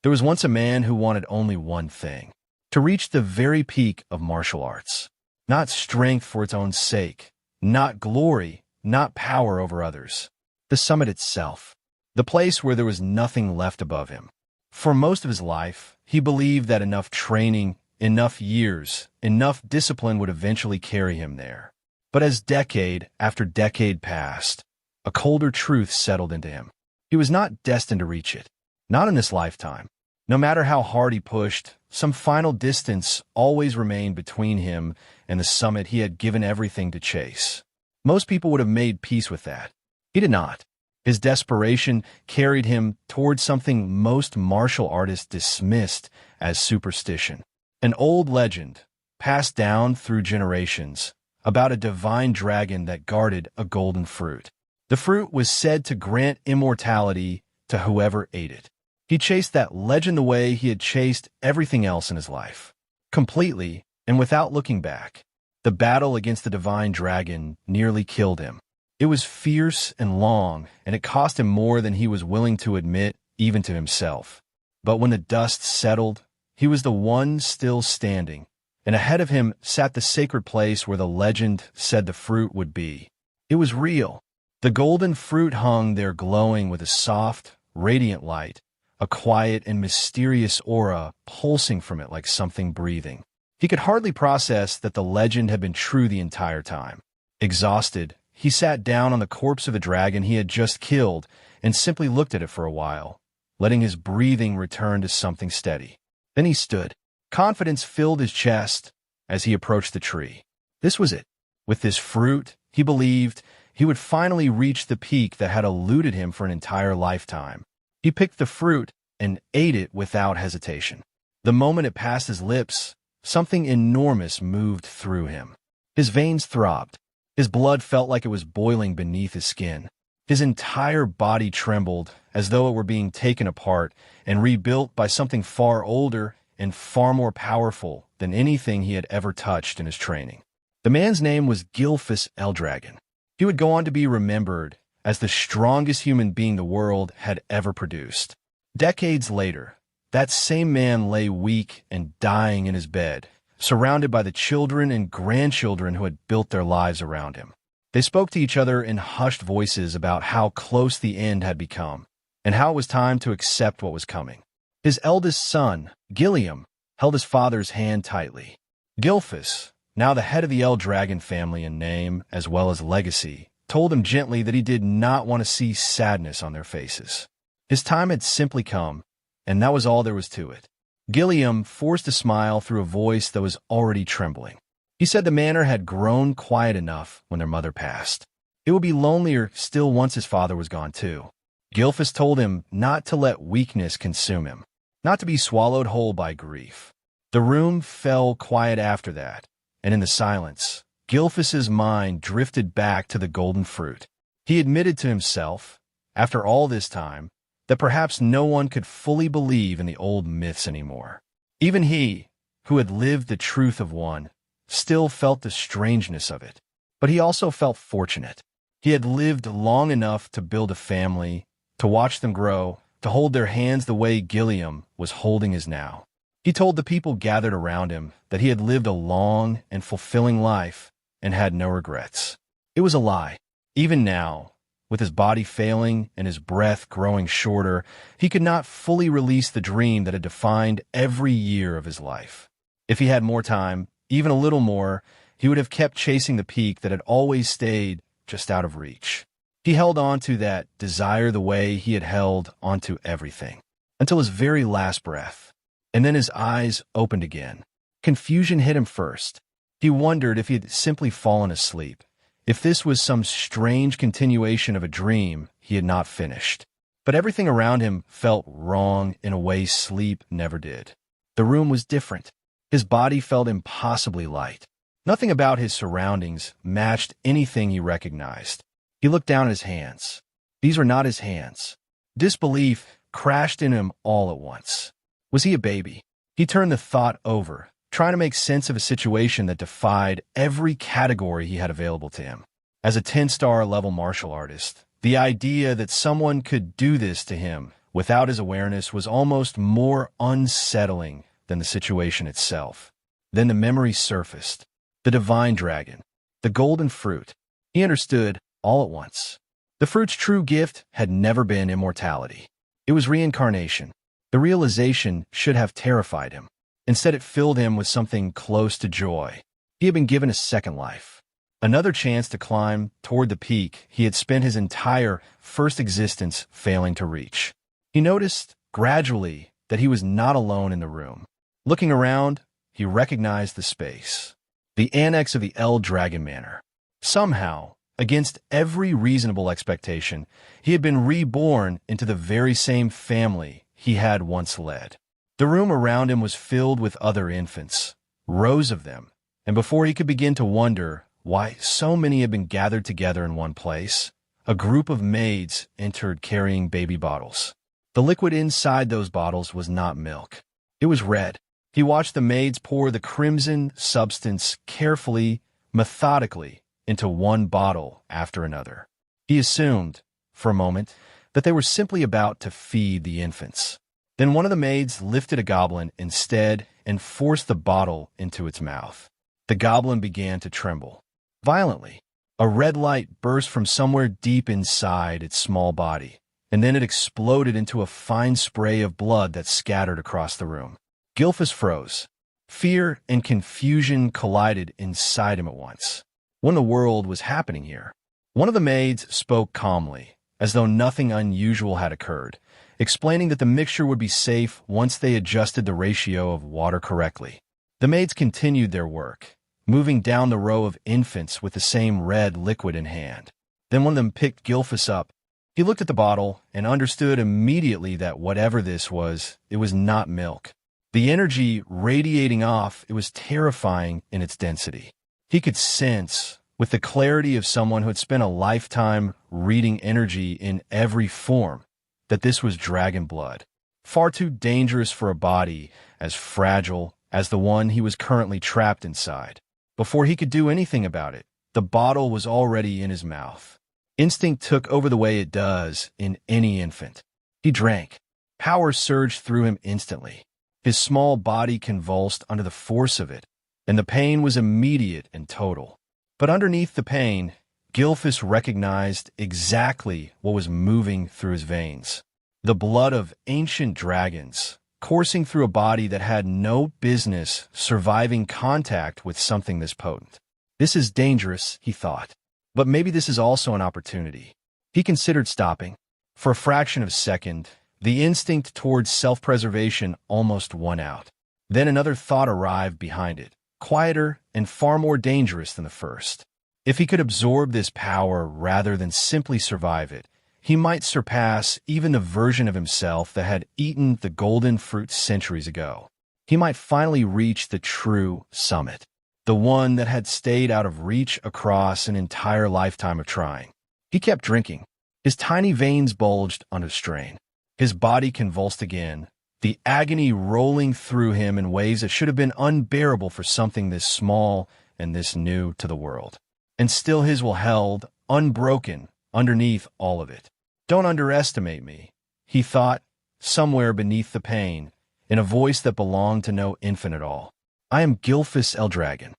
There was once a man who wanted only one thing: to reach the very peak of martial arts. Not strength for its own sake, not glory, not power over others. The summit itself, the place where there was nothing left above him. For most of his life, he believed that enough training, enough years, enough discipline would eventually carry him there. But as decade after decade passed, a colder truth settled into him. He was not destined to reach it, not in this lifetime. No matter how hard he pushed, some final distance always remained between him and the summit he had given everything to chase. Most people would have made peace with that. He did not. His desperation carried him towards something most martial artists dismissed as superstition. An old legend, passed down through generations, about a divine dragon that guarded a golden fruit. The fruit was said to grant immortality to whoever ate it. He chased that legend the way he had chased everything else in his life, completely and without looking back. The battle against the divine dragon nearly killed him. It was fierce and long, and it cost him more than he was willing to admit, even to himself. But when the dust settled, he was the one still standing, and ahead of him sat the sacred place where the legend said the fruit would be. It was real. The golden fruit hung there glowing with a soft, radiant light, a quiet and mysterious aura pulsing from it like something breathing. He could hardly process that the legend had been true the entire time. Exhausted, he sat down on the corpse of the dragon he had just killed and simply looked at it for a while, letting his breathing return to something steady. Then he stood. Confidence filled his chest as he approached the tree. This was it. With this fruit, he believed, he would finally reach the peak that had eluded him for an entire lifetime. He picked the fruit and ate it without hesitation. The moment it passed his lips, something enormous moved through him. His veins throbbed. His blood felt like it was boiling beneath his skin. His entire body trembled as though it were being taken apart and rebuilt by something far older and far more powerful than anything he had ever touched in his training. The man's name was Gilfus El Dragon. He would go on to be remembered as the strongest human being the world had ever produced. Decades later, that same man lay weak and dying in his bed, surrounded by the children and grandchildren who had built their lives around him. They spoke to each other in hushed voices about how close the end had become, and how it was time to accept what was coming. His eldest son, Gilliam, held his father's hand tightly. Gilfus, now the head of the El Dragon family in name as well as legacy, told him gently that he did not want to see sadness on their faces. His time had simply come, and that was all there was to it. Gilliam forced a smile through a voice that was already trembling. He said the manor had grown quiet enough when their mother passed. It would be lonelier still once his father was gone too. Gilfus told him not to let weakness consume him, not to be swallowed whole by grief. The room fell quiet after that, and in the silence, Gilfus's mind drifted back to the golden fruit. He admitted to himself, after all this time, that perhaps no one could fully believe in the old myths anymore. Even he, who had lived the truth of one, still felt the strangeness of it. But he also felt fortunate. He had lived long enough to build a family, to watch them grow, to hold their hands the way Gilliam was holding his now. He told the people gathered around him that he had lived a long and fulfilling life and had no regrets. It was a lie. Even now, with his body failing and his breath growing shorter, he could not fully release the dream that had defined every year of his life. If he had more time, even a little more, he would have kept chasing the peak that had always stayed just out of reach. He held on to that desire the way he had held onto everything, until his very last breath. And then his eyes opened again. Confusion hit him first. He wondered if he had simply fallen asleep, if this was some strange continuation of a dream he had not finished. But everything around him felt wrong in a way sleep never did. The room was different. His body felt impossibly light. Nothing about his surroundings matched anything he recognized. He looked down at his hands. These were not his hands. Disbelief crashed in him all at once. Was he a baby? He turned the thought over, trying to make sense of a situation that defied every category he had available to him. As a 10-star level martial artist, the idea that someone could do this to him without his awareness was almost more unsettling than the situation itself. Then the memory surfaced. The divine dragon. The golden fruit. He understood all at once. The fruit's true gift had never been immortality. It was reincarnation. The realization should have terrified him. Instead, it filled him with something close to joy. He had been given a second life. Another chance to climb toward the peak he had spent his entire first existence failing to reach. He noticed, gradually, that he was not alone in the room. Looking around, he recognized the space. The annex of the El Dragon Manor. Somehow, against every reasonable expectation, he had been reborn into the very same family he had once led. The room around him was filled with other infants, rows of them, and before he could begin to wonder why so many had been gathered together in one place, a group of maids entered carrying baby bottles. The liquid inside those bottles was not milk. It was red. He watched the maids pour the crimson substance carefully, methodically, into one bottle after another. He assumed, for a moment, that they were simply about to feed the infants. Then one of the maids lifted a goblin instead and forced the bottle into its mouth. The goblin began to tremble. Violently, a red light burst from somewhere deep inside its small body, and then it exploded into a fine spray of blood that scattered across the room. Gilfus froze. Fear and confusion collided inside him at once. What in the world was happening here? One of the maids spoke calmly, as though nothing unusual had occurred, explaining that the mixture would be safe once they adjusted the ratio of water correctly. The maids continued their work, moving down the row of infants with the same red liquid in hand. Then one of them picked Gilfus up. He looked at the bottle and understood immediately that whatever this was, it was not milk. The energy radiating off, it was terrifying in its density. He could sense, with the clarity of someone who had spent a lifetime reading energy in every form, that this was dragon blood. Far too dangerous for a body as fragile as the one he was currently trapped inside. Before he could do anything about it, the bottle was already in his mouth. Instinct took over the way it does in any infant. He drank. Power surged through him instantly. His small body convulsed under the force of it, and the pain was immediate and total. But underneath the pain, Gilfus recognized exactly what was moving through his veins. The blood of ancient dragons, coursing through a body that had no business surviving contact with something this potent. This is dangerous, he thought. But maybe this is also an opportunity. He considered stopping. For a fraction of a second, the instinct towards self-preservation almost won out. Then another thought arrived behind it, quieter and far more dangerous than the first. If he could absorb this power rather than simply survive it, he might surpass even the version of himself that had eaten the golden fruit centuries ago. He might finally reach the true summit, the one that had stayed out of reach across an entire lifetime of trying. He kept drinking. His tiny veins bulged under strain. His body convulsed again, the agony rolling through him in ways that should have been unbearable for something this small and this new to the world. And still his will held, unbroken, underneath all of it. Don't underestimate me, he thought, somewhere beneath the pain, in a voice that belonged to no infant at all. I am Gilfus El Dragon.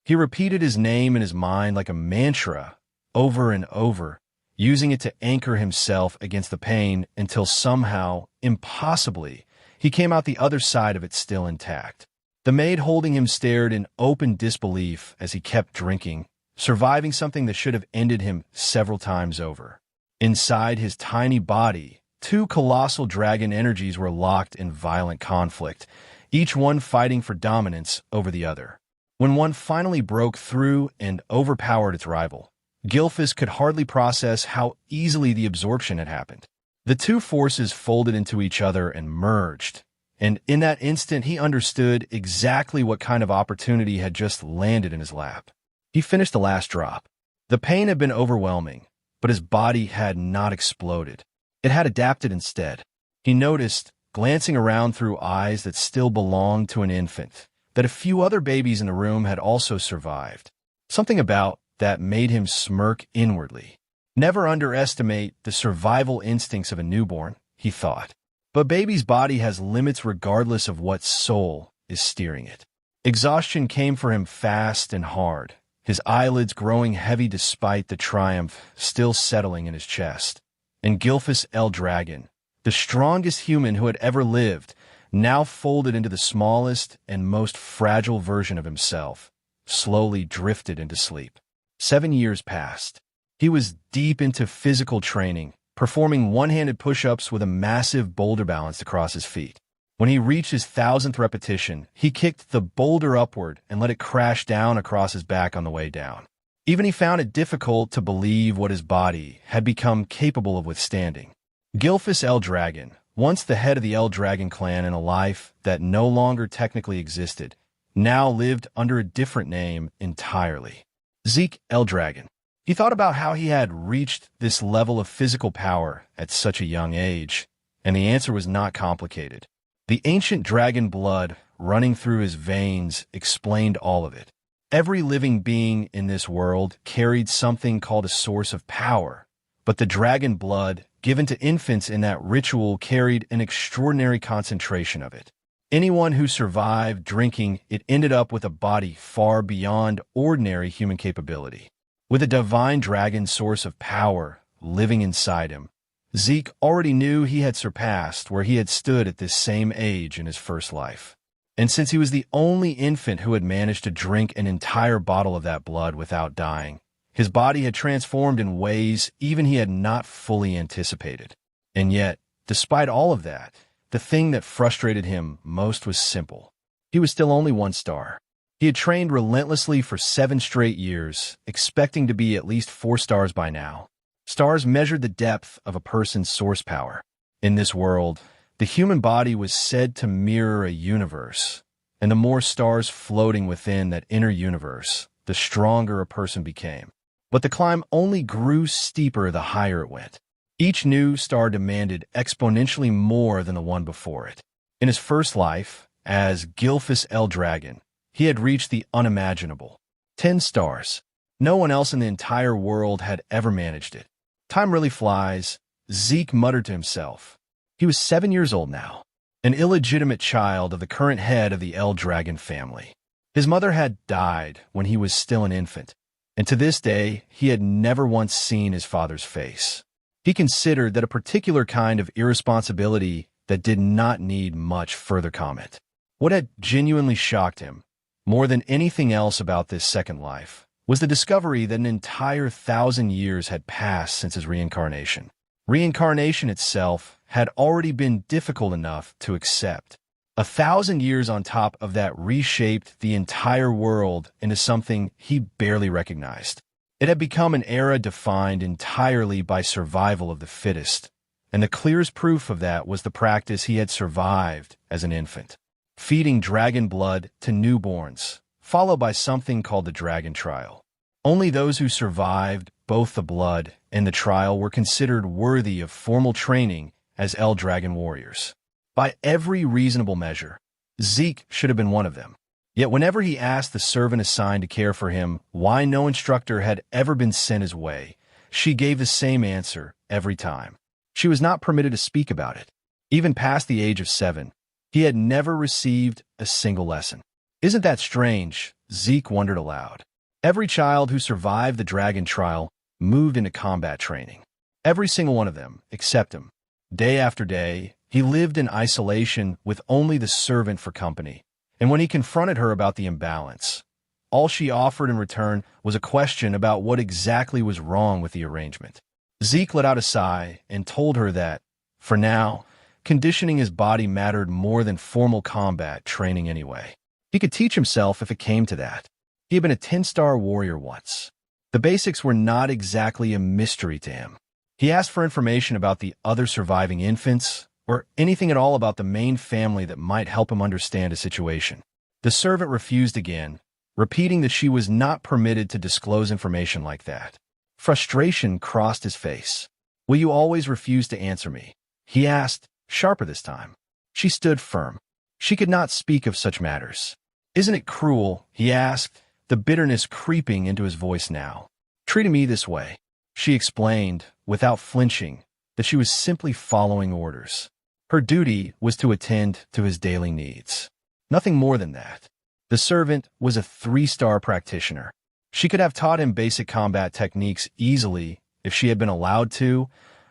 He repeated his name in his mind like a mantra, over and over, using it to anchor himself against the pain until somehow, impossibly, he came out the other side of it still intact. The maid holding him stared in open disbelief as he kept drinking, surviving something that should have ended him several times over. Inside his tiny body, two colossal dragon energies were locked in violent conflict, each one fighting for dominance over the other. When one finally broke through and overpowered its rival, Gilfus could hardly process how easily the absorption had happened. The two forces folded into each other and merged, and in that instant he understood exactly what kind of opportunity had just landed in his lap. He finished the last drop. The pain had been overwhelming, but his body had not exploded. It had adapted instead. He noticed, glancing around through eyes that still belonged to an infant, that a few other babies in the room had also survived. Something about that made him smirk inwardly. Never underestimate the survival instincts of a newborn, he thought. But baby's body has limits regardless of what soul is steering it. Exhaustion came for him fast and hard, his eyelids growing heavy despite the triumph still settling in his chest. And Gilfus El Dragon, the strongest human who had ever lived, now folded into the smallest and most fragile version of himself, slowly drifted into sleep. 7 years passed. He was deep into physical training, performing one-handed push-ups with a massive boulder balanced across his feet. When he reached his 1,000th repetition, he kicked the boulder upward and let it crash down across his back on the way down. Even he found it difficult to believe what his body had become capable of withstanding. Gilfus El Dragon, once the head of the El Dragon clan in a life that no longer technically existed, now lived under a different name entirely. Zeke El Dragon. He thought about how he had reached this level of physical power at such a young age, and the answer was not complicated. The ancient dragon blood running through his veins explained all of it. Every living being in this world carried something called a source of power, but the dragon blood given to infants in that ritual carried an extraordinary concentration of it. Anyone who survived drinking it ended up with a body far beyond ordinary human capability. With a divine dragon source of power living inside him, Zeke already knew he had surpassed where he had stood at this same age in his first life. And since he was the only infant who had managed to drink an entire bottle of that blood without dying, his body had transformed in ways even he had not fully anticipated. And yet, despite all of that, the thing that frustrated him most was simple. He was still only 1 star. He had trained relentlessly for 7 straight years, expecting to be at least 4 stars by now. Stars measured the depth of a person's source power. In this world, the human body was said to mirror a universe, and the more stars floating within that inner universe, the stronger a person became. But the climb only grew steeper the higher it went. Each new star demanded exponentially more than the one before it. In his first life, as Gilfus El Dragon, he had reached the unimaginable. 10 stars. No one else in the entire world had ever managed it. Time really flies, Zeke muttered to himself. He was 7 years old now, an illegitimate child of the current head of the El Dragon family. His mother had died when he was still an infant, and to this day he had never once seen his father's face. He considered that a particular kind of irresponsibility that did not need much further comment. What had genuinely shocked him, more than anything else about this second life, was the discovery that an entire 1,000 years had passed since his reincarnation. Reincarnation itself had already been difficult enough to accept. 1,000 years on top of that reshaped the entire world into something he barely recognized. It had become an era defined entirely by survival of the fittest, and the clearest proof of that was the practice he had survived as an infant. Feeding dragon blood to newborns, followed by something called the dragon trial. Only those who survived both the blood and the trial were considered worthy of formal training as El Dragon warriors. By every reasonable measure, Zeke should have been one of them. Yet whenever he asked the servant assigned to care for him why no instructor had ever been sent his way, she gave the same answer every time. She was not permitted to speak about it. Even past the age of 7, he had never received a single lesson. Isn't that strange? Zeke wondered aloud. Every child who survived the dragon trial moved into combat training. Every single one of them, except him. Day after day, he lived in isolation with only the servant for company. And when he confronted her about the imbalance, all she offered in return was a question about what exactly was wrong with the arrangement. Zeke let out a sigh and told her that, for now, conditioning his body mattered more than formal combat training anyway. He could teach himself if it came to that. He had been a 10-star warrior once. The basics were not exactly a mystery to him. He asked for information about the other surviving infants, or anything at all about the main family that might help him understand a situation. The servant refused again, repeating that she was not permitted to disclose information like that. Frustration crossed his face. "Will you always refuse to answer me?" he asked, sharper this time. She stood firm. She could not speak of such matters. "Isn't it cruel?" he asked, the bitterness creeping into his voice now. "Treating me this way." She explained, without flinching, that she was simply following orders. Her duty was to attend to his daily needs. Nothing more than that. The servant was a 3-star practitioner. She could have taught him basic combat techniques easily if she had been allowed to,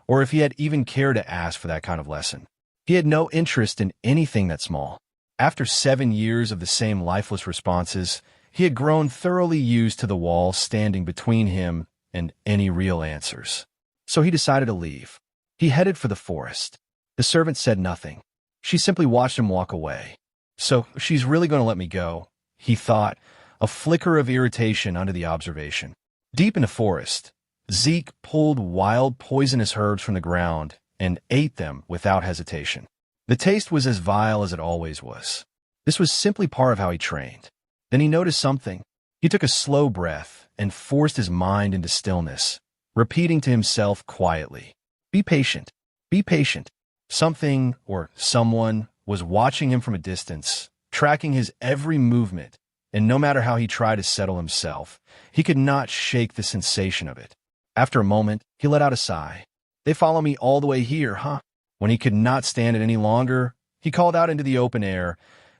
or if he had even cared to ask for that kind of lesson. He had no interest in anything that small. After 7 years of the same lifeless responses, he had grown thoroughly used to the wall standing between him and any real answers. So he decided to leave. He headed for the forest. The servant said nothing. She simply watched him walk away. So she's really going to let me go, he thought, a flicker of irritation under the observation. Deep in the forest, Zeke pulled wild poisonous herbs from the ground and ate them without hesitation. The taste was as vile as it always was. This was simply part of how he trained. Then he noticed something. He took a slow breath and forced his mind into stillness, repeating to himself quietly, "Be patient. Be patient." Something or someone was watching him from a distance, tracking his every movement, and no matter how he tried to settle himself, he could not shake the sensation of it. After a moment, he let out a sigh. "They follow me all the way here, huh?" When he could not stand it any longer, he called out into the open air,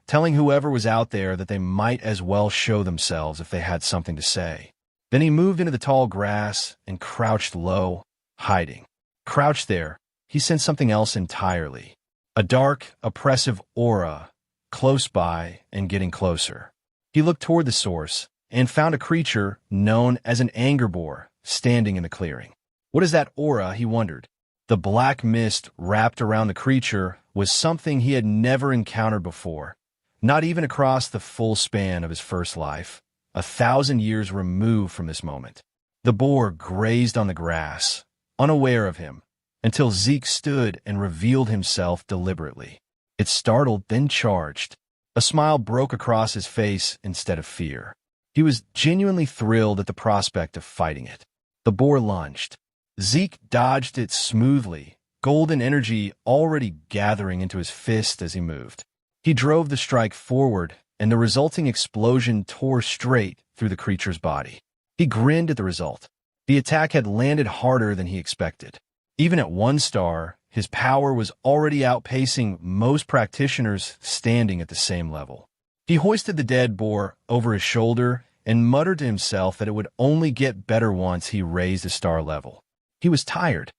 telling whoever was out there that they might as well show themselves if they had something to say. Then he moved into the tall grass and crouched low, hiding. Crouched there, he sensed something else entirely. A dark, oppressive aura, close by and getting closer. He looked toward the source and found a creature known as an anger boar standing in the clearing. What is that aura, he wondered. The black mist wrapped around the creature was something he had never encountered before, not even across the full span of his first life, 1,000 years removed from this moment. The boar grazed on the grass, unaware of him, until Zeke stood and revealed himself deliberately. It startled, then charged. A smile broke across his face instead of fear. He was genuinely thrilled at the prospect of fighting it. The boar lunged. Zeke dodged it smoothly, golden energy already gathering into his fist as he moved. He drove the strike forward, and the resulting explosion tore straight through the creature's body. He grinned at the result. The attack had landed harder than he expected. Even at 1 star, his power was already outpacing most practitioners standing at the same level. He hoisted the dead boar over his shoulder and muttered to himself that it would only get better once he raised a star level. He was tired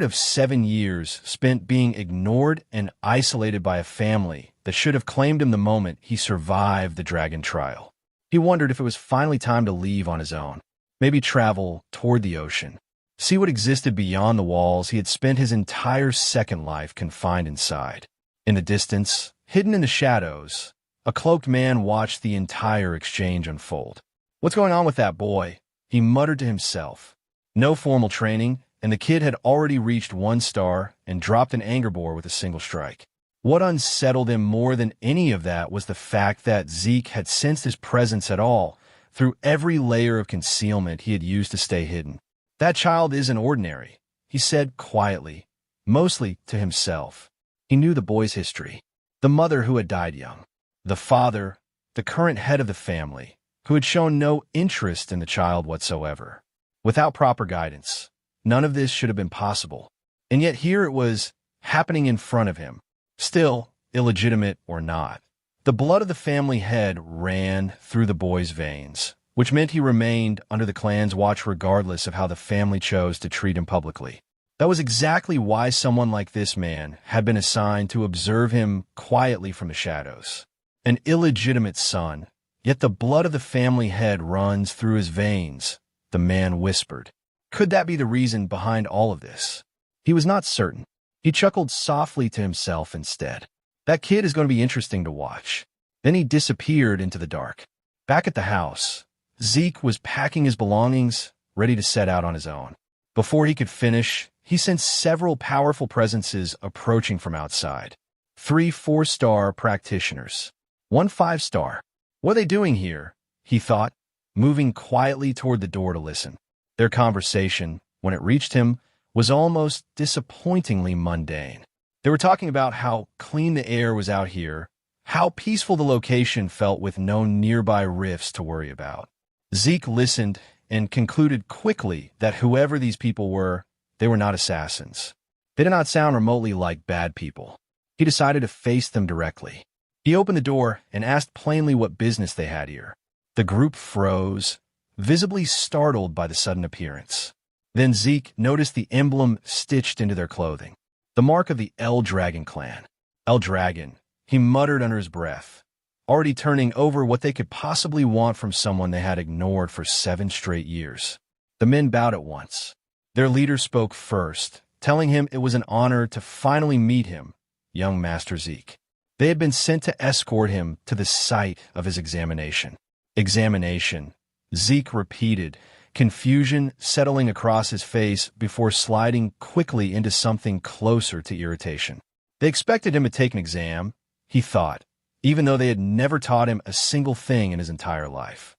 of 7 years spent being ignored and isolated by a family that should have claimed him the moment he survived the dragon trial. He wondered if it was finally time to leave on his own, maybe travel toward the ocean, see what existed beyond the walls he had spent his entire second life confined inside. In the distance, hidden in the shadows, a cloaked man watched the entire exchange unfold. "What's going on with that boy?" he muttered to himself. No formal training, and the kid had already reached 1 star and dropped an anger boar with a single strike. What unsettled him more than any of that was the fact that Zeke had sensed his presence at all through every layer of concealment he had used to stay hidden. "That child isn't ordinary," he said quietly, mostly to himself. He knew the boy's history. The mother who had died young. The father, the current head of the family, who had shown no interest in the child whatsoever. Without proper guidance, none of this should have been possible. And yet here it was, happening in front of him. Still, illegitimate or not, the blood of the family head ran through the boy's veins, which meant he remained under the clan's watch regardless of how the family chose to treat him publicly. That was exactly why someone like this man had been assigned to observe him quietly from the shadows. An illegitimate son, yet the blood of the family head runs through his veins, the man whispered. Could that be the reason behind all of this? He was not certain. He chuckled softly to himself instead. That kid is going to be interesting to watch. Then he disappeared into the dark. Back at the house, Zeke was packing his belongings, ready to set out on his own. Before he could finish, he sensed several powerful presences approaching from outside. 3 4-star practitioners. 1 5-star. What are they doing here? He thought, moving quietly toward the door to listen. Their conversation, when it reached him, was almost disappointingly mundane. They were talking about how clean the air was out here, how peaceful the location felt with no nearby rifts to worry about. Zeke listened and concluded quickly that whoever these people were, they were not assassins. They did not sound remotely like bad people. He decided to face them directly. He opened the door and asked plainly what business they had here. The group froze, visibly startled by the sudden appearance. Then Zeke noticed the emblem stitched into their clothing, the mark of the El Dragon clan. El Dragon, he muttered under his breath, already turning over what they could possibly want from someone they had ignored for 7 straight years. The men bowed at once. Their leader spoke first, telling him it was an honor to finally meet him, young Master Zeke. They had been sent to escort him to the site of his examination. Examination, Zeke repeated, confusion settling across his face before sliding quickly into something closer to irritation. They expected him to take an exam, he thought, even though they had never taught him a single thing in his entire life.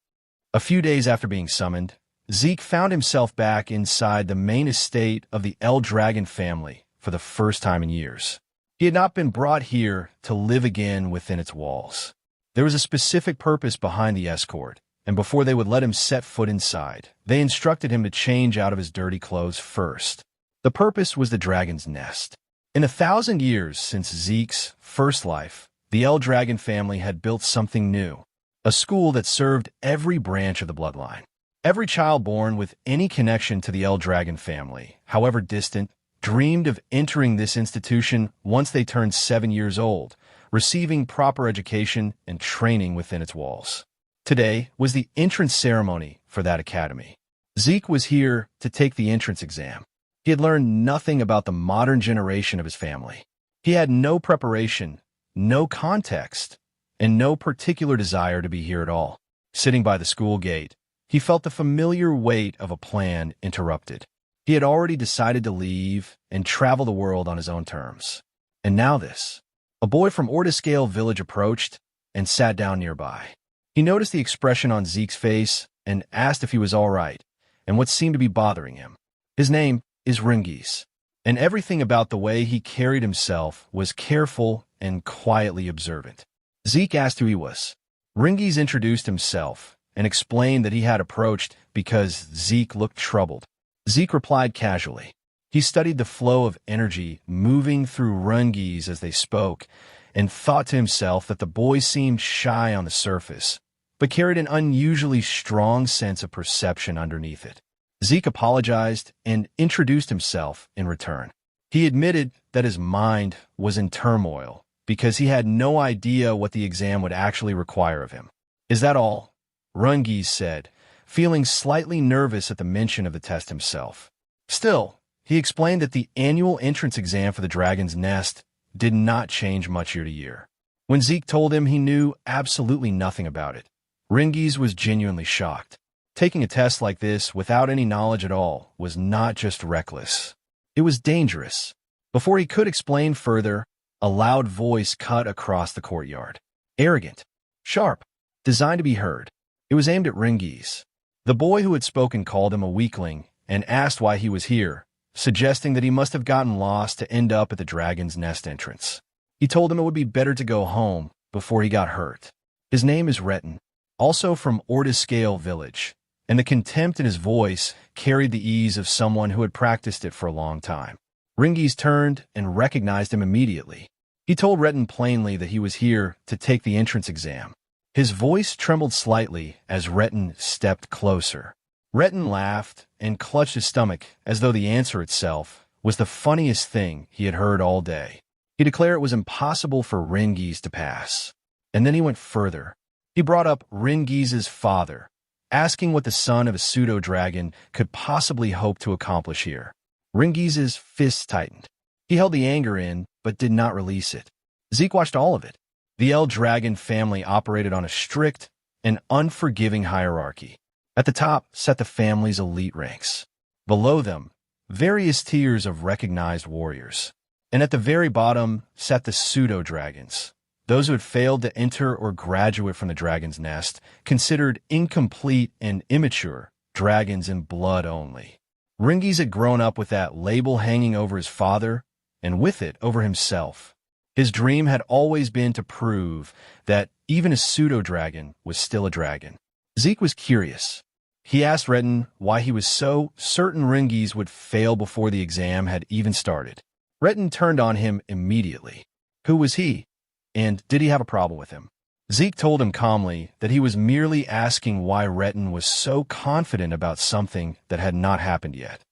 A few days after being summoned, Zeke found himself back inside the main estate of the El Dragon family for the first time in years. He had not been brought here to live again within its walls. There was a specific purpose behind the escort, and before they would let him set foot inside, they instructed him to change out of his dirty clothes first. The purpose was the dragon's nest. In 1,000 years since Zeke's first life, the El Dragon family had built something new, a school that served every branch of the bloodline. Every child born with any connection to the El Dragon family, however distant, dreamed of entering this institution once they turned 7 years old, receiving proper education and training within its walls. Today was the entrance ceremony for that academy. Zeke was here to take the entrance exam. He had learned nothing about the modern generation of his family. He had no preparation, no context, and no particular desire to be here at all. Sitting by the school gate, he felt the familiar weight of a plan interrupted. He had already decided to leave and travel the world on his own terms. And now this. A boy from Ordescale village approached and sat down nearby. He noticed the expression on Zeke's face and asked if he was all right and what seemed to be bothering him. His name is Rangis, and everything about the way he carried himself was careful and quietly observant. Zeke asked who he was. Rangis introduced himself and explained that he had approached because Zeke looked troubled. Zeke replied casually. He studied the flow of energy moving through Rangis as they spoke and thought to himself that the boy seemed shy on the surface, but carried an unusually strong sense of perception underneath it. Zeke apologized and introduced himself in return. He admitted that his mind was in turmoil because he had no idea what the exam would actually require of him. "Is that all?" Rangis said, feeling slightly nervous at the mention of the test himself. Still, he explained that the annual entrance exam for the Dragon's Nest did not change much year to year. When Zeke told him he knew absolutely nothing about it, Rangis was genuinely shocked. Taking a test like this without any knowledge at all was not just reckless. It was dangerous. Before he could explain further, a loud voice cut across the courtyard. Arrogant, sharp, designed to be heard. It was aimed at Rangis. The boy who had spoken called him a weakling and asked why he was here, suggesting that he must have gotten lost to end up at the Dragon's Nest entrance. He told him it would be better to go home before he got hurt. His name is Retin, also from Ordescale village, and the contempt in his voice carried the ease of someone who had practiced it for a long time. Rangis turned and recognized him immediately. He told Retin plainly that he was here to take the entrance exam. His voice trembled slightly as Retin stepped closer. Retin laughed and clutched his stomach as though the answer itself was the funniest thing he had heard all day. He declared it was impossible for Rangis to pass. And then he went further. He brought up Rangis's father, asking what the son of a pseudo-dragon could possibly hope to accomplish here. Rangis's fists tightened. He held the anger in, but did not release it. Zeke watched all of it. The El Dragon family operated on a strict and unforgiving hierarchy. At the top sat the family's elite ranks. Below them, various tiers of recognized warriors. And at the very bottom sat the pseudo-dragons, those who had failed to enter or graduate from the Dragon's Nest, considered incomplete and immature dragons in blood only. Rangis had grown up with that label hanging over his father, and with it over himself. His dream had always been to prove that even a pseudo-dragon was still a dragon. Zeke was curious. He asked Retin why he was so certain Rangis would fail before the exam had even started. Retin turned on him immediately. Who was he? And did he have a problem with him? Zeke told him calmly that he was merely asking why Retin was so confident about something that had not happened yet.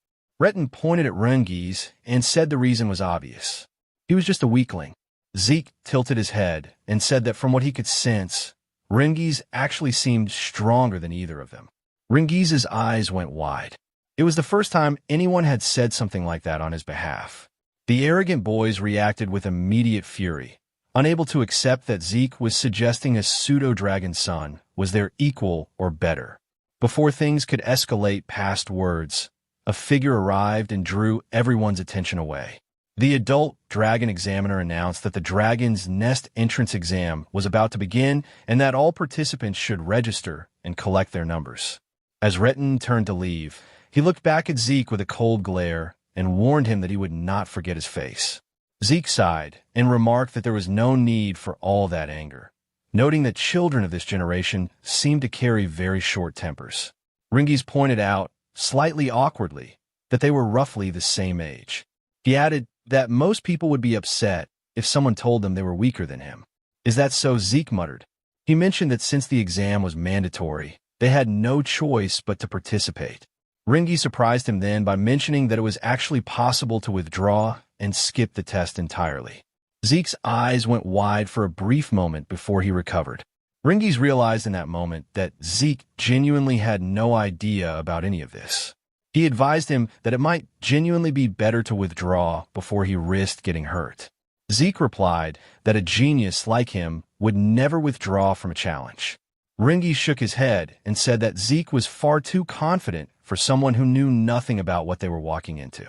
Retin pointed at Rangis and said the reason was obvious. He was just a weakling. Zeke tilted his head and said that from what he could sense, Rangis actually seemed stronger than either of them. Rangis's eyes went wide. It was the first time anyone had said something like that on his behalf. The arrogant boys reacted with immediate fury, unable to accept that Zeke was suggesting a pseudo-dragon son was their equal or better. Before things could escalate past words, a figure arrived and drew everyone's attention away. The adult dragon examiner announced that the dragon's nest entrance exam was about to begin and that all participants should register and collect their numbers. As Retin turned to leave, he looked back at Zeke with a cold glare and warned him that he would not forget his face. Zeke sighed and remarked that there was no need for all that anger, noting that children of this generation seemed to carry very short tempers. Rangis pointed out, slightly awkwardly, that they were roughly the same age. He added that most people would be upset if someone told them they were weaker than him. Is that so? Zeke muttered. He mentioned that since the exam was mandatory, they had no choice but to participate. Rangis surprised him then by mentioning that it was actually possible to withdraw and skip the test entirely. Zeke's eyes went wide for a brief moment before he recovered. Rangis realized in that moment that Zeke genuinely had no idea about any of this. He advised him that it might genuinely be better to withdraw before he risked getting hurt. Zeke replied that a genius like him would never withdraw from a challenge. Rangis shook his head and said that Zeke was far too confident for someone who knew nothing about what they were walking into.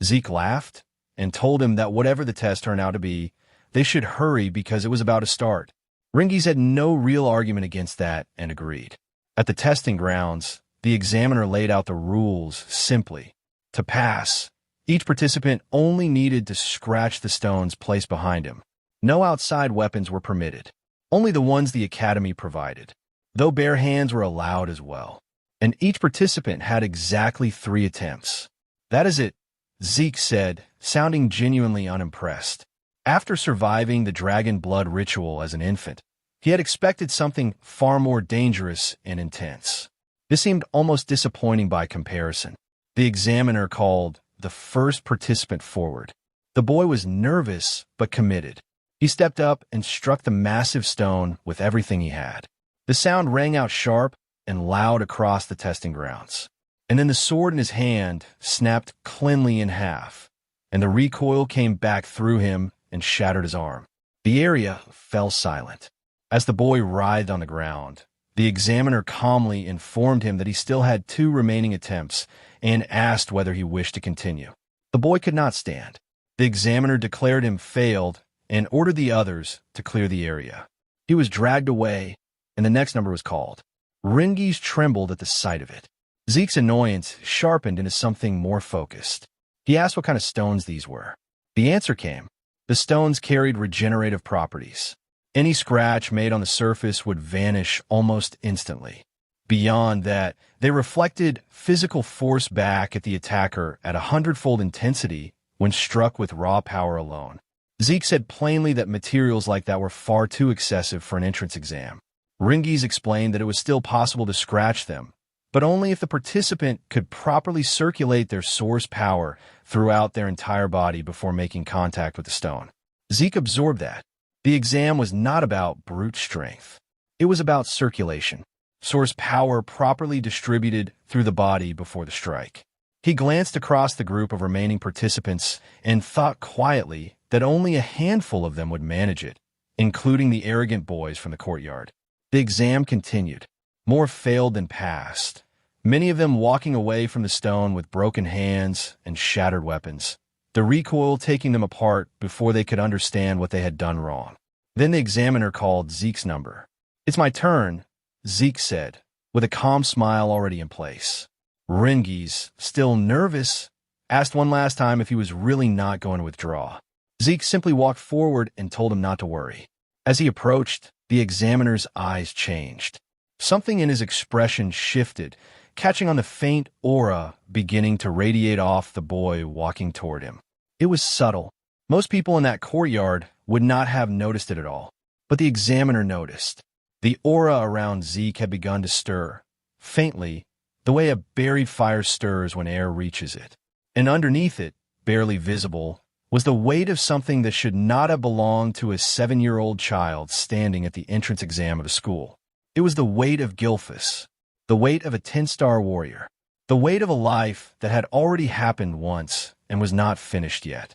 Zeke laughed and told him that whatever the test turned out to be, they should hurry because it was about to start. Rangis had no real argument against that and agreed. At the testing grounds, the examiner laid out the rules simply. To pass, each participant only needed to scratch the stones placed behind him. No outside weapons were permitted, only the ones the Academy provided, though bare hands were allowed as well. And each participant had exactly 3 attempts. That is it, Zeke said, sounding genuinely unimpressed. After surviving the dragon blood ritual as an infant, he had expected something far more dangerous and intense. This seemed almost disappointing by comparison. The examiner called the first participant forward. The boy was nervous but committed. He stepped up and struck the massive stone with everything he had. The sound rang out sharp and loud across the testing grounds. And then the sword in his hand snapped cleanly in half, and the recoil came back through him and shattered his arm. The area fell silent. As the boy writhed on the ground, the examiner calmly informed him that he still had 2 remaining attempts and asked whether he wished to continue. The boy could not stand. The examiner declared him failed and ordered the others to clear the area. He was dragged away, and the next number was called. Rangis trembled at the sight of it. Zeke's annoyance sharpened into something more focused. He asked what kind of stones these were. The answer came. The stones carried regenerative properties. Any scratch made on the surface would vanish almost instantly. Beyond that, they reflected physical force back at the attacker at 100-fold intensity when struck with raw power alone. Zeke said plainly that materials like that were far too excessive for an entrance exam. Rangis explained that it was still possible to scratch them, but only if the participant could properly circulate their source power throughout their entire body before making contact with the stone. Zeke absorbed that. The exam was not about brute strength. It was about circulation, source power properly distributed through the body before the strike. He glanced across the group of remaining participants and thought quietly that only a handful of them would manage it, including the arrogant boys from the courtyard. The exam continued. More failed than passed, many of them walking away from the stone with broken hands and shattered weapons, the recoil taking them apart before they could understand what they had done wrong. Then the examiner called Zeke's number. "It's my turn," Zeke said, with a calm smile already in place. Rangis, still nervous, asked one last time if he was really not going to withdraw. Zeke simply walked forward and told him not to worry. As he approached, the examiner's eyes changed. Something in his expression shifted, catching on the faint aura beginning to radiate off the boy walking toward him. It was subtle, Most people in that courtyard would not have noticed it at all, but the examiner noticed. The aura around Zeke had begun to stir, faintly, the way a buried fire stirs when air reaches it. And underneath it, barely visible, was the weight of something that should not have belonged to a 7-year-old child standing at the entrance exam of a school. It was the weight of Gilfus, the weight of a 10-star warrior, the weight of a life that had already happened once and was not finished yet.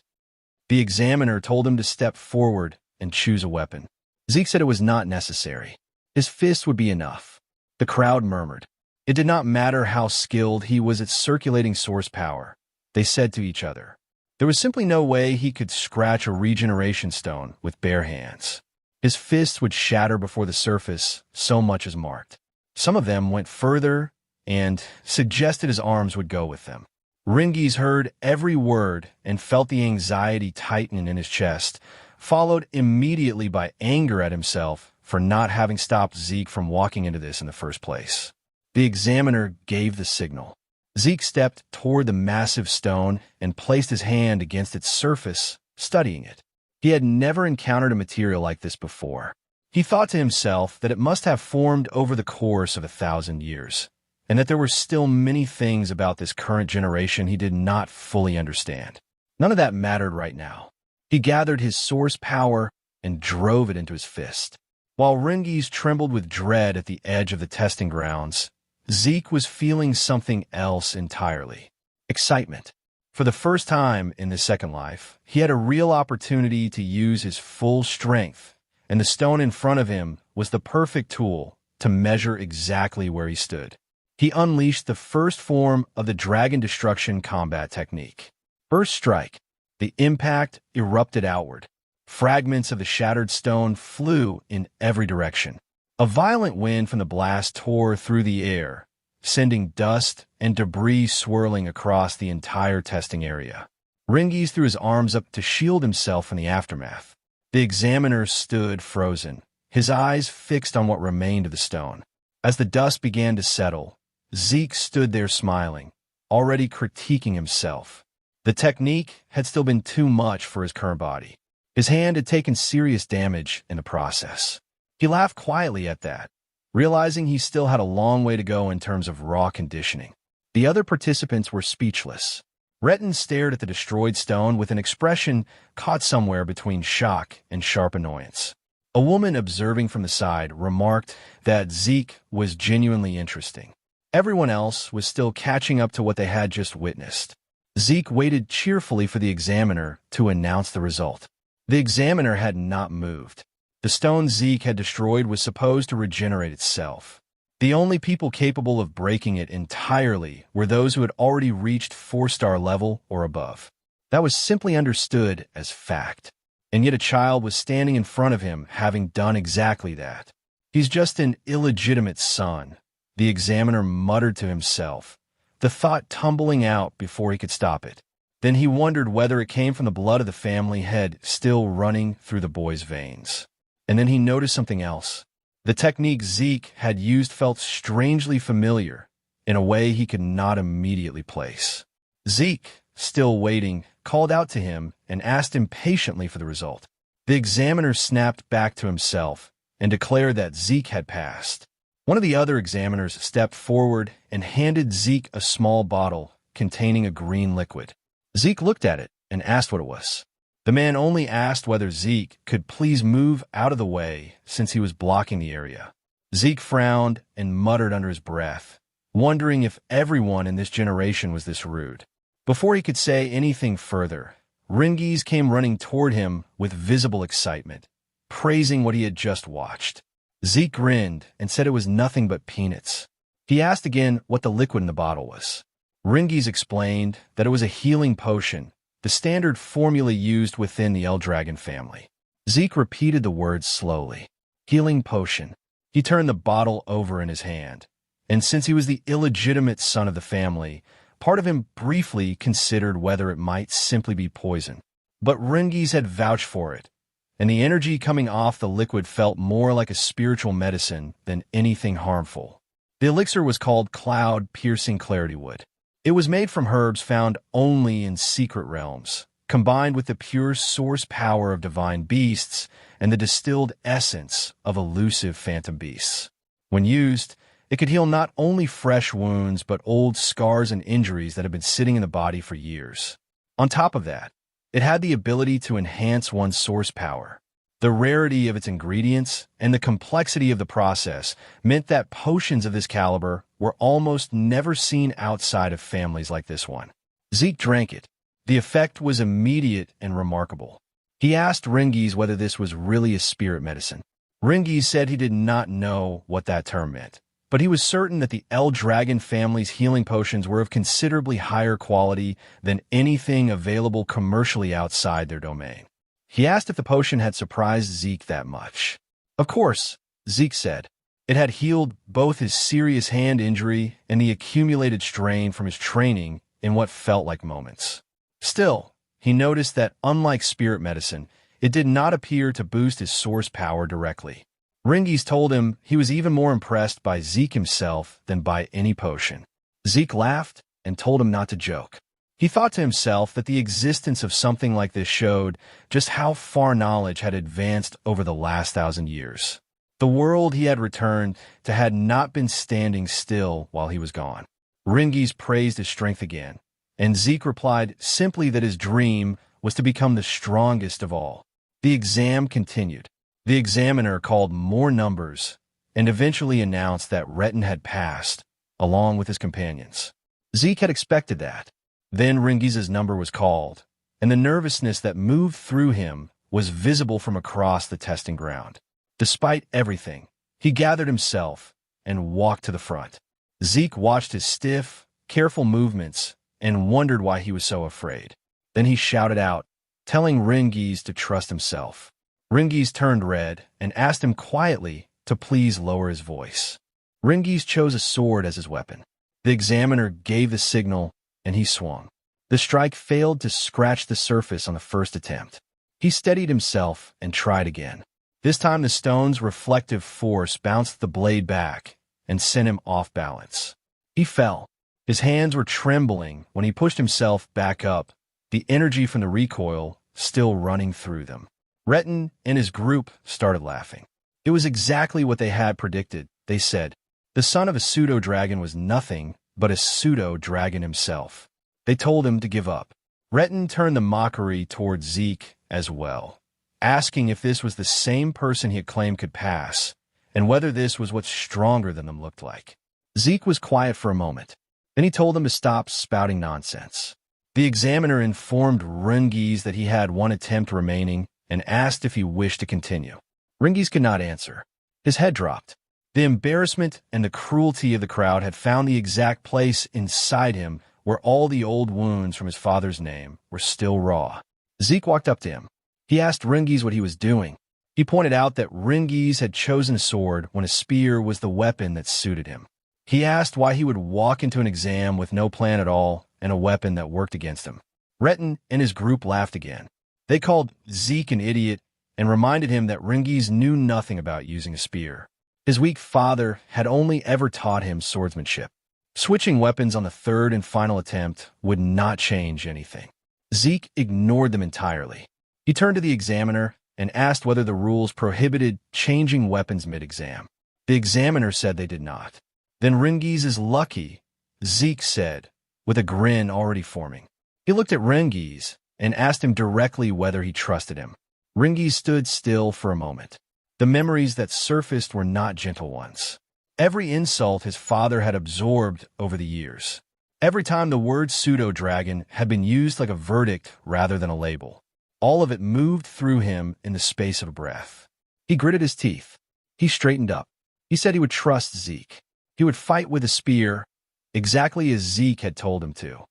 The examiner told him to step forward and choose a weapon. Zeke said it was not necessary. His fist would be enough. The crowd murmured. It did not matter how skilled he was at circulating source power, they said to each other. There was simply no way he could scratch a regeneration stone with bare hands. His fists would shatter before the surface, so much as marked. Some of them went further and suggested his arms would go with them. Rangis heard every word and felt the anxiety tighten in his chest, followed immediately by anger at himself for not having stopped Zeke from walking into this in the first place. The examiner gave the signal. Zeke stepped toward the massive stone and placed his hand against its surface, studying it. He had never encountered a material like this before. He thought to himself that it must have formed over the course of 1,000 years, and that there were still many things about this current generation he did not fully understand. None of that mattered right now. He gathered his source power and drove it into his fist. While Rangis trembled with dread at the edge of the testing grounds, Zeke was feeling something else entirely. Excitement. For the first time in this second life, he had a real opportunity to use his full strength, and the stone in front of him was the perfect tool to measure exactly where he stood. He unleashed the first form of the dragon destruction combat technique. First strike. The impact erupted outward. Fragments of the shattered stone flew in every direction. A violent wind from the blast tore through the air, sending dust and debris swirling across the entire testing area. Rangis threw his arms up to shield himself from the aftermath. The examiner stood frozen, his eyes fixed on what remained of the stone. As the dust began to settle, Zeke stood there smiling, already critiquing himself. The technique had still been too much for his current body. His hand had taken serious damage in the process. He laughed quietly at that, realizing he still had a long way to go in terms of raw conditioning. The other participants were speechless. Retin stared at the destroyed stone with an expression caught somewhere between shock and sharp annoyance. A woman observing from the side remarked that Zeke was genuinely interesting. Everyone else was still catching up to what they had just witnessed. Zeke waited cheerfully for the examiner to announce the result. The examiner had not moved. The stone Zeke had destroyed was supposed to regenerate itself. The only people capable of breaking it entirely were those who had already reached 4-star level or above. That was simply understood as fact. And yet a child was standing in front of him having done exactly that. He's just an illegitimate son, the examiner muttered to himself, the thought tumbling out before he could stop it. Then he wondered whether it came from the blood of the family head still running through the boy's veins. And then he noticed something else. The technique Zeke had used felt strangely familiar in a way he could not immediately place. Zeke, still waiting, called out to him and asked impatiently for the result. The examiner snapped back to himself and declared that Zeke had passed. One of the other examiners stepped forward and handed Zeke a small bottle containing a green liquid. Zeke looked at it and asked what it was. The man only asked whether Zeke could please move out of the way since he was blocking the area. Zeke frowned and muttered under his breath, wondering if everyone in this generation was this rude. Before he could say anything further, Rangis came running toward him with visible excitement, praising what he had just watched. Zeke grinned and said it was nothing but peanuts. He asked again what the liquid in the bottle was. Rangis explained that it was a healing potion, the standard formula used within the El Dragon family. Zeke repeated the words slowly. Healing potion. He turned the bottle over in his hand, and since he was the illegitimate son of the family, part of him briefly considered whether it might simply be poison. But Rangis had vouched for it, and the energy coming off the liquid felt more like a spiritual medicine than anything harmful. The elixir was called Cloud-Piercing Clarity Wood. It was made from herbs found only in secret realms, combined with the pure source power of divine beasts and the distilled essence of elusive phantom beasts. When used, it could heal not only fresh wounds but old scars and injuries that have been sitting in the body for years. On top of that, it had the ability to enhance one's source power. The rarity of its ingredients and the complexity of the process meant that potions of this caliber were almost never seen outside of families like this one. Zeke drank it. The effect was immediate and remarkable. He asked Rangis whether this was really a spirit medicine. Rangis said he did not know what that term meant, but he was certain that the El Dragon family's healing potions were of considerably higher quality than anything available commercially outside their domain. He asked if the potion had surprised Zeke that much. Of course, Zeke said. It had healed both his serious hand injury and the accumulated strain from his training in what felt like moments. Still, he noticed that, unlike spirit medicine, it did not appear to boost his source power directly. Rangis told him he was even more impressed by Zeke himself than by any potion. Zeke laughed and told him not to joke. He thought to himself that the existence of something like this showed just how far knowledge had advanced over the last 1,000 years. The world he had returned to had not been standing still while he was gone. Rangis praised his strength again, and Zeke replied simply that his dream was to become the strongest of all. The exam continued. The examiner called more numbers and eventually announced that Retin had passed, along with his companions. Zeke had expected that. Then Rangis' number was called, and the nervousness that moved through him was visible from across the testing ground. Despite everything, he gathered himself and walked to the front. Zeke watched his stiff, careful movements and wondered why he was so afraid. Then he shouted out, telling Rangis to trust himself. Rangis turned red and asked him quietly to please lower his voice. Rangis chose a sword as his weapon. The examiner gave the signal, and he swung. The strike failed to scratch the surface on the first attempt. He steadied himself and tried again. This time the stone's reflective force bounced the blade back and sent him off balance. He fell. His hands were trembling when he pushed himself back up, the energy from the recoil still running through them. Retin and his group started laughing. It was exactly what they had predicted. They said, the son of a pseudo-dragon was nothing but a pseudo-dragon himself. They told him to give up. Retin turned the mockery towards Zeke as well, asking if this was the same person he had claimed could pass, and whether this was what stronger than them looked like. Zeke was quiet for a moment. Then he told them to stop spouting nonsense. The examiner informed Rangis that he had one attempt remaining and asked if he wished to continue. Rangis could not answer. His head dropped. The embarrassment and the cruelty of the crowd had found the exact place inside him where all the old wounds from his father's name were still raw. Zeke walked up to him. He asked Rangis what he was doing. He pointed out that Rangis had chosen a sword when a spear was the weapon that suited him. He asked why he would walk into an exam with no plan at all and a weapon that worked against him. Retin and his group laughed again. They called Zeke an idiot and reminded him that Rangis knew nothing about using a spear. His weak father had only ever taught him swordsmanship. Switching weapons on the third and final attempt would not change anything. Zeke ignored them entirely. He turned to the examiner and asked whether the rules prohibited changing weapons mid-exam. The examiner said they did not. Then Rangis is lucky, Zeke said, with a grin already forming. He looked at Rangis and asked him directly whether he trusted him. Rangis stood still for a moment. The memories that surfaced were not gentle ones. Every insult his father had absorbed over the years. Every time the word pseudo-dragon had been used like a verdict rather than a label. All of it moved through him in the space of a breath. He gritted his teeth. He straightened up. He said he would trust Zeke. He would fight with a spear, exactly as Zeke had told him to.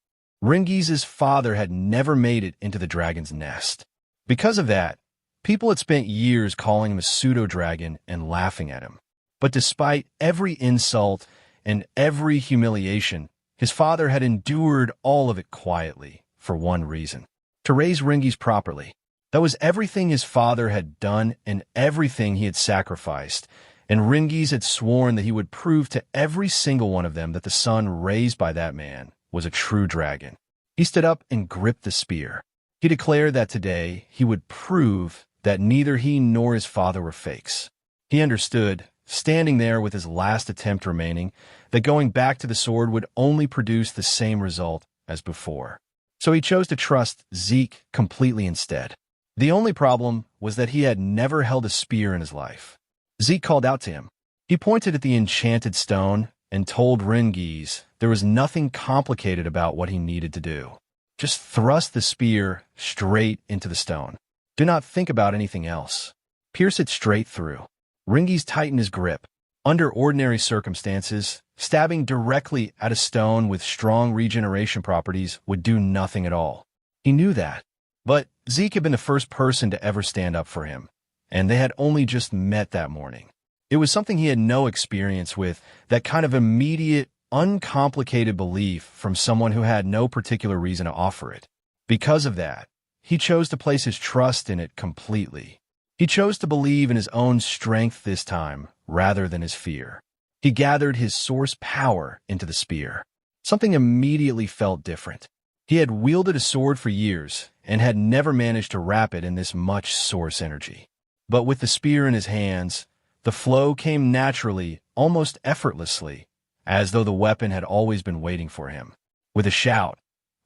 Rangis' father had never made it into the dragon's nest. Because of that, people had spent years calling him a pseudo-dragon and laughing at him. But despite every insult and every humiliation, his father had endured all of it quietly for one reason: to raise Rangis properly. That was everything his father had done and everything he had sacrificed, and Rangis had sworn that he would prove to every single one of them that the son raised by that man was a true dragon. He stood up and gripped the spear. He declared that today he would prove that neither he nor his father were fakes. He understood, standing there with his last attempt remaining, that going back to the sword would only produce the same result as before. So he chose to trust Zeke completely instead. The only problem was that he had never held a spear in his life. Zeke called out to him. He pointed at the enchanted stone and told Rangis there was nothing complicated about what he needed to do. Just thrust the spear straight into the stone. Do not think about anything else. Pierce it straight through. Rangis tightened his grip. Under ordinary circumstances, stabbing directly at a stone with strong regeneration properties would do nothing at all. He knew that. But Zeke had been the first person to ever stand up for him, and they had only just met that morning. It was something he had no experience with, that kind of immediate, uncomplicated belief from someone who had no particular reason to offer it. Because of that, he chose to place his trust in it completely. He chose to believe in his own strength this time, rather than his fear. He gathered his source power into the spear. Something immediately felt different. He had wielded a sword for years, and had never managed to wrap it in this much source energy. But with the spear in his hands, the flow came naturally, almost effortlessly, as though the weapon had always been waiting for him. With a shout,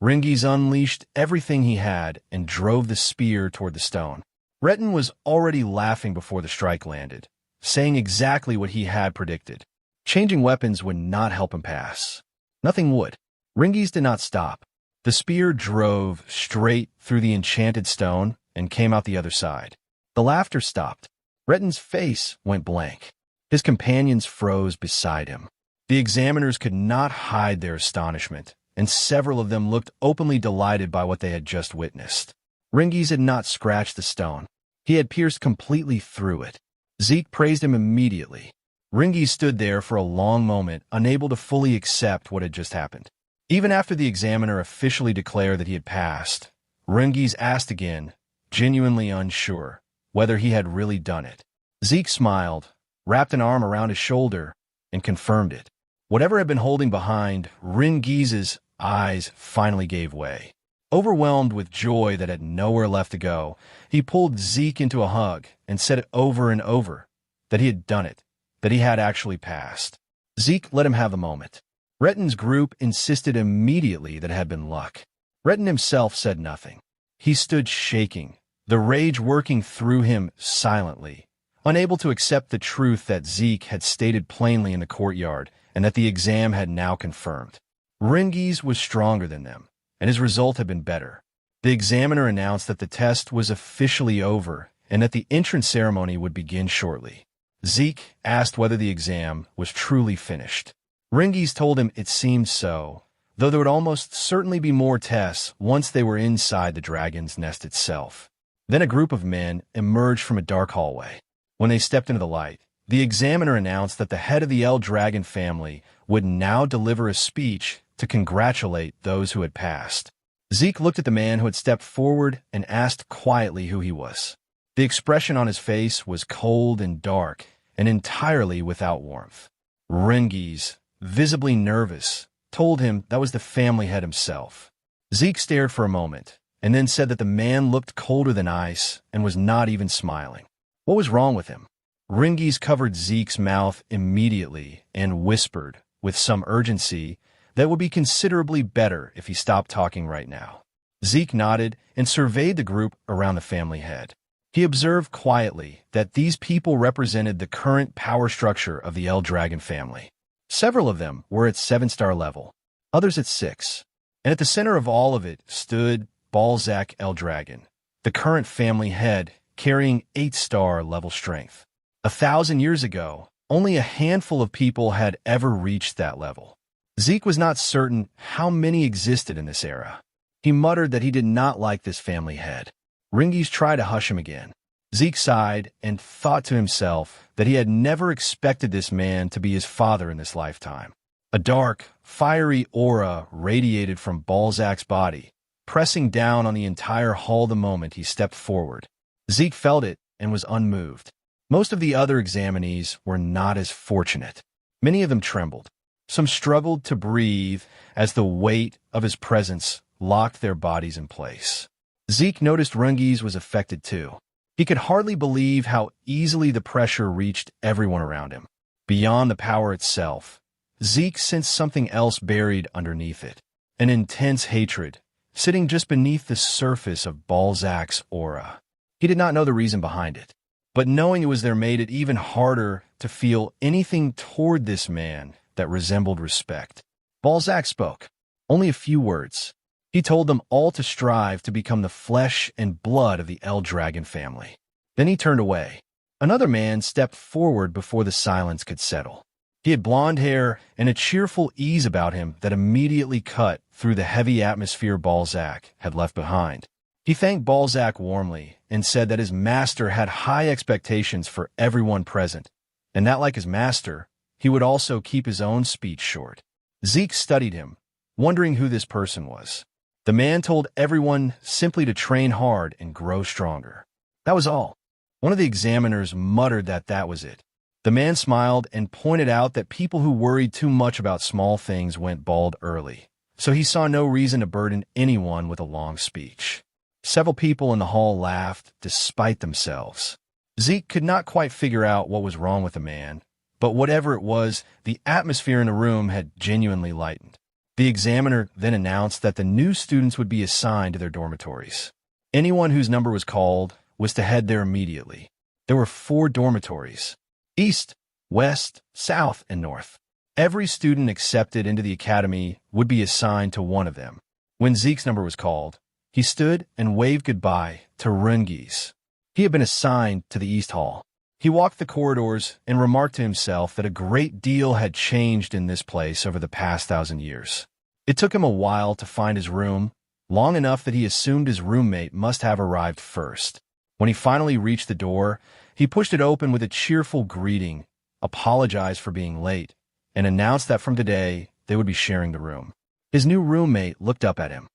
Rangis unleashed everything he had and drove the spear toward the stone. Retin was already laughing before the strike landed, saying exactly what he had predicted. Changing weapons would not help him pass. Nothing would. Rangis did not stop. The spear drove straight through the enchanted stone and came out the other side. The laughter stopped. Retin's face went blank. His companions froze beside him. The examiners could not hide their astonishment, and several of them looked openly delighted by what they had just witnessed. Rangis had not scratched the stone. He had pierced completely through it. Zeke praised him immediately. Rangis stood there for a long moment, unable to fully accept what had just happened. Even after the examiner officially declared that he had passed, Rangis asked again, genuinely unsure, whether he had really done it. Zeke smiled, wrapped an arm around his shoulder, and confirmed it. Whatever had been holding behind, Rangis's eyes finally gave way. Overwhelmed with joy that had nowhere left to go, he pulled Zeke into a hug and said over and over that he had done it, that he had actually passed. Zeke let him have a moment. Retin's group insisted immediately that it had been luck. Retin himself said nothing. He stood shaking, the rage working through him silently, unable to accept the truth that Zeke had stated plainly in the courtyard and that the exam had now confirmed. Rangis was stronger than them, and his result had been better. The examiner announced that the test was officially over and that the entrance ceremony would begin shortly. Zeke asked whether the exam was truly finished. Rangis told him it seemed so, though there would almost certainly be more tests once they were inside the dragon's nest itself. Then a group of men emerged from a dark hallway. When they stepped into the light, the examiner announced that the head of the El Dragon family would now deliver a speech to congratulate those who had passed. Zeke looked at the man who had stepped forward and asked quietly who he was. The expression on his face was cold and dark and entirely without warmth. Rangis, visibly nervous, told him that was the family head himself. Zeke stared for a moment, and then said that the man looked colder than ice and was not even smiling. What was wrong with him? Rangis covered Zeke's mouth immediately and whispered, with some urgency, that it would be considerably better if he stopped talking right now. Zeke nodded and surveyed the group around the family head. He observed quietly that these people represented the current power structure of the El Dragon family. Several of them were at 7-star level, others at 6. And at the center of all of it stood Balzac El Dragon, the current family head carrying 8-star level strength. 1,000 years ago, only a handful of people had ever reached that level. Zeke was not certain how many existed in this era. He muttered that he did not like this family head. Rangis tried to hush him again. Zeke sighed and thought to himself that he had never expected this man to be his father in this lifetime. A dark, fiery aura radiated from Balzac's body, pressing down on the entire hall the moment he stepped forward. Zeke felt it and was unmoved. Most of the other examinees were not as fortunate. Many of them trembled. Some struggled to breathe as the weight of his presence locked their bodies in place. Zeke noticed Rangis was affected too. He could hardly believe how easily the pressure reached everyone around him. Beyond the power itself, Zeke sensed something else buried underneath it. An intense hatred, sitting just beneath the surface of Balzac's aura. He did not know the reason behind it, but knowing it was there made it even harder to feel anything toward this man that resembled respect. Balzac spoke. Only a few words. He told them all to strive to become the flesh and blood of the El Dragon family. Then he turned away. Another man stepped forward before the silence could settle. He had blonde hair and a cheerful ease about him that immediately cut through the heavy atmosphere Balzac had left behind. He thanked Balzac warmly and said that his master had high expectations for everyone present, and that, like his master, he would also keep his own speech short. Zeke studied him, wondering who this person was. The man told everyone simply to train hard and grow stronger. That was all. One of the examiners muttered that that was it. The man smiled and pointed out that people who worried too much about small things went bald early, so he saw no reason to burden anyone with a long speech. Several people in the hall laughed despite themselves. Zeke could not quite figure out what was wrong with the man, but whatever it was, the atmosphere in the room had genuinely lightened. The examiner then announced that the new students would be assigned to their dormitories. Anyone whose number was called was to head there immediately. There were 4 dormitories: East, West, South, and North. Every student accepted into the academy would be assigned to one of them. When Zeke's number was called, he stood and waved goodbye to Rangis. He had been assigned to the East Hall. He walked the corridors and remarked to himself that a great deal had changed in this place over the past 1,000 years. It took him a while to find his room, long enough that he assumed his roommate must have arrived first. When he finally reached the door, he pushed it open with a cheerful greeting, apologized for being late, and announced that from today they would be sharing the room. His new roommate looked up at him.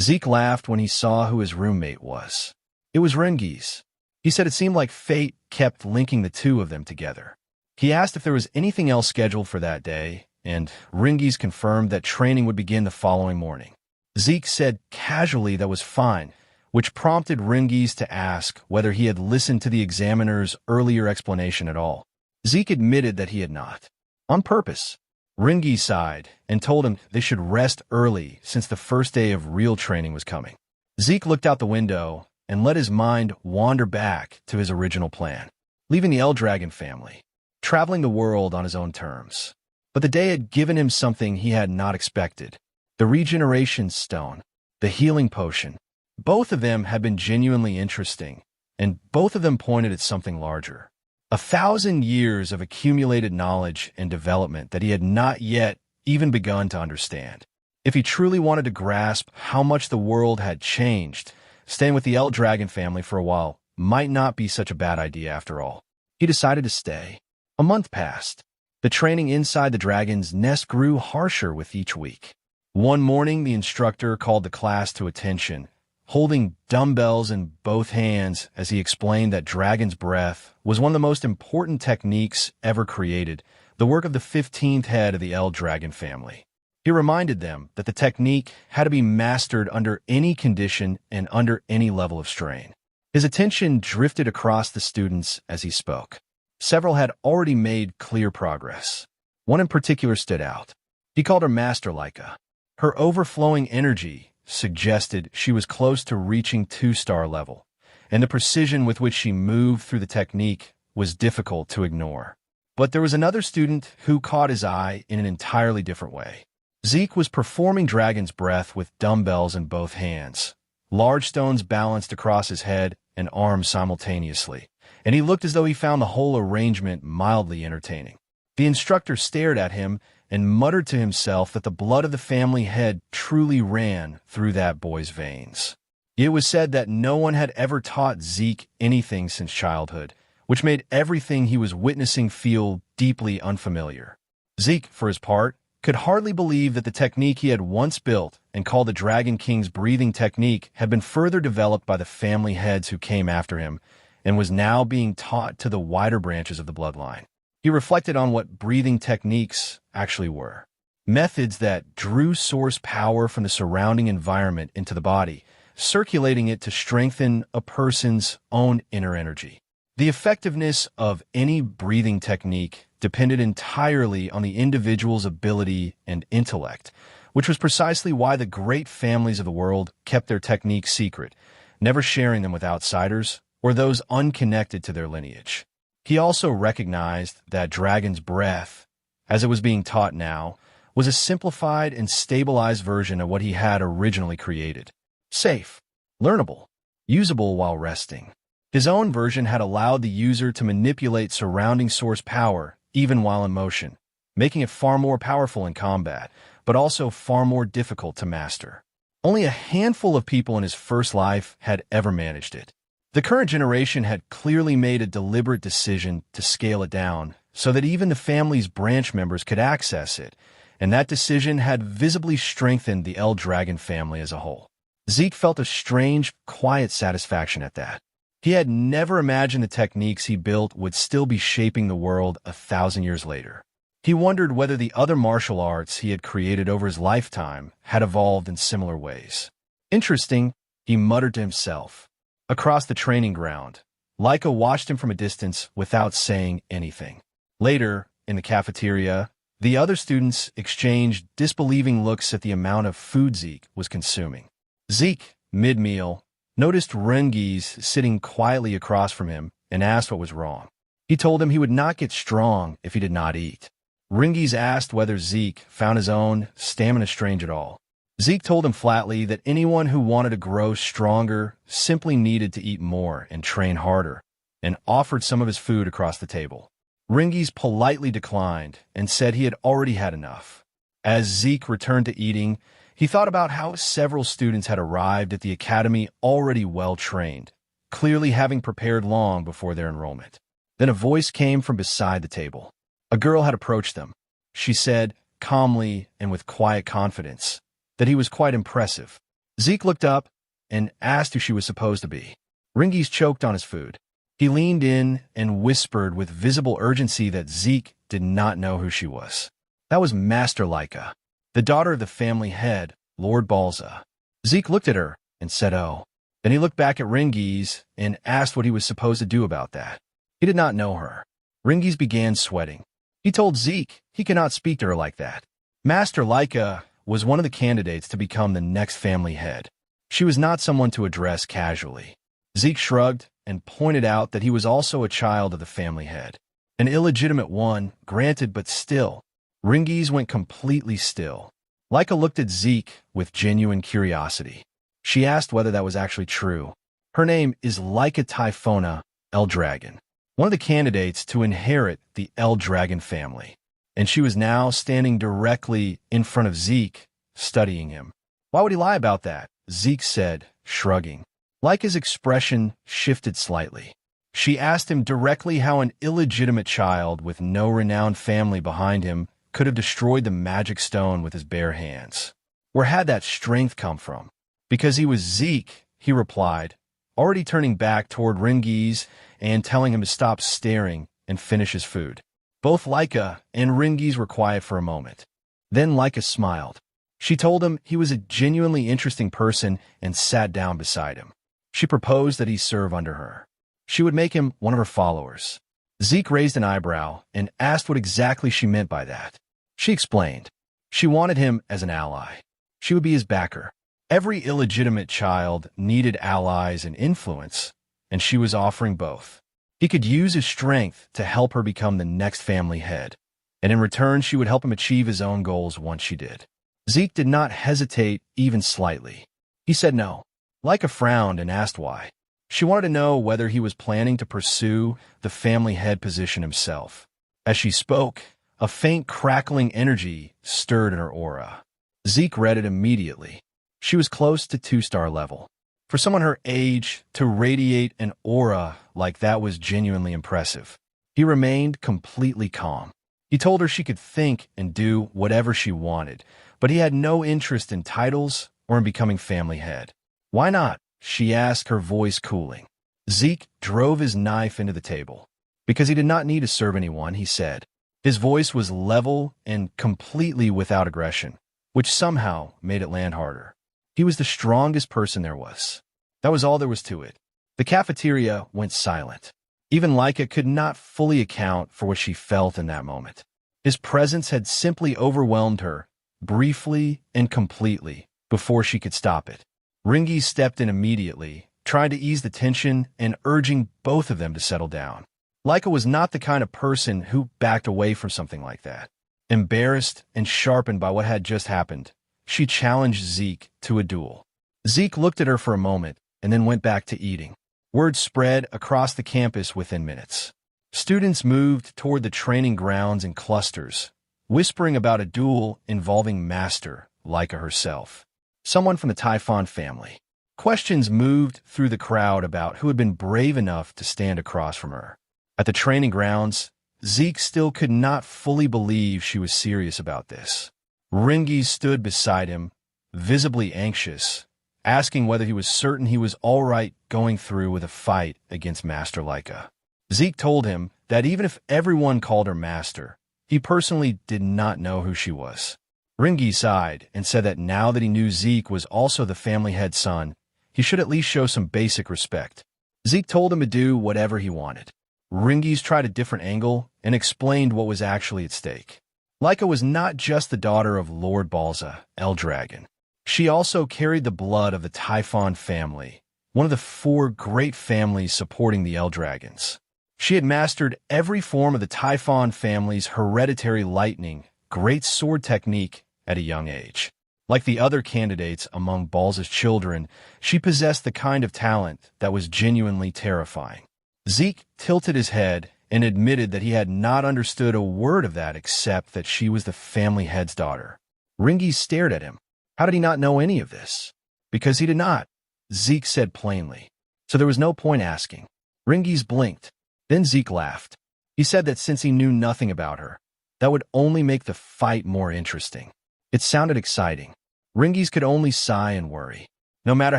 Zeke laughed when he saw who his roommate was. It was Rangis. He said it seemed like fate kept linking the two of them together. He asked if there was anything else scheduled for that day, and Rangis confirmed that training would begin the following morning. Zeke said casually that was fine, which prompted Rangis to ask whether he had listened to the examiner's earlier explanation at all. Zeke admitted that he had not. On purpose. Rangis sighed and told him they should rest early since the first day of real training was coming. Zeke looked out the window and let his mind wander back to his original plan, leaving the El Dragon family, traveling the world on his own terms. But the day had given him something he had not expected: the regeneration stone, the healing potion. Both of them had been genuinely interesting, and both of them pointed at something larger. 1,000 years of accumulated knowledge and development that he had not yet even begun to understand. If he truly wanted to grasp how much the world had changed, staying with the El Dragon family for a while might not be such a bad idea after all. He decided to stay. A month passed. The training inside the dragon's nest grew harsher with each week. One morning, the instructor called the class to attention, holding dumbbells in both hands as he explained that dragon's breath was one of the most important techniques ever created, the work of the 15th head of the El Dragon family. He reminded them that the technique had to be mastered under any condition and under any level of strain. His attention drifted across the students as he spoke. Several had already made clear progress. One in particular stood out. He called her Master Leica. Her overflowing energy suggested she was close to reaching 2-star level, and the precision with which she moved through the technique was difficult to ignore. But there was another student who caught his eye in an entirely different way. Zeke was performing dragon's breath with dumbbells in both hands, large stones balanced across his head and arms simultaneously, and he looked as though he found the whole arrangement mildly entertaining. The instructor stared at him and muttered to himself that the blood of the family head truly ran through that boy's veins. It was said that no one had ever taught Zeke anything since childhood, which made everything he was witnessing feel deeply unfamiliar. Zeke, for his part, could hardly believe that the technique he had once built and called the Dragon King's breathing technique had been further developed by the family heads who came after him and was now being taught to the wider branches of the bloodline. He reflected on what breathing techniques actually were: methods that drew source power from the surrounding environment into the body, circulating it to strengthen a person's own inner energy. The effectiveness of any breathing technique depended entirely on the individual's ability and intellect, which was precisely why the great families of the world kept their techniques secret, never sharing them with outsiders or those unconnected to their lineage. He also recognized that dragon's breath, as it was being taught now, was a simplified and stabilized version of what he had originally created. Safe, learnable, usable while resting. His own version had allowed the user to manipulate surrounding source power even while in motion, making it far more powerful in combat, but also far more difficult to master. Only a handful of people in his first life had ever managed it. The current generation had clearly made a deliberate decision to scale it down so that even the family's branch members could access it, and that decision had visibly strengthened the El Dragon family as a whole. Zeke felt a strange, quiet satisfaction at that. He had never imagined the techniques he built would still be shaping the world 1,000 years later. He wondered whether the other martial arts he had created over his lifetime had evolved in similar ways. Interesting, he muttered to himself. Across the training ground, Laika watched him from a distance without saying anything. Later, in the cafeteria, the other students exchanged disbelieving looks at the amount of food Zeke was consuming. Zeke, mid-meal, noticed Rangis sitting quietly across from him and asked what was wrong. He told him he would not get strong if he did not eat. Rangis asked whether Zeke found his own stamina strange at all. Zeke told him flatly that anyone who wanted to grow stronger simply needed to eat more and train harder, and offered some of his food across the table. Rangis politely declined and said he had already had enough. As Zeke returned to eating, he thought about how several students had arrived at the academy already well-trained, clearly having prepared long before their enrollment. Then a voice came from beside the table. A girl had approached them. She said, calmly and with quiet confidence, that he was quite impressive. Zeke looked up and asked who she was supposed to be. Rangis choked on his food. He leaned in and whispered with visible urgency that Zeke did not know who she was. That was Master Laika, the daughter of the family head, Lord Balza. Zeke looked at her and said, "Oh." Then he looked back at Rangis and asked what he was supposed to do about that. He did not know her. Rangis began sweating. He told Zeke he could not speak to her like that. Master Laika was one of the candidates to become the next family head. She was not someone to address casually. Zeke shrugged and pointed out that he was also a child of the family head. An illegitimate one, granted, but still. Rangis went completely still. Laika looked at Zeke with genuine curiosity. She asked whether that was actually true. Her name is Laika Typhona El Dragon, one of the candidates to inherit the El Dragon family, and she was now standing directly in front of Zeke, studying him. Why would he lie about that? Zeke said, shrugging. Laika's expression shifted slightly. She asked him directly how an illegitimate child with no renowned family behind him could have destroyed the magic stone with his bare hands. Where had that strength come from? Because he was Zeke, he replied, already turning back toward Rangis and telling him to stop staring and finish his food. Both Laika and Rangis were quiet for a moment. Then Laika smiled. She told him he was a genuinely interesting person and sat down beside him. She proposed that he serve under her. She would make him one of her followers. Zeke raised an eyebrow and asked what exactly she meant by that. She explained. She wanted him as an ally. She would be his backer. Every illegitimate child needed allies and influence, and she was offering both. He could use his strength to help her become the next family head, and in return she would help him achieve his own goals once she did. Zeke did not hesitate even slightly. He said no. Laika frowned and asked why. She wanted to know whether he was planning to pursue the family head position himself. As she spoke, a faint crackling energy stirred in her aura. Zeke read it immediately. She was close to 2-star level. For someone her age, to radiate an aura like that was genuinely impressive. He remained completely calm. He told her she could think and do whatever she wanted, but he had no interest in titles or in becoming family head. Why not? She asked, her voice cooling. Zeke drove his knife into the table. Because he did not need to serve anyone, he said. His voice was level and completely without aggression, which somehow made it land harder. He was the strongest person there was. That was all there was to it. The cafeteria went silent. Even Laika could not fully account for what she felt in that moment. His presence had simply overwhelmed her, briefly and completely, before she could stop it. Rangis stepped in immediately, trying to ease the tension and urging both of them to settle down. Laika was not the kind of person who backed away from something like that. Embarrassed and sharpened by what had just happened, she challenged Zeke to a duel. Zeke looked at her for a moment and then went back to eating. Word spread across the campus within minutes. Students moved toward the training grounds in clusters, whispering about a duel involving Master Laika herself, someone from the Typhon family. Questions moved through the crowd about who had been brave enough to stand across from her. At the training grounds, Zeke still could not fully believe she was serious about this. Rangis stood beside him, visibly anxious, asking whether he was certain he was all right going through with a fight against Master Laika. Zeke told him that even if everyone called her Master, he personally did not know who she was. Rangis sighed and said that now that he knew Zeke was also the family head son, he should at least show some basic respect. Zeke told him to do whatever he wanted. Rangis tried a different angle and explained what was actually at stake. Laika was not just the daughter of Lord Balza, El Dragon. She also carried the blood of the Typhon family, one of the 4 great families supporting the El Dragons. She had mastered every form of the Typhon family's hereditary lightning, great sword technique at a young age. Like the other candidates among Balza's children, she possessed the kind of talent that was genuinely terrifying. Zeke tilted his head and admitted that he had not understood a word of that except that she was the family head's daughter. Rangis stared at him. How did he not know any of this? Because he did not, Zeke said plainly. So there was no point asking. Rangis blinked. Then Zeke laughed. He said that since he knew nothing about her, that would only make the fight more interesting. It sounded exciting. Rangis could only sigh and worry. No matter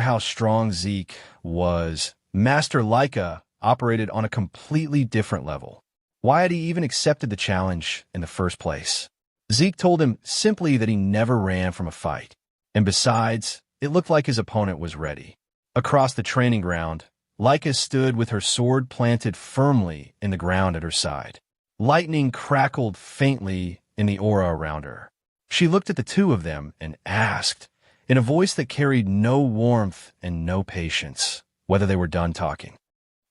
how strong Zeke was, Master Laika operated on a completely different level. Why had he even accepted the challenge in the first place? Zeke told him simply that he never ran from a fight. And besides, it looked like his opponent was ready. Across the training ground, Laika stood with her sword planted firmly in the ground at her side. Lightning crackled faintly in the aura around her. She looked at the two of them and asked, in a voice that carried no warmth and no patience, whether they were done talking.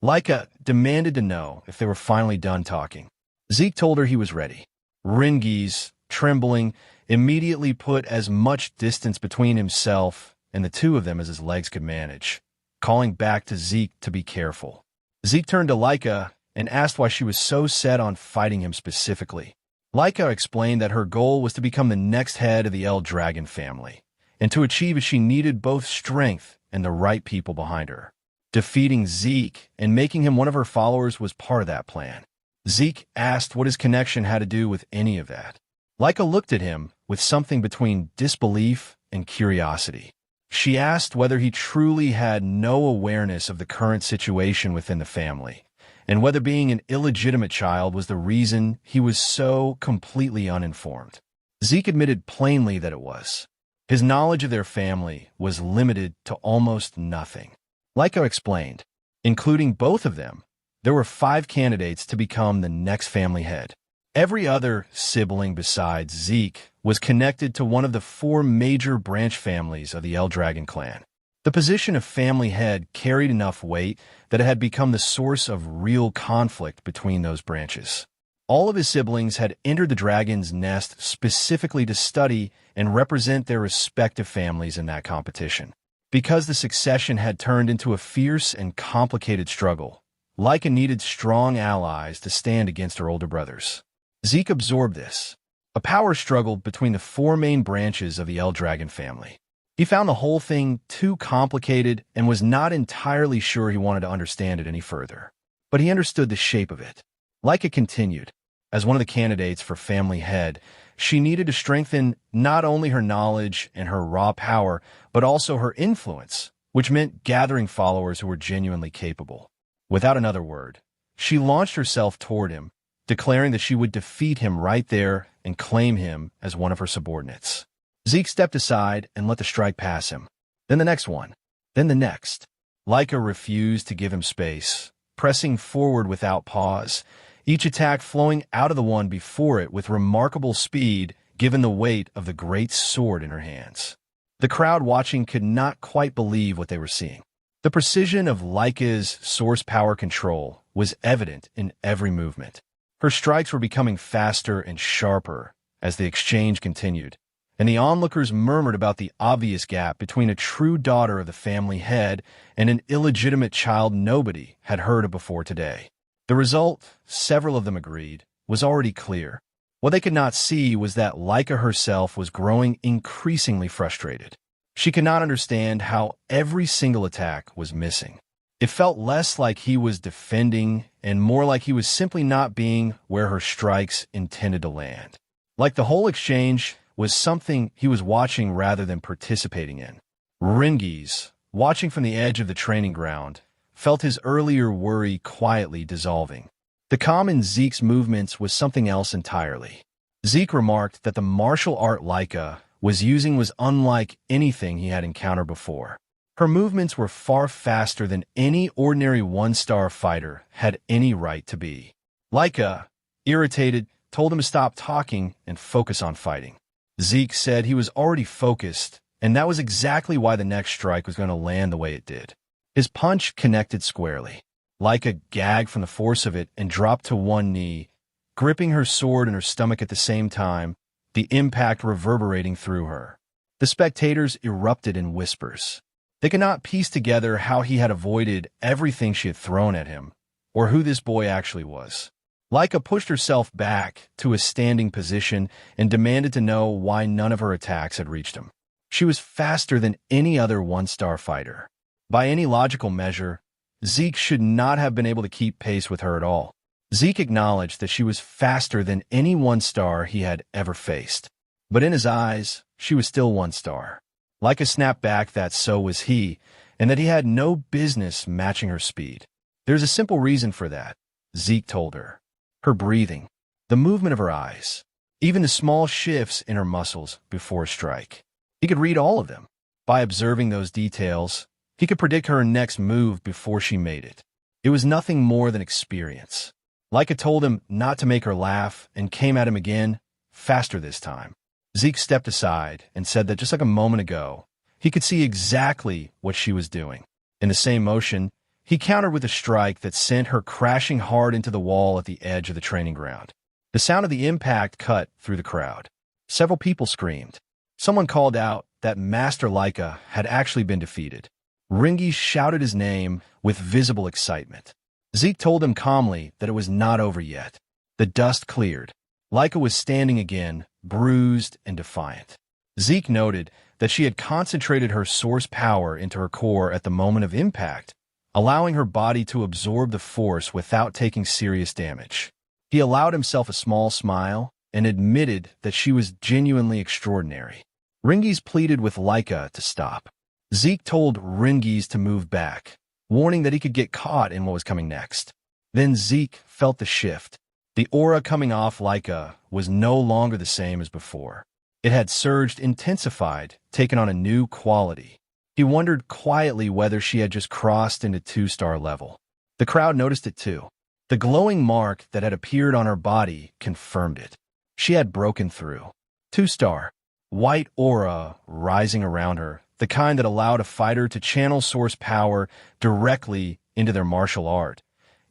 Laika demanded to know if they were finally done talking. Zeke told her he was ready. Rangis, trembling, immediately put as much distance between himself and the two of them as his legs could manage, calling back to Zeke to be careful. Zeke turned to Laika and asked why she was so set on fighting him specifically. Laika explained that her goal was to become the next head of the El Dragon family, and to achieve it she needed both strength and the right people behind her. Defeating Zeke and making him one of her followers was part of that plan. Zeke asked what his connection had to do with any of that. Laika looked at him with something between disbelief and curiosity. She asked whether he truly had no awareness of the current situation within the family, and whether being an illegitimate child was the reason he was so completely uninformed. Zeke admitted plainly that it was. His knowledge of their family was limited to almost nothing. Laika explained, including both of them, there were 5 candidates to become the next family head. Every other sibling besides Zeke was connected to one of the 4 major branch families of the El Dragon clan. The position of family head carried enough weight that it had become the source of real conflict between those branches. All of his siblings had entered the dragon's nest specifically to study and represent their respective families in that competition. Because the succession had turned into a fierce and complicated struggle, Laika needed strong allies to stand against her older brothers. Zeke absorbed this, a power struggle between the 4 main branches of the El Dragon family. He found the whole thing too complicated and was not entirely sure he wanted to understand it any further. But he understood the shape of it. Laika continued, as one of the candidates for family head, she needed to strengthen not only her knowledge and her raw power, but also her influence, which meant gathering followers who were genuinely capable. Without another word, she launched herself toward him, declaring that she would defeat him right there and claim him as one of her subordinates. Zeke stepped aside and let the strike pass him. then the next one, then the next. Laika refused to give him space, pressing forward without pause, each attack flowing out of the one before it with remarkable speed given the weight of the great sword in her hands. The crowd watching could not quite believe what they were seeing. The precision of Laika's source power control was evident in every movement. Her strikes were becoming faster and sharper as the exchange continued, and the onlookers murmured about the obvious gap between a true daughter of the family head and an illegitimate child nobody had heard of before today. The result, several of them agreed, was already clear. What they could not see was that Laika herself was growing increasingly frustrated. She could not understand how every single attack was missing. It felt less like he was defending and more like he was simply not being where her strikes intended to land. Like the whole exchange was something he was watching rather than participating in. Rangis, watching from the edge of the training ground, felt his earlier worry quietly dissolving. The calm in Zeke's movements was something else entirely. Zeke remarked that the martial art Laika was using was unlike anything he had encountered before. Her movements were far faster than any ordinary one-star fighter had any right to be. Laika, irritated, told him to stop talking and focus on fighting. Zeke said he was already focused, and that was exactly why the next strike was going to land the way it did. His punch connected squarely. Laika gagged from the force of it and dropped to one knee, gripping her sword in her stomach at the same time, the impact reverberating through her. The spectators erupted in whispers. They could not piece together how he had avoided everything she had thrown at him, or who this boy actually was. Laika pushed herself back to a standing position and demanded to know why none of her attacks had reached him. She was faster than any other one-star fighter. By any logical measure, Zeke should not have been able to keep pace with her at all. Zeke acknowledged that she was faster than any one-star he had ever faced. But in his eyes, she was still one-star. Laika snapped back that so was he, and that he had no business matching her speed. There's a simple reason for that, Zeke told her. Her breathing, the movement of her eyes, even the small shifts in her muscles before a strike. He could read all of them. By observing those details, he could predict her next move before she made it. It was nothing more than experience. Laika told him not to make her laugh and came at him again, faster this time. Zeke stepped aside and said that just like a moment ago, he could see exactly what she was doing. In the same motion, he countered with a strike that sent her crashing hard into the wall at the edge of the training ground. The sound of the impact cut through the crowd. Several people screamed. Someone called out that Master Laika had actually been defeated. Rangis shouted his name with visible excitement. Zeke told him calmly that it was not over yet. The dust cleared. Laika was standing again, bruised and defiant. Zeke noted that she had concentrated her source power into her core at the moment of impact, allowing her body to absorb the force without taking serious damage. He allowed himself a small smile and admitted that she was genuinely extraordinary. Rangis pleaded with Laika to stop. Zeke told Rangis to move back, warning that he could get caught in what was coming next. Then Zeke felt the shift. The aura coming off Laika was no longer the same as before. It had surged, intensified, taken on a new quality. He wondered quietly whether she had just crossed into 2-star level. The crowd noticed it too. The glowing mark that had appeared on her body confirmed it. She had broken through. 2-star. White aura rising around her, the kind that allowed a fighter to channel source power directly into their martial art,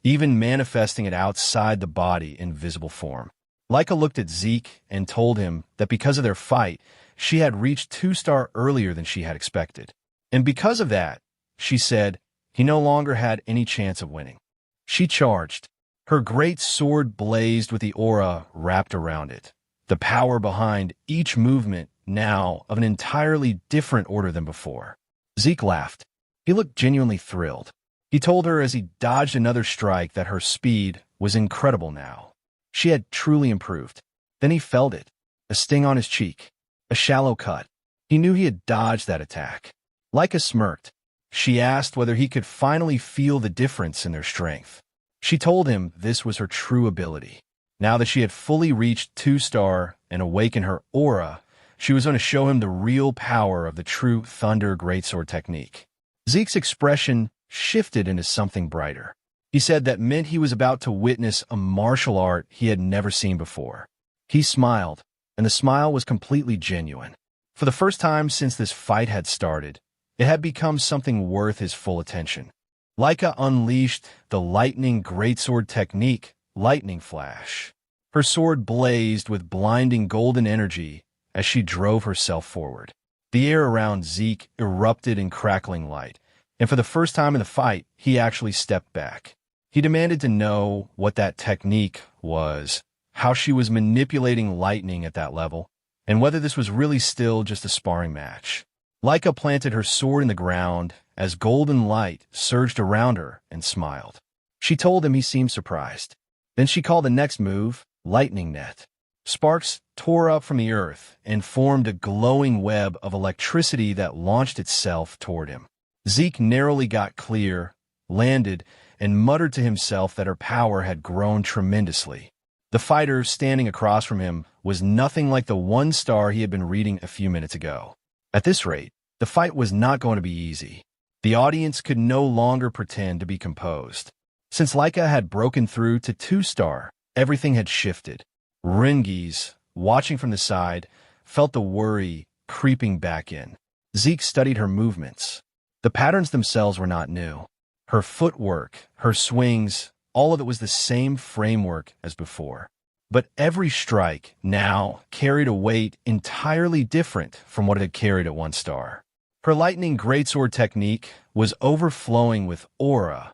even manifesting it outside the body in visible form. Laika looked at Zeke and told him that because of their fight, she had reached 2-star earlier than she had expected. And because of that, she said, he no longer had any chance of winning. She charged. Her great sword blazed with the aura wrapped around it. The power behind each movement now of an entirely different order than before. Zeke laughed. He looked genuinely thrilled. He told her as he dodged another strike that her speed was incredible now. She had truly improved. Then he felt it. A sting on his cheek. A shallow cut. He knew he had dodged that attack. Laika smirked. She asked whether he could finally feel the difference in their strength. She told him this was her true ability. Now that she had fully reached 2-star and awakened her aura, She was going to show him the real power of the true Thunder Greatsword technique. Zeke's expression shifted into something brighter. He said that meant he was about to witness a martial art he had never seen before. He smiled, and the smile was completely genuine. For the first time since this fight had started, it had become something worth his full attention. Laika unleashed the lightning greatsword technique, Lightning Flash. Her sword blazed with blinding golden energy as she drove herself forward. The air around Zeke erupted in crackling light, and for the first time in the fight, he actually stepped back. He demanded to know what that technique was, how she was manipulating lightning at that level, and whether this was really still just a sparring match. Laika planted her sword in the ground as golden light surged around her and smiled. She told him he seemed surprised. Then she called the next move, Lightning Net. Sparks tore up from the earth and formed a glowing web of electricity that launched itself toward him. Zeke narrowly got clear, landed, and muttered to himself that her power had grown tremendously. The fighter standing across from him was nothing like the one star he had been reading a few minutes ago. At this rate, the fight was not going to be easy. The audience could no longer pretend to be composed. Since Laika had broken through to 2-star, everything had shifted. Rangis, watching from the side, felt the worry creeping back in. Zeke studied her movements. The patterns themselves were not new. Her footwork, her swings, all of it was the same framework as before. But every strike now carried a weight entirely different from what it had carried at 1 star. Her lightning greatsword technique was overflowing with aura,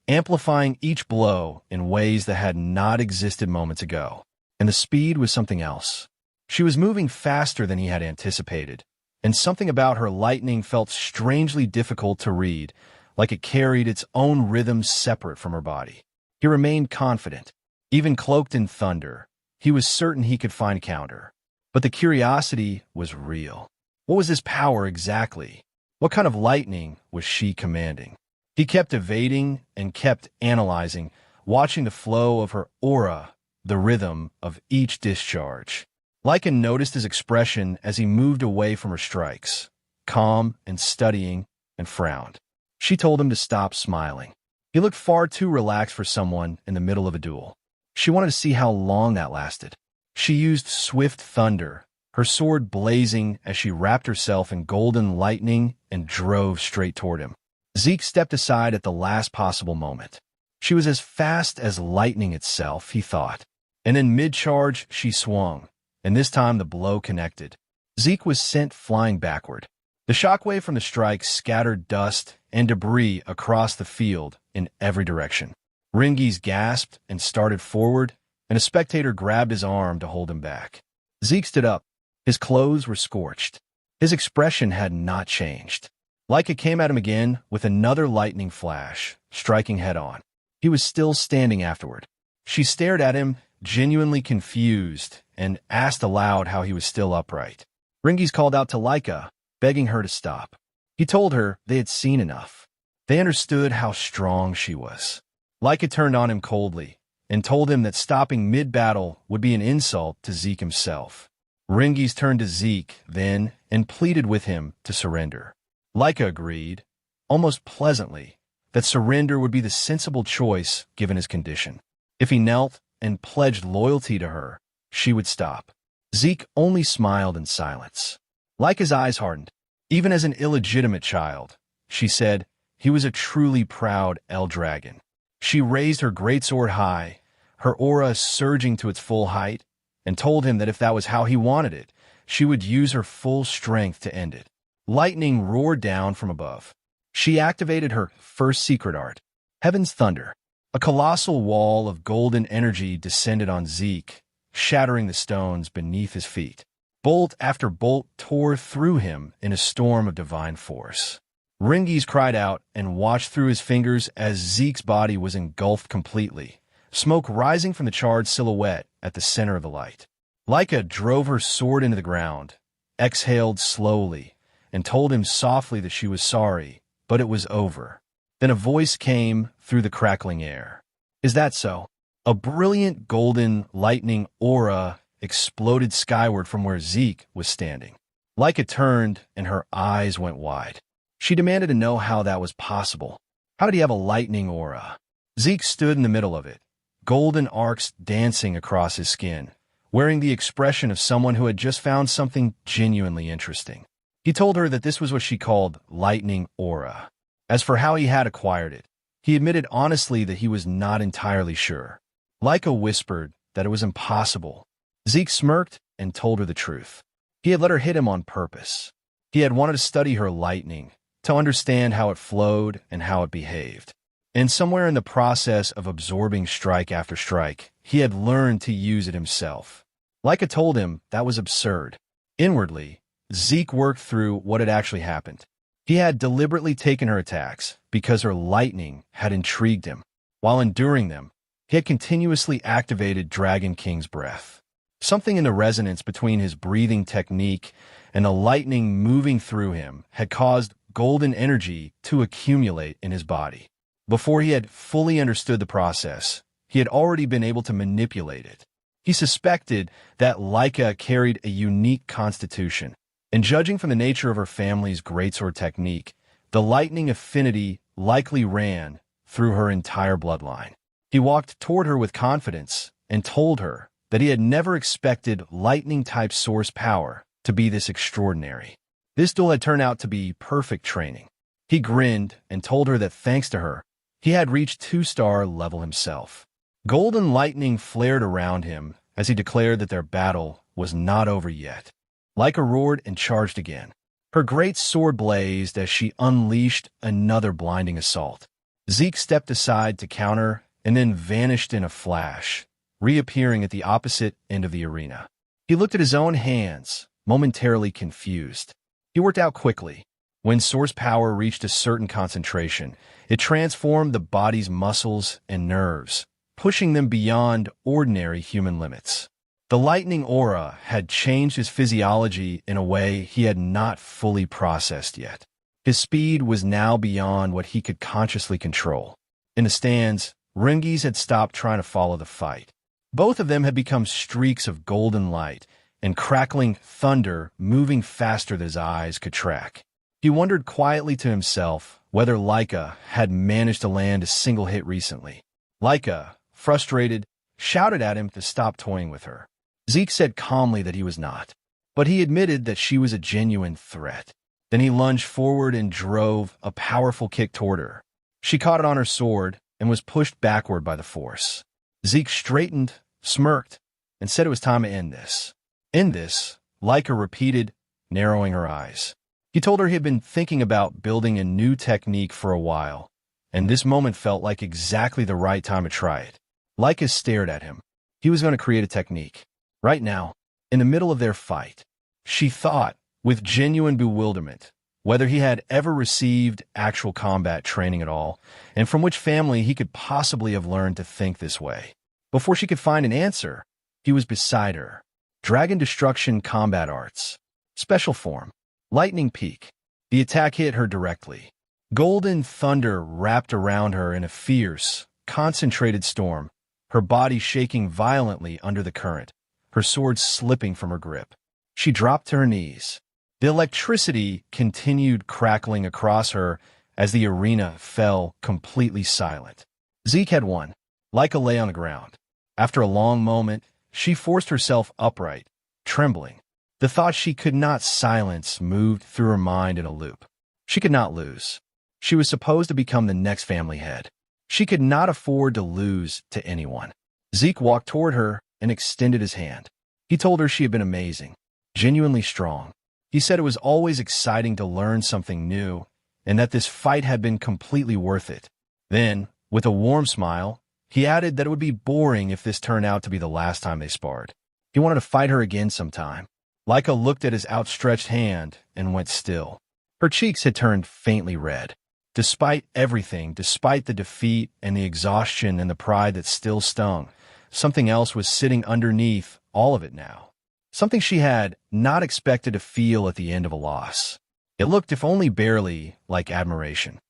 amplifying each blow in ways that had not existed moments ago. And the speed was something else. She was moving faster than he had anticipated, and something about her lightning felt strangely difficult to read, like it carried its own rhythm separate from her body. He remained confident. Even cloaked in thunder, he was certain he could find counter. But the curiosity was real. What was this power exactly? What kind of lightning was she commanding? He kept evading and kept analyzing, watching the flow of her aura, the rhythm of each discharge. Laika noticed his expression as he moved away from her strikes, calm and studying, and frowned. She told him to stop smiling. He looked far too relaxed for someone in the middle of a duel. She wanted to see how long that lasted. She used swift thunder, her sword blazing as she wrapped herself in golden lightning and drove straight toward him. Zeke stepped aside at the last possible moment. She was as fast as lightning itself, he thought. And in mid-charge, she swung, and this time the blow connected. Zeke was sent flying backward. The shockwave from the strike scattered dust and debris across the field in every direction. Rangis gasped and started forward, and a spectator grabbed his arm to hold him back. Zeke stood up. His clothes were scorched. His expression had not changed. Laika came at him again with another lightning flash, striking head-on. He was still standing afterward. She stared at him, genuinely confused, and asked aloud how he was still upright. Rangis called out to Laika, begging her to stop. He told her they had seen enough. They understood how strong she was. Laika turned on him coldly and told him that stopping mid-battle would be an insult to Zeke himself. Rangis turned to Zeke then and pleaded with him to surrender. Laika agreed, almost pleasantly, that surrender would be the sensible choice given his condition. If he knelt and pledged loyalty to her, she would stop. Zeke only smiled in silence. Laika's eyes hardened. Even as an illegitimate child, she said, he was a truly proud El Dragon. She raised her greatsword high, her aura surging to its full height, and told him that if that was how he wanted it, she would use her full strength to end it. Lightning roared down from above. She activated her first secret art, Heaven's Thunder. A colossal wall of golden energy descended on Zeke, shattering the stones beneath his feet. Bolt after bolt tore through him in a storm of divine force. Rangis cried out and watched through his fingers as Zeke's body was engulfed completely, smoke rising from the charred silhouette at the center of the light. Laika drove her sword into the ground, exhaled slowly, and told him softly that she was sorry, but it was over. Then a voice came through the crackling air. Is that so? A brilliant golden lightning aura exploded skyward from where Zeke was standing. Laika turned, and her eyes went wide. She demanded to know how that was possible. How did he have a lightning aura? Zeke stood in the middle of it, golden arcs dancing across his skin, wearing the expression of someone who had just found something genuinely interesting. He told her that this was what she called lightning aura. As for how he had acquired it, he admitted honestly that he was not entirely sure. Laika whispered that it was impossible. Zeke smirked and told her the truth. He had let her hit him on purpose. He had wanted to study her lightning, to understand how it flowed and how it behaved. And somewhere in the process of absorbing strike after strike, he had learned to use it himself. Laika told him that was absurd. Inwardly, Zeke worked through what had actually happened. He had deliberately taken her attacks because her lightning had intrigued him. While enduring them, he had continuously activated Dragon King's breath. Something in the resonance between his breathing technique and the lightning moving through him had caused golden energy to accumulate in his body. Before he had fully understood the process, he had already been able to manipulate it. He suspected that Laika carried a unique constitution, and judging from the nature of her family's greatsword technique, the lightning affinity likely ran through her entire bloodline. He walked toward her with confidence and told her that he had never expected lightning-type source power to be this extraordinary. This duel had turned out to be perfect training. He grinned and told her that thanks to her, he had reached 2-star level himself. Golden lightning flared around him as he declared that their battle was not over yet. Laika roared and charged again. Her great sword blazed as she unleashed another blinding assault. Zeke stepped aside to counter and then vanished in a flash, reappearing at the opposite end of the arena. He looked at his own hands, momentarily confused. He worked out quickly. When source power reached a certain concentration, it transformed the body's muscles and nerves, pushing them beyond ordinary human limits. The lightning aura had changed his physiology in a way he had not fully processed yet. His speed was now beyond what he could consciously control. In the stands, Rangis had stopped trying to follow the fight. Both of them had become streaks of golden light and crackling thunder moving faster than his eyes could track. He wondered quietly to himself whether Laika had managed to land a single hit recently. Laika, frustrated, shouted at him to stop toying with her. Zeke said calmly that he was not, but he admitted that she was a genuine threat. Then he lunged forward and drove a powerful kick toward her. She caught it on her sword and was pushed backward by the force. Zeke straightened, smirked, and said it was time to end this. End this, Laika repeated, narrowing her eyes. He told her he had been thinking about building a new technique for a while, and this moment felt like exactly the right time to try it. Laika stared at him. He was going to create a technique. Right now, in the middle of their fight, she thought, with genuine bewilderment, whether he had ever received actual combat training at all, and from which family he could possibly have learned to think this way. Before she could find an answer, he was beside her. Dragon Destruction Combat Arts. Special Form. Lightning Peak. The attack hit her directly. Golden thunder wrapped around her in a fierce, concentrated storm, her body shaking violently under the current, her sword slipping from her grip. She dropped to her knees. The electricity continued crackling across her as the arena fell completely silent. Zeke had won. Laika lay on the ground. After a long moment, she forced herself upright, trembling. The thought she could not silence moved through her mind in a loop. She could not lose. She was supposed to become the next family head. She could not afford to lose to anyone. Zeke walked toward her and extended his hand. He told her she had been amazing, genuinely strong. He said it was always exciting to learn something new, and that this fight had been completely worth it. Then, with a warm smile, he added that it would be boring if this turned out to be the last time they sparred. He wanted to fight her again sometime. Laika looked at his outstretched hand and went still. Her cheeks had turned faintly red. Despite everything, despite the defeat and the exhaustion and the pride that still stung, something else was sitting underneath all of it now. Something she had not expected to feel at the end of a loss. It looked, if only barely, like admiration.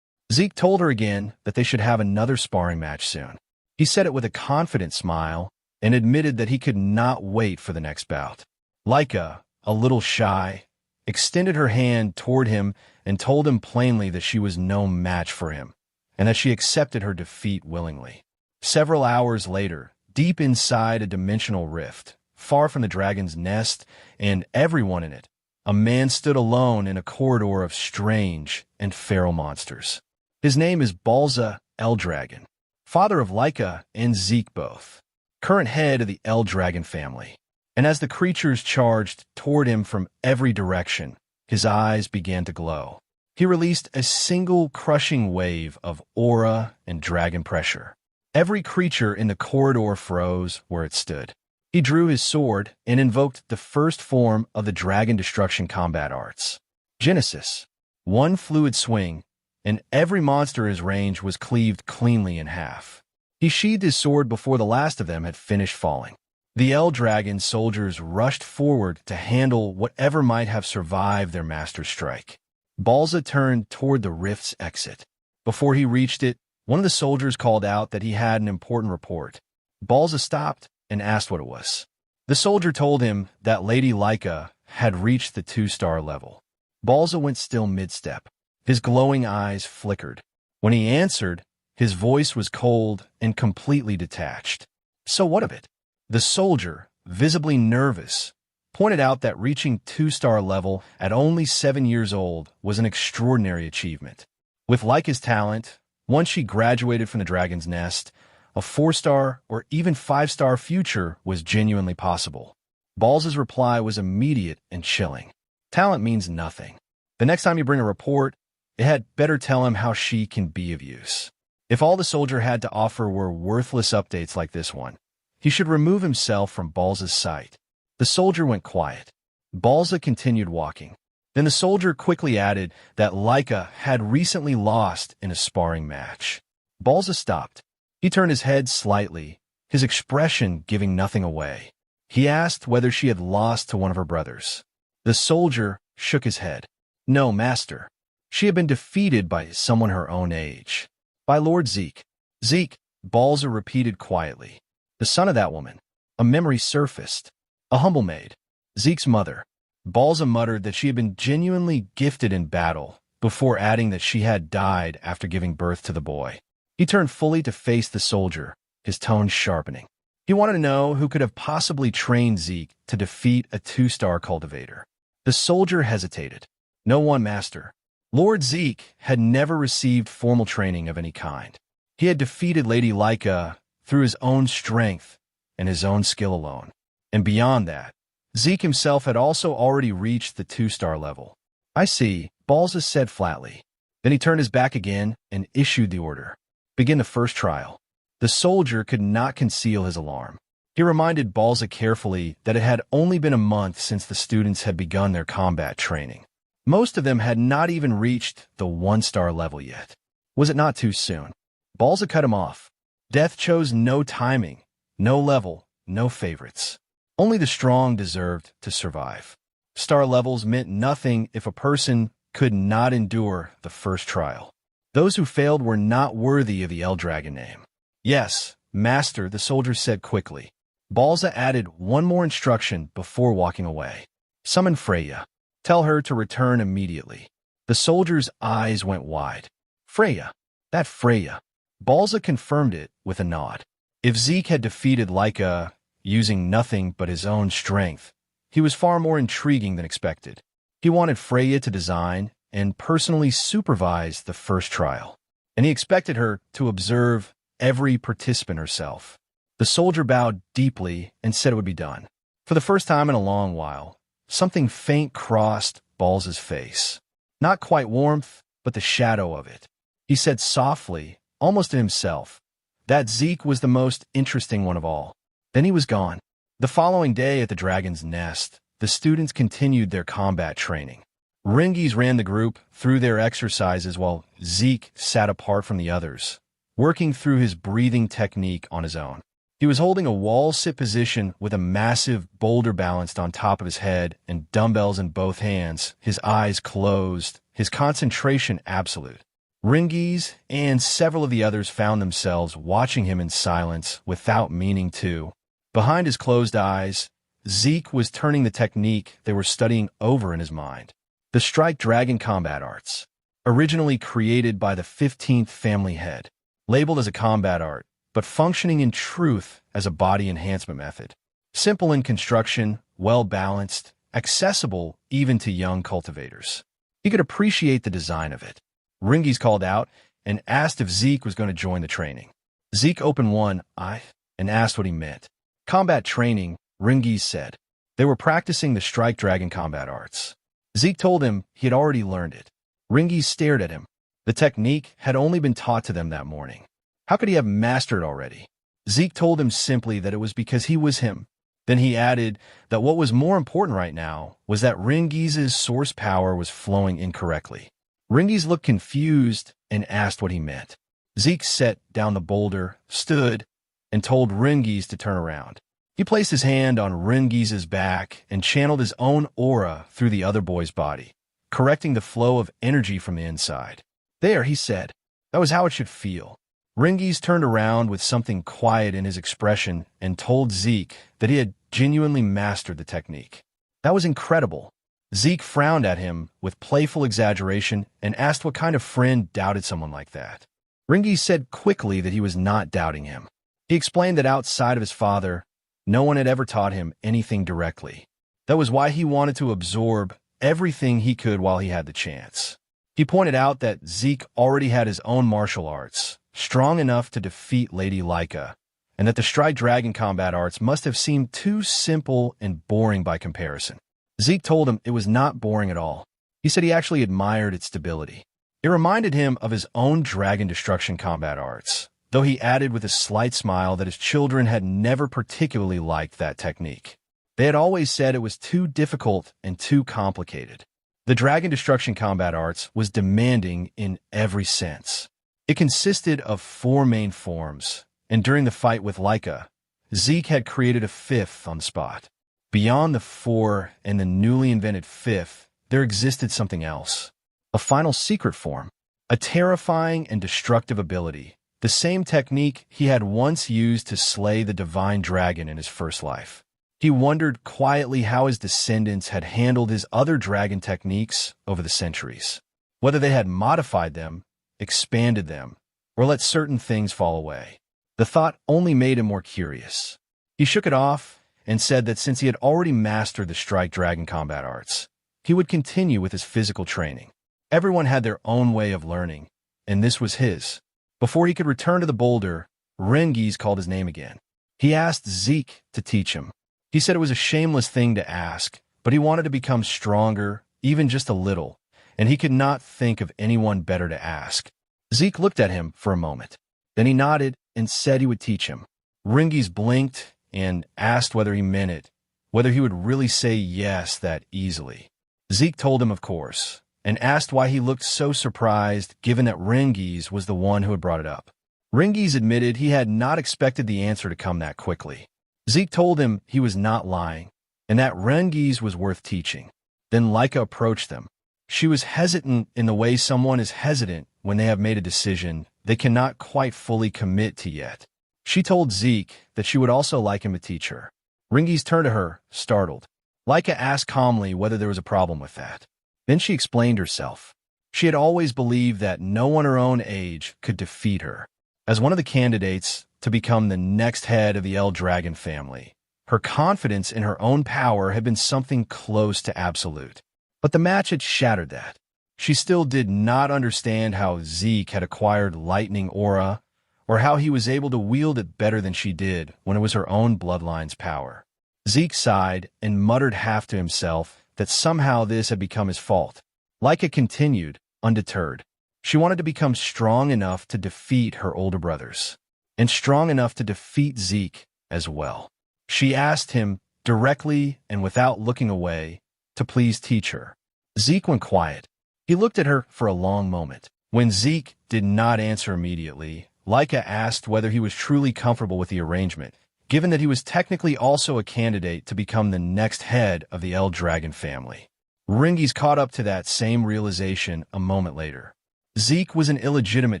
Zeke told her again that they should have another sparring match soon. He said it with a confident smile and admitted that he could not wait for the next bout. Laika, a little shy, extended her hand toward him and told him plainly that she was no match for him, and that she accepted her defeat willingly. Several hours later, deep inside a dimensional rift, far from the dragon's nest and everyone in it, a man stood alone in a corridor of strange and feral monsters. His name is Gilfus El Dragon, father of Laika and Zeke both, current head of the El Dragon family. And as the creatures charged toward him from every direction, his eyes began to glow. He released a single crushing wave of aura and dragon pressure. Every creature in the corridor froze where it stood. He drew his sword and invoked the first form of the dragon destruction combat arts, Genesis. One fluid swing, and every monster in his range was cleaved cleanly in half. He sheathed his sword before the last of them had finished falling. The El Dragon soldiers rushed forward to handle whatever might have survived their master's strike. Balza turned toward the rift's exit. Before he reached it, one of the soldiers called out that he had an important report. Balza stopped and asked what it was. The soldier told him that Lady Laika had reached the 2-star level. Balza went still mid-step. His glowing eyes flickered. When he answered, his voice was cold and completely detached. So what of it? The soldier, visibly nervous, pointed out that reaching 2-star level at only 7 years old was an extraordinary achievement. With Laika's talent, once she graduated from the dragon's nest, a 4-star or even 5-star future was genuinely possible. Balza's reply was immediate and chilling. Talent means nothing. The next time you bring a report, it had better tell him how she can be of use. If all the soldier had to offer were worthless updates like this one, he should remove himself from Balza's sight. The soldier went quiet. Balza continued walking. Then the soldier quickly added that Laika had recently lost in a sparring match. Balza stopped. He turned his head slightly, his expression giving nothing away. He asked whether she had lost to one of her brothers. The soldier shook his head. No, master. She had been defeated by someone her own age. By Lord Zeke. Zeke, Balza repeated quietly. The son of that woman. A memory surfaced. A humble maid. Zeke's mother. Balza muttered that she had been genuinely gifted in battle, before adding that she had died after giving birth to the boy. He turned fully to face the soldier, his tone sharpening. He wanted to know who could have possibly trained Zeke to defeat a 2-star cultivator. The soldier hesitated. No one, master. Lord Zeke had never received formal training of any kind. He had defeated Lady Laika through his own strength and his own skill alone. And beyond that, Zeke himself had also already reached the 2-star level. I see, Balza said flatly. Then he turned his back again and issued the order. Begin the first trial. The soldier could not conceal his alarm. He reminded Balza carefully that it had only been a month since the students had begun their combat training. Most of them had not even reached the 1-star level yet. Was it not too soon? Balza cut him off. Death chose no timing, no level, no favorites. Only the strong deserved to survive. Star levels meant nothing if a person could not endure the first trial. Those who failed were not worthy of the El Dragon name. Yes, master, the soldier said quickly. Balza added one more instruction before walking away. Summon Freya. Tell her to return immediately. The soldier's eyes went wide. Freya. That Freya. Balza confirmed it with a nod. If Zeke had defeated Laika using nothing but his own strength, he was far more intriguing than expected. He wanted Freya to design and personally supervise the first trial, and he expected her to observe every participant herself. The soldier bowed deeply and said it would be done. For the first time in a long while, something faint crossed Balza's face. Not quite warmth, but the shadow of it. He said softly, almost to himself, that Zeke was the most interesting one of all. Then he was gone. The following day at the Dragon's Nest, the students continued their combat training. Rangis ran the group through their exercises while Zeke sat apart from the others, working through his breathing technique on his own. He was holding a wall-sit position with a massive boulder balanced on top of his head and dumbbells in both hands, his eyes closed, his concentration absolute. Rangis and several of the others found themselves watching him in silence without meaning to. Behind his closed eyes, Zeke was turning the technique they were studying over in his mind. The Strike Dragon combat arts, originally created by the 15th family head, labeled as a combat art, but functioning in truth as a body enhancement method. Simple in construction, well-balanced, accessible even to young cultivators. He could appreciate the design of it. Rangis called out and asked if Zeke was going to join the training. Zeke opened one eye and asked what he meant. Combat training, Rangis said. They were practicing the Strike Dragon combat arts. Zeke told him he had already learned it. Rangis stared at him. The technique had only been taught to them that morning. How could he have mastered it already? Zeke told him simply that it was because he was him. Then he added that what was more important right now was that Rangis' source power was flowing incorrectly. Rangis looked confused and asked what he meant. Zeke set down the boulder, stood, and told Rangis to turn around. He placed his hand on Rangis' back and channeled his own aura through the other boy's body, correcting the flow of energy from the inside. There, he said. That was how it should feel. Rangis turned around with something quiet in his expression and told Zeke that he had genuinely mastered the technique. That was incredible. Zeke frowned at him with playful exaggeration and asked what kind of friend doubted someone like that. Rangis said quickly that he was not doubting him. He explained that outside of his father, no one had ever taught him anything directly. That was why he wanted to absorb everything he could while he had the chance. He pointed out that Zeke already had his own martial arts, strong enough to defeat Lady Laika, and that the Strike Dragon combat arts must have seemed too simple and boring by comparison. Zeke told him it was not boring at all. He said he actually admired its stability. It reminded him of his own Dragon Destruction combat arts, though he added with a slight smile that his children had never particularly liked that technique. They had always said it was too difficult and too complicated. The Dragon Destruction combat arts was demanding in every sense. It consisted of 4 main forms, and during the fight with Laika, Zeke had created a 5th on the spot. Beyond the 4 and the newly invented 5th, there existed something else. A final secret form, a terrifying and destructive ability, the same technique he had once used to slay the divine dragon in his first life. He wondered quietly how his descendants had handled his other dragon techniques over the centuries, whether they had modified them, expanded them, or let certain things fall away. The thought only made him more curious. He shook it off and said that since he had already mastered the Strike Dragon combat arts, he would continue with his physical training. Everyone had their own way of learning, and this was his. Before he could return to the boulder, Rangis called his name again. He asked Zeke to teach him. He said it was a shameless thing to ask, but he wanted to become stronger, even just a little, and he could not think of anyone better to ask. Zeke looked at him for a moment. Then he nodded and said he would teach him. Rangis blinked and asked whether he meant it, whether he would really say yes that easily. Zeke told him, of course, and asked why he looked so surprised given that Rangis was the one who had brought it up. Rangis admitted he had not expected the answer to come that quickly. Zeke told him he was not lying, and that Rangis was worth teaching. Then Laika approached them. She was hesitant in the way someone is hesitant when they have made a decision they cannot quite fully commit to yet. She told Zeke that she would also like him to teach her. Rangis turned to her, startled. Laika asked calmly whether there was a problem with that. Then she explained herself. She had always believed that no one her own age could defeat her. As one of the candidates to become the next head of the El Dragon family, her confidence in her own power had been something close to absolute. But the match had shattered that. She still did not understand how Zeke had acquired lightning aura, or how he was able to wield it better than she did when it was her own bloodline's power. Zeke sighed and muttered half to himself that somehow this had become his fault. Laika continued, undeterred. She wanted to become strong enough to defeat her older brothers, and strong enough to defeat Zeke as well. She asked him, directly and without looking away, to please teach her. Zeke went quiet. He looked at her for a long moment. When Zeke did not answer immediately, Laika asked whether he was truly comfortable with the arrangement, given that he was technically also a candidate to become the next head of the El Dragon family. Rangis caught up to that same realization a moment later. Zeke was an illegitimate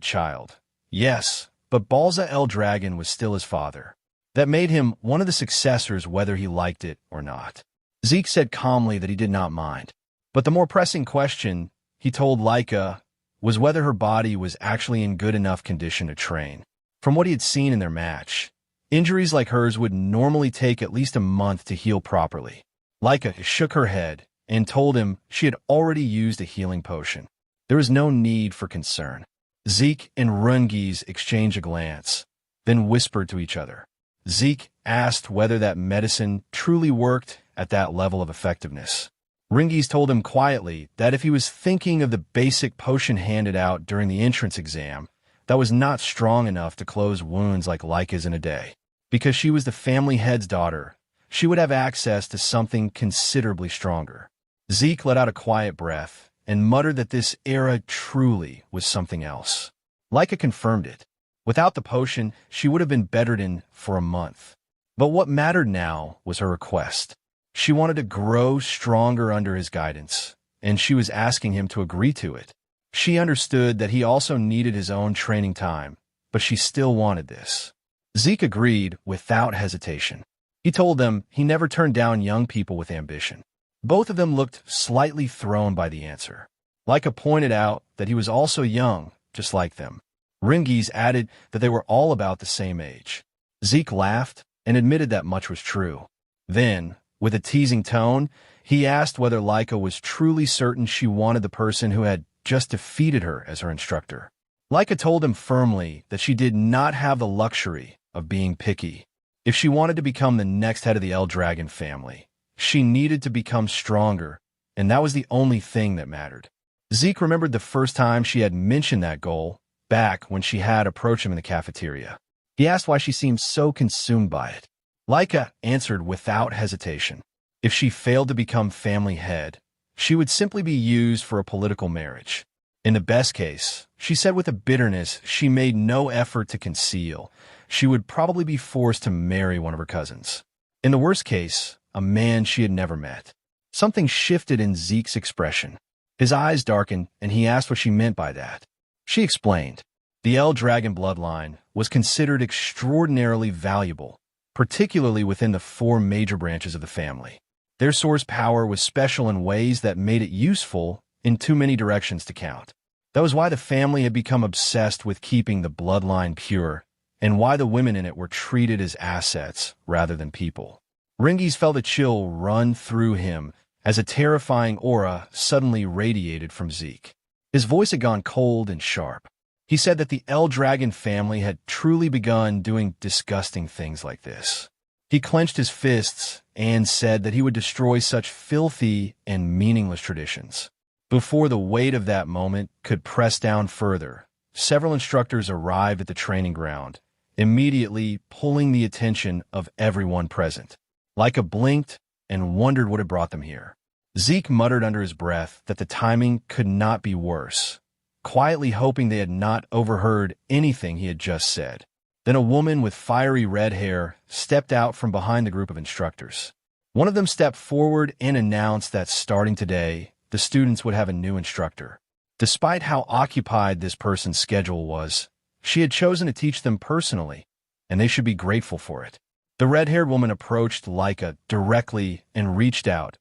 child. Yes, but Balza El Dragon was still his father. that made him one of the successors whether he liked it or not. Zeke said calmly that he did not mind. But the more pressing question, he told Laika, was whether her body was actually in good enough condition to train. From what he had seen in their match, injuries like hers would normally take at least a month to heal properly. Laika shook her head and told him she had already used a healing potion. There was no need for concern. Zeke and Rangis exchanged a glance, then whispered to each other. Zeke asked whether that medicine truly worked at that level of effectiveness. Rangis told him quietly that if he was thinking of the basic potion handed out during the entrance exam, that was not strong enough to close wounds like Laika's in a day. Because she was the family head's daughter, she would have access to something considerably stronger. Zeke let out a quiet breath and muttered that this era truly was something else. Laika confirmed it. Without the potion, she would have been bedridden for a month. But what mattered now was her request. She wanted to grow stronger under his guidance, and she was asking him to agree to it. She understood that he also needed his own training time, but she still wanted this. Zeke agreed without hesitation. He told them he never turned down young people with ambition. Both of them looked slightly thrown by the answer. Laika pointed out that he was also young, just like them. Rangis added that they were all about the same age. Zeke laughed and admitted that much was true. Then, with a teasing tone, he asked whether Laika was truly certain she wanted the person who had just defeated her as her instructor. Laika told him firmly that she did not have the luxury of being picky. If she wanted to become the next head of the El Dragon family, she needed to become stronger, and that was the only thing that mattered. Zeke remembered the first time she had mentioned that goal, back when she had approached him in the cafeteria. He asked why she seemed so consumed by it. Laika answered without hesitation. If she failed to become family head, she would simply be used for a political marriage. In the best case, she said with a bitterness she made no effort to conceal, she would probably be forced to marry one of her cousins. In the worst case, a man she had never met. Something shifted in Zeke's expression. His eyes darkened, and he asked what she meant by that. She explained. The El Dragon bloodline was considered extraordinarily valuable, particularly within the 4 major branches of the family. Their source power was special in ways that made it useful in too many directions to count. That was why the family had become obsessed with keeping the bloodline pure, and why the women in it were treated as assets rather than people. Rangis felt a chill run through him as a terrifying aura suddenly radiated from Zeke. His voice had gone cold and sharp. He said that the El Dragon family had truly begun doing disgusting things like this. He clenched his fists and said that he would destroy such filthy and meaningless traditions. Before the weight of that moment could press down further, several instructors arrived at the training ground, immediately pulling the attention of everyone present. Laika blinked and wondered what had brought them here. Zeke muttered under his breath that the timing could not be worse, quietly hoping they had not overheard anything he had just said. Then a woman with fiery red hair stepped out from behind the group of instructors. One of them stepped forward and announced that starting today, the students would have a new instructor. Despite how occupied this person's schedule was, she had chosen to teach them personally, and they should be grateful for it. The red-haired woman approached Laika directly and reached out,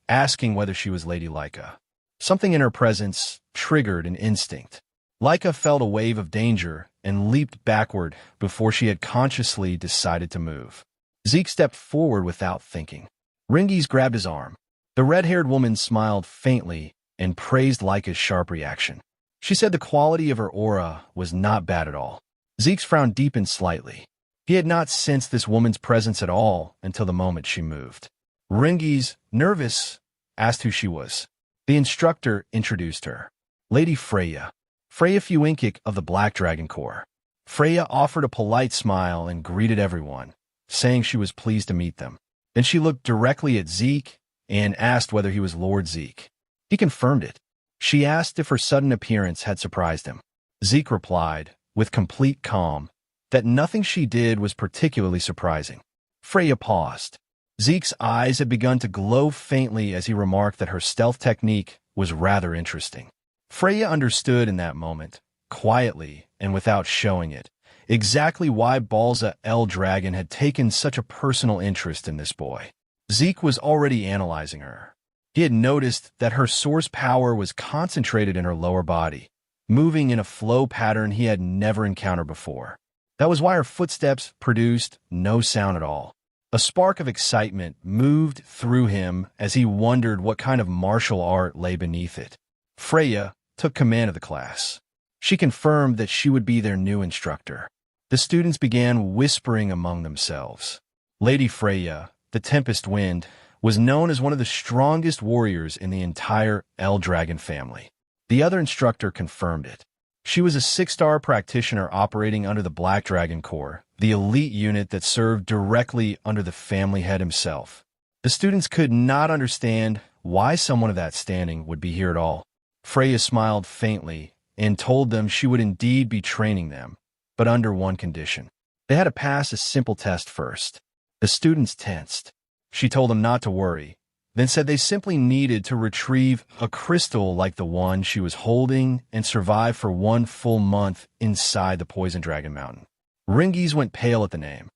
asking whether she was Lady Laika. Something in her presence triggered an instinct. Laika felt a wave of danger and leaped backward before she had consciously decided to move. Zeke stepped forward without thinking. Rangis grabbed his arm. The red-haired woman smiled faintly and praised Laika's sharp reaction. She said the quality of her aura was not bad at all. Zeke's frown deepened slightly. He had not sensed this woman's presence at all until the moment she moved. Rangis, nervous, asked who she was. The instructor introduced her. Lady Freya. Freya Fuinkik of the Black Dragon Corps. Freya offered a polite smile and greeted everyone, saying she was pleased to meet them. Then she looked directly at Zeke and asked whether he was Lord Zeke. He confirmed it. She asked if her sudden appearance had surprised him. Zeke replied, with complete calm, that nothing she did was particularly surprising. Freya paused. Zeke's eyes had begun to glow faintly as he remarked that her stealth technique was rather interesting. Freya understood in that moment, quietly and without showing it, exactly why Balza El Dragon had taken such a personal interest in this boy. Zeke was already analyzing her. He had noticed that her source power was concentrated in her lower body, moving in a flow pattern he had never encountered before. That was why her footsteps produced no sound at all. A spark of excitement moved through him as he wondered what kind of martial art lay beneath it. Freya took command of the class. She confirmed that she would be their new instructor. The students began whispering among themselves. Lady Freya, the Tempest Wind, was known as one of the strongest warriors in the entire El Dragon family. The other instructor confirmed it. She was a 6-star practitioner operating under the Black Dragon Corps, the elite unit that served directly under the family head himself. The students could not understand why someone of that standing would be here at all. Freya smiled faintly and told them she would indeed be training them, but under one condition. They had to pass a simple test first. The students tensed. She told them not to worry, then said they simply needed to retrieve a crystal like the one she was holding and survive for 1 full month inside the Poison Dragon Mountain. Rangis went pale at the name.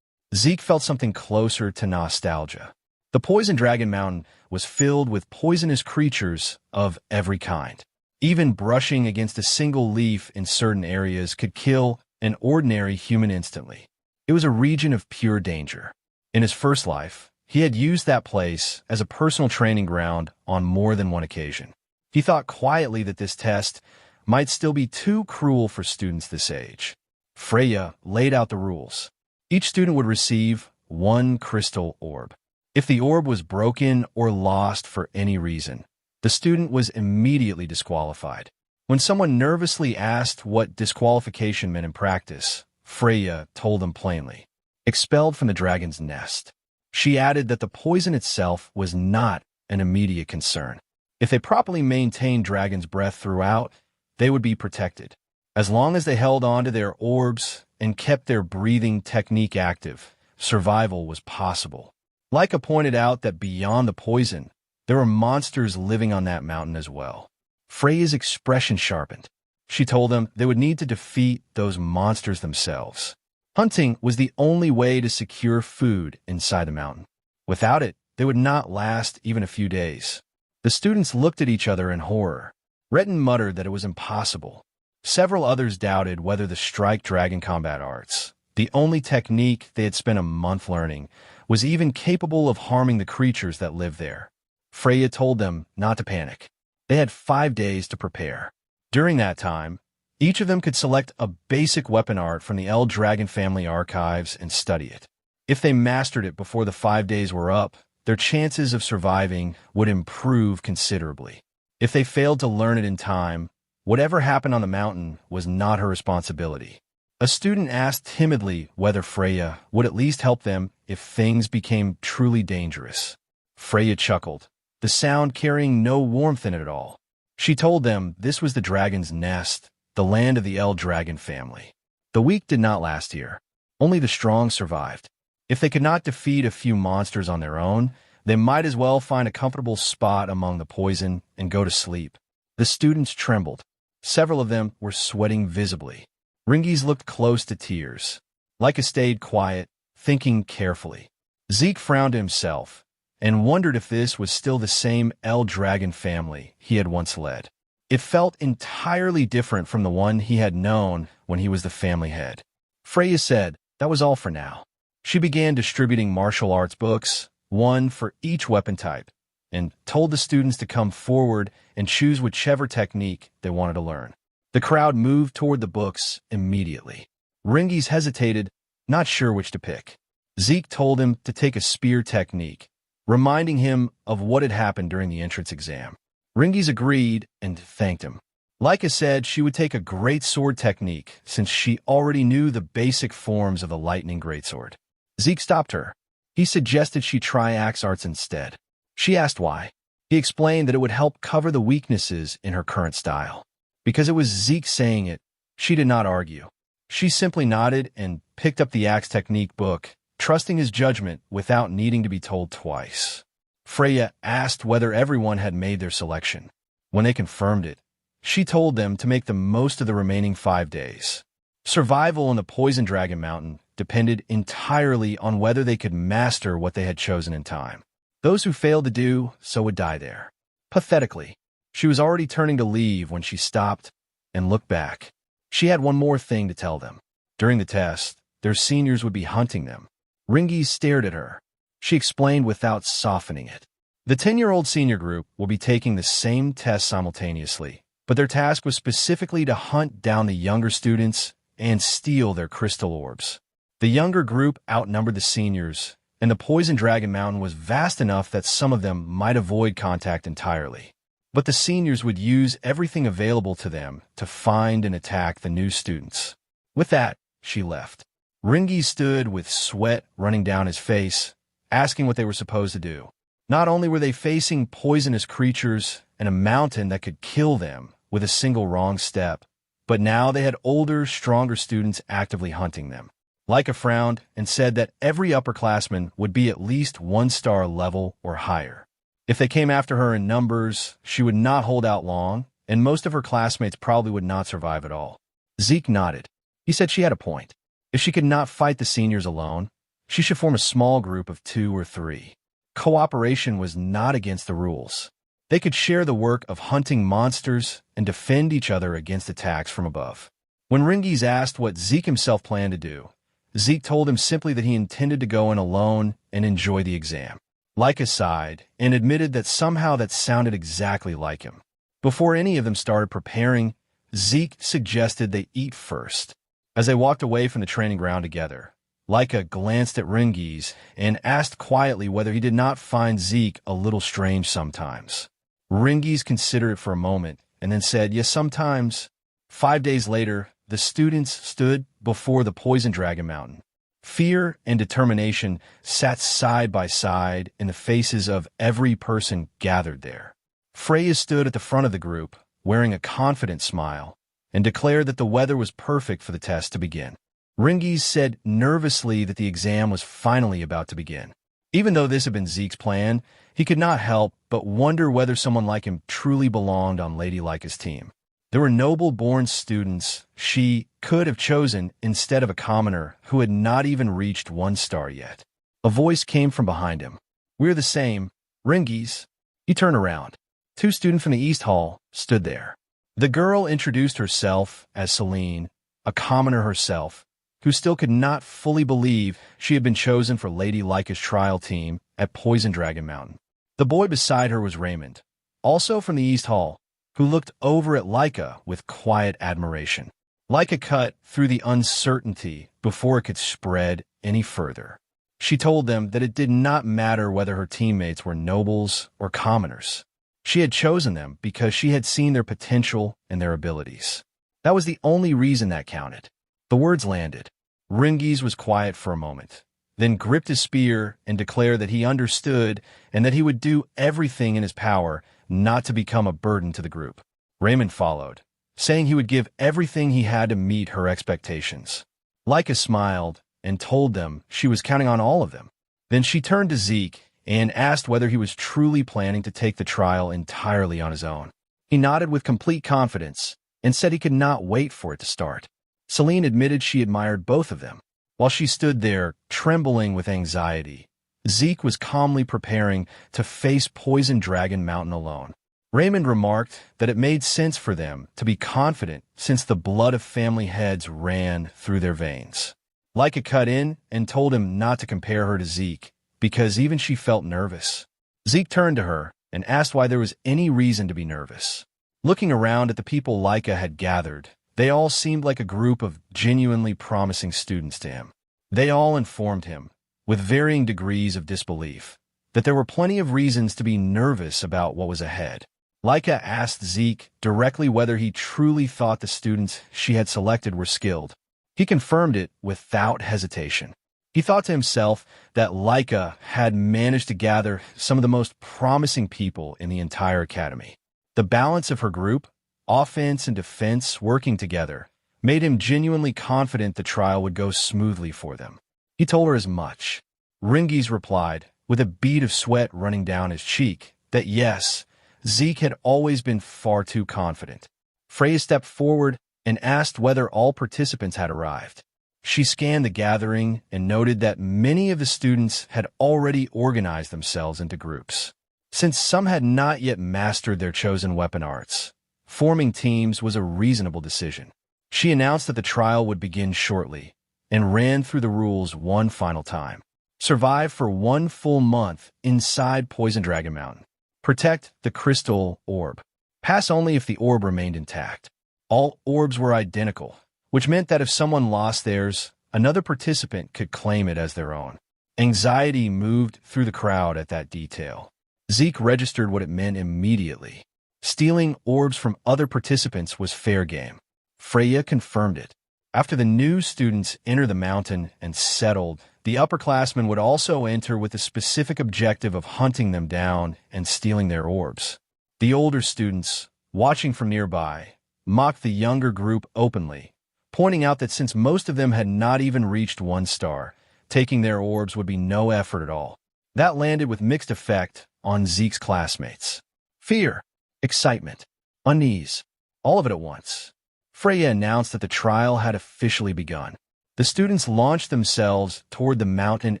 Zeke felt something closer to nostalgia. The Poison Dragon Mountain was filled with poisonous creatures of every kind. Even brushing against a single leaf in certain areas could kill an ordinary human instantly. It was a region of pure danger. In his first life, he had used that place as a personal training ground on more than one occasion. He thought quietly that this test might still be too cruel for students this age. Freya laid out the rules. Each student would receive 1 crystal orb. If the orb was broken or lost for any reason, the student was immediately disqualified. When someone nervously asked what disqualification meant in practice, Freya told them plainly, expelled from the dragon's nest. She added that the poison itself was not an immediate concern. If they properly maintained dragon's breath throughout, they would be protected. As long as they held on to their orbs and kept their breathing technique active, survival was possible. Leica pointed out that beyond the poison, there were monsters living on that mountain as well. Freya's expression sharpened. She told them they would need to defeat those monsters themselves. Hunting was the only way to secure food inside the mountain. Without it, they would not last even a few days. The students looked at each other in horror. Retin muttered that it was impossible. Several others doubted whether the strike dragon combat arts, the only technique they had spent a month learning, was even capable of harming the creatures that lived there. Freya told them not to panic. They had 5 days to prepare. During that time, each of them could select a basic weapon art from the El Dragon family archives and study it. If they mastered it before the 5 days were up, their chances of surviving would improve considerably. If they failed to learn it in time, whatever happened on the mountain was not her responsibility. A student asked timidly whether Freya would at least help them if things became truly dangerous. Freya chuckled, the sound carrying no warmth in it at all. She told them this was the dragon's nest, the land of the El Dragon family. The weak did not last here. Only the strong survived. If they could not defeat a few monsters on their own, they might as well find a comfortable spot among the poison and go to sleep. The students trembled. Several of them were sweating visibly. Rangis looked close to tears. Leica stayed quiet, thinking carefully. Zeke frowned to himself and wondered if this was still the same El Dragon family he had once led. It felt entirely different from the one he had known when he was the family head. Freya said that was all for now. She began distributing martial arts books, 1 for each weapon type, and told the students to come forward and choose whichever technique they wanted to learn. The crowd moved toward the books immediately. Rangis hesitated, not sure which to pick. Zeke told him to take a spear technique, reminding him of what had happened during the entrance exam. Rangis agreed and thanked him. Leica said she would take a great sword technique since she already knew the basic forms of the lightning greatsword. Zeke stopped her. He suggested she try axe arts instead. She asked why. He explained that it would help cover the weaknesses in her current style. Because it was Zeke saying it, she did not argue. She simply nodded and picked up the axe technique book, trusting his judgment without needing to be told twice. Freya asked whether everyone had made their selection. When they confirmed it, she told them to make the most of the remaining 5 days. Survival in the Poison Dragon Mountain depended entirely on whether they could master what they had chosen in time. Those who failed to do so would die there. Pathetically, she was already turning to leave when she stopped and looked back. She had one more thing to tell them. During the test, their seniors would be hunting them. Rangis stared at her. She explained without softening it. The 10-year-old senior group will be taking the same test simultaneously, but their task was specifically to hunt down the younger students and steal their crystal orbs. The younger group outnumbered the seniors, and the Poison Dragon Mountain was vast enough that some of them might avoid contact entirely. But the seniors would use everything available to them to find and attack the new students. With that, she left. Rangis stood with sweat running down his face, asking what they were supposed to do. Not only were they facing poisonous creatures and a mountain that could kill them with a single wrong step, but now they had older, stronger students actively hunting them. Leica frowned and said that every upperclassman would be at least 1-star level or higher. If they came after her in numbers, she would not hold out long, and most of her classmates probably would not survive at all. Zeke nodded. He said she had a point. If she could not fight the seniors alone, she should form a small group of 2 or 3. Cooperation was not against the rules. They could share the work of hunting monsters and defend each other against attacks from above. When Rangis asked what Zeke himself planned to do, Zeke told him simply that he intended to go in alone and enjoy the exam. Leica sighed and admitted that somehow that sounded exactly like him. Before any of them started preparing, Zeke suggested they eat first. As they walked away from the training ground together, Leica glanced at Rangis and asked quietly whether he did not find Zeke a little strange sometimes. Rangis considered it for a moment and then said, "Yes, sometimes." 5 days later, the students stood before the Poison Dragon Mountain. Fear and determination sat side by side in the faces of every person gathered there. Freya stood at the front of the group, wearing a confident smile, and declared that the weather was perfect for the test to begin. Rangis said nervously that the exam was finally about to begin. Even though this had been Zeke's plan, he could not help but wonder whether someone like him truly belonged on Lady Leica's team. There were noble-born students she could have chosen instead of a commoner who had not even reached 1 star yet. A voice came from behind him. "We're the same. Rangis." He turned around. 2 students from the East Hall stood there. The girl introduced herself as Celine, a commoner herself, who still could not fully believe she had been chosen for Lady Leica's trial team at Poison Dragon Mountain. The boy beside her was Raymond, also from the East Hall, who looked over at Leica with quiet admiration. Leica cut through the uncertainty before it could spread any further. She told them that it did not matter whether her teammates were nobles or commoners. She had chosen them because she had seen their potential and their abilities. That was the only reason that counted. The words landed. Rangis was quiet for a moment, then gripped his spear and declared that he understood and that he would do everything in his power not to become a burden to the group. Raymond followed, saying he would give everything he had to meet her expectations. Leica smiled and told them she was counting on all of them. Then she turned to Zeke and asked whether he was truly planning to take the trial entirely on his own. He nodded with complete confidence and said he could not wait for it to start. Celine admitted she admired both of them. While she stood there, trembling with anxiety, Zeke was calmly preparing to face Poison Dragon Mountain alone. Raymond remarked that it made sense for them to be confident since the blood of family heads ran through their veins. Leica cut in and told him not to compare her to Zeke, because even she felt nervous. Zeke turned to her and asked why there was any reason to be nervous. Looking around at the people Leica had gathered, they all seemed like a group of genuinely promising students to him. They all informed him, with varying degrees of disbelief, that there were plenty of reasons to be nervous about what was ahead. Leica asked Zeke directly whether he truly thought the students she had selected were skilled. He confirmed it without hesitation. He thought to himself that Leica had managed to gather some of the most promising people in the entire academy. The balance of her group, offense and defense working together, made him genuinely confident the trial would go smoothly for them. He told her as much. Rangis replied, with a bead of sweat running down his cheek, that yes, Zeke had always been far too confident. Freya stepped forward and asked whether all participants had arrived. She scanned the gathering and noted that many of the students had already organized themselves into groups. Since some had not yet mastered their chosen weapon arts, forming teams was a reasonable decision. She announced that the trial would begin shortly and ran through the rules one final time. Survive for 1 full month inside Poison Dragon Mountain. Protect the crystal orb. Pass only if the orb remained intact. All orbs were identical, which meant that if someone lost theirs, another participant could claim it as their own. Anxiety moved through the crowd at that detail. Zeke registered what it meant immediately. Stealing orbs from other participants was fair game. Freya confirmed it. After the new students entered the mountain and settled, the upperclassmen would also enter with the specific objective of hunting them down and stealing their orbs. The older students, watching from nearby, mocked the younger group openly, pointing out that since most of them had not even reached 1 star, taking their orbs would be no effort at all. That landed with mixed effect on Zeke's classmates. Fear, excitement, unease, all of it at once. Freya announced that the trial had officially begun. The students launched themselves toward the mountain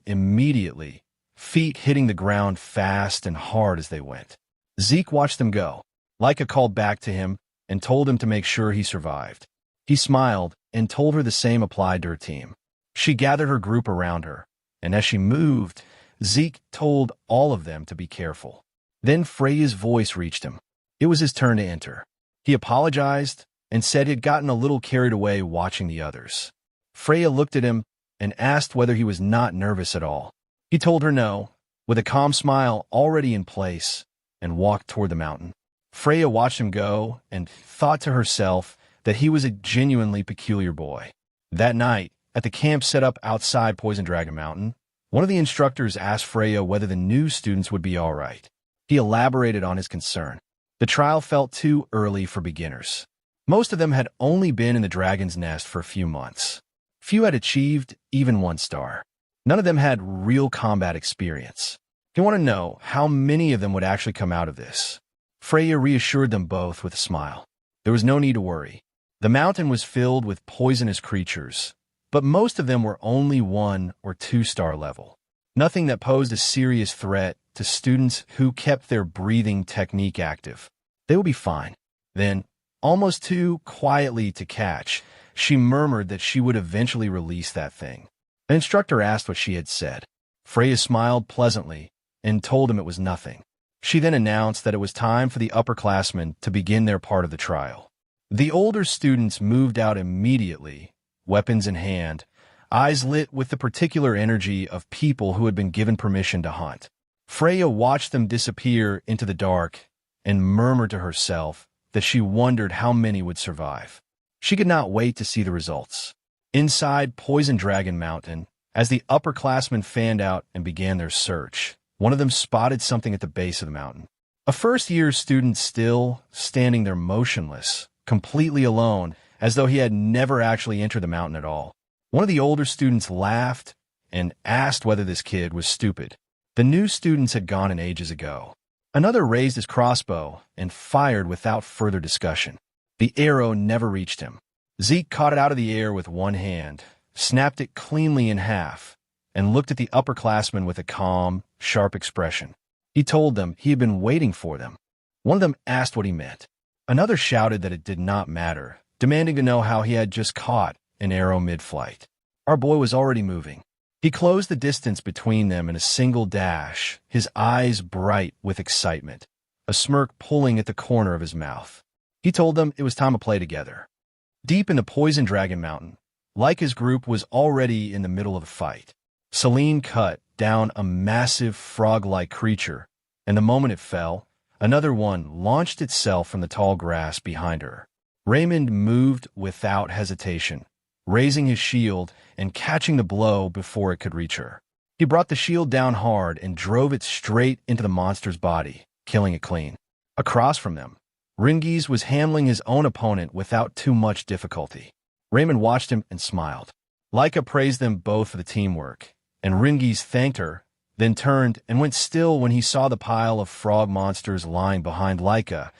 immediately, feet hitting the ground fast and hard as they went. Zeke watched them go. Laika called back to him and told him to make sure he survived. He smiled and told her the same applied to her team. She gathered her group around her, and as she moved, Zeke told all of them to be careful. Then Freya's voice reached him. It was his turn to enter. He apologized and said he had gotten a little carried away watching the others. Freya looked at him and asked whether he was not nervous at all. He told her no, with a calm smile already in place, and walked toward the mountain. Freya watched him go and thought to herself that he was a genuinely peculiar boy. That night, at the camp set up outside Poison Dragon Mountain, one of the instructors asked Freya whether the new students would be all right. He elaborated on his concern. The trial felt too early for beginners. Most of them had only been in the dragon's nest for a few months. Few had achieved even 1 star. None of them had real combat experience. He wanted to know how many of them would actually come out of this. Freya reassured them both with a smile. There was no need to worry. The mountain was filled with poisonous creatures, but most of them were only 1 or 2 star level. Nothing that posed a serious threat to students who kept their breathing technique active. They would be fine. Then, almost too quietly to catch, she murmured that she would eventually release that thing. An instructor asked what she had said. Freya smiled pleasantly and told him it was nothing. She then announced that it was time for the upperclassmen to begin their part of the trial. The older students moved out immediately, weapons in hand, eyes lit with the particular energy of people who had been given permission to hunt. Freya watched them disappear into the dark and murmured to herself that she wondered how many would survive. She could not wait to see the results. Inside Poison Dragon Mountain, as the upperclassmen fanned out and began their search, one of them spotted something at the base of the mountain. A first-year student still standing there motionless, completely alone, as though he had never actually entered the mountain at all. One of the older students laughed and asked whether this kid was stupid. The new students had gone in ages ago. Another raised his crossbow and fired without further discussion. The arrow never reached him. Zeke caught it out of the air with one hand, snapped it cleanly in half, and looked at the upperclassmen with a calm, sharp expression. He told them he had been waiting for them. One of them asked what he meant. Another shouted that it did not matter, demanding to know how he had just caught an arrow mid-flight. Our boy was already moving. He closed the distance between them in a single dash, his eyes bright with excitement, a smirk pulling at the corner of his mouth. He told them it was time to play together. Deep in the Poison Dragon Mountain, Laika's group was already in the middle of the fight. Celine cut down a massive frog-like creature, and the moment it fell, another one launched itself from the tall grass behind her. Raymond moved without hesitation, raising his shield and catching the blow before it could reach her. He brought the shield down hard and drove it straight into the monster's body, killing it clean. Across from them, Rangis was handling his own opponent without too much difficulty. Raymond watched him and smiled. Laika praised them both for the teamwork, and Rangis thanked her, then turned and went still when he saw the pile of frog monsters lying behind Laika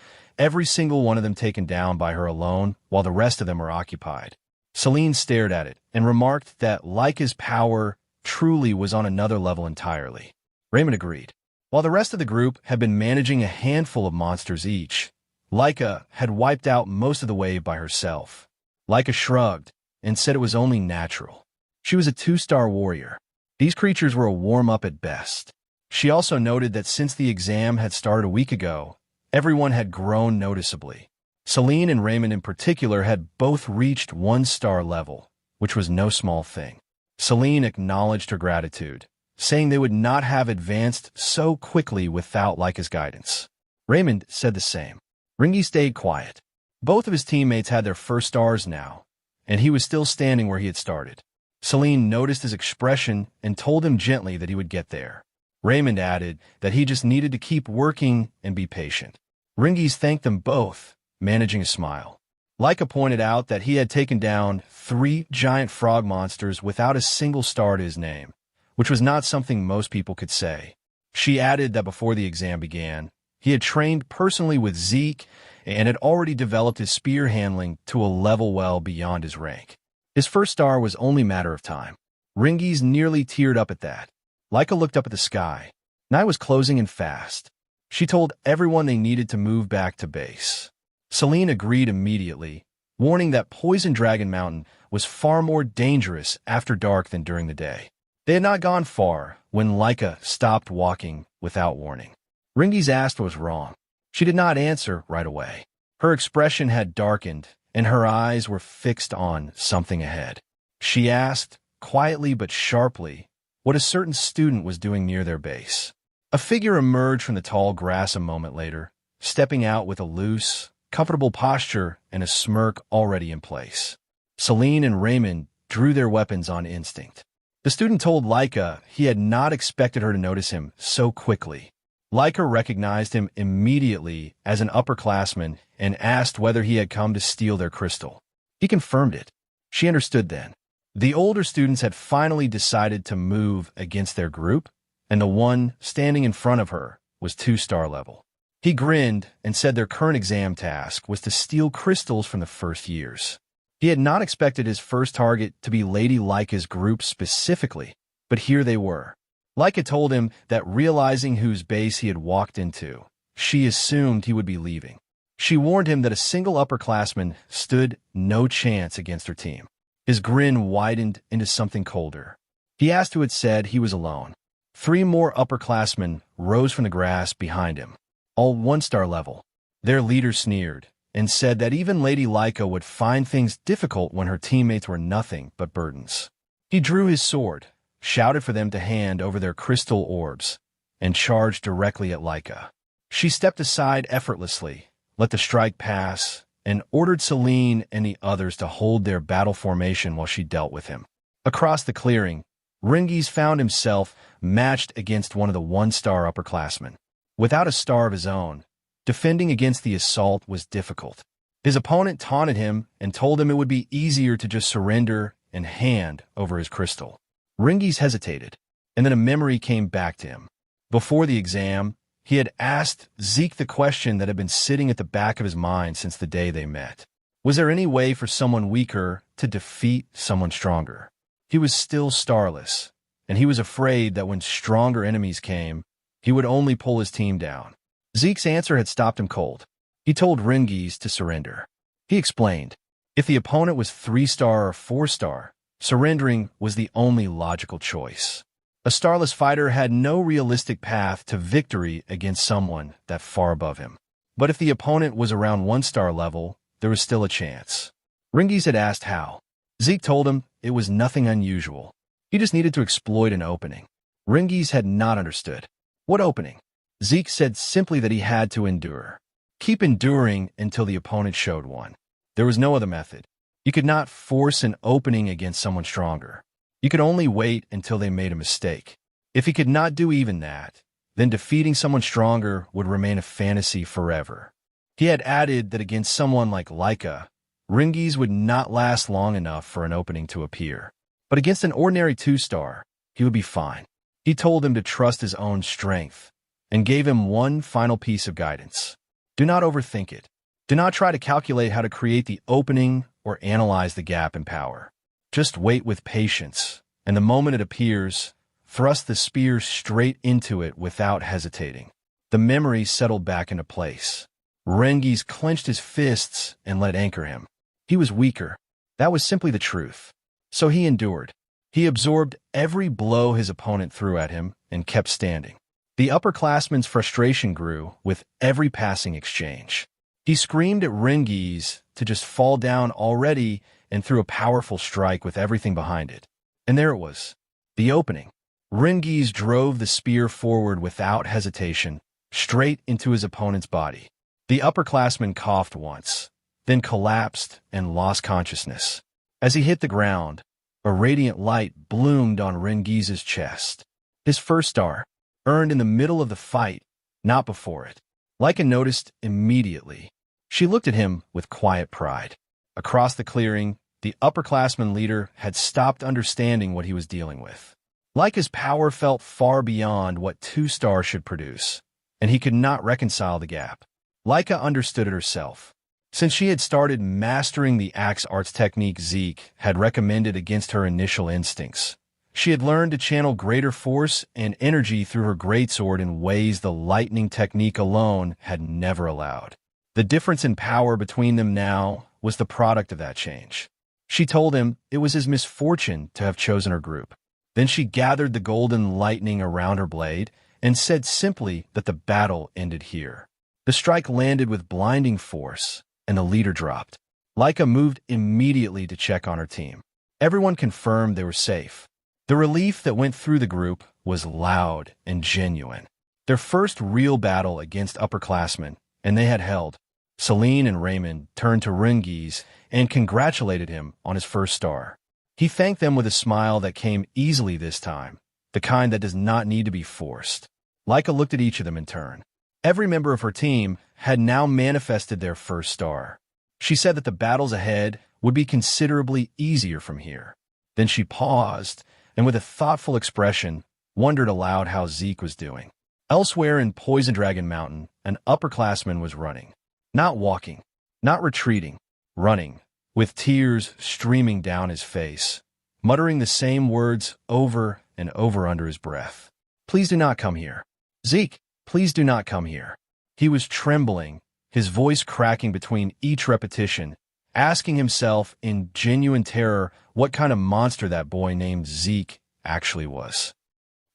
every single one of them taken down by her alone while the rest of them were occupied. Celine stared at it and remarked that Laika's power truly was on another level entirely. Raymond agreed. While the rest of the group had been managing a handful of monsters each, Laika had wiped out most of the wave by herself. Laika shrugged and said it was only natural. She was a 2-star warrior. These creatures were a warm-up at best. She also noted that since the exam had started a week ago, everyone had grown noticeably. Celine and Raymond in particular had both reached 1-star level, which was no small thing. Celine acknowledged her gratitude, saying they would not have advanced so quickly without Laika's guidance. Raymond said the same. Rangis stayed quiet. Both of his teammates had their first stars now, and he was still standing where he had started. Celine noticed his expression and told him gently that he would get there. Raymond added that he just needed to keep working and be patient. Rangis thanked them both, managing a smile. Laika pointed out that he had taken down 3 giant frog monsters without a single star to his name, which was not something most people could say. She added that before the exam began, he had trained personally with Zeke and had already developed his spear handling to a level well beyond his rank. His first star was only a matter of time. Rangis nearly teared up at that. Laika looked up at the sky. Night was closing in fast. She told everyone they needed to move back to base. Celine agreed immediately, warning that Poison Dragon Mountain was far more dangerous after dark than during the day. They had not gone far when Laika stopped walking without warning. Rangis asked what was wrong. She did not answer right away. Her expression had darkened, and her eyes were fixed on something ahead. She asked, quietly but sharply, what a certain student was doing near their base. A figure emerged from the tall grass a moment later, stepping out with a loose, comfortable posture and a smirk already in place. Celine and Raymond drew their weapons on instinct. The student told Laika he had not expected her to notice him so quickly. Laika recognized him immediately as an upperclassman and asked whether he had come to steal their crystal. He confirmed it. She understood then. The older students had finally decided to move against their group, and the one standing in front of her was 2-star level. He grinned and said their current exam task was to steal crystals from the first years. He had not expected his first target to be Lady Laika's group specifically, but here they were. Laika told him that realizing whose base he had walked into, she assumed he would be leaving. She warned him that a single upperclassman stood no chance against her team. His grin widened into something colder. He asked who had said he was alone. 3 more upperclassmen rose from the grass behind him, all 1-star level. Their leader sneered and said that even Lady Laika would find things difficult when her teammates were nothing but burdens. He drew his sword, shouted for them to hand over their crystal orbs, and charged directly at Laika. She stepped aside effortlessly, let the strike pass, and ordered Celine and the others to hold their battle formation while she dealt with him. Across the clearing, Rangis found himself matched against one of the 1-star upperclassmen. Without a star of his own, defending against the assault was difficult. His opponent taunted him and told him it would be easier to just surrender and hand over his crystal. Rangis hesitated, and then a memory came back to him. Before the exam, he had asked Zeke the question that had been sitting at the back of his mind since the day they met. Was there any way for someone weaker to defeat someone stronger? He was still starless, and he was afraid that when stronger enemies came, he would only pull his team down. Zeke's answer had stopped him cold. He told Rangis to surrender. He explained, if the opponent was 3-star or 4-star, surrendering was the only logical choice. A starless fighter had no realistic path to victory against someone that far above him. But if the opponent was around 1-star level, there was still a chance. Rangis had asked how. Zeke told him it was nothing unusual. He just needed to exploit an opening. Rangis had not understood. What opening? Zeke said simply that he had to endure. Keep enduring until the opponent showed one. There was no other method. You could not force an opening against someone stronger. You could only wait until they made a mistake. If he could not do even that, then defeating someone stronger would remain a fantasy forever. He had added that against someone like Laika, Rangis would not last long enough for an opening to appear. But against an ordinary 2-star, he would be fine. He told him to trust his own strength and gave him one final piece of guidance. Do not overthink it. Do not try to calculate how to create the opening or analyze the gap in power. Just wait with patience, and the moment it appears, thrust the spear straight into it without hesitating. The memory settled back into place. Rangis clenched his fists and let anchor him. He was weaker. That was simply the truth. So he endured. He absorbed every blow his opponent threw at him and kept standing. The upperclassman's frustration grew with every passing exchange. He screamed at Rangis to just fall down already and threw a powerful strike with everything behind it. And there it was, the opening. Rangis drove the spear forward without hesitation, straight into his opponent's body. The upperclassman coughed once, then collapsed and lost consciousness. As he hit the ground, a radiant light bloomed on Rangis's chest. His first star, earned in the middle of the fight, not before it. Laika noticed immediately. She looked at him with quiet pride. Across the clearing, the upperclassman leader had stopped understanding what he was dealing with. Laika's power felt far beyond what 2 stars should produce, and he could not reconcile the gap. Laika understood it herself. Since she had started mastering the axe arts technique Zeke had recommended against her initial instincts, she had learned to channel greater force and energy through her greatsword in ways the lightning technique alone had never allowed. The difference in power between them now was the product of that change. She told him it was his misfortune to have chosen her group. Then she gathered the golden lightning around her blade and said simply that the battle ended here. The strike landed with blinding force, and the leader dropped. Laika moved immediately to check on her team. Everyone confirmed they were safe. The relief that went through the group was loud and genuine. Their first real battle against upperclassmen, and they had held. Celine and Raymond turned to Rangis and congratulated him on his first star. He thanked them with a smile that came easily this time, the kind that does not need to be forced. Laika looked at each of them in turn. Every member of her team had now manifested their first star. She said that the battles ahead would be considerably easier from here. Then she paused, and with a thoughtful expression, wondered aloud how Zeke was doing. Elsewhere in Poison Dragon Mountain, an upperclassman was running. Not walking, not retreating, running, with tears streaming down his face, muttering the same words over and over under his breath. Please do not come here. Zeke, please do not come here. He was trembling, his voice cracking between each repetition, asking himself in genuine terror what kind of monster that boy named Zeke actually was.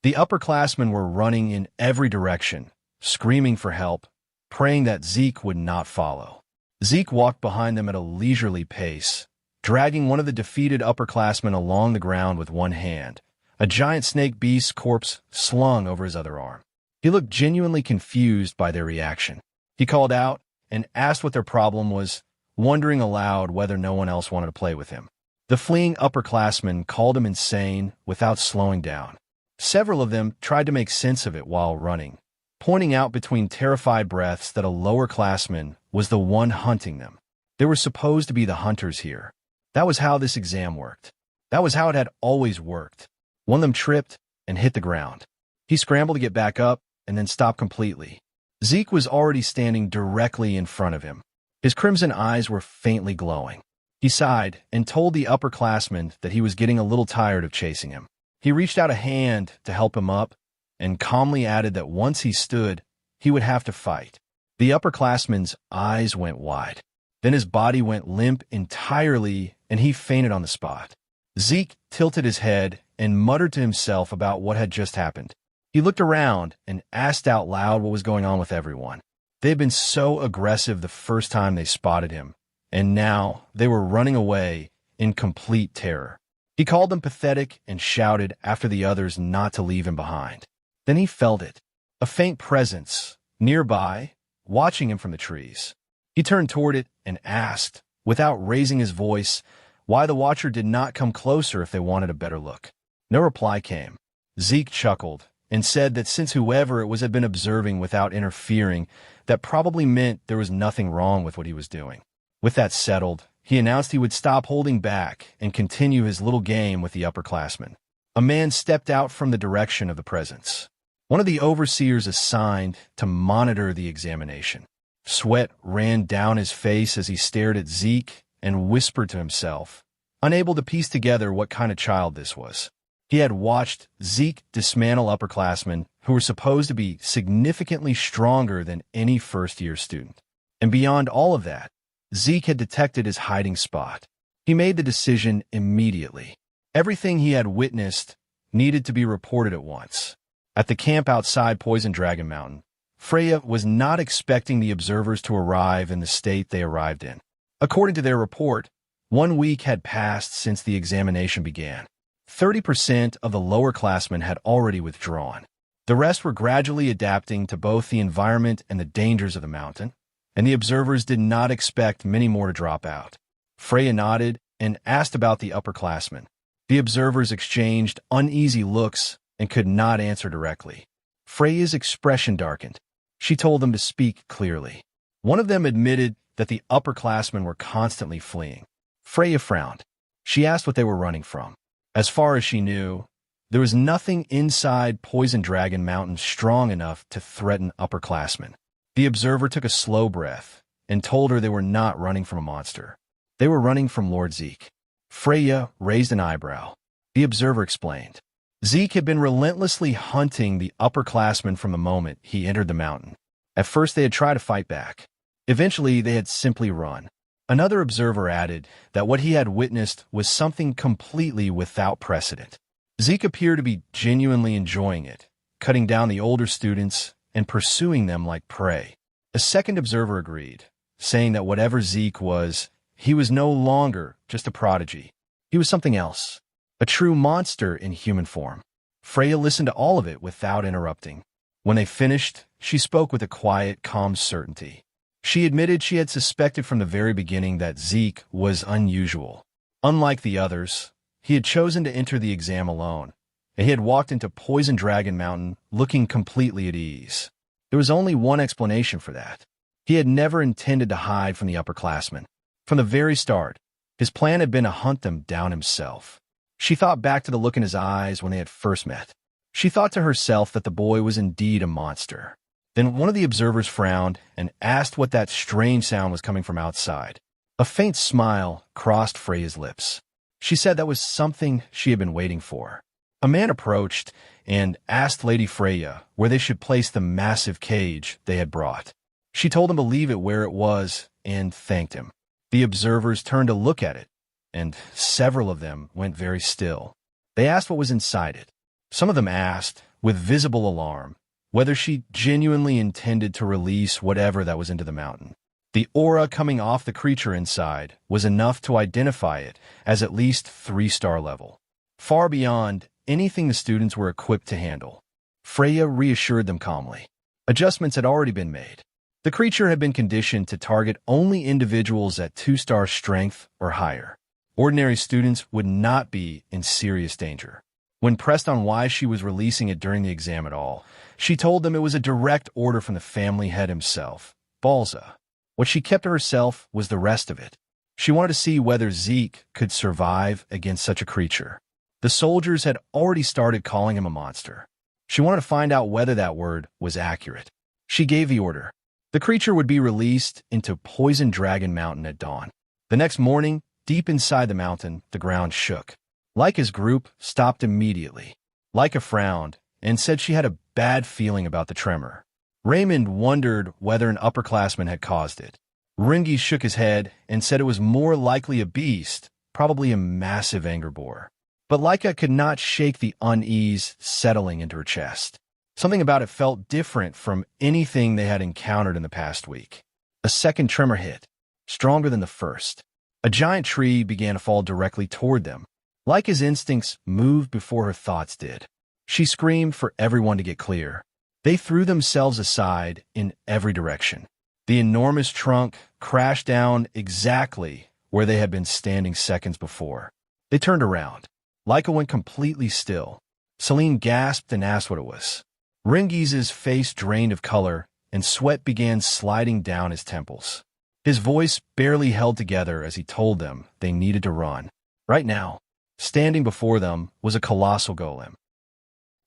The upperclassmen were running in every direction, screaming for help, praying that Zeke would not follow. Zeke walked behind them at a leisurely pace, dragging one of the defeated upperclassmen along the ground with one hand, a giant snake beast's corpse slung over his other arm. He looked genuinely confused by their reaction. He called out and asked what their problem was, wondering aloud whether no one else wanted to play with him. The fleeing upperclassmen called him insane without slowing down. Several of them tried to make sense of it while running, pointing out between terrified breaths that a lower classman was the one hunting them. They were supposed to be the hunters here. That was how this exam worked. That was how it had always worked. One of them tripped and hit the ground. He scrambled to get back up and then stopped completely. Zeke was already standing directly in front of him. His crimson eyes were faintly glowing. He sighed and told the upperclassman that he was getting a little tired of chasing him. He reached out a hand to help him up and calmly added that once he stood, he would have to fight. The upperclassman's eyes went wide. Then his body went limp entirely and he fainted on the spot. Zeke tilted his head and muttered to himself about what had just happened. He looked around and asked out loud what was going on with everyone. They had been so aggressive the first time they spotted him, and now they were running away in complete terror. He called them pathetic and shouted after the others not to leave him behind. Then he felt it, a faint presence, nearby, watching him from the trees. He turned toward it and asked, without raising his voice, why the watcher did not come closer if they wanted a better look. No reply came. Zeke chuckled and said that since whoever it was had been observing without interfering, that probably meant there was nothing wrong with what he was doing. With that settled, he announced he would stop holding back and continue his little game with the upperclassmen. A man stepped out from the direction of the presence. One of the overseers assigned to monitor the examination. Sweat ran down his face as he stared at Zeke and whispered to himself, unable to piece together what kind of child this was. He had watched Zeke dismantle upperclassmen who were supposed to be significantly stronger than any first-year student. And beyond all of that, Zeke had detected his hiding spot. He made the decision immediately. Everything he had witnessed needed to be reported at once. At the camp outside Poison Dragon Mountain, Freya was not expecting the observers to arrive in the state they arrived in. According to their report, 1 week had passed since the examination began. 30% of the lower-classmen had already withdrawn. The rest were gradually adapting to both the environment and the dangers of the mountain, and the observers did not expect many more to drop out. Freya nodded and asked about the upperclassmen. The observers exchanged uneasy looks and could not answer directly. Freya's expression darkened. She told them to speak clearly. One of them admitted that the upperclassmen were constantly fleeing. Freya frowned. She asked what they were running from. As far as she knew, there was nothing inside Poison Dragon Mountain strong enough to threaten upperclassmen. The observer took a slow breath and told her they were not running from a monster. They were running from Lord Zeke. Freya raised an eyebrow. The observer explained. Zeke had been relentlessly hunting the upperclassmen from the moment he entered the mountain. At first they had tried to fight back. Eventually they had simply run. Another observer added that what he had witnessed was something completely without precedent. Zeke appeared to be genuinely enjoying it, cutting down the older students and pursuing them like prey. A second observer agreed, saying that whatever Zeke was, he was no longer just a prodigy. He was something else, a true monster in human form. Freya listened to all of it without interrupting. When they finished, she spoke with a quiet, calm certainty. She admitted she had suspected from the very beginning that Zeke was unusual. Unlike the others, he had chosen to enter the exam alone, and he had walked into Poison Dragon Mountain looking completely at ease. There was only one explanation for that. He had never intended to hide from the upperclassmen. From the very start, his plan had been to hunt them down himself. She thought back to the look in his eyes when they had first met. She thought to herself that the boy was indeed a monster. Then one of the observers frowned and asked what that strange sound was coming from outside. A faint smile crossed Freya's lips. She said that was something she had been waiting for. A man approached and asked Lady Freya where they should place the massive cage they had brought. She told him to leave it where it was and thanked him. The observers turned to look at it, and several of them went very still. They asked what was inside it. Some of them asked, with visible alarm, whether she genuinely intended to release whatever that was into the mountain. The aura coming off the creature inside was enough to identify it as at least 3-star level, far beyond anything the students were equipped to handle. Freya reassured them calmly. Adjustments had already been made. The creature had been conditioned to target only individuals at 2-star strength or higher. Ordinary students would not be in serious danger. When pressed on why she was releasing it during the exam at all, she told them it was a direct order from the family head himself, Balza. What she kept to herself was the rest of it. She wanted to see whether Zeke could survive against such a creature. The soldiers had already started calling him a monster. She wanted to find out whether that word was accurate. She gave the order. The creature would be released into Poison Dragon Mountain at dawn. The next morning, deep inside the mountain, the ground shook. Laika's group stopped immediately. Laika frowned and said she had a bad feeling about the tremor. Raymond wondered whether an upperclassman had caused it. Rangis shook his head and said it was more likely a beast, probably a massive anger boar. But Laika could not shake the unease settling into her chest. Something about it felt different from anything they had encountered in the past week. A second tremor hit, stronger than the first. A giant tree began to fall directly toward them. Laika's instincts moved before her thoughts did. She screamed for everyone to get clear. They threw themselves aside in every direction. The enormous trunk crashed down exactly where they had been standing seconds before. They turned around. Laika went completely still. Celine gasped and asked what it was. Rengis's face drained of color, and sweat began sliding down his temples. His voice barely held together as he told them they needed to run. Right now, standing before them was a colossal golem.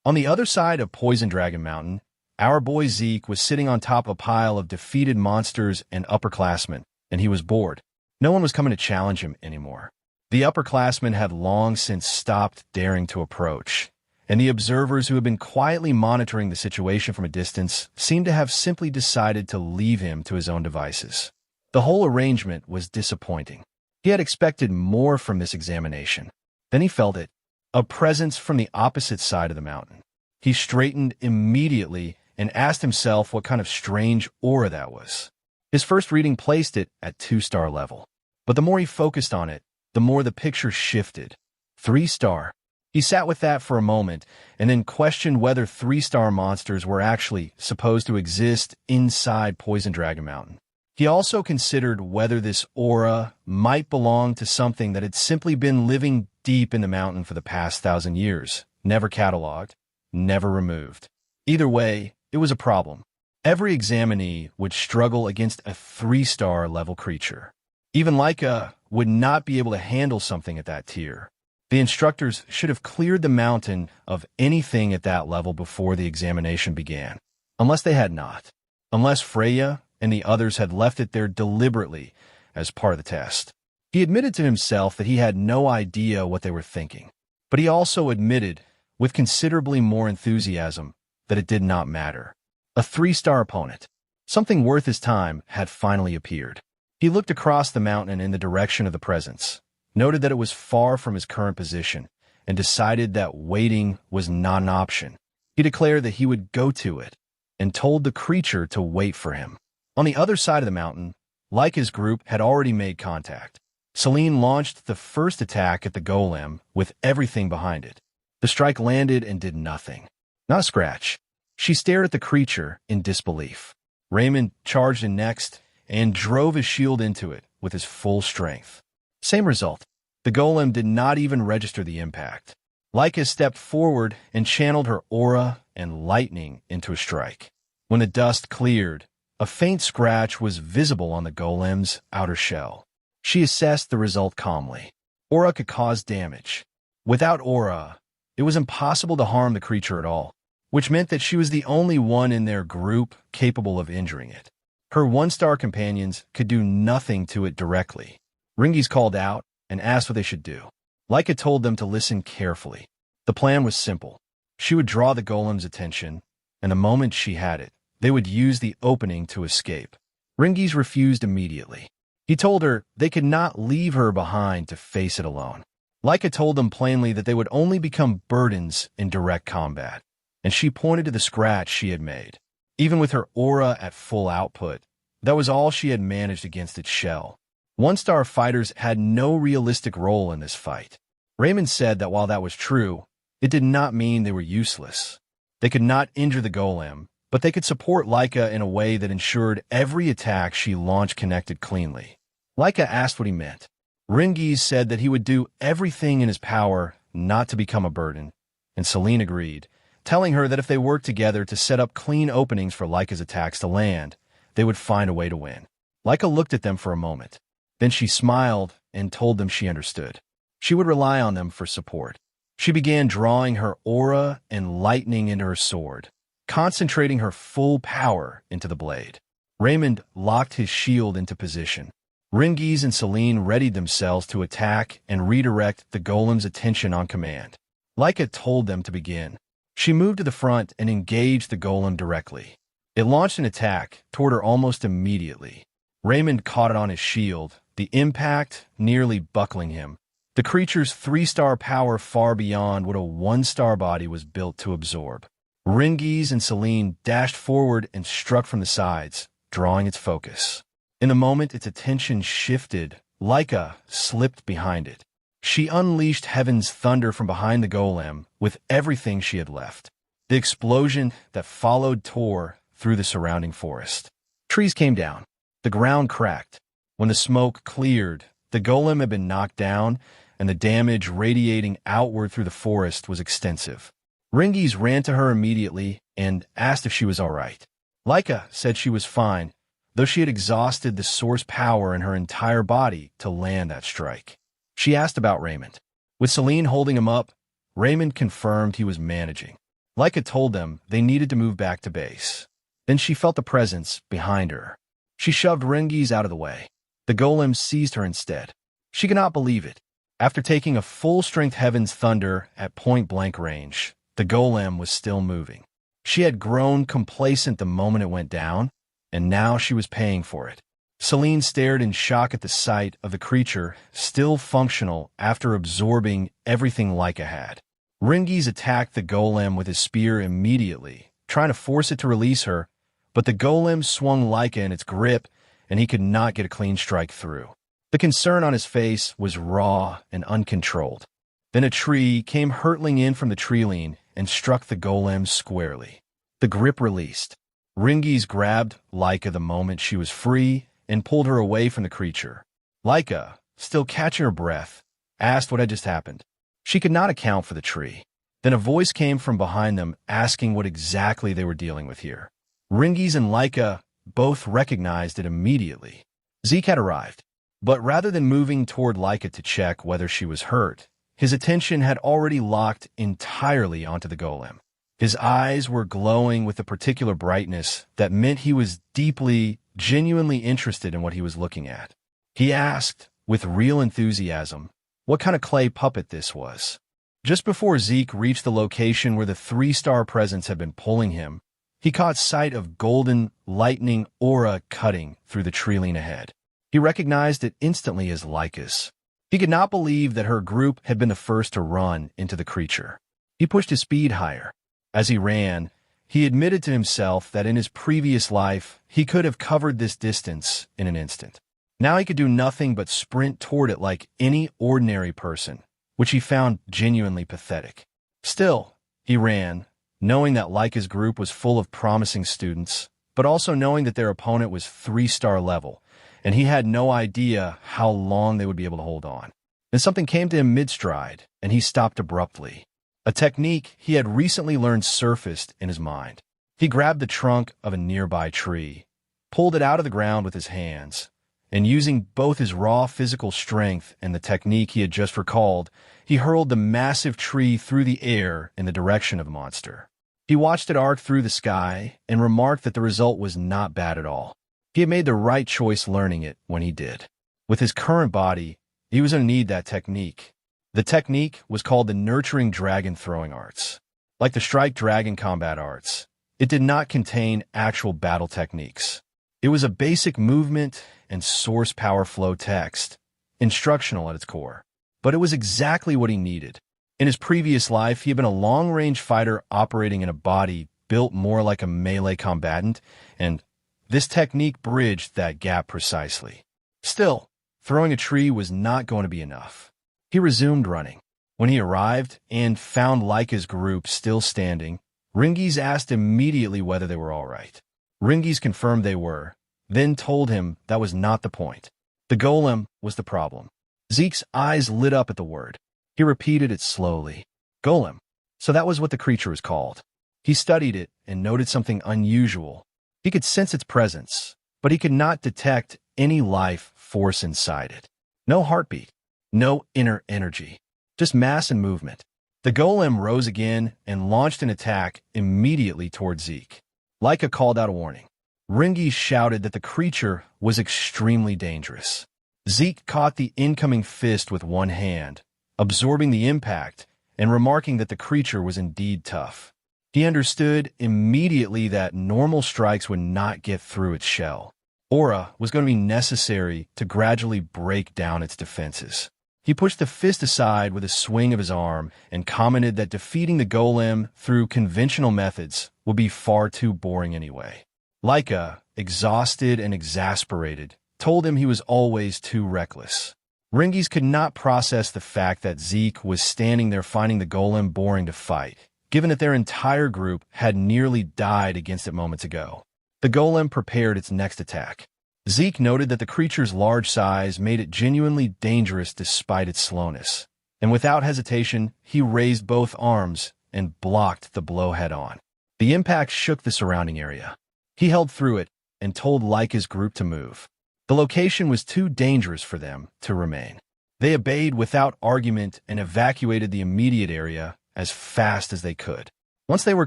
On the other side of Poison Dragon Mountain, Our boy Zeke was sitting on top of a pile of defeated monsters and upperclassmen, and he was bored. No one was coming to challenge him anymore. The upperclassmen had long since stopped daring to approach, and the observers who had been quietly monitoring the situation from a distance seemed to have simply decided to leave him to his own devices. The whole arrangement was disappointing. He had expected more from this examination. Then he felt it, a presence from the opposite side of the mountain. He straightened immediately and asked himself what kind of strange aura that was. His first reading placed it at 2-star level, but the more he focused on it, the more the picture shifted. 3-star. He sat with that for a moment and then questioned whether 3-star monsters were actually supposed to exist inside Poison Dragon Mountain. He also considered whether this aura might belong to something that had simply been living deep in the mountain for the past 1,000 years, never cataloged, never removed. Either way, it was a problem. Every examinee would struggle against a 3-star level creature. Even Leica would not be able to handle something at that tier. The instructors should have cleared the mountain of anything at that level before the examination began. Unless they had not. Unless Freya and the others had left it there deliberately as part of the test. He admitted to himself that he had no idea what they were thinking. But he also admitted, with considerably more enthusiasm, that it did not matter. A 3-star opponent, something worth his time, had finally appeared. He looked across the mountain in the direction of the presence, noted that it was far from his current position, and decided that waiting was not an option. He declared that he would go to it, and told the creature to wait for him. On the other side of the mountain, Leica's group had already made contact. Selene launched the first attack at the golem with everything behind it. The strike landed and did nothing. Not a scratch. She stared at the creature in disbelief. Raymond charged in next and drove his shield into it with his full strength. Same result. The golem did not even register the impact. Leica stepped forward and channeled her aura and lightning into a strike. When the dust cleared, a faint scratch was visible on the golem's outer shell. She assessed the result calmly. Aura could cause damage. Without aura, it was impossible to harm the creature at all, which meant that she was the only one in their group capable of injuring it. Her 1-star companions could do nothing to it directly. Rangis called out and asked what they should do. Leica told them to listen carefully. The plan was simple. She would draw the golem's attention, and the moment she had it, they would use the opening to escape. Rangis refused immediately. He told her they could not leave her behind to face it alone. Leica told them plainly that they would only become burdens in direct combat, and she pointed to the scratch she had made. Even with her aura at full output, that was all she had managed against its shell. 1-star fighters had no realistic role in this fight. Raymond said that while that was true, it did not mean they were useless. They could not injure the golem, but they could support Leica in a way that ensured every attack she launched connected cleanly. Leica asked what he meant. Rangis said that he would do everything in his power not to become a burden, and Selene agreed, telling her that if they worked together to set up clean openings for Leica's attacks to land, they would find a way to win. Leica looked at them for a moment. Then she smiled and told them she understood. She would rely on them for support. She began drawing her aura and lightning into her sword, concentrating her full power into the blade. Raymond locked his shield into position. Rangis and Selene readied themselves to attack and redirect the golem's attention on command. Leica told them to begin. She moved to the front and engaged the golem directly. It launched an attack toward her almost immediately. Raymond caught it on his shield, the impact nearly buckling him. The creature's 3-star power far beyond what a 1-star body was built to absorb. Rangis and Selene dashed forward and struck from the sides, drawing its focus. In the moment its attention shifted, Leica slipped behind it. She unleashed heaven's thunder from behind the golem with everything she had left. The explosion that followed tore through the surrounding forest. Trees came down. The ground cracked. When the smoke cleared, the golem had been knocked down, and the damage radiating outward through the forest was extensive. Rangis ran to her immediately and asked if she was all right. Leica said she was fine, though she had exhausted the source power in her entire body to land that strike. She asked about Raymond. With Selene holding him up, Raymond confirmed he was managing. Laika told them they needed to move back to base. Then she felt the presence behind her. She shoved Rangis out of the way. The golem seized her instead. She could not believe it. After taking a full-strength Heaven's Thunder at point-blank range, the golem was still moving. She had grown complacent the moment it went down, and now she was paying for it. Celine stared in shock at the sight of the creature still functional after absorbing everything Laika had. Rangis attacked the golem with his spear immediately, trying to force it to release her, but the golem swung Laika in its grip, and he could not get a clean strike through. The concern on his face was raw and uncontrolled. Then a tree came hurtling in from the tree-line and struck the golem squarely. The grip released. Rangis grabbed Laika the moment she was free and pulled her away from the creature. Laika, still catching her breath, asked what had just happened. She could not account for the tree. Then a voice came from behind them asking what exactly they were dealing with here. Rangis and Laika both recognized it immediately. Zeke had arrived, but rather than moving toward Laika to check whether she was hurt, his attention had already locked entirely onto the golem. His eyes were glowing with a particular brightness that meant he was deeply, genuinely interested in what he was looking at. He asked, with real enthusiasm, what kind of clay puppet this was. Just before Zeke reached the location where the 3-star presence had been pulling him, he caught sight of golden, lightning aura cutting through the tree-line ahead. He recognized it instantly as Laika's. He could not believe that her group had been the first to run into the creature. He pushed his speed higher. As he ran, he admitted to himself that in his previous life, he could have covered this distance in an instant. Now he could do nothing but sprint toward it like any ordinary person, which he found genuinely pathetic. Still, he ran, knowing that Laika's group was full of promising students, but also knowing that their opponent was 3-star level, and he had no idea how long they would be able to hold on. Then something came to him mid-stride, and he stopped abruptly. A technique he had recently learned surfaced in his mind. He grabbed the trunk of a nearby tree, pulled it out of the ground with his hands, and using both his raw physical strength and the technique he had just recalled, he hurled the massive tree through the air in the direction of the monster. He watched it arc through the sky and remarked that the result was not bad at all. He had made the right choice learning it when he did. With his current body, he was going to need that technique. The technique was called the Nurturing Dragon Throwing Arts. Like the Strike Dragon combat arts, it did not contain actual battle techniques. It was a basic movement and source power flow text, instructional at its core. But it was exactly what he needed. In his previous life, he had been a long-range fighter operating in a body built more like a melee combatant, and this technique bridged that gap precisely. Still, throwing a tree was not going to be enough. He resumed running. When he arrived and found Laika's group still standing, Rangis asked immediately whether they were all right. Rangis confirmed they were, then told him that was not the point. The golem was the problem. Zeke's eyes lit up at the word. He repeated it slowly. Golem. So that was what the creature was called. He studied it and noted something unusual. He could sense its presence, but he could not detect any life force inside it. No heartbeat. No inner energy. Just mass and movement. The golem rose again and launched an attack immediately toward Zeke. Laika called out a warning. Rangis shouted that the creature was extremely dangerous. Zeke caught the incoming fist with one hand, absorbing the impact and remarking that the creature was indeed tough. He understood immediately that normal strikes would not get through its shell. Aura was going to be necessary to gradually break down its defenses. He pushed the fist aside with a swing of his arm and commented that defeating the golem through conventional methods would be far too boring anyway. Laika, exhausted and exasperated, told him he was always too reckless. Rangis could not process the fact that Zeke was standing there finding the golem boring to fight, given that their entire group had nearly died against it moments ago. The golem prepared its next attack. Zeke noted that the creature's large size made it genuinely dangerous despite its slowness, and without hesitation, he raised both arms and blocked the blow head-on. The impact shook the surrounding area. He held through it and told Laika's group to move. The location was too dangerous for them to remain. They obeyed without argument and evacuated the immediate area as fast as they could. Once they were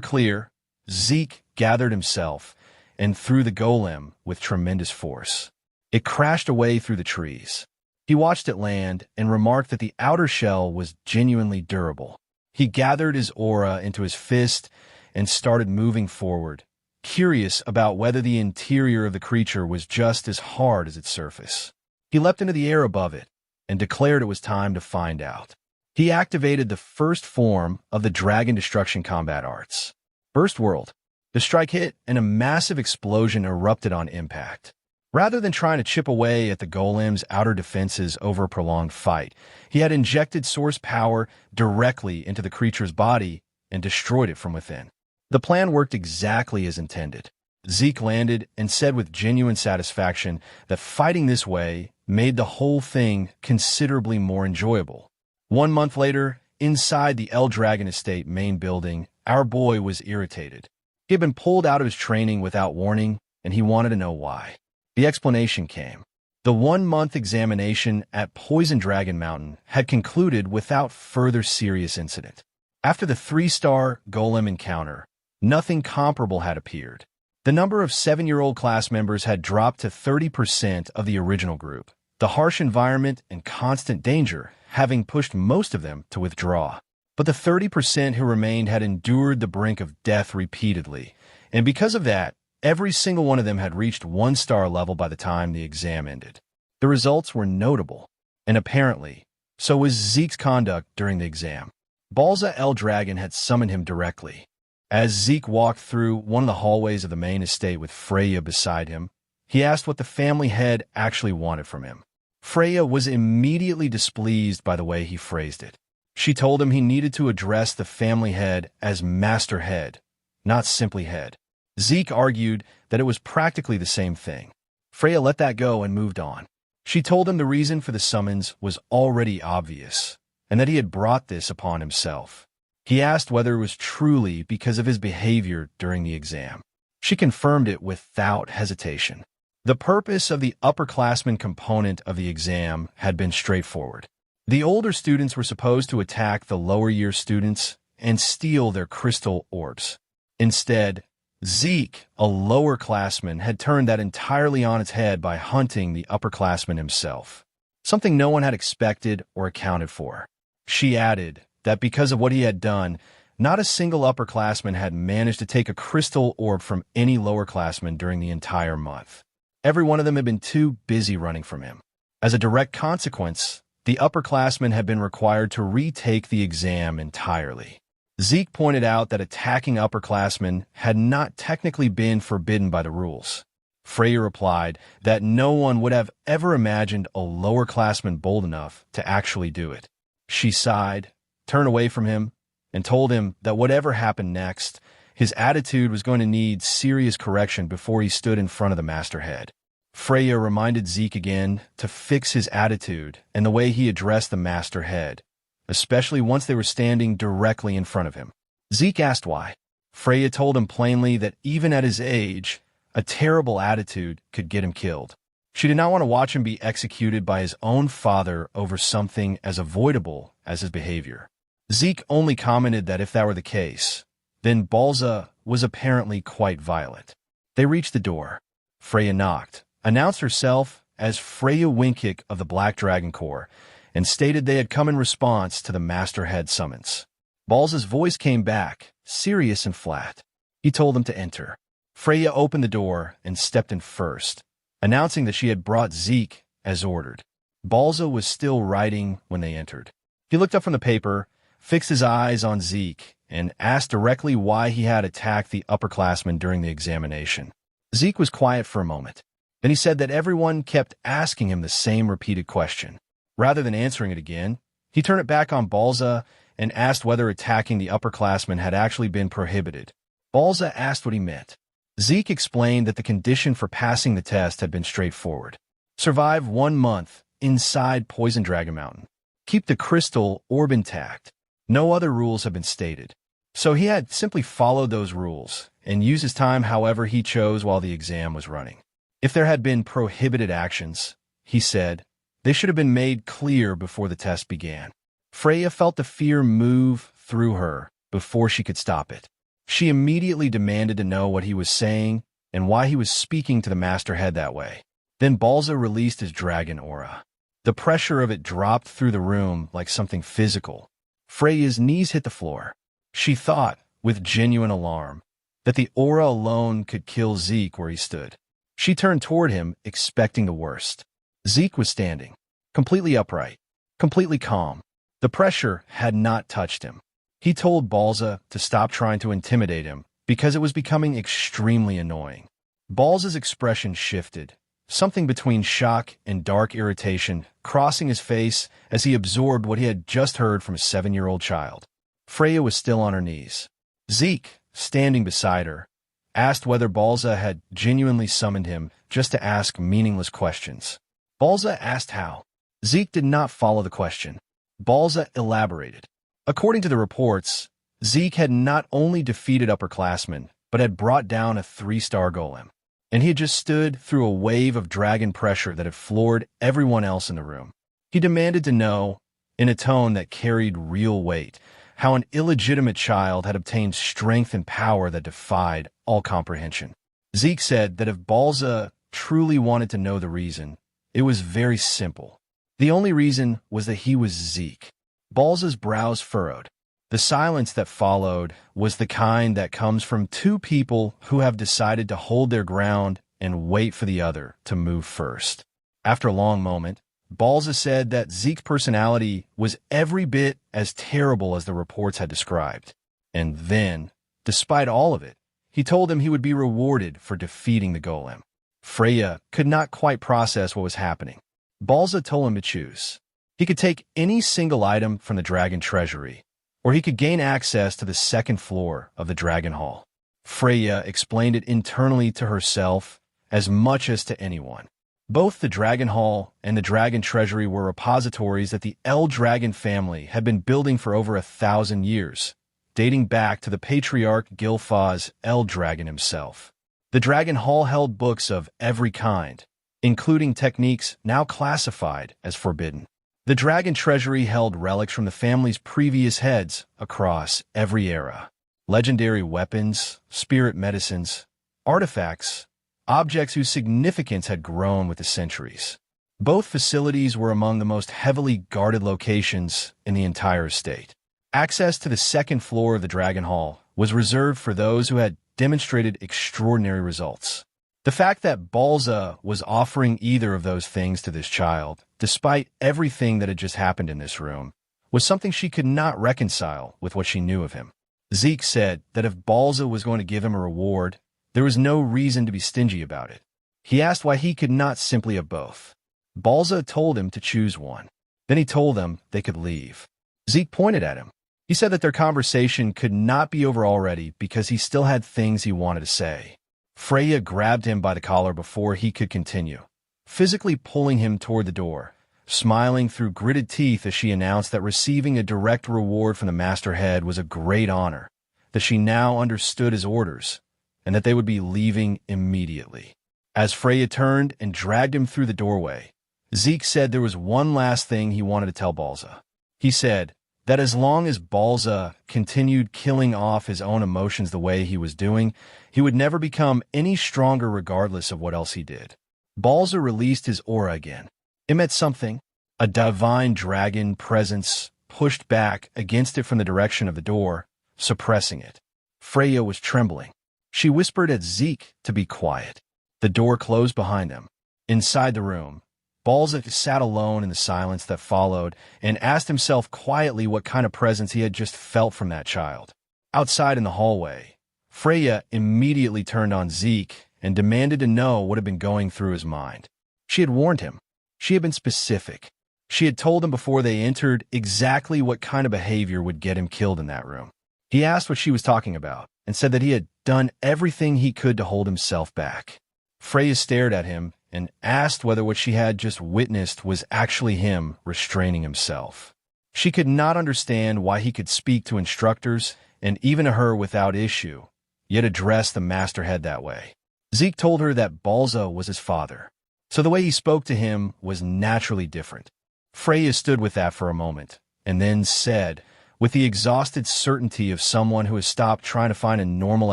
clear, Zeke gathered himself and threw the golem with tremendous force. It crashed away through the trees. He watched it land and remarked that the outer shell was genuinely durable. He gathered his aura into his fist and started moving forward, curious about whether the interior of the creature was just as hard as its surface. He leapt into the air above it and declared it was time to find out. He activated the first form of the Dragon Destruction combat arts. Burst World. The strike hit and a massive explosion erupted on impact. Rather than trying to chip away at the golem's outer defenses over a prolonged fight, he had injected source power directly into the creature's body and destroyed it from within. The plan worked exactly as intended. Zeke landed and said with genuine satisfaction that fighting this way made the whole thing considerably more enjoyable. 1 month later, inside the El Dragon Estate main building, our boy was irritated. He had been pulled out of his training without warning, and he wanted to know why. The explanation came. The 1-month examination at Poison Dragon Mountain had concluded without further serious incident. After the 3-star golem encounter, nothing comparable had appeared. The number of 7-year-old class members had dropped to 30% of the original group, the harsh environment and constant danger having pushed most of them to withdraw. But the 30% who remained had endured the brink of death repeatedly, and because of that, every single one of them had reached 1-star level by the time the exam ended. The results were notable, and apparently, so was Zeke's conduct during the exam. Balza El Dragon had summoned him directly. As Zeke walked through one of the hallways of the main estate with Freya beside him, he asked what the family head actually wanted from him. Freya was immediately displeased by the way he phrased it. She told him he needed to address the family head as Master Head, not simply Head. Zeke argued that it was practically the same thing. Freya let that go and moved on. She told him the reason for the summons was already obvious, and that he had brought this upon himself. He asked whether it was truly because of his behavior during the exam. She confirmed it without hesitation. The purpose of the upperclassmen component of the exam had been straightforward. The older students were supposed to attack the lower-year students and steal their crystal orbs. Instead, Zeke, a lower-classman, had turned that entirely on its head by hunting the upperclassman himself, something no one had expected or accounted for. She added that because of what he had done, not a single upperclassman had managed to take a crystal orb from any lowerclassman during the entire month. Every one of them had been too busy running from him. As a direct consequence, the upperclassmen had been required to retake the exam entirely. Zeke pointed out that attacking upperclassmen had not technically been forbidden by the rules. Freya replied that no one would have ever imagined a lowerclassman bold enough to actually do it. She sighed, turned away from him, and told him that whatever happened next, his attitude was going to need serious correction before he stood in front of the Master Head. Freya reminded Zeke again to fix his attitude and the way he addressed the Master Head, especially once they were standing directly in front of him. Zeke asked why. Freya told him plainly that even at his age, a terrible attitude could get him killed. She did not want to watch him be executed by his own father over something as avoidable as his behavior. Zeke only commented that if that were the case, then Balza was apparently quite violent. They reached the door. Freya knocked, announced herself as Freya Winkick of the Black Dragon Corps, and stated they had come in response to the Master Head summons. Balza's voice came back, serious and flat. He told them to enter. Freya opened the door and stepped in first, announcing that she had brought Zeke as ordered. Balza was still writing when they entered. He looked up from the paper, fixed his eyes on Zeke, and asked directly why he had attacked the upperclassmen during the examination. Zeke was quiet for a moment. Then he said that everyone kept asking him the same repeated question. Rather than answering it again, he turned it back on Balza and asked whether attacking the upperclassmen had actually been prohibited. Balza asked what he meant. Zeke explained that the condition for passing the test had been straightforward. Survive 1 month inside Poison Dragon Mountain. Keep the crystal orb intact. No other rules have been stated. So he had simply followed those rules and used his time however he chose while the exam was running. If there had been prohibited actions, he said, they should have been made clear before the test began. Freya felt the fear move through her before she could stop it. She immediately demanded to know what he was saying and why he was speaking to the Master Head that way. Then Balza released his dragon aura. The pressure of it dropped through the room like something physical. Freya's knees hit the floor. She thought, with genuine alarm, that the aura alone could kill Zeke where he stood. She turned toward him, expecting the worst. Zeke was standing, completely upright, completely calm. The pressure had not touched him. He told Balza to stop trying to intimidate him because it was becoming extremely annoying. Balza's expression shifted, something between shock and dark irritation crossing his face as he absorbed what he had just heard from a 7-year-old child. Freya was still on her knees. Zeke, standing beside her, asked whether Balza had genuinely summoned him just to ask meaningless questions. Balza asked how. Zeke did not follow the question. Balza elaborated. According to the reports, Zeke had not only defeated upperclassmen, but had brought down a 3-star golem. And he had just stood through a wave of dragon pressure that had floored everyone else in the room. He demanded to know, in a tone that carried real weight, how an illegitimate child had obtained strength and power that defied all comprehension. Zeke said that if Balza truly wanted to know the reason, it was very simple. The only reason was that he was Zeke. Balza's brows furrowed. The silence that followed was the kind that comes from two people who have decided to hold their ground and wait for the other to move first. After a long moment, Balza said that Zeke's personality was every bit as terrible as the reports had described. And then, despite all of it, he told him he would be rewarded for defeating the golem. Freya could not quite process what was happening. Balza told him to choose. He could take any single item from the dragon treasury, or he could gain access to the 2nd floor of the dragon hall. Freya explained it internally to herself as much as to anyone. Both the dragon hall and the dragon treasury were repositories that the El Dragon family had been building for over 1,000 years, dating back to the patriarch Gilfus El Dragon himself. The dragon hall held books of every kind, including techniques now classified as forbidden. The dragon treasury held relics from the family's previous heads across every era. Legendary weapons, spirit medicines, artifacts, objects whose significance had grown with the centuries. Both facilities were among the most heavily guarded locations in the entire estate. Access to the 2nd floor of the Dragon Hall was reserved for those who had demonstrated extraordinary results. The fact that Balza was offering either of those things to this child, despite everything that had just happened in this room, was something she could not reconcile with what she knew of him. Zeke said that if Balza was going to give him a reward, there was no reason to be stingy about it. He asked why he could not simply have both. Balza told him to choose one. Then he told them they could leave. Zeke pointed at him. He said that their conversation could not be over already because he still had things he wanted to say. Freya grabbed him by the collar before he could continue, physically pulling him toward the door, smiling through gritted teeth as she announced that receiving a direct reward from the Master Head was a great honor, that she now understood his orders, and that they would be leaving immediately. As Freya turned and dragged him through the doorway, Zeke said there was one last thing he wanted to tell Balza. He said that as long as Balza continued killing off his own emotions the way he was doing, he would never become any stronger regardless of what else he did. Balza released his aura again. It meant something. A divine dragon presence pushed back against it from the direction of the door, suppressing it. Freya was trembling. She whispered at Zeke to be quiet. The door closed behind them. Inside the room, Balza sat alone in the silence that followed and asked himself quietly what kind of presence he had just felt from that child. Outside in the hallway, Freya immediately turned on Zeke and demanded to know what had been going through his mind. She had warned him. She had been specific. She had told him before they entered exactly what kind of behavior would get him killed in that room. He asked what she was talking about and said that he had done everything he could to hold himself back. Freya stared at him and asked whether what she had just witnessed was actually him restraining himself. She could not understand why he could speak to instructors and even to her without issue, yet address the Master Head that way. Zeke told her that Balza was his father, so the way he spoke to him was naturally different. Freya stood with that for a moment, and then said, with the exhausted certainty of someone who has stopped trying to find a normal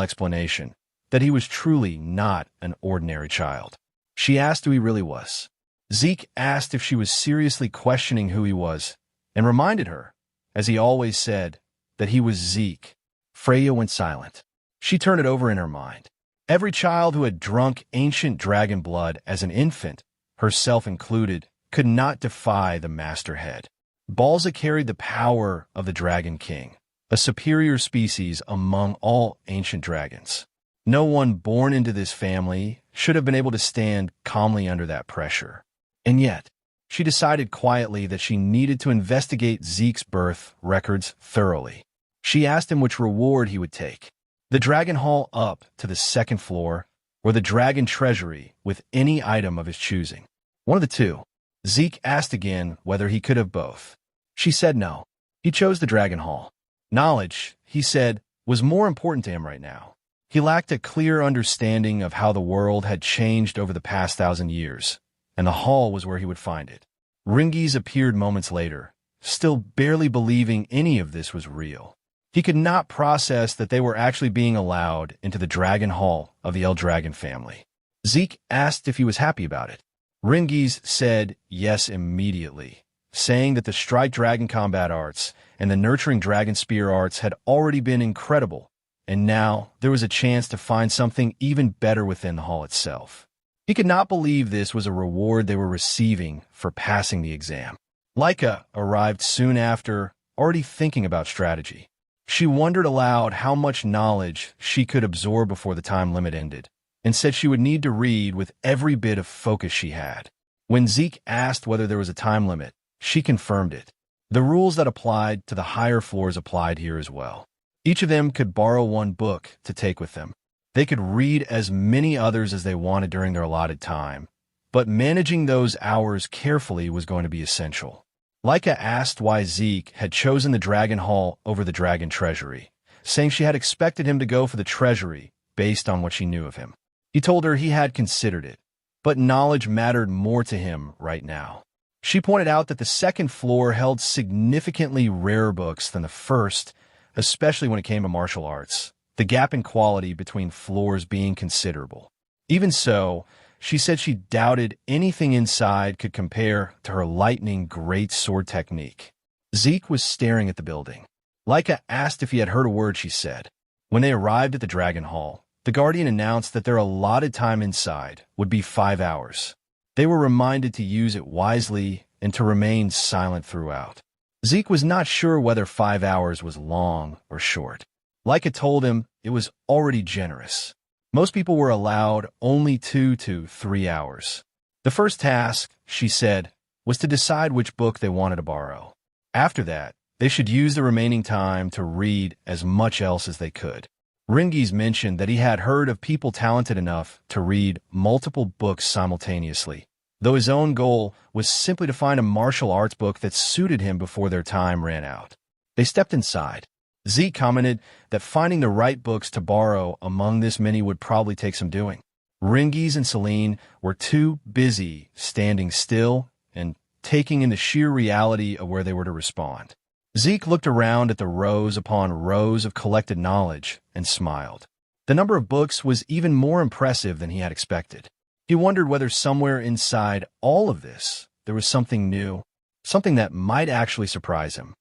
explanation that he was truly not an ordinary child. She asked who he really was. Zeke asked if she was seriously questioning who he was, and reminded her, as he always said, that he was Zeke. Freya went silent. She turned it over in her mind. Every child who had drunk ancient dragon blood as an infant, herself included, could not defy the Masterhead. Balza carried the power of the Dragon King, a superior species among all ancient dragons. No one born into this family should have been able to stand calmly under that pressure. And yet, she decided quietly that she needed to investigate Zeke's birth records thoroughly. She asked him which reward he would take: the Dragon Hall up to the second floor, or the Dragon Treasury with any item of his choosing. One of the two. Zeke asked again whether he could have both. She said no. He chose the Dragon Hall. Knowledge, he said, was more important to him right now. He lacked a clear understanding of how the world had changed over the past 1,000 years, and the hall was where he would find it. Rangis appeared moments later, still barely believing any of this was real. He could not process that they were actually being allowed into the Dragon Hall of the El Dragon family. Zeke asked if he was happy about it. Rangis said yes immediately, saying that the Strike Dragon combat arts and the Nurturing Dragon Spear arts had already been incredible, and now there was a chance to find something even better within the hall itself. He could not believe this was a reward they were receiving for passing the exam. Laika arrived soon after, already thinking about strategy. She wondered aloud how much knowledge she could absorb before the time limit ended, and said she would need to read with every bit of focus she had. When Zeke asked whether there was a time limit, she confirmed it. The rules that applied to the higher floors applied here as well. Each of them could borrow one book to take with them. They could read as many others as they wanted during their allotted time, but managing those hours carefully was going to be essential. Laika asked why Zeke had chosen the Dragon Hall over the Dragon Treasury, saying she had expected him to go for the Treasury based on what she knew of him. He told her he had considered it, but knowledge mattered more to him right now. She pointed out that the second floor held significantly rarer books than the first, especially when it came to martial arts, the gap in quality between floors being considerable. Even so, she said she doubted anything inside could compare to her lightning great sword technique. Zeke was staring at the building. Laika asked if he had heard a word she said. When they arrived at the Dragon Hall, the Guardian announced that their allotted time inside would be 5 hours. They were reminded to use it wisely and to remain silent throughout. Zeke was not sure whether 5 hours was long or short. Laika told him it was already generous. Most people were allowed only 2 to 3 hours. The first task, she said, was to decide which book they wanted to borrow. After that, they should use the remaining time to read as much else as they could. Rangis mentioned that he had heard of people talented enough to read multiple books simultaneously, though his own goal was simply to find a martial arts book that suited him before their time ran out. They stepped inside. Zeke commented that finding the right books to borrow among this many would probably take some doing. Rangis and Celine were too busy standing still and taking in the sheer reality of where they were to respond. Zeke looked around at the rows upon rows of collected knowledge and smiled. The number of books was even more impressive than he had expected. He wondered whether somewhere inside all of this there was something new, something that might actually surprise him.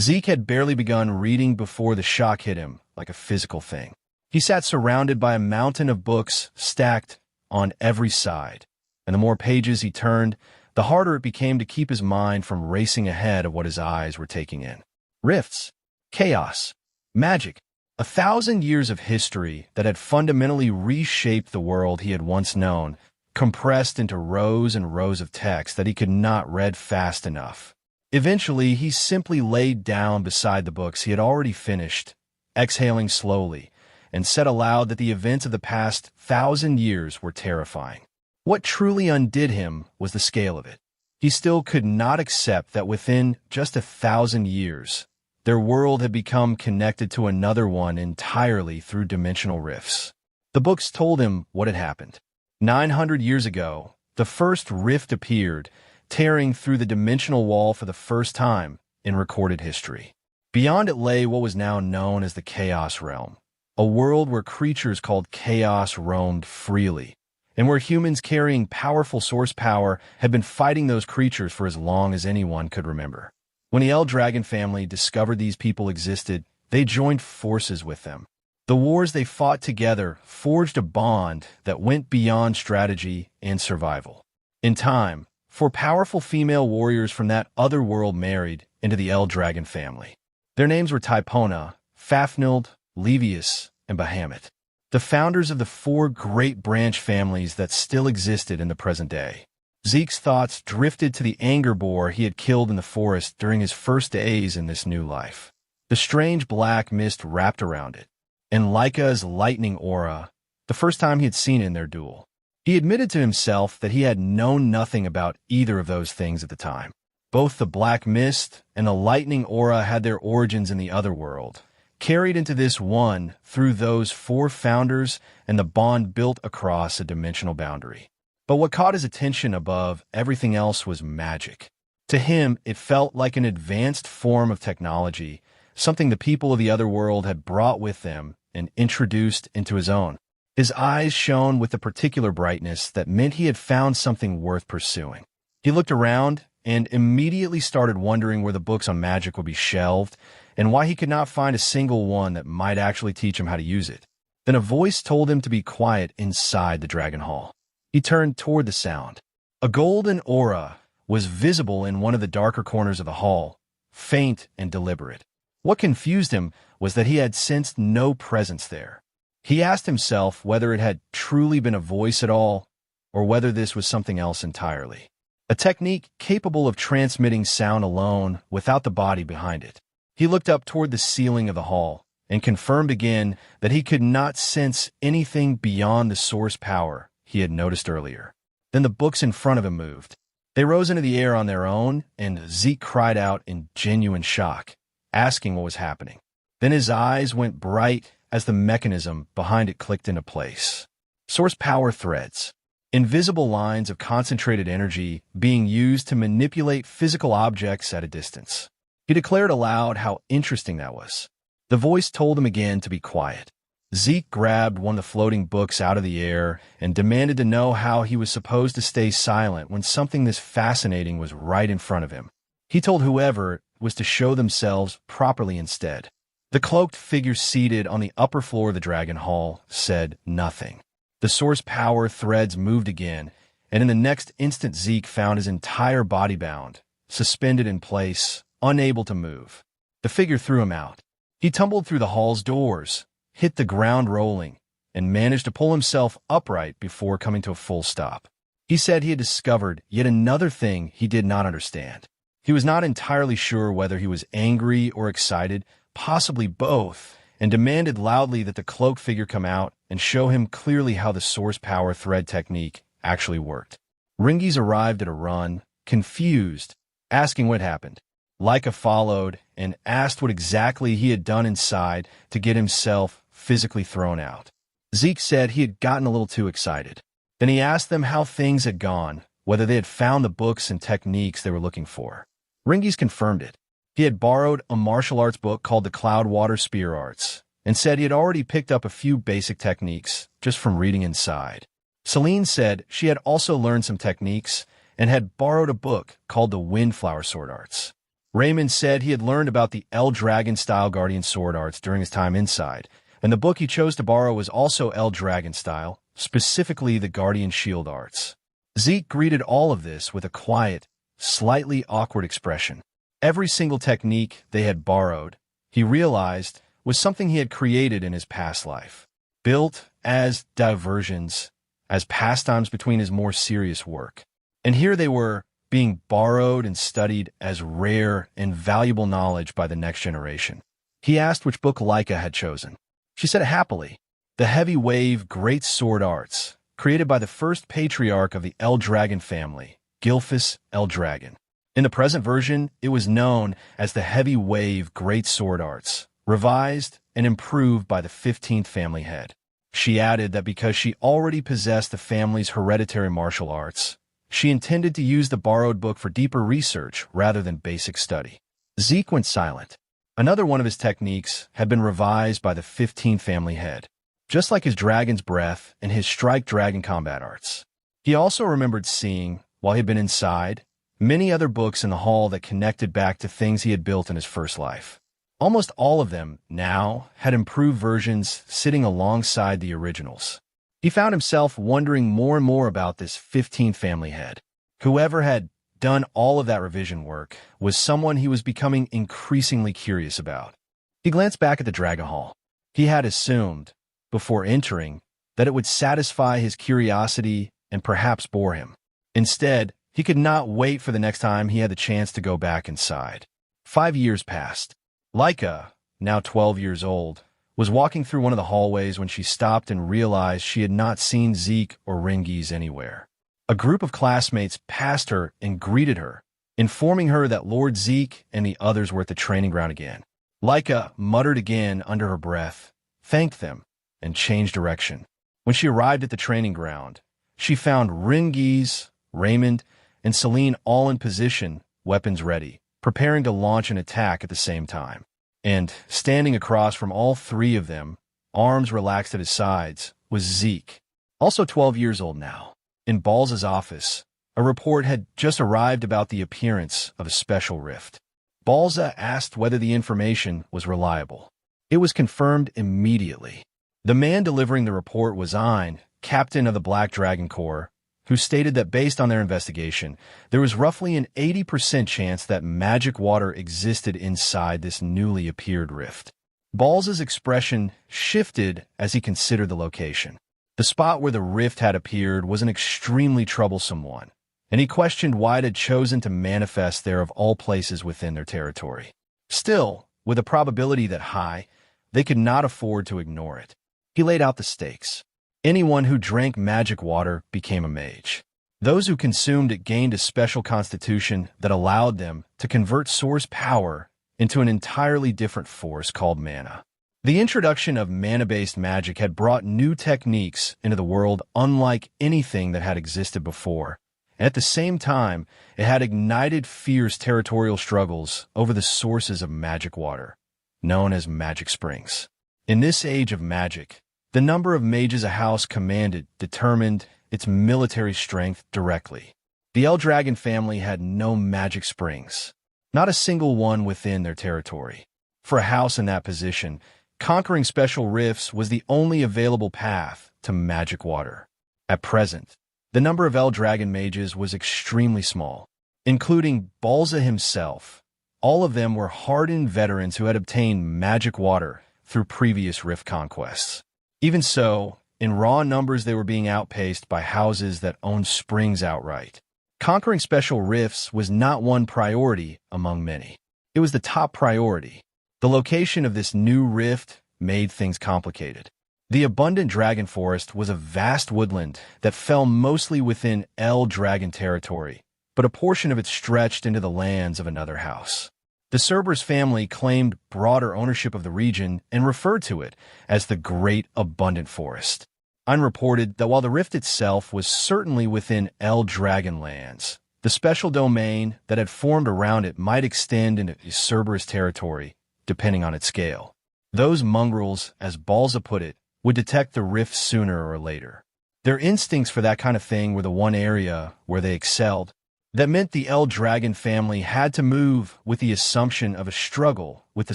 Zeke had barely begun reading before the shock hit him like a physical thing. He sat surrounded by a mountain of books stacked on every side, and the more pages he turned, the harder it became to keep his mind from racing ahead of what his eyes were taking in. Rifts, chaos, magic, 1,000 years of history that had fundamentally reshaped the world he had once known, compressed into rows and rows of text that he could not read fast enough. Eventually, he simply laid down beside the books he had already finished, exhaling slowly, and said aloud that the events of the past 1,000 years were terrifying. What truly undid him was the scale of it. He still could not accept that within just 1,000 years, their world had become connected to another one entirely through dimensional rifts. The books told him what had happened. 900 years ago, the first rift appeared, tearing through the dimensional wall for the first time in recorded history. Beyond it lay what was now known as the Chaos Realm, a world where creatures called Chaos roamed freely, and where humans carrying powerful source power had been fighting those creatures for as long as anyone could remember. When the El Dragon family discovered these people existed, they joined forces with them. The wars they fought together forged a bond that went beyond strategy and survival. In time, 4 powerful female warriors from that other world married into the El Dragon family. Their names were Typona, Fafnilde, Levius, and Bahamut, the founders of the 4 great branch families that still existed in the present day. Zeke's thoughts drifted to the anger boar he had killed in the forest during his first days in this new life. The strange black mist wrapped around it, and Laika's lightning aura, the first time he had seen it in their duel. He admitted to himself that he had known nothing about either of those things at the time. Both the black mist and the lightning aura had their origins in the other world, carried into this one through those 4 founders and the bond built across a dimensional boundary. But what caught his attention above everything else was magic. To him, it felt like an advanced form of technology, something the people of the other world had brought with them and introduced into his own. His eyes shone with a particular brightness that meant he had found something worth pursuing. He looked around and immediately started wondering where the books on magic would be shelved and why he could not find a single one that might actually teach him how to use it. Then a voice told him to be quiet inside the Dragon Hall. He turned toward the sound. A golden aura was visible in one of the darker corners of the hall, faint and deliberate. What confused him was that he had sensed no presence there. He asked himself whether it had truly been a voice at all, or whether this was something else entirely. A technique capable of transmitting sound alone without the body behind it. He looked up toward the ceiling of the hall and confirmed again that he could not sense anything beyond the source power he had noticed earlier. Then the books in front of him moved. They rose into the air on their own, and Zeke cried out in genuine shock, asking what was happening. Then his eyes went bright as the mechanism behind it clicked into place. Source power threads. Invisible lines of concentrated energy being used to manipulate physical objects at a distance. He declared aloud how interesting that was. The voice told him again to be quiet. Zeke grabbed one of the floating books out of the air and demanded to know how he was supposed to stay silent when something this fascinating was right in front of him. He told whoever was to show themselves properly instead. The cloaked figure seated on the upper floor of the Dragon Hall said nothing. The source power threads moved again, and in the next instant Zeke found his entire body bound, suspended in place, unable to move. The figure threw him out. He tumbled through the hall's doors, hit the ground rolling, and managed to pull himself upright before coming to a full stop. He said he had discovered yet another thing he did not understand. He was not entirely sure whether he was angry or excited, possibly both, and demanded loudly that the cloaked figure come out and show him clearly how the source power thread technique actually worked. Rangis arrived at a run, confused, asking what happened. Laika followed and asked what exactly he had done inside to get himself physically thrown out. Zeke said he had gotten a little too excited. Then he asked them how things had gone, whether they had found the books and techniques they were looking for. Rangis confirmed it. He had borrowed a martial arts book called the Cloudwater Spear Arts, and said he had already picked up a few basic techniques just from reading inside. Celine said she had also learned some techniques and had borrowed a book called the Windflower Sword Arts. Raymond said he had learned about the El Dragon-style Guardian Sword Arts during his time inside, and the book he chose to borrow was also El Dragon-style, specifically the Guardian Shield Arts. Zeke greeted all of this with a quiet, slightly awkward expression. Every single technique they had borrowed, he realized, was something he had created in his past life, built as diversions, as pastimes between his more serious work. And here they were, being borrowed and studied as rare and valuable knowledge by the next generation. He asked which book Laika had chosen. She said happily, the Heavy Wave Great Sword Arts, created by the first patriarch of the El Dragon family, Gilfus El Dragon. In the present version, it was known as the Heavy Wave Great Sword Arts, revised and improved by the 15th family head. She added that because she already possessed the family's hereditary martial arts, she intended to use the borrowed book for deeper research rather than basic study. Zeke went silent. Another one of his techniques had been revised by the 15th family head, just like his dragon's breath and his strike dragon combat arts. He also remembered seeing, while he had been inside, many other books in the hall that connected back to things he had built in his first life. Almost all of them, now, had improved versions sitting alongside the originals. He found himself wondering more and more about this 15th family head. Whoever had done all of that revision work was someone he was becoming increasingly curious about. He glanced back at the Dragon Hall. He had assumed, before entering, that it would satisfy his curiosity and perhaps bore him. Instead, he could not wait for the next time he had the chance to go back inside. 5 years passed. Laika, now 12 years old, was walking through one of the hallways when she stopped and realized she had not seen Zeke or Rangis anywhere. A group of classmates passed her and greeted her, informing her that Lord Zeke and the others were at the training ground again. Laika muttered again under her breath, thanked them, and changed direction. When she arrived at the training ground, she found Rangis, Raymond, and Celine all in position, weapons ready, preparing to launch an attack at the same time. And, standing across from all three of them, arms relaxed at his sides, was Zeke, also 12 years old now. In Balza's office, a report had just arrived about the appearance of a special rift. Balza asked whether the information was reliable. It was confirmed immediately. The man delivering the report was Ein, captain of the Black Dragon Corps, who stated that based on their investigation, there was roughly an 80% chance that magic water existed inside this newly appeared rift. Balza's expression shifted as he considered the location. The spot where the rift had appeared was an extremely troublesome one, and he questioned why it had chosen to manifest there of all places within their territory. Still, with a probability that high, they could not afford to ignore it. He laid out the stakes. Anyone who drank magic water became a mage. Those who consumed it gained a special constitution that allowed them to convert source power into an entirely different force called mana. The introduction of mana-based magic had brought new techniques into the world unlike anything that had existed before, and at the same time, it had ignited fierce territorial struggles over the sources of magic water, known as magic springs. In this age of magic, the number of mages a house commanded determined its military strength directly. The El Dragon family had no magic springs, not a single one within their territory. For a house in that position, conquering special rifts was the only available path to magic water. At present, the number of El Dragon mages was extremely small, including Balza himself. All of them were hardened veterans who had obtained magic water through previous rift conquests. Even so, in raw numbers they were being outpaced by houses that owned springs outright. Conquering special rifts was not one priority among many. It was the top priority. The location of this new rift made things complicated. The abundant dragon forest was a vast woodland that fell mostly within El Dragon territory, but a portion of it stretched into the lands of another house. The Cerberus family claimed broader ownership of the region and referred to it as the Great Abundant Forest. Ein reported that while the rift itself was certainly within El Dragon lands, the special domain that had formed around it might extend into Cerberus territory, depending on its scale. Those mongrels, as Balza put it, would detect the rift sooner or later. Their instincts for that kind of thing were the one area where they excelled. That meant the El Dragon family had to move with the assumption of a struggle with the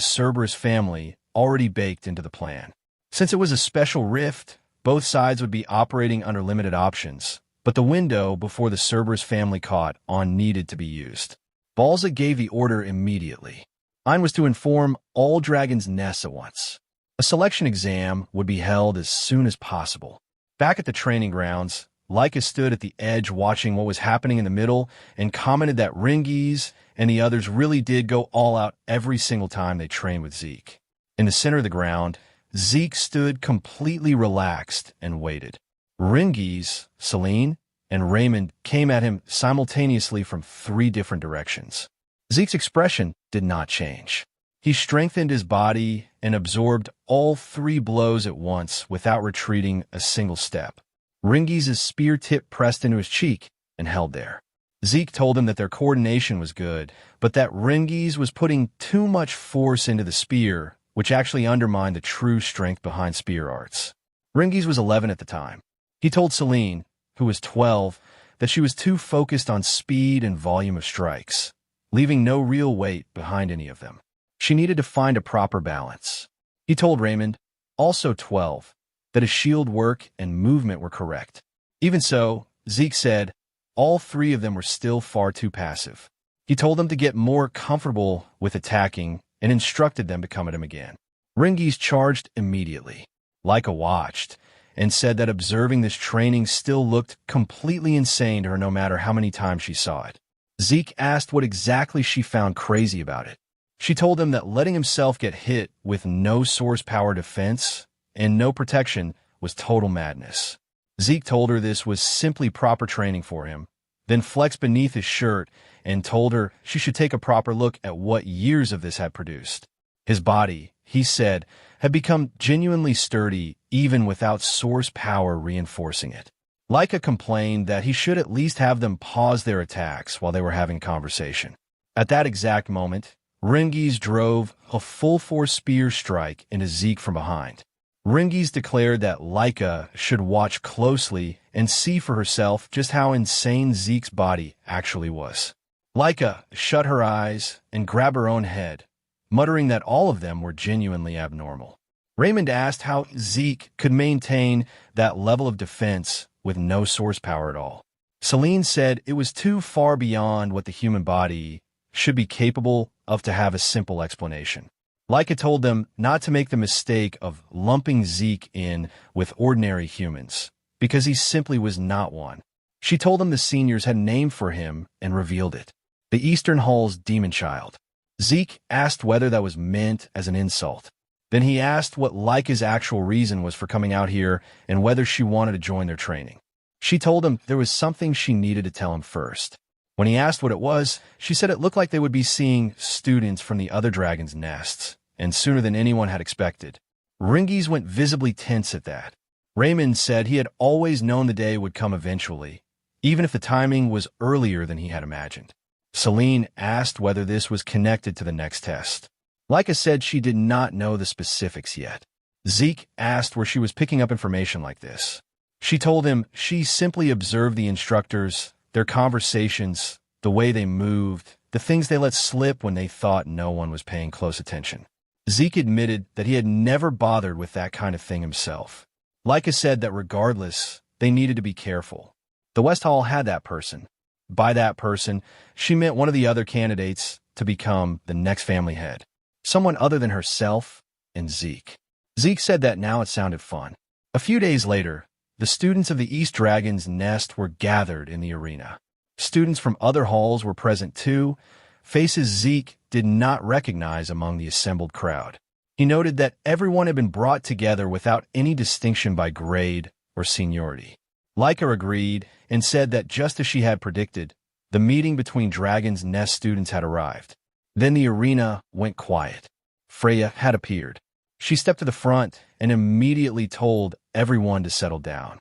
Cerberus family already baked into the plan. Since it was a special rift, both sides would be operating under limited options, but the window before the Cerberus family caught on needed to be used. Balza gave the order immediately. Ein was to inform all Dragon's nests at once. A selection exam would be held as soon as possible. Back at the training grounds, Laika stood at the edge watching what was happening in the middle and commented that Rangis and the others really did go all out every single time they trained with Zeke. In the center of the ground, Zeke stood completely relaxed and waited. Rangis, Celine, and Raymond came at him simultaneously from 3 different directions. Zeke's expression did not change. He strengthened his body and absorbed all 3 blows at once without retreating a single step. Rangis' spear tip pressed into his cheek and held there. Zeke told him that their coordination was good, but that Rangis was putting too much force into the spear, which actually undermined the true strength behind spear arts. Rangis was 11 at the time. He told Celine, who was 12, that she was too focused on speed and volume of strikes, leaving no real weight behind any of them. She needed to find a proper balance. He told Raymond, also 12, that his shield work and movement were correct. Even so, Zeke said, all three of them were still far too passive. He told them to get more comfortable with attacking and instructed them to come at him again. Rangis charged immediately. Leica watched and said that observing this training still looked completely insane to her no matter how many times she saw it. Zeke asked what exactly she found crazy about it. She told him that letting himself get hit with no source power defense and no protection was total madness. Zeke told her this was simply proper training for him, then flexed beneath his shirt and told her she should take a proper look at what years of this had produced. His body, he said, had become genuinely sturdy even without source power reinforcing it. Leica complained that he should at least have them pause their attacks while they were having conversation. At that exact moment, Rangis drove a full-force spear strike into Zeke from behind. Rangis declared that Leica should watch closely and see for herself just how insane Zeke's body actually was. Leica shut her eyes and grabbed her own head, muttering that all of them were genuinely abnormal. Raymond asked how Zeke could maintain that level of defense with no source power at all. Celine said it was too far beyond what the human body should be capable of to have a simple explanation. Leica told them not to make the mistake of lumping Zeke in with ordinary humans, because he simply was not one. She told them the seniors had a name for him and revealed it: the Eastern Hall's demon child. Zeke asked whether that was meant as an insult. Then he asked what Leica's actual reason was for coming out here and whether she wanted to join their training. She told him there was something she needed to tell him first. When he asked what it was, she said it looked like they would be seeing students from the other dragon's nests, and sooner than anyone had expected. Rangis went visibly tense at that. Raymond said he had always known the day would come eventually, even if the timing was earlier than he had imagined. Celine asked whether this was connected to the next test. Leica said she did not know the specifics yet. Zeke asked where she was picking up information like this. She told him she simply observed the instructors, their conversations, the way they moved, the things they let slip when they thought no one was paying close attention. Zeke admitted that he had never bothered with that kind of thing himself. Leica said that regardless, they needed to be careful. The West Hall had that person. By that person, she meant one of the other candidates to become the next family head. Someone other than herself and Zeke. Zeke said that now it sounded fun. A few days later, the students of the East Dragon's nest were gathered in the arena. Students from other halls were present too, faces Zeke did not recognize among the assembled crowd. He noted that everyone had been brought together without any distinction by grade or seniority. Leica agreed and said that just as she had predicted, the meeting between Dragon's Nest students had arrived. Then the arena went quiet. Freya had appeared. She stepped to the front and immediately told everyone to settle down.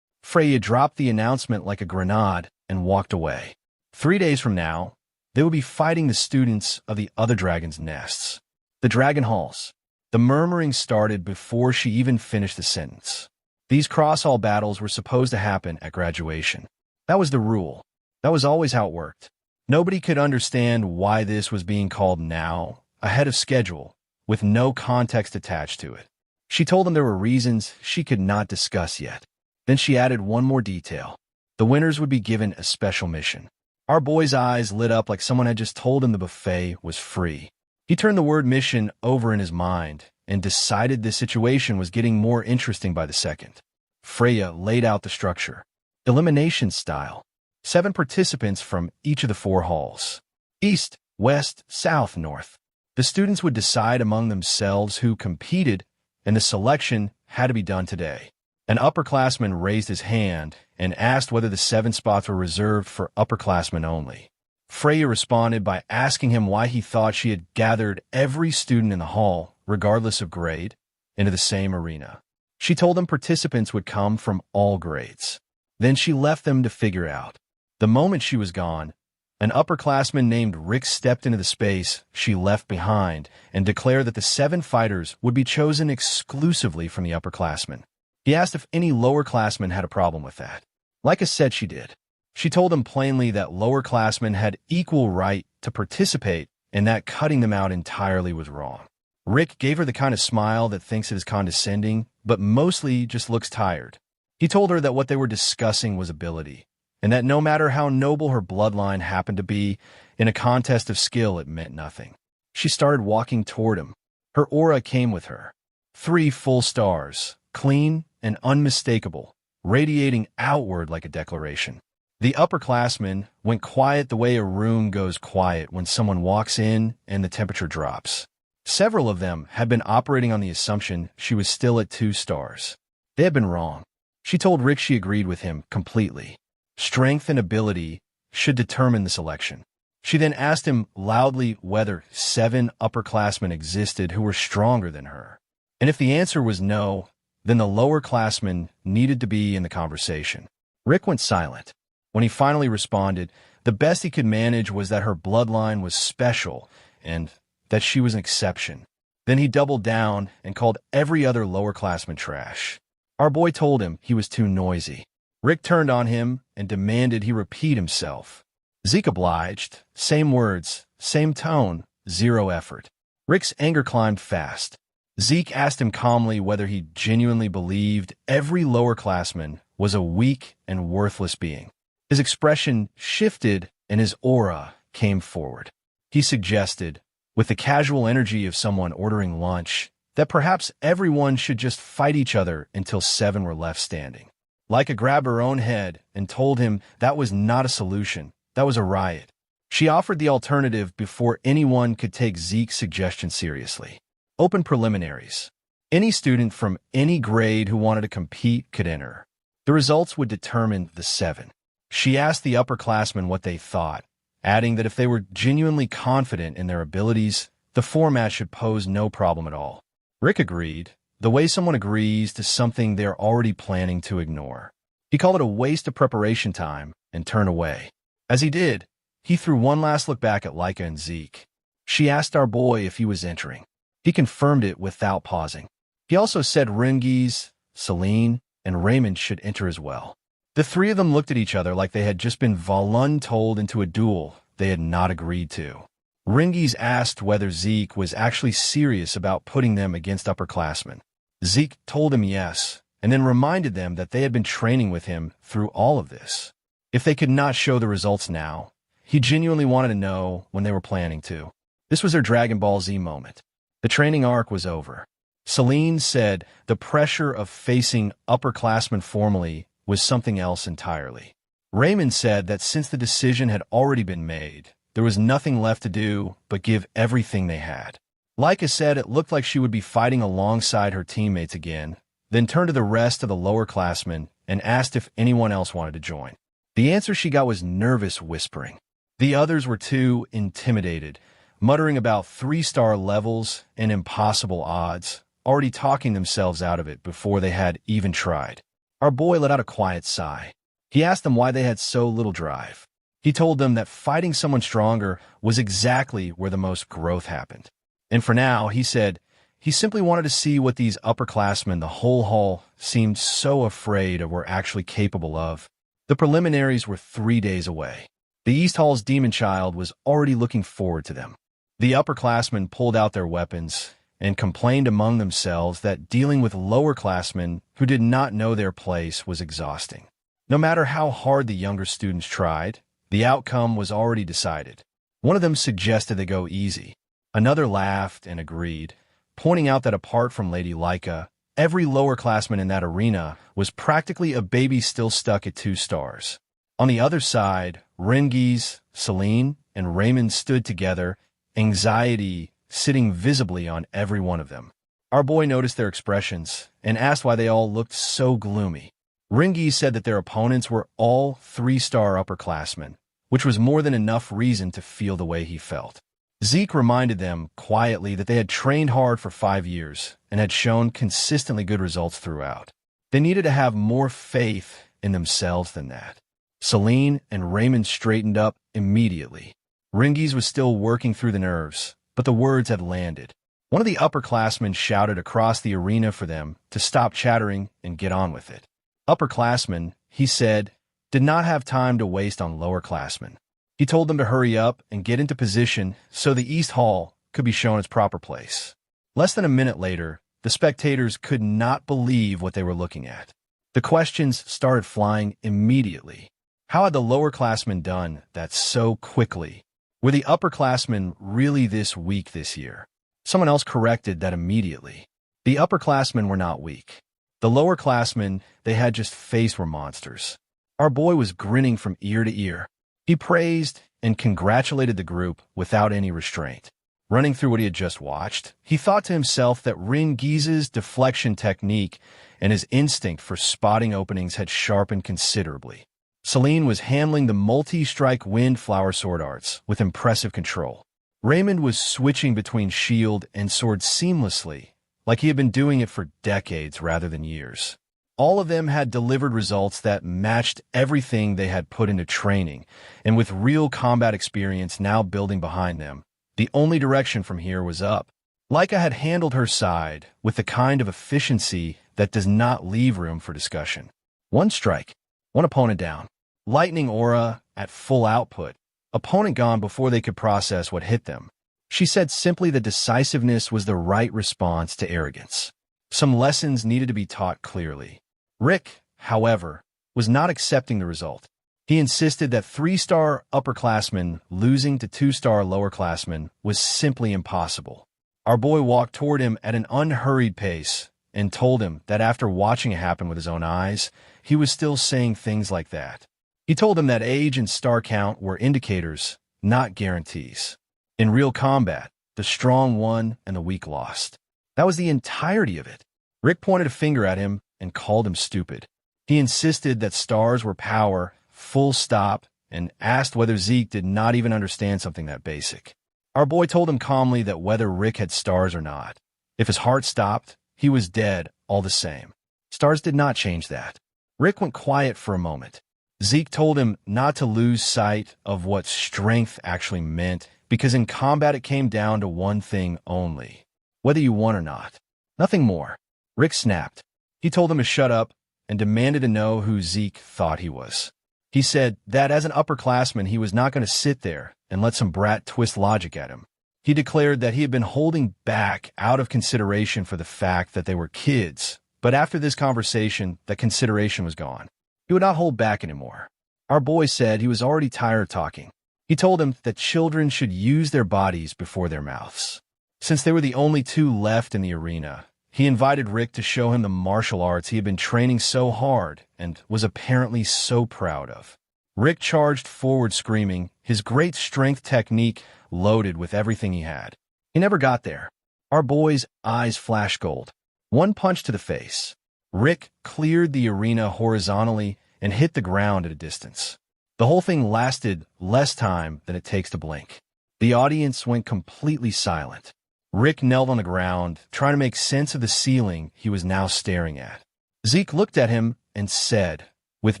Freya dropped the announcement like a grenade and walked away. 3 days from now, they would be fighting the students of the other dragon's nests. The dragon halls. The murmuring started before she even finished the sentence. These cross-hall battles were supposed to happen at graduation. That was the rule. That was always how it worked. Nobody could understand why this was being called now, ahead of schedule, with no context attached to it. She told them there were reasons she could not discuss yet. Then she added one more detail. The winners would be given a special mission. Our boy's eyes lit up like someone had just told him the buffet was free. He turned the word mission over in his mind and decided this situation was getting more interesting by the second. Freya laid out the structure. Elimination style. 7 participants from each of the 4 halls. East, West, South, North. The students would decide among themselves who competed, and the selection had to be done today. An upperclassman raised his hand and asked whether the 7 spots were reserved for upperclassmen only. Freya responded by asking him why he thought she had gathered every student in the hall, regardless of grade, into the same arena. She told them participants would come from all grades. Then she left them to figure out. The moment she was gone, an upperclassman named Rick stepped into the space she left behind and declared that the 7 fighters would be chosen exclusively from the upperclassmen. He asked if any lowerclassmen had a problem with that. Leica said she did. She told him plainly that lowerclassmen had equal right to participate and that cutting them out entirely was wrong. Rick gave her the kind of smile that thinks it is condescending, but mostly just looks tired. He told her that what they were discussing was ability, and that no matter how noble her bloodline happened to be, in a contest of skill it meant nothing. She started walking toward him. Her aura came with her. 3 full stars, clean and unmistakable, radiating outward like a declaration. The upperclassmen went quiet the way a room goes quiet when someone walks in and the temperature drops. Several of them had been operating on the assumption she was still at 2 stars. They had been wrong. She told Rick she agreed with him completely. Strength and ability should determine the selection. She then asked him loudly whether 7 upperclassmen existed who were stronger than her. And if the answer was no, then the lowerclassmen needed to be in the conversation. Rick went silent. When he finally responded, the best he could manage was that her bloodline was special and that she was an exception. Then he doubled down and called every other lowerclassman trash. Our boy told him he was too noisy. Rick turned on him and demanded he repeat himself. Zeke obliged. Same words, same tone, 0 effort. Rick's anger climbed fast. Zeke asked him calmly whether he genuinely believed every lowerclassman was a weak and worthless being. His expression shifted and his aura came forward. He suggested, with the casual energy of someone ordering lunch, that perhaps everyone should just fight each other until 7 were left standing. Leica grabbed her own head and told him that was not a solution, that was a riot. She offered the alternative before anyone could take Zeke's suggestion seriously. Open preliminaries. Any student from any grade who wanted to compete could enter. The results would determine the 7. She asked the upperclassmen what they thought, adding that if they were genuinely confident in their abilities, the format should pose no problem at all. Rick agreed, the way someone agrees to something they're already planning to ignore. He called it a waste of preparation time and turned away. As he did, he threw one last look back at Leica and Zeke. She asked our boy if he was entering. He confirmed it without pausing. He also said Rangis, Celine, and Raymond should enter as well. The 3 of them looked at each other like they had just been voluntold into a duel they had not agreed to. Rangis asked whether Zeke was actually serious about putting them against upperclassmen. Zeke told him yes, and then reminded them that they had been training with him through all of this. If they could not show the results now, he genuinely wanted to know when they were planning to. This was their Dragon Ball Z moment. The training arc was over. Celine said the pressure of facing upperclassmen formally was something else entirely. Raymond said that since the decision had already been made, there was nothing left to do but give everything they had. Leica said it looked like she would be fighting alongside her teammates again, then turned to the rest of the lowerclassmen and asked if anyone else wanted to join. The answer she got was nervous whispering. The others were too intimidated, muttering about 3-star levels and impossible odds, already talking themselves out of it before they had even tried. Our boy let out a quiet sigh. He asked them why they had so little drive. He told them that fighting someone stronger was exactly where the most growth happened. And for now, he said, he simply wanted to see what these upperclassmen the whole hall seemed so afraid of were actually capable of. The preliminaries were 3 days away. The East Hall's demon child was already looking forward to them. The upperclassmen pulled out their weapons and complained among themselves that dealing with lowerclassmen who did not know their place was exhausting. No matter how hard the younger students tried, the outcome was already decided. One of them suggested they go easy. Another laughed and agreed, pointing out that apart from Lady Leica, every lowerclassman in that arena was practically a baby still stuck at 2 stars. On the other side, Rangis, Celine, and Raymond stood together, anxiety sitting visibly on every one of them. Our boy noticed their expressions and asked why they all looked so gloomy. Rangis said that their opponents were all 3-star upperclassmen, which was more than enough reason to feel the way he felt. Zeke reminded them quietly that they had trained hard for 5 years and had shown consistently good results throughout. They needed to have more faith in themselves than that. Celine and Raymond straightened up immediately. Rangis was still working through the nerves, but the words had landed. One of the upperclassmen shouted across the arena for them to stop chattering and get on with it. Upperclassmen, he said, did not have time to waste on lowerclassmen. He told them to hurry up and get into position so the East Hall could be shown its proper place. Less than a minute later, the spectators could not believe what they were looking at. The questions started flying immediately. How had the lowerclassmen done that so quickly? Were the upperclassmen really this weak this year? Someone else corrected that immediately. The upperclassmen were not weak. The lowerclassmen they had just faced were monsters. Our boy was grinning from ear to ear. He praised and congratulated the group without any restraint. Running through what he had just watched, he thought to himself that Rangis' deflection technique and his instinct for spotting openings had sharpened considerably. Celine was handling the multi-strike wind flower sword arts with impressive control. Raymond was switching between shield and sword seamlessly, like he had been doing it for decades rather than years. All of them had delivered results that matched everything they had put into training, and with real combat experience now building behind them, the only direction from here was up. Leica had handled her side with the kind of efficiency that does not leave room for discussion. One strike, one opponent down. Lightning aura at full output. Opponent gone before they could process what hit them. She said simply that decisiveness was the right response to arrogance. Some lessons needed to be taught clearly. Rick, however, was not accepting the result. He insisted that 3-star upperclassmen losing to 2-star lowerclassmen was simply impossible. Our boy walked toward him at an unhurried pace and told him that after watching it happen with his own eyes, he was still saying things like that. He told him that age and star count were indicators, not guarantees. In real combat, the strong won and the weak lost. That was the entirety of it. Rick pointed a finger at him and called him stupid. He insisted that stars were power, full stop, and asked whether Zeke did not even understand something that basic. Our boy told him calmly that whether Rick had stars or not, if his heart stopped, he was dead all the same. Stars did not change that. Rick went quiet for a moment. Zeke told him not to lose sight of what strength actually meant, because in combat it came down to one thing only: whether you won or not. Nothing more. Rick snapped. He told him to shut up and demanded to know who Zeke thought he was. He said that as an upperclassman he was not going to sit there and let some brat twist logic at him. He declared that he had been holding back out of consideration for the fact that they were kids, but after this conversation, that consideration was gone. He would not hold back anymore. Our boy said he was already tired of talking. He told him that children should use their bodies before their mouths. Since they were the only two left in the arena, he invited Rick to show him the martial arts he had been training so hard and was apparently so proud of. Rick charged forward screaming, his great strength technique loaded with everything he had. He never got there. Our boy's eyes flashed gold. One punch to the face. Rick cleared the arena horizontally and hit the ground at a distance. The whole thing lasted less time than it takes to blink. The audience went completely silent. Rick knelt on the ground, trying to make sense of the ceiling he was now staring at. Zeke looked at him and said, with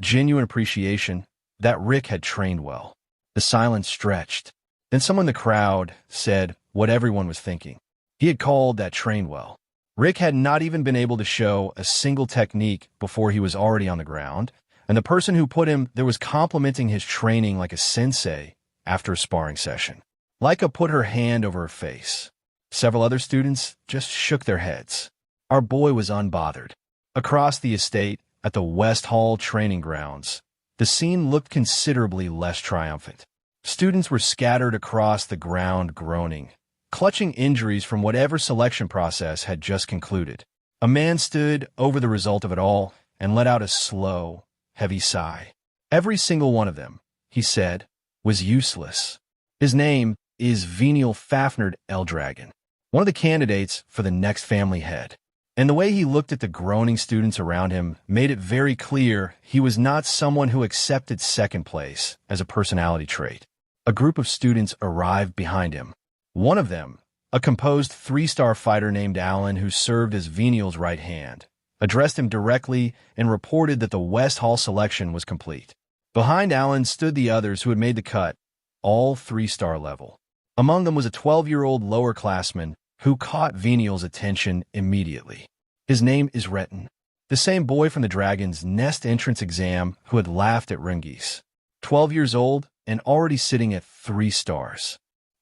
genuine appreciation, that Rick had trained well. The silence stretched. Then someone in the crowd said what everyone was thinking. He had called that train well. Rick had not even been able to show a single technique before he was already on the ground, and the person who put him there was complimenting his training like a sensei after a sparring session. Leica put her hand over her face. Several other students just shook their heads. Our boy was unbothered. Across the estate, at the West Hall training grounds, the scene looked considerably less triumphant. Students were scattered across the ground groaning, clutching injuries from whatever selection process had just concluded. A man stood over the result of it all and let out a slow, heavy sigh. Every single one of them, he said, was useless. His name is Gilfus El Dragon, one of the candidates for the next family head. And the way he looked at the groaning students around him made it very clear he was not someone who accepted second place as a personality trait. A group of students arrived behind him. One of them, a composed 3-star fighter named Alan who served as Venial's right hand, addressed him directly and reported that the West Hall selection was complete. Behind Alan stood the others who had made the cut, all 3-star level. Among them was a 12-year-old lower-classman who caught Venial's attention immediately. His name is Retin, the same boy from the Dragon's Nest entrance exam who had laughed at Rangis. 12 years old and already sitting at 3 stars.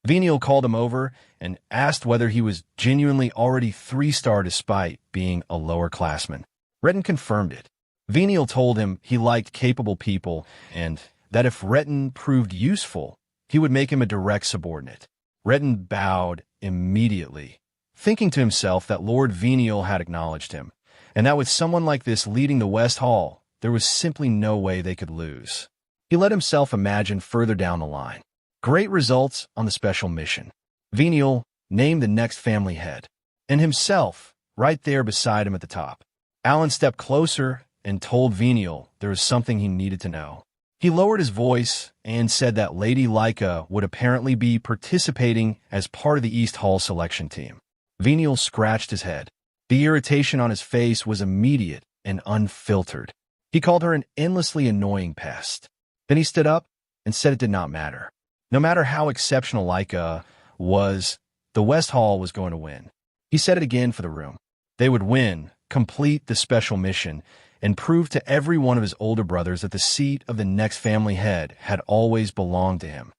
Venial called him over and asked whether he was genuinely already 3-star despite being a lower-classman. Retin confirmed it. Venial told him he liked capable people and that if Retin proved useful, he would make him a direct subordinate. Retin bowed immediately, thinking to himself that Lord Venial had acknowledged him, and that with someone like this leading the West Hall, there was simply no way they could lose. He let himself imagine further down the line. Great results on the special mission. Venial named the next family head, and himself right there beside him at the top. Alan stepped closer and told Venial there was something he needed to know. He lowered his voice and said that Lady Laika would apparently be participating as part of the East Hall selection team. Venial scratched his head. The irritation on his face was immediate and unfiltered. He called her an endlessly annoying pest. Then he stood up and said it did not matter. No matter how exceptional Laika was, the West Hall was going to win. He said it again for the room. They would win, complete the special mission, and prove to every one of his older brothers that the seat of the next family head had always belonged to him.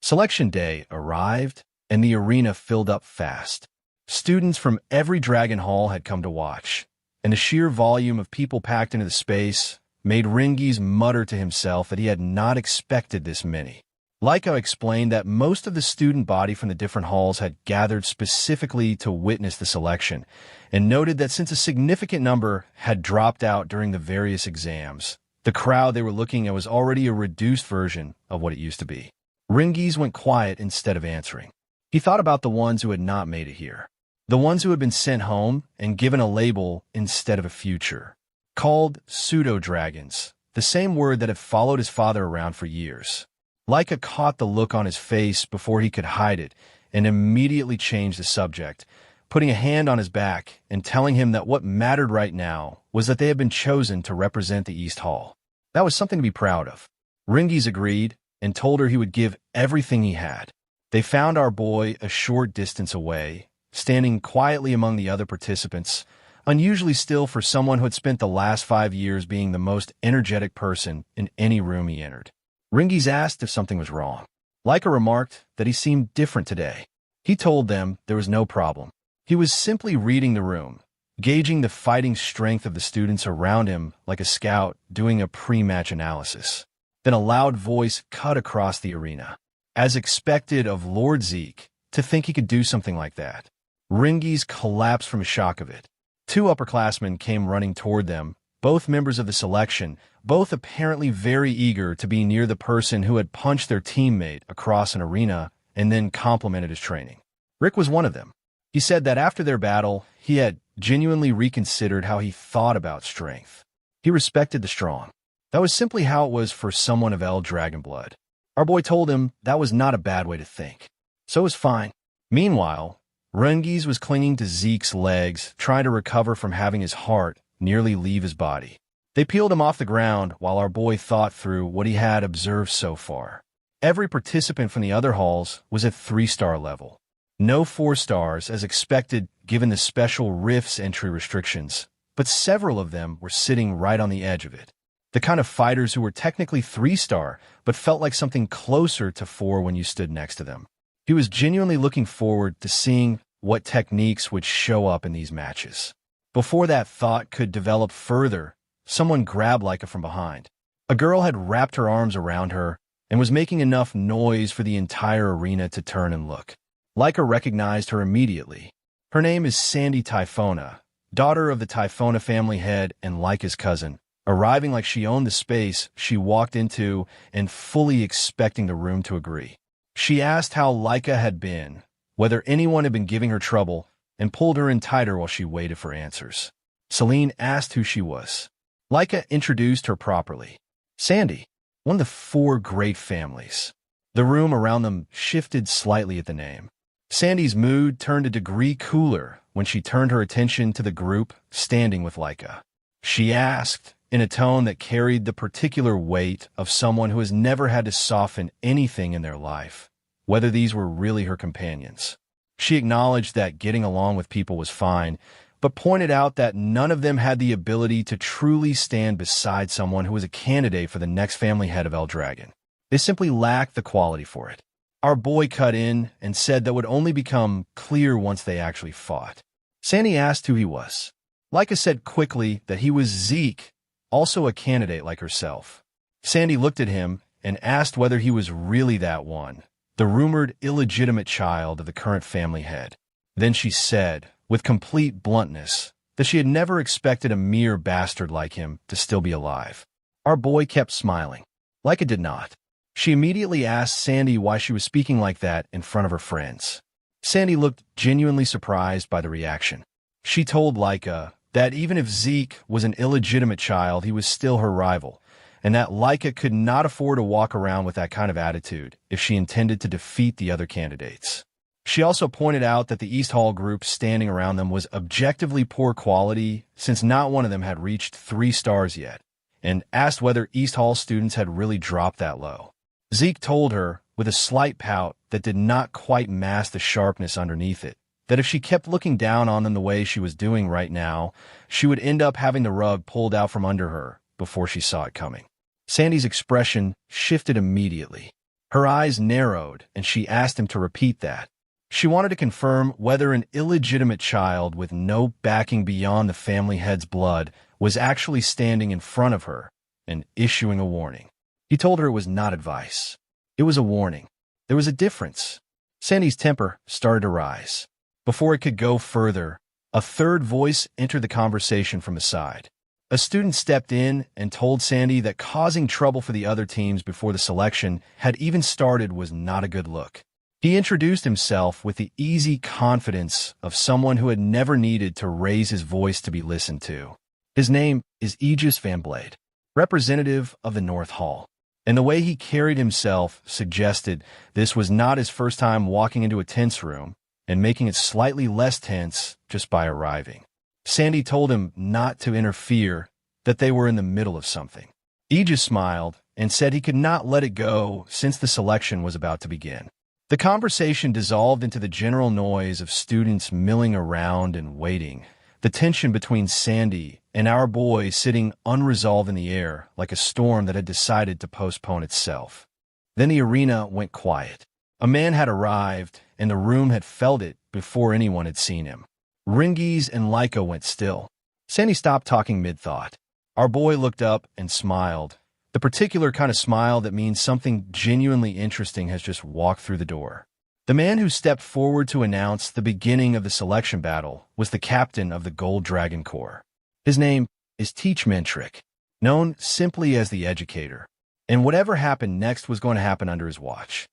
Selection day arrived, and the arena filled up fast. Students from every Dragon Hall had come to watch, and the sheer volume of people packed into the space made Rangis mutter to himself that he had not expected this many. Laika explained that most of the student body from the different halls had gathered specifically to witness the selection, and noted that since a significant number had dropped out during the various exams, the crowd they were looking at was already a reduced version of what it used to be. Rangis went quiet instead of answering. He thought about the ones who had not made it here, the ones who had been sent home and given a label instead of a future, called pseudo-dragons, the same word that had followed his father around for years. Laika caught the look on his face before he could hide it and immediately changed the subject, putting a hand on his back and telling him that what mattered right now was that they had been chosen to represent the East Hall. That was something to be proud of. Rangis agreed and told her he would give everything he had. They found our boy a short distance away, standing quietly among the other participants, unusually still for someone who had spent the last 5 years being the most energetic person in any room he entered. Rangis asked if something was wrong. Laika remarked that he seemed different today. He told them there was no problem. He was simply reading the room, gauging the fighting strength of the students around him like a scout doing a pre-match analysis. Then a loud voice cut across the arena. As expected of Lord Zeke, to think he could do something like that. Rangis collapsed from the shock of it. 2 upperclassmen came running toward them, both members of the selection, both apparently very eager to be near the person who had punched their teammate across an arena and then complimented his training. Rick was one of them. He said that after their battle, he had genuinely reconsidered how he thought about strength. He respected the strong. That was simply how it was for someone of El Dragon blood. Our boy told him that was not a bad way to think. So it was fine. Meanwhile, Rangis was clinging to Zeke's legs, trying to recover from having his heart nearly leave his body. They peeled him off the ground while our boy thought through what he had observed so far. Every participant from the other halls was at 3-star level. No 4 stars as expected given the special Rift's entry restrictions, but several of them were sitting right on the edge of it. The kind of fighters who were technically 3-star, but felt like something closer to 4 when you stood next to them. He was genuinely looking forward to seeing what techniques would show up in these matches. Before that thought could develop further, someone grabbed Laika from behind. A girl had wrapped her arms around her and was making enough noise for the entire arena to turn and look. Laika recognized her immediately. Her name is Sandy Typhona, daughter of the Typhona family head and Laika's cousin. Arriving like she owned the space she walked into and fully expecting the room to agree. She asked how Laika had been, whether anyone had been giving her trouble, and pulled her in tighter while she waited for answers. Celine asked who she was. Laika introduced her properly. Sandy, one of the 4 great families. The room around them shifted slightly at the name. Sandy's mood turned a degree cooler when she turned her attention to the group standing with Laika. She asked, in a tone that carried the particular weight of someone who has never had to soften anything in their life, whether these were really her companions. She acknowledged that getting along with people was fine, but pointed out that none of them had the ability to truly stand beside someone who was a candidate for the next family head of El Dragon. They simply lacked the quality for it. Our boy cut in and said that would only become clear once they actually fought. Sandy asked who he was. Laika said quickly that he was Zeke, also a candidate like herself. Sandy looked at him and asked whether he was really that one, the rumored illegitimate child of the current family head. Then she said, with complete bluntness, that she had never expected a mere bastard like him to still be alive. Our boy kept smiling. Laika did not. She immediately asked Sandy why she was speaking like that in front of her friends. Sandy looked genuinely surprised by the reaction. She told Laika that even if Zeke was an illegitimate child, he was still her rival, and that Laika could not afford to walk around with that kind of attitude if she intended to defeat the other candidates. She also pointed out that the East Hall group standing around them was objectively poor quality since not one of them had reached 3 stars yet, and asked whether East Hall students had really dropped that low. Zeke told her, with a slight pout that did not quite mask the sharpness underneath it, that if she kept looking down on them the way she was doing right now, she would end up having the rug pulled out from under her before she saw it coming. Sandy's expression shifted immediately. Her eyes narrowed, and she asked him to repeat that. She wanted to confirm whether an illegitimate child with no backing beyond the family head's blood was actually standing in front of her and issuing a warning. He told her it was not advice. It was a warning. There was a difference. Sandy's temper started to rise. Before it could go further, a third voice entered the conversation from the side. A student stepped in and told Sandy that causing trouble for the other teams before the selection had even started was not a good look. He introduced himself with the easy confidence of someone who had never needed to raise his voice to be listened to. His name is Aegis Van Blade, representative of the North Hall, and the way he carried himself suggested this was not his first time walking into a tense room and making it slightly less tense just by arriving. Sandy told him not to interfere, that they were in the middle of something. Aegis smiled and said he could not let it go since the selection was about to begin. The conversation dissolved into the general noise of students milling around and waiting, the tension between Sandy and our boy sitting unresolved in the air like a storm that had decided to postpone itself. Then the arena went quiet. A man had arrived, and the room had felt it before anyone had seen him. Rangis and Laika went still. Sandy stopped talking mid-thought. Our boy looked up and smiled, the particular kind of smile that means something genuinely interesting has just walked through the door. The man who stepped forward to announce the beginning of the selection battle was the captain of the Gold Dragon Corps. His name is Teach Mentrick, known simply as the Educator, and whatever happened next was going to happen under his watch.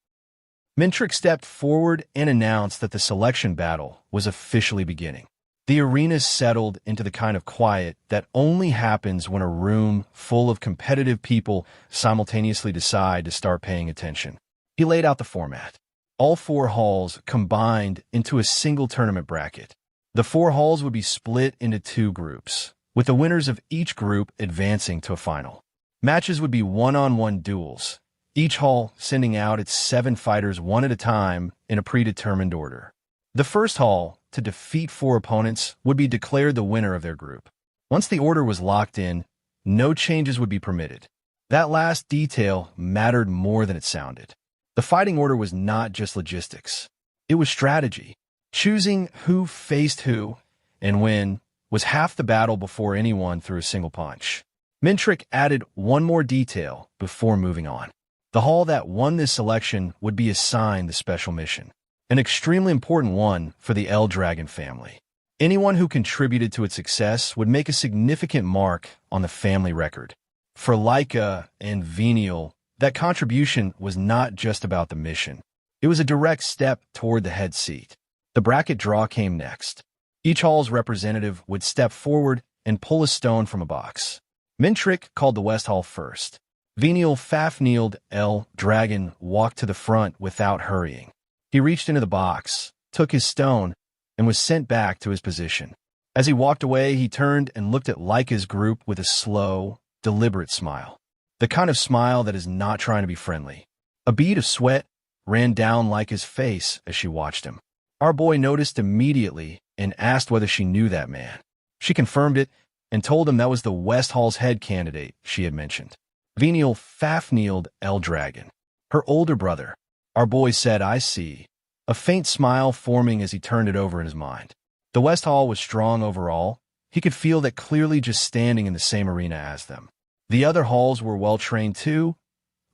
Mentrick stepped forward and announced that the selection battle was officially beginning. The arena settled into the kind of quiet that only happens when a room full of competitive people simultaneously decide to start paying attention. He laid out the format. All 4 halls combined into a single tournament bracket. The 4 halls would be split into 2 groups, with the winners of each group advancing to a final. Matches would be one-on-one duels, each hall sending out its 7 fighters one at a time in a predetermined order. The first hall, to defeat 4 opponents, would be declared the winner of their group. Once the order was locked in, no changes would be permitted. That last detail mattered more than it sounded. The fighting order was not just logistics. It was strategy. Choosing who faced who and when was half the battle before anyone threw a single punch. Mentrick added one more detail before moving on. The hall that won this selection would be assigned the special mission, an extremely important one for the El Dragon family. Anyone who contributed to its success would make a significant mark on the family record. For Laika and Venial, that contribution was not just about the mission. It was a direct step toward the head seat. The bracket draw came next. Each hall's representative would step forward and pull a stone from a box. Mentrick called the West Hall first. Venial Fafniled El Dragon walked to the front without hurrying. He reached into the box, took his stone, and was sent back to his position. As he walked away, he turned and looked at Laika's group with a slow, deliberate smile. The kind of smile that is not trying to be friendly. A bead of sweat ran down Laika's face as she watched him. Our boy noticed immediately and asked whether she knew that man. She confirmed it and told him that was the West Hall's head candidate she had mentioned. Gilfus El Dragon. Her older brother. Our boy said, "I see," a faint smile forming as he turned it over in his mind. The West Hall was strong overall. He could feel that clearly just standing in the same arena as them. The other halls were well-trained too,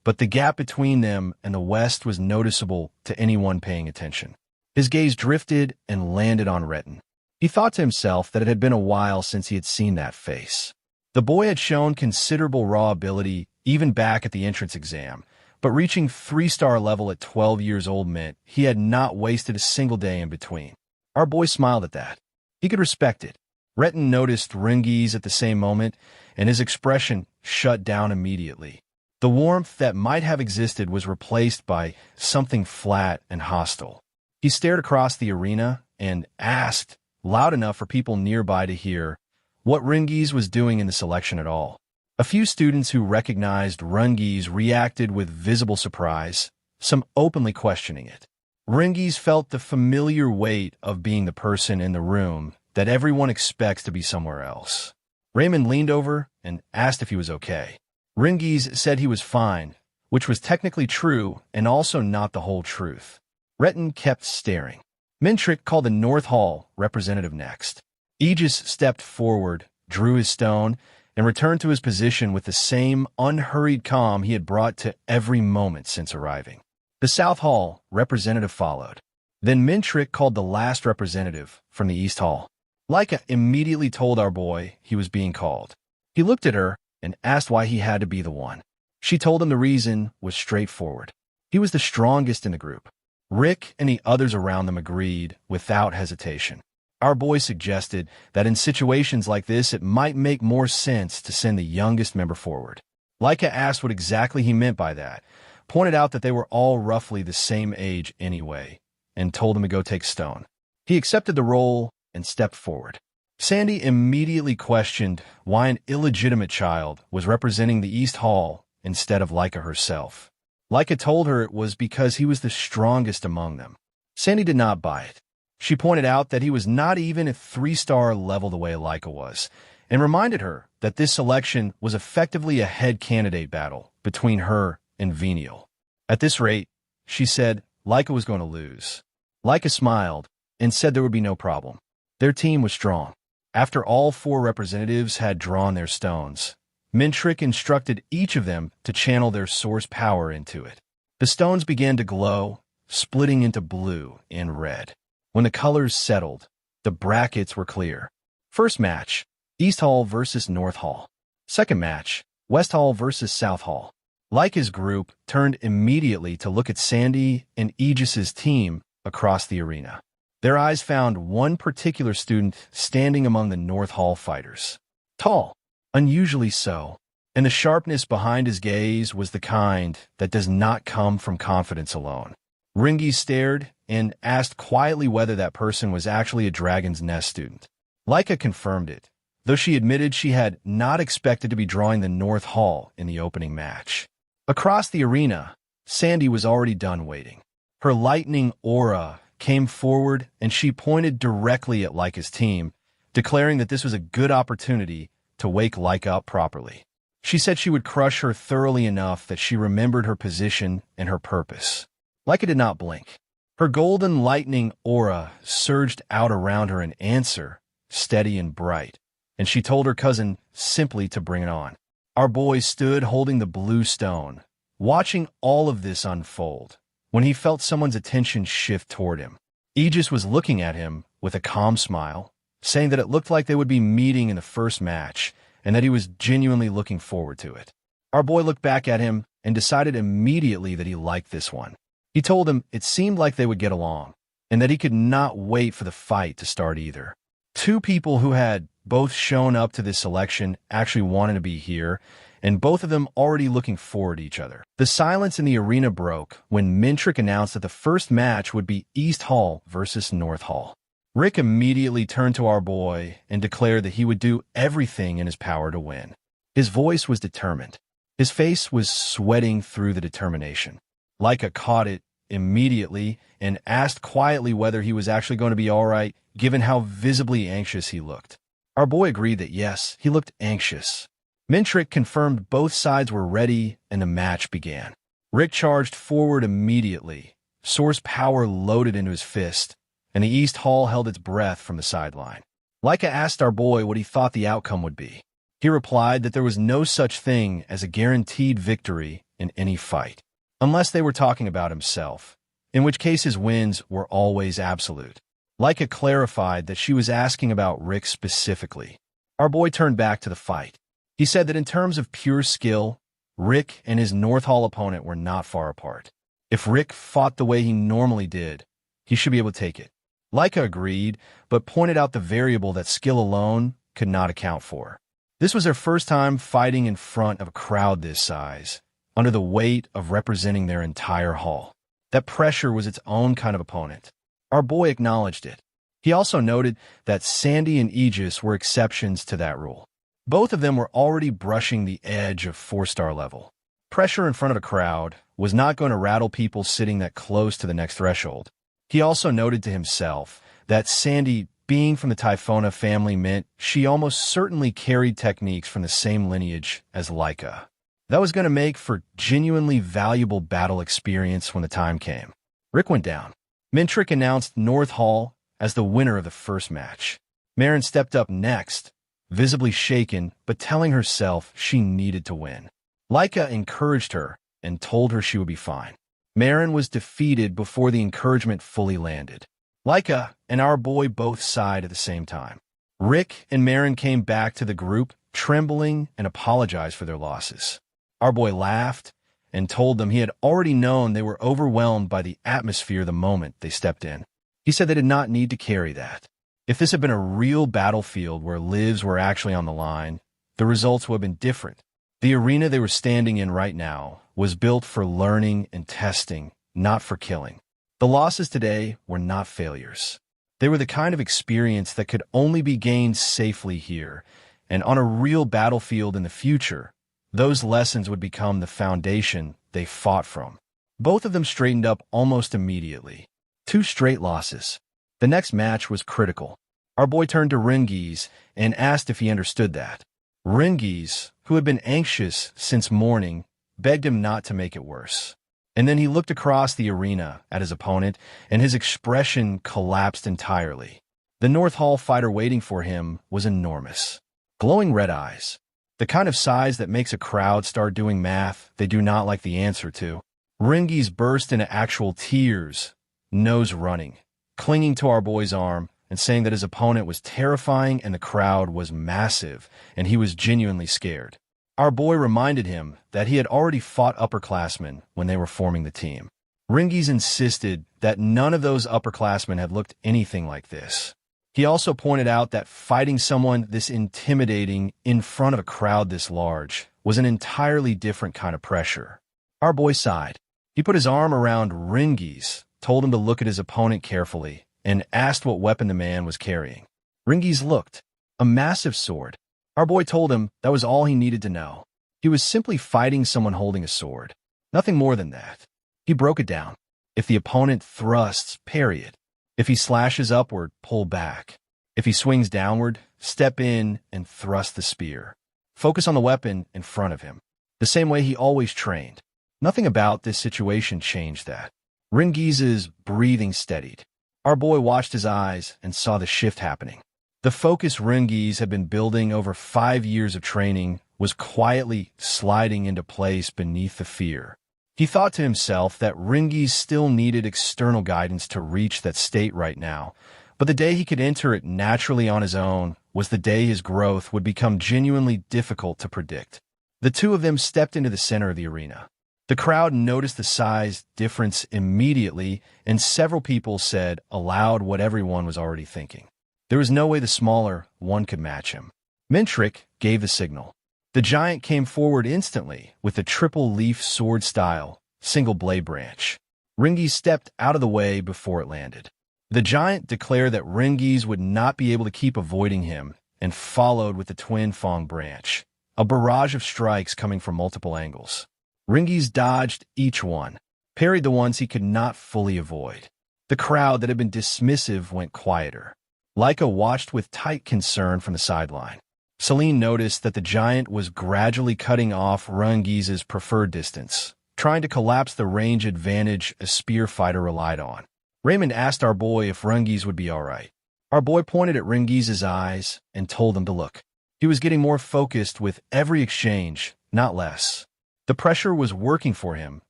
but the gap between them and the West was noticeable to anyone paying attention. His gaze drifted and landed on Retin. He thought to himself that it had been a while since he had seen that face. The boy had shown considerable raw ability even back at the entrance exam, but reaching 3-star level at 12 years old meant he had not wasted a single day in between. Our boy smiled at that. He could respect it. Retin noticed Rangis at the same moment, and his expression shut down immediately. The warmth that might have existed was replaced by something flat and hostile. He stared across the arena and asked, loud enough for people nearby to hear, what Rangis was doing in the selection at all. A few students who recognized Rangis reacted with visible surprise, some openly questioning it. Rangis felt the familiar weight of being the person in the room that everyone expects to be somewhere else. Raymond leaned over and asked if he was okay. Rangis said he was fine, which was technically true and also not the whole truth. Retin kept staring. Mintrick called the North Hall representative next. Aegis stepped forward, drew his stone, and returned to his position with the same unhurried calm he had brought to every moment since arriving. The South Hall representative followed. Then Mintrick called the last representative from the East Hall. Laika immediately told our boy he was being called. He looked at her and asked why he had to be the one. She told him the reason was straightforward. He was the strongest in the group. Rick and the others around them agreed without hesitation. Our boy suggested that in situations like this it might make more sense to send the youngest member forward. Laika asked what exactly he meant by that, pointed out that they were all roughly the same age anyway, and told him to go take stone. He accepted the role and stepped forward. Sandy immediately questioned why an illegitimate child was representing the East Hall instead of Laika herself. Laika told her it was because he was the strongest among them. Sandy did not buy it. She pointed out that he was not even a 3-star level the way Laika was, and reminded her that this selection was effectively a head candidate battle between her and Venial. At this rate, she said, Laika was going to lose. Laika smiled and said there would be no problem. Their team was strong. After all 4 representatives had drawn their stones, Mintrick instructed each of them to channel their source power into it. The stones began to glow, splitting into blue and red. When the colors settled, the brackets were clear. First match, East Hall versus North Hall. Second match, West Hall versus South Hall. Laika's group turned immediately to look at Sandy and Aegis's team across the arena. Their eyes found one particular student standing among the North Hall fighters. Tall, unusually so, and the sharpness behind his gaze was the kind that does not come from confidence alone. Rangis stared and asked quietly whether that person was actually a Dragon's Nest student. Laika confirmed it, though she admitted she had not expected to be drawing the North Hall in the opening match. Across the arena, Sandy was already done waiting. Her lightning aura came forward and she pointed directly at Laika's team, declaring that this was a good opportunity to wake Laika up properly. She said she would crush her thoroughly enough that she remembered her position and her purpose. Laika did not blink. Her golden lightning aura surged out around her in answer, steady and bright, and she told her cousin simply to bring it on. Our boy stood holding the blue stone, watching all of this unfold, when he felt someone's attention shift toward him. Aegis was looking at him with a calm smile, saying that it looked like they would be meeting in the first match and that he was genuinely looking forward to it. Our boy looked back at him and decided immediately that he liked this one. He told him it seemed like they would get along and that he could not wait for the fight to start either. 2 people who had both shown up to this selection actually wanted to be here, and both of them already looking forward to each other. The silence in the arena broke when Mintrick announced that the first match would be East Hall versus North Hall. Rick immediately turned to our boy and declared that he would do everything in his power to win. His voice was determined. His face was sweating through the determination. Laika caught it immediately and asked quietly whether he was actually going to be all right, given how visibly anxious he looked. Our boy agreed that yes, he looked anxious. Mintrick confirmed both sides were ready, and the match began. Rick charged forward immediately, source power loaded into his fist, and the East Hall held its breath from the sideline. Laika asked our boy what he thought the outcome would be. He replied that there was no such thing as a guaranteed victory in any fight, unless they were talking about himself, in which case his wins were always absolute. Laika clarified that she was asking about Rick specifically. Our boy turned back to the fight. He said that in terms of pure skill, Rick and his North Hall opponent were not far apart. If Rick fought the way he normally did, he should be able to take it. Laika agreed, but pointed out the variable that skill alone could not account for. This was their first time fighting in front of a crowd this size, under the weight of representing their entire hall. That pressure was its own kind of opponent. Our boy acknowledged it. He also noted that Sandy and Aegis were exceptions to that rule. Both of them were already brushing the edge of 4-star level. Pressure in front of a crowd was not going to rattle people sitting that close to the next threshold. He also noted to himself that Sandy, being from the Typhona family, meant she almost certainly carried techniques from the same lineage as Laika. That was going to make for genuinely valuable battle experience when the time came. Rick went down. Mintrick announced North Hall as the winner of the first match. Marin stepped up next, visibly shaken, but telling herself she needed to win. Laika encouraged her and told her she would be fine. Marin was defeated before the encouragement fully landed. Laika and our boy both sighed at the same time. Rick and Marin came back to the group, trembling, and apologized for their losses. Our boy laughed and told them he had already known they were overwhelmed by the atmosphere the moment they stepped in. He said they did not need to carry that. If this had been a real battlefield where lives were actually on the line, the results would have been different. The arena they were standing in right now was built for learning and testing, not for killing. The losses today were not failures. They were the kind of experience that could only be gained safely here, and on a real battlefield in the future, those lessons would become the foundation they fought from. Both of them straightened up almost immediately. 2 straight losses. The next match was critical. Our boy turned to Rangis and asked if he understood that. Rangis, who had been anxious since morning, begged him not to make it worse. And then he looked across the arena at his opponent, and his expression collapsed entirely. The North Hall fighter waiting for him was enormous. Glowing red eyes. The kind of size that makes a crowd start doing math they do not like the answer to. Rangis burst into actual tears, nose running, clinging to our boy's arm and saying that his opponent was terrifying and the crowd was massive, and he was genuinely scared. Our boy reminded him that he had already fought upperclassmen when they were forming the team. Rangis insisted that none of those upperclassmen had looked anything like this. He also pointed out that fighting someone this intimidating in front of a crowd this large was an entirely different kind of pressure. Our boy sighed. He put his arm around Rangis, told him to look at his opponent carefully, and asked what weapon the man was carrying. Rangis looked. A massive sword. Our boy told him that was all he needed to know. He was simply fighting someone holding a sword. Nothing more than that. He broke it down. If the opponent thrusts, parry it. If he slashes upward, pull back. If he swings downward, step in and thrust the spear. Focus on the weapon in front of him. The same way he always trained. Nothing about this situation changed that. Rangis's breathing steadied. Our boy watched his eyes and saw the shift happening. The focus Rangis had been building over 5 years of training was quietly sliding into place beneath the fear. He thought to himself that Rangis still needed external guidance to reach that state right now, but the day he could enter it naturally on his own was the day his growth would become genuinely difficult to predict. The two of them stepped into the center of the arena. The crowd noticed the size difference immediately, and several people said aloud what everyone was already thinking. There was no way the smaller one could match him. Mintrick gave the signal. The giant came forward instantly with a triple-leaf sword-style, single-blade branch. Rangis stepped out of the way before it landed. The giant declared that Rangis would not be able to keep avoiding him and followed with the twin Fong branch, a barrage of strikes coming from multiple angles. Rangis dodged each one, parried the ones he could not fully avoid. The crowd that had been dismissive went quieter. Laika watched with tight concern from the sideline. Celine noticed that the giant was gradually cutting off Rangis's preferred distance, trying to collapse the range advantage a spear fighter relied on. Raymond asked our boy if Rangis would be all right. Our boy pointed at Rangis's eyes and told him to look. He was getting more focused with every exchange, not less. The pressure was working for him,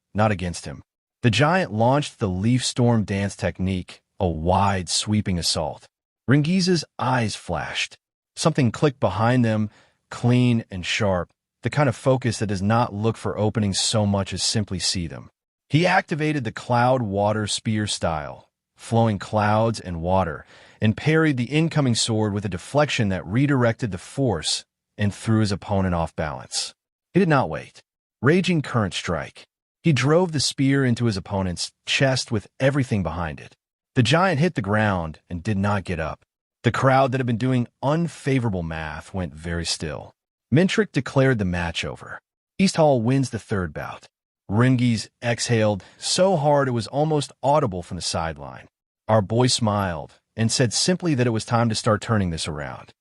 not against him. The giant launched the Leaf Storm dance technique, a wide, sweeping assault. Rangis's eyes flashed. Something clicked behind them, clean and sharp, the kind of focus that does not look for openings so much as simply see them. He activated the Cloud Water Spear style, flowing clouds and water, and parried the incoming sword with a deflection that redirected the force and threw his opponent off balance. He did not wait. Raging Current Strike. He drove the spear into his opponent's chest with everything behind it. The giant hit the ground and did not get up. The crowd that had been doing unfavorable math went very still. Mintrick declared the match over. East Hall wins the third bout. Rangis exhaled so hard it was almost audible from the sideline. Our boy smiled and said simply that it was time to start turning this around.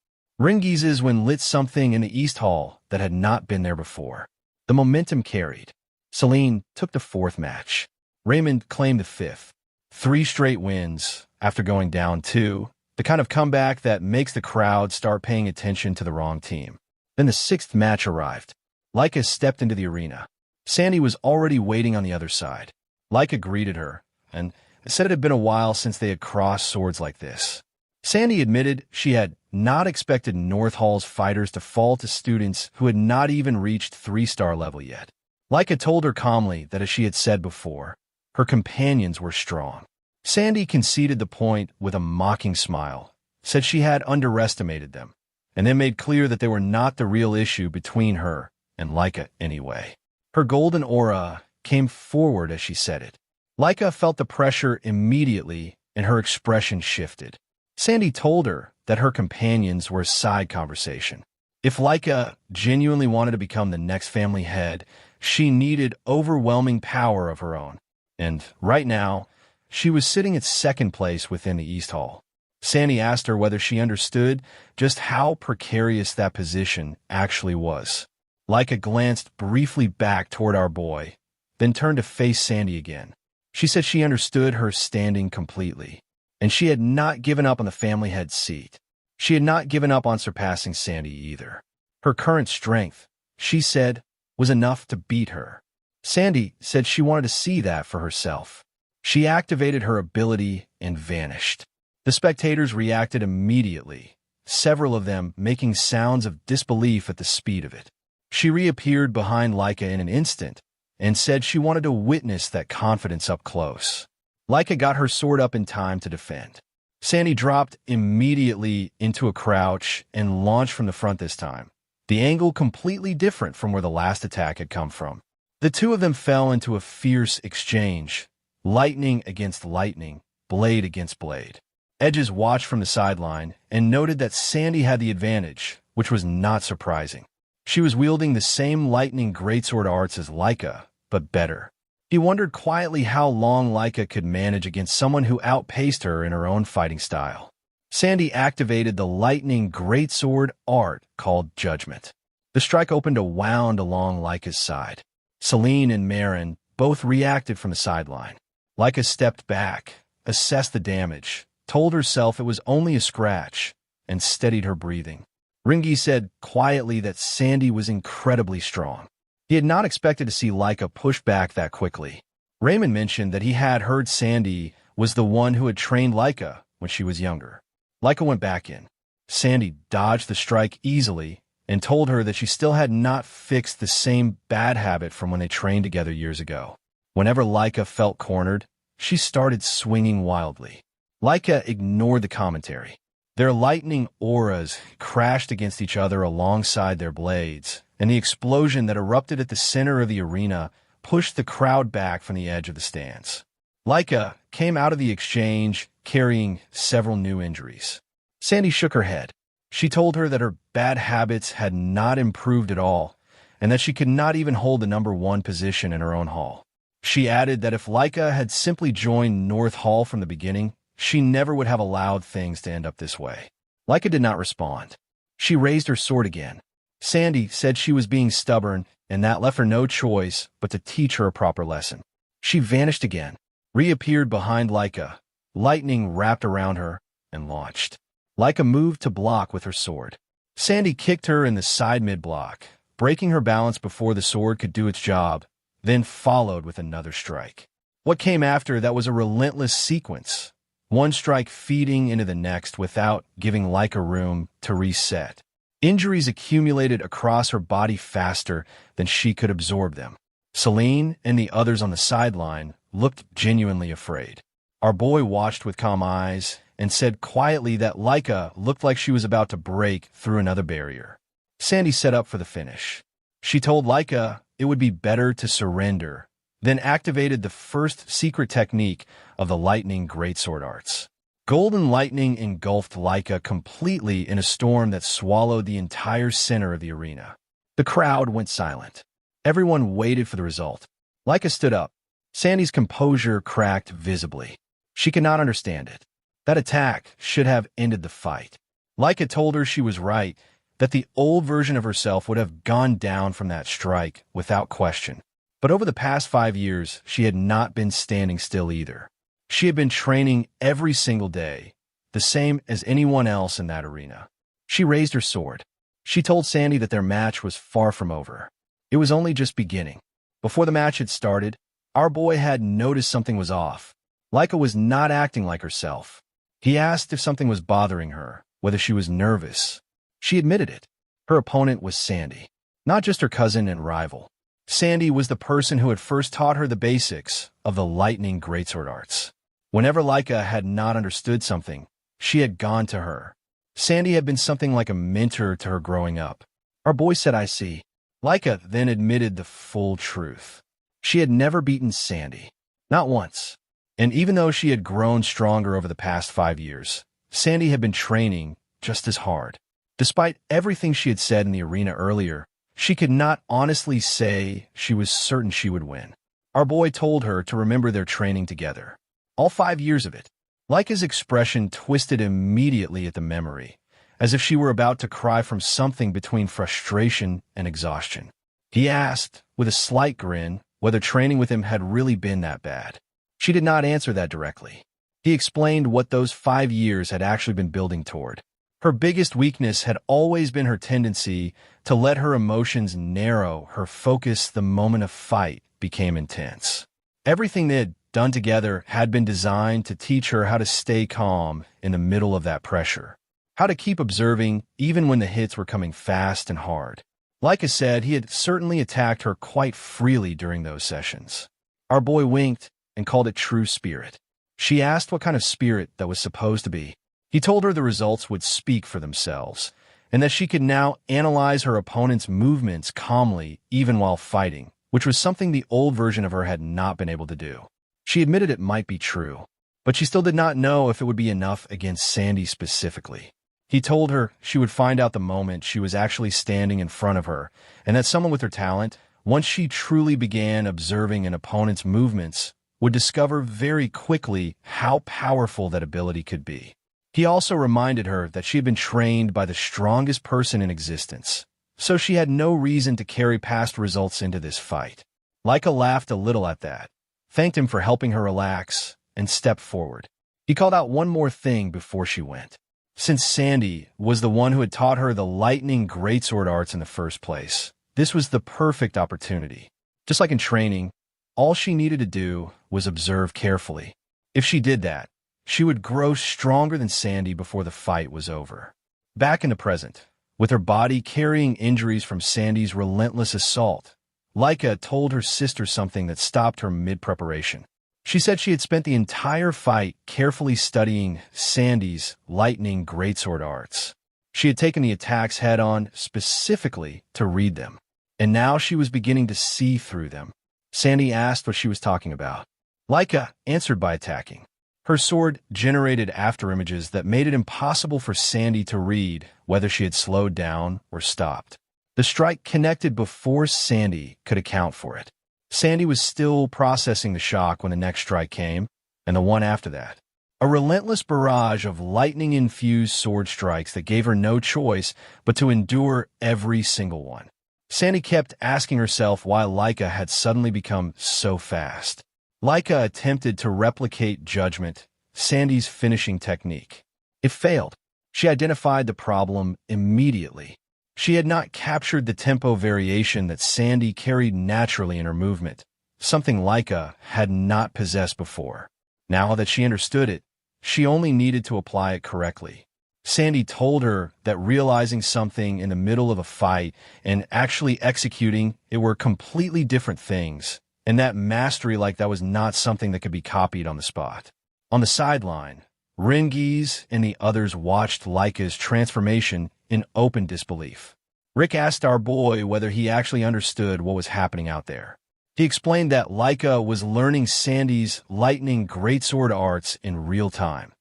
Rangis's win lit something in the East Hall that had not been there before. The momentum carried. Celine took the fourth match. Raymond claimed the fifth. 3 straight wins after going down 2, the kind of comeback that makes the crowd start paying attention to the wrong team. Then the 6th match arrived. Laika stepped into the arena. Sandy was already waiting on the other side. Laika greeted her and said it had been a while since they had crossed swords like this. Sandy admitted she had not expected North Hall's fighters to fall to students who had not even reached 3-star level yet. Laika told her calmly that, as she had said before, her companions were strong. Sandy conceded the point with a mocking smile, said she had underestimated them, and then made clear that they were not the real issue between her and Laika anyway. Her golden aura came forward as she said it. Laika felt the pressure immediately, and her expression shifted. Sandy told her that her companions were a side conversation. If Laika genuinely wanted to become the next family head, she needed overwhelming power of her own. And right now, she was sitting at 2nd place within the East Hall. Sandy asked her whether she understood just how precarious that position actually was. Laika glanced briefly back toward our boy, then turned to face Sandy again. She said she understood her standing completely, and she had not given up on the family head seat. She had not given up on surpassing Sandy either. Her current strength, she said, was enough to beat her. Sandy said she wanted to see that for herself. She activated her ability and vanished. The spectators reacted immediately, several of them making sounds of disbelief at the speed of it. She reappeared behind Laika in an instant and said she wanted to witness that confidence up close. Laika got her sword up in time to defend. Sandy dropped immediately into a crouch and launched from the front this time, the angle completely different from where the last attack had come from. The two of them fell into a fierce exchange, lightning against lightning, blade against blade. Edges watched from the sideline and noted that Sandy had the advantage, which was not surprising. She was wielding the same lightning greatsword arts as Laika, but better. He wondered quietly how long Laika could manage against someone who outpaced her in her own fighting style. Sandy activated the lightning greatsword art called Judgment. The strike opened a wound along Laika's side. Celine and Marin both reacted from the sideline. Laika stepped back, assessed the damage, told herself it was only a scratch, and steadied her breathing. Rangis said quietly that Sandy was incredibly strong. He had not expected to see Laika push back that quickly. Raymond mentioned that he had heard Sandy was the one who had trained Laika when she was younger. Laika went back in. Sandy dodged the strike easily and told her that she still had not fixed the same bad habit from when they trained together years ago. Whenever Laika felt cornered, she started swinging wildly. Laika ignored the commentary. Their lightning auras crashed against each other alongside their blades, and the explosion that erupted at the center of the arena pushed the crowd back from the edge of the stands. Laika came out of the exchange carrying several new injuries. Sandy shook her head. She told her that her bad habits had not improved at all, and that she could not even hold the #1 position in her own hall. She added that if Laika had simply joined North Hall from the beginning, she never would have allowed things to end up this way. Laika did not respond. She raised her sword again. Sandy said she was being stubborn, and that left her no choice but to teach her a proper lesson. She vanished again, reappeared behind Laika, lightning wrapped around her, and launched. Laika moved to block with her sword. Sandy kicked her in the side mid-block, breaking her balance before the sword could do its job, then followed with another strike. What came after that was a relentless sequence, one strike feeding into the next without giving Laika room to reset. Injuries accumulated across her body faster than she could absorb them. Celine and the others on the sideline looked genuinely afraid. Our boy watched with calm eyes and said quietly that Laika looked like she was about to break through another barrier. Sandy set up for the finish. She told Laika it would be better to surrender, then activated the first secret technique of the lightning greatsword arts. Golden lightning engulfed Laika completely in a storm that swallowed the entire center of the arena. The crowd went silent. Everyone waited for the result. Laika stood up. Sandy's composure cracked visibly. She could not understand it. That attack should have ended the fight. Laika told her she was right, that the old version of herself would have gone down from that strike without question. But over the past 5 years, she had not been standing still either. She had been training every single day, the same as anyone else in that arena. She raised her sword. She told Sandy that their match was far from over. It was only just beginning. Before the match had started, our boy had noticed something was off. Laika was not acting like herself. He asked if something was bothering her, whether she was nervous. She admitted it. Her opponent was Sandy, not just her cousin and rival. Sandy was the person who had first taught her the basics of the lightning greatsword arts. Whenever Laika had not understood something, she had gone to her. Sandy had been something like a mentor to her growing up. Our boy said, "I see." Laika then admitted the full truth. She had never beaten Sandy. Not once. And even though she had grown stronger over the past 5 years, Sandy had been training just as hard. Despite everything she had said in the arena earlier, she could not honestly say she was certain she would win. Our boy told her to remember their training together. All 5 years of it. Laika's expression twisted immediately at the memory, as if she were about to cry from something between frustration and exhaustion. He asked, with a slight grin, whether training with him had really been that bad. She did not answer that directly. He explained what those 5 years had actually been building toward. Her biggest weakness had always been her tendency to let her emotions narrow her focus the moment a fight became intense. Everything they had done together had been designed to teach her how to stay calm in the middle of that pressure, how to keep observing even when the hits were coming fast and hard. Laika said he had certainly attacked her quite freely during those sessions. Our boy winked and called it true spirit. She asked what kind of spirit that was supposed to be. He told her the results would speak for themselves, and that she could now analyze her opponent's movements calmly even while fighting, which was something the old version of her had not been able to do. She admitted it might be true, but she still did not know if it would be enough against Sandy specifically. He told her she would find out the moment she was actually standing in front of her, and that someone with her talent, once she truly began observing an opponent's movements, would discover very quickly how powerful that ability could be. He also reminded her that she had been trained by the strongest person in existence, so she had no reason to carry past results into this fight. Laika laughed a little at that, thanked him for helping her relax, and stepped forward. He called out one more thing before she went. Since Sandy was the one who had taught her the lightning greatsword arts in the first place, this was the perfect opportunity. Just like in training, all she needed to do was observe carefully. If she did that, she would grow stronger than Sandy before the fight was over. Back in the present, with her body carrying injuries from Sandy's relentless assault, Laika told her sister something that stopped her mid-preparation. She said she had spent the entire fight carefully studying Sandy's lightning greatsword arts. She had taken the attacks head-on specifically to read them, and now she was beginning to see through them. Sandy asked what she was talking about. Laika answered by attacking. Her sword generated afterimages that made it impossible for Sandy to read whether she had slowed down or stopped. The strike connected before Sandy could account for it. Sandy was still processing the shock when the next strike came, and the one after that. A relentless barrage of lightning-infused sword strikes that gave her no choice but to endure every single one. Sandy kept asking herself why Laika had suddenly become so fast. Laika attempted to replicate Judgment, Sandy's finishing technique. It failed. She identified the problem immediately. She had not captured the tempo variation that Sandy carried naturally in her movement, something Laika had not possessed before. Now that she understood it, she only needed to apply it correctly. Sandy told her that realizing something in the middle of a fight and actually executing it were completely different things, and that mastery like that was not something that could be copied on the spot. On the sideline, Rangis and the others watched Laika's transformation in open disbelief. Rick asked our boy whether he actually understood what was happening out there. He explained that Laika was learning Sandy's lightning greatsword arts in real time,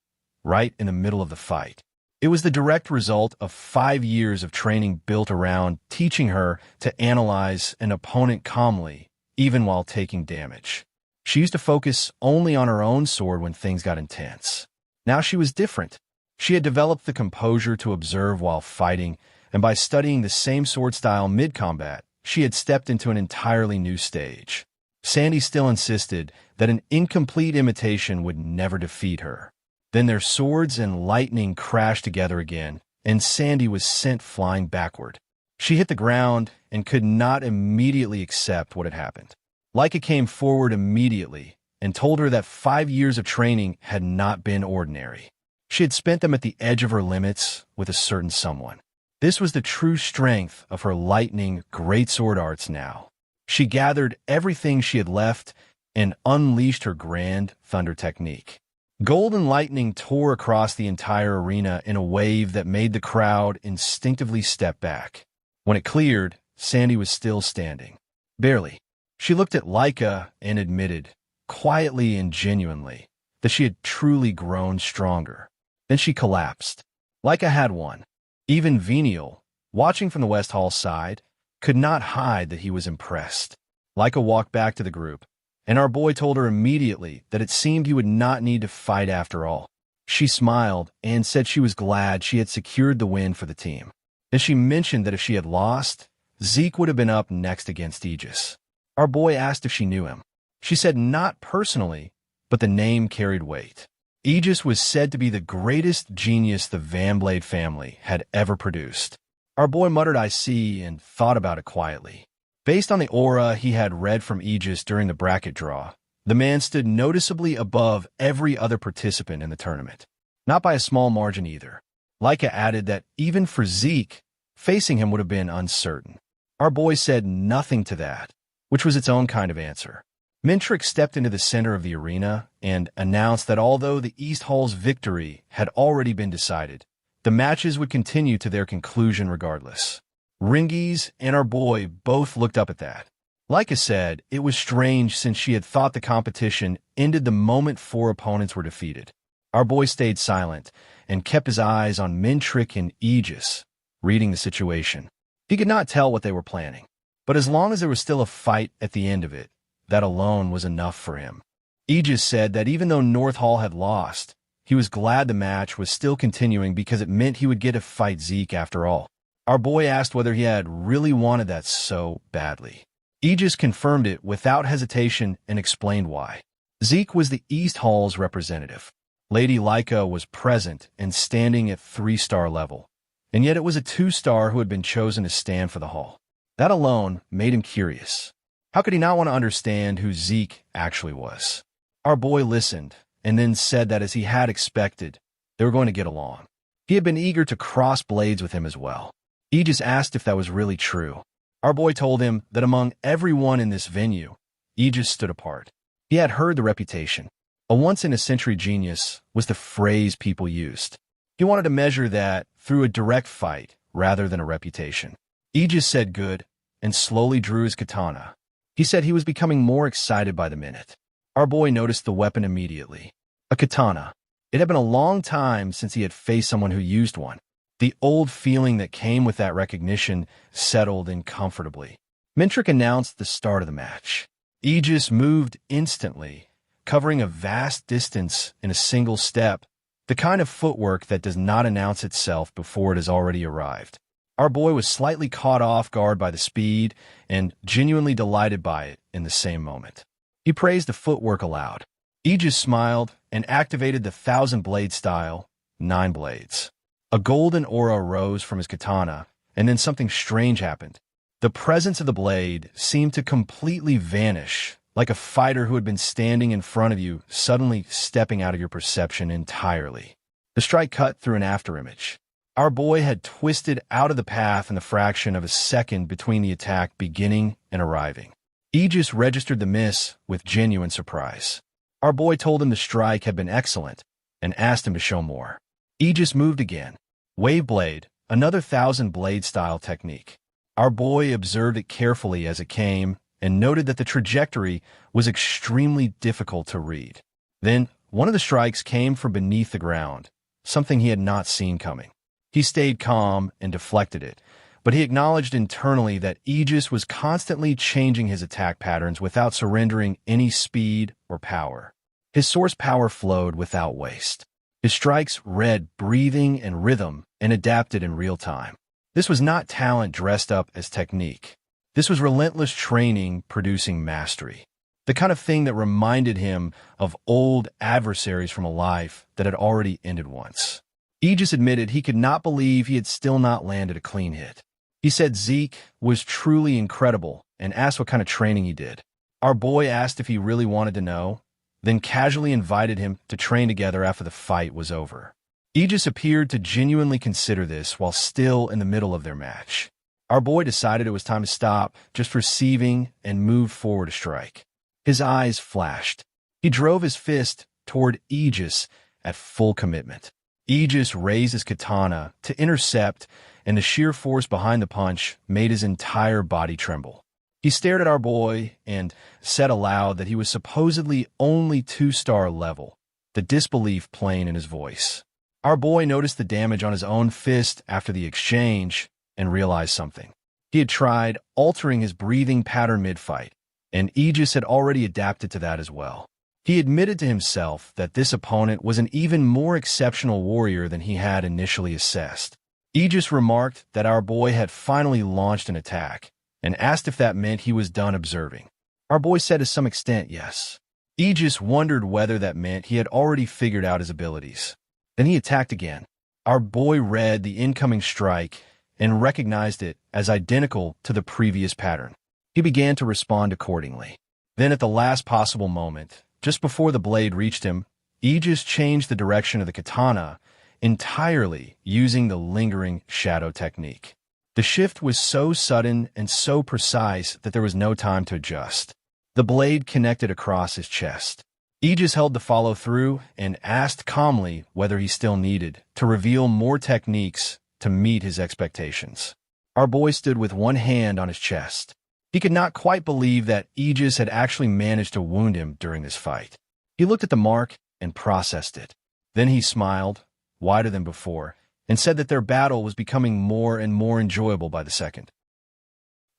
right in the middle of the fight. It was the direct result of 5 years of training built around teaching her to analyze an opponent calmly, even while taking damage. She used to focus only on her own sword when things got intense. Now she was different. She had developed the composure to observe while fighting, and by studying the same sword style mid-combat, she had stepped into an entirely new stage. Sandy still insisted that an incomplete imitation would never defeat her. Then their swords and lightning crashed together again, and Sandy was sent flying backward. She hit the ground and could not immediately accept what had happened. Laika came forward immediately and told her that 5 years of training had not been ordinary. She had spent them at the edge of her limits with a certain someone. This was the true strength of her lightning greatsword arts now. She gathered everything she had left and unleashed her grand thunder technique. Golden lightning tore across the entire arena in a wave that made the crowd instinctively step back. When it cleared, Sandy was still standing. Barely. She looked at Laika and admitted, quietly and genuinely, that she had truly grown stronger. Then she collapsed. Laika had won. Even Venial, watching from the West Hall side, could not hide that he was impressed. Laika walked back to the group, and our boy told her immediately that it seemed he would not need to fight after all. She smiled and said she was glad she had secured the win for the team. Then she mentioned that if she had lost, Zeke would have been up next against Aegis. Our boy asked if she knew him. She said not personally, but the name carried weight. Aegis was said to be the greatest genius the Vanblade family had ever produced. Our boy muttered "I see" and thought about it quietly. Based on the aura he had read from Aegis during the bracket draw, the man stood noticeably above every other participant in the tournament. Not by a small margin either. Laika added that even for Zeke, facing him would have been uncertain. Our boy said nothing to that, which was its own kind of answer. Mintrick stepped into the center of the arena and announced that although the East Hall's victory had already been decided, the matches would continue to their conclusion regardless. Rangis and our boy both looked up at that. Laika said it was strange since she had thought the competition ended the moment 4 opponents were defeated. Our boy stayed silent and kept his eyes on Mintrick and Aegis, reading the situation. He could not tell what they were planning, but as long as there was still a fight at the end of it, that alone was enough for him. Aegis said that even though North Hall had lost, he was glad the match was still continuing because it meant he would get to fight Zeke after all. Our boy asked whether he had really wanted that so badly. Aegis confirmed it without hesitation and explained why. Zeke was the East Hall's representative. Lady Laika was present and standing at 3-star level, and yet it was a 2-star who had been chosen to stand for the Hall. That alone made him curious. How could he not want to understand who Zeke actually was? Our boy listened, and then said that as he had expected, they were going to get along. He had been eager to cross blades with him as well. Aegis asked if that was really true. Our boy told him that among everyone in this venue, Aegis stood apart. He had heard the reputation. A once-in-a-century genius was the phrase people used. He wanted to measure that through a direct fight rather than a reputation. Aegis said good, and slowly drew his katana. He said he was becoming more excited by the minute. Our boy noticed the weapon immediately. A A katana. It had been a long time since he had faced someone who used one. The old feeling that came with that recognition settled in comfortably. Mintrick announced the start of the match. Aegis moved instantly, covering a vast distance in a single step, the kind of footwork that does not announce itself before it has already arrived. Our boy was slightly caught off guard by the speed and genuinely delighted by it in the same moment. He praised the footwork aloud. Aegis smiled and activated the 1,000-blade style, 9 blades. A golden aura rose from his katana, and then something strange happened. The presence of the blade seemed to completely vanish, like a fighter who had been standing in front of you suddenly stepping out of your perception entirely. The strike cut through an afterimage. Our boy had twisted out of the path in the fraction of a second between the attack beginning and arriving. Aegis registered the miss with genuine surprise. Our boy told him the strike had been excellent and asked him to show more. Aegis moved again. Wave blade, another 1,000-blade style technique. Our boy observed it carefully as it came and noted that the trajectory was extremely difficult to read. Then, one of the strikes came from beneath the ground, something he had not seen coming. He stayed calm and deflected it, but he acknowledged internally that Aegis was constantly changing his attack patterns without surrendering any speed or power. His source power flowed without waste. His strikes read breathing and rhythm and adapted in real time. This was not talent dressed up as technique. This was relentless training producing mastery. The kind of thing that reminded him of old adversaries from a life that had already ended once. Aegis admitted he could not believe he had still not landed a clean hit. He said Zeke was truly incredible and asked what kind of training he did. Our boy asked if he really wanted to know, then casually invited him to train together after the fight was over. Aegis appeared to genuinely consider this while still in the middle of their match. Our boy decided it was time to stop just receiving and moved forward to strike. His eyes flashed. He drove his fist toward Aegis at full commitment. Aegis raised his katana to intercept, and the sheer force behind the punch made his entire body tremble. He stared at our boy and said aloud that he was supposedly only 2-star level, the disbelief plain in his voice. Our boy noticed the damage on his own fist after the exchange and realized something. He had tried altering his breathing pattern mid-fight, and Aegis had already adapted to that as well. He admitted to himself that this opponent was an even more exceptional warrior than he had initially assessed. Aegis remarked that our boy had finally launched an attack, and asked if that meant he was done observing. Our boy said to some extent yes. Aegis wondered whether that meant he had already figured out his abilities. Then he attacked again. Our boy read the incoming strike and recognized it as identical to the previous pattern. He began to respond accordingly. Then at the last possible moment, just before the blade reached him, Aegis changed the direction of the katana entirely using the lingering shadow technique. The shift was so sudden and so precise that there was no time to adjust. The blade connected across his chest. Aegis held the follow-through and asked calmly whether he still needed to reveal more techniques to meet his expectations. Our boy stood with one hand on his chest. He could not quite believe that Aegis had actually managed to wound him during this fight. He looked at the mark and processed it. Then he smiled, wider than before, and said that their battle was becoming more and more enjoyable by the second.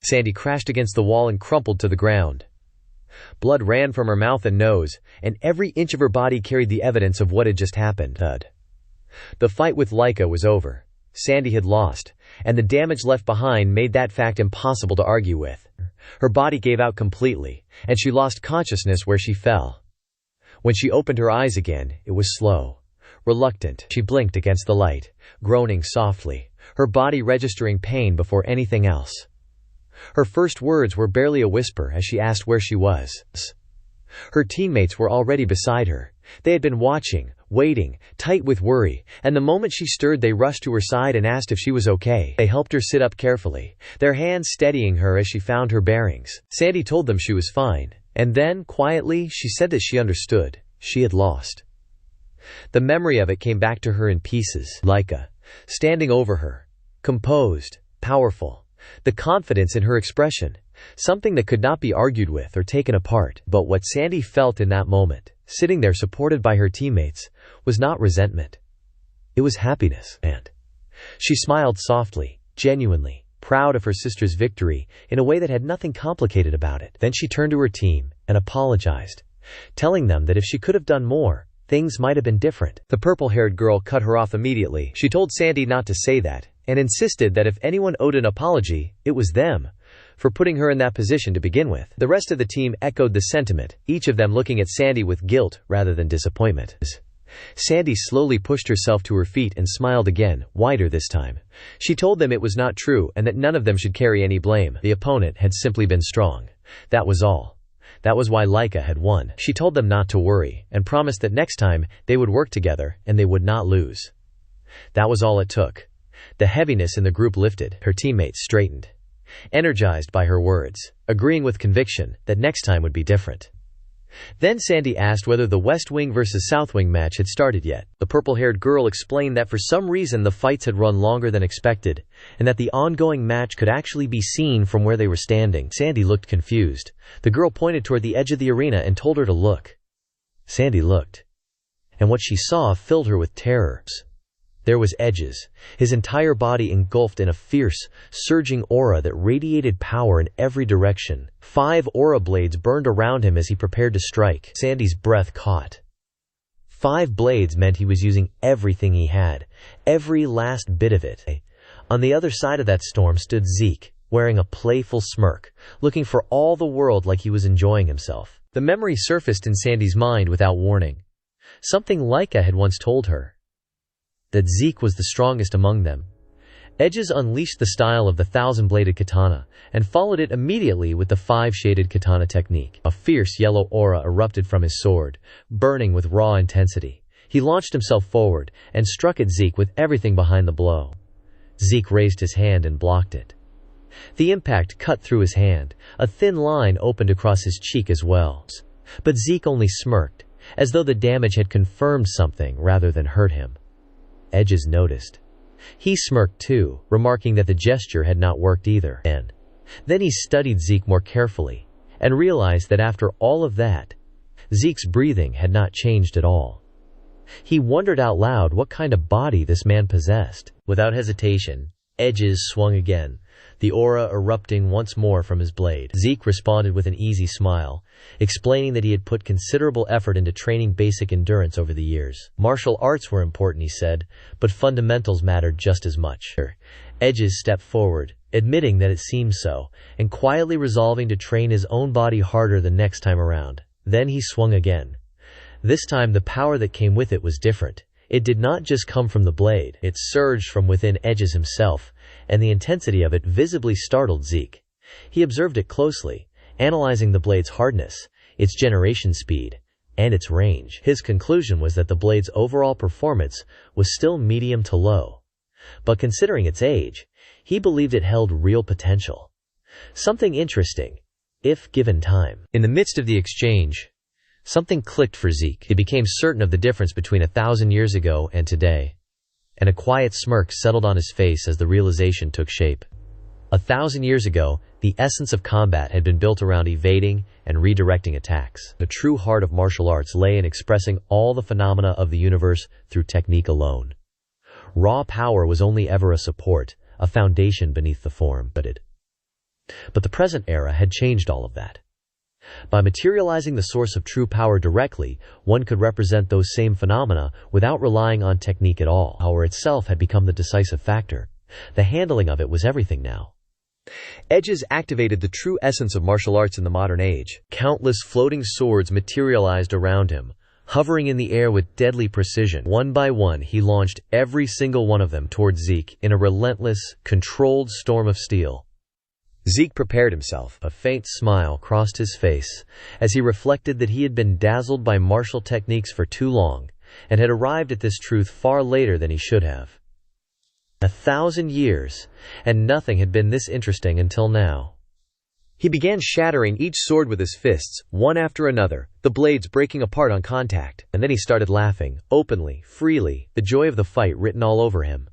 Sandy crashed against the wall and crumpled to the ground. Blood ran from her mouth and nose, and every inch of her body carried the evidence of what had just happened. The fight with Laika was over. Sandy had lost, and the damage left behind made that fact impossible to argue with. Her body gave out completely, and she lost consciousness where she fell. When she opened her eyes again, it was slow, reluctant. She blinked against the light, groaning softly, her body registering pain before anything else. Her first words were barely a whisper as she asked where she was. Her teammates were already beside her. They had been watching, waiting, tight with worry, and the moment she stirred they rushed to her side and asked if she was okay. They helped her sit up carefully, their hands steadying her as she found her bearings. Sandy told them she was fine, and then, quietly, she said that she understood. She had lost. The memory of it came back to her in pieces. Laika, standing over her, composed, powerful, the confidence in her expression, something that could not be argued with or taken apart. But what Sandy felt in that moment, sitting there supported by her teammates, was not resentment. It was happiness, and she smiled softly, genuinely, proud of her sister's victory in a way that had nothing complicated about it. Then she turned to her team and apologized, telling them that if she could have done more, things might have been different. The purple-haired girl cut her off immediately. She told Sandy not to say that, and insisted that if anyone owed an apology, it was them, for putting her in that position to begin with. The rest of the team echoed the sentiment, each of them looking at Sandy with guilt rather than disappointment. Sandy slowly pushed herself to her feet and smiled again, wider this time. She told them it was not true and that none of them should carry any blame. The opponent had simply been strong. That was all. That was why Laika had won. She told them not to worry and promised that next time they would work together and they would not lose. That was all it took. The heaviness in the group lifted. Her teammates straightened, energized by her words, agreeing with conviction that next time would be different. Then Sandy asked whether the West Wing versus South Wing match had started yet. The purple-haired girl explained that for some reason the fights had run longer than expected, and that the ongoing match could actually be seen from where they were standing. Sandy looked confused. The girl pointed toward the edge of the arena and told her to look. Sandy looked, and what she saw filled her with terror. There was Edges, his entire body engulfed in a fierce, surging aura that radiated power in every direction. 5 aura blades burned around him as he prepared to strike. Sandy's breath caught. 5 blades meant he was using everything he had, every last bit of it. On the other side of that storm stood Zeke, wearing a playful smirk, looking for all the world like he was enjoying himself. The memory surfaced in Sandy's mind without warning. Something Laika had once told her, that Zeke was the strongest among them. Edges unleashed the style of the 1,000-bladed katana, and followed it immediately with the 5-shaded katana technique. A fierce yellow aura erupted from his sword, burning with raw intensity. He launched himself forward, and struck at Zeke with everything behind the blow. Zeke raised his hand and blocked it. The impact cut through his hand. A thin line opened across his cheek as well. But Zeke only smirked, as though the damage had confirmed something rather than hurt him. Edges noticed. He smirked too, remarking that the gesture had not worked either. And then he studied Zeke more carefully, and realized that after all of that, Zeke's breathing had not changed at all. He wondered out loud what kind of body this man possessed. Without hesitation, Edges swung again, the aura erupting once more from his blade. Zeke responded with an easy smile, explaining that he had put considerable effort into training basic endurance over the years. Martial arts were important, he said, but fundamentals mattered just as much. Edges stepped forward, admitting that it seemed so, and quietly resolving to train his own body harder the next time around. Then he swung again. This time the power that came with it was different. It did not just come from the blade, it surged from within Edges himself, and the intensity of it visibly startled Zeke. He observed it closely, analyzing the blade's hardness, its generation speed, and its range. His conclusion was that the blade's overall performance was still medium to low. But considering its age, he believed it held real potential. Something interesting, if given time. In the midst of the exchange, something clicked for Zeke. He became certain of the difference between 1,000 years ago and today, and a quiet smirk settled on his face as the realization took shape. 1,000 years ago, the essence of combat had been built around evading and redirecting attacks. The true heart of martial arts lay in expressing all the phenomena of the universe through technique alone. Raw power was only ever a support, a foundation beneath the form. But the present era had changed all of that. By materializing the source of true power directly, one could represent those same phenomena without relying on technique at all. Power itself had become the decisive factor. The handling of it was everything now. Edges activated the true essence of martial arts in the modern age. Countless floating swords materialized around him, hovering in the air with deadly precision. One by one, he launched every single one of them towards Zeke in a relentless, controlled storm of steel. Zeke prepared himself. A faint smile crossed his face as he reflected that he had been dazzled by martial techniques for too long and had arrived at this truth far later than he should have. 1,000 years, and nothing had been this interesting until now. He began shattering each sword with his fists, one after another, the blades breaking apart on contact, and then he started laughing, openly, freely, the joy of the fight written all over him.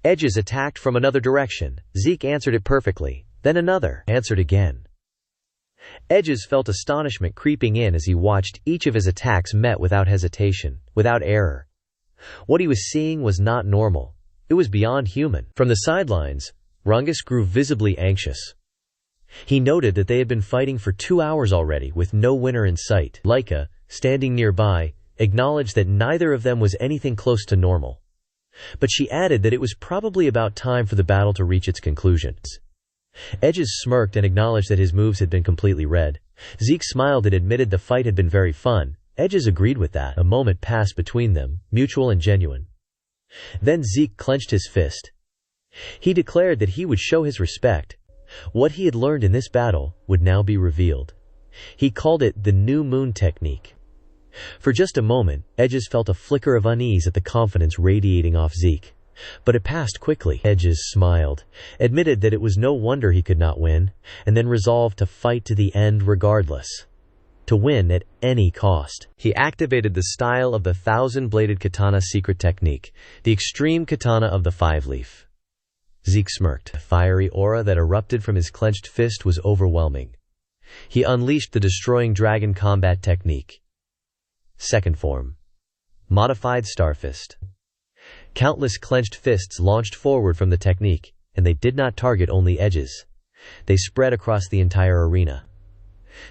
Edges attacked from another direction. Zeke answered it perfectly. Then another answered again. Edges felt astonishment creeping in as he watched each of his attacks met without hesitation, without error. What he was seeing was not normal. It was beyond human. From the sidelines, Rangis grew visibly anxious. He noted that they had been fighting for 2 hours already with no winner in sight. Laika, standing nearby, acknowledged that neither of them was anything close to normal. But she added that it was probably about time for the battle to reach its conclusion. Edges smirked and acknowledged that his moves had been completely read. Zeke smiled and admitted the fight had been very fun. Edges agreed with that. A moment passed between them, mutual and genuine. Then Zeke clenched his fist. He declared that he would show his respect. What he had learned in this battle would now be revealed. He called it the New Moon Technique. For just a moment, Edges felt a flicker of unease at the confidence radiating off Zeke. But it passed quickly. Edges smiled, admitted that it was no wonder he could not win, and then resolved to fight to the end regardless. To win at any cost. He activated the style of the 1,000-bladed katana secret technique, the extreme katana of the 5-leaf. Zeke smirked. The fiery aura that erupted from his clenched fist was overwhelming. He unleashed the destroying dragon combat technique. Second form. Modified Starfist. Countless clenched fists launched forward from the technique, and they did not target only Edges. They spread across the entire arena.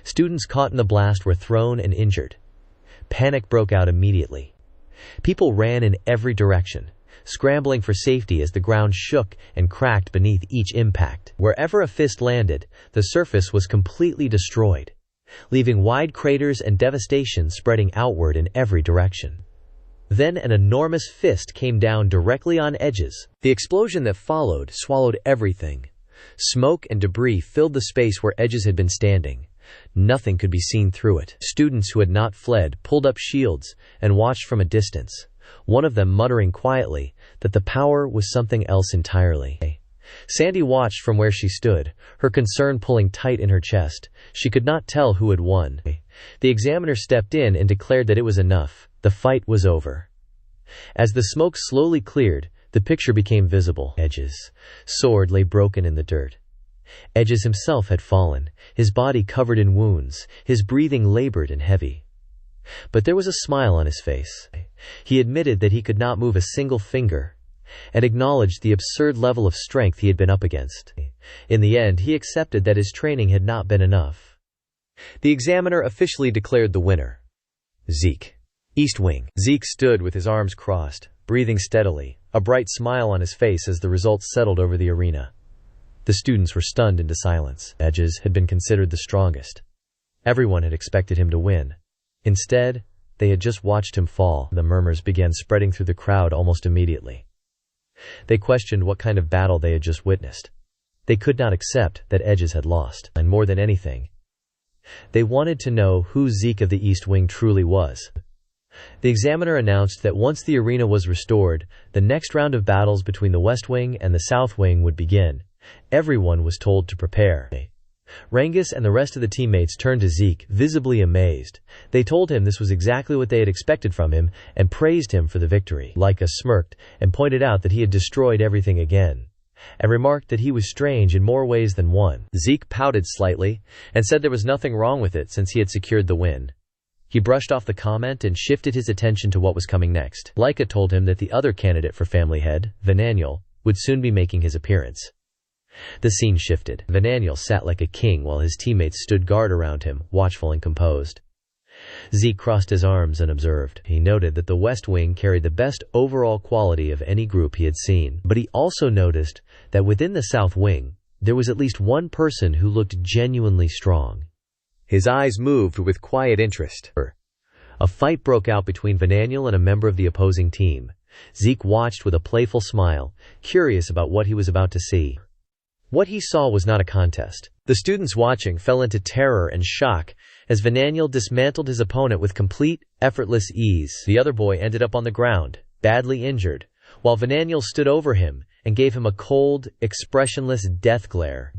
Students caught in the blast were thrown and injured. Panic broke out immediately. People ran in every direction, scrambling for safety as the ground shook and cracked beneath each impact. Wherever a fist landed, the surface was completely destroyed, leaving wide craters and devastation spreading outward in every direction. Then an enormous fist came down directly on Edges. The explosion that followed swallowed everything. Smoke and debris filled the space where Edges had been standing. Nothing could be seen through it. Students who had not fled pulled up shields and watched from a distance, one of them muttering quietly that the power was something else entirely. Sandy watched from where she stood, her concern pulling tight in her chest. She could not tell who had won. The examiner stepped in and declared that it was enough. The fight was over. As the smoke slowly cleared, the picture became visible. Edges' sword lay broken in the dirt. Edges himself had fallen, his body covered in wounds, his breathing labored and heavy. But there was a smile on his face. He admitted that he could not move a single finger, and acknowledged the absurd level of strength he had been up against. In the end, he accepted that his training had not been enough. The examiner officially declared the winner. Zeke. East Wing. Zeke stood with his arms crossed, breathing steadily, a bright smile on his face as the results settled over the arena. The students were stunned into silence. Edges had been considered the strongest. Everyone had expected him to win. Instead, they had just watched him fall. The murmurs began spreading through the crowd almost immediately. They questioned what kind of battle they had just witnessed. They could not accept that Edges had lost, and more than anything, they wanted to know who Zeke of the East Wing truly was. The examiner announced that once the arena was restored, the next round of battles between the West Wing and the South Wing would begin. Everyone was told to prepare. Rangis and the rest of the teammates turned to Zeke, visibly amazed. They told him this was exactly what they had expected from him and praised him for the victory. Laika smirked and pointed out that he had destroyed everything again, and remarked that he was strange in more ways than one. Zeke pouted slightly and said there was nothing wrong with it since he had secured the win. He brushed off the comment and shifted his attention to what was coming next. Laika told him that the other candidate for family head, Vananiel, would soon be making his appearance. The scene shifted. Vananiel sat like a king while his teammates stood guard around him, watchful and composed. Zeke crossed his arms and observed. He noted that the West Wing carried the best overall quality of any group he had seen, but he also noticed that within the South Wing, there was at least one person who looked genuinely strong. His eyes moved with quiet interest. A fight broke out between Vananiel and a member of the opposing team. Zeke watched with a playful smile, curious about what he was about to see. What he saw was not a contest. The students watching fell into terror and shock as Vananiel dismantled his opponent with complete, effortless ease. The other boy ended up on the ground, badly injured, while Vananiel stood over him and gave him a cold, expressionless death glare.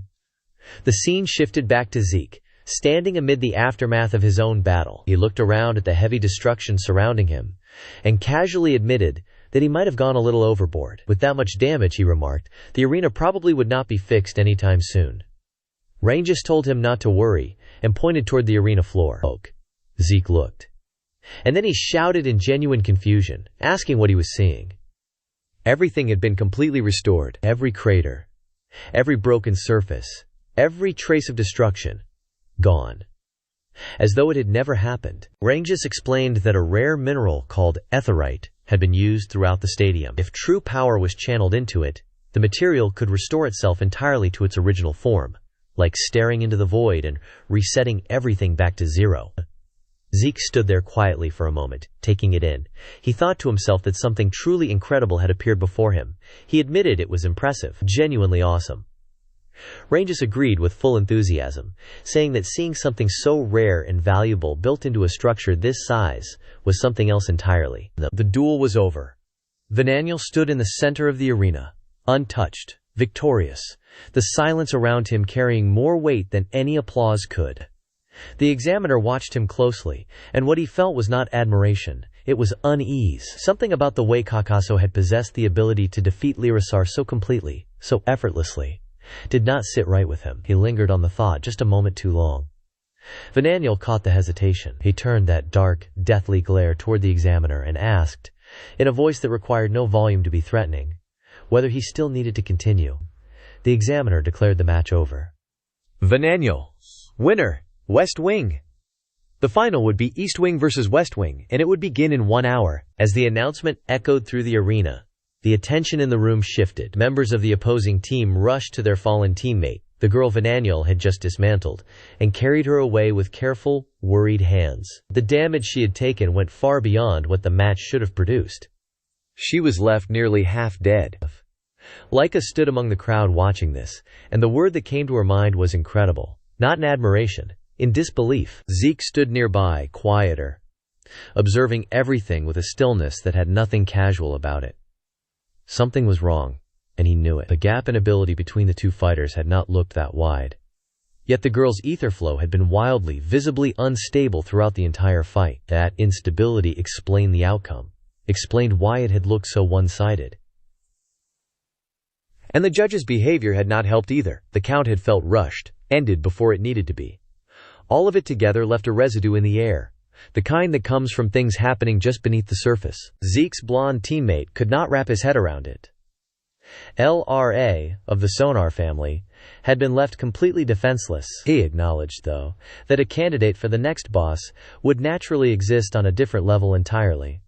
The scene shifted back to Zeke, standing amid the aftermath of his own battle. He looked around at the heavy destruction surrounding him and casually admitted that he might have gone a little overboard. With that much damage, he remarked, the arena probably would not be fixed anytime soon. Rangis told him not to worry and pointed toward the arena floor. Zeke looked. And then he shouted in genuine confusion, asking what he was seeing. Everything had been completely restored. Every crater, every broken surface, every trace of destruction, gone. As though it had never happened. Rangis explained that a rare mineral called etherite had been used throughout the stadium. If true power was channeled into it, the material could restore itself entirely to its original form, like staring into the void and resetting everything back to zero. Zeke stood there quietly for a moment, taking it in. He thought to himself that something truly incredible had appeared before him. He admitted it was impressive, genuinely awesome. Rangis agreed with full enthusiasm, saying that seeing something so rare and valuable built into a structure this size was something else entirely. The duel was over. Vananiel stood in the center of the arena, untouched, victorious, the silence around him carrying more weight than any applause could. The examiner watched him closely, and what he felt was not admiration, it was unease. Something about the way Kakaso had possessed the ability to defeat Lyrisar so completely, so effortlessly, did not sit right with him. He lingered on the thought just a moment too long. Vananiel caught the hesitation. He turned that dark, deathly glare toward the examiner and asked, in a voice that required no volume to be threatening, whether he still needed to continue. The examiner declared the match over. Vananiel, winner, West Wing. The final would be East Wing versus West Wing, and it would begin in 1 hour. As the announcement echoed through the arena, the attention in the room shifted. Members of the opposing team rushed to their fallen teammate, the girl Vananiel had just dismantled, and carried her away with careful, worried hands. The damage she had taken went far beyond what the match should have produced. She was left nearly half dead. Laika stood among the crowd watching this, and the word that came to her mind was incredible, not in admiration, in disbelief. Zeke stood nearby, quieter, observing everything with a stillness that had nothing casual about it. Something was wrong, and he knew it. The gap in ability between the two fighters had not looked that wide. Yet the girl's ether flow had been wildly, visibly unstable throughout the entire fight. That instability explained the outcome, explained why it had looked so one-sided. And the judge's behavior had not helped either. The count had felt rushed, ended before it needed to be. All of it together left a residue in the air, the kind that comes from things happening just beneath the surface. Zeke's blonde teammate could not wrap his head around it. LRA, of the Sonar family, had been left completely defenseless. He acknowledged, though, that a candidate for the next boss would naturally exist on a different level entirely.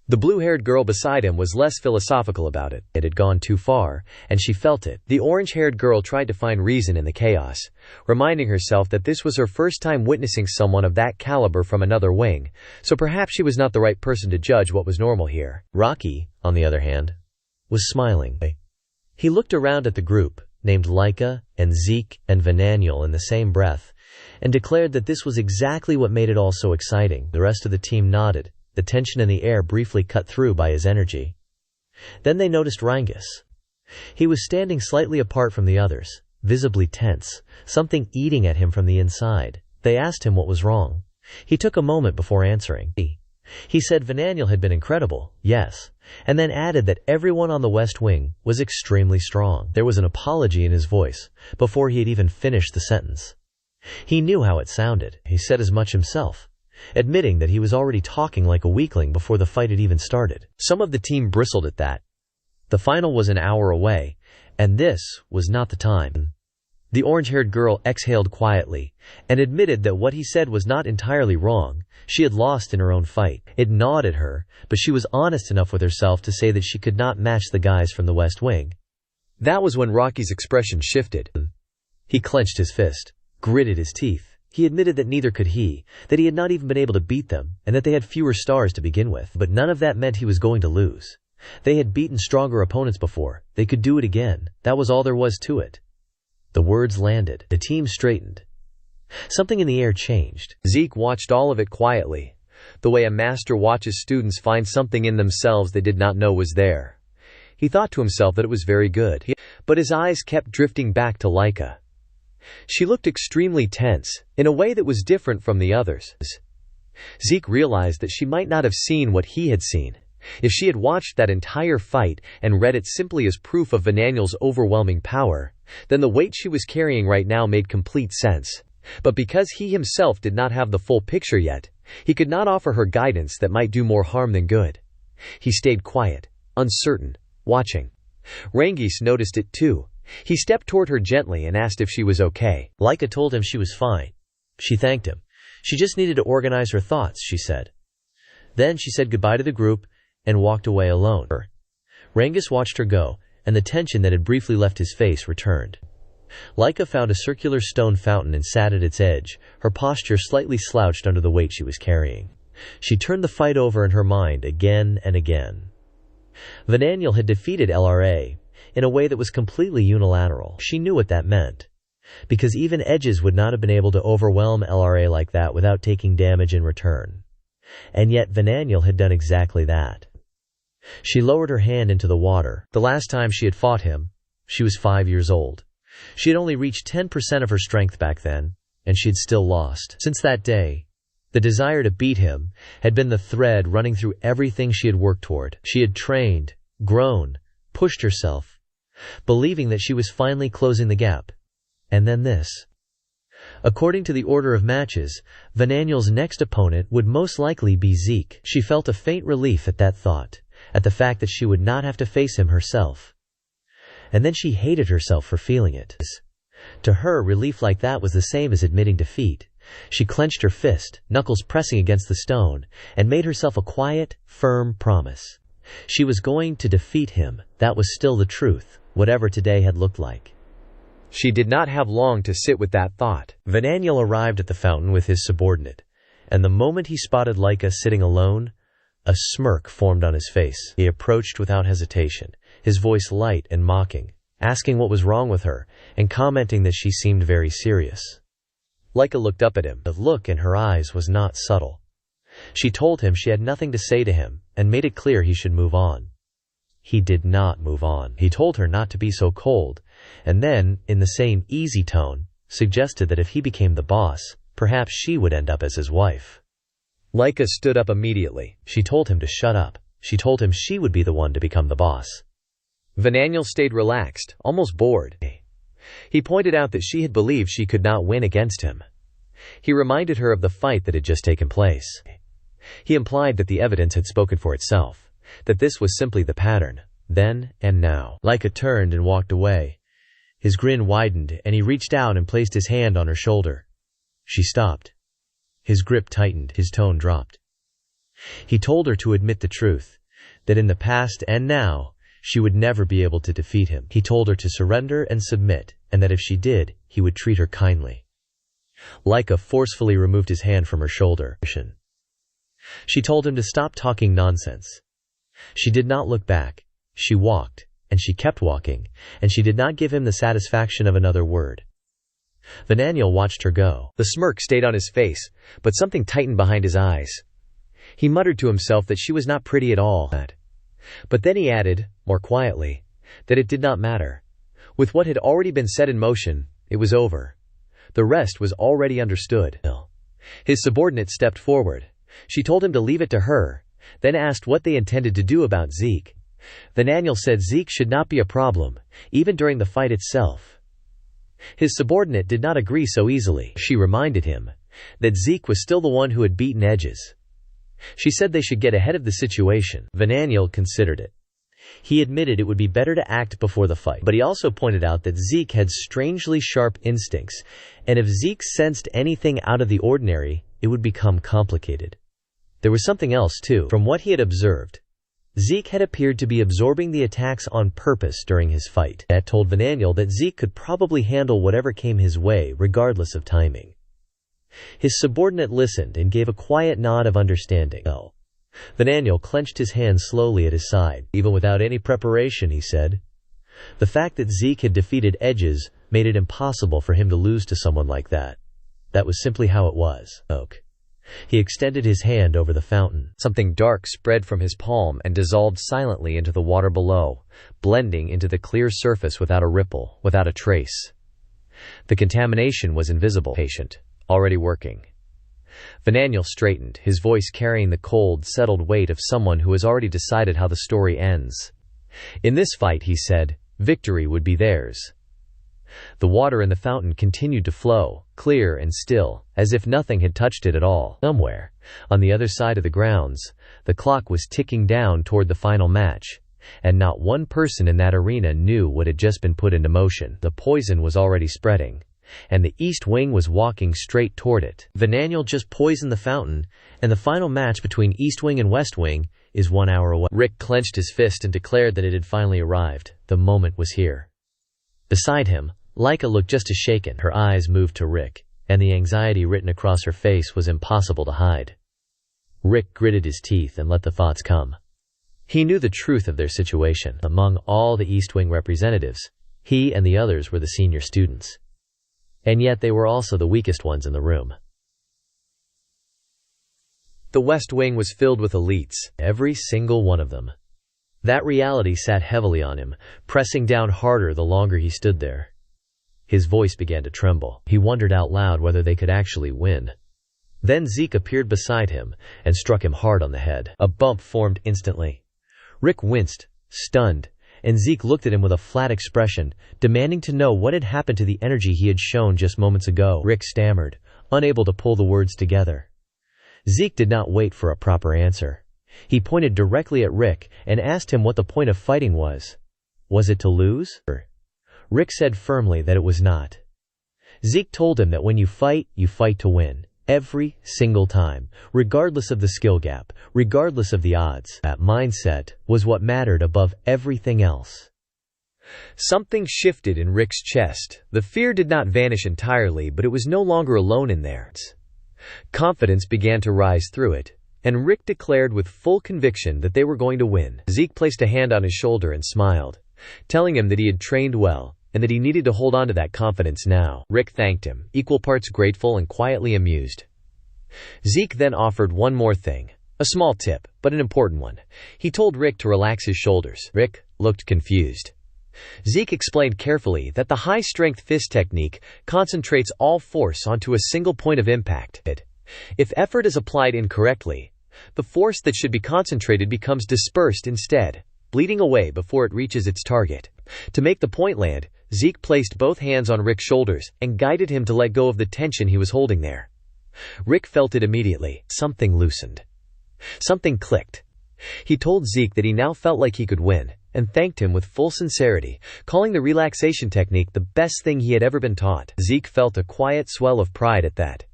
The blue-haired girl beside him was less philosophical about it. It had gone too far, and she felt it. The orange-haired girl tried to find reason in the chaos, reminding herself that this was her first time witnessing someone of that caliber from another wing, so perhaps she was not the right person to judge what was normal here. Rocky, on the other hand, was smiling. He looked around at the group, named Laika and Zeke and Vananiel in the same breath, and declared that this was exactly what made it all so exciting. The rest of the team nodded, the tension in the air briefly cut through by his energy. Then they noticed Rangis. He was standing slightly apart from the others, visibly tense, something eating at him from the inside. They asked him what was wrong. He took a moment before answering. He said Vananiel had been incredible, yes, and then added that everyone on the West Wing was extremely strong. There was an apology in his voice before he had even finished the sentence. He knew how it sounded. He said as much himself, admitting that he was already talking like a weakling before the fight had even started. Some of the team bristled at that. The final was an hour away, and this was not the time. The orange-haired girl exhaled quietly, and admitted that what he said was not entirely wrong. She had lost in her own fight. It gnawed at her, but she was honest enough with herself to say that she could not match the guys from the West Wing. That was when Rocky's expression shifted. He clenched his fist, gritted his teeth. He admitted that neither could he, that he had not even been able to beat them, and that they had fewer stars to begin with. But none of that meant he was going to lose. They had beaten stronger opponents before. They could do it again. That was all there was to it. The words landed. The team straightened. Something in the air changed. Zeke watched all of it quietly, the way a master watches students find something in themselves they did not know was there. He thought to himself that it was very good, but his eyes kept drifting back to Laika. She looked extremely tense, in a way that was different from the others. Zeke realized that she might not have seen what he had seen. If she had watched that entire fight and read it simply as proof of Vananiel's overwhelming power, then the weight she was carrying right now made complete sense. But because he himself did not have the full picture yet, he could not offer her guidance that might do more harm than good. He stayed quiet, uncertain, watching. Rangis noticed it too. He stepped toward her gently and asked if she was okay. Leica told him she was fine. She thanked him. She just needed to organize her thoughts, she said. Then she said goodbye to the group and walked away alone. Rangis watched her go, and the tension that had briefly left his face returned. Leica found a circular stone fountain and sat at its edge, her posture slightly slouched under the weight she was carrying. She turned the fight over in her mind again and again. Vananiel had defeated LRA in a way that was completely unilateral. She knew what that meant, because even edges would not have been able to overwhelm LRA like that without taking damage in return. And yet Vananiel had done exactly that. She lowered her hand into the water. The last time she had fought him, she was 5 years old. She had only reached 10% of her strength back then, and she had still lost. Since that day, the desire to beat him had been the thread running through everything she had worked toward. She had trained, grown, pushed herself, believing that she was finally closing the gap. And then this. According to the order of matches, Vananiel's next opponent would most likely be Zeke. She felt a faint relief at that thought, at the fact that she would not have to face him herself. And then she hated herself for feeling it. To her, relief like that was the same as admitting defeat. She clenched her fist, knuckles pressing against the stone, and made herself a quiet, firm promise. She was going to defeat him. That was still the truth, whatever today had looked like. She did not have long to sit with that thought. Vananiel arrived at the fountain with his subordinate, and the moment he spotted Leica sitting alone, a smirk formed on his face. He approached without hesitation, his voice light and mocking, asking what was wrong with her, and commenting that she seemed very serious. Leica looked up at him. The look in her eyes was not subtle. She told him she had nothing to say to him, and made it clear he should move on. He did not move on. He told her not to be so cold, and then, in the same easy tone, suggested that if he became the boss, perhaps she would end up as his wife. Leica stood up immediately. She told him to shut up. She told him she would be the one to become the boss. Vananiel stayed relaxed, almost bored. He pointed out that she had believed she could not win against him. He reminded her of the fight that had just taken place. He implied that the evidence had spoken for itself, that this was simply the pattern, then and now. Leica turned and walked away. His grin widened, and he reached out and placed his hand on her shoulder. She stopped. His grip tightened, his tone dropped. He told her to admit the truth, that in the past and now, she would never be able to defeat him. He told her to surrender and submit, and that if she did, he would treat her kindly. Leica forcefully removed his hand from her shoulder. She told him to stop talking nonsense. She did not look back. She walked, and she kept walking, and she did not give him the satisfaction of another word. Vananiel watched her go. The smirk stayed on his face, but something tightened behind his eyes. He muttered to himself that she was not pretty at all. But then he added, more quietly, that it did not matter. With what had already been set in motion, it was over. The rest was already understood. His subordinate stepped forward. She told him to leave it to her, then asked what they intended to do about Zeke. Vananiel said Zeke should not be a problem, even during the fight itself. His subordinate did not agree so easily. She reminded him that Zeke was still the one who had beaten Edges. She said they should get ahead of the situation. Vananiel considered it. He admitted it would be better to act before the fight, but he also pointed out that Zeke had strangely sharp instincts, and if Zeke sensed anything out of the ordinary, it would become complicated. There was something else too. From what he had observed, Zeke had appeared to be absorbing the attacks on purpose during his fight. That told Vananiel that Zeke could probably handle whatever came his way, regardless of timing. His subordinate listened and gave a quiet nod of understanding. Vananiel clenched his hand slowly at his side. Even without any preparation, he said. The fact that Zeke had defeated Edges made it impossible for him to lose to someone like that. That was simply how it was. He extended his hand over the fountain. Something dark spread from his palm and dissolved silently into the water below, blending into the clear surface without a ripple, without a trace. The contamination was invisible. Patient. Already working. Vananiel straightened, his voice carrying the cold, settled weight of someone who has already decided how the story ends. In this fight, he said, victory would be theirs. The water in the fountain continued to flow, clear and still, as if nothing had touched it at all. Somewhere, on the other side of the grounds, the clock was ticking down toward the final match, and not one person in that arena knew what had just been put into motion. The poison was already spreading, and the East Wing was walking straight toward it. Vananiel just poisoned the fountain, and the final match between East Wing and West Wing is 1 hour away. Rick clenched his fist and declared that it had finally arrived. The moment was here. Beside him, Laika looked just as shaken. Her eyes moved to Rick, and the anxiety written across her face was impossible to hide. Rick gritted his teeth and let the thoughts come. He knew the truth of their situation. Among all the East Wing representatives, he and the others were the senior students. And yet they were also the weakest ones in the room. The West Wing was filled with elites, every single one of them. That reality sat heavily on him, pressing down harder the longer he stood there. His voice began to tremble. He wondered out loud whether they could actually win. Then Zeke appeared beside him and struck him hard on the head. A bump formed instantly. Rick winced, stunned, and Zeke looked at him with a flat expression, demanding to know what had happened to the energy he had shown just moments ago. Rick stammered, unable to pull the words together. Zeke did not wait for a proper answer. He pointed directly at Rick and asked him what the point of fighting was. Was it to lose? Rick said firmly that it was not. Zeke told him that when you fight to win. Every single time, regardless of the skill gap, regardless of the odds. That mindset was what mattered above everything else. Something shifted in Rick's chest. The fear did not vanish entirely, but it was no longer alone in there. Confidence began to rise through it, and Rick declared with full conviction that they were going to win. Zeke placed a hand on his shoulder and smiled, telling him that he had trained well, and that he needed to hold on to that confidence now. Rick thanked him, equal parts grateful and quietly amused. Zeke then offered one more thing, a small tip, but an important one. He told Rick to relax his shoulders. Rick looked confused. Zeke explained carefully that the high-strength fist technique concentrates all force onto a single point of impact. If effort is applied incorrectly, the force that should be concentrated becomes dispersed instead, bleeding away before it reaches its target. To make the point land, Zeke placed both hands on Rick's shoulders and guided him to let go of the tension he was holding there. Rick felt it immediately. Something loosened. Something clicked. He told Zeke that he now felt like he could win, and thanked him with full sincerity, calling the relaxation technique the best thing he had ever been taught. Zeke felt a quiet swell of pride at that.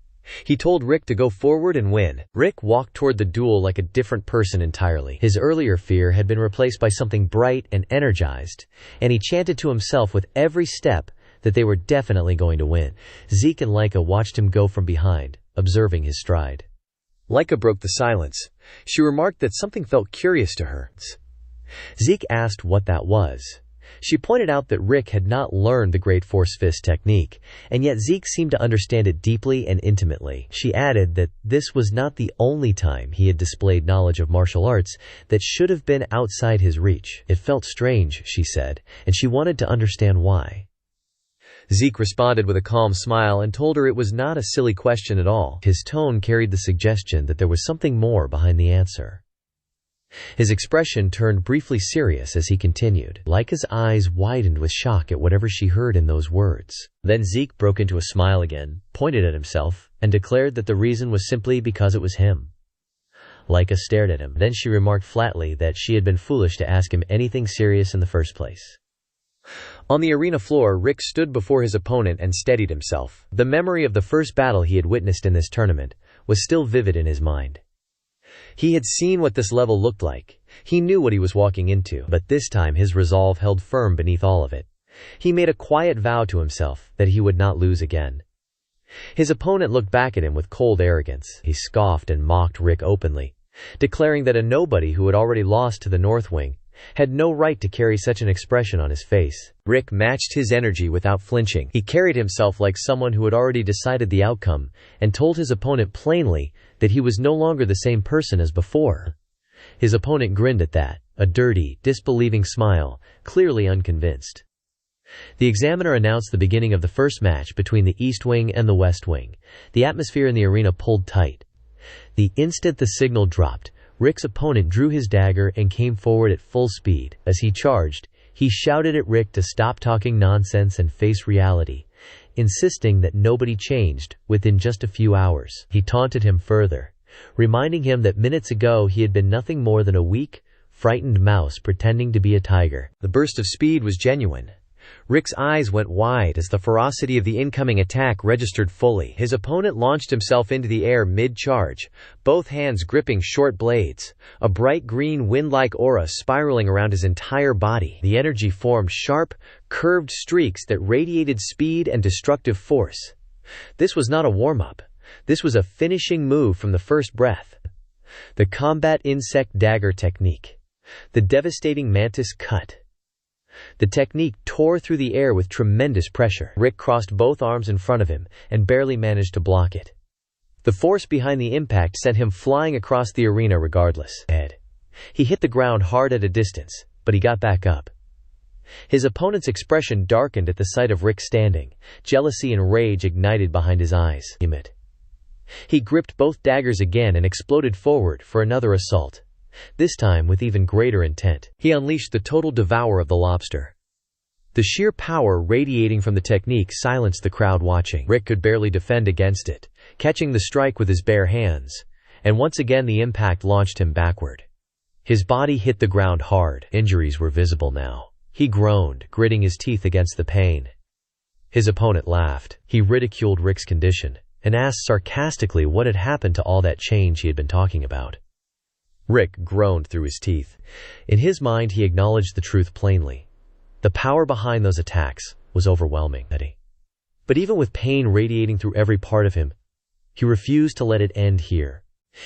He told Rick to go forward and win. Rick walked toward the duel like a different person entirely. His earlier fear had been replaced by something bright and energized, and he chanted to himself with every step that they were definitely going to win. Zeke and Laika watched him go from behind, observing his stride. Laika broke the silence. She remarked that something felt curious to her. Zeke asked what that was. She pointed out that Rick had not learned the Great Force Fist technique, and yet Zeke seemed to understand it deeply and intimately. She added that this was not the only time he had displayed knowledge of martial arts that should have been outside his reach. It felt strange, she said, and she wanted to understand why. Zeke responded with a calm smile and told her it was not a silly question at all. His tone carried the suggestion that there was something more behind the answer. His expression turned briefly serious as he continued. Laika's eyes widened with shock at whatever she heard in those words. Then Zeke broke into a smile again, pointed at himself, and declared that the reason was simply because it was him. Laika stared at him. Then she remarked flatly that she had been foolish to ask him anything serious in the first place. On the arena floor, Rick stood before his opponent and steadied himself. The memory of the first battle he had witnessed in this tournament was still vivid in his mind. He had seen what this level looked like. He knew what he was walking into, but this time his resolve held firm beneath all of it. He made a quiet vow to himself that he would not lose again. His opponent looked back at him with cold arrogance. He scoffed and mocked Rick openly, declaring that a nobody who had already lost to the North Wing had no right to carry such an expression on his face. Rick matched his energy without flinching. He carried himself like someone who had already decided the outcome, and told his opponent plainly that he was no longer the same person as before. His opponent grinned at that, a dirty, disbelieving smile, clearly unconvinced. The examiner announced the beginning of the first match between the East Wing and the West Wing. The atmosphere in the arena pulled tight. The instant the signal dropped, Rick's opponent drew his dagger and came forward at full speed. As he charged, He shouted at Rick to stop talking nonsense and face reality, insisting that nobody changed within just a few hours. He taunted him further, reminding him that minutes ago he had been nothing more than a weak, frightened mouse pretending to be a tiger. The burst of speed was genuine. Rick's eyes went wide as the ferocity of the incoming attack registered fully. His opponent launched himself into the air mid-charge, both hands gripping short blades, a bright green wind-like aura spiraling around his entire body. The energy formed sharp, curved streaks that radiated speed and destructive force. This was not a warm-up. This was a finishing move from the first breath. The combat insect dagger technique. The devastating mantis cut. The technique tore through the air with tremendous pressure. Rick crossed both arms in front of him and barely managed to block it. The force behind the impact sent him flying across the arena regardless. He hit the ground hard at a distance, but he got back up. His opponent's expression darkened at the sight of Rick standing, jealousy and rage ignited behind his eyes. He gripped both daggers again and exploded forward for another assault. This time with even greater intent. He unleashed the total devour of the lobster. The sheer power radiating from the technique silenced the crowd watching. Rick could barely defend against it, catching the strike with his bare hands, and once again the impact launched him backward. His body hit the ground hard. Injuries were visible now. He groaned, gritting his teeth against the pain. His opponent laughed. He ridiculed Rick's condition, and asked sarcastically what had happened to all that change he had been talking about. Rick groaned through his teeth. In his mind he acknowledged the truth plainly. The power behind those attacks was overwhelming. But even with pain radiating through every part of him, he refused to let it end here.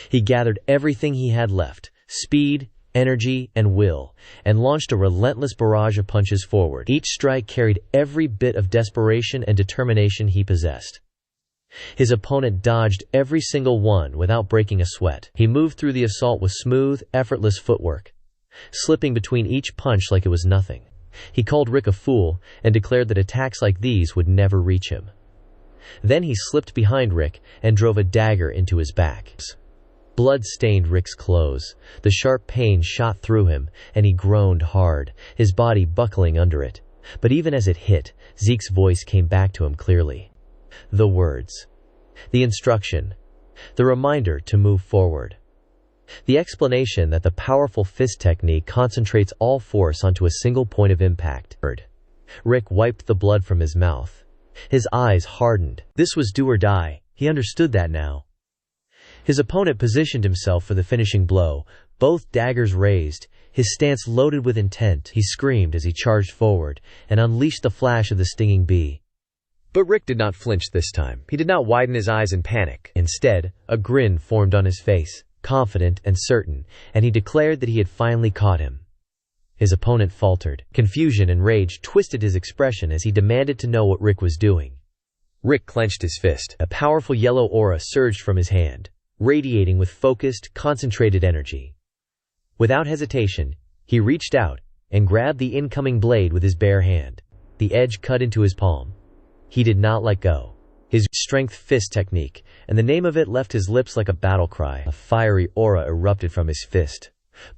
He gathered everything he had left, speed, energy, and will, and launched a relentless barrage of punches forward. Each strike carried every bit of desperation and determination he possessed. His opponent dodged every single one without breaking a sweat. He moved through the assault with smooth, effortless footwork, slipping between each punch like it was nothing. He called Rick a fool and declared that attacks like these would never reach him. Then he slipped behind Rick and drove a dagger into his back. Blood stained Rick's clothes. The sharp pain shot through him, and he groaned hard, his body buckling under it. But even as it hit, Zeke's voice came back to him clearly. The words, the instruction, the reminder to move forward. The explanation that the powerful fist technique concentrates all force onto a single point of impact. Rick wiped the blood from his mouth. His eyes hardened. This was do or die. He understood that now. His opponent positioned himself for the finishing blow, both daggers raised, his stance loaded with intent. He screamed as he charged forward and unleashed the flash of the stinging bee. But Rick did not flinch this time. He did not widen his eyes in panic. Instead, a grin formed on his face, confident and certain, and he declared that he had finally caught him. His opponent faltered. Confusion and rage twisted his expression as he demanded to know what Rick was doing. Rick clenched his fist. A powerful yellow aura surged from his hand, radiating with focused, concentrated energy. Without hesitation, he reached out and grabbed the incoming blade with his bare hand. The edge cut into his palm. He did not let go. His strength fist technique, and the name of it left his lips like a battle cry. A fiery aura erupted from his fist,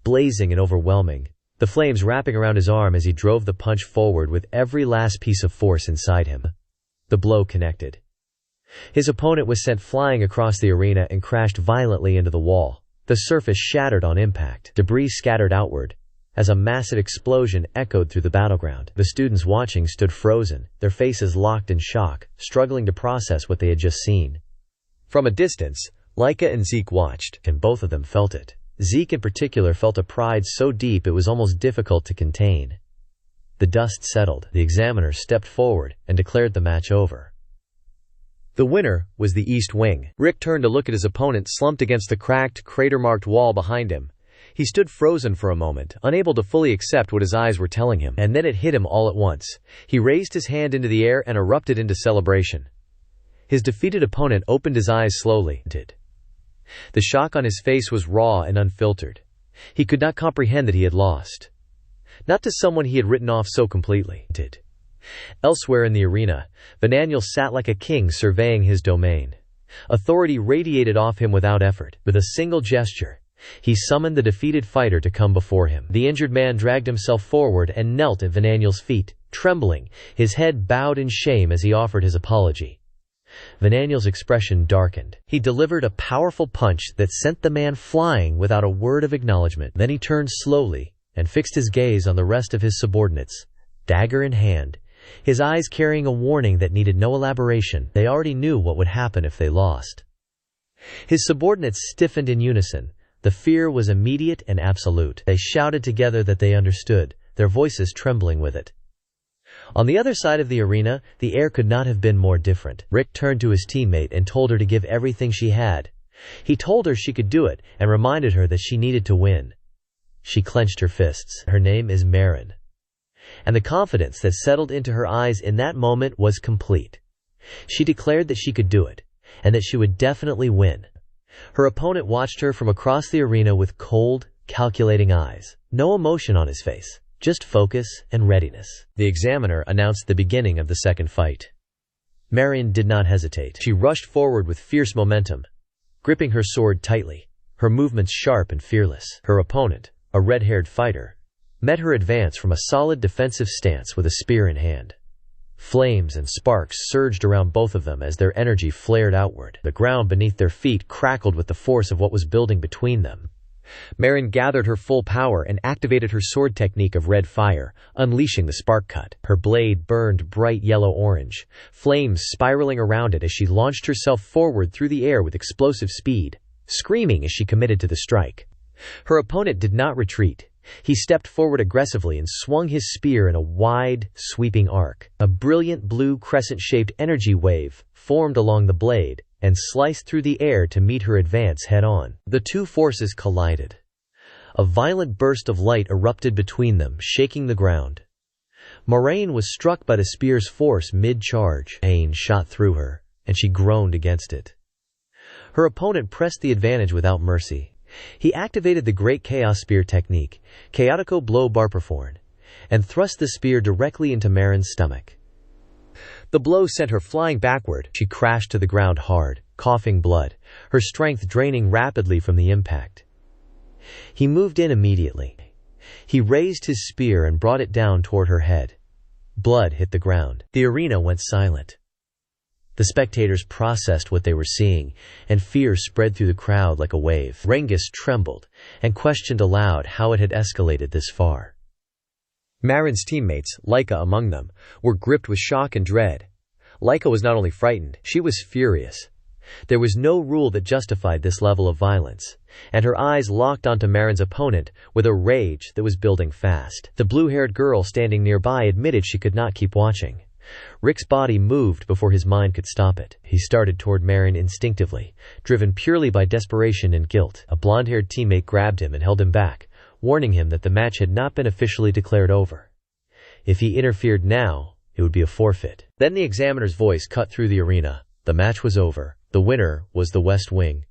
blazing and overwhelming, the flames wrapping around his arm as he drove the punch forward with every last piece of force inside him. The blow connected. His opponent was sent flying across the arena and crashed violently into the wall. The surface shattered on impact. Debris scattered outward as a massive explosion echoed through the battleground. The students watching stood frozen, their faces locked in shock, struggling to process what they had just seen. From a distance, Laika and Zeke watched, and both of them felt it. Zeke in particular felt a pride so deep it was almost difficult to contain. The dust settled. The examiner stepped forward and declared the match over. The winner was the East Wing. Rick turned to look at his opponent slumped against the cracked, crater-marked wall behind him. He stood frozen for a moment, unable to fully accept what his eyes were telling him. And then it hit him all at once. He raised his hand into the air and erupted into celebration. His defeated opponent opened his eyes slowly. The shock on his face was raw and unfiltered. He could not comprehend that he had lost. Not to someone he had written off so completely. Elsewhere in the arena, Vananiel sat like a king surveying his domain. Authority radiated off him without effort. With a single gesture, He summoned the defeated fighter to come before him. The injured man dragged himself forward and knelt at Vananiel's feet, trembling, his head bowed in shame as he offered his apology. Vananiel's expression darkened. He delivered a powerful punch that sent the man flying without a word of acknowledgement. Then he turned slowly and fixed his gaze on the rest of his subordinates, dagger in hand, his eyes carrying a warning that needed no elaboration. They already knew what would happen if they lost. His subordinates stiffened in unison. The fear was immediate and absolute. They shouted together that they understood, their voices trembling with it. On the other side of the arena, the air could not have been more different. Rick turned to his teammate and told her to give everything she had. He told her she could do it and reminded her that she needed to win. She clenched her fists. Her name is Marin. And the confidence that settled into her eyes in that moment was complete. She declared that she could do it, and that she would definitely win. Her opponent watched her from across the arena with cold, calculating eyes. No emotion on his face, just focus and readiness. The examiner announced the beginning of the second fight. Marin did not hesitate. She rushed forward with fierce momentum, gripping her sword tightly, her movements sharp and fearless. Her opponent, a red-haired fighter, met her advance from a solid defensive stance with a spear in hand. Flames and sparks surged around both of them as their energy flared outward. The ground beneath their feet crackled with the force of what was building between them. Marin gathered her full power and activated her sword technique of red fire, unleashing the spark cut. Her blade burned bright yellow-orange, flames spiraling around it as she launched herself forward through the air with explosive speed, screaming as she committed to the strike. Her opponent did not retreat. He stepped forward aggressively and swung his spear in a wide, sweeping arc. A brilliant blue crescent-shaped energy wave formed along the blade and sliced through the air to meet her advance head-on. The two forces collided. A violent burst of light erupted between them, shaking the ground. Moraine was struck by the spear's force mid-charge. Pain shot through her, and she groaned against it. Her opponent pressed the advantage without mercy. He activated the Great Chaos Spear technique, Chaotico Blow Barperforn, and thrust the spear directly into Marin's stomach. The blow sent her flying backward. She crashed to the ground hard, coughing blood, her strength draining rapidly from the impact. He moved in immediately. He raised his spear and brought it down toward her head. Blood hit the ground. The arena went silent. The spectators processed what they were seeing, and fear spread through the crowd like a wave. Rangis trembled and questioned aloud how it had escalated this far. Marin's teammates, Laika among them, were gripped with shock and dread. Laika was not only frightened, she was furious. There was no rule that justified this level of violence, and her eyes locked onto Marin's opponent with a rage that was building fast. The blue-haired girl standing nearby admitted she could not keep watching. Rick's body moved before his mind could stop it. He started toward Marin instinctively, driven purely by desperation and guilt. A blonde-haired teammate grabbed him and held him back, warning him that the match had not been officially declared over. If he interfered now, it would be a forfeit. Then the examiner's voice cut through the arena. The match was over. The winner was the West Wing.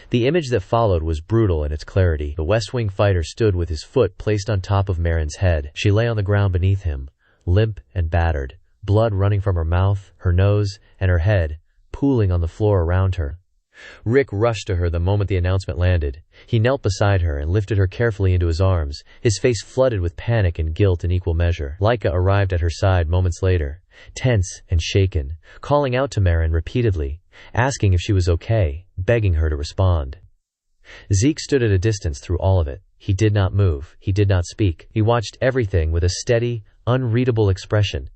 The image that followed was brutal in its clarity. The West Wing fighter stood with his foot placed on top of Marin's head. She lay on the ground beneath him, limp and battered, blood running from her mouth, her nose, and her head, pooling on the floor around her. Rick rushed to her the moment the announcement landed. He knelt beside her and lifted her carefully into his arms, his face flooded with panic and guilt in equal measure. Laika arrived at her side moments later, tense and shaken, calling out to Marin repeatedly, asking if she was okay, begging her to respond. Zeke stood at a distance through all of it. He did not move. He did not speak. He watched everything with a steady, unreadable expression,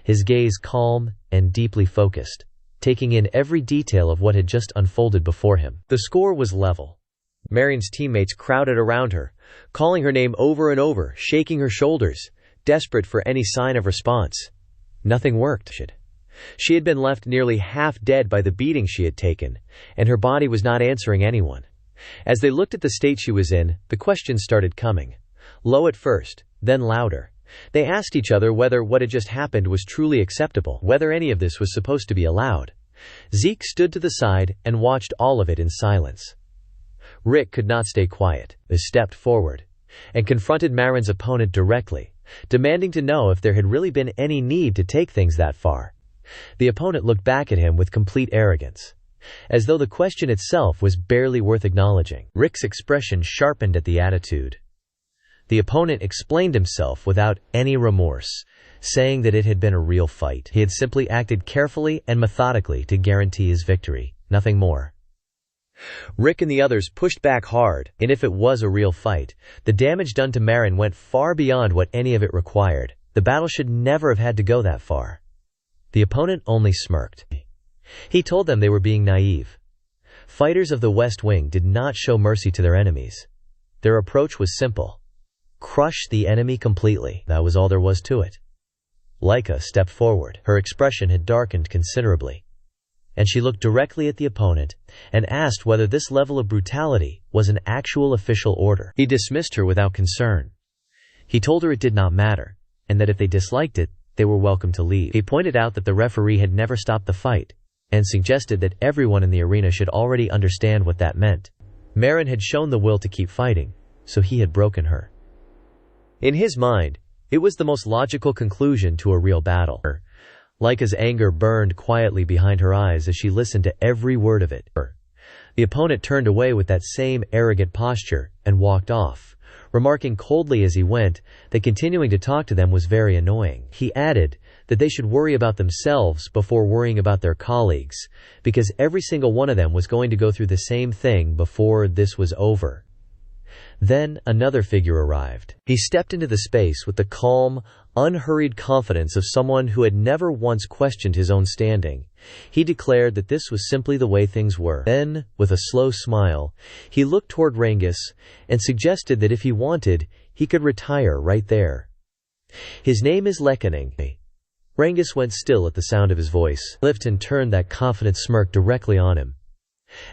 his gaze calm and deeply focused, taking in every detail of what had just unfolded before him. The score was level. Marin's teammates crowded around her, calling her name over and over, shaking her shoulders, desperate for any sign of response. Nothing worked. She had been left nearly half dead by the beating she had taken, and her body was not answering anyone. As they looked at the state she was in, the questions started coming. Low at first, then louder. They asked each other whether what had just happened was truly acceptable, whether any of this was supposed to be allowed. Zeke stood to the side and watched all of it in silence. Rick could not stay quiet. He stepped forward and confronted Marin's opponent directly, demanding to know if there had really been any need to take things that far. The opponent looked back at him with complete arrogance. as though the question itself was barely worth acknowledging. Rick's expression sharpened at the attitude. The opponent explained himself without any remorse, saying that it had been a real fight. He had simply acted carefully and methodically to guarantee his victory, nothing more. Rick and the others pushed back hard, and if it was a real fight, the damage done to Marin went far beyond what any of it required. The battle should never have had to go that far. The opponent only smirked. He told them they were being naive. Fighters of the West Wing did not show mercy to their enemies. Their approach was simple. Crush the enemy completely. That was all there was to it. Laika stepped forward. Her expression had darkened considerably, and she looked directly at the opponent and asked whether this level of brutality was an actual official order. He dismissed her without concern. He told her it did not matter, and that if they disliked it, they were welcome to leave. He pointed out that the referee had never stopped the fight, and suggested that everyone in the arena should already understand what that meant. Marin had shown the will to keep fighting, so he had broken her. In his mind, it was the most logical conclusion to a real battle. Laika's anger burned quietly behind her eyes as she listened to every word of it. The opponent turned away with that same arrogant posture and walked off, remarking coldly as he went that continuing to talk to them was very annoying. He added that they should worry about themselves before worrying about their colleagues, because every single one of them was going to go through the same thing before this was over. Then another figure arrived. He stepped into the space with the calm, unhurried confidence of someone who had never once questioned his own standing. He declared that this was simply the way things were. Then, with a slow smile, he looked toward Rangis and suggested that if he wanted, he could retire right there. His name is Lekkening. Rangis went still at the sound of his voice. Lifton turned that confident smirk directly on him,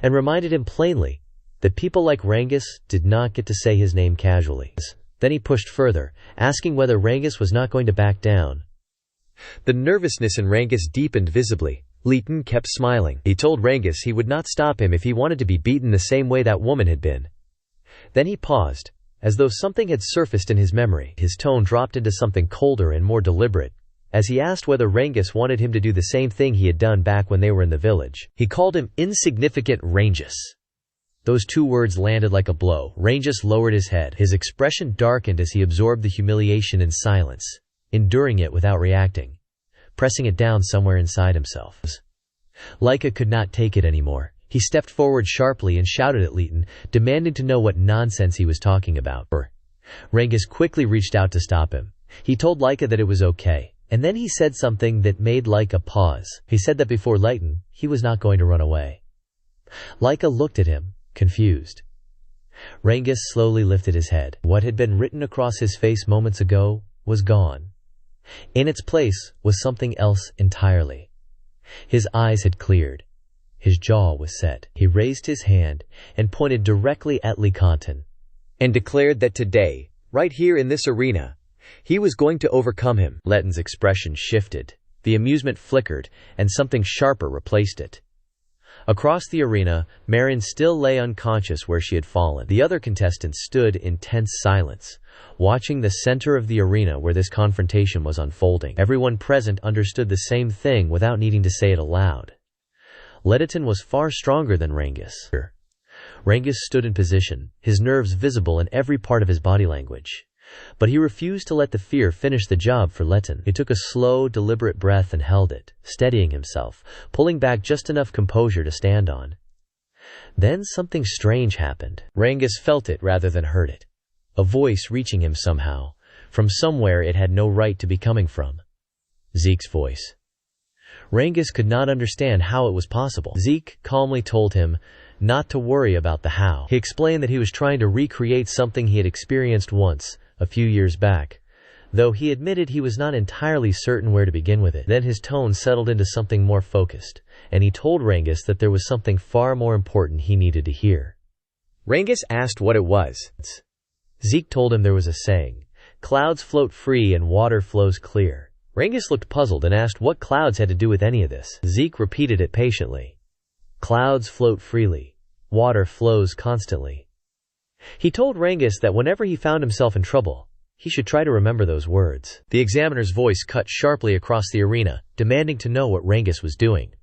and reminded him plainly that people like Rangis did not get to say his name casually. Then he pushed further, asking whether Rangis was not going to back down. The nervousness in Rangis deepened visibly. Leighton kept smiling. He told Rangis he would not stop him if he wanted to be beaten the same way that woman had been. Then he paused, as though something had surfaced in his memory. His tone dropped into something colder and more deliberate, as he asked whether Rangis wanted him to do the same thing he had done back when they were in the village. He called him insignificant Rangis. Those two words landed like a blow. Rangis lowered his head. His expression darkened as he absorbed the humiliation in silence, enduring it without reacting, pressing it down somewhere inside himself. Laika could not take it anymore. He stepped forward sharply and shouted at Leighton, demanding to know what nonsense he was talking about. Rangis quickly reached out to stop him. He told Laika that it was okay, and then he said something that made Laika pause. He said that before Leighton, he was not going to run away. Laika looked at him, confused. Rangis slowly lifted his head. What had been written across his face moments ago was gone. In its place was something else entirely. His eyes had cleared. His jaw was set. He raised his hand and pointed directly at Leconton, and declared that today, right here in this arena, he was going to overcome him. Letton's expression shifted. The amusement flickered, and something sharper replaced it. Across the arena, Marin still lay unconscious where she had fallen. The other contestants stood in tense silence, watching the center of the arena where this confrontation was unfolding. Everyone present understood the same thing without needing to say it aloud. Letton was far stronger than Rangis. Rangis stood in position, his nerves visible in every part of his body language. But he refused to let the fear finish the job for Letton. He took a slow, deliberate breath and held it, steadying himself, pulling back just enough composure to stand on. Then something strange happened. Rangis felt it rather than heard it. A voice reaching him somehow, from somewhere it had no right to be coming from. Zeke's voice. Rangis could not understand how it was possible. Zeke calmly told him not to worry about the how. He explained that he was trying to recreate something he had experienced once, a few years back, though he admitted he was not entirely certain where to begin with it. Then his tone settled into something more focused, and he told Rangis that there was something far more important he needed to hear. Rangis asked what it was. Zeke told him there was a saying, "Clouds float free and water flows clear." Rangis looked puzzled and asked what clouds had to do with any of this. Zeke repeated it patiently. "Clouds float freely. Water flows constantly." He told Rangis that whenever he found himself in trouble, he should try to remember those words. The examiner's voice cut sharply across the arena, demanding to know what Rangis was doing.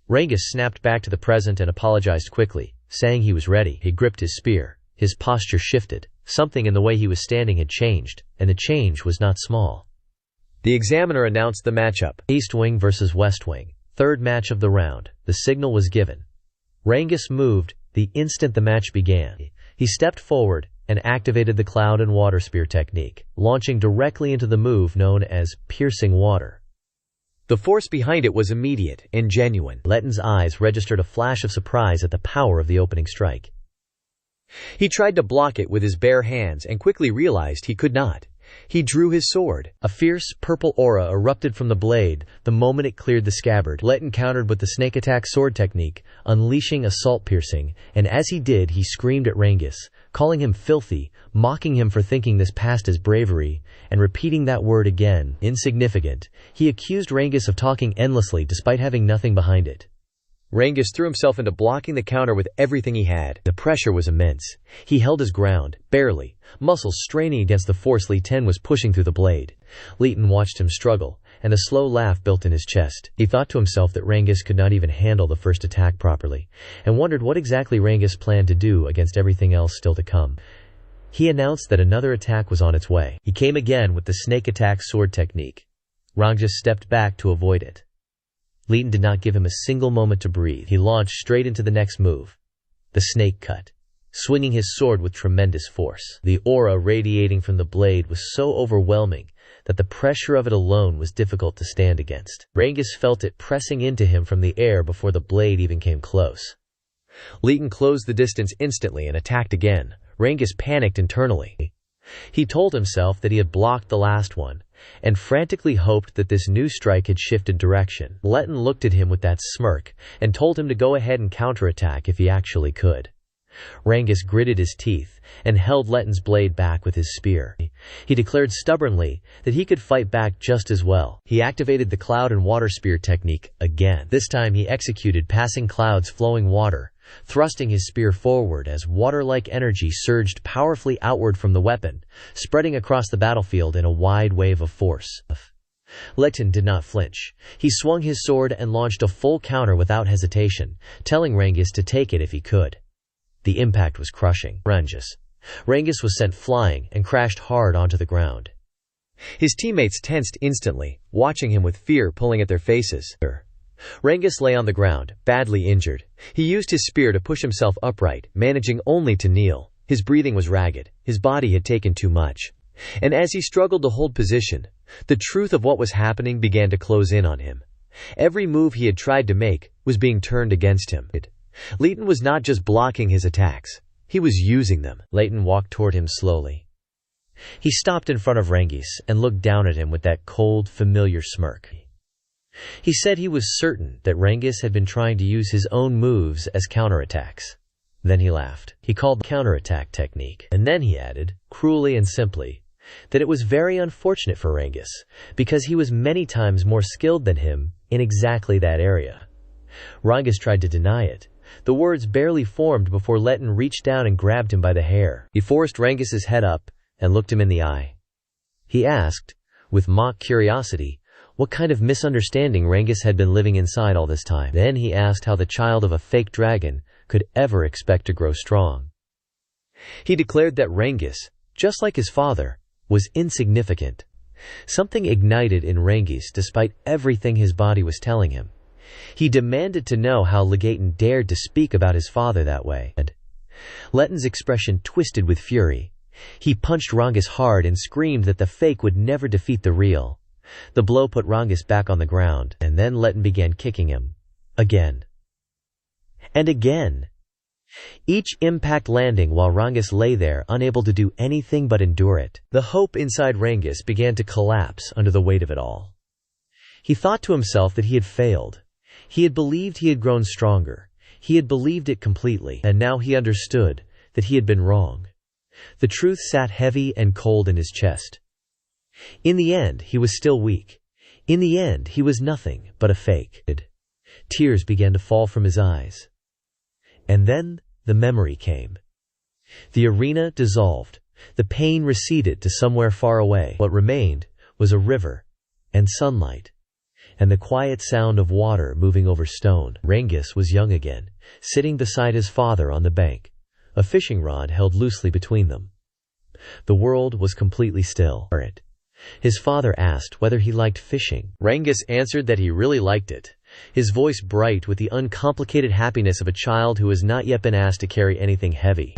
Rangis snapped back to the present and apologized quickly, saying he was ready. He gripped his spear. His posture shifted. Something in the way he was standing had changed, and the change was not small. The examiner announced the matchup. East Wing versus West Wing. Third match of the round. The signal was given. Rangis moved the instant the match began. He stepped forward and activated the cloud and water spear technique, launching directly into the move known as piercing water. The force behind it was immediate and genuine. Letton's eyes registered a flash of surprise at the power of the opening strike. He tried to block it with his bare hands and quickly realized he could not. He drew his sword. A fierce, purple aura erupted from the blade the moment it cleared the scabbard. Letton countered with the snake attack sword technique, unleashing assault piercing, and as he did, he screamed at Rangis, calling him filthy, mocking him for thinking this past his bravery, and repeating that word again, insignificant. He accused Rangis of talking endlessly despite having nothing behind it. Rangis threw himself into blocking the counter with everything he had. The pressure was immense. He held his ground, barely, muscles straining against the force Li Ten was pushing through the blade. Leighton watched him struggle, and a slow laugh built in his chest. He thought to himself that Rangis could not even handle the first attack properly, and wondered what exactly Rangis planned to do against everything else still to come. He announced that another attack was on its way. He came again with the snake attack sword technique. Rangis stepped back to avoid it. Leighton did not give him a single moment to breathe. He launched straight into the next move, the snake cut, swinging his sword with tremendous force. The aura radiating from the blade was so overwhelming that the pressure of it alone was difficult to stand against. Rangis felt it pressing into him from the air before the blade even came close. Leighton closed the distance instantly and attacked again. Rangis panicked internally. He told himself that he had blocked the last one, and frantically hoped that this new strike had shifted direction. Letton looked at him with that smirk, and told him to go ahead and counterattack if he actually could. Rangis gritted his teeth, and held Letton's blade back with his spear. He declared stubbornly that he could fight back just as well. He activated the cloud and water spear technique again. This time he executed passing clouds flowing water, thrusting his spear forward as water-like energy surged powerfully outward from the weapon, spreading across the battlefield in a wide wave of force. Letton did not flinch. He swung his sword and launched a full counter without hesitation, telling Rangis to take it if he could. The impact was crushing. Rangis was sent flying and crashed hard onto the ground. His teammates tensed instantly, watching him with fear pulling at their faces. Rangis lay on the ground, badly injured. He used his spear to push himself upright, managing only to kneel. His breathing was ragged. His body had taken too much. And as he struggled to hold position, the truth of what was happening began to close in on him. Every move he had tried to make was being turned against him. Leighton was not just blocking his attacks. He was using them. Leighton walked toward him slowly. He stopped in front of Rangis and looked down at him with that cold, familiar smirk. He said he was certain that Rangis had been trying to use his own moves as counterattacks. Then he laughed. He called the counterattack technique. And then he added, cruelly and simply, that it was very unfortunate for Rangis, because he was many times more skilled than him in exactly that area. Rangis tried to deny it. The words barely formed before Letton reached down and grabbed him by the hair. He forced Rangis's head up and looked him in the eye. He asked, with mock curiosity, what kind of misunderstanding Rangis had been living inside all this time. Then he asked how the child of a fake dragon could ever expect to grow strong. He declared that Rangis, just like his father, was insignificant. Something ignited in Rangis despite everything his body was telling him. He demanded to know how Legaten dared to speak about his father that way. Letton's expression twisted with fury. He punched Rangis hard and screamed that the fake would never defeat the real. The blow put Rangis back on the ground, and then Letton began kicking him. Again. And again. Each impact landing while Rangis lay there unable to do anything but endure it. The hope inside Rangis began to collapse under the weight of it all. He thought to himself that he had failed. He had believed he had grown stronger. He had believed it completely, and now he understood that he had been wrong. The truth sat heavy and cold in his chest. In the end, he was still weak. In the end, he was nothing but a fake. Tears began to fall from his eyes. And then the memory came. The arena dissolved. The pain receded to somewhere far away. What remained was a river and sunlight. and the quiet sound of water moving over stone. Rangis was young again, sitting beside his father on the bank, a fishing rod held loosely between them. The world was completely still. His father asked whether he liked fishing. Rangis answered that he really liked it, his voice bright with the uncomplicated happiness of a child who has not yet been asked to carry anything heavy.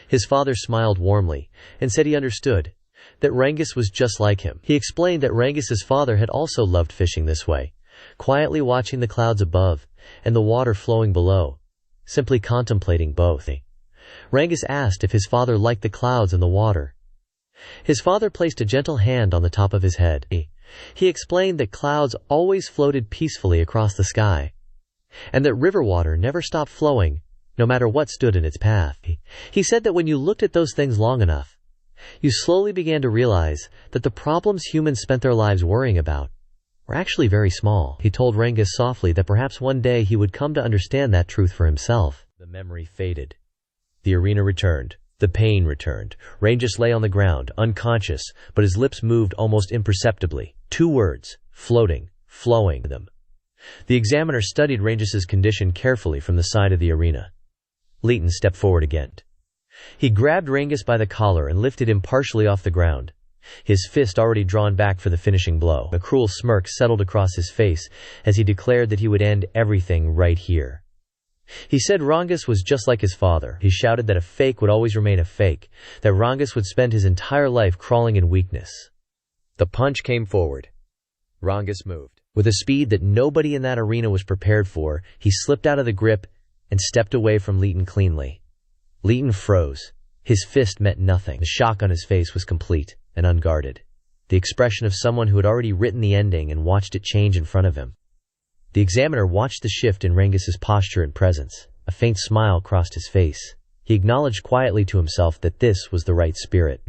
His father smiled warmly and said he understood, that Rangis was just like him. He explained that Rangis's father had also loved fishing this way, quietly watching the clouds above and the water flowing below, simply contemplating both. Rangis asked if his father liked the clouds and the water. His father placed a gentle hand on the top of his head. He explained that clouds always floated peacefully across the sky, and that river water never stopped flowing, no matter what stood in its path. He said that when you looked at those things long enough, you slowly began to realize that the problems humans spent their lives worrying about were actually very small. He told Rangis softly that perhaps one day he would come to understand that truth for himself. The memory faded. The arena returned. The pain returned. Rangis lay on the ground, unconscious, but his lips moved almost imperceptibly. 2 words, floating, flowing them. The examiner studied Rangis's condition carefully from the side of the arena. Leighton stepped forward again. He grabbed Rangis by the collar and lifted him partially off the ground, his fist already drawn back for the finishing blow. A cruel smirk settled across his face as he declared that he would end everything right here. He said Rangis was just like his father. He shouted that a fake would always remain a fake, that Rangis would spend his entire life crawling in weakness. The punch came forward. Rangis moved. With a speed that nobody in that arena was prepared for, he slipped out of the grip and stepped away from Leighton cleanly. Leighton froze. His fist meant nothing. The shock on his face was complete and unguarded, the expression of someone who had already written the ending and watched it change in front of him. The examiner watched the shift in Rangis's posture and presence. A faint smile crossed his face. He acknowledged quietly to himself that this was the right spirit.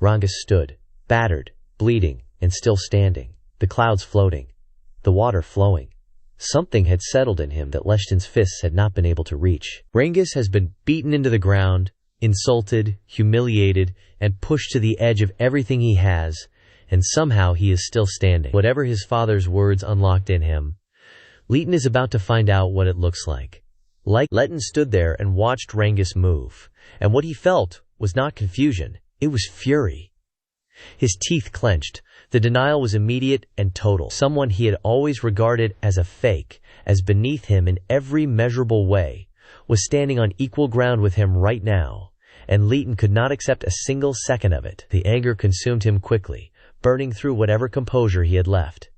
Rangis stood, battered, bleeding, and still standing, the clouds floating, the water flowing. Something had settled in him that Leshton's fists had not been able to reach. Rangis has been beaten into the ground, insulted, humiliated, and pushed to the edge of everything he has, and somehow he is still standing. Whatever his father's words unlocked in him, Leighton is about to find out what it looks like. Leighton stood there and watched Rangis move, and what he felt was not confusion, it was fury. His teeth clenched. The denial was immediate and total. Someone he had always regarded as a fake, as beneath him in every measurable way, was standing on equal ground with him right now, and Leighton could not accept a single second of it. The anger consumed him quickly, burning through whatever composure he had left.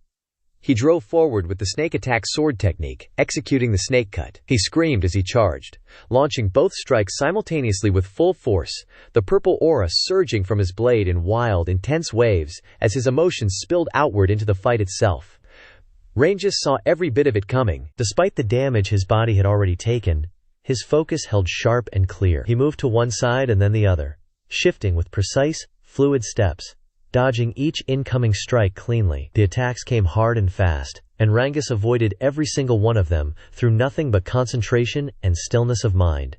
He drove forward with the snake attack sword technique, executing the snake cut. He screamed as he charged, launching both strikes simultaneously with full force, the purple aura surging from his blade in wild, intense waves as his emotions spilled outward into the fight itself. Rangis saw every bit of it coming. Despite the damage his body had already taken, his focus held sharp and clear. He moved to one side and then the other, shifting with precise, fluid steps, dodging each incoming strike cleanly. The attacks came hard and fast, and Rangis avoided every single one of them through nothing but concentration and stillness of mind.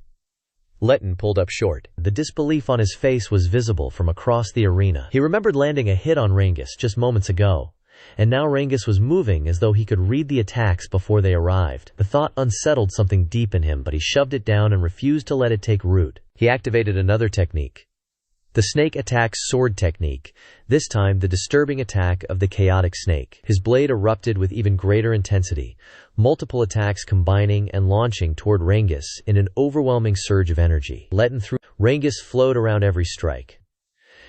Leighton pulled up short. The disbelief on his face was visible from across the arena. He remembered landing a hit on Rangis just moments ago, and now Rangis was moving as though he could read the attacks before they arrived. The thought unsettled something deep in him, but he shoved it down and refused to let it take root. He activated another technique. The snake attack sword technique, this time the disturbing attack of the chaotic snake. His blade erupted with even greater intensity, multiple attacks combining and launching toward Rangis in an overwhelming surge of energy. Rangis flowed around every strike.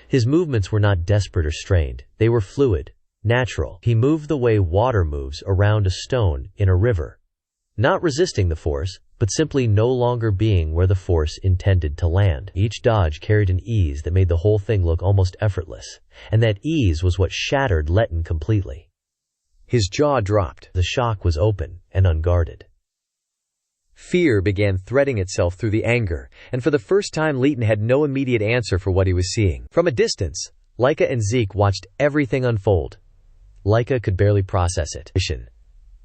His movements were not desperate or strained, they were fluid, natural. He moved the way water moves around a stone in a river, not resisting the force, but simply no longer being where the force intended to land. Each dodge carried an ease that made the whole thing look almost effortless, and that ease was what shattered Leighton completely. His jaw dropped. The shock was open and unguarded. Fear began threading itself through the anger, and for the first time Leighton had no immediate answer for what he was seeing. From a distance, Leica and Zeke watched everything unfold. Leica could barely process it.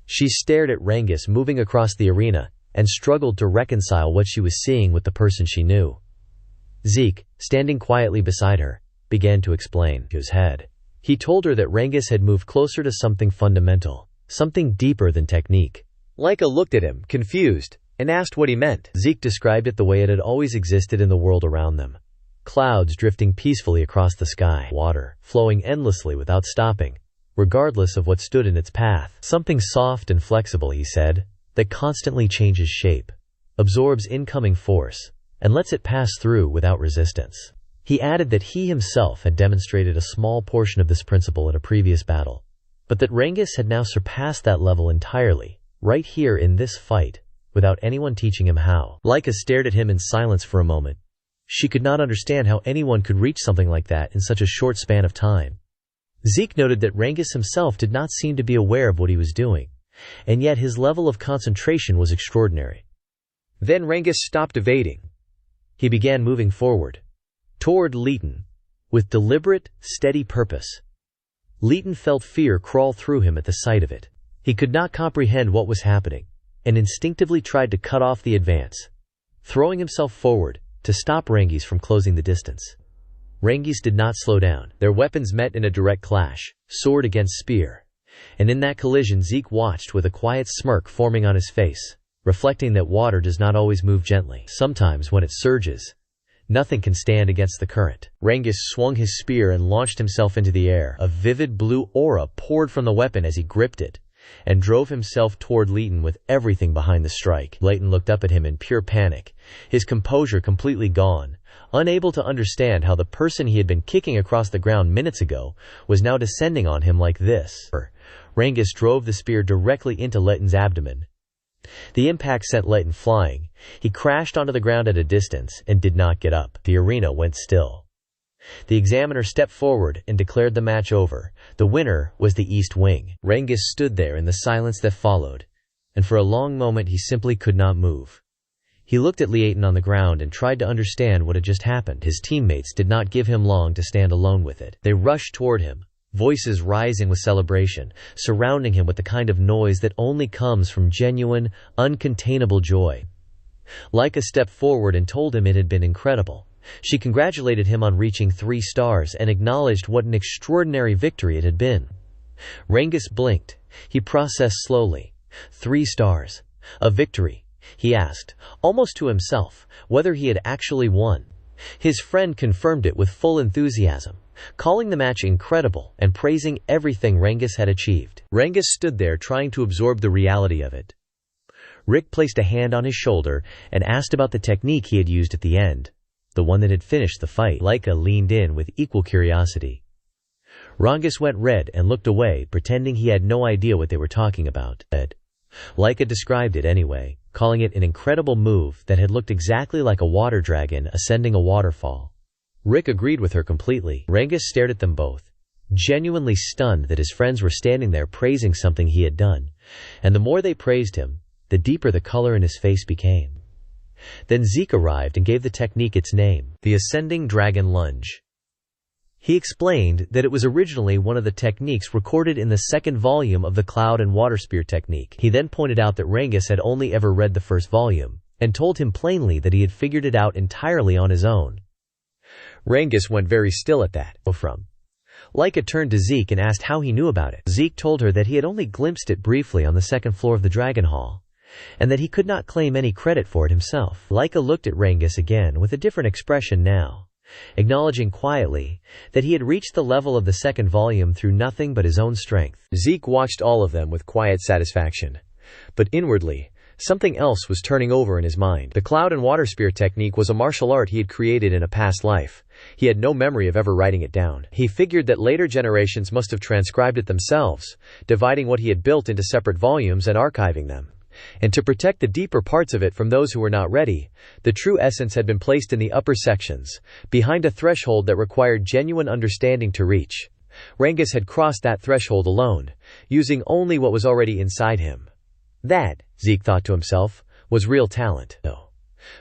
She stared at Rangis moving across the arena, and struggled to reconcile what she was seeing with the person she knew. Zeke, standing quietly beside her, began to explain his head. He told her that Rangis had moved closer to something fundamental, something deeper than technique. Leica looked at him, confused, and asked what he meant. Zeke described it the way it had always existed in the world around them. Clouds drifting peacefully across the sky, water flowing endlessly without stopping, regardless of what stood in its path. Something soft and flexible, he said, that constantly changes shape, absorbs incoming force, and lets it pass through without resistance. He added that he himself had demonstrated a small portion of this principle at a previous battle, but that Rangis had now surpassed that level entirely, right here in this fight, without anyone teaching him how. Leica stared at him in silence for a moment. She could not understand how anyone could reach something like that in such a short span of time. Zeke noted that Rangis himself did not seem to be aware of what he was doing, and yet his level of concentration was extraordinary. Then Rangis stopped evading. He began moving forward, toward Leighton, with deliberate, steady purpose. Leighton felt fear crawl through him at the sight of it. He could not comprehend what was happening, and instinctively tried to cut off the advance, throwing himself forward to stop Rangis from closing the distance. Rangis did not slow down. Their weapons met in a direct clash, sword against spear. And in that collision Zeke watched with a quiet smirk forming on his face, reflecting that water does not always move gently. Sometimes when it surges, nothing can stand against the current. Rangis swung his spear and launched himself into the air. A vivid blue aura poured from the weapon as he gripped it, and drove himself toward Leighton with everything behind the strike. Leighton looked up at him in pure panic, his composure completely gone, unable to understand how the person he had been kicking across the ground minutes ago was now descending on him like this. Rangis drove the spear directly into Leighton's abdomen. The impact sent Leighton flying. He crashed onto the ground at a distance and did not get up. The arena went still. The examiner stepped forward and declared the match over. The winner was the East Wing. Rangis stood there in the silence that followed, and for a long moment he simply could not move. He looked at Leighton on the ground and tried to understand what had just happened. His teammates did not give him long to stand alone with it. They rushed toward him, voices rising with celebration, surrounding him with the kind of noise that only comes from genuine, uncontainable joy. Leica stepped forward and told him it had been incredible. She congratulated him on reaching 3 stars and acknowledged what an extraordinary victory it had been. Rangis blinked. He processed slowly. 3 stars. A victory, he asked, almost to himself, whether he had actually won. His friend confirmed it with full enthusiasm, calling the match incredible and praising everything Rangis had achieved. Rangis stood there trying to absorb the reality of it. Rick placed a hand on his shoulder and asked about the technique he had used at the end, the one that had finished the fight. Leica leaned in with equal curiosity. Rangis went red and looked away, pretending he had no idea what they were talking about. Leica described it anyway, calling it an incredible move that had looked exactly like a water dragon ascending a waterfall. Rick agreed with her completely. Rangis stared at them both, genuinely stunned that his friends were standing there praising something he had done, and the more they praised him, the deeper the color in his face became. Then Zeke arrived and gave the technique its name, the Ascending Dragon Lunge. He explained that it was originally one of the techniques recorded in the 2nd volume of the Cloud and Water Spear technique. He then pointed out that Rangis had only ever read the 1st volume, and told him plainly that he had figured it out entirely on his own. Rangis went very still at that. Leica turned to Zeke and asked how he knew about it. Zeke told her that he had only glimpsed it briefly on the 2nd floor of the Dragon Hall, and that he could not claim any credit for it himself. Leica looked at Rangis again with a different expression now, acknowledging quietly that he had reached the level of the 2nd volume through nothing but his own strength. Zeke watched all of them with quiet satisfaction, but inwardly, something else was turning over in his mind. The Cloud and Water Spear technique was a martial art he had created in a past life. He had no memory of ever writing it down. He figured that later generations must have transcribed it themselves, dividing what he had built into separate volumes and archiving them. And to protect the deeper parts of it from those who were not ready, the true essence had been placed in the upper sections, behind a threshold that required genuine understanding to reach. Rangis had crossed that threshold alone, using only what was already inside him. That, Zeke thought to himself, was real talent.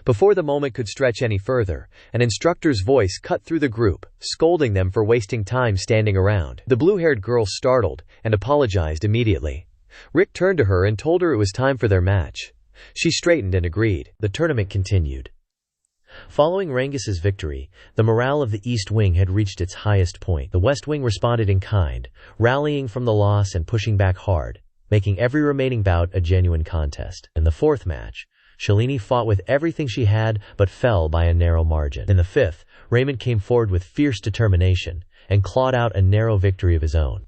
Before the moment could stretch any further, an instructor's voice cut through the group, scolding them for wasting time standing around. The blue-haired girl startled and apologized immediately. Rick turned to her and told her it was time for their match. She straightened and agreed. The tournament continued. Following Rangis's victory, the morale of the East Wing had reached its highest point. The West Wing responded in kind, rallying from the loss and pushing back hard, making every remaining bout a genuine contest. In the fourth match, Shalini fought with everything she had but fell by a narrow margin. In the fifth, Raymond came forward with fierce determination and clawed out a narrow victory of his own.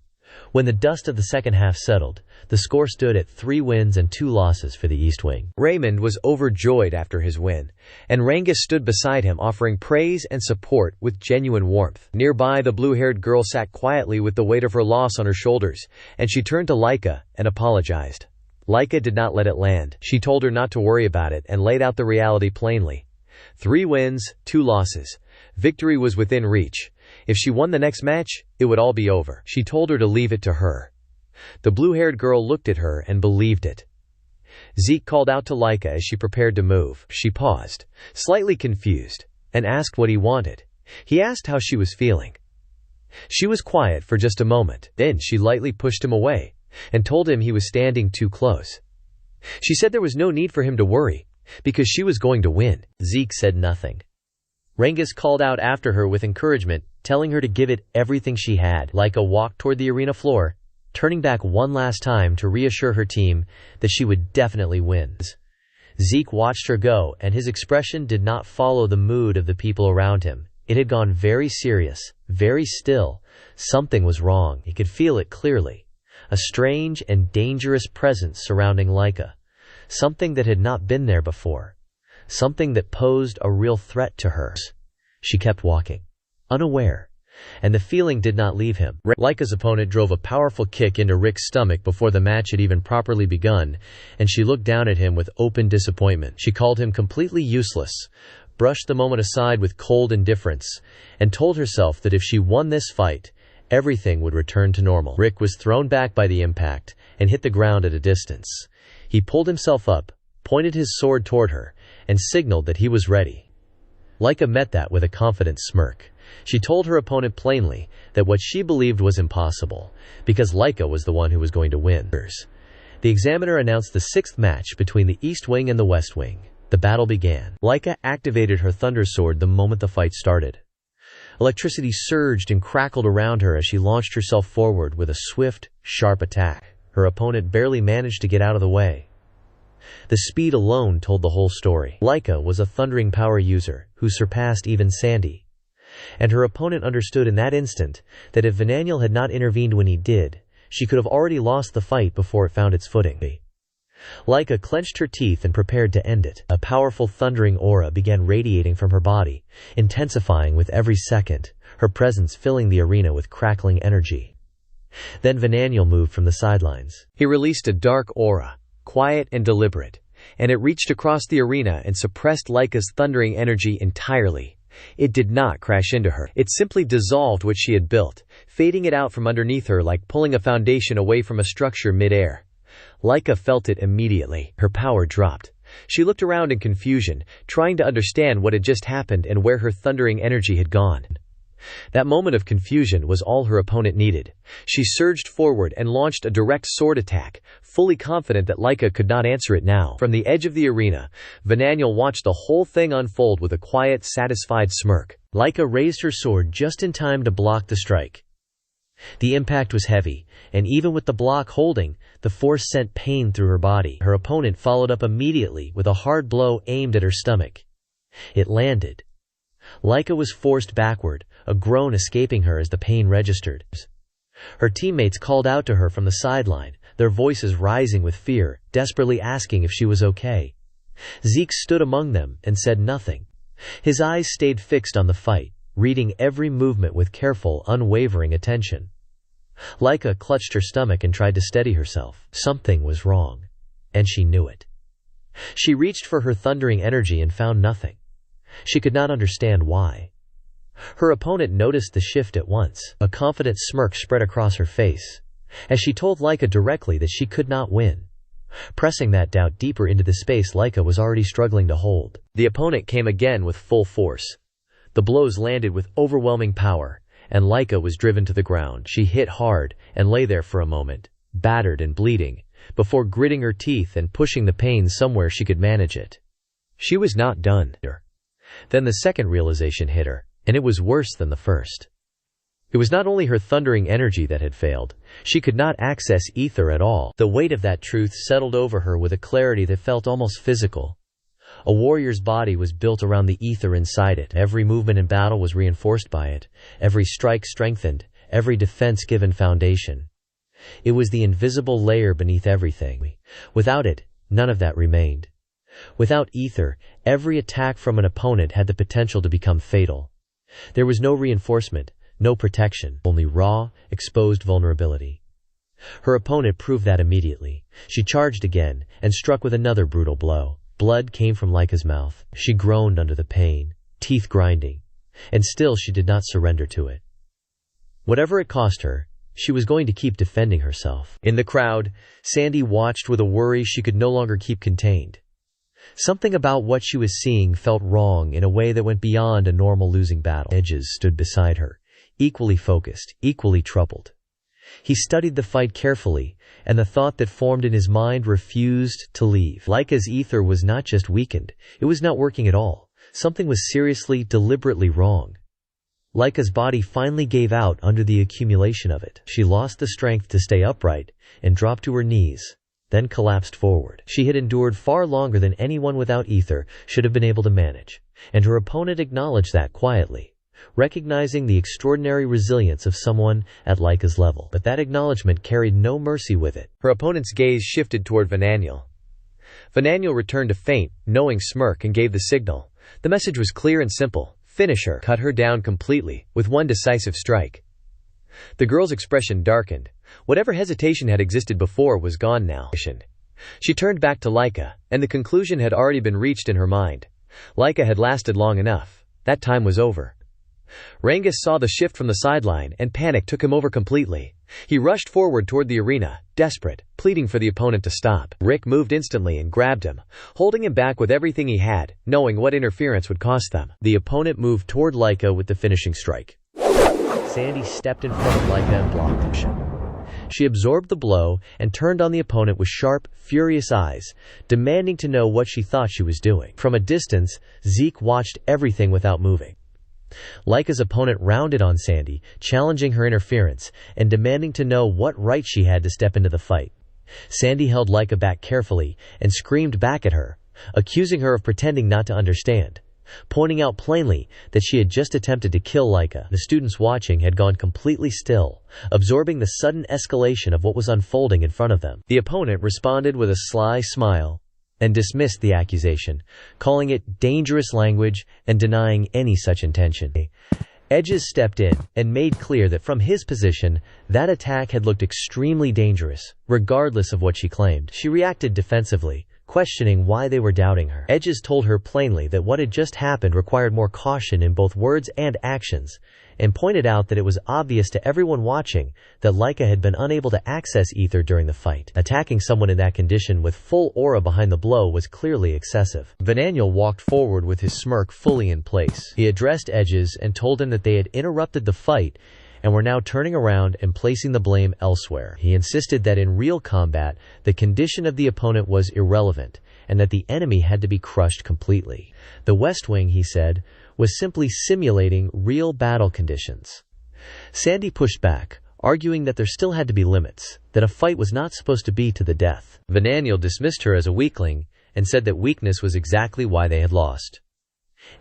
When the dust of the second half settled, the score stood at 3 wins and 2 losses for the East Wing. Raymond was overjoyed after his win, and Rangis stood beside him offering praise and support with genuine warmth. Nearby, the blue-haired girl sat quietly with the weight of her loss on her shoulders, and she turned to Laika and apologized. Laika did not let it land. She told her not to worry about it and laid out the reality plainly. 3 wins, 2 losses. Victory was within reach. If she won the next match, it would all be over. She told her to leave it to her. The blue-haired girl looked at her and believed it. Zeke called out to Laika as she prepared to move. She paused, slightly confused, and asked what he wanted. He asked how she was feeling. She was quiet for just a moment. Then she lightly pushed him away and told him he was standing too close. She said there was no need for him to worry, because she was going to win. Zeke said nothing. Rangis called out after her with encouragement, telling her to give it everything she had. Laika walked toward the arena floor, turning back one last time to reassure her team that she would definitely win. Zeke watched her go, and his expression did not follow the mood of the people around him. It had gone very serious, very still. Something was wrong. He could feel it clearly. A strange and dangerous presence surrounding Laika. Something that had not been there before. Something that posed a real threat to her. She kept walking, unaware, and the feeling did not leave him. Laika's opponent drove a powerful kick into Rick's stomach before the match had even properly begun, and she looked down at him with open disappointment. She called him completely useless, brushed the moment aside with cold indifference, and told herself that if she won this fight, everything would return to normal. Rick was thrown back by the impact and hit the ground at a distance. He pulled himself up, pointed his sword toward her, and signaled that he was ready. Laika met that with a confident smirk. She told her opponent plainly that what she believed was impossible, because Laika was the one who was going to win. The examiner announced the 6th match between the East Wing and the West Wing. The battle began. Laika activated her Thunder Sword the moment the fight started. Electricity surged and crackled around her as she launched herself forward with a swift, sharp attack. Her opponent barely managed to get out of the way. The speed alone told the whole story. Laika was a thundering power user who surpassed even Sandy. And her opponent understood in that instant that if Vananiel had not intervened when he did, she could have already lost the fight before it found its footing. Laika clenched her teeth and prepared to end it. A powerful thundering aura began radiating from her body, intensifying with every second, her presence filling the arena with crackling energy. Then Vananiel moved from the sidelines. He released a dark aura, quiet and deliberate, and it reached across the arena and suppressed Laika's thundering energy entirely. It did not crash into her. It simply dissolved what she had built, fading it out from underneath her like pulling a foundation away from a structure mid-air. Laika felt it immediately. Her power dropped. She looked around in confusion, trying to understand what had just happened and where her thundering energy had gone. That moment of confusion was all her opponent needed. She surged forward and launched a direct sword attack, fully confident that Laika could not answer it now. From the edge of the arena, Vananiel watched the whole thing unfold with a quiet, satisfied smirk. Laika raised her sword just in time to block the strike. The impact was heavy, and even with the block holding, the force sent pain through her body. Her opponent followed up immediately with a hard blow aimed at her stomach. It landed. Laika was forced backward, a groan escaping her as the pain registered. Her teammates called out to her from the sideline, their voices rising with fear, desperately asking if she was okay. Zeke stood among them and said nothing. His eyes stayed fixed on the fight, reading every movement with careful, unwavering attention. Laika clutched her stomach and tried to steady herself. Something was wrong, and she knew it. She reached for her thundering energy and found nothing. She could not understand why. Her opponent noticed the shift at once. A confident smirk spread across her face, as she told Laika directly that she could not win, pressing that doubt deeper into the space Laika was already struggling to hold. The opponent came again with full force. The blows landed with overwhelming power, and Laika was driven to the ground. She hit hard and lay there for a moment, battered and bleeding, before gritting her teeth and pushing the pain somewhere she could manage it. She was not done. Then the second realization hit her, and it was worse than the first. It was not only her thundering energy that had failed. She could not access ether at all. The weight of that truth settled over her with a clarity that felt almost physical. A warrior's body was built around the ether inside it. Every movement in battle was reinforced by it. Every strike strengthened. Every defense given foundation. It was the invisible layer beneath everything. Without it, none of that remained. Without ether, every attack from an opponent had the potential to become fatal. There was no reinforcement. No protection, only raw, exposed vulnerability. Her opponent proved that immediately. She charged again, and struck with another brutal blow. Blood came from Laika's mouth. She groaned under the pain, teeth grinding. And still she did not surrender to it. Whatever it cost her, she was going to keep defending herself. In the crowd, Sandy watched with a worry she could no longer keep contained. Something about what she was seeing felt wrong in a way that went beyond a normal losing battle. Edges stood beside her, equally focused, equally troubled. He studied the fight carefully, and the thought that formed in his mind refused to leave. Laika's ether was not just weakened, it was not working at all. Something was seriously, deliberately wrong. Laika's body finally gave out under the accumulation of it. She lost the strength to stay upright, and dropped to her knees, then collapsed forward. She had endured far longer than anyone without ether should have been able to manage, and her opponent acknowledged that quietly, recognizing the extraordinary resilience of someone at Laika's level. But that acknowledgement carried no mercy with it. Her opponent's gaze shifted toward Vananiel. Vananiel returned a faint, knowing smirk and gave the signal. The message was clear and simple. Finish her. Cut her down completely, with one decisive strike. The girl's expression darkened. Whatever hesitation had existed before was gone now. She turned back to Laika, and the conclusion had already been reached in her mind. Laika had lasted long enough. That time was over. Rangis saw the shift from the sideline, and panic took him over completely. He rushed forward toward the arena, desperate, pleading for the opponent to stop. Rick moved instantly and grabbed him, holding him back with everything he had, knowing what interference would cost them. The opponent moved toward Laika with the finishing strike. Sandy stepped in front of Laika and blocked him. She absorbed the blow and turned on the opponent with sharp, furious eyes, demanding to know what she thought she was doing. From a distance, Zeke watched everything without moving. Laika's opponent rounded on Sandy, challenging her interference, and demanding to know what right she had to step into the fight. Sandy held Laika back carefully, and screamed back at her, accusing her of pretending not to understand, pointing out plainly that she had just attempted to kill Laika. The students watching had gone completely still, absorbing the sudden escalation of what was unfolding in front of them. The opponent responded with a sly smile, and dismissed the accusation, calling it dangerous language and denying any such intention. Edges stepped in and made clear that from his position, that attack had looked extremely dangerous, regardless of what she claimed. She reacted defensively, questioning why they were doubting her. Edges told her plainly that what had just happened required more caution in both words and actions, and pointed out that it was obvious to everyone watching that Laika had been unable to access ether during the fight. Attacking someone in that condition with full aura behind the blow was clearly excessive. Vananiel walked forward with his smirk fully in place. He addressed Edges and told him that they had interrupted the fight and were now turning around and placing the blame elsewhere. He insisted that in real combat, the condition of the opponent was irrelevant, and that the enemy had to be crushed completely. The West Wing, he said, was simply simulating real battle conditions. Sandy pushed back, arguing that there still had to be limits, that a fight was not supposed to be to the death. Vananiel dismissed her as a weakling, and said that weakness was exactly why they had lost.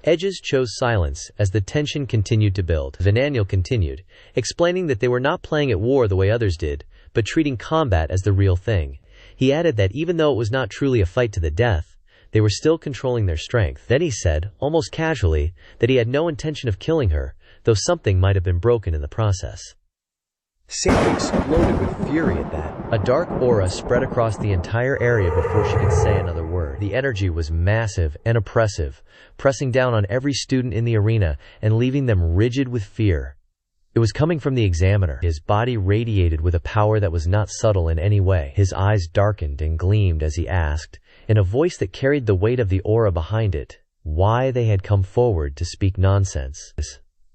Edges chose silence as the tension continued to build. Vananiel continued, explaining that they were not playing at war the way others did, but treating combat as the real thing. He added that even though it was not truly a fight to the death, they were still controlling their strength. Then he said, almost casually, that he had no intention of killing her, though something might have been broken in the process. Sandy exploded with fury at that. A dark aura spread across the entire area before she could say another word. The energy was massive and oppressive, pressing down on every student in the arena and leaving them rigid with fear. It was coming from the examiner. His body radiated with a power that was not subtle in any way. His eyes darkened and gleamed as he asked, in a voice that carried the weight of the aura behind it, why they had come forward to speak nonsense.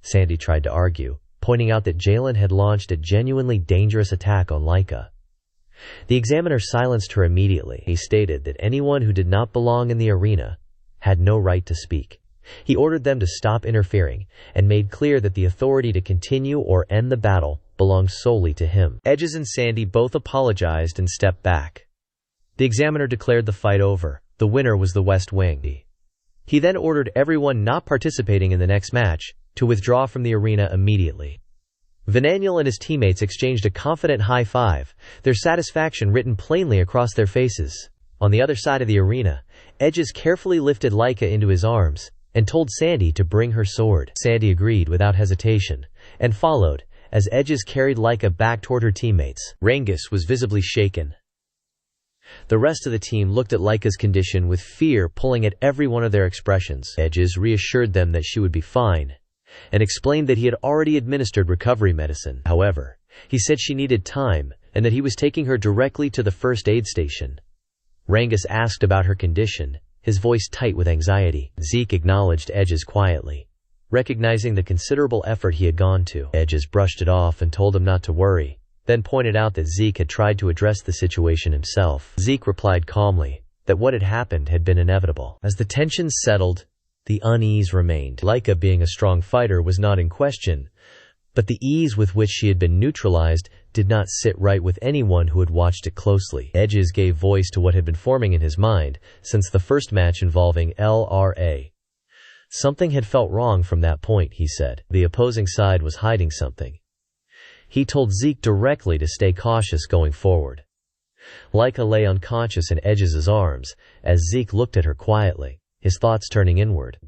Sandy tried to argue, pointing out that Jalen had launched a genuinely dangerous attack on Laika. The examiner silenced her immediately. He stated that anyone who did not belong in the arena had no right to speak. He ordered them to stop interfering, and made clear that the authority to continue or end the battle belonged solely to him. Edges and Sandy both apologized and stepped back. The examiner declared the fight over. The winner was the West Wing. He then ordered everyone not participating in the next match to withdraw from the arena immediately. Vananiel and his teammates exchanged a confident high five, their satisfaction written plainly across their faces. On the other side of the arena, Edges carefully lifted Laika into his arms and told Sandy to bring her sword. Sandy agreed without hesitation and followed as Edges carried Laika back toward her teammates. Rangis was visibly shaken. The rest of the team looked at Laika's condition with fear pulling at every one of their expressions. Edges reassured them that she would be fine and explained that he had already administered recovery medicine. However, he said she needed time and that he was taking her directly to the first aid station. Rangis asked about her condition, his voice tight with anxiety. Zeke acknowledged Edges quietly, recognizing the considerable effort he had gone to. Edges brushed it off and told him not to worry, then pointed out that Zeke had tried to address the situation himself. Zeke replied calmly that what had happened had been inevitable. As the tensions settled, the unease remained. Laika, being a strong fighter, was not in question, but the ease with which she had been neutralized did not sit right with anyone who had watched it closely. Edges gave voice to what had been forming in his mind since the first match involving LRA. Something had felt wrong from that point, he said. The opposing side was hiding something. He told Zeke directly to stay cautious going forward. Laika lay unconscious in Edges' arms as Zeke looked at her quietly, his thoughts turning inward.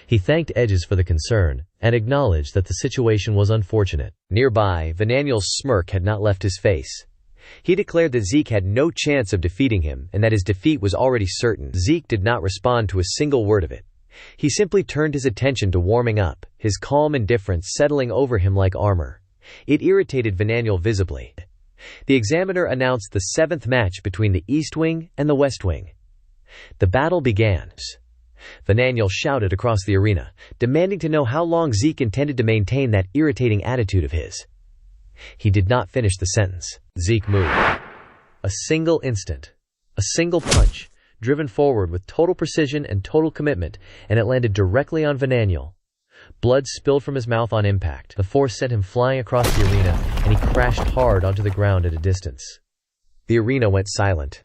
He thanked Edges for the concern and acknowledged that the situation was unfortunate. Nearby, Vananiel's smirk had not left his face. He declared that Zeke had no chance of defeating him and that his defeat was already certain. Zeke did not respond to a single word of it. He simply turned his attention to warming up, his calm indifference settling over him like armor. It irritated Vananiel visibly. The examiner announced the 7th match between the East Wing and the West Wing. The battle began. Vananiel shouted across the arena, demanding to know how long Zeke intended to maintain that irritating attitude of his. He did not finish the sentence. Zeke moved. A single instant. A single punch, driven forward with total precision and total commitment, and it landed directly on Vananiel. Blood spilled from his mouth on impact. The force sent him flying across the arena, and he crashed hard onto the ground at a distance. The arena went silent.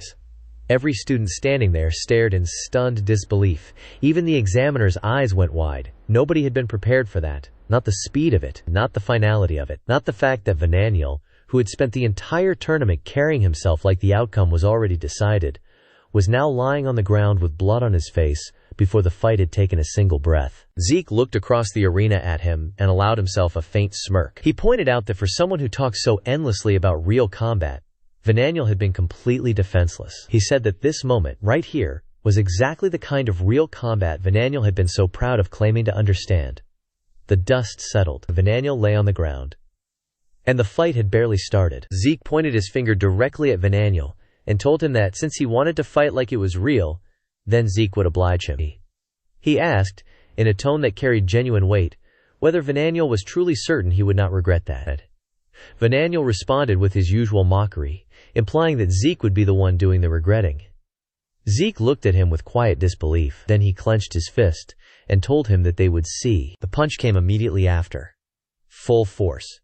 Every student standing there stared in stunned disbelief. Even the examiner's eyes went wide. Nobody had been prepared for that. Not the speed of it, not the finality of it, not the fact that Vananiel, who had spent the entire tournament carrying himself like the outcome was already decided, was now lying on the ground with blood on his face before the fight had taken a single breath. Zeke looked across the arena at him and allowed himself a faint smirk. He pointed out that for someone who talks so endlessly about real combat, Vananiel had been completely defenseless. He said that this moment, right here, was exactly the kind of real combat Vananiel had been so proud of claiming to understand. The dust settled. Vananiel lay on the ground, and the fight had barely started. Zeke pointed his finger directly at Vananiel and told him that since he wanted to fight like it was real, then Zeke would oblige him. He asked, in a tone that carried genuine weight, whether Vananiel was truly certain he would not regret that. Vananiel responded with his usual mockery, implying that Zeke would be the one doing the regretting. Zeke looked at him with quiet disbelief. Then he clenched his fist and told him that they would see. The punch came immediately after. Full force.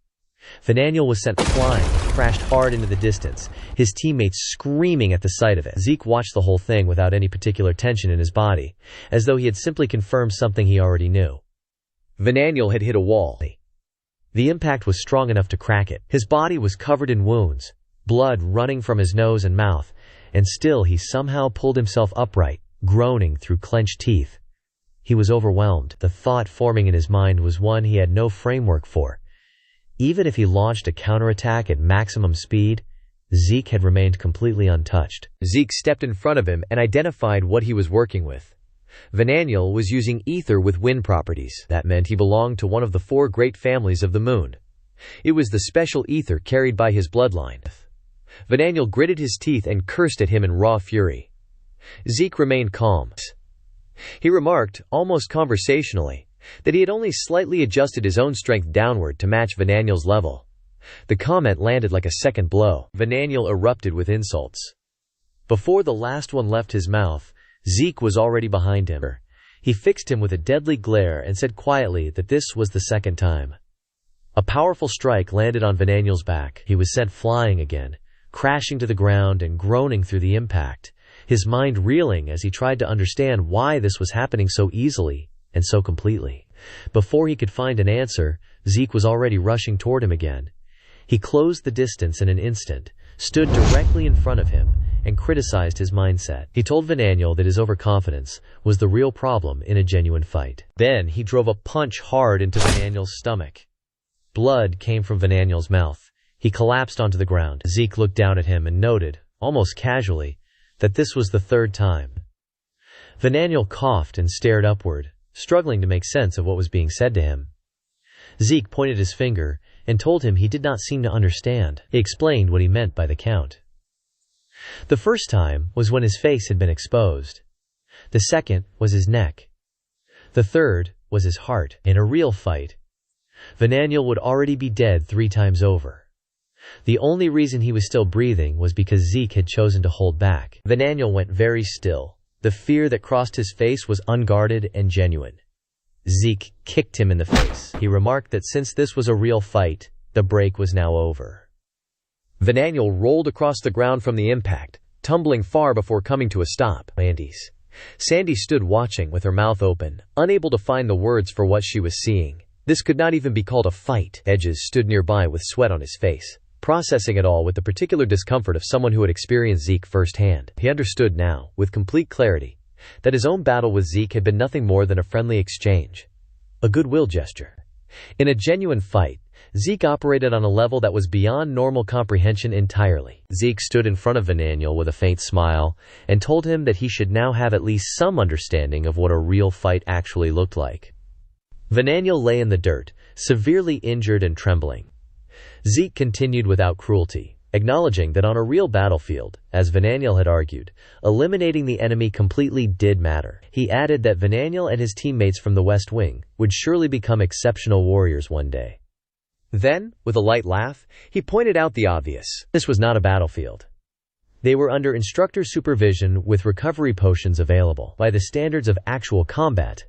Vananiel was sent flying and crashed hard into the distance, his teammates screaming at the sight of it. Zeke watched the whole thing without any particular tension in his body, as though he had simply confirmed something he already knew. Vananiel had hit a wall. The impact was strong enough to crack it. His body was covered in wounds, blood running from his nose and mouth, and still he somehow pulled himself upright, groaning through clenched teeth. He was overwhelmed. The thought forming in his mind was one he had no framework for. Even if he launched a counterattack at maximum speed, Zeke had remained completely untouched. Zeke stepped in front of him and identified what he was working with. Vananiel was using ether with wind properties. That meant he belonged to one of the 4 great families of the moon. It was the special ether carried by his bloodline. Vananiel gritted his teeth and cursed at him in raw fury. Zeke remained calm. He remarked, almost conversationally, that he had only slightly adjusted his own strength downward to match Vananiel's level. The comment landed like a second blow. Vananiel erupted with insults. Before the last one left his mouth, Zeke was already behind him. He fixed him with a deadly glare and said quietly that this was the second time. A powerful strike landed on Vananiel's back. He was sent flying again, crashing to the ground and groaning through the impact, his mind reeling as he tried to understand why this was happening so easily and so completely. Before he could find an answer, Zeke was already rushing toward him again. He closed the distance in an instant, stood directly in front of him, and criticized his mindset. He told Vananiel that his overconfidence was the real problem in a genuine fight. Then he drove a punch hard into Vananiel's stomach. Blood came from Vananiel's mouth. He collapsed onto the ground. Zeke looked down at him and noted, almost casually, that this was the third time. Vananiel coughed and stared upward, struggling to make sense of what was being said to him. Zeke pointed his finger and told him he did not seem to understand. He explained what he meant by the count. The first time was when his face had been exposed. The second was his neck. The third was his heart. In a real fight, Vananiel would already be dead 3 times over. The only reason he was still breathing was because Zeke had chosen to hold back. Vananiel went very still. The fear that crossed his face was unguarded and genuine. Zeke kicked him in the face. He remarked that since this was a real fight, the break was now over. Vananiel rolled across the ground from the impact, tumbling far before coming to a stop. Sandy stood watching with her mouth open, unable to find the words for what she was seeing. This could not even be called a fight. Edges stood nearby with sweat on his face, processing it all with the particular discomfort of someone who had experienced Zeke firsthand. He understood now, with complete clarity, that his own battle with Zeke had been nothing more than a friendly exchange, a goodwill gesture. In a genuine fight, Zeke operated on a level that was beyond normal comprehension entirely. Zeke stood in front of Vananiel with a faint smile and told him that he should now have at least some understanding of what a real fight actually looked like. Vananiel lay in the dirt, severely injured and trembling. Zeke continued without cruelty, acknowledging that on a real battlefield, as Vananiel had argued, eliminating the enemy completely did matter. He added that Vananiel and his teammates from the West Wing would surely become exceptional warriors one day. Then, with a light laugh, he pointed out the obvious. This was not a battlefield. They were under instructor supervision with recovery potions available. By the standards of actual combat,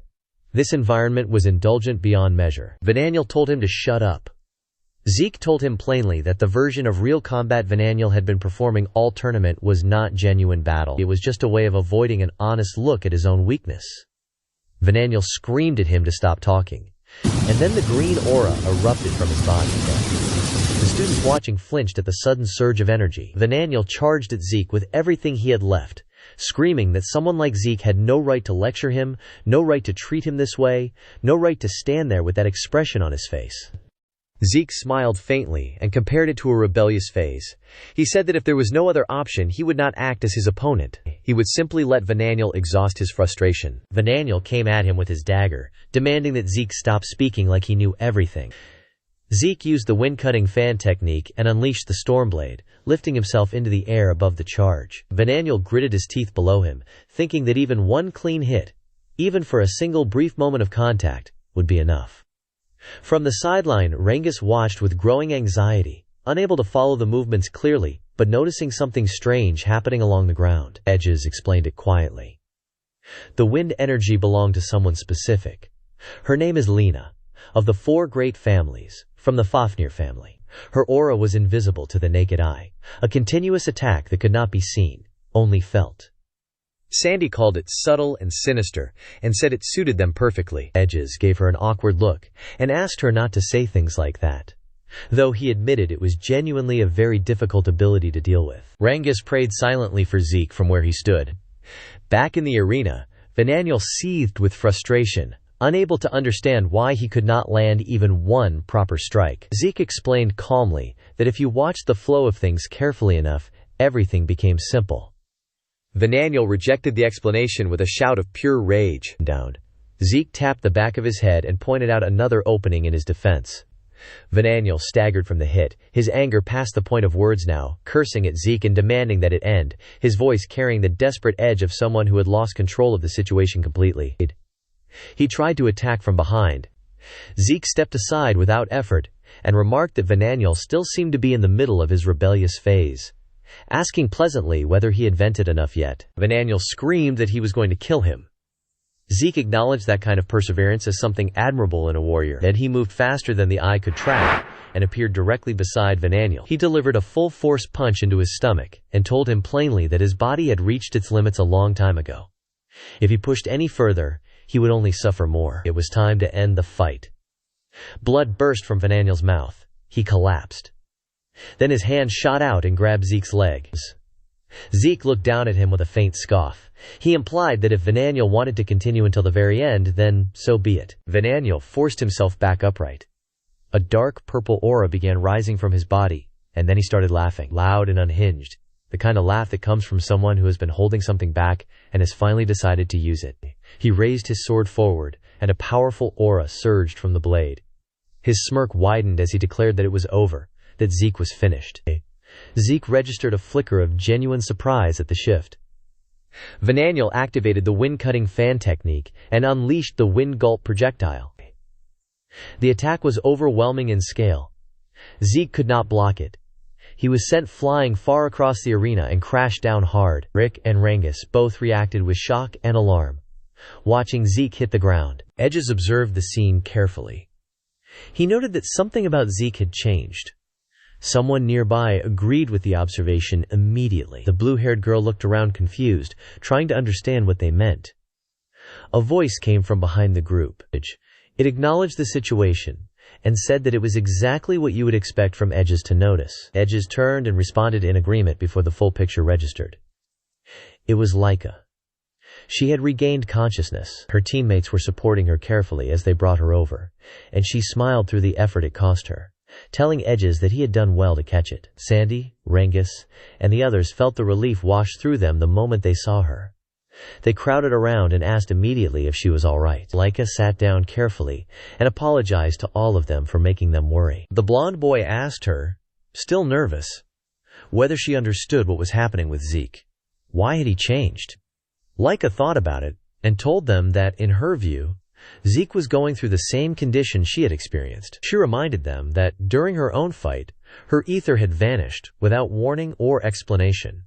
this environment was indulgent beyond measure. Vananiel told him to shut up. Zeke told him plainly that the version of real combat Vananiel had been performing all tournament was not genuine battle. It was just a way of avoiding an honest look at his own weakness. Vananiel screamed at him to stop talking, and then the green aura erupted from his body. The students watching flinched at the sudden surge of energy. Vananiel charged at Zeke with everything he had left, screaming that someone like Zeke had no right to lecture him, no right to treat him this way, no right to stand there with that expression on his face. Zeke smiled faintly and compared it to a rebellious phase. He said that if there was no other option, he would not act as his opponent. He would simply let Vananiel exhaust his frustration. Vananiel came at him with his dagger, demanding that Zeke stop speaking like he knew everything. Zeke used the wind-cutting fan technique and unleashed the Stormblade, lifting himself into the air above the charge. Vananiel gritted his teeth below him, thinking that even one clean hit, even for a single brief moment of contact, would be enough. From the sideline, Rangis watched with growing anxiety, unable to follow the movements clearly, but noticing something strange happening along the ground. Edges explained it quietly. The wind energy belonged to someone specific. Her name is Lena, of the 4 great families, from the Fafnir family. Her aura was invisible to the naked eye, a continuous attack that could not be seen, only felt. Sandy called it subtle and sinister, and said it suited them perfectly. Edges gave her an awkward look, and asked her not to say things like that, though he admitted it was genuinely a very difficult ability to deal with. Rangis prayed silently for Zeke from where he stood. Back in the arena, Vananiel seethed with frustration, unable to understand why he could not land even one proper strike. Zeke explained calmly that if you watched the flow of things carefully enough, everything became simple. Vananiel rejected the explanation with a shout of pure rage. Down. Zeke tapped the back of his head and pointed out another opening in his defense. Vananiel staggered from the hit, his anger past the point of words now, cursing at Zeke and demanding that it end, his voice carrying the desperate edge of someone who had lost control of the situation completely. He tried to attack from behind. Zeke stepped aside without effort and remarked that Vananiel still seemed to be in the middle of his rebellious phase, asking pleasantly whether he had vented enough yet. Vananiel screamed that he was going to kill him. Zeke acknowledged that kind of perseverance as something admirable in a warrior. Then he moved faster than the eye could track and appeared directly beside Vananiel. He delivered a full-force punch into his stomach and told him plainly that his body had reached its limits a long time ago. If he pushed any further, he would only suffer more. It was time to end the fight. Blood burst from Vananiel's mouth. He collapsed. Then his hand shot out and grabbed Zeke's legs. Zeke looked down at him with a faint scoff. He implied that if Vananiel wanted to continue until the very end, then so be it. Vananiel forced himself back upright. A dark purple aura began rising from his body, and then he started laughing, loud and unhinged, the kind of laugh that comes from someone who has been holding something back and has finally decided to use it. He raised his sword forward, and a powerful aura surged from the blade. His smirk widened as he declared that it was over, that Zeke was finished. Zeke registered a flicker of genuine surprise at the shift. Vananiel activated the wind-cutting fan technique and unleashed the wind gulp projectile. The attack was overwhelming in scale. Zeke could not block it. He was sent flying far across the arena and crashed down hard. Rick and Rangis both reacted with shock and alarm, watching Zeke hit the ground. Edges observed the scene carefully. He noted that something about Zeke had changed. Someone nearby agreed with the observation immediately. The blue-haired girl looked around confused, trying to understand what they meant. A voice came from behind the group. It acknowledged the situation and said that it was exactly what you would expect from Edges to notice. Edges turned and responded in agreement before the full picture registered. It was Laika. She had regained consciousness. Her teammates were supporting her carefully as they brought her over, and she smiled through the effort it cost her, telling Edges that he had done well to catch it. Sandy, Rangis, and the others felt the relief wash through them the moment they saw her. They crowded around and asked immediately if she was all right. Laika sat down carefully and apologized to all of them for making them worry. The blonde boy asked her, still nervous, whether she understood what was happening with Zeke. Why had he changed? Laika thought about it and told them that, in her view, Zeke was going through the same condition she had experienced. She reminded them that, during her own fight, her ether had vanished without warning or explanation.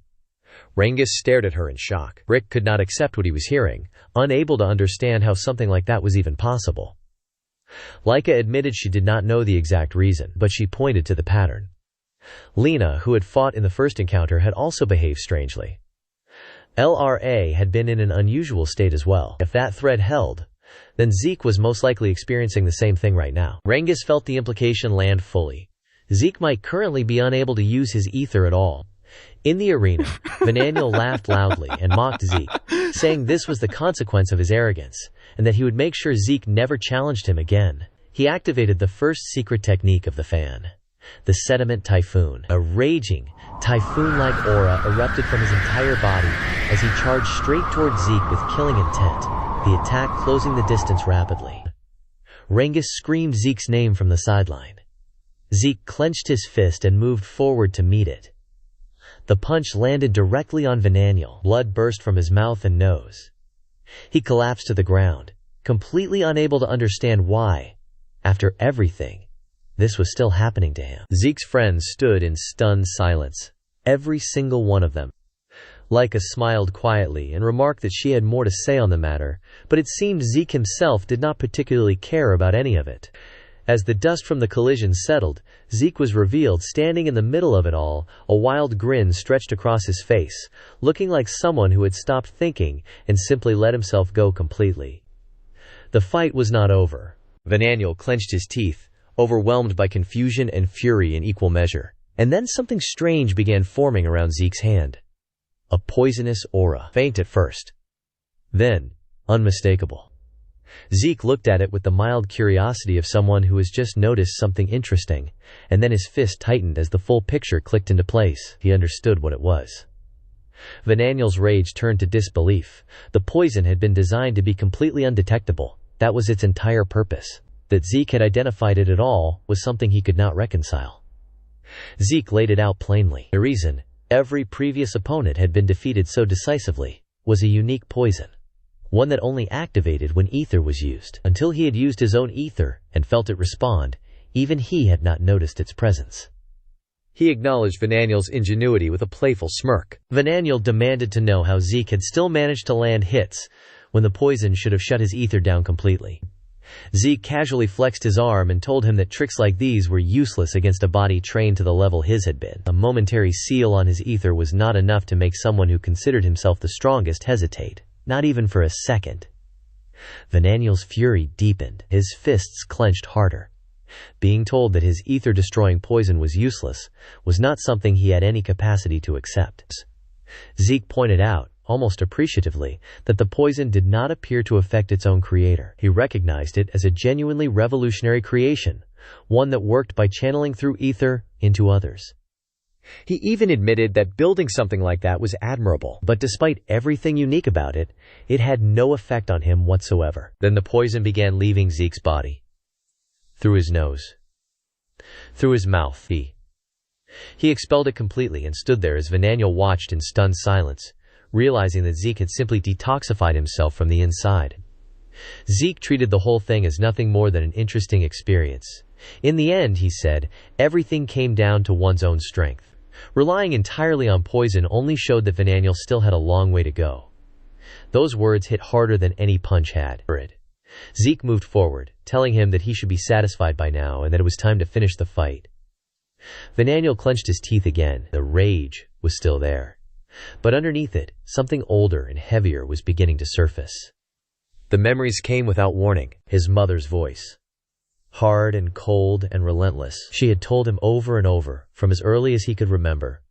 Rangis stared at her in shock. Rick could not accept what he was hearing, unable to understand how something like that was even possible. Laika admitted she did not know the exact reason, but she pointed to the pattern. Lena, who had fought in the first encounter, had also behaved strangely. LRA had been in an unusual state as well. If that thread held, then Zeke was most likely experiencing the same thing right now. Rangis felt the implication land fully. Zeke might currently be unable to use his ether at all. In the arena, Vananiel laughed loudly and mocked Zeke, saying this was the consequence of his arrogance, and that he would make sure Zeke never challenged him again. He activated the first secret technique of the fan, the sediment typhoon. A raging, typhoon-like aura erupted from his entire body as he charged straight toward Zeke with killing intent, the attack closing the distance rapidly. Rangis screamed Zeke's name from the sideline. Zeke clenched his fist and moved forward to meet it. The punch landed directly on Vananiel. Blood burst from his mouth and nose. He collapsed to the ground, completely unable to understand why, after everything, this was still happening to him. Zeke's friends stood in stunned silence, every single one of them. Laika smiled quietly and remarked that she had more to say on the matter, but it seemed Zeke himself did not particularly care about any of it. As the dust from the collision settled, Zeke was revealed standing in the middle of it all, a wild grin stretched across his face, looking like someone who had stopped thinking and simply let himself go completely. The fight was not over. Vananiel clenched his teeth, overwhelmed by confusion and fury in equal measure. And then something strange began forming around Zeke's hand. A poisonous aura, faint at first, then unmistakable. Zeke looked at it with the mild curiosity of someone who has just noticed something interesting, and then his fist tightened as the full picture clicked into place. He understood what it was. Vananiel's rage turned to disbelief. The poison had been designed to be completely undetectable. That was its entire purpose. That Zeke had identified it at all was something he could not reconcile. Zeke laid it out plainly. The reason every previous opponent had been defeated so decisively was a unique poison. One that only activated when ether was used. Until he had used his own ether and felt it respond, even he had not noticed its presence. He acknowledged Vananiel's ingenuity with a playful smirk. Vananiel demanded to know how Zeke had still managed to land hits when the poison should have shut his ether down completely. Zeke casually flexed his arm and told him that tricks like these were useless against a body trained to the level his had been. A momentary seal on his ether was not enough to make someone who considered himself the strongest hesitate, not even for a second. Vananiel's fury deepened, his fists clenched harder. Being told that his ether-destroying poison was useless was not something he had any capacity to accept. Zeke pointed out, almost appreciatively, that the poison did not appear to affect its own creator. He recognized it as a genuinely revolutionary creation, one that worked by channeling through ether into others. He even admitted that building something like that was admirable, but despite everything unique about it, it had no effect on him whatsoever. Then the poison began leaving Zeke's body. Through his nose. Through his mouth. He expelled it completely and stood there as Vananiel watched in stunned silence, realizing that Zeke had simply detoxified himself from the inside. Zeke treated the whole thing as nothing more than an interesting experience. In the end, he said, everything came down to one's own strength. Relying entirely on poison only showed that Vananiel still had a long way to go. Those words hit harder than any punch had. Zeke moved forward, telling him that he should be satisfied by now and that it was time to finish the fight. Vananiel clenched his teeth again. The rage was still there. But underneath it, something older and heavier was beginning to surface. The memories came without warning. His mother's voice. Hard and cold and relentless. She had told him over and over, from as early as he could remember,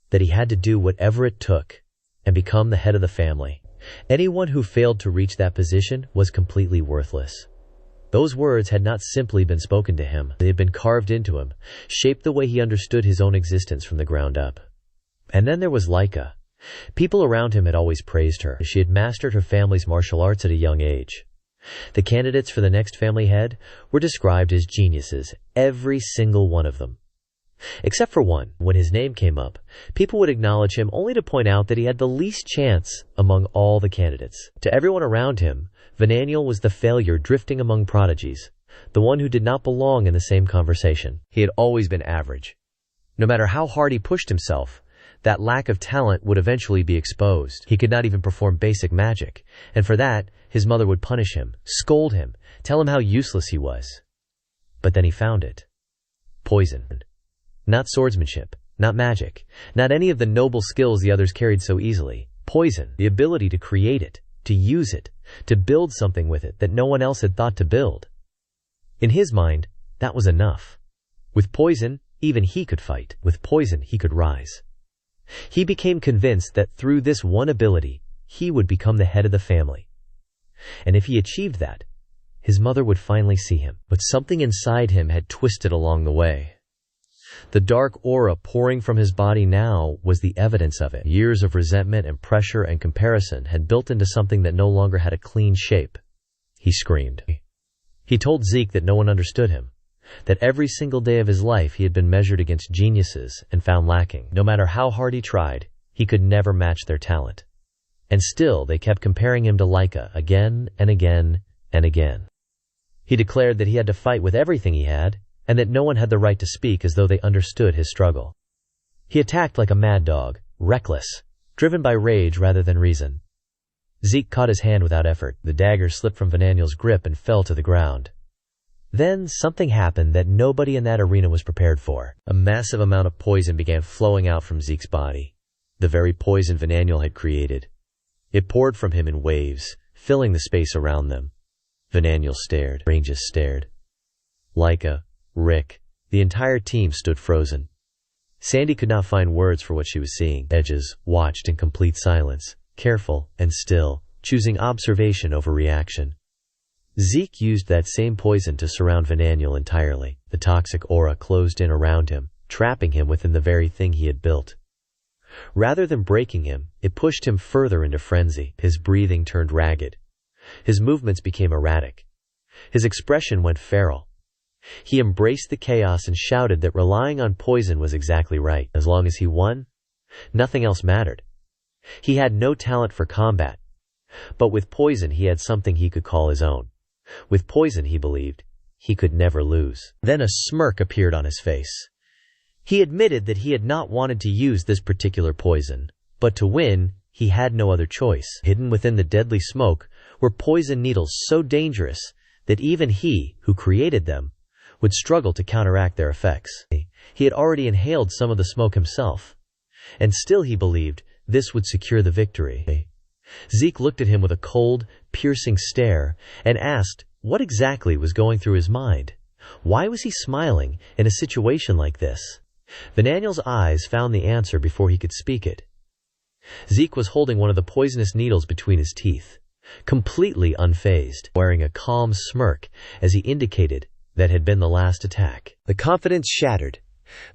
that he had to do whatever it took and become the head of the family. Anyone who failed to reach that position was completely worthless. Those words had not simply been spoken to him. They had been carved into him, shaped the way he understood his own existence from the ground up. And then there was Laika. People around him had always praised her. She had mastered her family's martial arts at a young age. The candidates for the next family head were described as geniuses, every single one of them. Except for one. When his name came up, people would acknowledge him only to point out that he had the least chance among all the candidates. To everyone around him, Vananiel was the failure drifting among prodigies, the one who did not belong in the same conversation. He had always been average. No matter how hard he pushed himself, that lack of talent would eventually be exposed. He could not even perform basic magic, and for that, his mother would punish him, scold him, tell him how useless he was. But then he found it. Poison. Not swordsmanship, not magic, not any of the noble skills the others carried so easily. Poison, the ability to create it, to use it, to build something with it that no one else had thought to build. In his mind, that was enough. With poison, even he could fight. With poison, he could rise. He became convinced that through this one ability, he would become the head of the family. And if he achieved that, his mother would finally see him. But something inside him had twisted along the way. The dark aura pouring from his body now was the evidence of it. Years of resentment and pressure and comparison had built into something that no longer had a clean shape. He screamed. He told Zeke that no one understood him, that every single day of his life he had been measured against geniuses and found lacking. No matter how hard he tried, he could never match their talent. And still they kept comparing him to Laika again and again and again. He declared that he had to fight with everything he had, and that no one had the right to speak as though they understood his struggle. He attacked like a mad dog, reckless, driven by rage rather than reason. Zeke caught his hand without effort. The dagger slipped from Vananiel's grip and fell to the ground. Then something happened that nobody in that arena was prepared for. A massive amount of poison began flowing out from Zeke's body, the very poison Vananiel had created. It poured from him in waves, filling the space around them. Vananiel stared. Rangis stared. Laika, Rick, the entire team stood frozen. Sandy could not find words for what she was seeing. Edges watched in complete silence, careful and still, choosing observation over reaction. Zeke used that same poison to surround Vananiel entirely. The toxic aura closed in around him, trapping him within the very thing he had built. Rather than breaking him, it pushed him further into frenzy. His breathing turned ragged. His movements became erratic. His expression went feral. He embraced the chaos and shouted that relying on poison was exactly right. As long as he won, nothing else mattered. He had no talent for combat, but with poison he had something he could call his own. With poison, he believed, he could never lose. Then a smirk appeared on his face. He admitted that he had not wanted to use this particular poison, but to win, he had no other choice. Hidden within the deadly smoke were poison needles so dangerous that even he, who created them, would struggle to counteract their effects. He had already inhaled some of the smoke himself, and still he believed this would secure the victory. Zeke looked at him with a cold, piercing stare and asked what exactly was going through his mind. Why was he smiling in a situation like this? Vananiel's eyes found the answer before he could speak it. Zeke was holding one of the poisonous needles between his teeth, completely unfazed, wearing a calm smirk as he indicated that had been the last attack. The confidence shattered.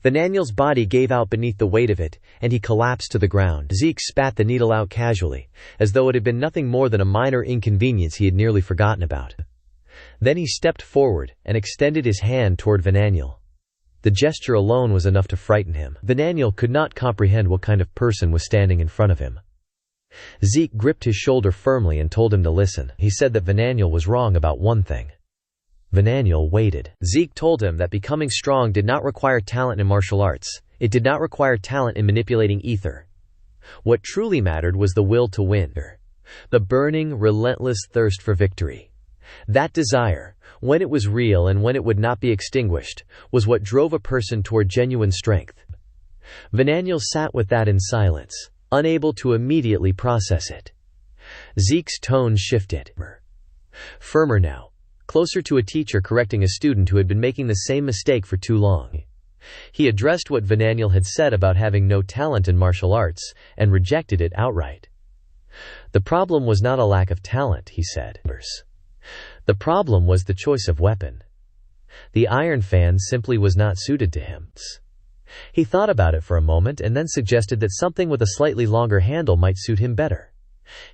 Vananiel's body gave out beneath the weight of it, and he collapsed to the ground. Zeke spat the needle out casually, as though it had been nothing more than a minor inconvenience he had nearly forgotten about. Then he stepped forward and extended his hand toward Vananiel. The gesture alone was enough to frighten him. Vananiel could not comprehend what kind of person was standing in front of him. Zeke gripped his shoulder firmly and told him to listen. He said that Vananiel was wrong about one thing. Vananiel waited. Zeke told him that becoming strong did not require talent in martial arts. It did not require talent in manipulating ether. What truly mattered was the will to win. The burning, relentless thirst for victory. That desire, when it was real and when it would not be extinguished, was what drove a person toward genuine strength. Vananiel sat with that in silence, unable to immediately process it. Zeke's tone shifted. Firmer now, closer to a teacher correcting a student who had been making the same mistake for too long. He addressed what Vananiel had said about having no talent in martial arts, and rejected it outright. The problem was not a lack of talent, he said. The problem was the choice of weapon. The iron fan simply was not suited to him. He thought about it for a moment and then suggested that something with a slightly longer handle might suit him better.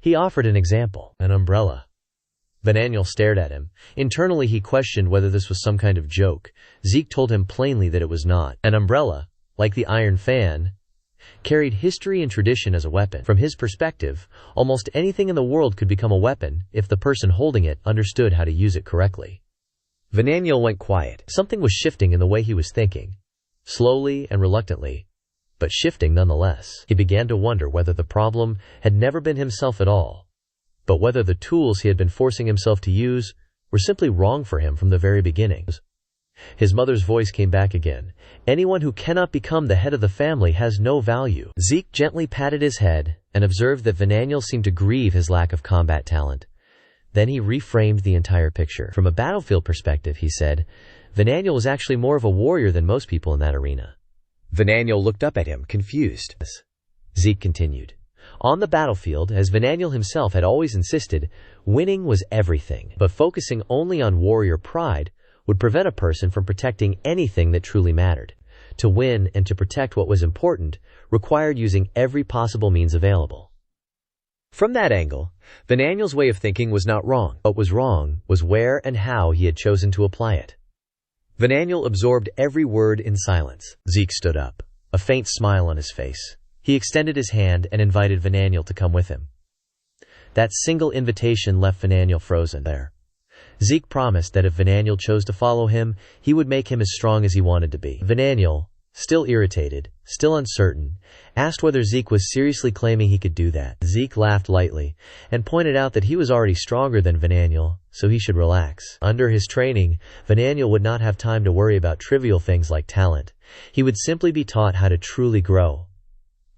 He offered an example, an umbrella. Vananiel stared at him. Internally he questioned whether this was some kind of joke. Zeke told him plainly that it was not. An umbrella, like the iron fan, carried history and tradition as a weapon. From his perspective, almost anything in the world could become a weapon if the person holding it understood how to use it correctly. Vananiel went quiet. Something was shifting in the way he was thinking. Slowly and reluctantly, but shifting nonetheless. He began to wonder whether the problem had never been himself at all, but whether the tools he had been forcing himself to use were simply wrong for him from the very beginning. His mother's voice came back again. Anyone who cannot become the head of the family has no value. Zeke gently patted his head and observed that Vananiel seemed to grieve his lack of combat talent. Then he reframed the entire picture. From a battlefield perspective, he said, Vananiel was actually more of a warrior than most people in that arena. Vananiel looked up at him, confused. Zeke continued. On the battlefield, as Vananiel himself had always insisted, winning was everything. But focusing only on warrior pride would prevent a person from protecting anything that truly mattered. To win and to protect what was important required using every possible means available. From that angle, Vananiel's way of thinking was not wrong. What was wrong was where and how he had chosen to apply it. Vananiel absorbed every word in silence. Zeke stood up, a faint smile on his face. He extended his hand and invited Vananiel to come with him. That single invitation left Vananiel frozen there. Zeke promised that if Vananiel chose to follow him, he would make him as strong as he wanted to be. Vananiel, still irritated, still uncertain, asked whether Zeke was seriously claiming he could do that. Zeke laughed lightly and pointed out that he was already stronger than Vananiel, so he should relax. Under his training, Vananiel would not have time to worry about trivial things like talent. He would simply be taught how to truly grow.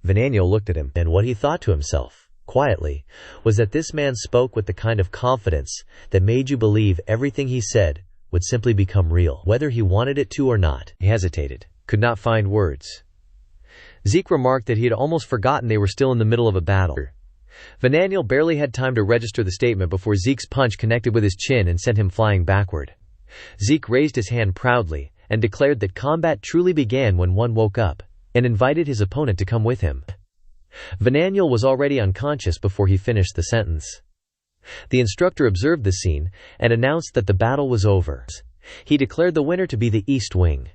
Vananiel looked at him, and what he thought to himself, quietly, was that this man spoke with the kind of confidence that made you believe everything he said would simply become real, whether he wanted it to or not. He hesitated, could not find words. Zeke remarked that he had almost forgotten they were still in the middle of a battle. Vananiel barely had time to register the statement before Zeke's punch connected with his chin and sent him flying backward. Zeke raised his hand proudly and declared that combat truly began when one woke up, and invited his opponent to come with him. Vananiel was already unconscious before he finished the sentence. The instructor observed the scene and announced that the battle was over. He declared the winner to be the East Wing.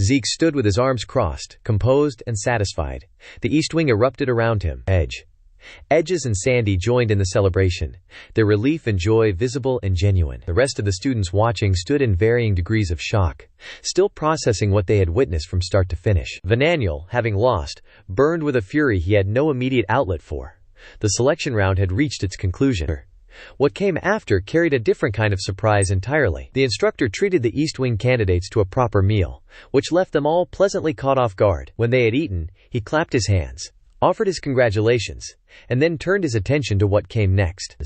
Zeke stood with his arms crossed, composed and satisfied. The East Wing erupted around him. Edges and Sandy joined in the celebration, their relief and joy visible and genuine. The rest of the students watching stood in varying degrees of shock, still processing what they had witnessed from start to finish. Vananiel, having lost, burned with a fury he had no immediate outlet for. The selection round had reached its conclusion. What came after carried a different kind of surprise entirely. The instructor treated the East Wing candidates to a proper meal, which left them all pleasantly caught off guard. When they had eaten, he clapped his hands, offered his congratulations, and then turned his attention to what came next.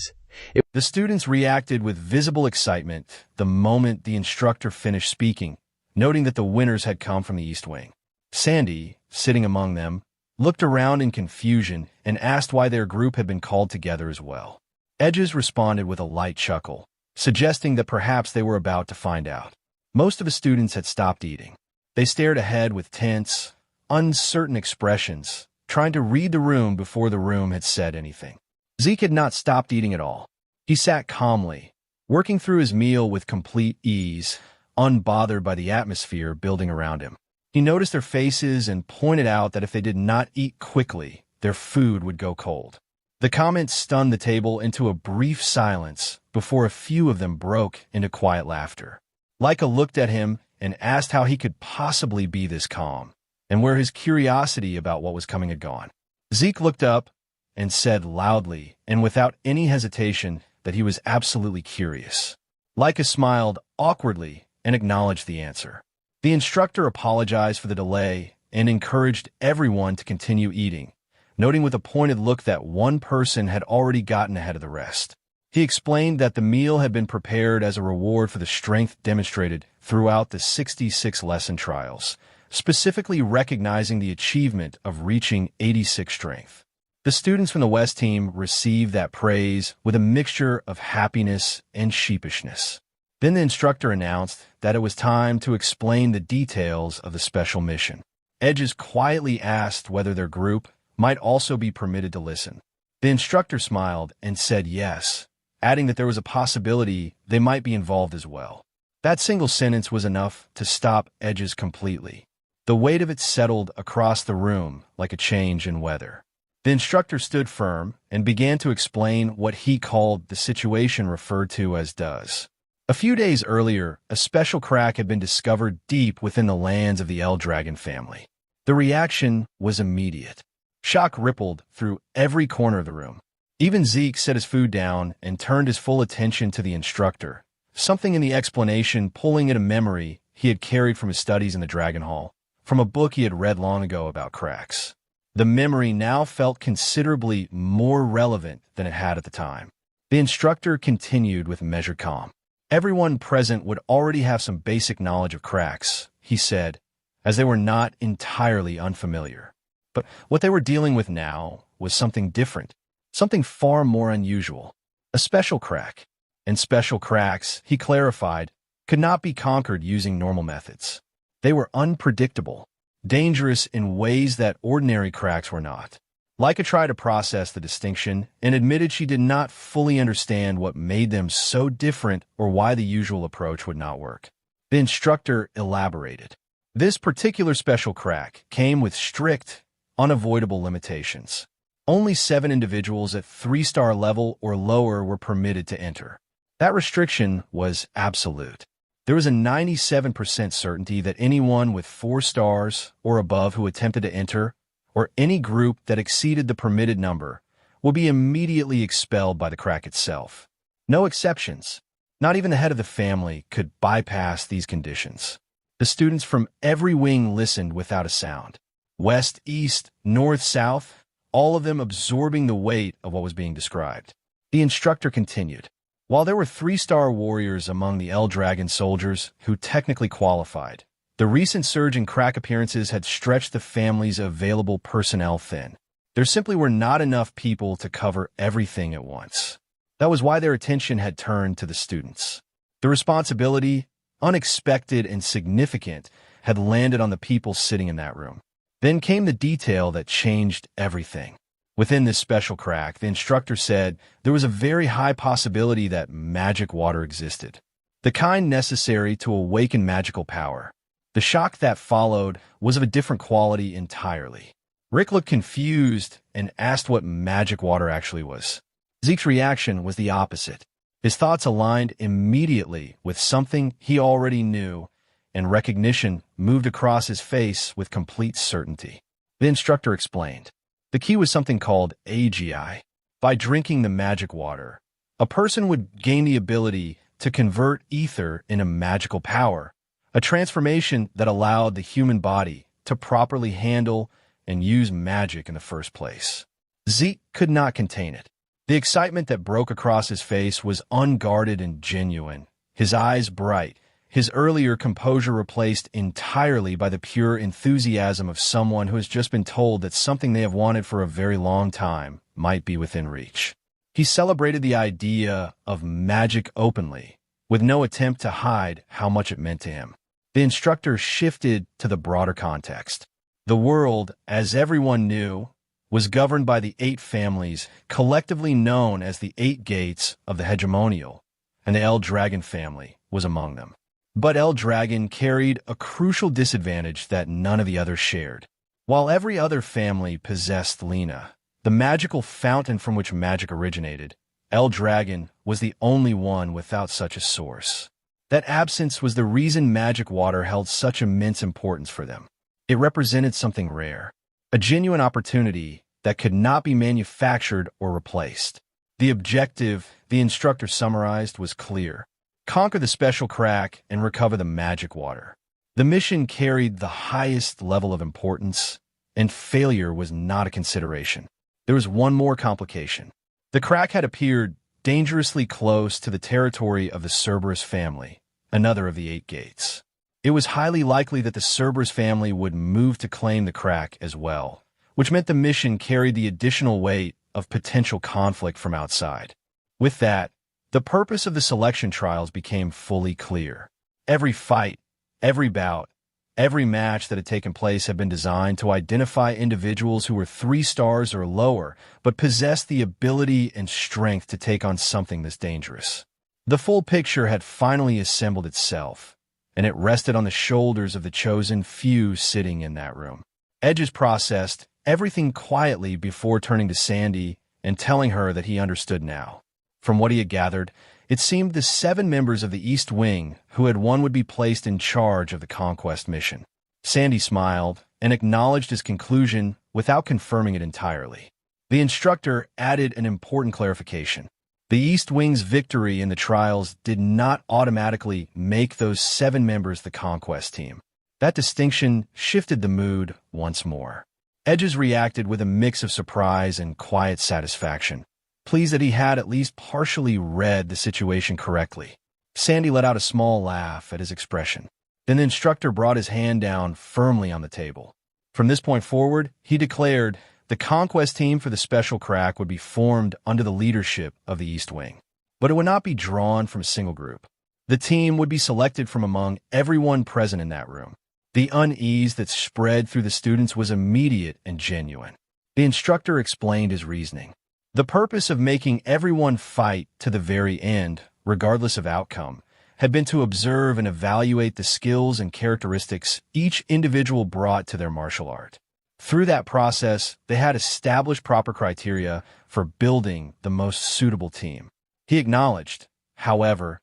The students reacted with visible excitement the moment the instructor finished speaking, noting that the winners had come from the East Wing. Sandy, sitting among them, looked around in confusion and asked why their group had been called together as well. Edges responded with a light chuckle, suggesting that perhaps they were about to find out. Most of the students had stopped eating. They stared ahead with tense, uncertain expressions, trying to read the room before the room had said anything. Zeke had not stopped eating at all. He sat calmly, working through his meal with complete ease, unbothered by the atmosphere building around him. He noticed their faces and pointed out that if they did not eat quickly, their food would go cold. The comment stunned the table into a brief silence before a few of them broke into quiet laughter. Leica looked at him and asked how he could possibly be this calm, and where his curiosity about what was coming had gone. Zeke looked up and said loudly and without any hesitation that he was absolutely curious. Leica smiled awkwardly and acknowledged the answer. The instructor apologized for the delay and encouraged everyone to continue eating, noting with a pointed look that one person had already gotten ahead of the rest. He explained that the meal had been prepared as a reward for the strength demonstrated throughout the 66 lesson trials, specifically recognizing the achievement of reaching 86 strength. The students from the West team received that praise with a mixture of happiness and sheepishness. Then the instructor announced that it was time to explain the details of the special mission. Edges quietly asked whether their group might also be permitted to listen. The instructor smiled and said yes, adding that there was a possibility they might be involved as well. That single sentence was enough to stop Edges completely. The weight of it settled across the room like a change in weather. The instructor stood firm and began to explain what he called the situation referred to as does. A few days earlier, a special crack had been discovered deep within the lands of the El Dragon family. The reaction was immediate. Shock rippled through every corner of the room. Even Zeke set his food down and turned his full attention to the instructor, something in the explanation pulling at a memory he had carried from his studies in the Dragon Hall, from a book he had read long ago about cracks. The memory now felt considerably more relevant than it had at the time. The instructor continued with measured calm. Everyone present would already have some basic knowledge of cracks, he said, as they were not entirely unfamiliar. But what they were dealing with now was something different, something far more unusual, a special crack. And special cracks, he clarified, could not be conquered using normal methods. They were unpredictable, dangerous in ways that ordinary cracks were not. Leica tried to process the distinction and admitted she did not fully understand what made them so different or why the usual approach would not work. The instructor elaborated. This particular special crack came with strict, unavoidable limitations. Only 7 individuals at 3-star level or lower were permitted to enter. That restriction was absolute. There was a 97% certainty that anyone with 4 stars or above who attempted to enter, or any group that exceeded the permitted number, would be immediately expelled by the crack itself. No exceptions. Not even the head of the family could bypass these conditions. The students from every wing listened without a sound. West, east, north, south, all of them absorbing the weight of what was being described. The instructor continued. While there were 3-star warriors among the El Dragon soldiers who technically qualified, the recent surge in crack appearances had stretched the family's available personnel thin. There simply were not enough people to cover everything at once. That was why their attention had turned to the students. The responsibility, unexpected and significant, had landed on the people sitting in that room. Then came the detail that changed everything. Within this special crack, the instructor said there was a very high possibility that magic water existed, the kind necessary to awaken magical power. The shock that followed was of a different quality entirely. Rick looked confused and asked what magic water actually was. Zeke's reaction was the opposite. His thoughts aligned immediately with something he already knew, and recognition moved across his face with complete certainty. The instructor explained. The key was something called AGI. By drinking the magic water, A person would gain the ability to convert ether into magical power, a transformation that allowed the human body to properly handle and use magic in the first place. Zeke could not contain it. The excitement that broke across his face was unguarded and genuine, his eyes bright, his earlier composure replaced entirely by the pure enthusiasm of someone who has just been told that something they have wanted for a very long time might be within reach. He celebrated the idea of magic openly, with no attempt to hide how much it meant to him. The instructor shifted to the broader context. The world, as everyone knew, was governed by the 8 families, collectively known as the 8 Gates of the Hegemonial, and the El Dragon family was among them. But El Dragon carried a crucial disadvantage that none of the others shared. While every other family possessed Lena, the magical fountain from which magic originated, El Dragon was the only one without such a source. That absence was the reason magic water held such immense importance for them. It represented something rare, a genuine opportunity that could not be manufactured or replaced. The objective, the instructor summarized, was clear: conquer the special crack and recover the magic water. The mission carried the highest level of importance, and failure was not a consideration. There was one more complication. The crack had appeared dangerously close to the territory of the Cerberus family, another of the 8 Gates. It was highly likely that the Cerberus family would move to claim the crack as well, which meant the mission carried the additional weight of potential conflict from outside. With that, the purpose of the selection trials became fully clear. Every fight, every bout, every match that had taken place had been designed to identify individuals who were 3 stars or lower, but possessed the ability and strength to take on something this dangerous. The full picture had finally assembled itself, and it rested on the shoulders of the chosen few sitting in that room. Edges processed everything quietly before turning to Sandy and telling her that he understood now. From what he had gathered, it seemed the 7 members of the East Wing who had won would be placed in charge of the conquest mission. Sandy smiled and acknowledged his conclusion without confirming it entirely. The instructor added an important clarification. The East Wing's victory in the trials did not automatically make those 7 members the conquest team. That distinction shifted the mood once more. Edges reacted with a mix of surprise and quiet satisfaction, pleased that he had at least partially read the situation correctly. Sandy let out a small laugh at his expression. Then the instructor brought his hand down firmly on the table. From this point forward, he declared, the conquest team for the special crack would be formed under the leadership of the East Wing. But it would not be drawn from a single group. The team would be selected from among everyone present in that room. The unease that spread through the students was immediate and genuine. The instructor explained his reasoning. The purpose of making everyone fight to the very end, regardless of outcome, had been to observe and evaluate the skills and characteristics each individual brought to their martial art. Through that process, they had established proper criteria for building the most suitable team. He acknowledged, however,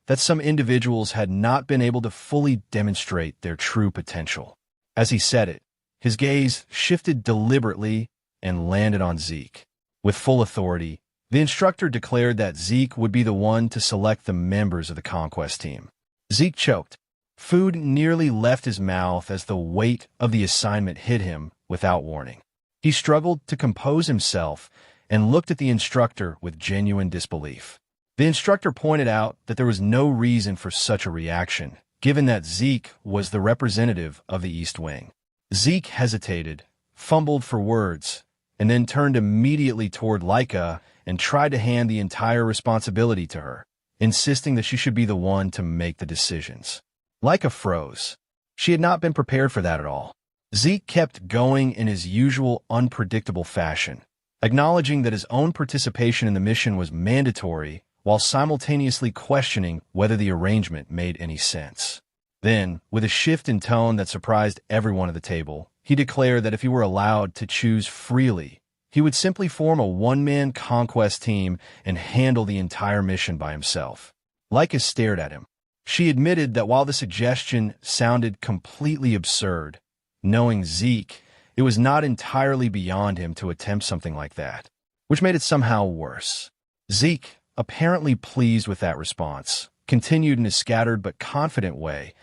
that some individuals had not been able to fully demonstrate their true potential. As he said it, his gaze shifted deliberately and landed on Zeke. With full authority, the instructor declared that Zeke would be the one to select the members of the conquest team. Zeke choked. Food nearly left his mouth as the weight of the assignment hit him without warning. He struggled to compose himself and looked at the instructor with genuine disbelief. The instructor pointed out that there was no reason for such a reaction, given that Zeke was the representative of the East Wing. Zeke hesitated, fumbled for words, and then turned immediately toward Laika and tried to hand the entire responsibility to her, insisting that she should be the one to make the decisions. Laika froze. She had not been prepared for that at all. Zeke kept going in his usual unpredictable fashion, acknowledging that his own participation in the mission was mandatory while simultaneously questioning whether the arrangement made any sense. Then, with a shift in tone that surprised everyone at the table, he declared that if he were allowed to choose freely, he would simply form a one-man conquest team and handle the entire mission by himself. Laika stared at him. She admitted that while the suggestion sounded completely absurd, knowing Zeke, it was not entirely beyond him to attempt something like that, which made it somehow worse. Zeke, apparently pleased with that response, continued in a scattered but confident way,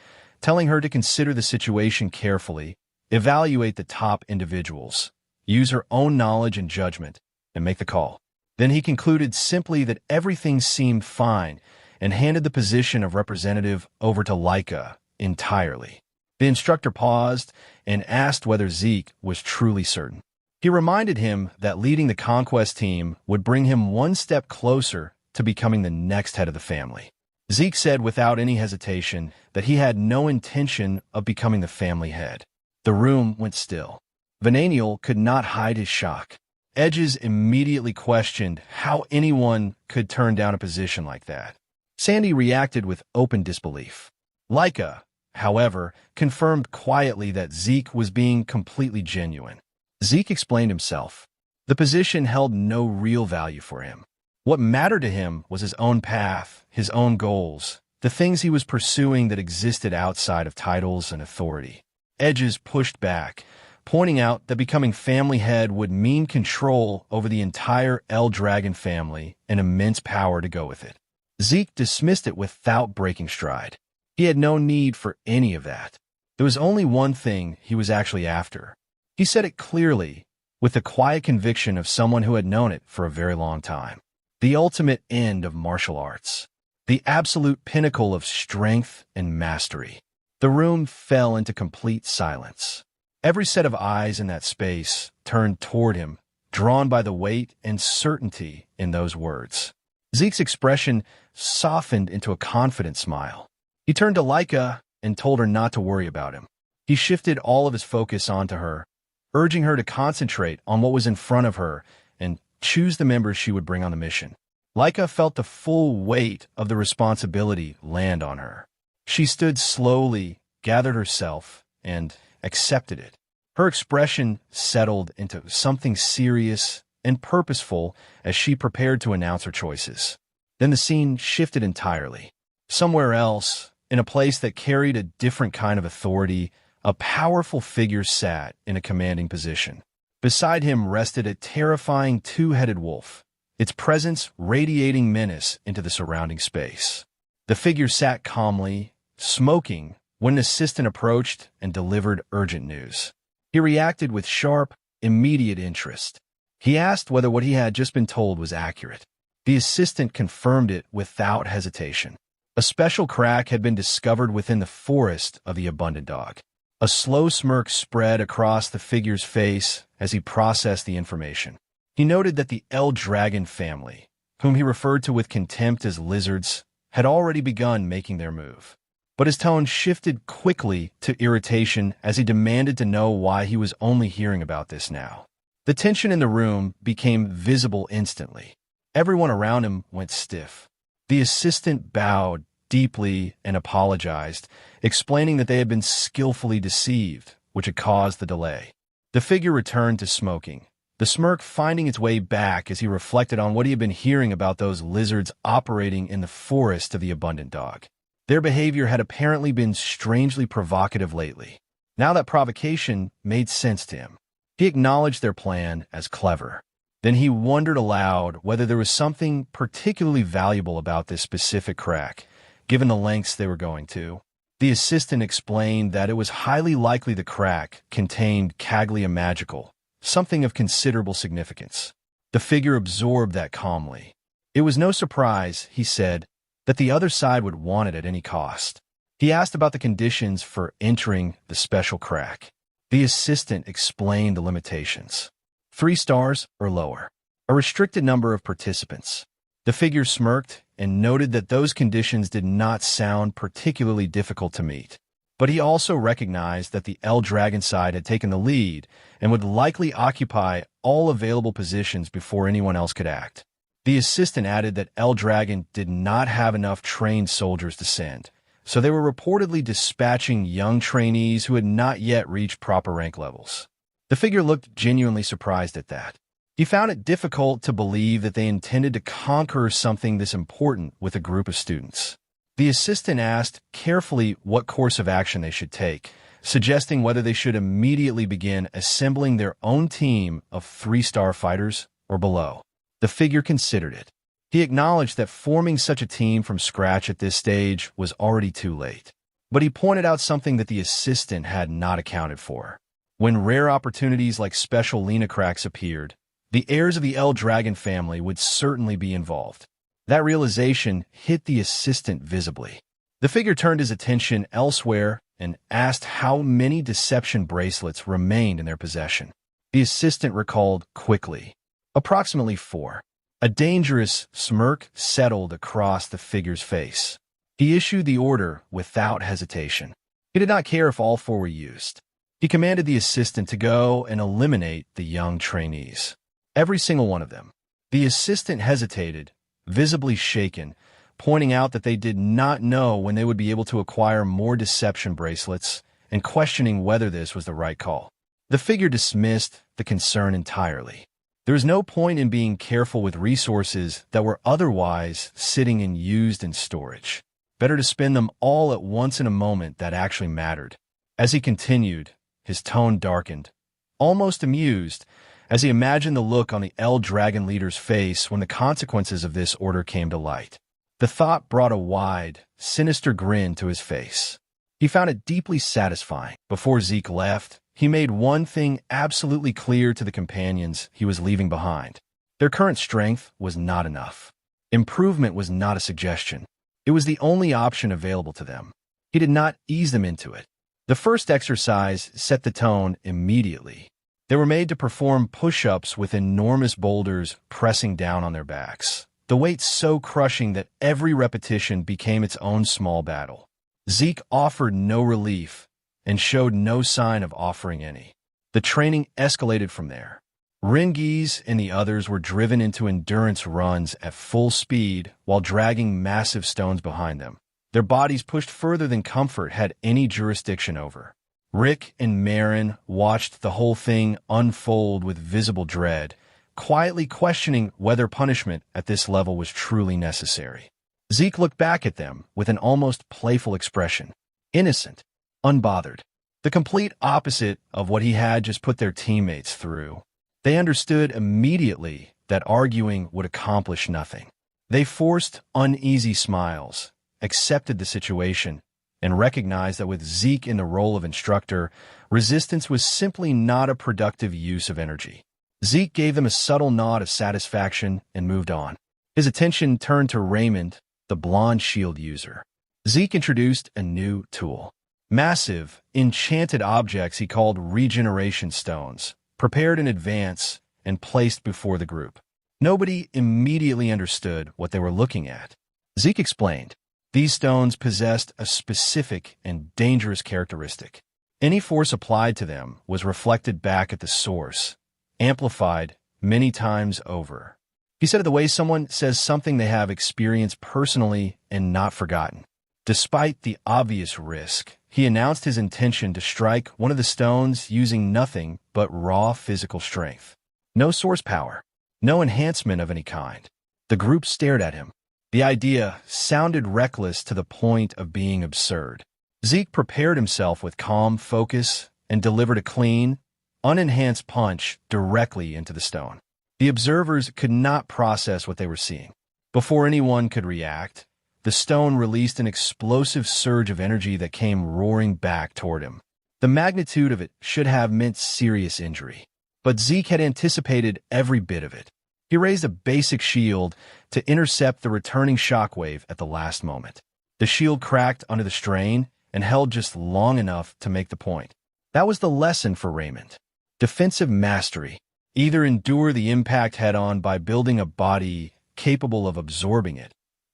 telling her to consider the situation carefully, evaluate the top individuals, use her own knowledge and judgment, and make the call. Then he concluded simply that everything seemed fine and handed the position of representative over to Laika entirely. The instructor paused and asked whether Zeke was truly certain. He reminded him that leading the conquest team would bring him one step closer to becoming the next head of the family. Zeke said without any hesitation that he had no intention of becoming the family head. The room went still. Vananiel could not hide his shock. Edges immediately questioned how anyone could turn down a position like that. Sandy reacted with open disbelief. Laika, however, confirmed quietly that Zeke was being completely genuine. Zeke explained himself. The position held no real value for him. What mattered to him was his own path, his own goals, the things he was pursuing that existed outside of titles and authority. Edges pushed back, pointing out that becoming family head would mean control over the entire El Dragon family and immense power to go with it. Zeke dismissed it without breaking stride. He had no need for any of that. There was only one thing he was actually after. He said it clearly, with the quiet conviction of someone who had known it for a very long time. The ultimate end of martial arts. The absolute pinnacle of strength and mastery. The room fell into complete silence. Every set of eyes in that space turned toward him, drawn by the weight and certainty in those words. Zeke's expression softened into a confident smile. He turned to Laika and told her not to worry about him. He shifted all of his focus onto her, urging her to concentrate on what was in front of her and choose the members she would bring on the mission. Laika felt the full weight of the responsibility land on her. She stood slowly, gathered herself, and accepted it. Her expression settled into something serious and purposeful as she prepared to announce her choices. Then the scene shifted entirely. Somewhere else, in a place that carried a different kind of authority, a powerful figure sat in a commanding position. Beside him rested a terrifying two-headed wolf, its presence radiating menace into the surrounding space. The figure sat calmly, smoking, when an assistant approached and delivered urgent news. He reacted with sharp, immediate interest. He asked whether what he had just been told was accurate. The assistant confirmed it without hesitation. A special crack had been discovered within the forest of the Abundant Dog. A slow smirk spread across the figure's face as he processed the information. He noted that the El Dragon family, whom he referred to with contempt as lizards, had already begun making their move. But his tone shifted quickly to irritation as he demanded to know why he was only hearing about this now. The tension in the room became visible instantly. Everyone around him went stiff. The assistant bowed deeply and apologized, explaining that they had been skillfully deceived, which had caused the delay. The figure returned to smoking, the smirk finding its way back as he reflected on what he had been hearing about those lizards operating in the forest of the Abundant Dog. Their behavior had apparently been strangely provocative lately. Now that provocation made sense to him. He acknowledged their plan as clever. Then he wondered aloud whether there was something particularly valuable about this specific crack, given the lengths they were going to. The assistant explained that it was highly likely the crack contained Caglia Magical, something of considerable significance. The figure absorbed that calmly. It was no surprise, he said, that the other side would want it at any cost. He asked about the conditions for entering the special crack. The assistant explained the limitations. 3 stars or lower. A restricted number of participants. The figure smirked and noted that those conditions did not sound particularly difficult to meet. But he also recognized that the El Dragon side had taken the lead and would likely occupy all available positions before anyone else could act. The assistant added that El Dragon did not have enough trained soldiers to send, so they were reportedly dispatching young trainees who had not yet reached proper rank levels. The figure looked genuinely surprised at that. He found it difficult to believe that they intended to conquer something this important with a group of students. The assistant asked carefully what course of action they should take, suggesting whether they should immediately begin assembling their own team of 3-star fighters or below. The figure considered it. He acknowledged that forming such a team from scratch at this stage was already too late. But he pointed out something that the assistant had not accounted for. When rare opportunities like special Lenacracks appeared, the heirs of the El Dragon family would certainly be involved. That realization hit the assistant visibly. The figure turned his attention elsewhere and asked how many deception bracelets remained in their possession. The assistant recalled quickly. Approximately 4. A dangerous smirk settled across the figure's face. He issued the order without hesitation. He did not care if all 4 were used. He commanded the assistant to go and eliminate the young trainees. Every single one of them. The assistant hesitated, visibly shaken, pointing out that they did not know when they would be able to acquire more deception bracelets and questioning whether this was the right call. The figure dismissed the concern entirely. There is no point in being careful with resources that were otherwise sitting and used in storage. Better to spend them all at once in a moment that actually mattered. As he continued, his tone darkened, almost amused, as he imagined the look on the El Dragon leader's face when the consequences of this order came to light. The thought brought a wide, sinister grin to his face. He found it deeply satisfying. Before Zeke left, he made one thing absolutely clear to the companions he was leaving behind. Their current strength was not enough. Improvement was not a suggestion. It was the only option available to them. He did not ease them into it. The first exercise set the tone immediately. They were made to perform push-ups with enormous boulders pressing down on their backs, the weight so crushing that every repetition became its own small battle. Zeke offered no relief and showed no sign of offering any. The training escalated from there. Rangis and the others were driven into endurance runs at full speed while dragging massive stones behind them. Their bodies pushed further than comfort had any jurisdiction over. Rick and Marin watched the whole thing unfold with visible dread, quietly questioning whether punishment at this level was truly necessary. Zeke looked back at them with an almost playful expression. Innocent, unbothered. The complete opposite of what he had just put their teammates through. They understood immediately that arguing would accomplish nothing. They forced uneasy smiles, accepted the situation, and recognized that with Zeke in the role of instructor, resistance was simply not a productive use of energy. Zeke gave them a subtle nod of satisfaction and moved on. His attention turned to Raymond, the blonde shield user. Zeke introduced a new tool. Massive, enchanted objects he called regeneration stones, prepared in advance and placed before the group. Nobody immediately understood what they were looking at. Zeke explained. These stones possessed a specific and dangerous characteristic. Any force applied to them was reflected back at the source, amplified many times over. He said it the way someone says something they have experienced personally and not forgotten. Despite the obvious risk, he announced his intention to strike one of the stones using nothing but raw physical strength. No source power, no enhancement of any kind. The group stared at him. The idea sounded reckless to the point of being absurd. Zeke prepared himself with calm focus and delivered a clean, unenhanced punch directly into the stone. The observers could not process what they were seeing. Before anyone could react, the stone released an explosive surge of energy that came roaring back toward him. The magnitude of it should have meant serious injury, but Zeke had anticipated every bit of it. He raised a basic shield to intercept the returning shockwave at the last moment. The shield cracked under the strain and held just long enough to make the point. That was the lesson for Raymond. Defensive mastery. Either endure the impact head-on by building a body capable of absorbing it,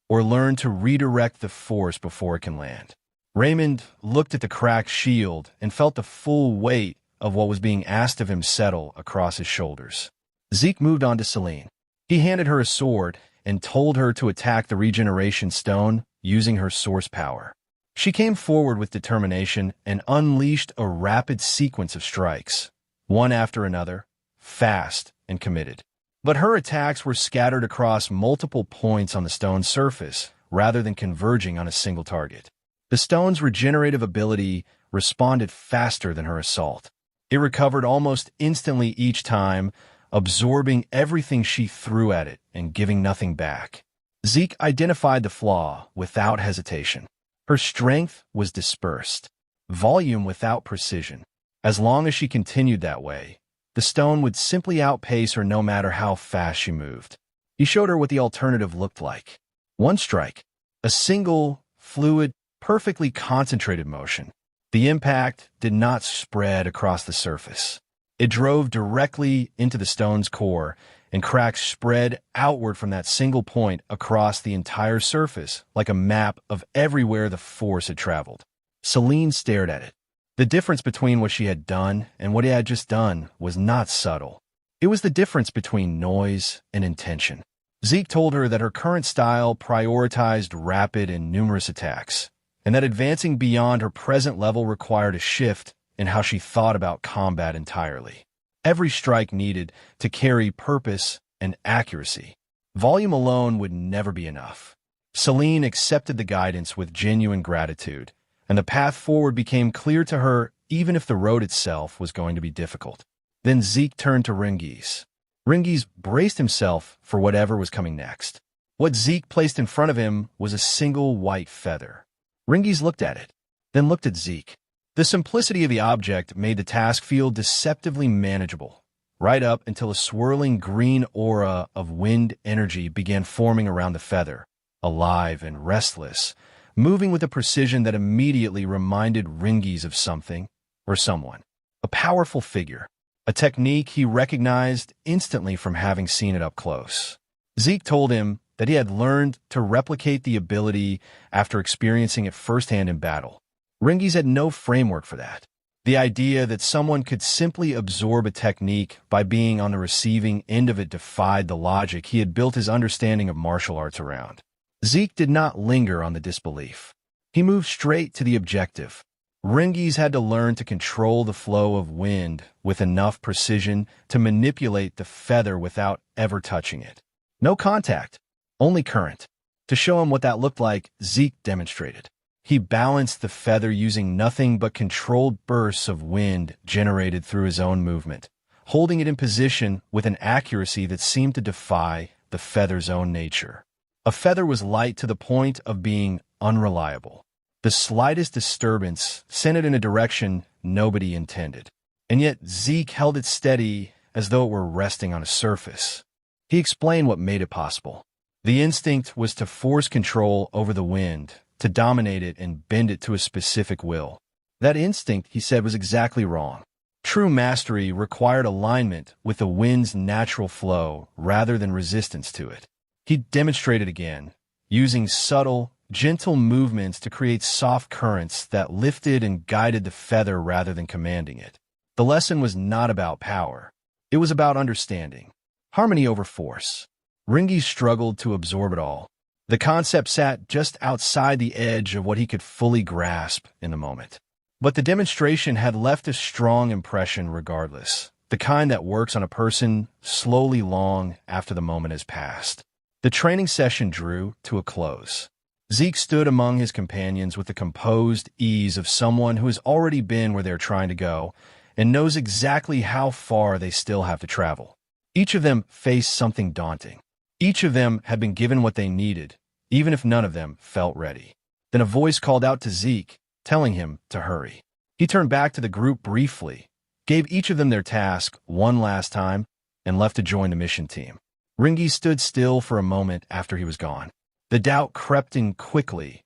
or learn to redirect the force before it can land. Raymond looked at the cracked shield and felt the full weight of what was being asked of him settle across his shoulders. Zeke moved on to Celine. He handed her a sword and told her to attack the regeneration stone using her source power. She came forward with determination and unleashed a rapid sequence of strikes, one after another, fast and committed. But her attacks were scattered across multiple points on the stone's surface rather than converging on a single target. The stone's regenerative ability responded faster than her assault. It recovered almost instantly each time, absorbing everything she threw at it and giving nothing back. Zeke identified the flaw without hesitation. Her strength was dispersed, volume without precision. As long as she continued that way, the stone would simply outpace her no matter how fast she moved. He showed her what the alternative looked like. One strike, a single, fluid, perfectly concentrated motion. The impact did not spread across the surface. It drove directly into the stone's core, and cracks spread outward from that single point across the entire surface like a map of everywhere the force had traveled. Celine stared at it. The difference between what she had done and what he had just done was not subtle. It was the difference between noise and intention. Zeke told her that her current style prioritized rapid and numerous attacks, and that advancing beyond her present level required a shift in how she thought about combat entirely. Every strike needed to carry purpose and accuracy. Volume alone would never be enough. Celine accepted the guidance with genuine gratitude, and the path forward became clear to her even if the road itself was going to be difficult. Then Zeke turned to Rangis. Rangis braced himself for whatever was coming next. What Zeke placed in front of him was a single white feather. Rangis looked at it, then looked at Zeke. The simplicity of the object made the task feel deceptively manageable, right up until a swirling green aura of wind energy began forming around the feather, alive and restless, moving with a precision that immediately reminded Rangis of something or someone. A powerful figure, a technique he recognized instantly from having seen it up close. Zeke told him that he had learned to replicate the ability after experiencing it firsthand in battle. Rangis had no framework for that. The idea that someone could simply absorb a technique by being on the receiving end of it defied the logic he had built his understanding of martial arts around. Zeke did not linger on the disbelief. He moved straight to the objective. Rangis had to learn to control the flow of wind with enough precision to manipulate the feather without ever touching it. No contact, only current. To show him what that looked like, Zeke demonstrated. He balanced the feather using nothing but controlled bursts of wind generated through his own movement, holding it in position with an accuracy that seemed to defy the feather's own nature. A feather was light to the point of being unreliable. The slightest disturbance sent it in a direction nobody intended. And yet Zeke held it steady as though it were resting on a surface. He explained what made it possible. The instinct was to force control over the wind, to dominate it and bend it to a specific will. That instinct, he said, was exactly wrong. True mastery required alignment with the wind's natural flow rather than resistance to it. He demonstrated again, using subtle, gentle movements to create soft currents that lifted and guided the feather rather than commanding it. The lesson was not about power. It was about understanding. Harmony over force. Rangis struggled to absorb it all. The concept sat just outside the edge of what he could fully grasp in the moment. But the demonstration had left a strong impression regardless, the kind that works on a person slowly long after the moment has passed. The training session drew to a close. Zeke stood among his companions with the composed ease of someone who has already been where they're trying to go and knows exactly how far they still have to travel. Each of them faced something daunting. Each of them had been given what they needed, even if none of them felt ready. Then a voice called out to Zeke, telling him to hurry. He turned back to the group briefly, gave each of them their task one last time, and left to join the mission team. Rangis stood still for a moment after he was gone. The doubt crept in quickly,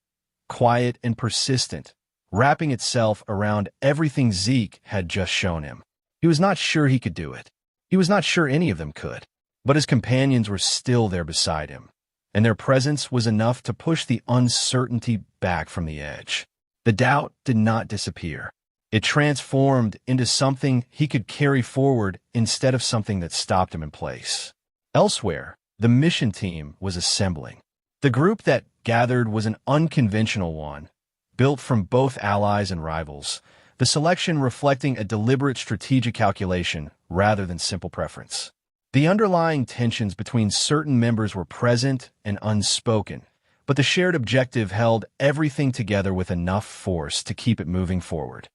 quiet and persistent, wrapping itself around everything Zeke had just shown him. He was not sure he could do it. He was not sure any of them could. But his companions were still there beside him, and their presence was enough to push the uncertainty back from the edge. The doubt did not disappear. It transformed into something he could carry forward instead of something that stopped him in place. Elsewhere, the mission team was assembling. The group that gathered was an unconventional one, built from both allies and rivals, the selection reflecting a deliberate strategic calculation rather than simple preference. The underlying tensions between certain members were present and unspoken, but the shared objective held everything together with enough force to keep it moving forward.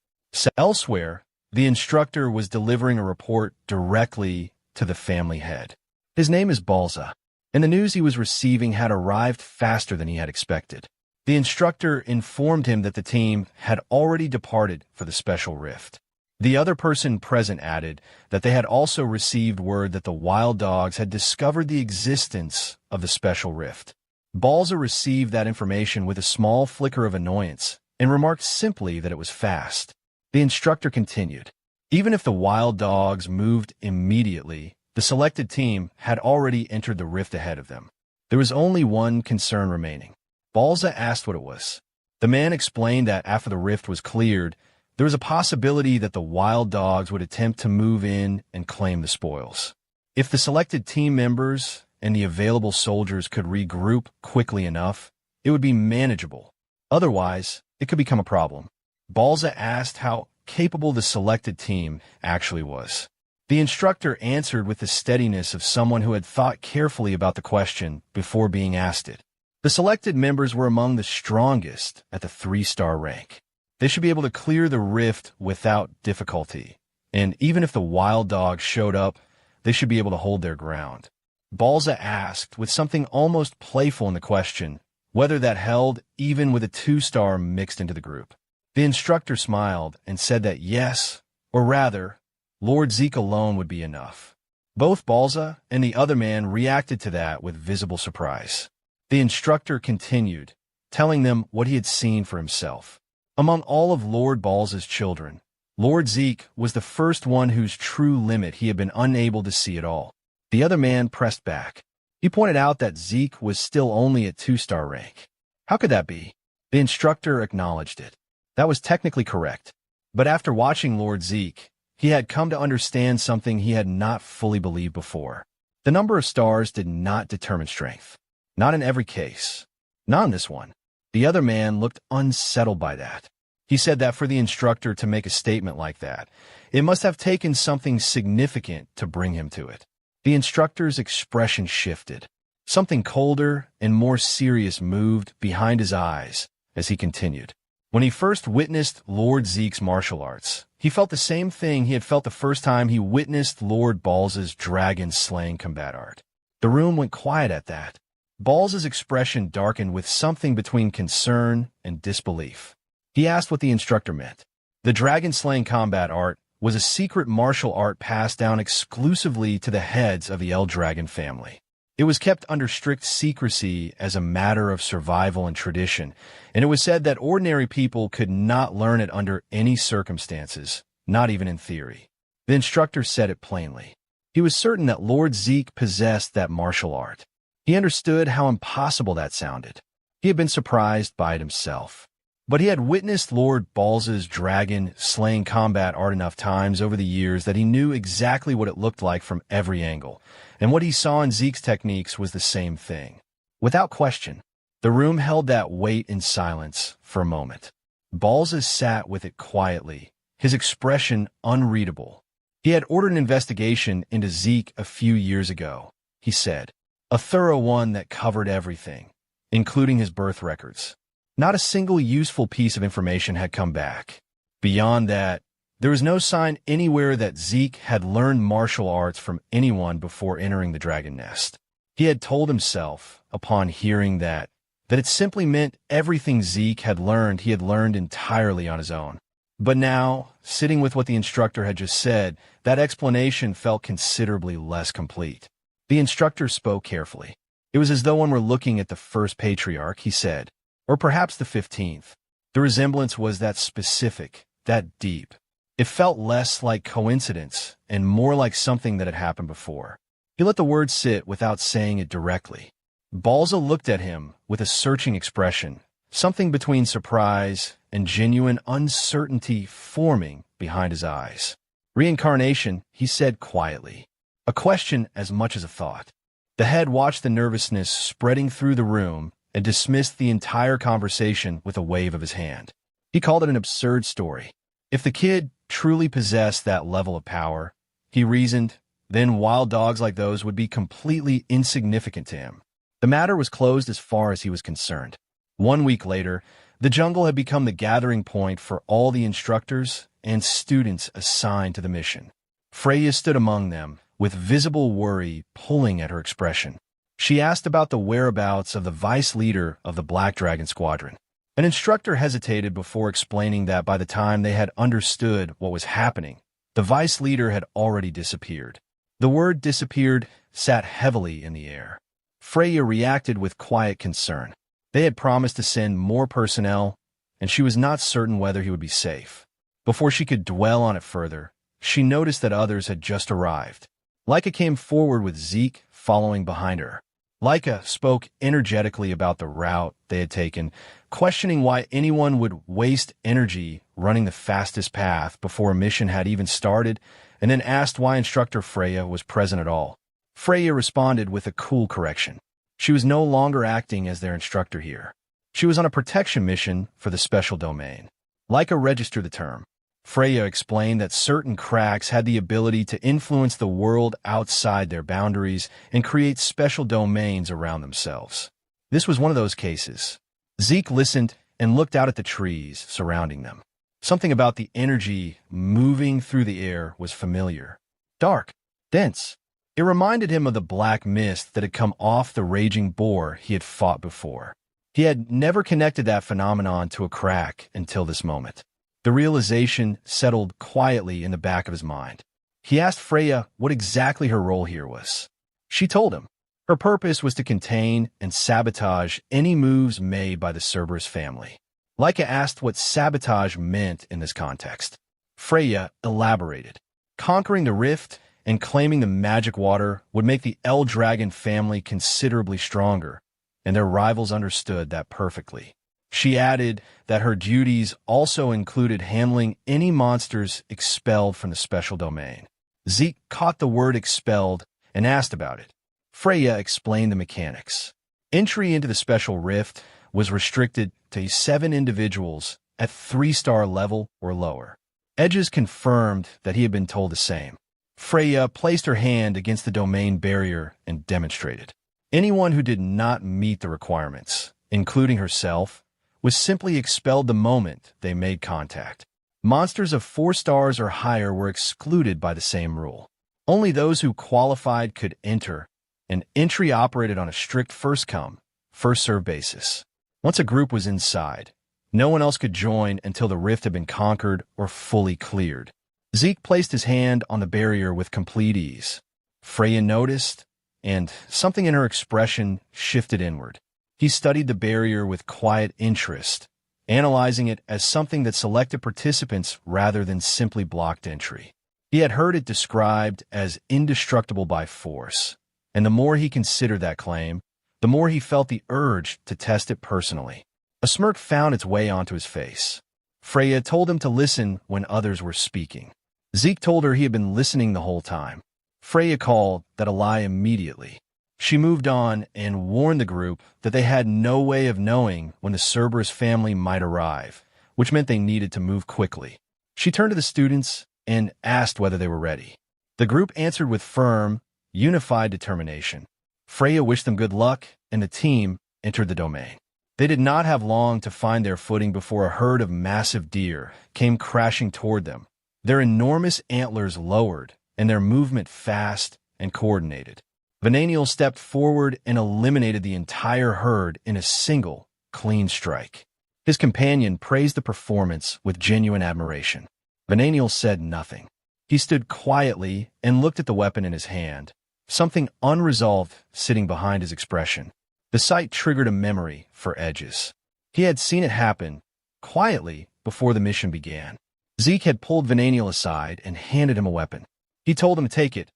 Elsewhere, the instructor was delivering a report directly to the family head. His name is Balza, and the news he was receiving had arrived faster than he had expected. The instructor informed him that the team had already departed for the special rift. The other person present added that they had also received word that the wild dogs had discovered the existence of the special rift. Balza received that information with a small flicker of annoyance and remarked simply that it was fast. The instructor continued. Even if the wild dogs moved immediately, the selected team had already entered the rift ahead of them. There was only one concern remaining. Balza asked what it was. The man explained that after the rift was cleared, there was a possibility that the wild dogs would attempt to move in and claim the spoils. If the selected team members and the available soldiers could regroup quickly enough, it would be manageable. Otherwise, it could become a problem. Balza asked how capable the selected team actually was. The instructor answered with the steadiness of someone who had thought carefully about the question before being asked it. The selected members were among the strongest at the 3-star rank. They should be able to clear the rift without difficulty, and even if the wild dogs showed up, they should be able to hold their ground. Balza asked, with something almost playful in the question, whether that held even with a 2-star mixed into the group. The instructor smiled and said that yes, or rather, Lord Zeke alone would be enough. Both Balza and the other man reacted to that with visible surprise. The instructor continued, telling them what he had seen for himself. Among all of Lord Balza's children, Lord Zeke was the first one whose true limit he had been unable to see at all. The other man pressed back. He pointed out that Zeke was still only at 2-star rank. How could that be? The instructor acknowledged it. That was technically correct. But after watching Lord Zeke, he had come to understand something he had not fully believed before. The number of stars did not determine strength. Not in every case. Not in this one. The other man looked unsettled by that. He said that for the instructor to make a statement like that, it must have taken something significant to bring him to it. The instructor's expression shifted. Something colder and more serious moved behind his eyes as he continued. When he first witnessed Lord Zeke's martial arts, he felt the same thing he had felt the first time he witnessed Lord Balza's dragon-slaying combat art. The room went quiet at that. Balza's expression darkened with something between concern and disbelief. He asked what the instructor meant. The dragon-slaying combat art was a secret martial art passed down exclusively to the heads of the El Dragon family. It was kept under strict secrecy as a matter of survival and tradition, and it was said that ordinary people could not learn it under any circumstances, not even in theory. The instructor said it plainly. He was certain that Lord Zeke possessed that martial art. He understood how impossible that sounded. He had been surprised by it himself. But he had witnessed Lord Balza's dragon-slaying combat art enough times over the years that he knew exactly what it looked like from every angle, and what he saw in Zeke's techniques was the same thing. Without question, the room held that weight in silence for a moment. Balza sat with it quietly, his expression unreadable. He had ordered an investigation into Zeke a few years ago, he said. A thorough one that covered everything, including his birth records. Not a single useful piece of information had come back. Beyond that, there was no sign anywhere that Zeke had learned martial arts from anyone before entering the dragon nest. He had told himself, upon hearing that it simply meant everything Zeke had learned he had learned entirely on his own. But now, sitting with what the instructor had just said, that explanation felt considerably less complete. The instructor spoke carefully. It was as though one were looking at the first patriarch, he said, or perhaps the 15th. The resemblance was that specific, that deep. It felt less like coincidence and more like something that had happened before. He let the words sit without saying it directly. Balza looked at him with a searching expression, something between surprise and genuine uncertainty forming behind his eyes. Reincarnation, he said quietly. A question as much as a thought. The head watched the nervousness spreading through the room and dismissed the entire conversation with a wave of his hand. He called it an absurd story. If the kid truly possessed that level of power, he reasoned, then wild dogs like those would be completely insignificant to him. The matter was closed as far as he was concerned. 1 week later, the jungle had become the gathering point for all the instructors and students assigned to the mission. Freya stood among them, with visible worry pulling at her expression. She asked about the whereabouts of the vice leader of the Black Dragon Squadron. An instructor hesitated before explaining that by the time they had understood what was happening, the vice leader had already disappeared. The word disappeared sat heavily in the air. Freya reacted with quiet concern. They had promised to send more personnel, and she was not certain whether he would be safe. Before she could dwell on it further, she noticed that others had just arrived. Leica came forward with Zeke following behind her. Leica spoke energetically about the route they had taken, questioning why anyone would waste energy running the fastest path before a mission had even started, and then asked why Instructor Freya was present at all. Freya responded with a cool correction. She was no longer acting as their instructor here. She was on a protection mission for the special domain. Leica registered the term. Freya explained that certain cracks had the ability to influence the world outside their boundaries and create special domains around themselves. This was one of those cases. Zeke listened and looked out at the trees surrounding them. Something about the energy moving through the air was familiar. Dark, dense. It reminded him of the black mist that had come off the raging boar he had fought before. He had never connected that phenomenon to a crack until this moment. The realization settled quietly in the back of his mind. He asked Freya what exactly her role here was. She told him. Her purpose was to contain and sabotage any moves made by the Cerberus family. Leica asked what sabotage meant in this context. Freya elaborated. Conquering the rift and claiming the magic water would make the El Dragon family considerably stronger, and their rivals understood that perfectly. She added that her duties also included handling any monsters expelled from the special domain. Zeke caught the word expelled and asked about it. Freya explained the mechanics. Entry into the special rift was restricted to 7 individuals at 3-star level or lower. Edges confirmed that he had been told the same. Freya placed her hand against the domain barrier and demonstrated. Anyone who did not meet the requirements, including herself, was simply expelled the moment they made contact. Monsters of 4 stars or higher were excluded by the same rule. Only those who qualified could enter, and entry operated on a strict first-come, first-served basis. Once a group was inside, no one else could join until the rift had been conquered or fully cleared. Zeke placed his hand on the barrier with complete ease. Freya noticed, and something in her expression shifted inward. He studied the barrier with quiet interest, analyzing it as something that selected participants rather than simply blocked entry. He had heard it described as indestructible by force, and the more he considered that claim, the more he felt the urge to test it personally. A smirk found its way onto his face. Freya told him to listen when others were speaking. Zeke told her he had been listening the whole time. Freya called that a lie immediately. She moved on and warned the group that they had no way of knowing when the Cerberus family might arrive, which meant they needed to move quickly. She turned to the students and asked whether they were ready. The group answered with firm, unified determination. Freya wished them good luck, and the team entered the domain. They did not have long to find their footing before a herd of massive deer came crashing toward them, their enormous antlers lowered and their movement fast and coordinated. Venaniel stepped forward and eliminated the entire herd in a single, clean strike. His companion praised the performance with genuine admiration. Venaniel said nothing. He stood quietly and looked at the weapon in his hand, something unresolved sitting behind his expression. The sight triggered a memory for Edges. He had seen it happen, quietly, before the mission began. Zeke had pulled Venaniel aside and handed him a weapon. He told him to take it,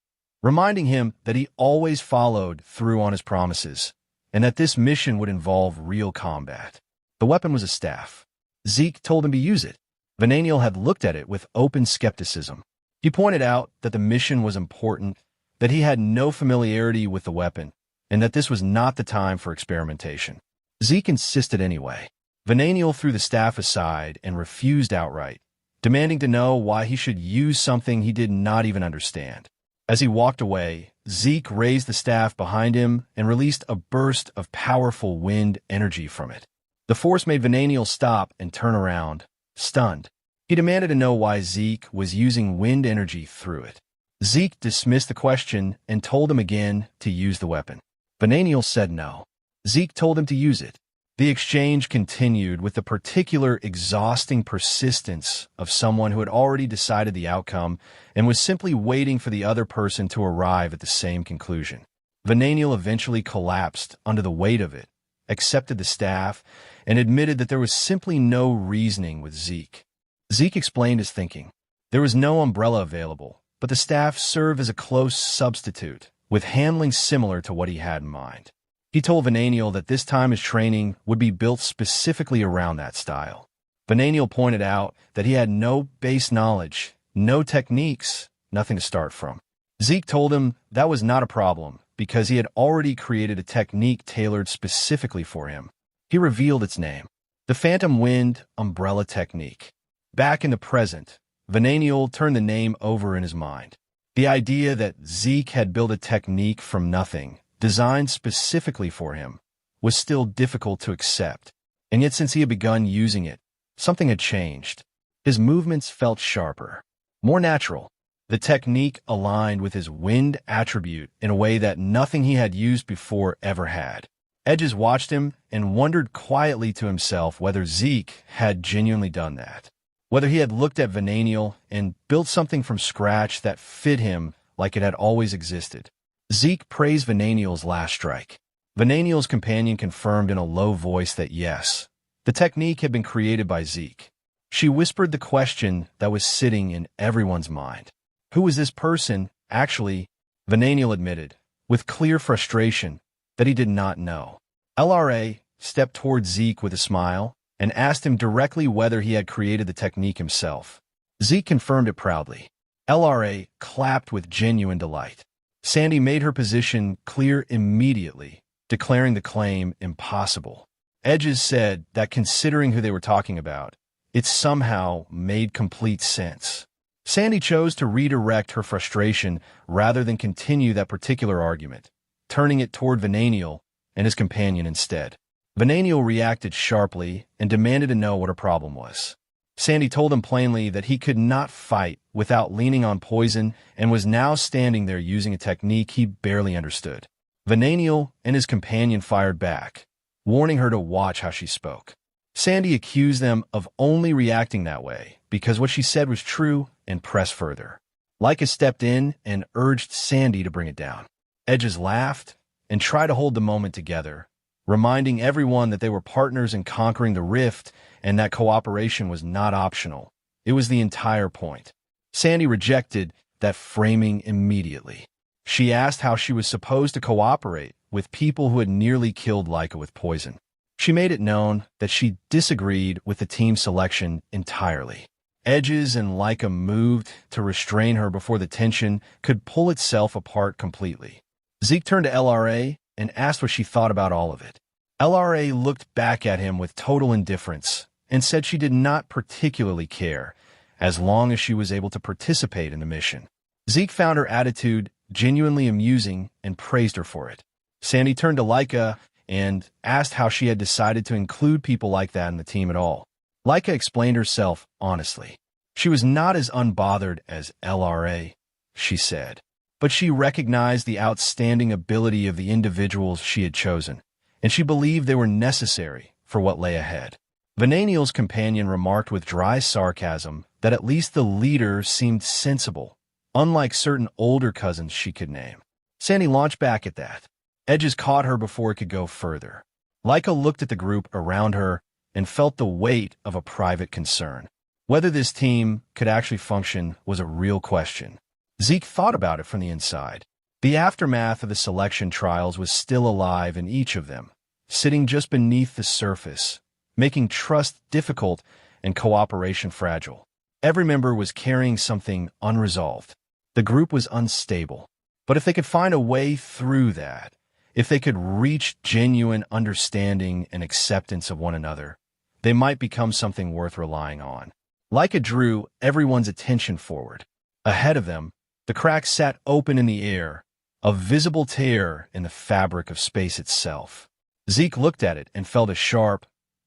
reminding him that he always followed through on his promises, and that this mission would involve real combat. The weapon was a staff. Zeke told him to use it. Venaniel had looked at it with open skepticism. He pointed out that the mission was important, that he had no familiarity with the weapon, and that this was not the time for experimentation. Zeke insisted anyway. Venaniel threw the staff aside and refused outright, demanding to know why he should use something he did not even understand. As he walked away, Zeke raised the staff behind him and released a burst of powerful wind energy from it. The force made Venaniel stop and turn around, stunned. He demanded to know why Zeke was using wind energy through it. Zeke dismissed the question and told him again to use the weapon. Vananiel said no. Zeke told him to use it. The exchange continued with the particular exhausting persistence of someone who had already decided the outcome and was simply waiting for the other person to arrive at the same conclusion. Vananiel eventually collapsed under the weight of it, accepted the staff, and admitted that there was simply no reasoning with Zeke. Zeke explained his thinking. There was no umbrella available, but the staff served as a close substitute, with handling similar to what he had in mind. He told Vananiel that this time his training would be built specifically around that style. Vananiel pointed out that he had no base knowledge, no techniques, nothing to start from. Zeke told him that was not a problem because he had already created a technique tailored specifically for him. He revealed its name, the Phantom Wind Umbrella Technique. Back in the present, Vananiel turned the name over in his mind. The idea that Zeke had built a technique from nothing, designed specifically for him, was still difficult to accept. And yet since he had begun using it, something had changed. His movements felt sharper, more natural. The technique aligned with his wind attribute in a way that nothing he had used before ever had. Edges watched him and wondered quietly to himself whether Zeke had genuinely done that. Whether he had looked at Vananiel and built something from scratch that fit him like it had always existed. Zeke praised Vananiel's last strike. Vananiel's companion confirmed in a low voice that yes, the technique had been created by Zeke. She whispered the question that was sitting in everyone's mind. Who was this person, actually? Vananiel admitted, with clear frustration, that he did not know. LRA stepped toward Zeke with a smile and asked him directly whether he had created the technique himself. Zeke confirmed it proudly. LRA clapped with genuine delight. Sandy made her position clear immediately, declaring the claim impossible. Edges said that considering who they were talking about, it somehow made complete sense. Sandy chose to redirect her frustration rather than continue that particular argument, turning it toward Vananiel and his companion instead. Vananiel reacted sharply and demanded to know what her problem was. Sandy told him plainly that he could not fight without leaning on poison and was now standing there using a technique he barely understood. Vananiel and his companion fired back, warning her to watch how she spoke. Sandy accused them of only reacting that way because what she said was true and pressed further. Leica stepped in and urged Sandy to bring it down. Edges laughed and tried to hold the moment together, reminding everyone that they were partners in conquering the rift and that cooperation was not optional. It was the entire point. Sandy rejected that framing immediately. She asked how she was supposed to cooperate with people who had nearly killed Leica with poison. She made it known that she disagreed with the team selection entirely. Edges and Leica moved to restrain her before the tension could pull itself apart completely. Zeke turned to LRA and asked what she thought about all of it. LRA looked back at him with total indifference and said she did not particularly care, as long as she was able to participate in the mission. Zeke found her attitude genuinely amusing and praised her for it. Sandy turned to Leica and asked how she had decided to include people like that in the team at all. Leica explained herself honestly. She was not as unbothered as LRA, she said, but she recognized the outstanding ability of the individuals she had chosen, and she believed they were necessary for what lay ahead. Vananiel's companion remarked with dry sarcasm that at least the leader seemed sensible, unlike certain older cousins she could name. Sandy launched back at that. Edges caught her before it could go further. Leica looked at the group around her and felt the weight of a private concern. Whether this team could actually function was a real question. Zeke thought about it from the inside. The aftermath of the selection trials was still alive in each of them, sitting just beneath the surface, making trust difficult and cooperation fragile. Every member was carrying something unresolved. The group was unstable. But if they could find a way through that, if they could reach genuine understanding and acceptance of one another, they might become something worth relying on. Leica drew everyone's attention forward. Ahead of them, the crack sat open in the air, a visible tear in the fabric of space itself. Zeke looked at it and felt a sharp,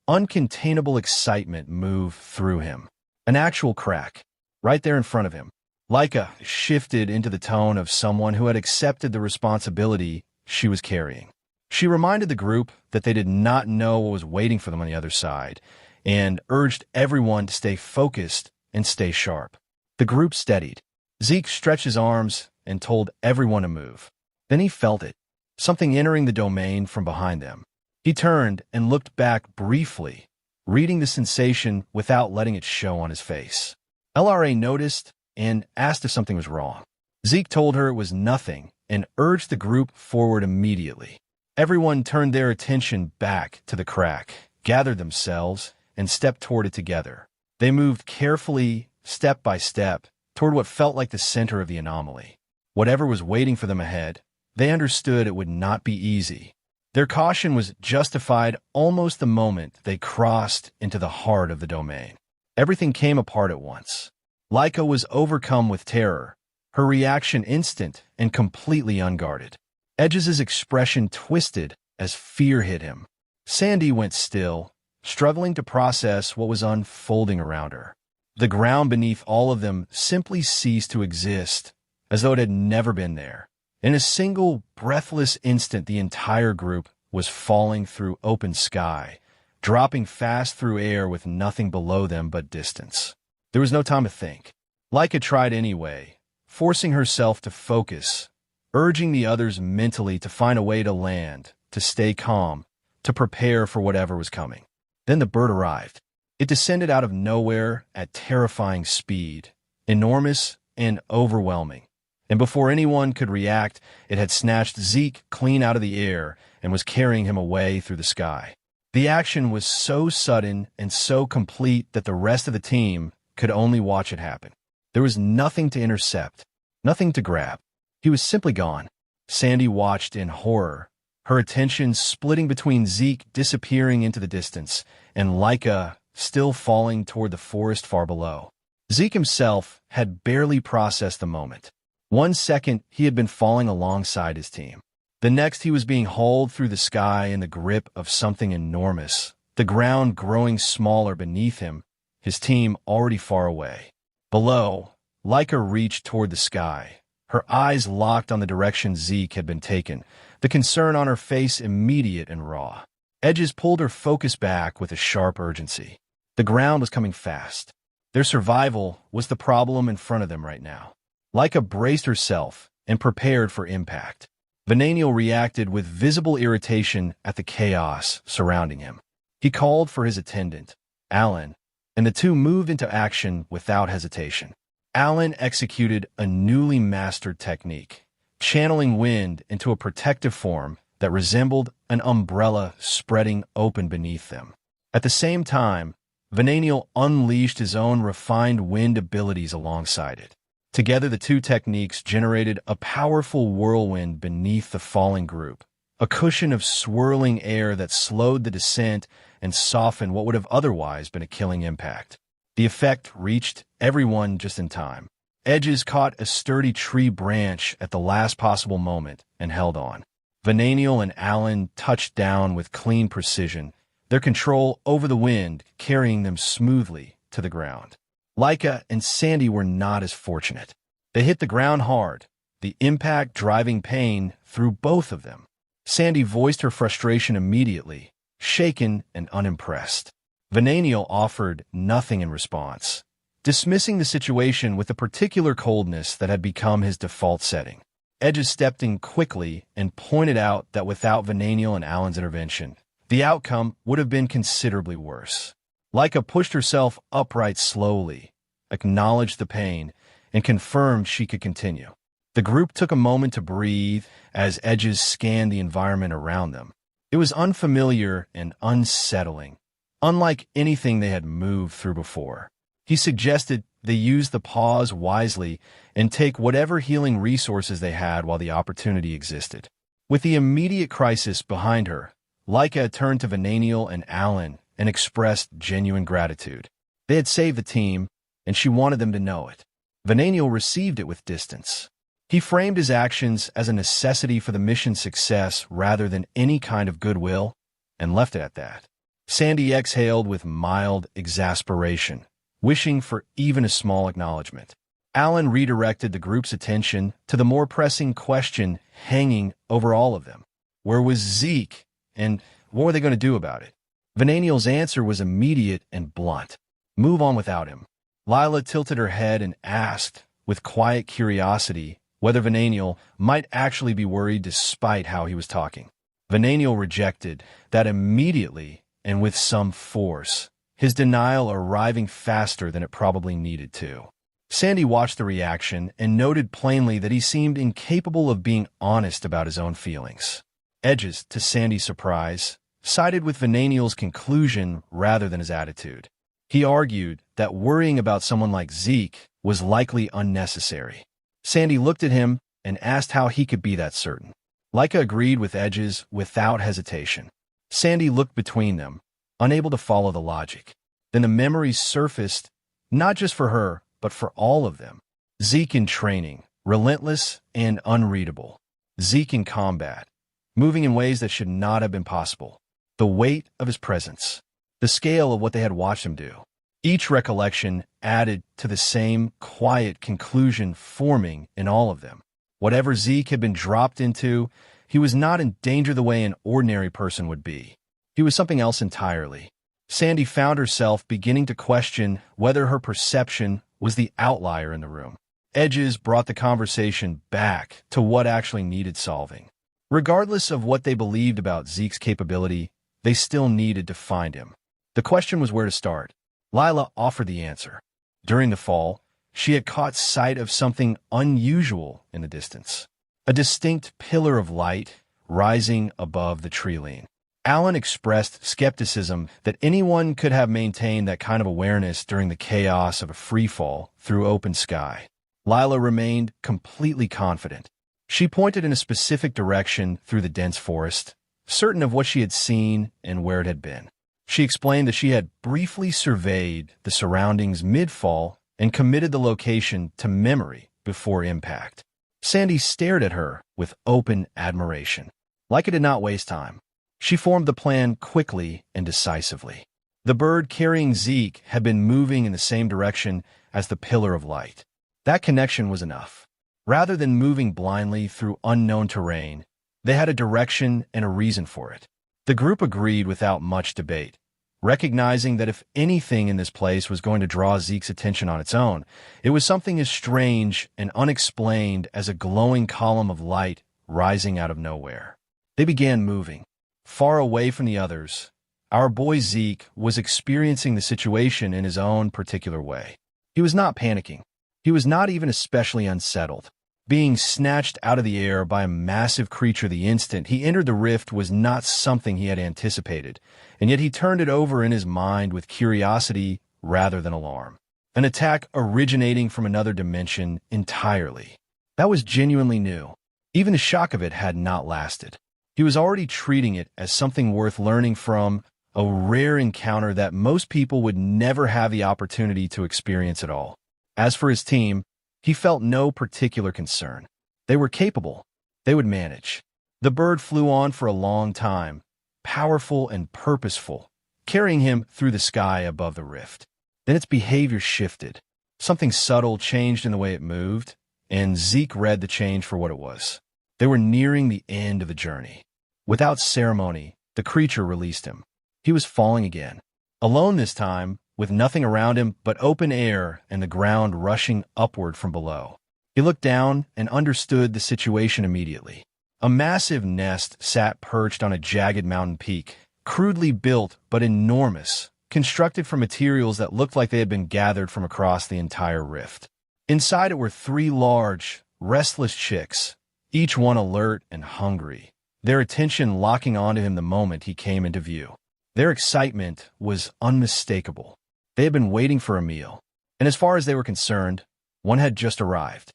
uncontainable excitement move through him. An actual crack, right there in front of him. Laika shifted into the tone of someone who had accepted the responsibility she was carrying. She reminded the group that they did not know what was waiting for them on the other side, and urged everyone to stay focused and stay sharp. The group steadied. Zeke stretched his arms and told everyone to move. Then he felt it, something entering the domain from behind them. He turned and looked back briefly, reading the sensation without letting it show on his face. LRA noticed and asked if something was wrong. Zeke told her it was nothing and urged the group forward immediately. Everyone turned their attention back to the crack, gathered themselves, and stepped toward it together. They moved carefully, step by step, toward what felt like the center of the anomaly. Whatever was waiting for them ahead, they understood it would not be easy. Their caution was justified almost the moment they crossed into the heart of the domain. Everything came apart at once. Laika was overcome with terror, her reaction instant and completely unguarded. Edges' expression twisted as fear hit him. Sandy went still, struggling to process what was unfolding around her. The ground beneath all of them simply ceased to exist, as though it had never been there. In a single, breathless instant, the entire group was falling through open sky, dropping fast through air with nothing below them but distance. There was no time to think. Laika tried anyway, forcing herself to focus, urging the others mentally to find a way to land, to stay calm, to prepare for whatever was coming. Then the bird arrived. It descended out of nowhere at terrifying speed, enormous and overwhelming. And before anyone could react, it had snatched Zeke clean out of the air and was carrying him away through the sky. The action was so sudden and so complete that the rest of the team could only watch it happen. There was nothing to intercept, nothing to grab. He was simply gone. Sandy watched in horror, her attention splitting between Zeke disappearing into the distance and Laika still falling toward the forest far below. Zeke himself had barely processed the moment. 1 second, he had been falling alongside his team. The next, he was being hauled through the sky in the grip of something enormous, the ground growing smaller beneath him, his team already far away. Below, Laika reached toward the sky, her eyes locked on the direction Zeke had been taken, the concern on her face immediate and raw. Edges pulled her focus back with a sharp urgency. The ground was coming fast. Their survival was the problem in front of them right now. Laika braced herself and prepared for impact. Venaniel reacted with visible irritation at the chaos surrounding him. He called for his attendant, Alan, and the two moved into action without hesitation. Alan executed a newly mastered technique, channeling wind into a protective form that resembled an umbrella spreading open beneath them. At the same time, Venaniel unleashed his own refined wind abilities alongside it. Together, the two techniques generated a powerful whirlwind beneath the falling group, a cushion of swirling air that slowed the descent and softened what would have otherwise been a killing impact. The effect reached everyone just in time. Edges caught a sturdy tree branch at the last possible moment and held on. Venaniel and Alan touched down with clean precision, their control over the wind carrying them smoothly to the ground. Laika and Sandy were not as fortunate. They hit the ground hard, the impact driving pain through both of them. Sandy voiced her frustration immediately, shaken and unimpressed. Venaniel offered nothing in response, dismissing the situation with the particular coldness that had become his default setting. Edges stepped in quickly and pointed out that without Venaniel and Alan's intervention, the outcome would have been considerably worse. Laika pushed herself upright slowly, acknowledged the pain, and confirmed she could continue. The group took a moment to breathe as Edges scanned the environment around them. It was unfamiliar and unsettling, unlike anything they had moved through before. He suggested they use the pause wisely and take whatever healing resources they had while the opportunity existed. With the immediate crisis behind her, Laika turned to Venaniel and Alan and expressed genuine gratitude. They had saved the team, and she wanted them to know it. Venaniel received it with distance. He framed his actions as a necessity for the mission's success rather than any kind of goodwill, and left it at that. Sandy exhaled with mild exasperation, wishing for even a small acknowledgement. Alan redirected the group's attention to the more pressing question hanging over all of them. Where was Zeke, and what were they going to do about it? Vananiel's answer was immediate and blunt. Move on without him. Lila tilted her head and asked, with quiet curiosity, whether Vananiel might actually be worried despite how he was talking. Vananiel rejected that immediately and with some force, his denial arriving faster than it probably needed to. Sandy watched the reaction and noted plainly that he seemed incapable of being honest about his own feelings. Edges, to Sandy's surprise, sided with Vananiel's conclusion rather than his attitude. He argued that worrying about someone like Zeke was likely unnecessary. Sandy looked at him and asked how he could be that certain. Leica agreed with Edges without hesitation. Sandy looked between them, unable to follow the logic. Then the memories surfaced, not just for her, but for all of them. Zeke in training, relentless and unreadable. Zeke in combat, moving in ways that should not have been possible. The weight of his presence, the scale of what they had watched him do. Each recollection added to the same quiet conclusion forming in all of them. Whatever Zeke had been dropped into, he was not in danger the way an ordinary person would be. He was something else entirely. Sandy found herself beginning to question whether her perception was the outlier in the room. Edges brought the conversation back to what actually needed solving. Regardless of what they believed about Zeke's capability, they still needed to find him. The question was where to start. Lila offered the answer. During the fall, she had caught sight of something unusual in the distance. A distinct pillar of light rising above the tree-line. Alan expressed skepticism that anyone could have maintained that kind of awareness during the chaos of a freefall through open sky. Lila remained completely confident. She pointed in a specific direction through the dense forest, certain of what she had seen and where it had been. She explained that she had briefly surveyed the surroundings mid-fall and committed the location to memory before impact. Sandy stared at her with open admiration. Leica did not waste time. She formed the plan quickly and decisively. The bird carrying Zeke had been moving in the same direction as the pillar of light. That connection was enough. Rather than moving blindly through unknown terrain, they had a direction and a reason for it. The group agreed without much debate, recognizing that if anything in this place was going to draw Zeke's attention on its own, it was something as strange and unexplained as a glowing column of light rising out of nowhere. They began moving. Far away from the others, our boy Zeke was experiencing the situation in his own particular way. He was not panicking. He was not even especially unsettled. Being snatched out of the air by a massive creature the instant he entered the rift was not something he had anticipated, and yet he turned it over in his mind with curiosity rather than alarm. An attack originating from another dimension entirely. That was genuinely new. Even the shock of it had not lasted. He was already treating it as something worth learning from, a rare encounter that most people would never have the opportunity to experience at all. As for his team, he felt no particular concern. They were capable. They would manage. The bird flew on for a long time, powerful and purposeful, carrying him through the sky above the rift. Then its behavior shifted. Something subtle changed in the way it moved, and Zeke read the change for what it was. They were nearing the end of the journey. Without ceremony, the creature released him. He was falling again. Alone this time, with nothing around him but open air and the ground rushing upward from below. He looked down and understood the situation immediately. A massive nest sat perched on a jagged mountain peak, crudely built but enormous, constructed from materials that looked like they had been gathered from across the entire rift. Inside it were 3 large, restless chicks, each one alert and hungry, their attention locking onto him the moment he came into view. Their excitement was unmistakable. They had been waiting for a meal, and as far as they were concerned, one had just arrived.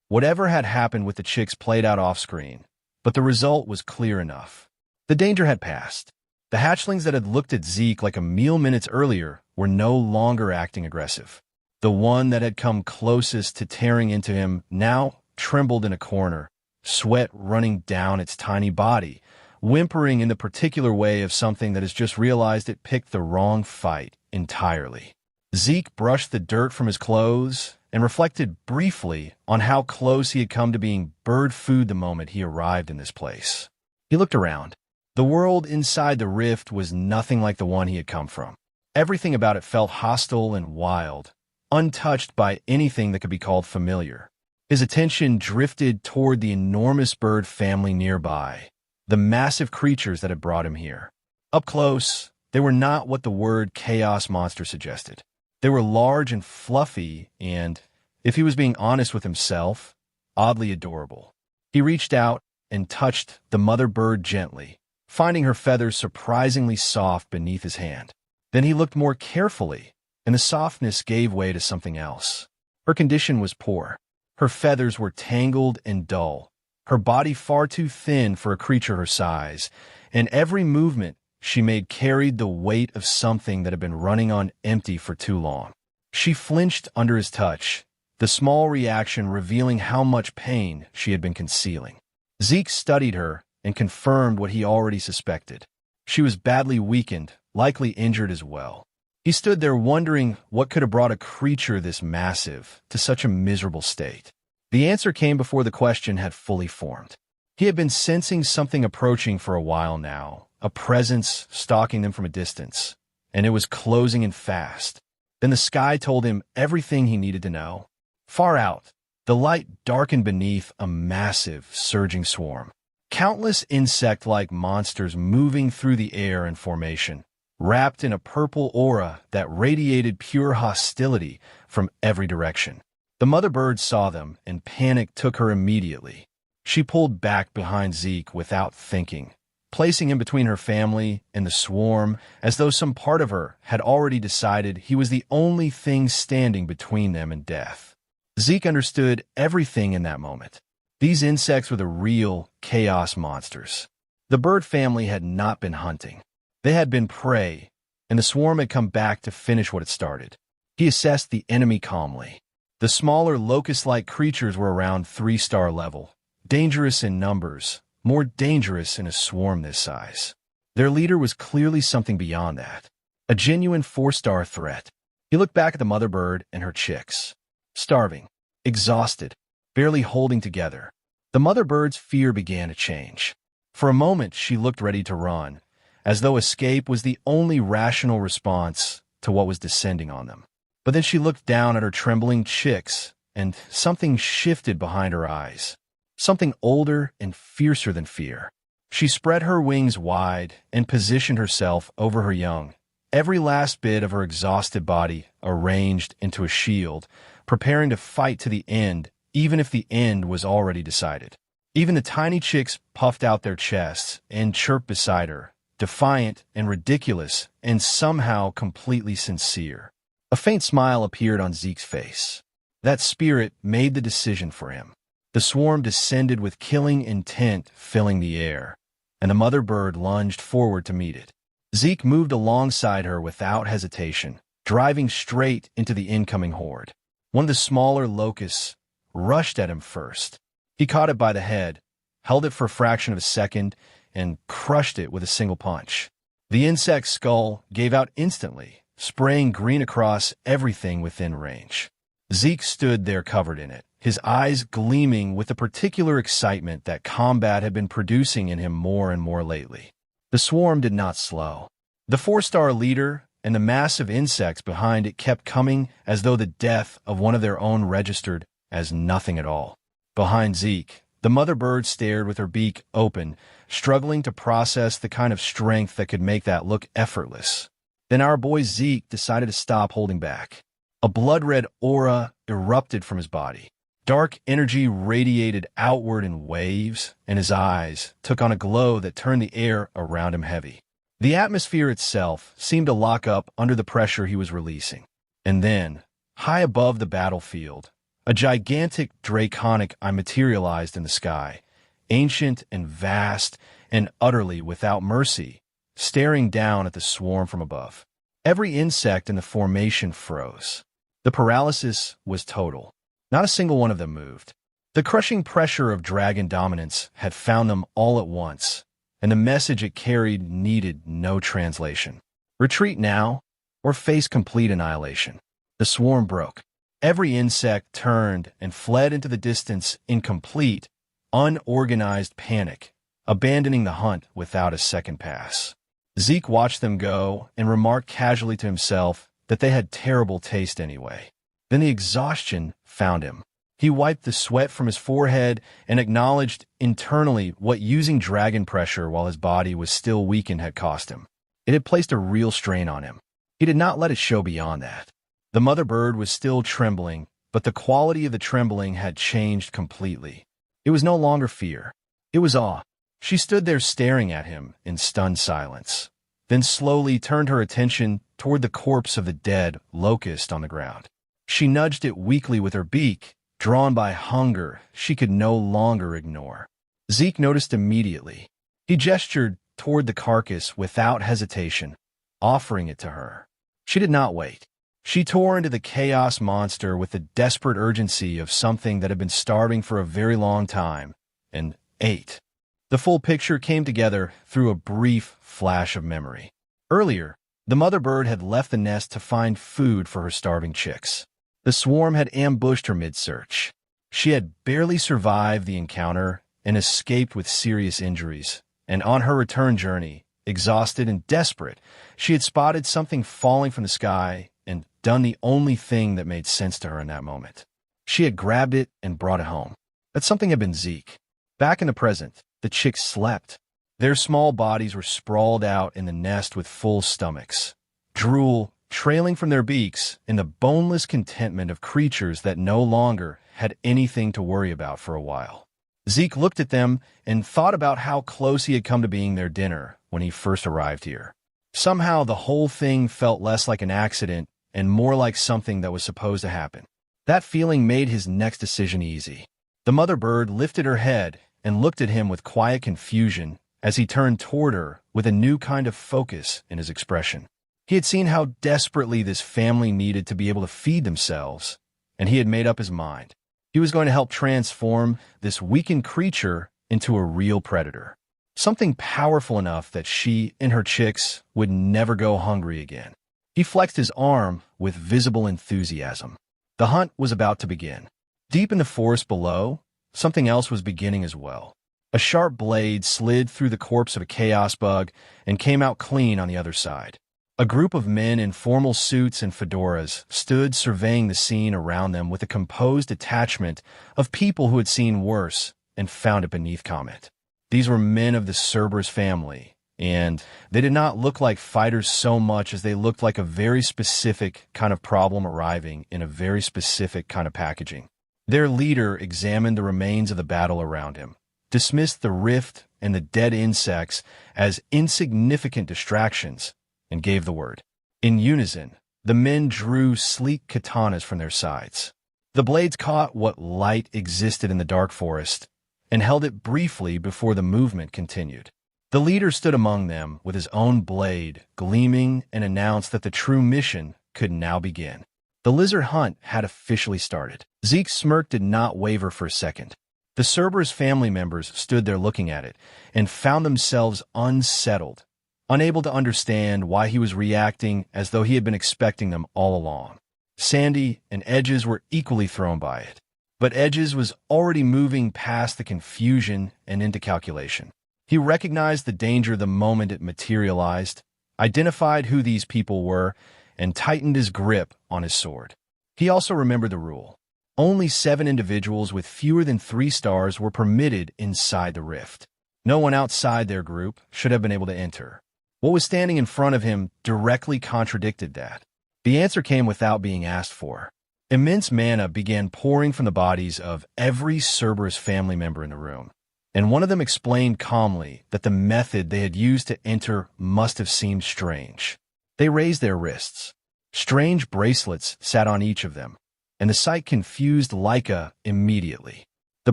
Whatever had happened with the chicks played out off-screen, but the result was clear enough. The danger had passed. The hatchlings that had looked at Zeke like a meal minutes earlier were no longer acting aggressive. The one that had come closest to tearing into him now trembled in a corner, sweat running down its tiny body, whimpering in the particular way of something that has just realized it picked the wrong fight entirely. Zeke brushed the dirt from his clothes and reflected briefly on how close he had come to being bird food the moment he arrived in this place. He looked around. The world inside the rift was nothing like the one he had come from. Everything about it felt hostile and wild, untouched by anything that could be called familiar. His attention drifted toward the enormous bird family nearby, the massive creatures that had brought him here. Up close, they were not what the word chaos monster suggested. They were large and fluffy and, if he was being honest with himself, oddly adorable. He reached out and touched the mother bird gently, finding her feathers surprisingly soft beneath his hand. Then he looked more carefully, and the softness gave way to something else. Her condition was poor. Her feathers were tangled and dull, her body far too thin for a creature her size, and every movement she made carried the weight of something that had been running on empty for too long. She flinched under his touch, the small reaction revealing how much pain she had been concealing. Zeke studied her and confirmed what he already suspected. She was badly weakened, likely injured as well. He stood there wondering what could have brought a creature this massive to such a miserable state. The answer came before the question had fully formed. He had been sensing something approaching for a while now, a presence stalking them from a distance, and it was closing in fast. Then the sky told him everything he needed to know. Far out, the light darkened beneath a massive, surging swarm. Countless insect-like monsters moving through the air in formation, wrapped in a purple aura that radiated pure hostility from every direction. The mother bird saw them, and panic took her immediately. She pulled back behind Zeke without thinking, placing him between her family and the swarm, as though some part of her had already decided he was the only thing standing between them and death. Zeke understood everything in that moment. These insects were the real chaos monsters. The bird family had not been hunting. They had been prey, and the swarm had come back to finish what it started. He assessed the enemy calmly. The smaller locust-like creatures were around 3-star level, dangerous in numbers, more dangerous in a swarm this size. Their leader was clearly something beyond that, a genuine 4-star threat. He looked back at the mother bird and her chicks, starving, exhausted, barely holding together. The mother bird's fear began to change. For a moment, she looked ready to run, as though escape was the only rational response to what was descending on them. But then she looked down at her trembling chicks, and something shifted behind her eyes. Something older and fiercer than fear. She spread her wings wide and positioned herself over her young, every last bit of her exhausted body arranged into a shield, preparing to fight to the end, even if the end was already decided. Even the tiny chicks puffed out their chests and chirped beside her, defiant and ridiculous and somehow completely sincere. A faint smile appeared on Zeke's face. That spirit made the decision for him. The swarm descended with killing intent filling the air, and the mother bird lunged forward to meet it. Zeke moved alongside her without hesitation, driving straight into the incoming horde. One of the smaller locusts rushed at him first. He caught it by the head, held it for a fraction of a second, and crushed it with a single punch. The insect's skull gave out instantly, spraying green across everything within range. Zeke stood there covered in it, his eyes gleaming with the particular excitement that combat had been producing in him more and more lately. The swarm did not slow. The 4-star leader and the massive insects behind it kept coming as though the death of one of their own registered as nothing at all. Behind Zeke, the mother bird stared with her beak open, struggling to process the kind of strength that could make that look effortless. Then our boy Zeke decided to stop holding back. A blood-red aura erupted from his body. Dark energy radiated outward in waves, and his eyes took on a glow that turned the air around him heavy. The atmosphere itself seemed to lock up under the pressure he was releasing. And then, high above the battlefield, a gigantic draconic eye materialized in the sky, ancient and vast and utterly without mercy, staring down at the swarm from above. Every insect in the formation froze. The paralysis was total. Not a single one of them moved. The crushing pressure of dragon dominance had found them all at once, and the message it carried needed no translation. Retreat now, or face complete annihilation. The swarm broke. Every insect turned and fled into the distance in complete, unorganized panic, abandoning the hunt without a second pass. Zeke watched them go and remarked casually to himself that they had terrible taste anyway. Then the exhaustion found him. He wiped the sweat from his forehead and acknowledged internally what using dragon pressure while his body was still weakened had cost him. It had placed a real strain on him. He did not let it show beyond that. The mother bird was still trembling, but the quality of the trembling had changed completely. It was no longer fear. It was awe. She stood there staring at him in stunned silence, then slowly turned her attention toward the corpse of the dead locust on the ground. She nudged it weakly with her beak, drawn by hunger she could no longer ignore. Zeke noticed immediately. He gestured toward the carcass without hesitation, offering it to her. She did not wait. She tore into the chaos monster with the desperate urgency of something that had been starving for a very long time, and ate. The full picture came together through a brief flash of memory. Earlier, the mother bird had left the nest to find food for her starving chicks. The swarm had ambushed her mid-search. She had barely survived the encounter and escaped with serious injuries, and on her return journey, exhausted and desperate, she had spotted something falling from the sky and done the only thing that made sense to her in that moment. She had grabbed it and brought it home. That something had been Zeke. Back in the present, the chicks slept. Their small bodies were sprawled out in the nest with full stomachs, drool trailing from their beaks in the boneless contentment of creatures that no longer had anything to worry about for a while. Zeke looked at them and thought about how close he had come to being their dinner when he first arrived here. Somehow the whole thing felt less like an accident and more like something that was supposed to happen. That feeling made his next decision easy. The mother bird lifted her head and looked at him with quiet confusion as he turned toward her with a new kind of focus in his expression. He had seen how desperately this family needed to be able to feed themselves, and he had made up his mind. He was going to help transform this weakened creature into a real predator. Something powerful enough that she and her chicks would never go hungry again. He flexed his arm with visible enthusiasm. The hunt was about to begin. Deep in the forest below, something else was beginning as well. A sharp blade slid through the corpse of a chaos bug and came out clean on the other side. A group of men in formal suits and fedoras stood surveying the scene around them with a composed detachment of people who had seen worse and found it beneath comment. These were men of the Cerberus family, and they did not look like fighters so much as they looked like a very specific kind of problem arriving in a very specific kind of packaging. Their leader examined the remains of the battle around him, dismissed the rift and the dead insects as insignificant distractions, and gave the word. In unison, the men drew sleek katanas from their sides. The blades caught what light existed in the dark forest and held it briefly before the movement continued. The leader stood among them with his own blade gleaming and announced that the true mission could now begin. The lizard hunt had officially started. Zeke's smirk did not waver for a second. The Cerberus family members stood there looking at it and found themselves unsettled, unable to understand why he was reacting as though he had been expecting them all along. Sandy and Edges were equally thrown by it, but Edges was already moving past the confusion and into calculation. He recognized the danger the moment it materialized, identified who these people were, and tightened his grip on his sword. He also remembered the rule. Only 7 individuals with fewer than 3 stars were permitted inside the rift. No one outside their group should have been able to enter. What was standing in front of him directly contradicted that. The answer came without being asked for. Immense mana began pouring from the bodies of every Cerberus family member in the room, and one of them explained calmly that the method they had used to enter must have seemed strange. They raised their wrists. Strange bracelets sat on each of them, and the sight confused Laika immediately. The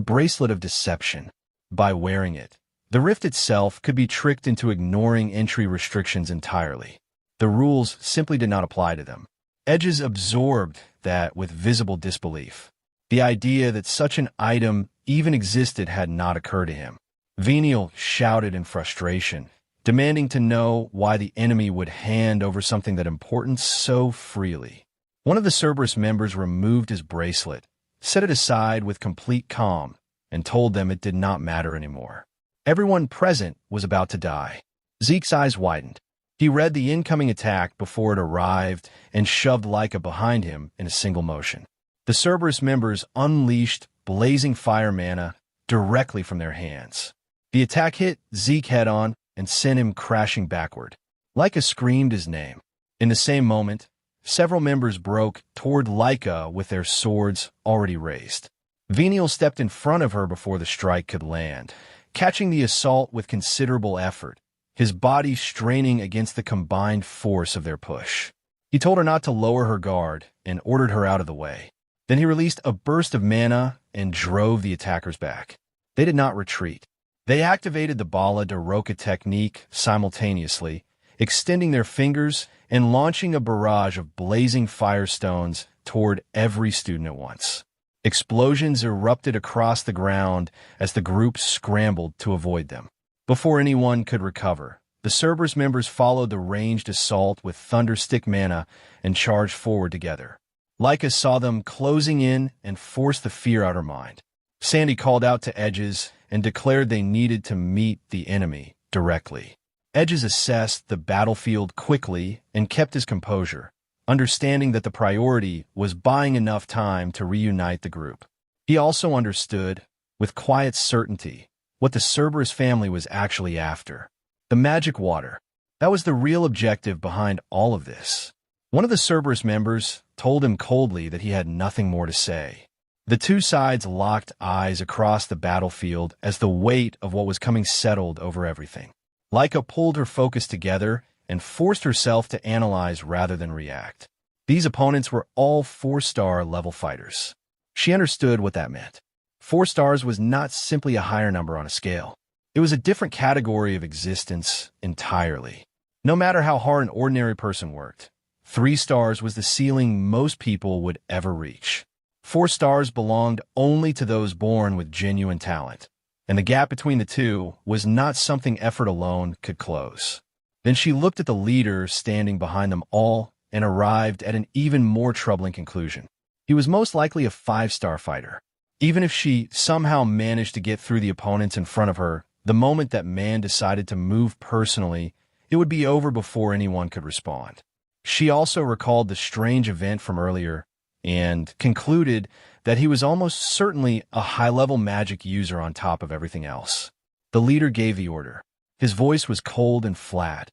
bracelet of deception. By wearing it, the rift itself could be tricked into ignoring entry restrictions entirely. The rules simply did not apply to them. Edges absorbed that with visible disbelief. The idea that such an item even existed had not occurred to him. Venial shouted in frustration, demanding to know why the enemy would hand over something that important so freely. One of the Cerberus members removed his bracelet, set it aside with complete calm, and told them it did not matter anymore. Everyone present was about to die. Zeke's eyes widened. He read the incoming attack before it arrived and shoved Leica behind him in a single motion. The Cerberus members unleashed blazing fire mana directly from their hands. The attack hit Zeke head-on and sent him crashing backward. Leica screamed his name. In the same moment, several members broke toward Leica with their swords already raised. Venial stepped in front of her before the strike could land, catching the assault with considerable effort, his body straining against the combined force of their push. He told her not to lower her guard and ordered her out of the way. Then he released a burst of mana and drove the attackers back. They did not retreat. They activated the Bala de Roca technique simultaneously, extending their fingers and launching a barrage of blazing firestones toward every student at once. Explosions erupted across the ground as the group scrambled to avoid them. Before anyone could recover, the Cerberus members followed the ranged assault with Thunderstick mana and charged forward together. Leica saw them closing in and forced the fear out of her mind. Sandy called out to Edges and declared they needed to meet the enemy directly. Edges assessed the battlefield quickly and kept his composure, understanding that the priority was buying enough time to reunite the group. He also understood, with quiet certainty, what the Cerberus family was actually after. The magic water. That was the real objective behind all of this. One of the Cerberus members told him coldly that he had nothing more to say. The two sides locked eyes across the battlefield as the weight of what was coming settled over everything. Leica pulled her focus together and forced herself to analyze rather than react. These opponents were all 4-star level fighters. She understood what that meant. 4 stars was not simply a higher number on a scale. It was a different category of existence entirely. No matter how hard an ordinary person worked, 3 stars was the ceiling most people would ever reach. 4 stars belonged only to those born with genuine talent, and the gap between the two was not something effort alone could close. Then she looked at the leader standing behind them all and arrived at an even more troubling conclusion. He was most likely a 5-star fighter. Even if she somehow managed to get through the opponents in front of her, the moment that man decided to move personally, it would be over before anyone could respond. She also recalled the strange event from earlier and concluded that he was almost certainly a high-level magic user on top of everything else. The leader gave the order. His voice was cold and flat,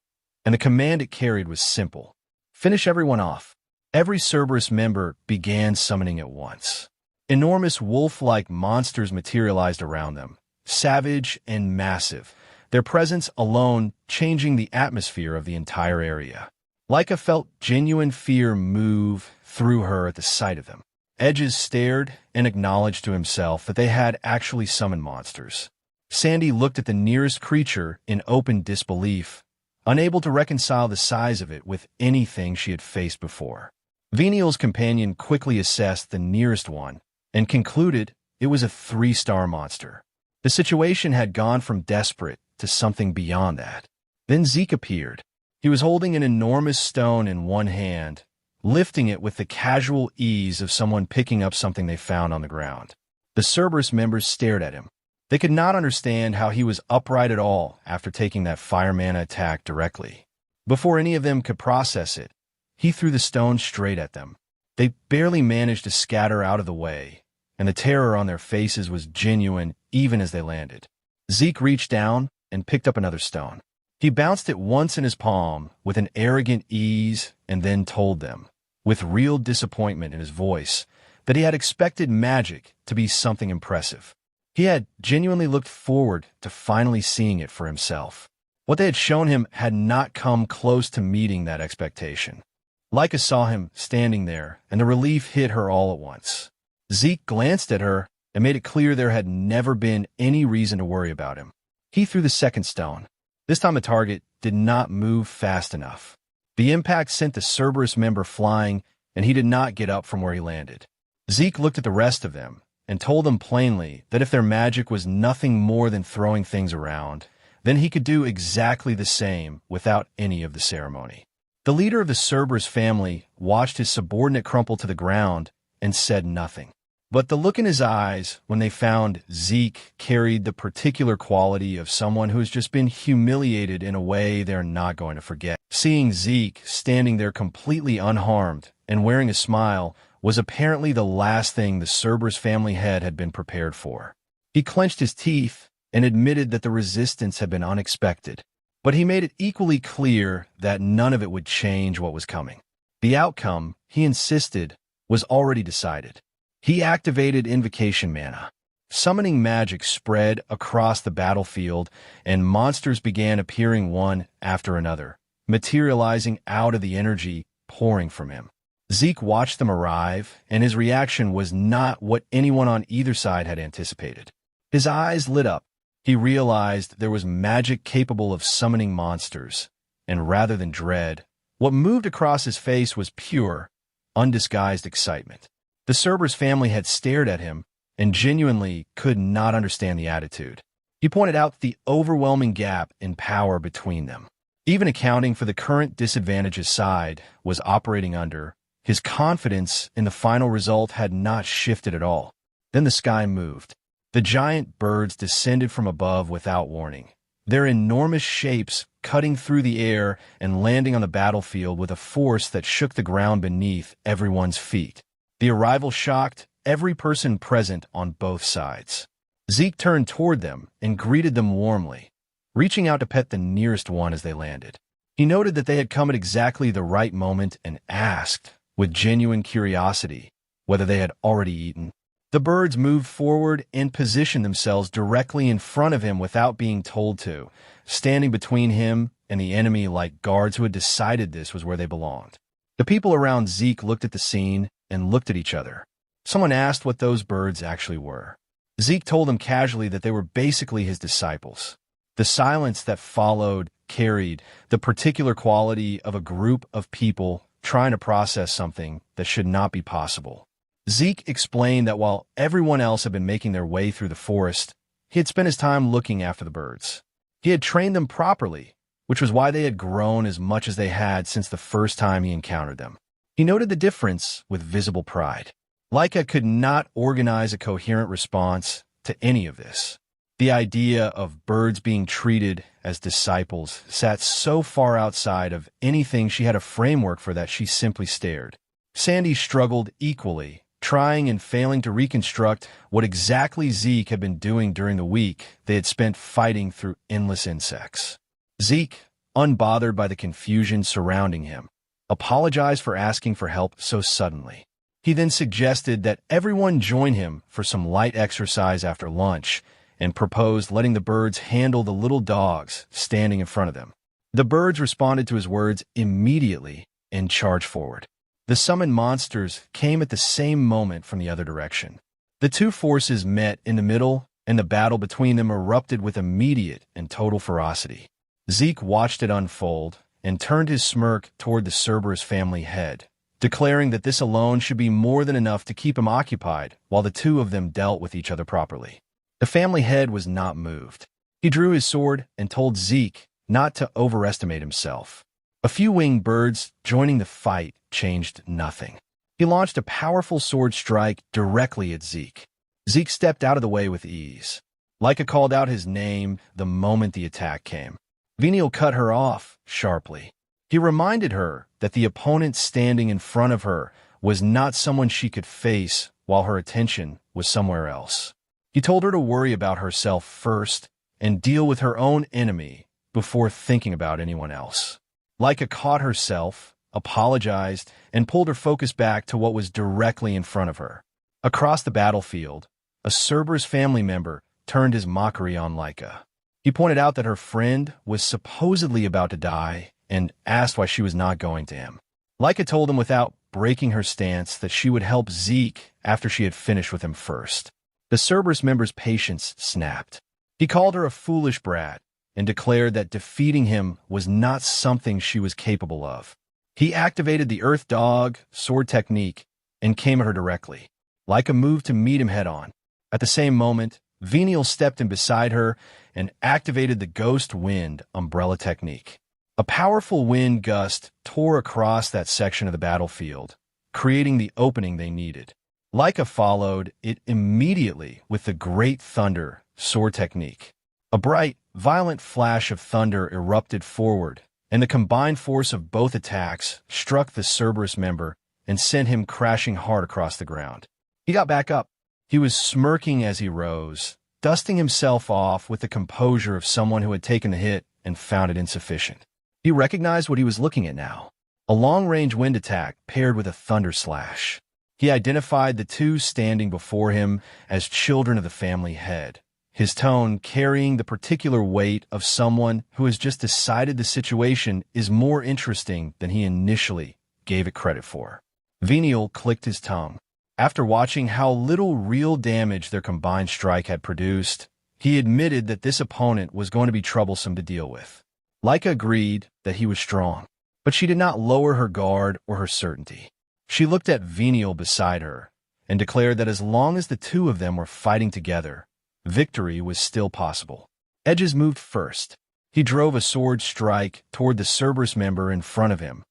and the command it carried was simple. Finish everyone off. Every Cerberus member began summoning at once. Enormous wolf-like monsters materialized around them, savage and massive, their presence alone changing the atmosphere of the entire area. Leica felt genuine fear move through her at the sight of them. Edges stared and acknowledged to himself that they had actually summoned monsters. Sandy looked at the nearest creature in open disbelief, unable to reconcile the size of it with anything she had faced before. Venial's companion quickly assessed the nearest one and concluded it was a 3-star monster. The situation had gone from desperate to something beyond that. Then Zeke appeared. He was holding an enormous stone in one hand, lifting it with the casual ease of someone picking up something they found on the ground. The Cerberus members stared at him. They could not understand how he was upright at all after taking that fire mana attack directly. Before any of them could process it, he threw the stone straight at them. They barely managed to scatter out of the way, and the terror on their faces was genuine even as they landed. Zeke reached down and picked up another stone. He bounced it once in his palm with an arrogant ease and then told them, with real disappointment in his voice, that he had expected magic to be something impressive. He had genuinely looked forward to finally seeing it for himself. What they had shown him had not come close to meeting that expectation. Leica saw him standing there, and the relief hit her all at once. Zeke glanced at her and made it clear there had never been any reason to worry about him. He threw the second stone. This time the target did not move fast enough. The impact sent the Cerberus member flying, and he did not get up from where he landed. Zeke looked at the rest of them and told them plainly that if their magic was nothing more than throwing things around, then he could do exactly the same without any of the ceremony. The leader of the Cerberus family watched his subordinate crumple to the ground and said nothing. But the look in his eyes when they found Zeke carried the particular quality of someone who has just been humiliated in a way they're not going to forget. Seeing Zeke standing there completely unharmed and wearing a smile was apparently the last thing the Cerberus family head had been prepared for. He clenched his teeth and admitted that the resistance had been unexpected, but he made it equally clear that none of it would change what was coming. The outcome, he insisted, was already decided. He activated Invocation Mana. Summoning magic spread across the battlefield, and monsters began appearing one after another, materializing out of the energy pouring from him. Zeke watched them arrive, and his reaction was not what anyone on either side had anticipated. His eyes lit up. He realized there was magic capable of summoning monsters, and rather than dread, what moved across his face was pure, undisguised excitement. The Cerberus family had stared at him and genuinely could not understand the attitude. He pointed out the overwhelming gap in power between them. Even accounting for the current disadvantage his side was operating under, his confidence in the final result had not shifted at all. Then the sky moved. The giant birds descended from above without warning, their enormous shapes cutting through the air and landing on the battlefield with a force that shook the ground beneath everyone's feet. The arrival shocked every person present on both sides. Zeke turned toward them and greeted them warmly, reaching out to pet the nearest one as they landed. He noted that they had come at exactly the right moment and asked, with genuine curiosity, whether they had already eaten. The birds moved forward and positioned themselves directly in front of him without being told to, standing between him and the enemy like guards who had decided this was where they belonged. The people around Zeke looked at the scene and looked at each other. Someone asked what those birds actually were. Zeke told them casually that they were basically his disciples. The silence that followed carried the particular quality of a group of people trying to process something that should not be possible. Zeke explained that while everyone else had been making their way through the forest, he had spent his time looking after the birds. He had trained them properly, which was why they had grown as much as they had since the first time he encountered them. He noted the difference with visible pride. Laika could not organize a coherent response to any of this. The idea of birds being treated as disciples sat so far outside of anything she had a framework for that she simply stared. Sandy struggled equally, trying and failing to reconstruct what exactly Zeke had been doing during the week they had spent fighting through endless insects. Zeke, unbothered by the confusion surrounding him, apologized for asking for help so suddenly. He then suggested that everyone join him for some light exercise after lunch and proposed letting the birds handle the little dogs standing in front of them. The birds responded to his words immediately and charged forward. The summoned monsters came at the same moment from the other direction. The two forces met in the middle, and the battle between them erupted with immediate and total ferocity. Zeke watched it unfold and turned his smirk toward the Cerberus family head, declaring that this alone should be more than enough to keep him occupied while the two of them dealt with each other properly. The family head was not moved. He drew his sword and told Zeke not to overestimate himself. A few winged birds joining the fight changed nothing. He launched a powerful sword strike directly at Zeke. Zeke stepped out of the way with ease. Laika called out his name the moment the attack came. Venial cut her off sharply. He reminded her that the opponent standing in front of her was not someone she could face while her attention was somewhere else. He told her to worry about herself first and deal with her own enemy before thinking about anyone else. Laika caught herself, apologized, and pulled her focus back to what was directly in front of her. Across the battlefield, a Cerberus family member turned his mockery on Laika. He pointed out that her friend was supposedly about to die and asked why she was not going to him. Laika told him without breaking her stance that she would help Zeke after she had finished with him first. The Cerberus member's patience snapped. He called her a foolish brat and declared that defeating him was not something she was capable of. He activated the Earth Dog sword technique and came at her directly. Laika moved to meet him head-on. At the same moment, Venial stepped in beside her and activated the Ghost Wind umbrella technique. A powerful wind gust tore across that section of the battlefield, creating the opening they needed. Leica followed it immediately with the Great Thunder sword technique. A bright, violent flash of thunder erupted forward, and the combined force of both attacks struck the Cerberus member and sent him crashing hard across the ground. He got back up. He was smirking as he rose, dusting himself off with the composure of someone who had taken the hit and found it insufficient. He recognized what he was looking at now. A long-range wind attack paired with a thunder slash. He identified the two standing before him as children of the family head, his tone carrying the particular weight of someone who has just decided the situation is more interesting than he initially gave it credit for. Venial clicked his tongue. After watching how little real damage their combined strike had produced, he admitted that this opponent was going to be troublesome to deal with. Leica agreed that he was strong, but she did not lower her guard or her certainty. She looked at Venial beside her and declared that as long as the two of them were fighting together, victory was still possible. Edges moved first. He drove a sword strike toward the Cerberus member in front of him,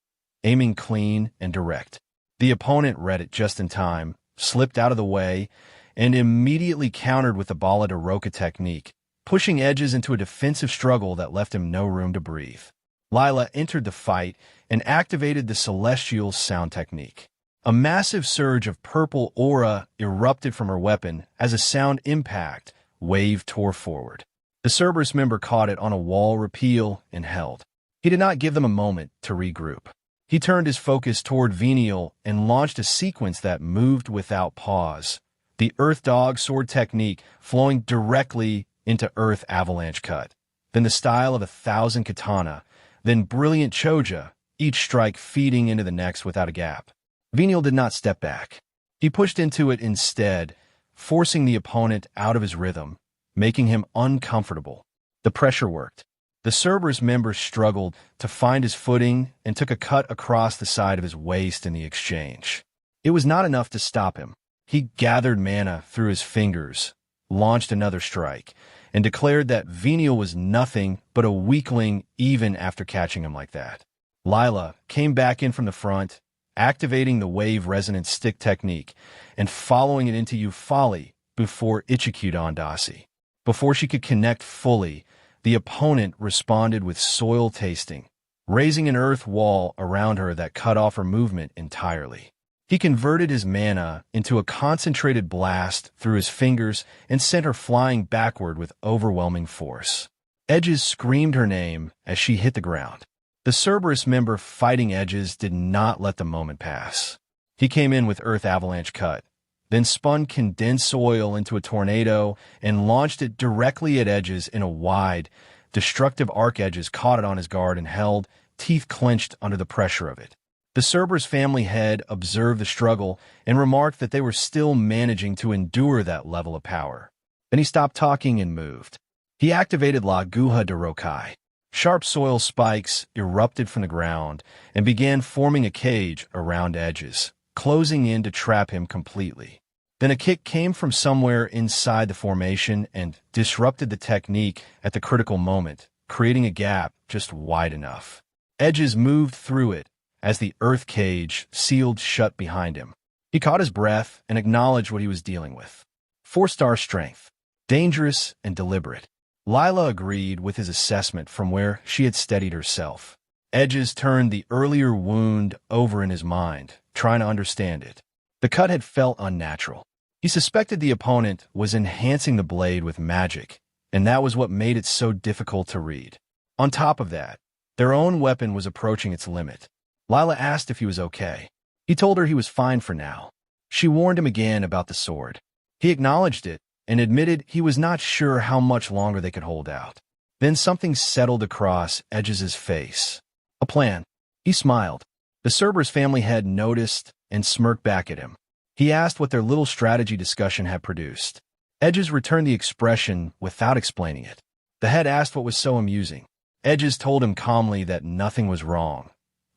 aiming clean and direct. The opponent read it just in time, slipped out of the way, and immediately countered with the Bala de Roca technique, pushing Edges into a defensive struggle that left him no room to breathe. Lila entered the fight and activated the Celestial Sound technique. A massive surge of purple aura erupted from her weapon as a sound impact wave tore forward. The Cerberus member caught it on a wall repeal and held. He did not give them a moment to regroup. He turned his focus toward Venial and launched a sequence that moved without pause. The Earth Dog sword technique flowing directly into Earth Avalanche Cut. Then the style of 1,000 katana, then brilliant choja, each strike feeding into the next without a gap. Venial did not step back. He pushed into it instead, forcing the opponent out of his rhythm, making him uncomfortable. The pressure worked. The Cerberus member struggled to find his footing and took a cut across the side of his waist in the exchange. It was not enough to stop him. He gathered mana through his fingers, launched another strike, and declared that Venial was nothing but a weakling even after catching him like that. Lila came back in from the front, activating the wave resonance stick technique and following it into Euphali before Ichikudan Dasi. Before she could connect fully, the opponent responded with soil tasting, raising an earth wall around her that cut off her movement entirely. He converted his mana into a concentrated blast through his fingers and sent her flying backward with overwhelming force. Edges screamed her name as she hit the ground. The Cerberus member fighting Edges did not let the moment pass. He came in with Earth Avalanche Cut, then spun condensed oil into a tornado and launched it directly at Edges in a wide, destructive arc. Edges caught it on his guard and held, teeth clenched under the pressure of it. The Cerberus family head observed the struggle and remarked that they were still managing to endure that level of power. Then he stopped talking and moved. He activated La Guha de Rokai. Sharp soil spikes erupted from the ground and began forming a cage around Edges, closing in to trap him completely. Then a kick came from somewhere inside the formation and disrupted the technique at the critical moment, creating a gap just wide enough. Edges moved through it as the earth cage sealed shut behind him. He caught his breath and acknowledged what he was dealing with. 4-star strength. Dangerous and deliberate. Lila agreed with his assessment from where she had steadied herself. Edges turned the earlier wound over in his mind, trying to understand it. The cut had felt unnatural. He suspected the opponent was enhancing the blade with magic, and that was what made it so difficult to read. On top of that, their own weapon was approaching its limit. Lila asked if he was okay. He told her he was fine for now. She warned him again about the sword. He acknowledged it and admitted he was not sure how much longer they could hold out. Then something settled across Edges' face. A plan. He smiled. The Cerberus family had noticed and smirked back at him. He asked what their little strategy discussion had produced. Edges returned the expression without explaining it. The head asked what was so amusing. Edges told him calmly that nothing was wrong,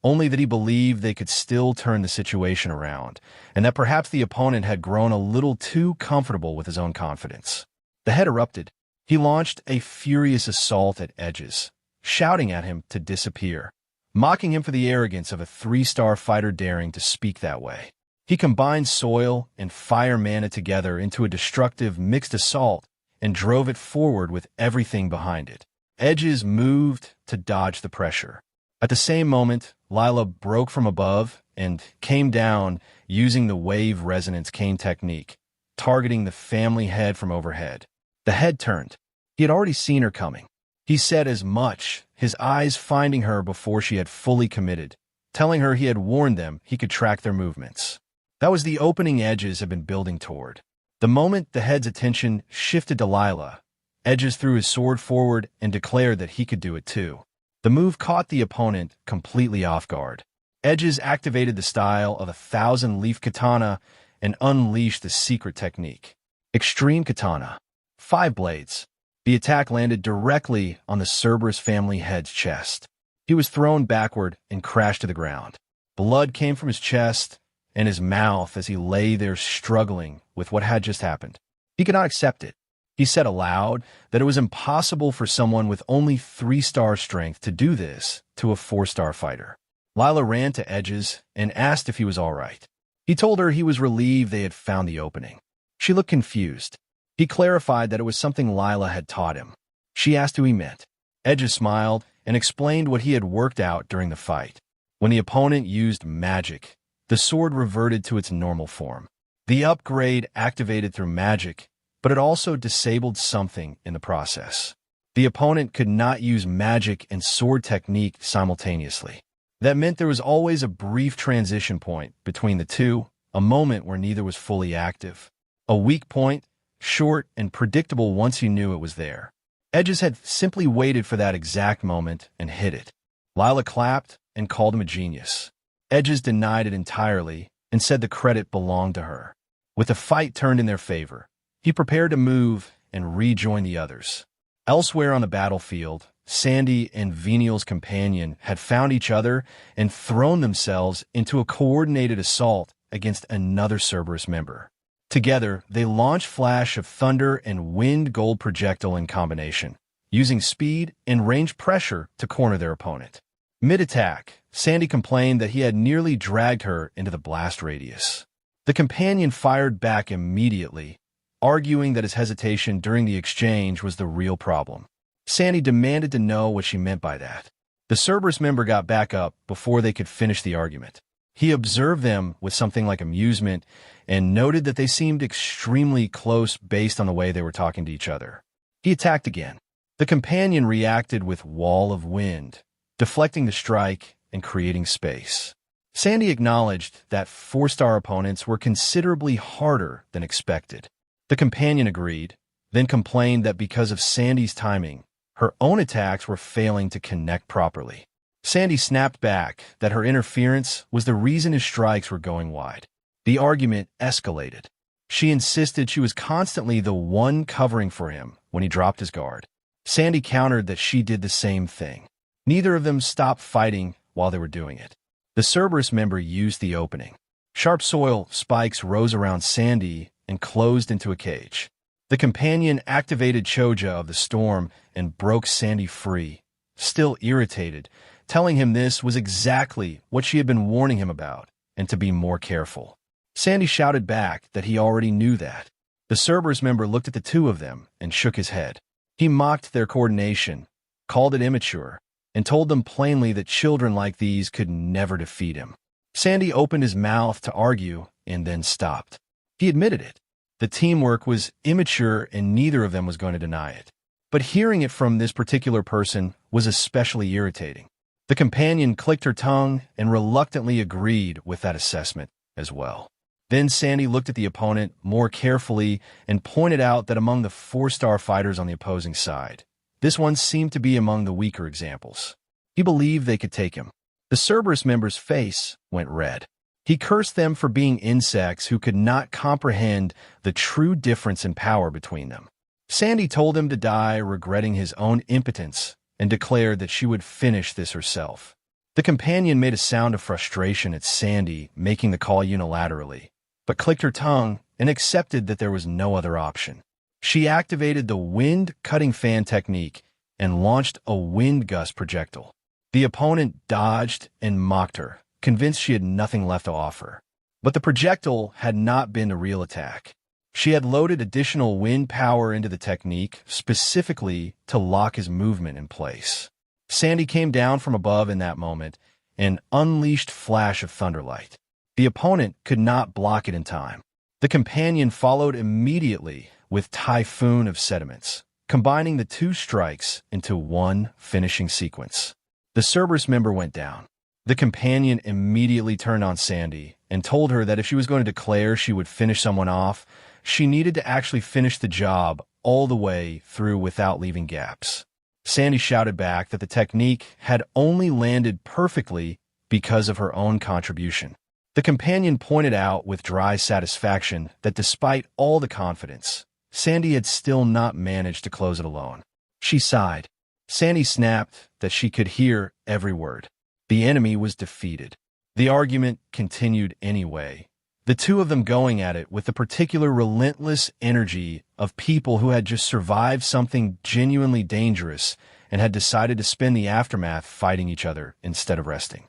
only that he believed they could still turn the situation around, and that perhaps the opponent had grown a little too comfortable with his own confidence. The head erupted. He launched a furious assault at Edges, shouting at him to disappear, mocking him for the arrogance of a 3-star fighter daring to speak that way. He combined soil and fire mana together into a destructive mixed assault and drove it forward with everything behind it. Edges moved to dodge the pressure. At the same moment, Lila broke from above and came down using the wave resonance cane technique, targeting the family head from overhead. The head turned. He had already seen her coming. He said as much, his eyes finding her before she had fully committed, telling her he had warned them he could track their movements. That was the opening Edges had been building toward. The moment the head's attention shifted to Lila, Edges threw his sword forward and declared that he could do it too. The move caught the opponent completely off guard. Edges activated the style of a 1,000-leaf katana and unleashed the secret technique. Extreme Katana. 5 blades. The attack landed directly on the Cerberus family head's chest. He was thrown backward and crashed to the ground. Blood came from his chest and his mouth as he lay there struggling with what had just happened. He could not accept it. He said aloud that it was impossible for someone with only 3-star strength to do this to a 4-star fighter. Lila ran to Edges and asked if he was all right. He told her he was relieved they had found the opening. She looked confused. He clarified that it was something Lila had taught him. She asked who he meant. Edges smiled and explained what he had worked out during the fight. When the opponent used magic, the sword reverted to its normal form. The upgrade activated through magic, but it also disabled something in the process. The opponent could not use magic and sword technique simultaneously. That meant there was always a brief transition point between the two, a moment where neither was fully active. A weak point, short and predictable once you knew it was there. Edges had simply waited for that exact moment and hit it. Lila clapped and called him a genius. Edges denied it entirely and said the credit belonged to her. With the fight turned in their favor, he prepared to move and rejoin the others. Elsewhere on the battlefield, Sandy and Venial's companion had found each other and thrown themselves into a coordinated assault against another Cerberus member. Together, they launched Flash of Thunder and Wind Gold Projectile in combination, using speed and range pressure to corner their opponent. Mid-attack, Sandy complained that he had nearly dragged her into the blast radius. The companion fired back immediately, arguing that his hesitation during the exchange was the real problem. Sandy demanded to know what she meant by that. The Cerberus member got back up before they could finish the argument. He observed them with something like amusement and noted that they seemed extremely close based on the way they were talking to each other. He attacked again. The companion reacted with Wall of Wind, deflecting the strike and creating space. Sandy acknowledged that 4-star opponents were considerably harder than expected. The companion agreed, then complained that because of Sandy's timing, her own attacks were failing to connect properly. Sandy snapped back that her interference was the reason his strikes were going wide. The argument escalated. She insisted she was constantly the one covering for him when he dropped his guard. Sandy countered that she did the same thing. Neither of them stopped fighting while they were doing it. The Cerberus member used the opening. Sharp soil spikes rose around Sandy and closed into a cage. The companion activated Choja of the Storm and broke Sandy free, still irritated, telling him this was exactly what she had been warning him about, and to be more careful. Sandy shouted back that he already knew that. The Cerberus member looked at the two of them and shook his head. He mocked their coordination, called it immature, and told them plainly that children like these could never defeat him. Sandy opened his mouth to argue and then stopped. He admitted it. The teamwork was immature and neither of them was going to deny it. But hearing it from this particular person was especially irritating. The companion clicked her tongue and reluctantly agreed with that assessment as well. Then Sandy looked at the opponent more carefully and pointed out that among the 4-star fighters on the opposing side, this one seemed to be among the weaker examples. He believed they could take him. The Cerberus member's face went red. He cursed them for being insects who could not comprehend the true difference in power between them. Sandy told him to die, regretting his own impotence, and declared that she would finish this herself. The companion made a sound of frustration at Sandy making the call unilaterally, but clicked her tongue and accepted that there was no other option. She activated the wind-cutting fan technique and launched a wind gust projectile. The opponent dodged and mocked her, convinced she had nothing left to offer. But the projectile had not been a real attack. She had loaded additional wind power into the technique, specifically to lock his movement in place. Sandy came down from above in that moment, an unleashed flash of thunderlight. The opponent could not block it in time. The companion followed immediately with Typhoon of Sediments, combining the two strikes into one finishing sequence. The Cerberus member went down. The companion immediately turned on Sandy and told her that if she was going to declare she would finish someone off, she needed to actually finish the job all the way through without leaving gaps. Sandy shouted back that the technique had only landed perfectly because of her own contribution. The companion pointed out with dry satisfaction that despite all the confidence, Sandy had still not managed to close it alone. She sighed. Sandy snapped that she could hear every word. The enemy was defeated. The argument continued anyway, the two of them going at it with the particular relentless energy of people who had just survived something genuinely dangerous and had decided to spend the aftermath fighting each other instead of resting.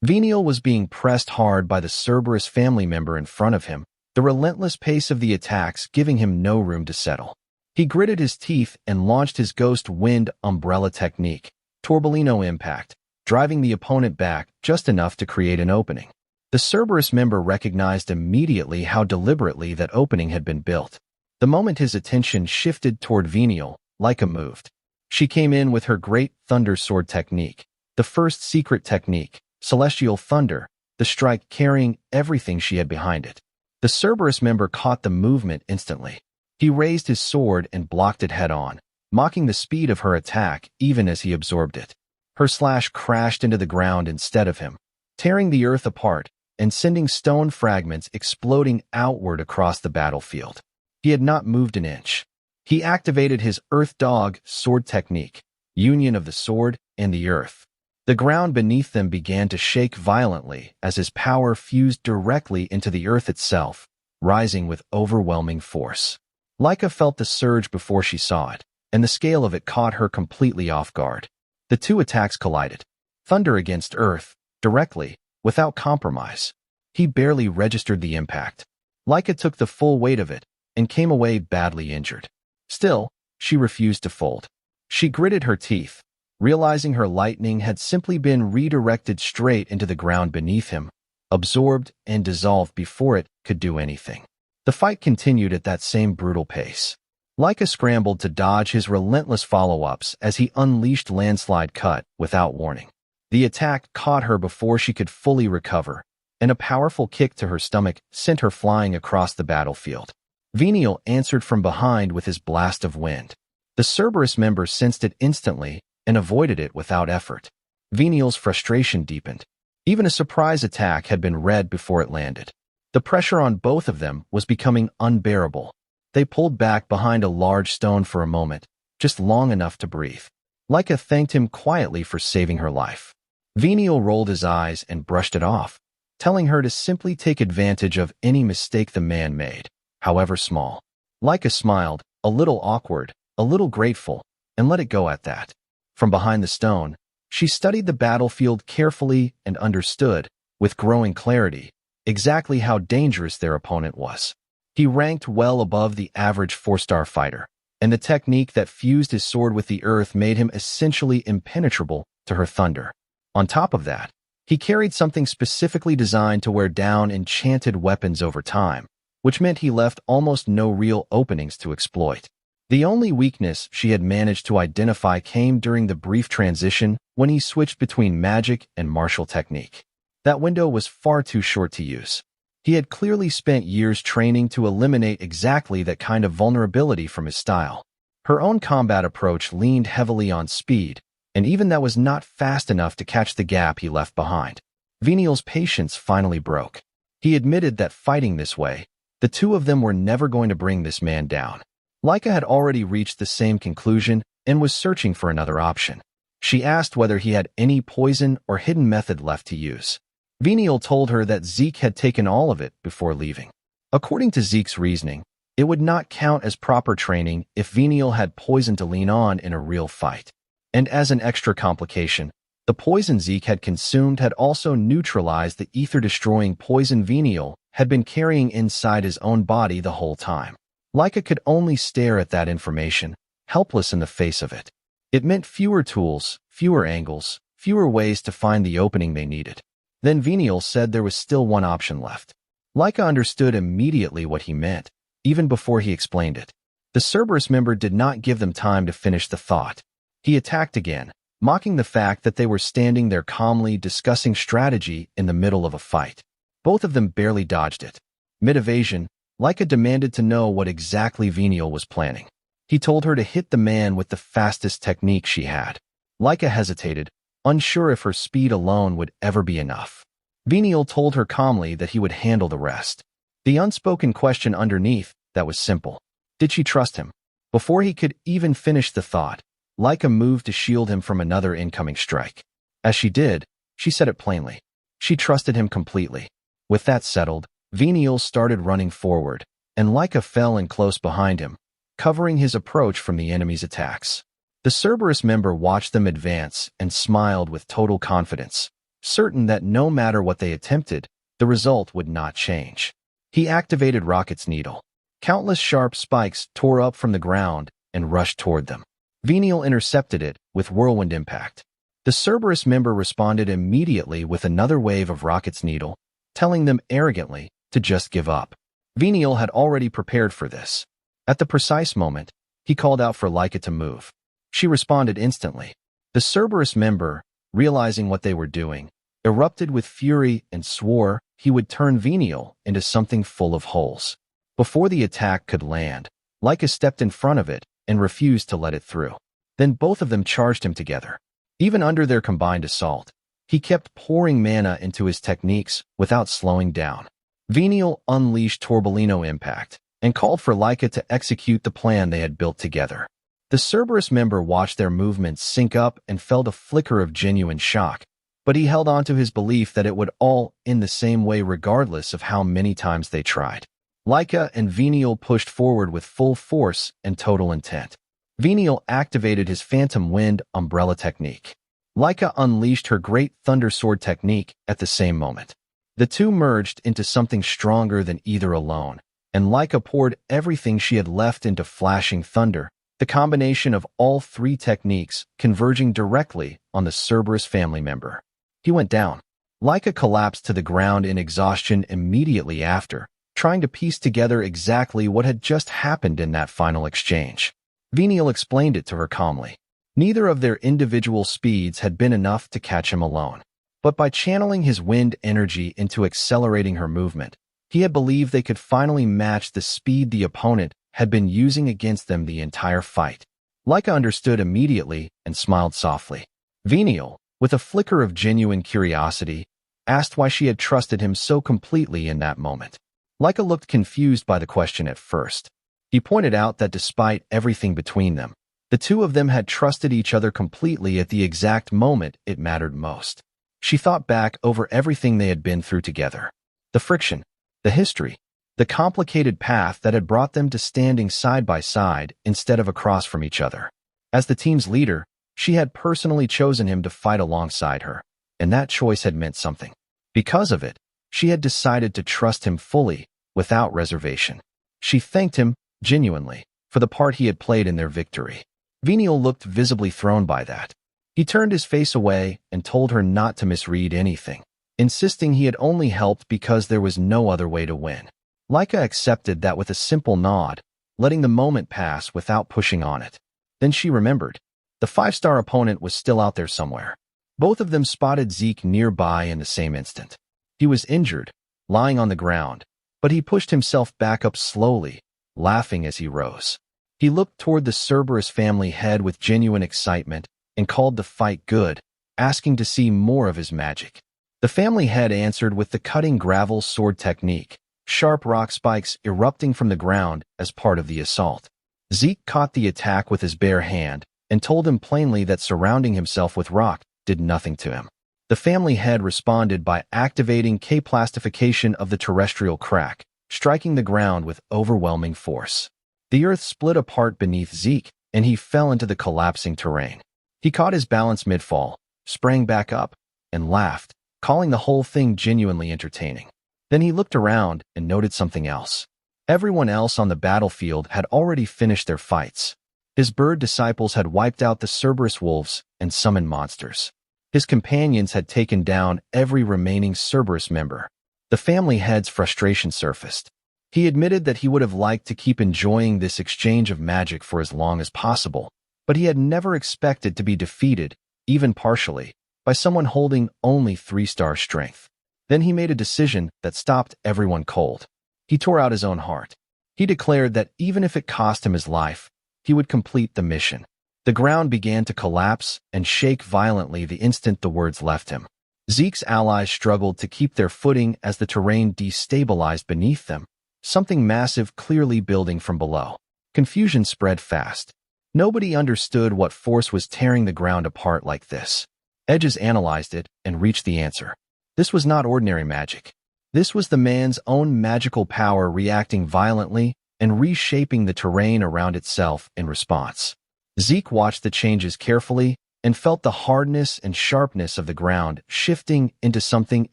Venial was being pressed hard by the Cerberus family member in front of him, the relentless pace of the attacks giving him no room to settle. He gritted his teeth and launched his Ghost Wind Umbrella technique, Torbellino Impact, driving the opponent back just enough to create an opening. The Cerberus member recognized immediately how deliberately that opening had been built. The moment his attention shifted toward Venial, Leica moved. She came in with her great Thunder Sword technique, the first secret technique, Celestial Thunder, the strike carrying everything she had behind it. The Cerberus member caught the movement instantly. He raised his sword and blocked it head-on, mocking the speed of her attack even as he absorbed it. Her slash crashed into the ground instead of him, tearing the earth apart and sending stone fragments exploding outward across the battlefield. He had not moved an inch. He activated his Earth Dog sword technique, union of the sword and the earth. The ground beneath them began to shake violently as his power fused directly into the earth itself, rising with overwhelming force. Leica felt the surge before she saw it, and the scale of it caught her completely off guard. The two attacks collided. Thunder against earth, directly, without compromise. He barely registered the impact. Leica took the full weight of it and came away badly injured. Still, she refused to fold. She gritted her teeth, realizing her lightning had simply been redirected straight into the ground beneath him, absorbed and dissolved before it could do anything. The fight continued at that same brutal pace. Leica scrambled to dodge his relentless follow-ups as he unleashed Landslide Cut without warning. The attack caught her before she could fully recover, and a powerful kick to her stomach sent her flying across the battlefield. Venial answered from behind with his blast of wind. The Cerberus member sensed it instantly and avoided it without effort. Venial's frustration deepened. Even a surprise attack had been read before it landed. The pressure on both of them was becoming unbearable. They pulled back behind a large stone for a moment, just long enough to breathe. Leica thanked him quietly for saving her life. Venial rolled his eyes and brushed it off, telling her to simply take advantage of any mistake the man made, however small. Leica smiled, a little awkward, a little grateful, and let it go at that. From behind the stone, she studied the battlefield carefully and understood, with growing clarity, exactly how dangerous their opponent was. He ranked well above the average 4-star fighter, and the technique that fused his sword with the earth made him essentially impenetrable to her thunder. On top of that, he carried something specifically designed to wear down enchanted weapons over time, which meant he left almost no real openings to exploit. The only weakness she had managed to identify came during the brief transition when he switched between magic and martial technique. That window was far too short to use. He had clearly spent years training to eliminate exactly that kind of vulnerability from his style. Her own combat approach leaned heavily on speed, and even that was not fast enough to catch the gap he left behind. Venial's patience finally broke. He admitted that fighting this way, the two of them were never going to bring this man down. Leica had already reached the same conclusion and was searching for another option. She asked whether he had any poison or hidden method left to use. Venial told her that Zeke had taken all of it before leaving. According to Zeke's reasoning, it would not count as proper training if Venial had poison to lean on in a real fight. And as an extra complication, the poison Zeke had consumed had also neutralized the ether-destroying poison Venial had been carrying inside his own body the whole time. Laika could only stare at that information, helpless in the face of it. It meant fewer tools, fewer angles, fewer ways to find the opening they needed. Then Venial said there was still one option left. Laika understood immediately what he meant, even before he explained it. The Cerberus member did not give them time to finish the thought. He attacked again, mocking the fact that they were standing there calmly discussing strategy in the middle of a fight. Both of them barely dodged it. Mid-evasion, Laika demanded to know what exactly Venial was planning. He told her to hit the man with the fastest technique she had. Laika hesitated, unsure if her speed alone would ever be enough. Venial told her calmly that he would handle the rest. The unspoken question underneath, that was simple. Did she trust him? Before he could even finish the thought, Laika moved to shield him from another incoming strike. As she did, she said it plainly. She trusted him completely. With that settled, Venial started running forward, and Laika fell in close behind him, covering his approach from the enemy's attacks. The Cerberus member watched them advance and smiled with total confidence, certain that no matter what they attempted, the result would not change. He activated Rocket's needle. Countless sharp spikes tore up from the ground and rushed toward them. Venial intercepted it with whirlwind impact. The Cerberus member responded immediately with another wave of Rocket's needle, telling them arrogantly to just give up. Venial had already prepared for this. At the precise moment, he called out for Laika to move. She responded instantly. The Cerberus member, realizing what they were doing, erupted with fury and swore he would turn Venial into something full of holes. Before the attack could land, Laika stepped in front of it and refused to let it through. Then both of them charged him together. Even under their combined assault, he kept pouring mana into his techniques without slowing down. Venial unleashed Torbellino Impact and called for Laika to execute the plan they had built together. The Cerberus member watched their movements sync up and felt a flicker of genuine shock, but he held on to his belief that it would all end the same way regardless of how many times they tried. Laika and Venial pushed forward with full force and total intent. Venial activated his Phantom Wind Umbrella technique. Laika unleashed her Great Thunder Sword technique at the same moment. The two merged into something stronger than either alone, and Laika poured everything she had left into flashing thunder, the combination of all three techniques converging directly on the Cerberus family member. He went down. Laika collapsed to the ground in exhaustion immediately after, trying to piece together exactly what had just happened in that final exchange. Venial explained it to her calmly. Neither of their individual speeds had been enough to catch him alone. But by channeling his wind energy into accelerating her movement, he had believed they could finally match the speed the opponent had been using against them the entire fight. Laika understood immediately and smiled softly. Venial, with a flicker of genuine curiosity, asked why she had trusted him so completely in that moment. Laika looked confused by the question at first. He pointed out that despite everything between them, the two of them had trusted each other completely at the exact moment it mattered most. She thought back over everything they had been through together. The friction, the history, the complicated path that had brought them to standing side by side instead of across from each other. As the team's leader, she had personally chosen him to fight alongside her, and that choice had meant something. Because of it, she had decided to trust him fully, without reservation. She thanked him, genuinely, for the part he had played in their victory. Venial looked visibly thrown by that. He turned his face away and told her not to misread anything, insisting he had only helped because there was no other way to win. Laika accepted that with a simple nod, letting the moment pass without pushing on it. Then she remembered. The 5-star opponent was still out there somewhere. Both of them spotted Zeke nearby in the same instant. He was injured, lying on the ground, but he pushed himself back up slowly, laughing as he rose. He looked toward the Cerberus family head with genuine excitement and called the fight good, asking to see more of his magic. The family head answered with the cutting gravel sword technique, sharp rock spikes erupting from the ground as part of the assault. Zeke caught the attack with his bare hand and told him plainly that surrounding himself with rock did nothing to him. The family head responded by activating K-plastification of the terrestrial crack, striking the ground with overwhelming force. The earth split apart beneath Zeke, and he fell into the collapsing terrain. He caught his balance mid-fall, sprang back up, and laughed, calling the whole thing genuinely entertaining. Then he looked around and noted something else. Everyone else on the battlefield had already finished their fights. His bird disciples had wiped out the Cerberus wolves and summoned monsters. His companions had taken down every remaining Cerberus member. The family head's frustration surfaced. He admitted that he would have liked to keep enjoying this exchange of magic for as long as possible, but he had never expected to be defeated, even partially, by someone holding only 3-star strength. Then he made a decision that stopped everyone cold. He tore out his own heart. He declared that even if it cost him his life, he would complete the mission. The ground began to collapse and shake violently the instant the words left him. Zeke's allies struggled to keep their footing as the terrain destabilized beneath them, something massive clearly building from below. Confusion spread fast. Nobody understood what force was tearing the ground apart like this. Edges analyzed it and reached the answer. This was not ordinary magic. This was the man's own magical power reacting violently and reshaping the terrain around itself in response. Zeke watched the changes carefully and felt the hardness and sharpness of the ground shifting into something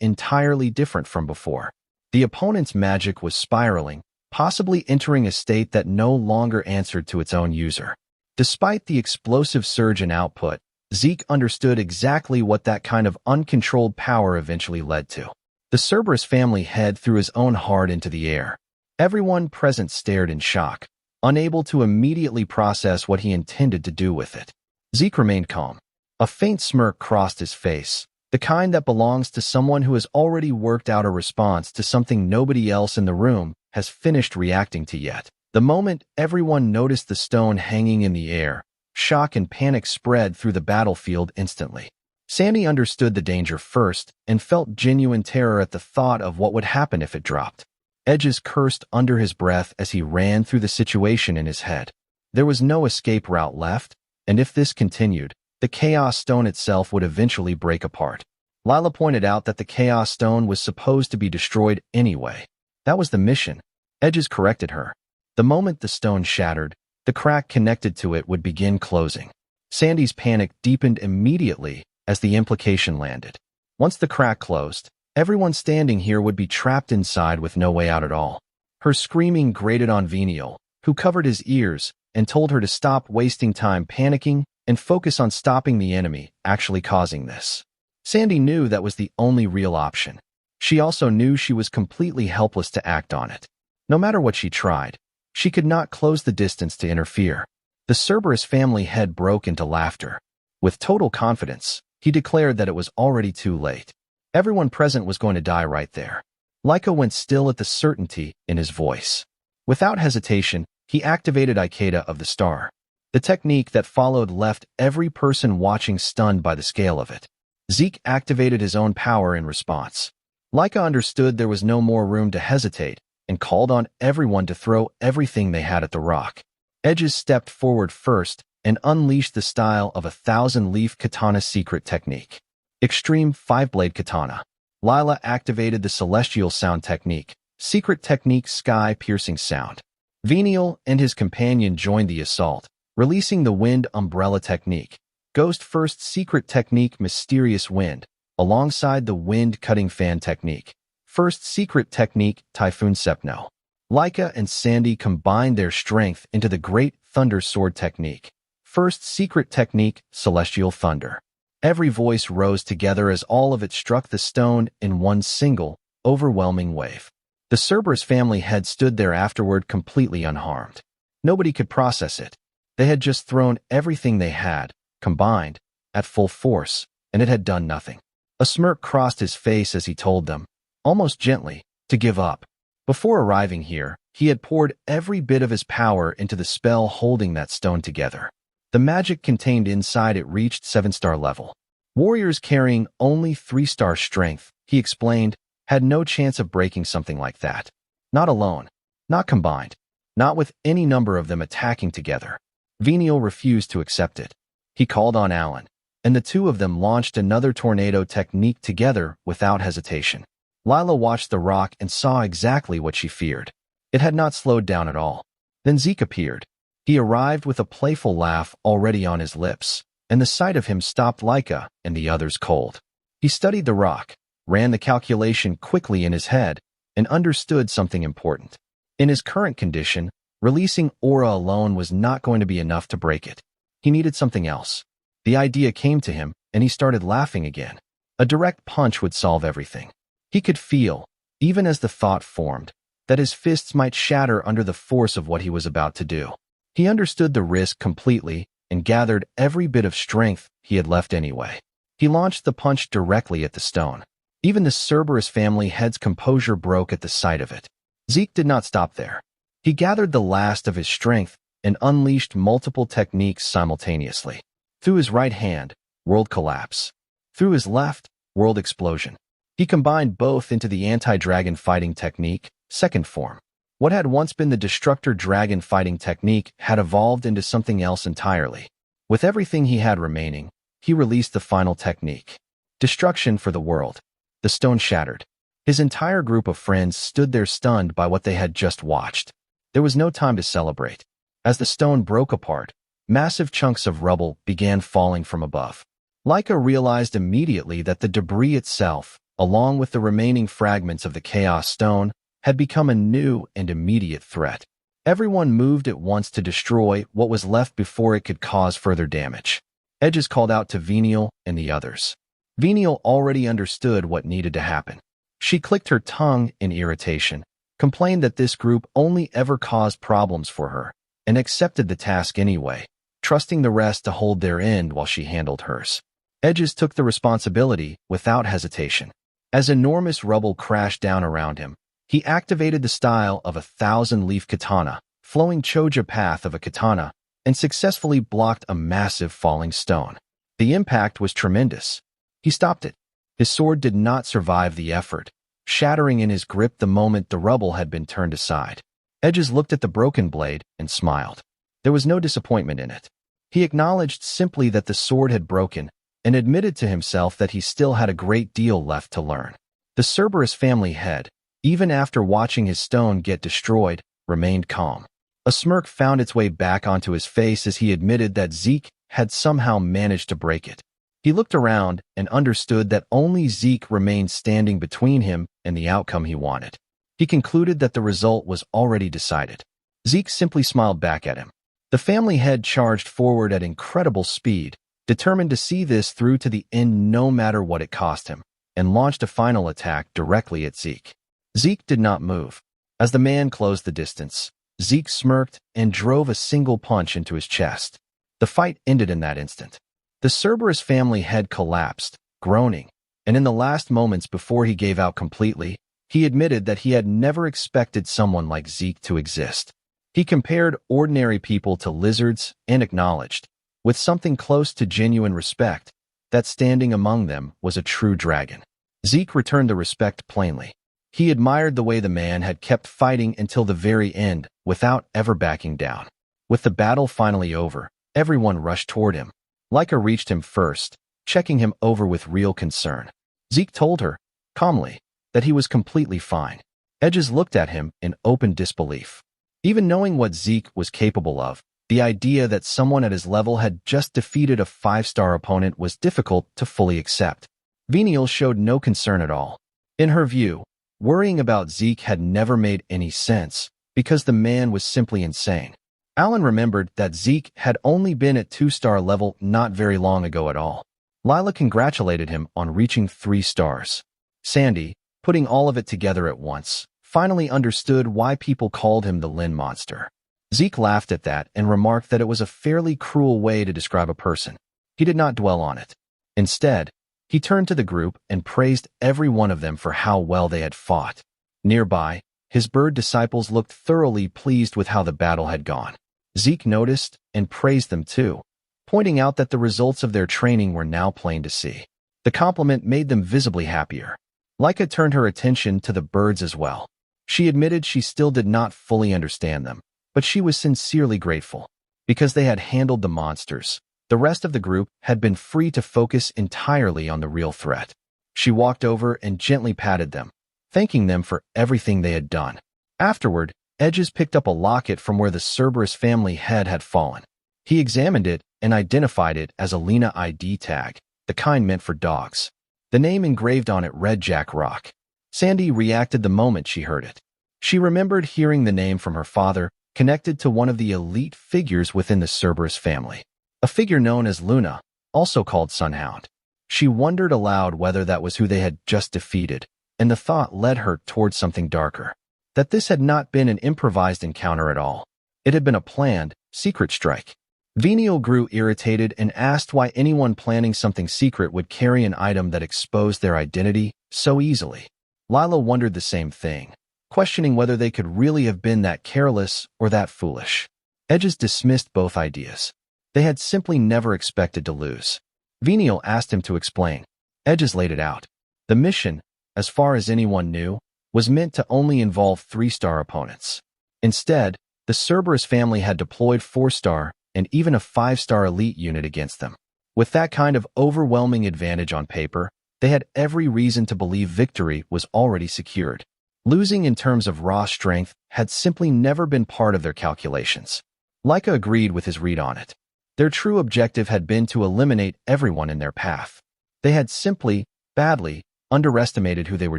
entirely different from before. The opponent's magic was spiraling, possibly entering a state that no longer answered to its own user. Despite the explosive surge in output, Zeke understood exactly what that kind of uncontrolled power eventually led to. The Cerberus family head threw his own heart into the air. Everyone present stared in shock, unable to immediately process what he intended to do with it. Zeke remained calm. A faint smirk crossed his face, the kind that belongs to someone who has already worked out a response to something nobody else in the room has finished reacting to yet. The moment everyone noticed the stone hanging in the air, shock and panic spread through the battlefield instantly. Sandy understood the danger first and felt genuine terror at the thought of what would happen if it dropped. Edges cursed under his breath as he ran through the situation in his head. There was no escape route left, and if this continued, the Chaos Stone itself would eventually break apart. Lila pointed out that the Chaos Stone was supposed to be destroyed anyway. That was the mission. Edges corrected her. The moment the stone shattered, the crack connected to it would begin closing. Sandy's panic deepened immediately as the implication landed. Once the crack closed, everyone standing here would be trapped inside with no way out at all. Her screaming grated on Venial, who covered his ears and told her to stop wasting time panicking and focus on stopping the enemy actually causing this. Sandy knew that was the only real option. She also knew she was completely helpless to act on it. No matter what she tried, she could not close the distance to interfere. The Cerberus family head broke into laughter. With total confidence, he declared that it was already too late. Everyone present was going to die right there. Laika went still at the certainty in his voice. Without hesitation, he activated Ikeda of the Star. The technique that followed left every person watching stunned by the scale of it. Zeke activated his own power in response. Laika understood there was no more room to hesitate and called on everyone to throw everything they had at the rock. Edges stepped forward first and unleashed the style of a 1,000-leaf katana secret technique. Extreme 5-blade katana. Lila activated the celestial sound technique, secret technique sky-piercing sound. Venial and his companion joined the assault, releasing the wind umbrella technique, ghost first secret technique mysterious wind, alongside the wind-cutting fan technique. First secret technique, Typhoon Sepno. Laika and Sandy combined their strength into the Great Thunder Sword technique. First secret technique, Celestial Thunder. Every voice rose together as all of it struck the stone in one single, overwhelming wave. The Cerberus family had stood there afterward completely unharmed. Nobody could process it. They had just thrown everything they had, combined, at full force, and it had done nothing. A smirk crossed his face as he told them, almost gently, to give up. Before arriving here, he had poured every bit of his power into the spell holding that stone together. The magic contained inside it reached 7-star level. Warriors carrying only 3-star strength, he explained, had no chance of breaking something like that. Not alone. Not combined. Not with any number of them attacking together. Venial refused to accept it. He called on Alan, and the two of them launched another tornado technique together without hesitation. Lila watched the rock and saw exactly what she feared. It had not slowed down at all. Then Zeke appeared. He arrived with a playful laugh already on his lips, and the sight of him stopped Laika and the others cold. He studied the rock, ran the calculation quickly in his head, and understood something important. In his current condition, releasing aura alone was not going to be enough to break it. He needed something else. The idea came to him, and he started laughing again. A direct punch would solve everything. He could feel, even as the thought formed, that his fists might shatter under the force of what he was about to do. He understood the risk completely and gathered every bit of strength he had left anyway. He launched the punch directly at the stone. Even the Cerberus family head's composure broke at the sight of it. Zeke did not stop there. He gathered the last of his strength and unleashed multiple techniques simultaneously. Through his right hand, world collapse. Through his left, world explosion. He combined both into the anti-dragon fighting technique, second form. What had once been the destructor dragon fighting technique had evolved into something else entirely. With everything he had remaining, he released the final technique. Destruction for the world. The stone shattered. His entire group of friends stood there stunned by what they had just watched. There was no time to celebrate. As the stone broke apart, massive chunks of rubble began falling from above. Laika realized immediately that the debris itself, along with the remaining fragments of the Chaos Stone, had become a new and immediate threat. Everyone moved at once to destroy what was left before it could cause further damage. Edges called out to Venial and the others. Venial already understood what needed to happen. She clicked her tongue in irritation, complained that this group only ever caused problems for her, and accepted the task anyway, trusting the rest to hold their end while she handled hers. Edges took the responsibility without hesitation. As enormous rubble crashed down around him, he activated the style of a 1,000-leaf katana, flowing choja path of a katana, and successfully blocked a massive falling stone. The impact was tremendous. He stopped it. His sword did not survive the effort, shattering in his grip the moment the rubble had been turned aside. Edges looked at the broken blade and smiled. There was no disappointment in it. He acknowledged simply that the sword had broken and admitted to himself that he still had a great deal left to learn. The Cerberus family head, even after watching his stone get destroyed, remained calm. A smirk found its way back onto his face as he admitted that Zeke had somehow managed to break it. He looked around and understood that only Zeke remained standing between him and the outcome he wanted. He concluded that the result was already decided. Zeke simply smiled back at him. The family head charged forward at incredible speed, determined to see this through to the end no matter what it cost him, and launched a final attack directly at Zeke. Zeke did not move. As the man closed the distance, Zeke smirked and drove a single punch into his chest. The fight ended in that instant. The Cerberus family head collapsed, groaning, and in the last moments before he gave out completely, he admitted that he had never expected someone like Zeke to exist. He compared ordinary people to lizards and acknowledged, with something close to genuine respect, that standing among them was a true dragon. Zeke returned the respect plainly. He admired the way the man had kept fighting until the very end without ever backing down. With the battle finally over, everyone rushed toward him. Laika reached him first, checking him over with real concern. Zeke told her, calmly, that he was completely fine. Edges looked at him in open disbelief. Even knowing what Zeke was capable of, the idea that someone at his level had just defeated a 5-star opponent was difficult to fully accept. Venial showed no concern at all. In her view, worrying about Zeke had never made any sense, because the man was simply insane. Alan remembered that Zeke had only been at 2-star level not very long ago at all. Lila congratulated him on reaching 3 stars. Sandy, putting all of it together at once, finally understood why people called him the Lin Monster. Zeke laughed at that and remarked that it was a fairly cruel way to describe a person. He did not dwell on it. Instead, he turned to the group and praised every one of them for how well they had fought. Nearby, his bird disciples looked thoroughly pleased with how the battle had gone. Zeke noticed and praised them too, pointing out that the results of their training were now plain to see. The compliment made them visibly happier. Laika turned her attention to the birds as well. She admitted she still did not fully understand them, but she was sincerely grateful. Because they had handled the monsters, the rest of the group had been free to focus entirely on the real threat. She walked over and gently patted them, thanking them for everything they had done. Afterward, Edges picked up a locket from where the Cerberus family head had fallen. He examined it and identified it as a Lena ID tag, the kind meant for dogs. The name engraved on it read Jack Rock. Sandy reacted the moment she heard it. She remembered hearing the name from her father, connected to one of the elite figures within the Cerberus family, a figure known as Luna, also called Sunhound. She wondered aloud whether that was who they had just defeated, and the thought led her towards something darker. That this had not been an improvised encounter at all. It had been a planned, secret strike. Venial grew irritated and asked why anyone planning something secret would carry an item that exposed their identity so easily. Lila wondered the same thing, questioning whether they could really have been that careless or that foolish. Edges dismissed both ideas. They had simply never expected to lose. Venial asked him to explain. Edges laid it out. The mission, as far as anyone knew, was meant to only involve 3-star opponents. Instead, the Cerberus family had deployed 4-star and even a 5-star elite unit against them. With that kind of overwhelming advantage on paper, they had every reason to believe victory was already secured. Losing in terms of raw strength had simply never been part of their calculations. Leica agreed with his read on it. Their true objective had been to eliminate everyone in their path. They had simply, badly, underestimated who they were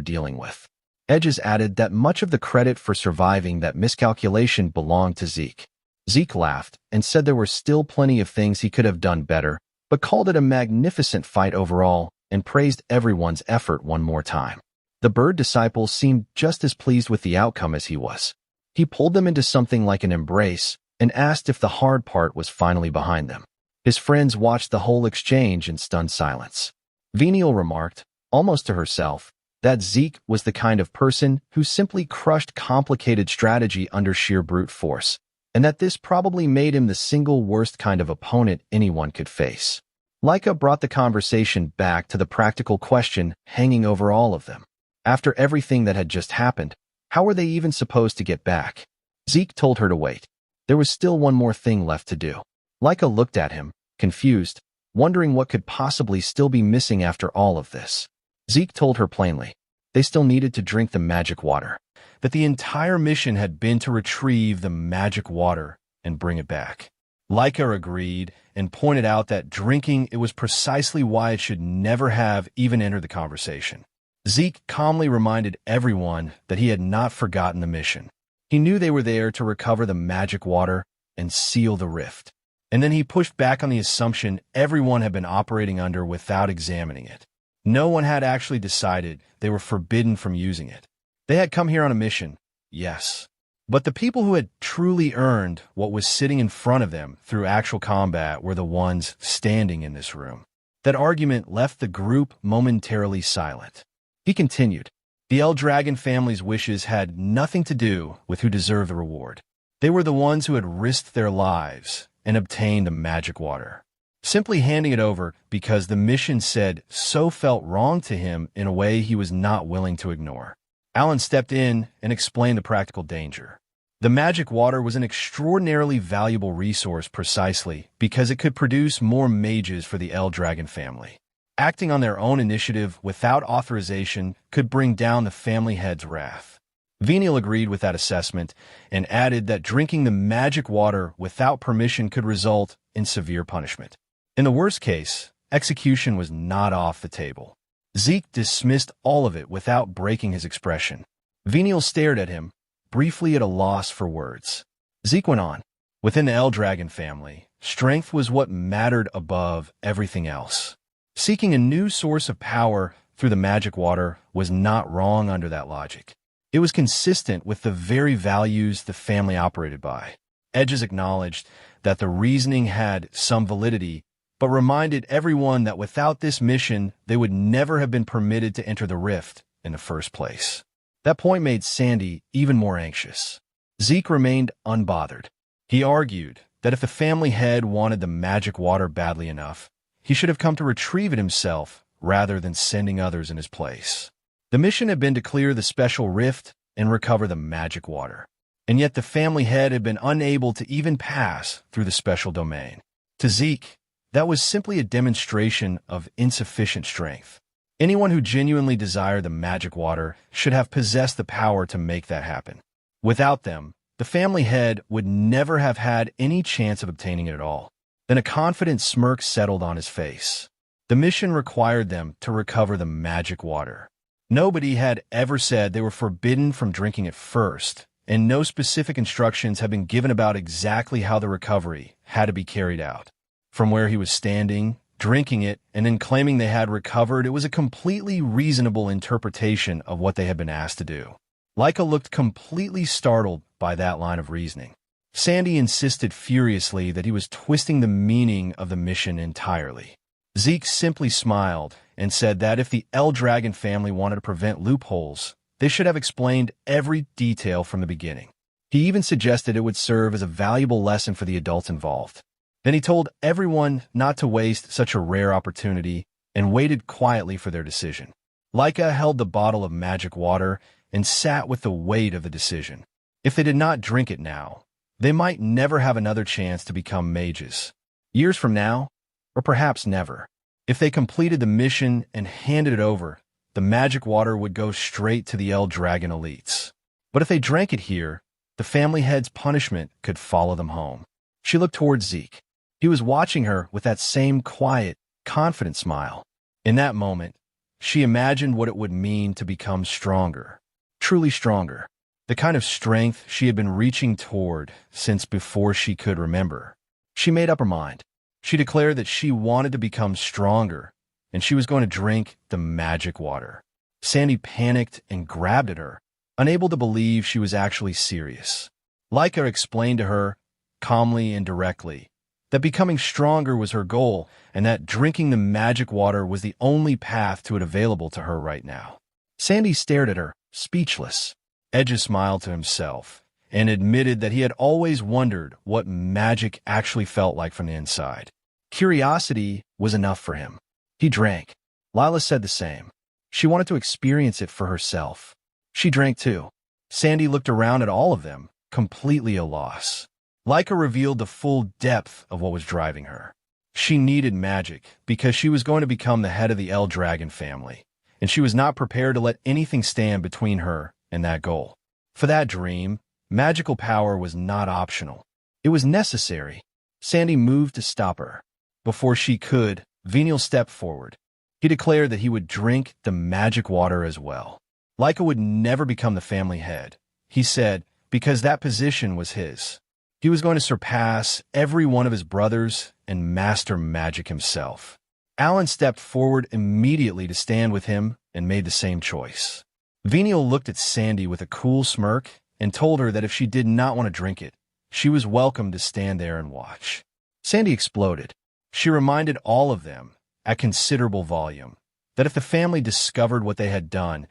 dealing with. Edges added that much of the credit for surviving that miscalculation belonged to Zeke. Zeke laughed and said there were still plenty of things he could have done better, but called it a magnificent fight overall and praised everyone's effort one more time. The bird disciples seemed just as pleased with the outcome as he was. He pulled them into something like an embrace and asked if the hard part was finally behind them. His friends watched the whole exchange in stunned silence. Venial remarked, almost to herself, that Zeke was the kind of person who simply crushed complicated strategy under sheer brute force, and that this probably made him the single worst kind of opponent anyone could face. Leica brought the conversation back to the practical question hanging over all of them. After everything that had just happened, how were they even supposed to get back? Zeke told her to wait. There was still one more thing left to do. Leica looked at him, confused, wondering what could possibly still be missing after all of this. Zeke told her plainly. They still needed to drink the magic water. That the entire mission had been to retrieve the magic water and bring it back. Leica agreed and pointed out that drinking it was precisely why it should never have even entered the conversation. Zeke calmly reminded everyone that he had not forgotten the mission. He knew they were there to recover the magic water and seal the rift. And then he pushed back on the assumption everyone had been operating under without examining it. No one had actually decided they were forbidden from using it. They had come here on a mission, yes. But the people who had truly earned what was sitting in front of them through actual combat were the ones standing in this room. That argument left the group momentarily silent. He continued, the El Dragon family's wishes had nothing to do with who deserved the reward. They were the ones who had risked their lives and obtained the magic water. Simply handing it over because the mission said so felt wrong to him in a way he was not willing to ignore. Alan stepped in and explained the practical danger. The magic water was an extraordinarily valuable resource precisely because it could produce more mages for the El Dragon family. Acting on their own initiative without authorization could bring down the family head's wrath. Venial agreed with that assessment and added that drinking the magic water without permission could result in severe punishment. In the worst case, execution was not off the table. Zeke dismissed all of it without breaking his expression. Venial stared at him, briefly at a loss for words. Zeke went on. Within the El Dragon family, strength was what mattered above everything else. Seeking a new source of power through the magic water was not wrong under that logic. It was consistent with the very values the family operated by. Edges acknowledged that the reasoning had some validity, but reminded everyone that without this mission, they would never have been permitted to enter the rift in the first place. That point made Sandy even more anxious. Zeke remained unbothered. He argued that if the family head wanted the magic water badly enough, he should have come to retrieve it himself rather than sending others in his place. The mission had been to clear the special rift and recover the magic water. And yet the family head had been unable to even pass through the special domain. To Zeke, that was simply a demonstration of insufficient strength. Anyone who genuinely desired the magic water should have possessed the power to make that happen. Without them, the family head would never have had any chance of obtaining it at all. Then a confident smirk settled on his face. The mission required them to recover the magic water. Nobody had ever said they were forbidden from drinking it first, and no specific instructions had been given about exactly how the recovery had to be carried out. From where he was standing, drinking it, and then claiming they had recovered, it was a completely reasonable interpretation of what they had been asked to do. Laika looked completely startled by that line of reasoning. Sandy insisted furiously that he was twisting the meaning of the mission entirely. Zeke simply smiled and said that if the El Dragon family wanted to prevent loopholes, they should have explained every detail from the beginning. He even suggested it would serve as a valuable lesson for the adults involved. Then he told everyone not to waste such a rare opportunity and waited quietly for their decision. Laika held the bottle of magic water and sat with the weight of the decision. If they did not drink it now, they might never have another chance to become mages. Years from now, or perhaps never. If they completed the mission and handed it over, the magic water would go straight to the El Dragon elites. But if they drank it here, the family head's punishment could follow them home. She looked towards Zeke. He was watching her with that same quiet, confident smile. In that moment, she imagined what it would mean to become stronger, truly stronger, the kind of strength she had been reaching toward since before she could remember. She made up her mind. She declared that she wanted to become stronger, and she was going to drink the magic water. Sandy panicked and grabbed at her, unable to believe she was actually serious. Laika explained to her, calmly and directly, that becoming stronger was her goal and that drinking the magic water was the only path to it available to her right now. Sandy stared at her, speechless. Edges smiled to himself and admitted that he had always wondered what magic actually felt like from the inside. Curiosity was enough for him. He drank. Lila said the same. She wanted to experience it for herself. She drank too. Sandy looked around at all of them, completely at a loss. Laika revealed the full depth of what was driving her. She needed magic because she was going to become the head of the El Dragon family, and she was not prepared to let anything stand between her and that goal. For that dream, magical power was not optional. It was necessary. Sandy moved to stop her. Before she could, Venial stepped forward. He declared that he would drink the magic water as well. Laika would never become the family head, he said, because that position was his. He was going to surpass every one of his brothers and master magic himself. Alan stepped forward immediately to stand with him and made the same choice. Venial looked at Sandy with a cool smirk and told her that if she did not want to drink it, she was welcome to stand there and watch. Sandy exploded. She reminded all of them, at considerable volume, that if the family discovered what they had done,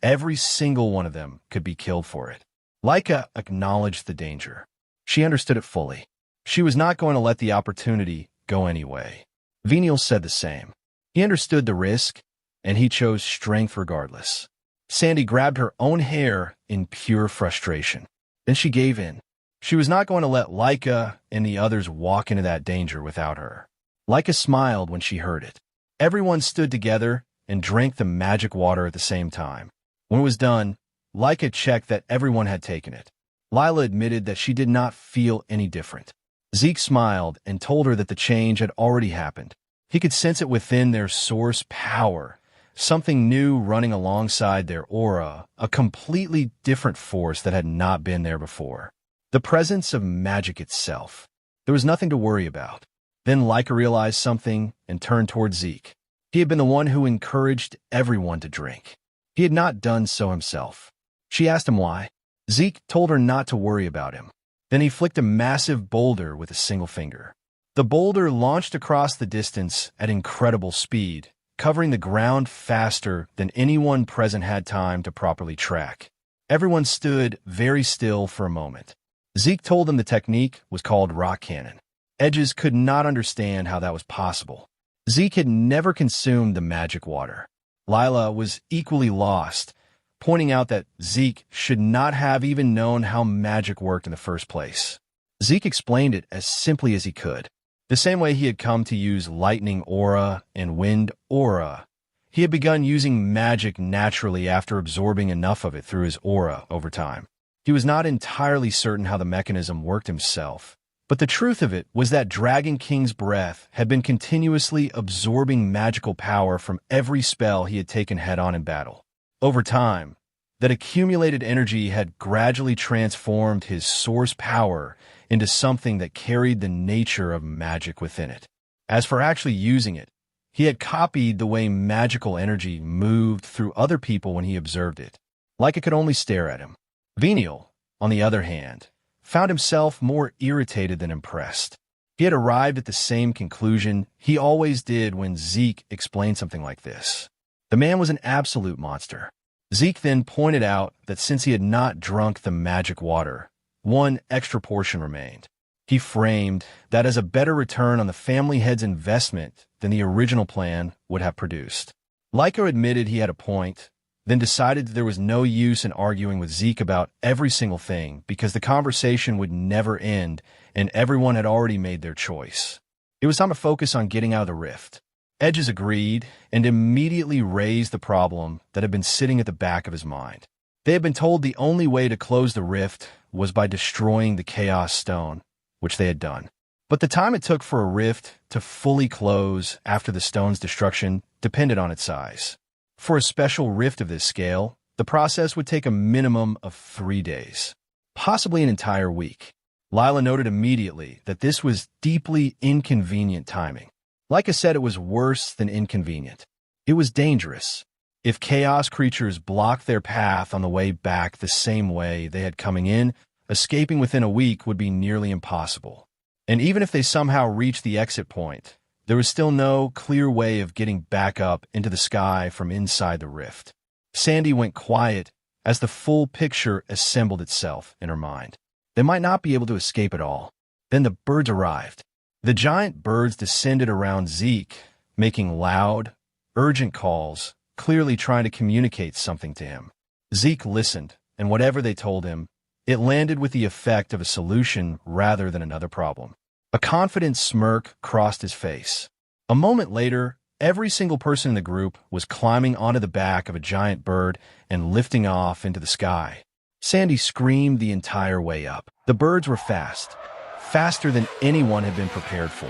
every single one of them could be killed for it. Laika acknowledged the danger. She understood it fully. She was not going to let the opportunity go anyway. Venial said the same. He understood the risk, and he chose strength regardless. Sandy grabbed her own hair in pure frustration. Then she gave in. She was not going to let Laika and the others walk into that danger without her. Laika smiled when she heard it. Everyone stood together and drank the magic water at the same time. When it was done, Laika checked that everyone had taken it. Lila admitted that she did not feel any different. Zeke smiled and told her that the change had already happened. He could sense it within their source power, something new running alongside their aura, a completely different force that had not been there before. The presence of magic itself. There was nothing to worry about. Then Laika realized something and turned toward Zeke. He had been the one who encouraged everyone to drink. He had not done so himself. She asked him why. Zeke told her not to worry about him. Then he flicked a massive boulder with a single finger. The boulder launched across the distance at incredible speed, covering the ground faster than anyone present had time to properly track. Everyone stood very still for a moment. Zeke told them the technique was called rock cannon. Edges could not understand how that was possible. Zeke had never consumed the magic water. Lila was equally lost, pointing out that Zeke should not have even known how magic worked in the first place. Zeke explained it as simply as he could. The same way he had come to use lightning aura and wind aura, he had begun using magic naturally after absorbing enough of it through his aura over time. He was not entirely certain how the mechanism worked himself, But the truth of it was that Dragon King's breath had been continuously absorbing magical power from every spell he had taken head-on in battle. Over time, that accumulated energy had gradually transformed his source power into something that carried the nature of magic within it. As for actually using it, he had copied the way magical energy moved through other people when he observed it. Laika could only stare at him. Venial, on the other hand, found himself more irritated than impressed. He had arrived at the same conclusion he always did when Zeke explained something like this. The man was an absolute monster. Zeke then pointed out that since he had not drunk the magic water, one extra portion remained. He framed that as a better return on the family head's investment than the original plan would have produced. Laika admitted he had a point, then decided that there was no use in arguing with Zeke about every single thing because the conversation would never end and everyone had already made their choice. It was time to focus on getting out of the rift. Edges agreed and immediately raised the problem that had been sitting at the back of his mind. They had been told the only way to close the rift was by destroying the Chaos Stone, which they had done. But the time it took for a rift to fully close after the stone's destruction depended on its size. For a special rift of this scale, the process would take a minimum of 3 days, possibly an entire week. Lila noted immediately that this was deeply inconvenient timing. Like I said, it was worse than inconvenient. It was dangerous. If chaos creatures blocked their path on the way back the same way they had coming in, escaping within a week would be nearly impossible. And even if they somehow reached the exit point, there was still no clear way of getting back up into the sky from inside the rift. Sandy went quiet as the full picture assembled itself in her mind. They might not be able to escape at all. Then the birds arrived. The giant birds descended around Zeke, making loud, urgent calls, clearly trying to communicate something to him. Zeke listened, and whatever they told him, it landed with the effect of a solution rather than another problem. A confident smirk crossed his face. A moment later, every single person in the group was climbing onto the back of a giant bird and lifting off into the sky. Sandy screamed the entire way up. The birds were fast, faster than anyone had been prepared for.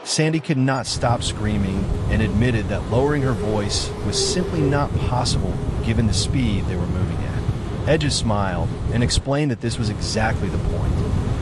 Sandy could not stop screaming and admitted that lowering her voice was simply not possible given the speed they were moving at. Edges smiled and explained that this was exactly the point.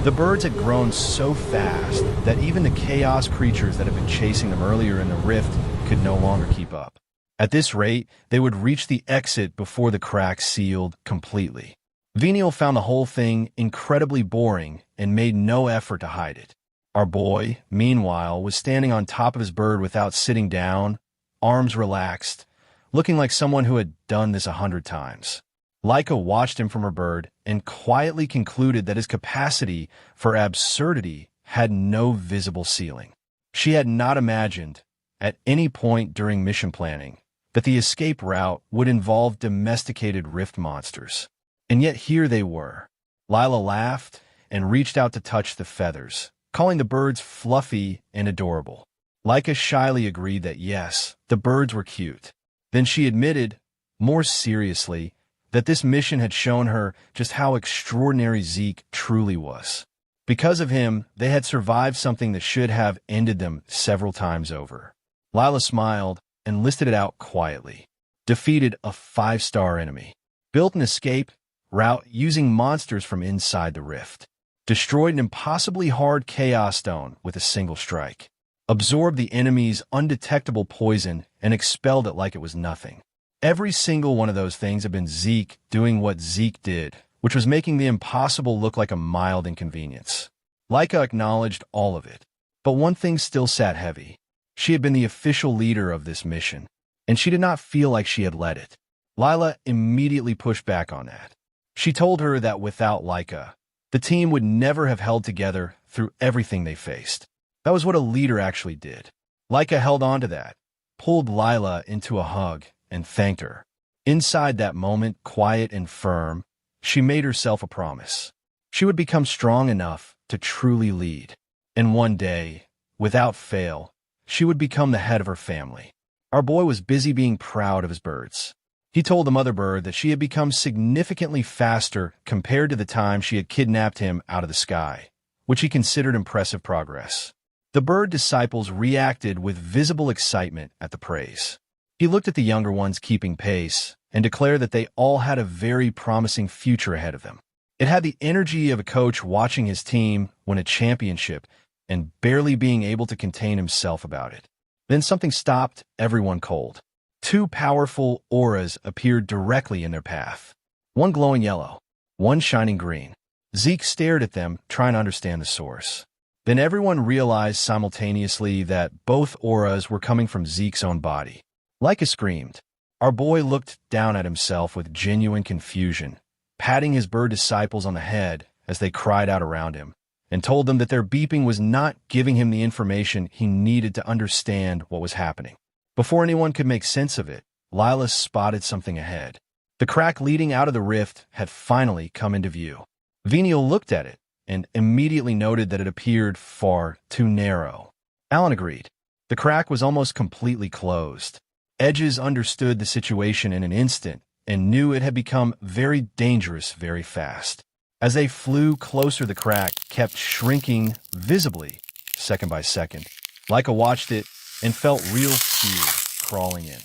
The birds had grown so fast that even the chaos creatures that had been chasing them earlier in the rift could no longer keep up. At this rate, they would reach the exit before the crack sealed completely. Venial found the whole thing incredibly boring and made no effort to hide it. Our boy, meanwhile, was standing on top of his bird without sitting down, arms relaxed, looking like someone who had done this 100 times. Laika watched him from her bird and quietly concluded that his capacity for absurdity had no visible ceiling. She had not imagined, at any point during mission planning, that the escape route would involve domesticated rift monsters. And yet here they were. Lila laughed and reached out to touch the feathers, calling the birds fluffy and adorable. Laika shyly agreed that yes, the birds were cute. Then she admitted, more seriously, that this mission had shown her just how extraordinary Zeke truly was. Because of him, they had survived something that should have ended them several times over. Lila smiled and listed it out quietly. Defeated a 5-star enemy. Built an escape route using monsters from inside the rift. Destroyed an impossibly hard chaos stone with a single strike. Absorbed the enemy's undetectable poison and expelled it like it was nothing. Every single one of those things had been Zeke doing what Zeke did, which was making the impossible look like a mild inconvenience. Laika acknowledged all of it, but one thing still sat heavy. She had been the official leader of this mission, and she did not feel like she had led it. Lila immediately pushed back on that. She told her that without Laika, the team would never have held together through everything they faced. That was what a leader actually did. Laika held on to that, pulled Lila into a hug, and thanked her. Inside that moment, quiet and firm, she made herself a promise. She would become strong enough to truly lead. And one day, without fail, she would become the head of her family. Our boy was busy being proud of his birds. He told the mother bird that she had become significantly faster compared to the time she had kidnapped him out of the sky, which he considered impressive progress. The bird disciples reacted with visible excitement at the praise. He looked at the younger ones keeping pace and declared that they all had a very promising future ahead of them. It had the energy of a coach watching his team win a championship and barely being able to contain himself about it. Then something stopped everyone cold. Two powerful auras appeared directly in their path. One glowing yellow, one shining green. Zeke stared at them, trying to understand the source. Then everyone realized simultaneously that both auras were coming from Zeke's own body. Leica screamed. Our boy looked down at himself with genuine confusion, patting his bird disciples on the head as they cried out around him, and told them that their beeping was not giving him the information he needed to understand what was happening. Before anyone could make sense of it, Lila spotted something ahead. The crack leading out of the rift had finally come into view. Venial looked at it and immediately noted that it appeared far too narrow. Alan agreed. The crack was almost completely closed. Edges understood the situation in an instant and knew it had become very dangerous very fast. As they flew closer, the crack kept shrinking visibly, second by second. Leica watched it and felt real fear crawling in.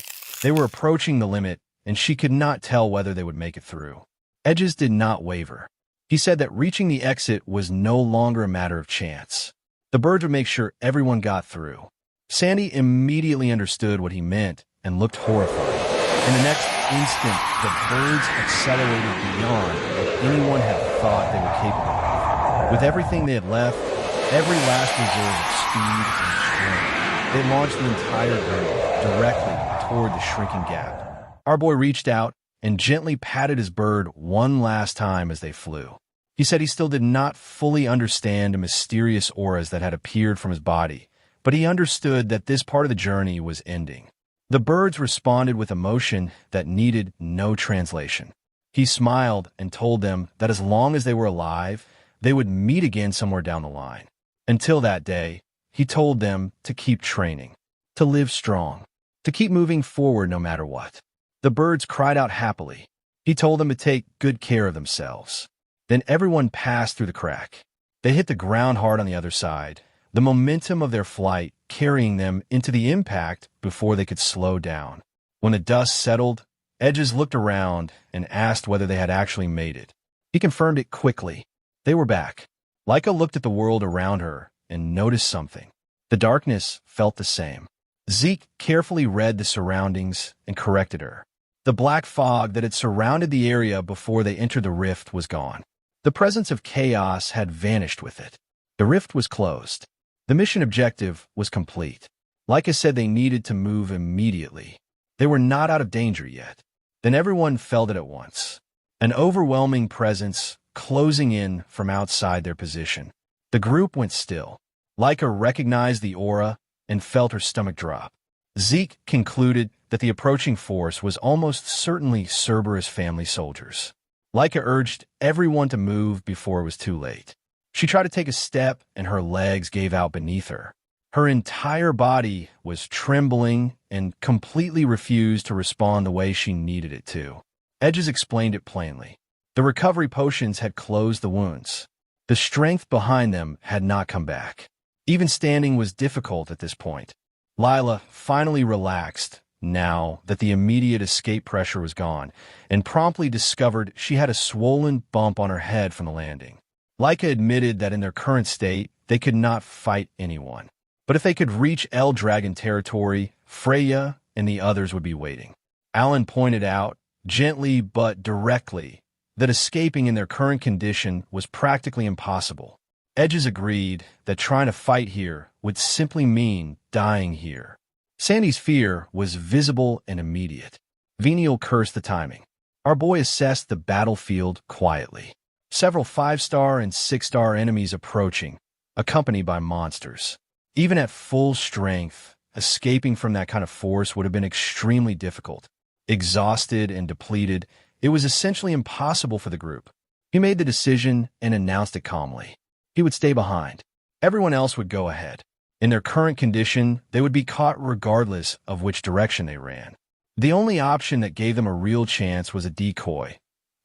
They were approaching the limit, and she could not tell whether they would make it through. Edges did not waver. He said that reaching the exit was no longer a matter of chance. The birds would make sure everyone got through. Sandy immediately understood what he meant and looked horrified. In the next instant, the birds accelerated beyond what anyone had thought they were capable of. With everything they had left, every last reserve of speed and strength, they launched the entire group directly toward the shrinking gap. Our boy reached out and gently patted his bird one last time as they flew. He said he still did not fully understand the mysterious auras that had appeared from his body, but he understood that this part of the journey was ending. The birds responded with emotion that needed no translation. He smiled and told them that as long as they were alive, they would meet again somewhere down the line. Until that day, he told them to keep training, to live strong, to keep moving forward no matter what. The birds cried out happily. He told them to take good care of themselves. Then everyone passed through the crack. They hit the ground hard on the other side, the momentum of their flight carrying them into the impact before they could slow down. When the dust settled, Edges looked around and asked whether they had actually made it. He confirmed it quickly. They were back. Leica looked at the world around her and noticed something. The darkness felt the same. Zeke carefully read the surroundings and corrected her. The black fog that had surrounded the area before they entered the rift was gone. The presence of chaos had vanished with it. The rift was closed. The mission objective was complete. Leica said they needed to move immediately. They were not out of danger yet. Then everyone felt it at once. An overwhelming presence closing in from outside their position. The group went still. Leica recognized the aura and felt her stomach drop. Zeke concluded that the approaching force was almost certainly Cerberus family soldiers. Leica urged everyone to move before it was too late. She tried to take a step and her legs gave out beneath her. Her entire body was trembling and completely refused to respond the way she needed it to. Edges explained it plainly. The recovery potions had closed the wounds. The strength behind them had not come back. Even standing was difficult at this point. Lila finally relaxed now that the immediate escape pressure was gone and promptly discovered she had a swollen bump on her head from the landing. Leica admitted that in their current state, they could not fight anyone. But if they could reach El Dragon territory, Freya and the others would be waiting. Alan pointed out, gently but directly, that escaping in their current condition was practically impossible. Edges agreed that trying to fight here would simply mean dying here. Sandy's fear was visible and immediate. Venial cursed the timing. Our boy assessed the battlefield quietly. Several 5-star and 6-star enemies approaching, accompanied by monsters. Even at full strength, escaping from that kind of force would have been extremely difficult. Exhausted and depleted, it was essentially impossible for the group. He made the decision and announced it calmly. He would stay behind. Everyone else would go ahead. In their current condition, they would be caught regardless of which direction they ran. The only option that gave them a real chance was a decoy,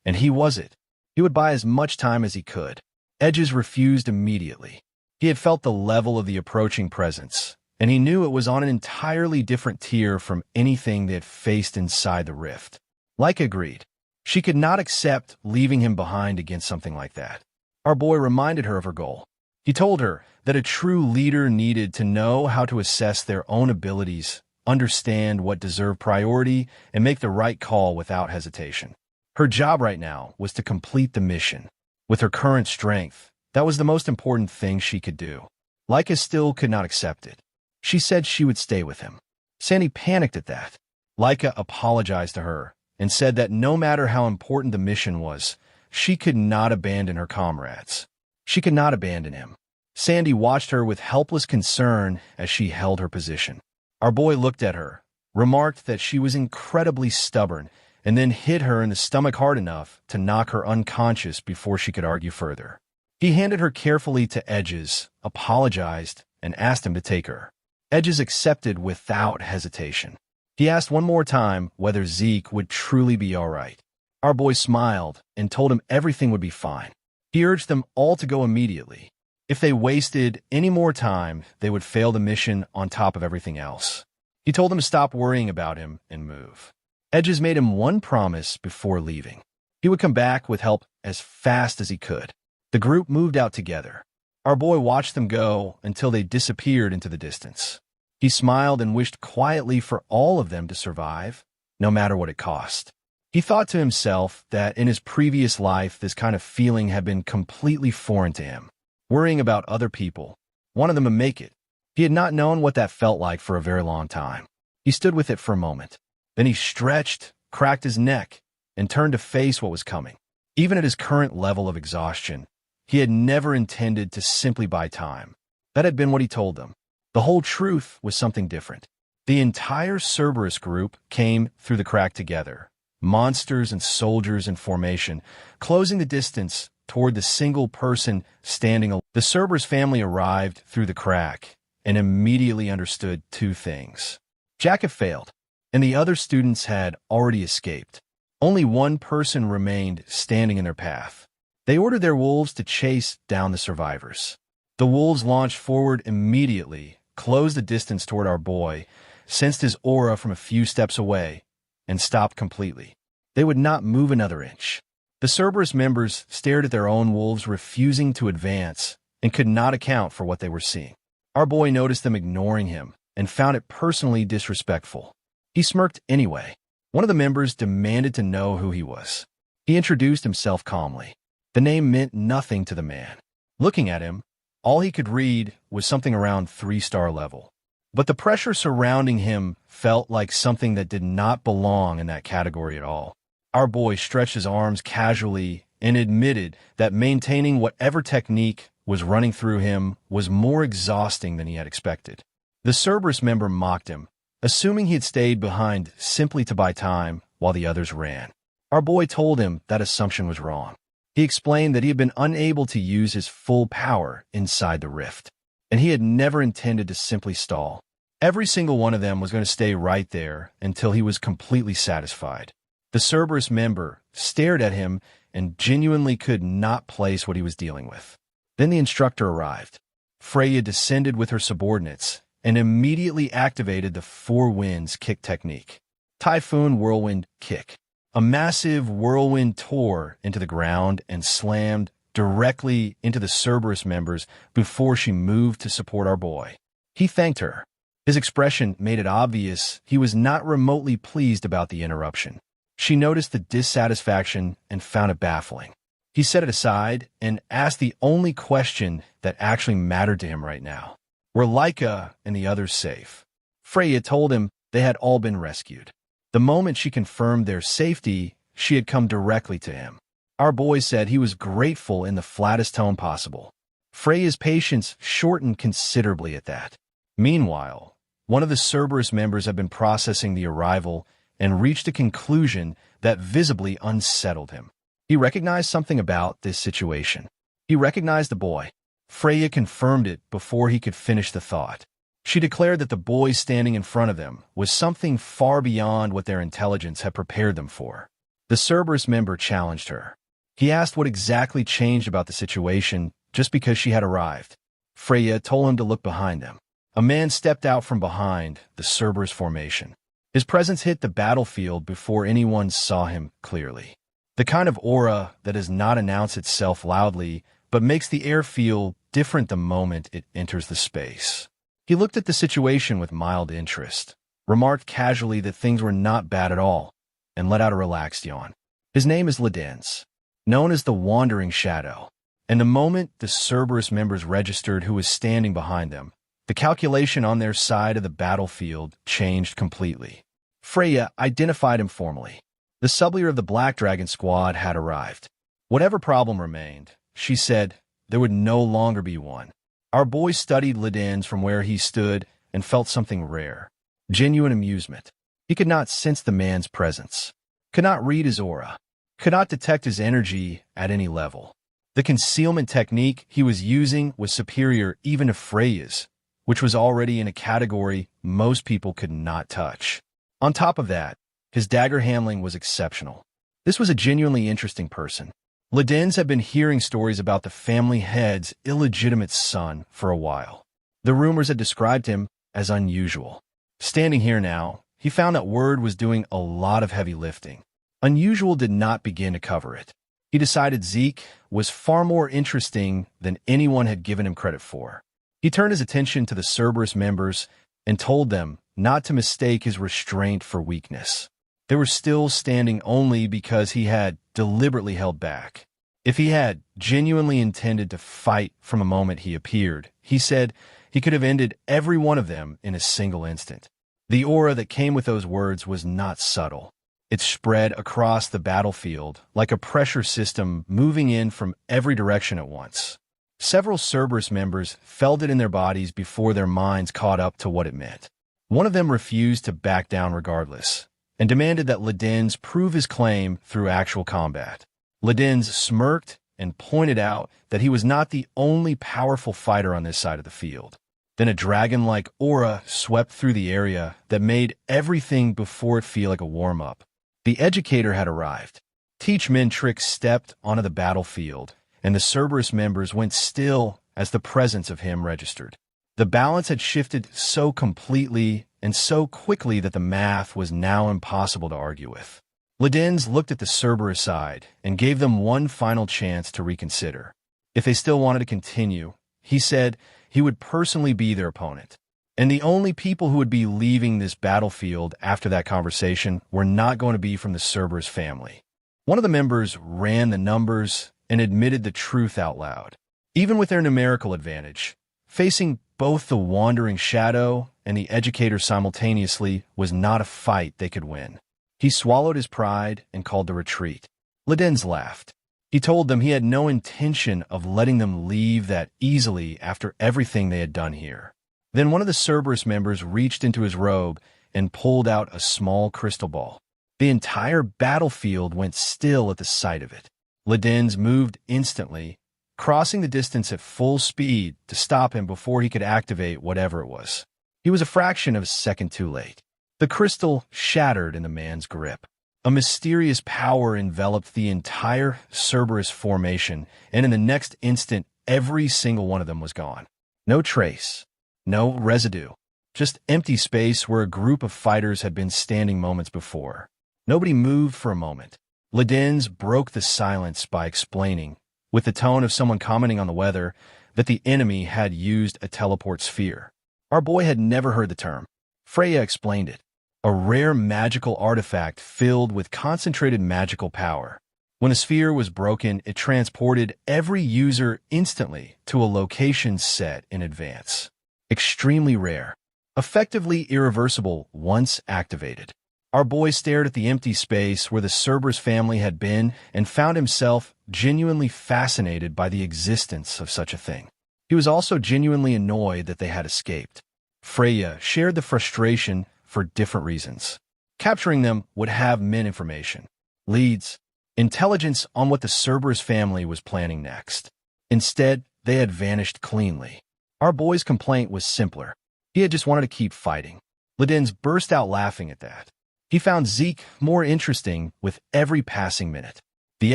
and he was it. He would buy as much time as he could. Edges refused immediately. He had felt the level of the approaching presence, and he knew it was on an entirely different tier from anything they had faced inside the rift. Like agreed. She could not accept leaving him behind against something like that. Our boy reminded her of her goal. He told her that a true leader needed to know how to assess their own abilities, understand what deserved priority, and make the right call without hesitation. Her job right now was to complete the mission. With her current strength, that was the most important thing she could do. Leica still could not accept it. She said she would stay with him. Sandy panicked at that. Leica apologized to her and said that no matter how important the mission was, she could not abandon her comrades. She could not abandon him. Sandy watched her with helpless concern as she held her position. Our boy looked at her, remarked that she was incredibly stubborn, and then hit her in the stomach hard enough to knock her unconscious before she could argue further. He handed her carefully to Edges, apologized, and asked him to take her. Edges accepted without hesitation. He asked one more time whether Zeke would truly be all right. Our boy smiled and told him everything would be fine. He urged them all to go immediately. If they wasted any more time, they would fail the mission on top of everything else. He told them to stop worrying about him and move. Edges made him one promise before leaving. He would come back with help as fast as he could. The group moved out together. Our boy watched them go until they disappeared into the distance. He smiled and wished quietly for all of them to survive, no matter what it cost. He thought to himself that in his previous life, this kind of feeling had been completely foreign to him. Worrying about other people, wanted them to make it. He had not known what that felt like for a very long time. He stood with it for a moment. Then he stretched, cracked his neck, and turned to face what was coming. Even at his current level of exhaustion, he had never intended to simply buy time. That had been what he told them. The whole truth was something different. The entire Cerberus group came through the crack together, monsters and soldiers in formation, closing the distance toward the single person standing alone. The Cerberus family arrived through the crack and immediately understood two things. Jack had failed, and the other students had already escaped. Only one person remained standing in their path. They ordered their wolves to chase down the survivors. The wolves launched forward immediately, closed the distance toward our boy, sensed his aura from a few steps away, and stopped completely. They would not move another inch. The Cerberus members stared at their own wolves refusing to advance and could not account for what they were seeing. Our boy noticed them ignoring him and found it personally disrespectful. He smirked anyway. One of the members demanded to know who he was. He introduced himself calmly. The name meant nothing to the man. Looking at him, all he could read was something around 3-star level. But the pressure surrounding him felt like something that did not belong in that category at all. Our boy stretched his arms casually and admitted that maintaining whatever technique was running through him was more exhausting than he had expected. The Cerberus member mocked him, assuming he had stayed behind simply to buy time while the others ran. Our boy told him that assumption was wrong. He explained that he had been unable to use his full power inside the rift, and he had never intended to simply stall. Every single one of them was going to stay right there until he was completely satisfied. The Cerberus member stared at him and genuinely could not place what he was dealing with. Then the instructor arrived. Freya descended with her subordinates and immediately activated the Four Winds kick technique. Typhoon Whirlwind Kick. A massive whirlwind tore into the ground and slammed directly into the Cerberus members before she moved to support our boy. He thanked her. His expression made it obvious he was not remotely pleased about the interruption. She noticed the dissatisfaction and found it baffling. He set it aside and asked the only question that actually mattered to him right now. Were Leica and the others safe? Freya told him they had all been rescued. The moment she confirmed their safety, she had come directly to him. Our boy said he was grateful in the flattest tone possible. Freya's patience shortened considerably at that. Meanwhile, one of the Cerberus members had been processing the arrival and reached a conclusion that visibly unsettled him. He recognized something about this situation. He recognized the boy. Freya confirmed it before he could finish the thought. She declared that the boy standing in front of them was something far beyond what their intelligence had prepared them for. The Cerberus member challenged her. He asked what exactly changed about the situation just because she had arrived. Freya told him to look behind them. A man stepped out from behind the Cerberus formation. His presence hit the battlefield before anyone saw him clearly. The kind of aura that does not announce itself loudly, but makes the air feel different the moment it enters the space. He looked at the situation with mild interest, remarked casually that things were not bad at all, and let out a relaxed yawn. His name is Ledens, known as the Wandering Shadow, and the moment the Cerberus members registered who was standing behind them, the calculation on their side of the battlefield changed completely. Freya identified him formally. The subleader of the Black Dragon squad had arrived. Whatever problem remained, she said, there would no longer be one. Our boy studied Ledens from where he stood and felt something rare. Genuine amusement. He could not sense the man's presence, could not read his aura, could not detect his energy at any level. The concealment technique he was using was superior even to Freya's, which was already in a category most people could not touch. On top of that, his dagger handling was exceptional. This was a genuinely interesting person. Ledens had been hearing stories about the family head's illegitimate son for a while. The rumors had described him as unusual. Standing here now, he found that word was doing a lot of heavy lifting. Unusual did not begin to cover it. He decided Zeke was far more interesting than anyone had given him credit for. He turned his attention to the Cerberus members and told them not to mistake his restraint for weakness. They were still standing only because he had deliberately held back. If he had genuinely intended to fight from the moment he appeared, he said he could have ended every one of them in a single instant. The aura that came with those words was not subtle. It spread across the battlefield like a pressure system moving in from every direction at once. Several Cerberus members felt it in their bodies before their minds caught up to what it meant. One of them refused to back down regardless, and demanded that Ledens prove his claim through actual combat. Ledens smirked and pointed out that he was not the only powerful fighter on this side of the field. Then a dragon-like aura swept through the area that made everything before it feel like a warm-up. The educator had arrived. Teach Men Trick stepped onto the battlefield, and the Cerberus members went still as the presence of him registered. The balance had shifted so completely and so quickly that the math was now impossible to argue with. Ledens looked at the Cerberus side and gave them one final chance to reconsider. If they still wanted to continue, he said he would personally be their opponent. And the only people who would be leaving this battlefield after that conversation were not going to be from the Cerberus family. One of the members ran the numbers and admitted the truth out loud. Even with their numerical advantage, facing both the Wandering Shadow and the Educator simultaneously was not a fight they could win. He swallowed his pride and called the retreat. Ledens laughed. He told them he had no intention of letting them leave that easily after everything they had done here. Then one of the Cerberus members reached into his robe and pulled out a small crystal ball. The entire battlefield went still at the sight of it. Ledens moved instantly, crossing the distance at full speed to stop him before he could activate whatever it was. He was a fraction of a second too late. The crystal shattered in the man's grip. A mysterious power enveloped the entire Cerberus formation, and in the next instant, every single one of them was gone. No trace, no residue, just empty space where a group of fighters had been standing moments before. Nobody moved for a moment. Ledens broke the silence by explaining, with the tone of someone commenting on the weather, that the enemy had used a teleport sphere. Our boy had never heard the term. Freya explained it. A rare magical artifact filled with concentrated magical power. When the sphere was broken, it transported every user instantly to a location set in advance. Extremely rare. Effectively irreversible once activated. Our boy stared at the empty space where the Cerberus family had been and found himself genuinely fascinated by the existence of such a thing. He was also genuinely annoyed that they had escaped. Freya shared the frustration for different reasons. Capturing them would have meant information, leads, intelligence on what the Cerberus family was planning next. Instead, they had vanished cleanly. Our boy's complaint was simpler. He had just wanted to keep fighting. Ledens burst out laughing at that. He found Zeke more interesting with every passing minute. The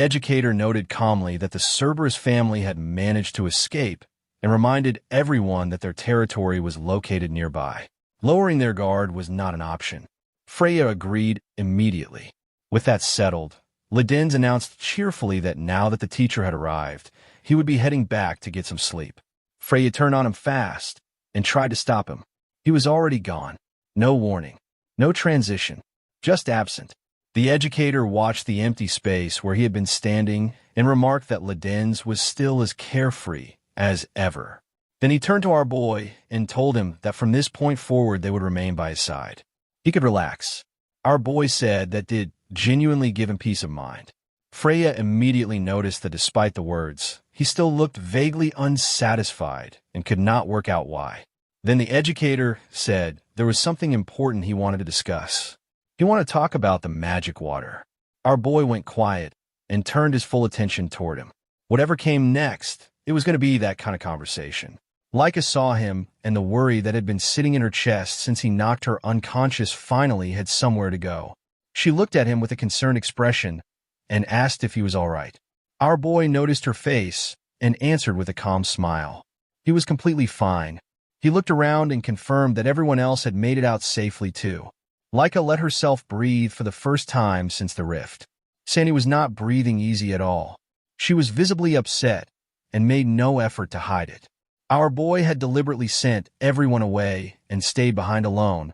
educator noted calmly that the Cerberus family had managed to escape and reminded everyone that their territory was located nearby. Lowering their guard was not an option. Freya agreed immediately. With that settled, Ledens announced cheerfully that now that the teacher had arrived, he would be heading back to get some sleep. Freya turned on him fast and tried to stop him. He was already gone. No warning. No transition. Just absent. The educator watched the empty space where he had been standing and remarked that Ledens was still as carefree as ever. Then he turned to our boy and told him that from this point forward they would remain by his side. He could relax. Our boy said that did genuinely give him peace of mind. Freya immediately noticed that despite the words, he still looked vaguely unsatisfied and could not work out why. Then the educator said there was something important he wanted to discuss. He wanted to talk about the magic water. Our boy went quiet and turned his full attention toward him. Whatever came next, it was going to be that kind of conversation. Leica saw him, and the worry that had been sitting in her chest since he knocked her unconscious finally had somewhere to go. She looked at him with a concerned expression and asked if he was all right. Our boy noticed her face and answered with a calm smile. He was completely fine. He looked around and confirmed that everyone else had made it out safely too. Leica let herself breathe for the first time since the rift. Sandy was not breathing easy at all. She was visibly upset and made no effort to hide it. Our boy had deliberately sent everyone away and stayed behind alone,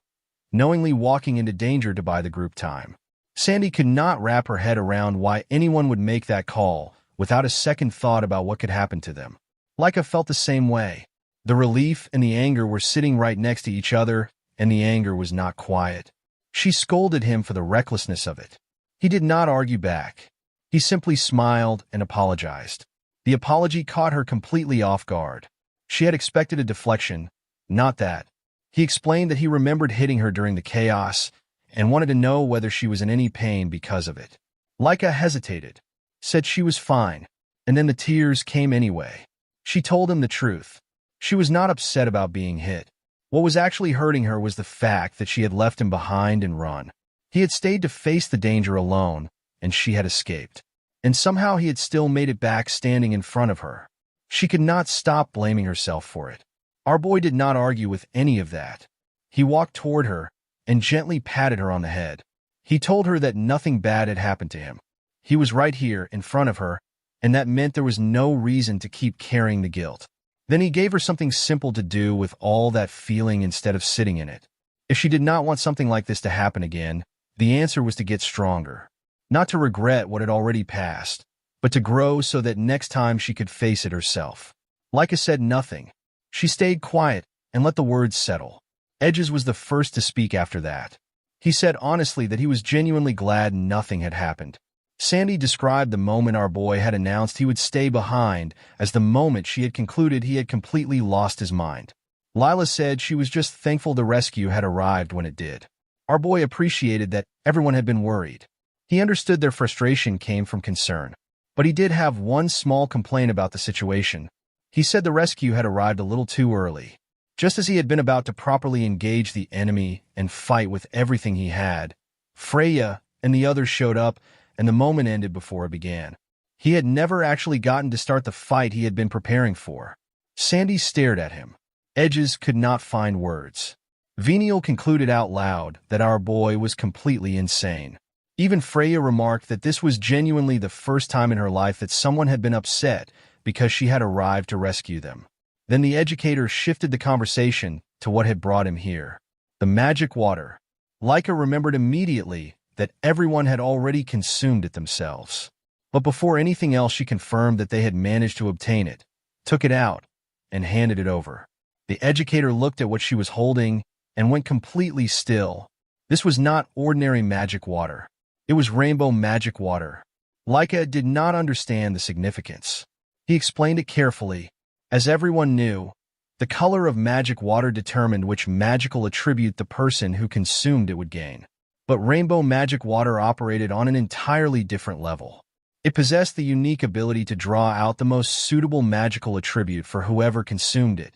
knowingly walking into danger to buy the group time. Sandy could not wrap her head around why anyone would make that call without a second thought about what could happen to them. Leica felt the same way. The relief and the anger were sitting right next to each other, and the anger was not quiet. She scolded him for the recklessness of it. He did not argue back. He simply smiled and apologized. The apology caught her completely off guard. She had expected a deflection, not that. He explained that he remembered hitting her during the chaos and wanted to know whether she was in any pain because of it. Leica hesitated, said she was fine, and then the tears came anyway. She told him the truth. She was not upset about being hit. What was actually hurting her was the fact that she had left him behind and run. He had stayed to face the danger alone, and she had escaped. And somehow he had still made it back standing in front of her. She could not stop blaming herself for it. Our boy did not argue with any of that. He walked toward her and gently patted her on the head. He told her that nothing bad had happened to him. He was right here in front of her, and that meant there was no reason to keep carrying the guilt. Then he gave her something simple to do with all that feeling instead of sitting in it. If she did not want something like this to happen again, the answer was to get stronger. Not to regret what had already passed, but to grow so that next time she could face it herself. Leica said nothing. She stayed quiet and let the words settle. Edges was the first to speak after that. He said honestly that he was genuinely glad nothing had happened. Sandy described the moment our boy had announced he would stay behind as the moment she had concluded he had completely lost his mind. Lila said she was just thankful the rescue had arrived when it did. Our boy appreciated that everyone had been worried. He understood their frustration came from concern. But he did have one small complaint about the situation. He said the rescue had arrived a little too early. Just as he had been about to properly engage the enemy and fight with everything he had, Freya and the others showed up, and the moment ended before it began. He had never actually gotten to start the fight he had been preparing for. Sandy stared at him. Edges could not find words. Venial concluded out loud that our boy was completely insane. Even Freya remarked that this was genuinely the first time in her life that someone had been upset because she had arrived to rescue them. Then the educator shifted the conversation to what had brought him here. The magic water. Leica remembered immediately that everyone had already consumed it themselves. But before anything else, she confirmed that they had managed to obtain it, took it out, and handed it over. The educator looked at what she was holding and went completely still. This was not ordinary magic water. It was rainbow magic water. Leica did not understand the significance. He explained it carefully. As everyone knew, the color of magic water determined which magical attribute the person who consumed it would gain. But rainbow magic water operated on an entirely different level. It possessed the unique ability to draw out the most suitable magical attribute for whoever consumed it,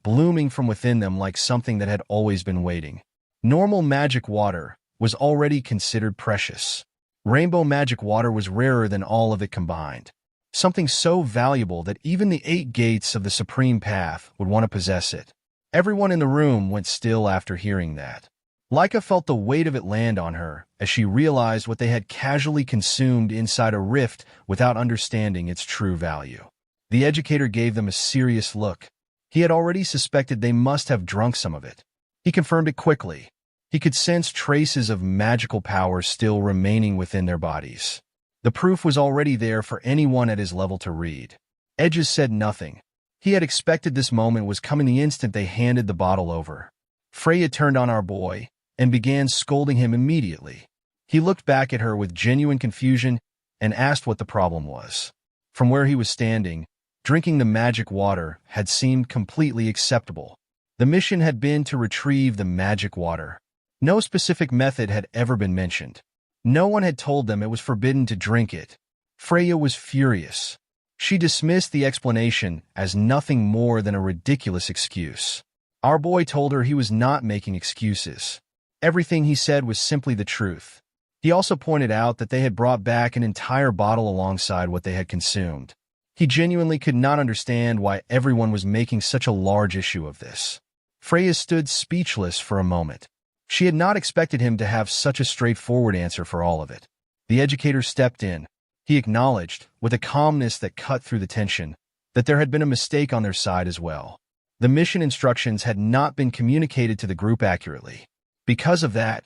blooming from within them like something that had always been waiting. Normal magic water was already considered precious. Rainbow magic water was rarer than all of it combined. Something so valuable that even the 8 gates of the Supreme Path would want to possess it. Everyone in the room went still after hearing that. Laika felt the weight of it land on her as she realized what they had casually consumed inside a rift without understanding its true value. The educator gave them a serious look. He had already suspected they must have drunk some of it. He confirmed it quickly. He could sense traces of magical power still remaining within their bodies. The proof was already there for anyone at his level to read. Edges said nothing. He had expected this moment was coming the instant they handed the bottle over. Freya turned on our boy and began scolding him immediately. He looked back at her with genuine confusion and asked what the problem was. From where he was standing, drinking the magic water had seemed completely acceptable. The mission had been to retrieve the magic water. No specific method had ever been mentioned. No one had told them it was forbidden to drink it. Freya was furious. She dismissed the explanation as nothing more than a ridiculous excuse. Our boy told her he was not making excuses. Everything he said was simply the truth. He also pointed out that they had brought back an entire bottle alongside what they had consumed. He genuinely could not understand why everyone was making such a large issue of this. Freya stood speechless for a moment. She had not expected him to have such a straightforward answer for all of it. The educator stepped in. He acknowledged, with a calmness that cut through the tension, that there had been a mistake on their side as well. The mission instructions had not been communicated to the group accurately. Because of that,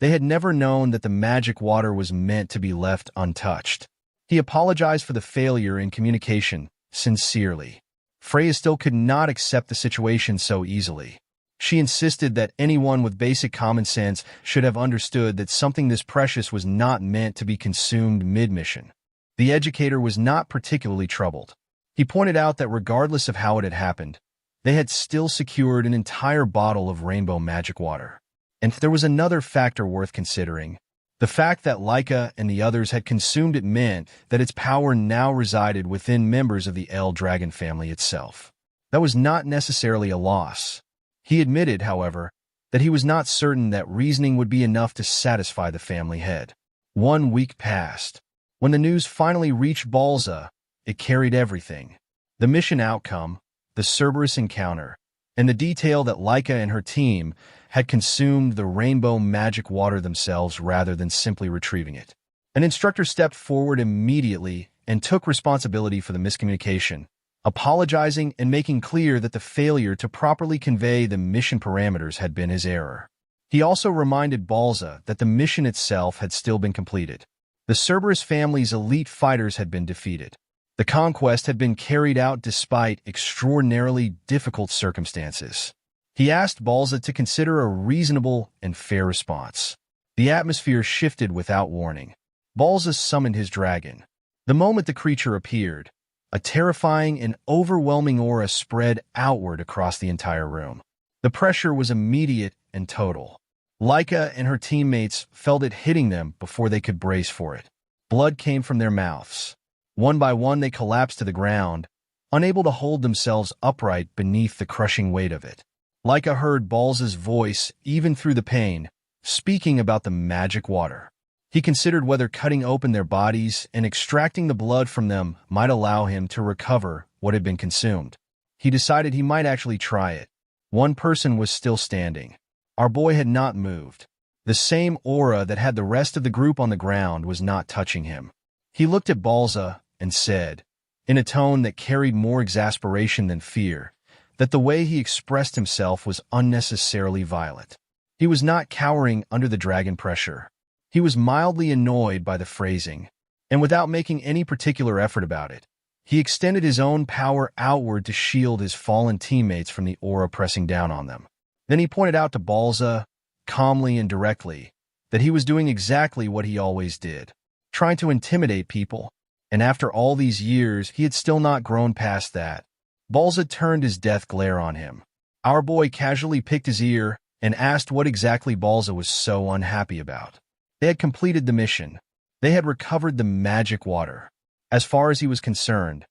they had never known that the magic water was meant to be left untouched. He apologized for the failure in communication, sincerely. Freya still could not accept the situation so easily. She insisted that anyone with basic common sense should have understood that something this precious was not meant to be consumed mid-mission. The educator was not particularly troubled. He pointed out that regardless of how it had happened, they had still secured an entire bottle of rainbow magic water. And there was another factor worth considering. The fact that Laika and the others had consumed it meant that its power now resided within members of the El Dragon family itself. That was not necessarily a loss. He admitted, however, that he was not certain that reasoning would be enough to satisfy the family head. 1 week passed. When the news finally reached Balza, it carried everything. The mission outcome, the Cerberus encounter, and the detail that Laika and her team had consumed the rainbow magic water themselves rather than simply retrieving it. An instructor stepped forward immediately and took responsibility for the miscommunication, apologizing and making clear that the failure to properly convey the mission parameters had been his error. He also reminded Balza that the mission itself had still been completed. The Cerberus family's elite fighters had been defeated. The conquest had been carried out despite extraordinarily difficult circumstances. He asked Balza to consider a reasonable and fair response. The atmosphere shifted without warning. Balza summoned his dragon. The moment the creature appeared, a terrifying and overwhelming aura spread outward across the entire room. The pressure was immediate and total. Laika and her teammates felt it hitting them before they could brace for it. Blood came from their mouths. One by one they collapsed to the ground, unable to hold themselves upright beneath the crushing weight of it. Laika heard Balza's voice, even through the pain, speaking about the magic water. He considered whether cutting open their bodies and extracting the blood from them might allow him to recover what had been consumed. He decided he might actually try it. One person was still standing. Our boy had not moved. The same aura that had the rest of the group on the ground was not touching him. He looked at Balza and said, in a tone that carried more exasperation than fear, that the way he expressed himself was unnecessarily violent. He was not cowering under the dragon pressure. He was mildly annoyed by the phrasing, and without making any particular effort about it, he extended his own power outward to shield his fallen teammates from the aura pressing down on them. Then he pointed out to Balza, calmly and directly, that he was doing exactly what he always did, trying to intimidate people, and after all these years he had still not grown past that. Balza turned his death glare on him. Our boy casually picked his ear and asked what exactly Balza was so unhappy about. They had completed the mission. They had recovered the magic water. As far as he was concerned,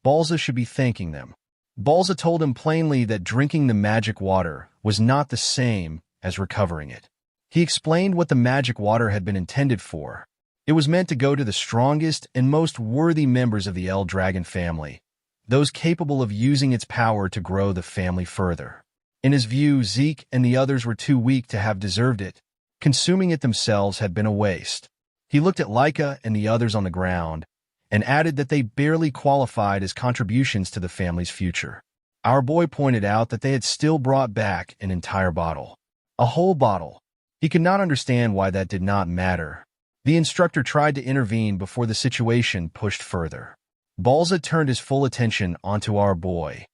Balza should be thanking them. Balza told him plainly that drinking the magic water was not the same as recovering it. He explained what the magic water had been intended for. It was meant to go to the strongest and most worthy members of the El Dragon family, those capable of using its power to grow the family further. In his view, Zeke and the others were too weak to have deserved it. Consuming it themselves had been a waste. He looked at Laika and the others on the ground and added that they barely qualified as contributions to the family's future. Our boy pointed out that they had still brought back an entire bottle. A whole bottle. He could not understand why that did not matter. The instructor tried to intervene before the situation pushed further. Balza turned his full attention onto our boy,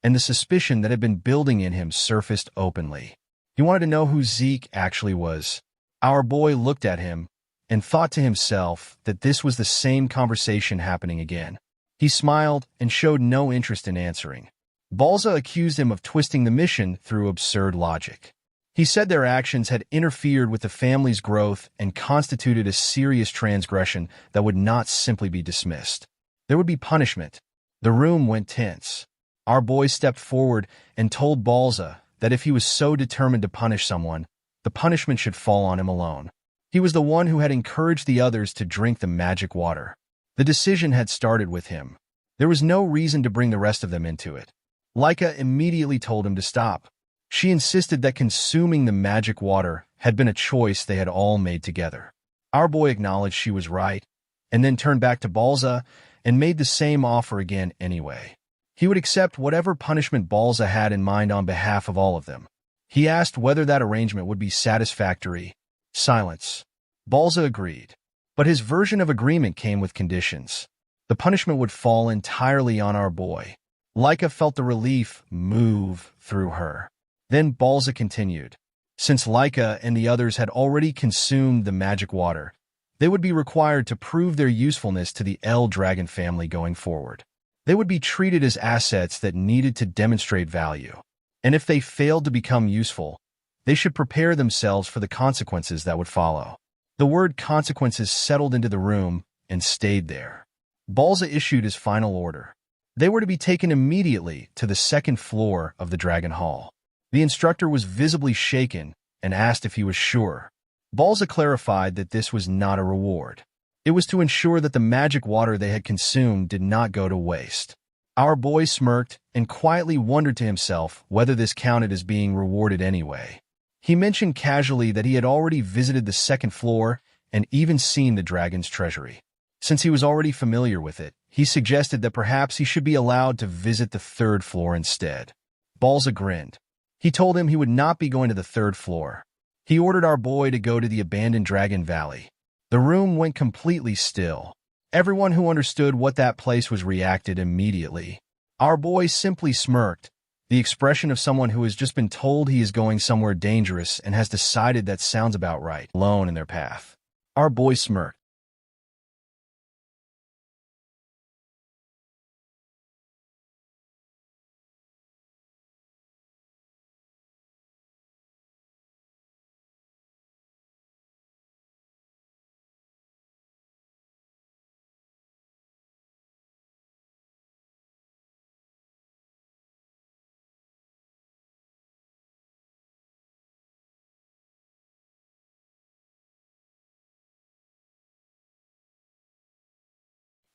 and the suspicion that had been building in him surfaced openly. He wanted to know who Zeke actually was. Our boy looked at him and thought to himself that this was the same conversation happening again. He smiled and showed no interest in answering. Balza accused him of twisting the mission through absurd logic. He said their actions had interfered with the family's growth and constituted a serious transgression that would not simply be dismissed. There would be punishment. The room went tense. Our boy stepped forward and told Balza that if he was so determined to punish someone, the punishment should fall on him alone. He was the one who had encouraged the others to drink the magic water. The decision had started with him. There was no reason to bring the rest of them into it. Laika immediately told him to stop. She insisted that consuming the magic water had been a choice they had all made together. Our boy acknowledged she was right, and then turned back to Balza and made the same offer again anyway. He would accept whatever punishment Balza had in mind on behalf of all of them. He asked whether that arrangement would be satisfactory. Silence. Balza agreed. But his version of agreement came with conditions. The punishment would fall entirely on our boy. Laika felt the relief move through her. Then Balza continued. Since Laika and the others had already consumed the magic water, they would be required to prove their usefulness to the El Dragon family going forward. They would be treated as assets that needed to demonstrate value. And if they failed to become useful, they should prepare themselves for the consequences that would follow. The word consequences settled into the room and stayed there. Balza issued his final order. They were to be taken immediately to the second floor of the Dragon Hall. The instructor was visibly shaken and asked if he was sure. Balza clarified that this was not a reward. It was to ensure that the magic water they had consumed did not go to waste. Our boy smirked and quietly wondered to himself whether this counted as being rewarded anyway. He mentioned casually that he had already visited the second floor and even seen the dragon's treasury. Since he was already familiar with it, he suggested that perhaps he should be allowed to visit the third floor instead. Balza grinned. He told him he would not be going to the third floor. He ordered our boy to go to the abandoned Dragon Valley. The room went completely still. Everyone who understood what that place was reacted immediately. Our boy simply smirked, the expression of someone who has just been told he is going somewhere dangerous and has decided that sounds about right, alone in their path. Our boy smirked.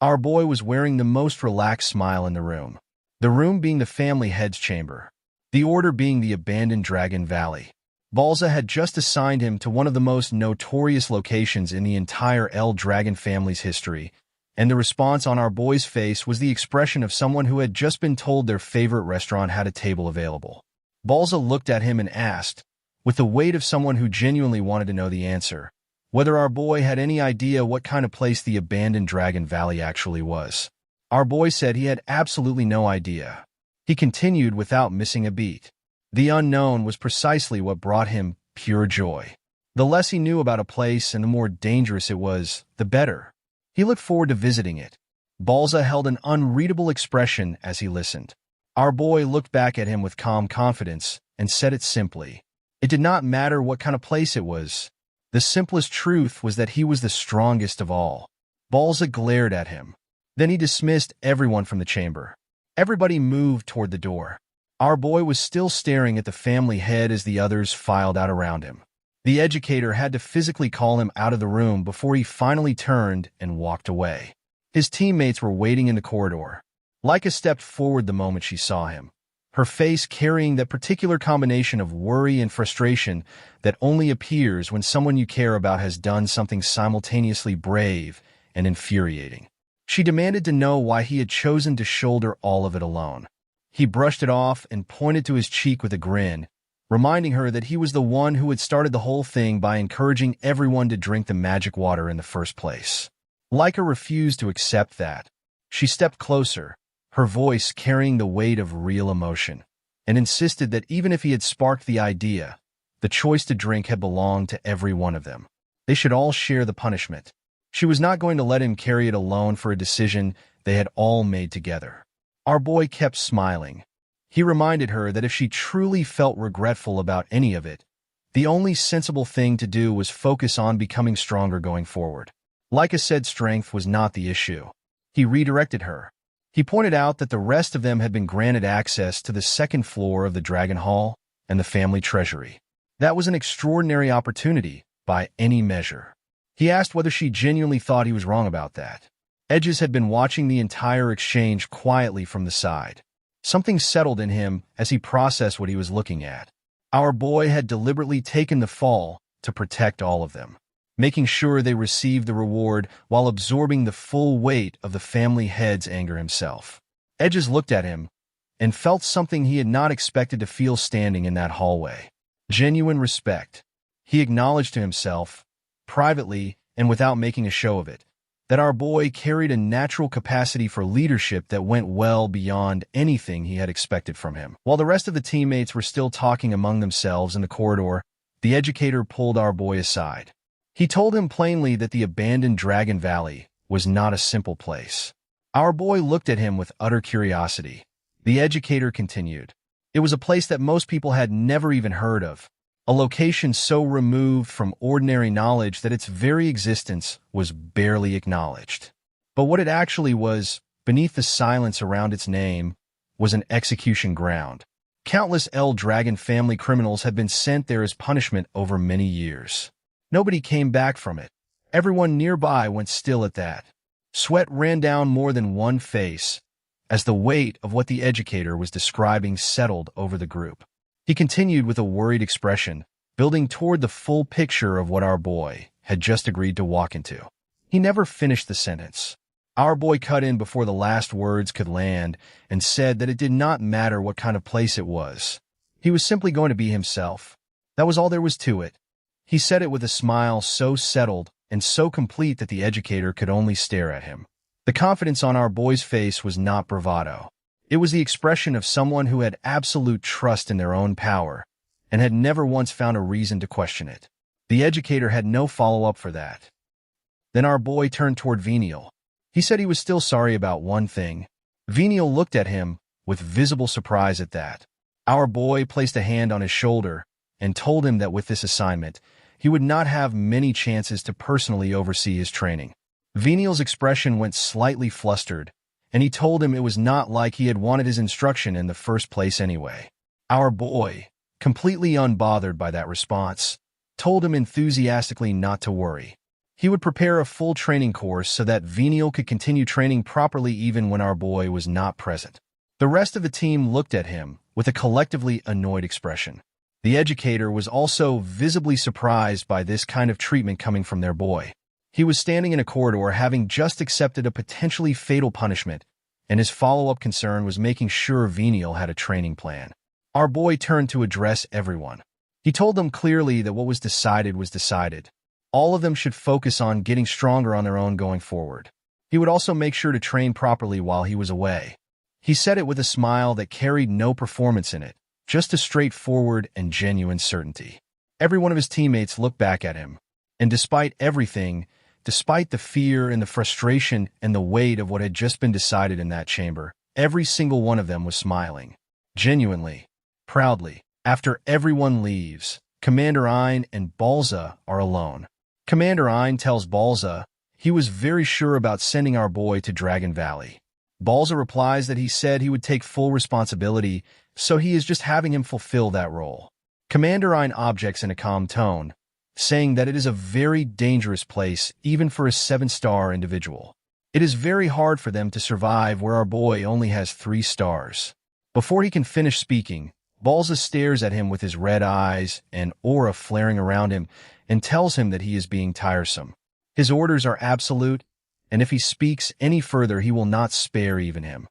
Our boy was wearing the most relaxed smile in the room being the family head's chamber, the order being the abandoned Dragon Valley. Balza had just assigned him to one of the most notorious locations in the entire El Dragon family's history, and the response on our boy's face was the expression of someone who had just been told their favorite restaurant had a table available. Balza looked at him and asked, with the weight of someone who genuinely wanted to know the answer, whether our boy had any idea what kind of place the abandoned Dragon Valley actually was. Our boy said he had absolutely no idea. He continued without missing a beat. The unknown was precisely what brought him pure joy. The less he knew about a place and the more dangerous it was, the better. He looked forward to visiting it. Balza held an unreadable expression as he listened. Our boy looked back at him with calm confidence and said it simply. It did not matter what kind of place it was. The simplest truth was that he was the strongest of all. Balza glared at him. Then he dismissed everyone from the chamber. Everybody moved toward the door. Our boy was still staring at the family head as the others filed out around him. The educator had to physically call him out of the room before he finally turned and walked away. His teammates were waiting in the corridor. Leica stepped forward the moment she saw him, her face carrying that particular combination of worry and frustration that only appears when someone you care about has done something simultaneously brave and infuriating. She demanded to know why he had chosen to shoulder all of it alone. He brushed it off and pointed to his cheek with a grin, reminding her that he was the one who had started the whole thing by encouraging everyone to drink the magic water in the first place. Leica refused to accept that. She stepped closer, her voice carrying the weight of real emotion, and insisted that even if he had sparked the idea, the choice to drink had belonged to every one of them. They should all share the punishment. She was not going to let him carry it alone for a decision they had all made together. Our boy kept smiling. He reminded her that if she truly felt regretful about any of it, the only sensible thing to do was focus on becoming stronger going forward. Leica said strength was not the issue. He redirected her. He pointed out that the rest of them had been granted access to the second floor of the Dragon Hall and the family treasury. That was an extraordinary opportunity, by any measure. He asked whether she genuinely thought he was wrong about that. Edges had been watching the entire exchange quietly from the side. Something settled in him as he processed what he was looking at. Our boy had deliberately taken the fall to protect all of them, making sure they received the reward while absorbing the full weight of the family head's anger himself. Edges looked at him and felt something he had not expected to feel standing in that hallway. Genuine respect. He acknowledged to himself, privately and without making a show of it, that our boy carried a natural capacity for leadership that went well beyond anything he had expected from him. While the rest of the teammates were still talking among themselves in the corridor, the educator pulled our boy aside. He told him plainly that the abandoned Dragon Valley was not a simple place. Our boy looked at him with utter curiosity. The educator continued. It was a place that most people had never even heard of, a location so removed from ordinary knowledge that its very existence was barely acknowledged. But what it actually was, beneath the silence around its name, was an execution ground. Countless El Dragon family criminals had been sent there as punishment over many years. Nobody came back from it. Everyone nearby went still at that. Sweat ran down more than one face as the weight of what the educator was describing settled over the group. He continued with a worried expression, building toward the full picture of what our boy had just agreed to walk into. He never finished the sentence. Our boy cut in before the last words could land and said that it did not matter what kind of place it was. He was simply going to be himself. That was all there was to it. He said it with a smile so settled and so complete that the educator could only stare at him. The confidence on our boy's face was not bravado. It was the expression of someone who had absolute trust in their own power and had never once found a reason to question it. The educator had no follow-up for that. Then our boy turned toward Venial. He said he was still sorry about one thing. Venial looked at him with visible surprise at that. Our boy placed a hand on his shoulder and told him that with this assignment, he would not have many chances to personally oversee his training. Venial's expression went slightly flustered, and he told him it was not like he had wanted his instruction in the first place anyway. Our boy, completely unbothered by that response, told him enthusiastically not to worry. He would prepare a full training course so that Venial could continue training properly even when our boy was not present. The rest of the team looked at him with a collectively annoyed expression. The educator was also visibly surprised by this kind of treatment coming from their boy. He was standing in a corridor having just accepted a potentially fatal punishment, and his follow-up concern was making sure Venial had a training plan. Our boy turned to address everyone. He told them clearly that what was decided was decided. All of them should focus on getting stronger on their own going forward. He would also make sure to train properly while he was away. He said it with a smile that carried no performance in it, just a straightforward and genuine certainty. Every one of his teammates looked back at him, and despite everything, despite the fear and the frustration and the weight of what had just been decided in that chamber, every single one of them was smiling. Genuinely, proudly. After everyone leaves, Commander Ein and Balza are alone. Commander Ein tells Balza he was very sure about sending our boy to Dragon Valley. Balza replies that he said he would take full responsibility, so he is just having him fulfill that role. Commander Ein objects in a calm tone, saying that it is a very dangerous place even for a 7-star individual. It is very hard for them to survive where our boy only has 3 stars. Before he can finish speaking, Balza stares at him with his red eyes and aura flaring around him and tells him that he is being tiresome. His orders are absolute, and if he speaks any further he will not spare even him.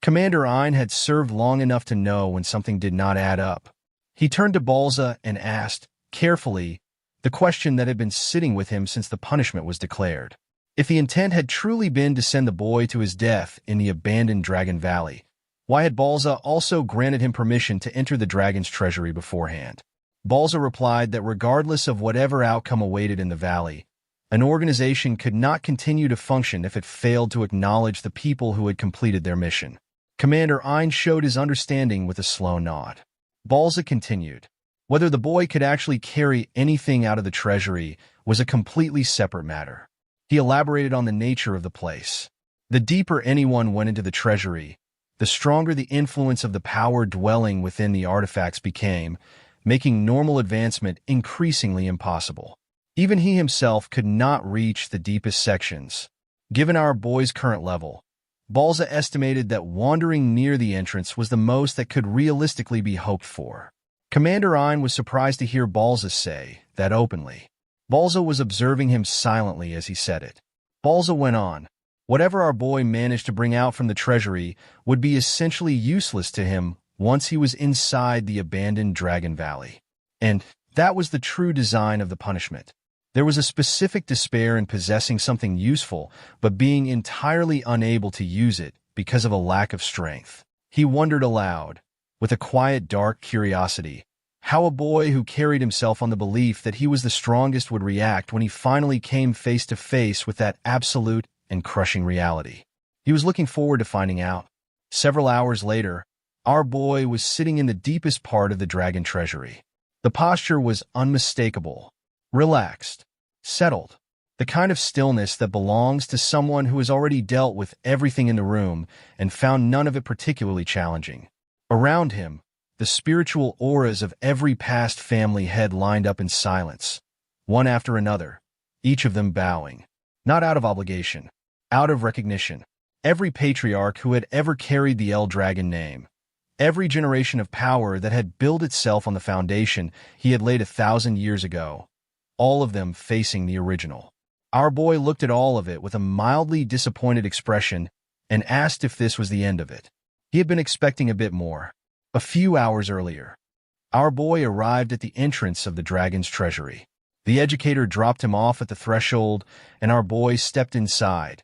Commander Ein had served long enough to know when something did not add up. He turned to Balza and asked, carefully, the question that had been sitting with him since the punishment was declared. If the intent had truly been to send the boy to his death in the abandoned Dragon Valley, why had Balza also granted him permission to enter the dragon's treasury beforehand? Balza replied that regardless of whatever outcome awaited in the valley, an organization could not continue to function if it failed to acknowledge the people who had completed their mission. Commander Ein showed his understanding with a slow nod. Balza continued. Whether the boy could actually carry anything out of the treasury was a completely separate matter. He elaborated on the nature of the place. The deeper anyone went into the treasury, the stronger the influence of the power dwelling within the artifacts became, making normal advancement increasingly impossible. Even he himself could not reach the deepest sections. Given our boy's current level, Balza estimated that wandering near the entrance was the most that could realistically be hoped for. Commander Ein was surprised to hear Balza say that openly. Balza was observing him silently as he said it. Balza went on. Whatever our boy managed to bring out from the treasury would be essentially useless to him once he was inside the abandoned Dragon Valley. And that was the true design of the punishment. There was a specific despair in possessing something useful, but being entirely unable to use it because of a lack of strength. He wondered aloud, with a quiet, dark curiosity, how a boy who carried himself on the belief that he was the strongest would react when he finally came face to face with that absolute and crushing reality. He was looking forward to finding out. Several hours later, our boy was sitting in the deepest part of the dragon treasury. The posture was unmistakable, relaxed, settled, the kind of stillness that belongs to someone who has already dealt with everything in the room and found none of it particularly challenging. Around him, the spiritual auras of every past family head lined up in silence, one after another, each of them bowing, not out of obligation, out of recognition. Every patriarch who had ever carried the El Dragon name, every generation of power that had built itself on the foundation he had laid 1,000 years ago, all of them facing the original. Our boy looked at all of it with a mildly disappointed expression and asked if this was the end of it. He had been expecting a bit more. A few hours earlier, our boy arrived at the entrance of the dragon's treasury. The educator dropped him off at the threshold, and our boy stepped inside,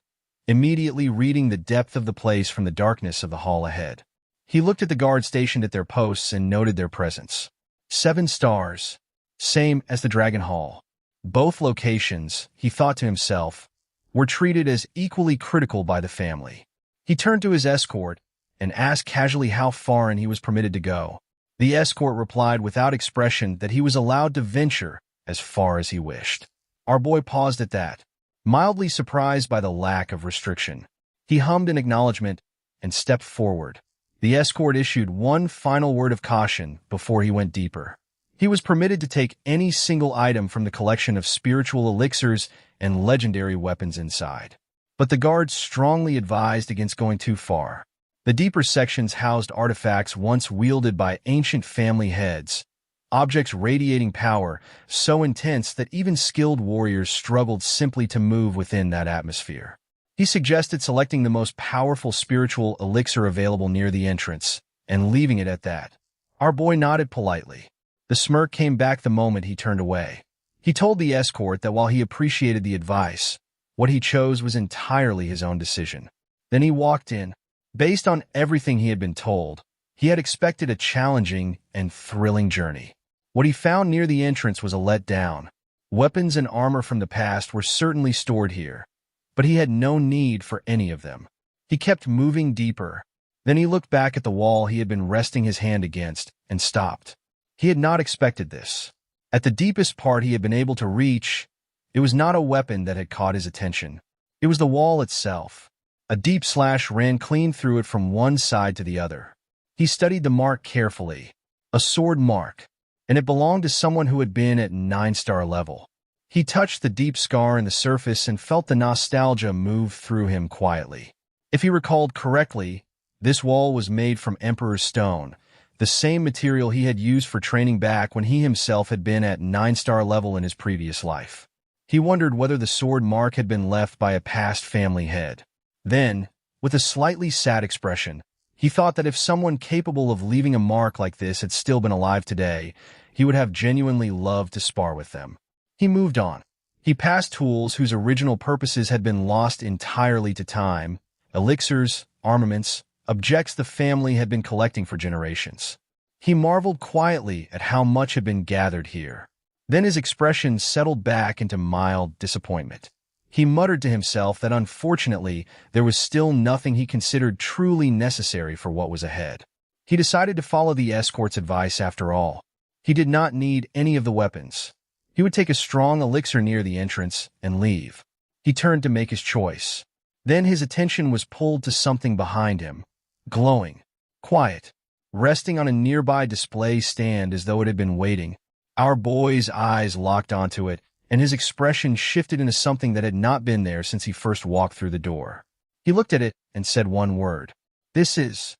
immediately reading the depth of the place from the darkness of the hall ahead. He looked at the guards stationed at their posts and noted their presence. 7 stars, same as the Dragon Hall. Both locations, he thought to himself, were treated as equally critical by the family. He turned to his escort and asked casually how far in he was permitted to go. The escort replied without expression that he was allowed to venture as far as he wished. Our boy paused at that, mildly surprised by the lack of restriction. He hummed an acknowledgement and stepped forward. The escort issued one final word of caution before he went deeper. He was permitted to take any single item from the collection of spiritual elixirs and legendary weapons inside. But the guards strongly advised against going too far. The deeper sections housed artifacts once wielded by ancient family heads, objects radiating power so intense that even skilled warriors struggled simply to move within that atmosphere. He suggested selecting the most powerful spiritual elixir available near the entrance and leaving it at that. Our boy nodded politely. The smirk came back the moment he turned away. He told the escort that while he appreciated the advice, what he chose was entirely his own decision. Then he walked in. Based on everything he had been told, he had expected a challenging and thrilling journey. What he found near the entrance was a letdown. Weapons and armor from the past were certainly stored here, but he had no need for any of them. He kept moving deeper. Then he looked back at the wall he had been resting his hand against and stopped. He had not expected this. At the deepest part he had been able to reach, it was not a weapon that had caught his attention. It was the wall itself. A deep slash ran clean through it from one side to the other. He studied the mark carefully. A sword mark. and it belonged to someone who had been at 9-star level. He touched the deep scar in the surface and felt the nostalgia move through him quietly. If he recalled correctly, this wall was made from Emperor's Stone, the same material he had used for training back when he himself had been at 9-star level in his previous life. He wondered whether the sword mark had been left by a past family head. Then, with a slightly sad expression, he thought that if someone capable of leaving a mark like this had still been alive today, he would have genuinely loved to spar with them. He moved on. He passed tools whose original purposes had been lost entirely to time, elixirs, armaments, objects the family had been collecting for generations. He marveled quietly at how much had been gathered here. Then his expression settled back into mild disappointment. He muttered to himself that unfortunately there was still nothing he considered truly necessary for what was ahead. He decided to follow the escort's advice after all. He did not need any of the weapons. He would take a strong elixir near the entrance and leave. He turned to make his choice. Then his attention was pulled to something behind him, glowing, quiet, resting on a nearby display stand as though it had been waiting. Our boy's eyes locked onto it, and his expression shifted into something that had not been there since he first walked through the door. He looked at it and said one word. "This is."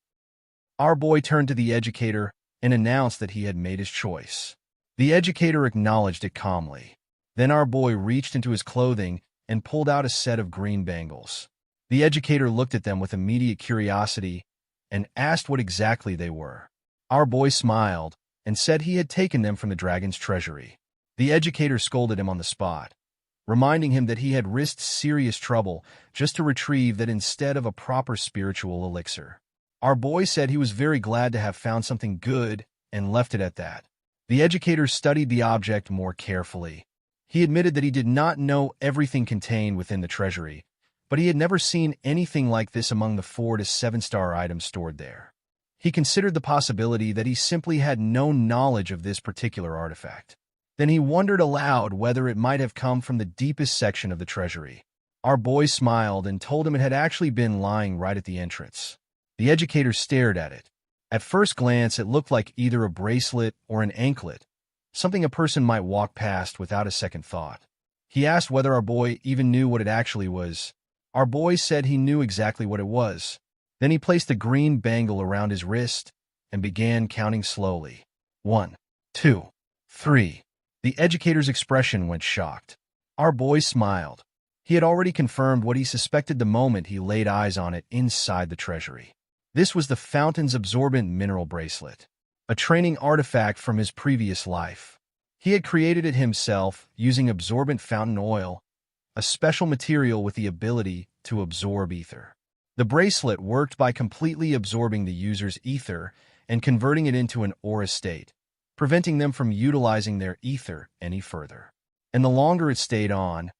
Our boy turned to the educator and announced that he had made his choice. The educator acknowledged it calmly. Then our boy reached into his clothing and pulled out a set of green bangles. The educator looked at them with immediate curiosity and asked what exactly they were. Our boy smiled and said he had taken them from the dragon's treasury. The educator scolded him on the spot, reminding him that he had risked serious trouble just to retrieve that instead of a proper spiritual elixir. Our boy said he was very glad to have found something good and left it at that. The educator studied the object more carefully. He admitted that he did not know everything contained within the treasury, but he had never seen anything like this among the 4 to 7-star items stored there. He considered the possibility that he simply had no knowledge of this particular artifact. Then he wondered aloud whether it might have come from the deepest section of the treasury. Our boy smiled and told him it had actually been lying right at the entrance. The educator stared at it. At first glance, it looked like either a bracelet or an anklet, something a person might walk past without a second thought. He asked whether our boy even knew what it actually was. Our boy said he knew exactly what it was. Then he placed the green bangle around his wrist and began counting slowly. 1, 2, 3. The educator's expression went shocked. Our boy smiled. He had already confirmed what he suspected the moment he laid eyes on it inside the treasury. This was the Fountain's absorbent mineral bracelet, a training artifact from his previous life. He had created it himself using absorbent fountain oil, a special material with the ability to absorb ether. The bracelet worked by completely absorbing the user's ether and converting it into an aura state, preventing them from utilizing their ether any further. And the longer it stayed on,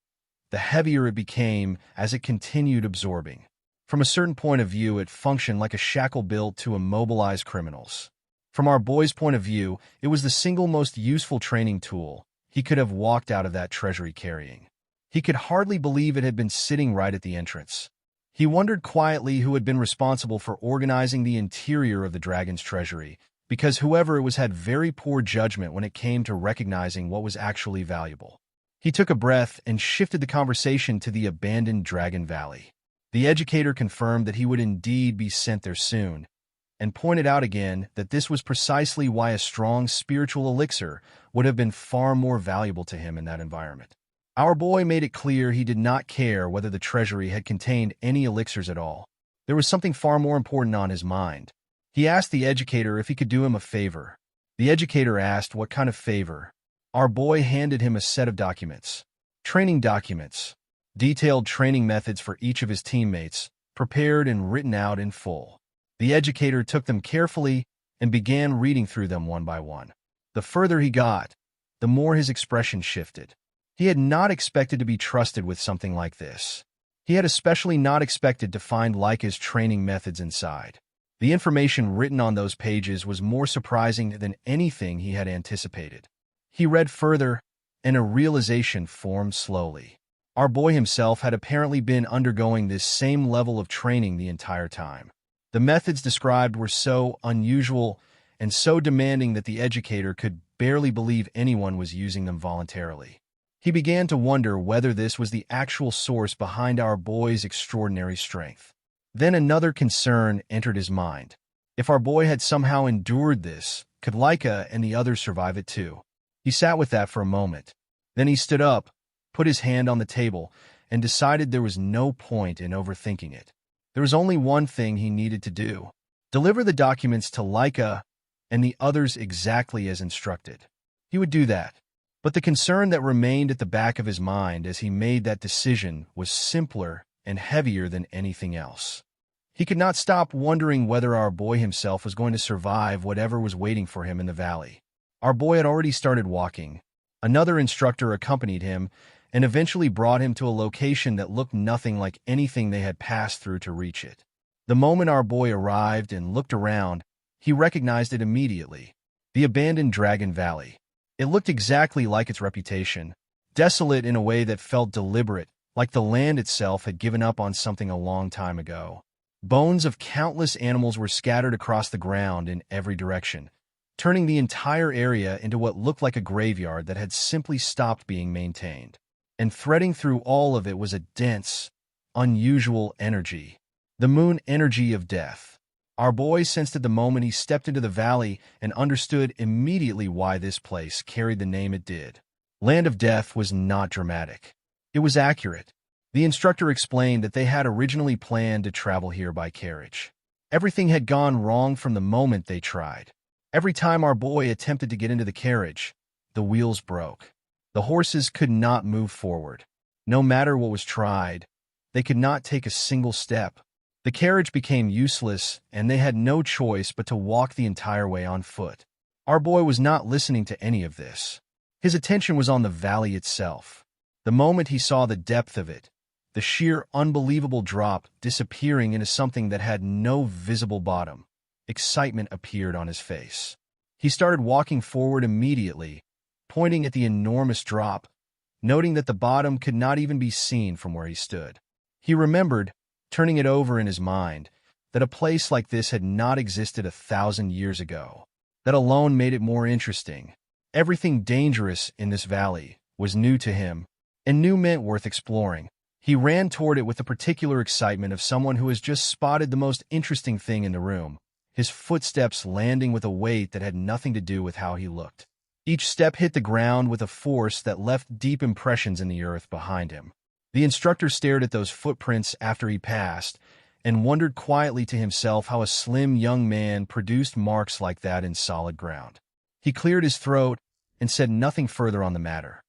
the heavier it became as it continued absorbing. From a certain point of view, it functioned like a shackle built to immobilize criminals. From our boy's point of view, it was the single most useful training tool he could have walked out of that treasury carrying. He could hardly believe it had been sitting right at the entrance. He wondered quietly who had been responsible for organizing the interior of the dragon's treasury, because whoever it was had very poor judgment when it came to recognizing what was actually valuable. He took a breath and shifted the conversation to the abandoned Dragon Valley. The educator confirmed that he would indeed be sent there soon, and pointed out again that this was precisely why a strong spiritual elixir would have been far more valuable to him in that environment. Our boy made it clear he did not care whether the treasury had contained any elixirs at all. There was something far more important on his mind. He asked the educator if he could do him a favor. The educator asked what kind of favor. Our boy handed him a set of documents. Training documents. Detailed training methods for each of his teammates, prepared and written out in full. The educator took them carefully and began reading through them one by one. The further he got, the more his expression shifted. He had not expected to be trusted with something like this. He had especially not expected to find Laika's training methods inside. The information written on those pages was more surprising than anything he had anticipated. He read further, and a realization formed slowly. Our boy himself had apparently been undergoing this same level of training the entire time. The methods described were so unusual and so demanding that the educator could barely believe anyone was using them voluntarily. He began to wonder whether this was the actual source behind our boy's extraordinary strength. Then another concern entered his mind. If our boy had somehow endured this, could Laika and the others survive it too? He sat with that for a moment. Then he stood up, put his hand on the table, and decided there was no point in overthinking it. There was only one thing he needed to do: deliver the documents to Laika and the others exactly as instructed. He would do that. But the concern that remained at the back of his mind as he made that decision was simpler and heavier than anything else. He could not stop wondering whether our boy himself was going to survive whatever was waiting for him in the valley. Our boy had already started walking. Another instructor accompanied him and eventually brought him to a location that looked nothing like anything they had passed through to reach it. The moment our boy arrived and looked around, he recognized it immediately: the abandoned Dragon Valley. It looked exactly like its reputation, desolate in a way that felt deliberate, like the land itself had given up on something a long time ago. Bones of countless animals were scattered across the ground in every direction, turning the entire area into what looked like a graveyard that had simply stopped being maintained. And threading through all of it was a dense, unusual energy, the moon energy of death. Our boy sensed it the moment he stepped into the valley and understood immediately why this place carried the name it did. Land of Death was not dramatic. It was accurate. The instructor explained that they had originally planned to travel here by carriage. Everything had gone wrong from the moment they tried. Every time our boy attempted to get into the carriage, the wheels broke. The horses could not move forward. No matter what was tried, they could not take a single step. The carriage became useless, and they had no choice but to walk the entire way on foot. Our boy was not listening to any of this. His attention was on the valley itself. The moment he saw the depth of it, the sheer unbelievable drop disappearing into something that had no visible bottom, excitement appeared on his face. He started walking forward immediately, pointing at the enormous drop, noting that the bottom could not even be seen from where he stood. He remembered, turning it over in his mind, that a place like this had not existed 1,000 years ago. That alone made it more interesting. Everything dangerous in this valley was new to him, and new meant worth exploring. He ran toward it with the particular excitement of someone who has just spotted the most interesting thing in the room, his footsteps landing with a weight that had nothing to do with how he looked. Each step hit the ground with a force that left deep impressions in the earth behind him. The instructor stared at those footprints after he passed and wondered quietly to himself how a slim young man produced marks like that in solid ground. He cleared his throat and said nothing further on the matter.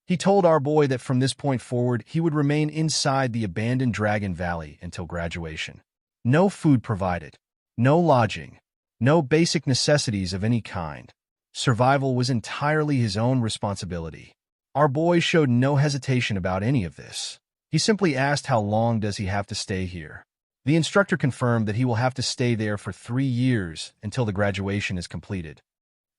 He told our boy that from this point forward he would remain inside the abandoned Dragon Valley until graduation. No food provided, no lodging, no basic necessities of any kind. Survival was entirely his own responsibility. Our boy showed no hesitation about any of this. He simply asked how long does he have to stay here. The instructor confirmed that he will have to stay there for 3 years until the graduation is completed.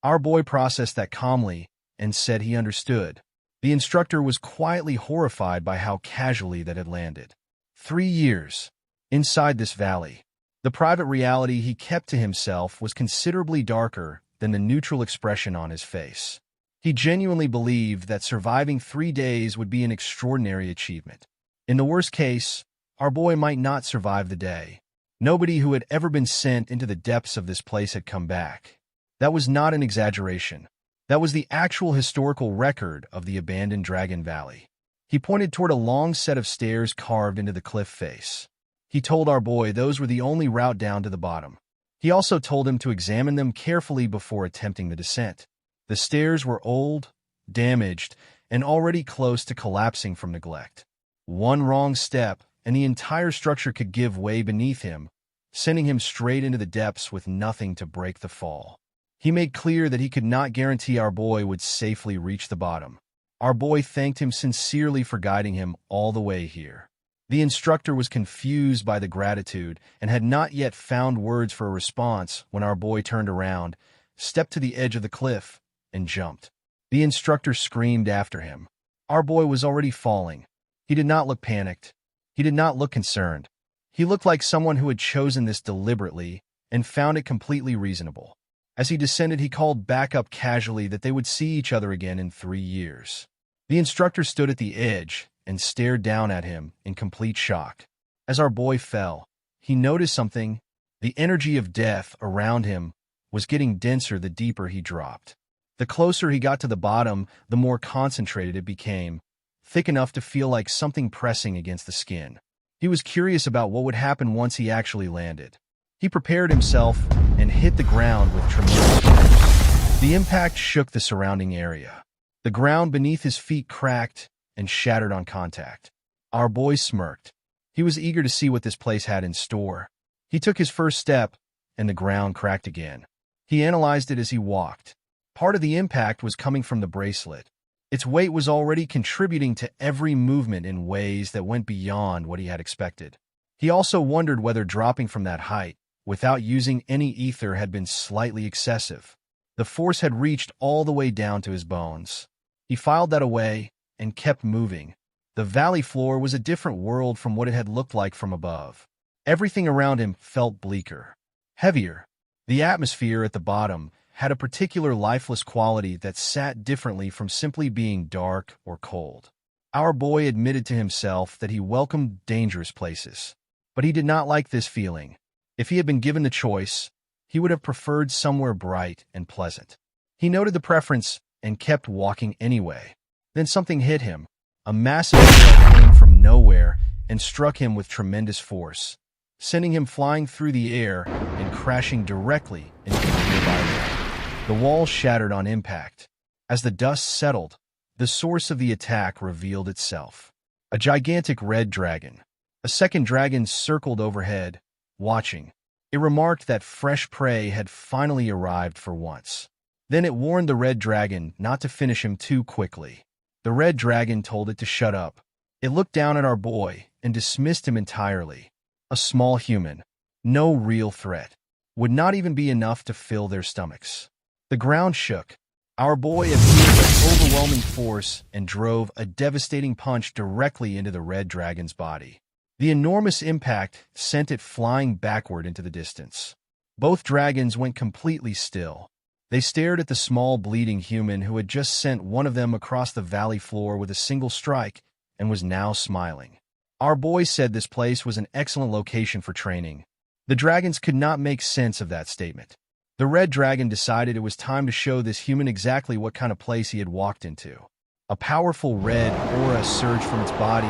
Our boy processed that calmly and said he understood. The instructor was quietly horrified by how casually that had landed. 3 years. Inside this valley. The private reality he kept to himself was considerably darker than the neutral expression on his face. He genuinely believed that surviving 3 days would be an extraordinary achievement. In the worst case, our boy might not survive the day. Nobody who had ever been sent into the depths of this place had come back. That was not an exaggeration. That was the actual historical record of the abandoned Dragon Valley. He pointed toward a long set of stairs carved into the cliff face. He told our boy those were the only route down to the bottom. He also told him to examine them carefully before attempting the descent. The stairs were old, damaged, and already close to collapsing from neglect. One wrong step, and the entire structure could give way beneath him, sending him straight into the depths with nothing to break the fall. He made clear that he could not guarantee our boy would safely reach the bottom. Our boy thanked him sincerely for guiding him all the way here. The instructor was confused by the gratitude and had not yet found words for a response when our boy turned around, stepped to the edge of the cliff, and jumped. The instructor screamed after him. Our boy was already falling. He did not look panicked. He did not look concerned. He looked like someone who had chosen this deliberately and found it completely reasonable. As he descended, he called back up casually that they would see each other again in 3 years. The instructor stood at the edge and stared down at him in complete shock. As our boy fell, he noticed something. The energy of death around him was getting denser the deeper he dropped. The closer he got to the bottom, the more concentrated it became, thick enough to feel like something pressing against the skin. He was curious about what would happen once he actually landed. He prepared himself and hit the ground with tremendous force. The impact shook the surrounding area. The ground beneath his feet cracked and shattered on contact. Our boy smirked. He was eager to see what this place had in store. He took his first step, and the ground cracked again. He analyzed it as he walked. Part of the impact was coming from the bracelet. Its weight was already contributing to every movement in ways that went beyond what he had expected. He also wondered whether dropping from that height, without using any ether, had been slightly excessive. The force had reached all the way down to his bones. He filed that away and kept moving. The valley floor was a different world from what it had looked like from above. Everything around him felt bleaker, heavier. The atmosphere at the bottom had a particular lifeless quality that sat differently from simply being dark or cold. Our boy admitted to himself that he welcomed dangerous places, but he did not like this feeling. If he had been given the choice, he would have preferred somewhere bright and pleasant. He noted the preference and kept walking anyway. Then something hit him. A massive gale came from nowhere and struck him with tremendous force, sending him flying through the air and crashing directly into the nearby wall. The wall shattered on impact. As the dust settled, the source of the attack revealed itself. A gigantic red dragon. A second dragon circled overhead, watching. It remarked that fresh prey had finally arrived for once. Then it warned the red dragon not to finish him too quickly. The red dragon told it to shut up. It looked down at our boy and dismissed him entirely. A small human, no real threat, would not even be enough to fill their stomachs. The ground shook. Our boy appeared with overwhelming force and drove a devastating punch directly into the red dragon's body. The enormous impact sent it flying backward into the distance. Both dragons went completely still. They stared at the small bleeding human who had just sent one of them across the valley floor with a single strike and was now smiling. Our boy said this place was an excellent location for training. The dragons could not make sense of that statement. The red dragon decided it was time to show this human exactly what kind of place he had walked into. A powerful red aura surged from its body,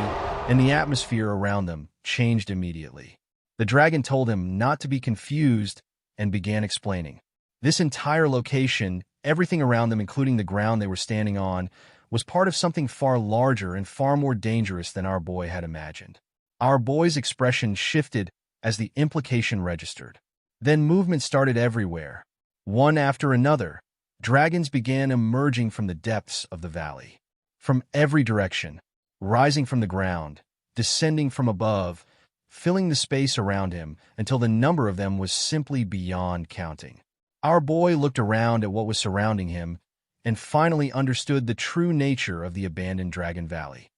and the atmosphere around them changed immediately. The dragon told him not to be confused and began explaining. This entire location, everything around them, including the ground they were standing on, was part of something far larger and far more dangerous than our boy had imagined. Our boy's expression shifted as the implication registered. Then movement started everywhere. One after another, dragons began emerging from the depths of the valley. From every direction, rising from the ground, descending from above, filling the space around him until the number of them was simply beyond counting. Our boy looked around at what was surrounding him and finally understood the true nature of the abandoned Dragon Valley.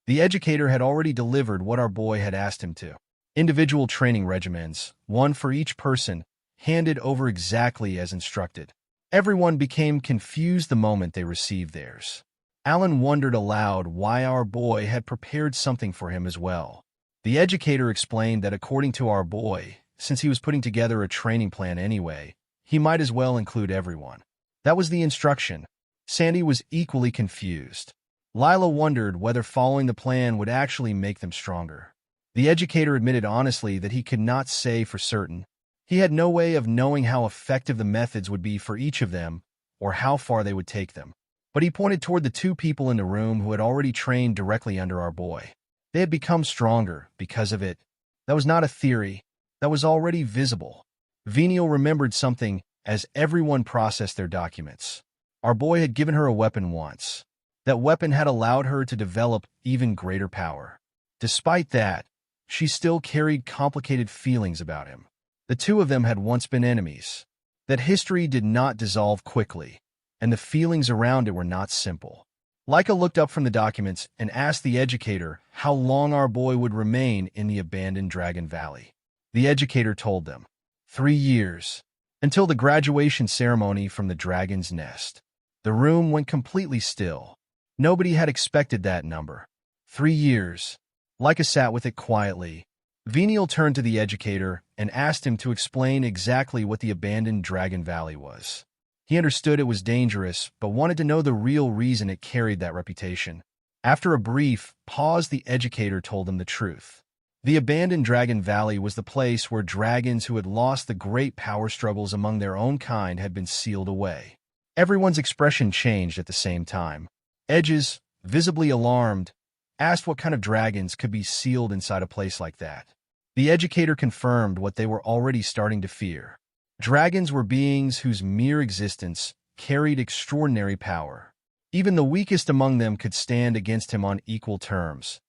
The educator had already delivered what our boy had asked him to. Individual training regimens, one for each person, handed over exactly as instructed. Everyone became confused the moment they received theirs. Alan wondered aloud why our boy had prepared something for him as well. The educator explained that according to our boy, since he was putting together a training plan anyway, he might as well include everyone. That was the instruction. Sandy was equally confused. Lila wondered whether following the plan would actually make them stronger. The educator admitted honestly that he could not say for certain. He had no way of knowing how effective the methods would be for each of them or how far they would take them. But he pointed toward the two people in the room who had already trained directly under our boy. They had become stronger because of it. That was not a theory. That was already visible. Venial remembered something as everyone processed their documents. Our boy had given her a weapon once. That weapon had allowed her to develop even greater power. Despite that, she still carried complicated feelings about him. The two of them had once been enemies. That history did not dissolve quickly, and the feelings around it were not simple. Leica looked up from the documents and asked the educator how long our boy would remain in the abandoned Dragon Valley. The educator told them, 3 years. until the graduation ceremony from the dragon's nest. The room went completely still. Nobody had expected that number. 3 years. Leica sat with it quietly. Venial turned to the educator and asked him to explain exactly what the abandoned Dragon Valley was. He understood it was dangerous, but wanted to know the real reason it carried that reputation. After a brief pause, the educator told him the truth. The abandoned Dragon Valley was the place where dragons who had lost the great power struggles among their own kind had been sealed away. Everyone's expression changed at the same time. Edges, visibly alarmed, asked what kind of dragons could be sealed inside a place like that. The educator confirmed what they were already starting to fear. Dragons were beings whose mere existence carried extraordinary power. Even the weakest among them could stand against him on equal terms,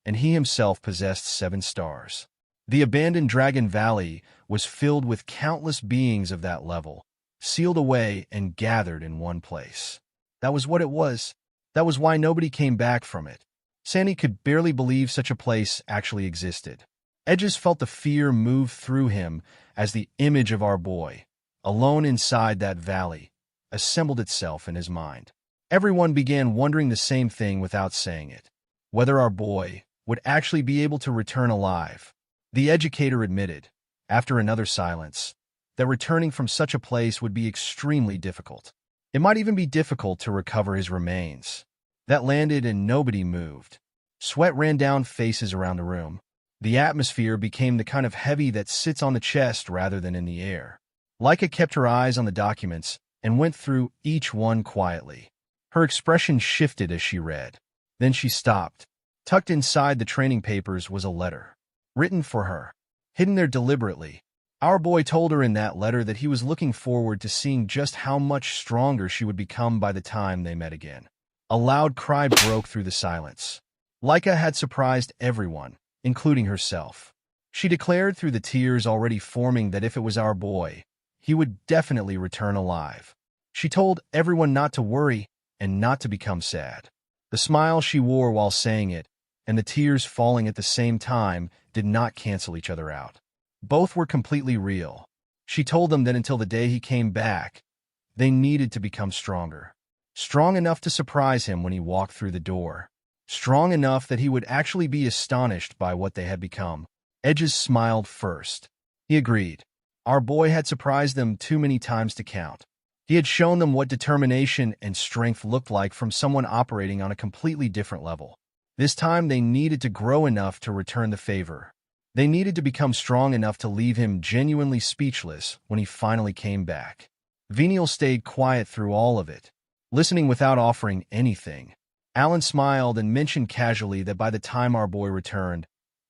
and he himself possessed 7 stars. The abandoned Dragon Valley was filled with countless beings of that level, sealed away and gathered in one place. That was what it was. That was why nobody came back from it. Sandy could barely believe such a place actually existed. Edges felt the fear move through him as the image of our boy, alone inside that valley, assembled itself in his mind. Everyone began wondering the same thing without saying it. Whether our boy would actually be able to return alive. The educator admitted, after another silence, that returning from such a place would be extremely difficult. It might even be difficult to recover his remains. That landed and nobody moved. Sweat ran down faces around the room. The atmosphere became the kind of heavy that sits on the chest rather than in the air. Leica kept her eyes on the documents and went through each one quietly. Her expression shifted as she read. Then she stopped. Tucked inside the training papers was a letter. Written for her. Hidden there deliberately. Our boy told her in that letter that he was looking forward to seeing just how much stronger she would become by the time they met again. A loud cry broke through the silence. Leica had surprised everyone, including herself. She declared through the tears already forming that if it was our boy, he would definitely return alive. She told everyone not to worry and not to become sad. The smile she wore while saying it, and the tears falling at the same time, did not cancel each other out. Both were completely real. She told them that until the day he came back, they needed to become stronger. Strong enough to surprise him when he walked through the door. Strong enough that he would actually be astonished by what they had become. Edges smiled first. He agreed. Our boy had surprised them too many times to count. He had shown them what determination and strength looked like from someone operating on a completely different level. This time they needed to grow enough to return the favor. They needed to become strong enough to leave him genuinely speechless when he finally came back. Venial stayed quiet through all of it, listening without offering anything. Alan smiled and mentioned casually that by the time our boy returned,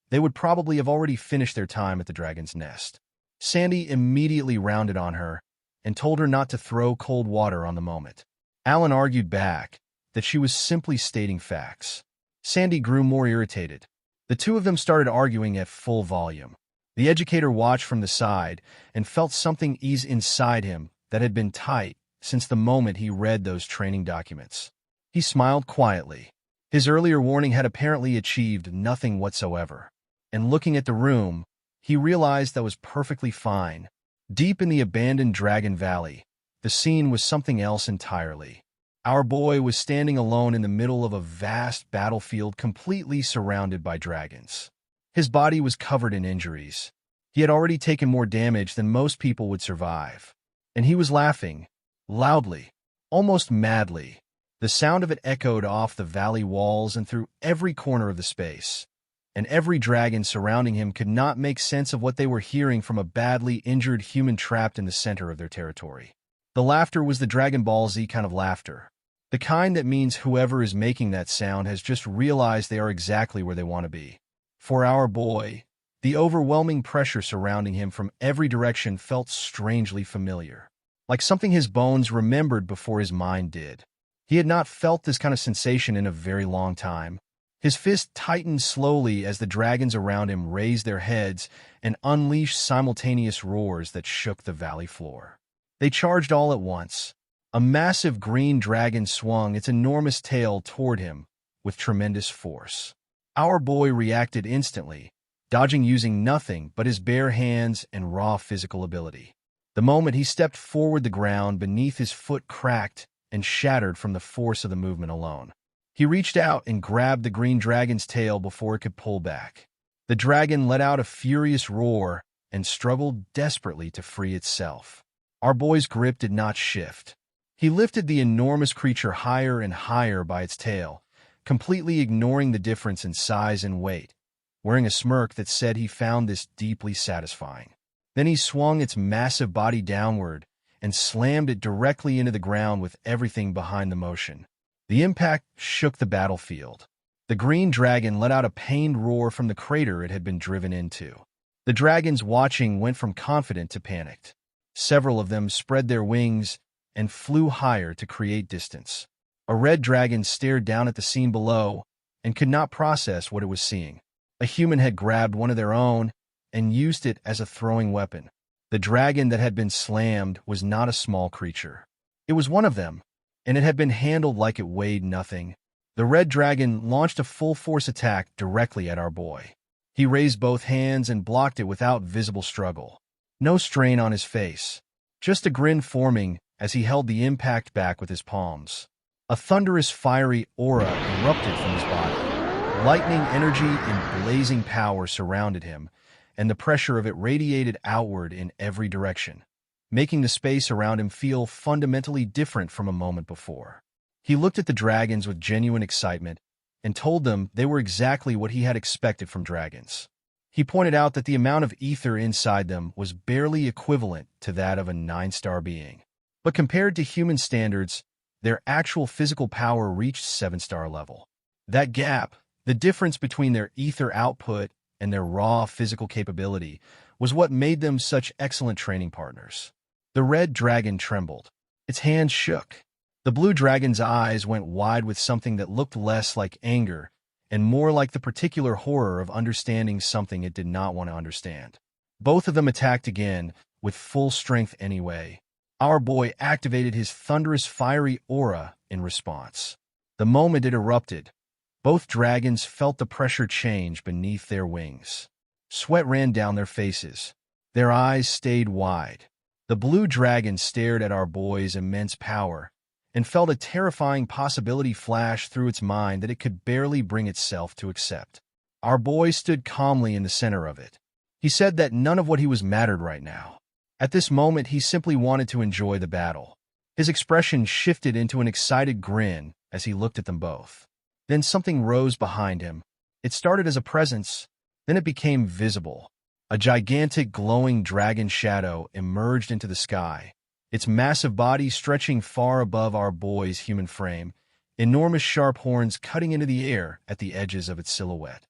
they would probably have already finished their time at the dragon's nest. Sandy immediately rounded on her and told her not to throw cold water on the moment. Alan argued back that she was simply stating facts. Sandy grew more irritated. The two of them started arguing at full volume. The educator watched from the side and felt something ease inside him that had been tight since the moment he read those training documents. He smiled quietly. His earlier warning had apparently achieved nothing whatsoever. And looking at the room, he realized that was perfectly fine. Deep in the abandoned Dragon Valley, the scene was something else entirely. Our boy was standing alone in the middle of a vast battlefield completely surrounded by dragons. His body was covered in injuries. He had already taken more damage than most people would survive. And he was laughing, loudly, almost madly. The sound of it echoed off the valley walls and through every corner of the space. And every dragon surrounding him could not make sense of what they were hearing from a badly injured human trapped in the center of their territory. The laughter was the Dragon Ball Z kind of laughter. The kind that means whoever is making that sound has just realized they are exactly where they want to be. For our boy, the overwhelming pressure surrounding him from every direction felt strangely familiar. Like something his bones remembered before his mind did. He had not felt this kind of sensation in a very long time. His fist tightened slowly as the dragons around him raised their heads and unleashed simultaneous roars that shook the valley floor. They charged all at once. A massive green dragon swung its enormous tail toward him with tremendous force. Our boy reacted instantly, dodging using nothing but his bare hands and raw physical ability. The moment he stepped forward, the ground beneath his foot cracked and shattered from the force of the movement alone. He reached out and grabbed the green dragon's tail before it could pull back. The dragon let out a furious roar and struggled desperately to free itself. Our boy's grip did not shift. He lifted the enormous creature higher and higher by its tail, completely ignoring the difference in size and weight, wearing a smirk that said he found this deeply satisfying. Then he swung its massive body downward and slammed it directly into the ground with everything behind the motion. The impact shook the battlefield. The green dragon let out a pained roar from the crater it had been driven into. The dragons watching went from confident to panicked. Several of them spread their wings and flew higher to create distance. A red dragon stared down at the scene below and could not process what it was seeing. A human had grabbed one of their own and used it as a throwing weapon. The dragon that had been slammed was not a small creature. It was one of them, and it had been handled like it weighed nothing. The red dragon launched a full-force attack directly at our boy. He raised both hands and blocked it without visible struggle. No strain on his face, just a grin forming as he held the impact back with his palms. A thunderous, fiery aura erupted from his body. Lightning energy and blazing power surrounded him, and the pressure of it radiated outward in every direction, making the space around him feel fundamentally different from a moment before. He looked at the dragons with genuine excitement and told them they were exactly what he had expected from dragons. He pointed out that the amount of ether inside them was barely equivalent to that of a 9-star being. But compared to human standards, their actual physical power reached 7-star level. That gap, the difference between their ether output and their raw physical capability, was what made them such excellent training partners. The red dragon trembled. Its hands shook. The blue dragon's eyes went wide with something that looked less like anger and more like the particular horror of understanding something it did not want to understand. Both of them attacked again, with full strength anyway. Our boy activated his thunderous fiery aura in response. The moment it erupted, both dragons felt the pressure change beneath their wings. Sweat ran down their faces. Their eyes stayed wide. The blue dragon stared at our boy's immense power and felt a terrifying possibility flash through its mind that it could barely bring itself to accept. Our boy stood calmly in the center of it. He said that none of what he was mattered right now. At this moment, he simply wanted to enjoy the battle. His expression shifted into an excited grin as he looked at them both. Then something rose behind him. It started as a presence, then it became visible. A gigantic glowing dragon shadow emerged into the sky, its massive body stretching far above our boy's human frame, enormous sharp horns cutting into the air at the edges of its silhouette.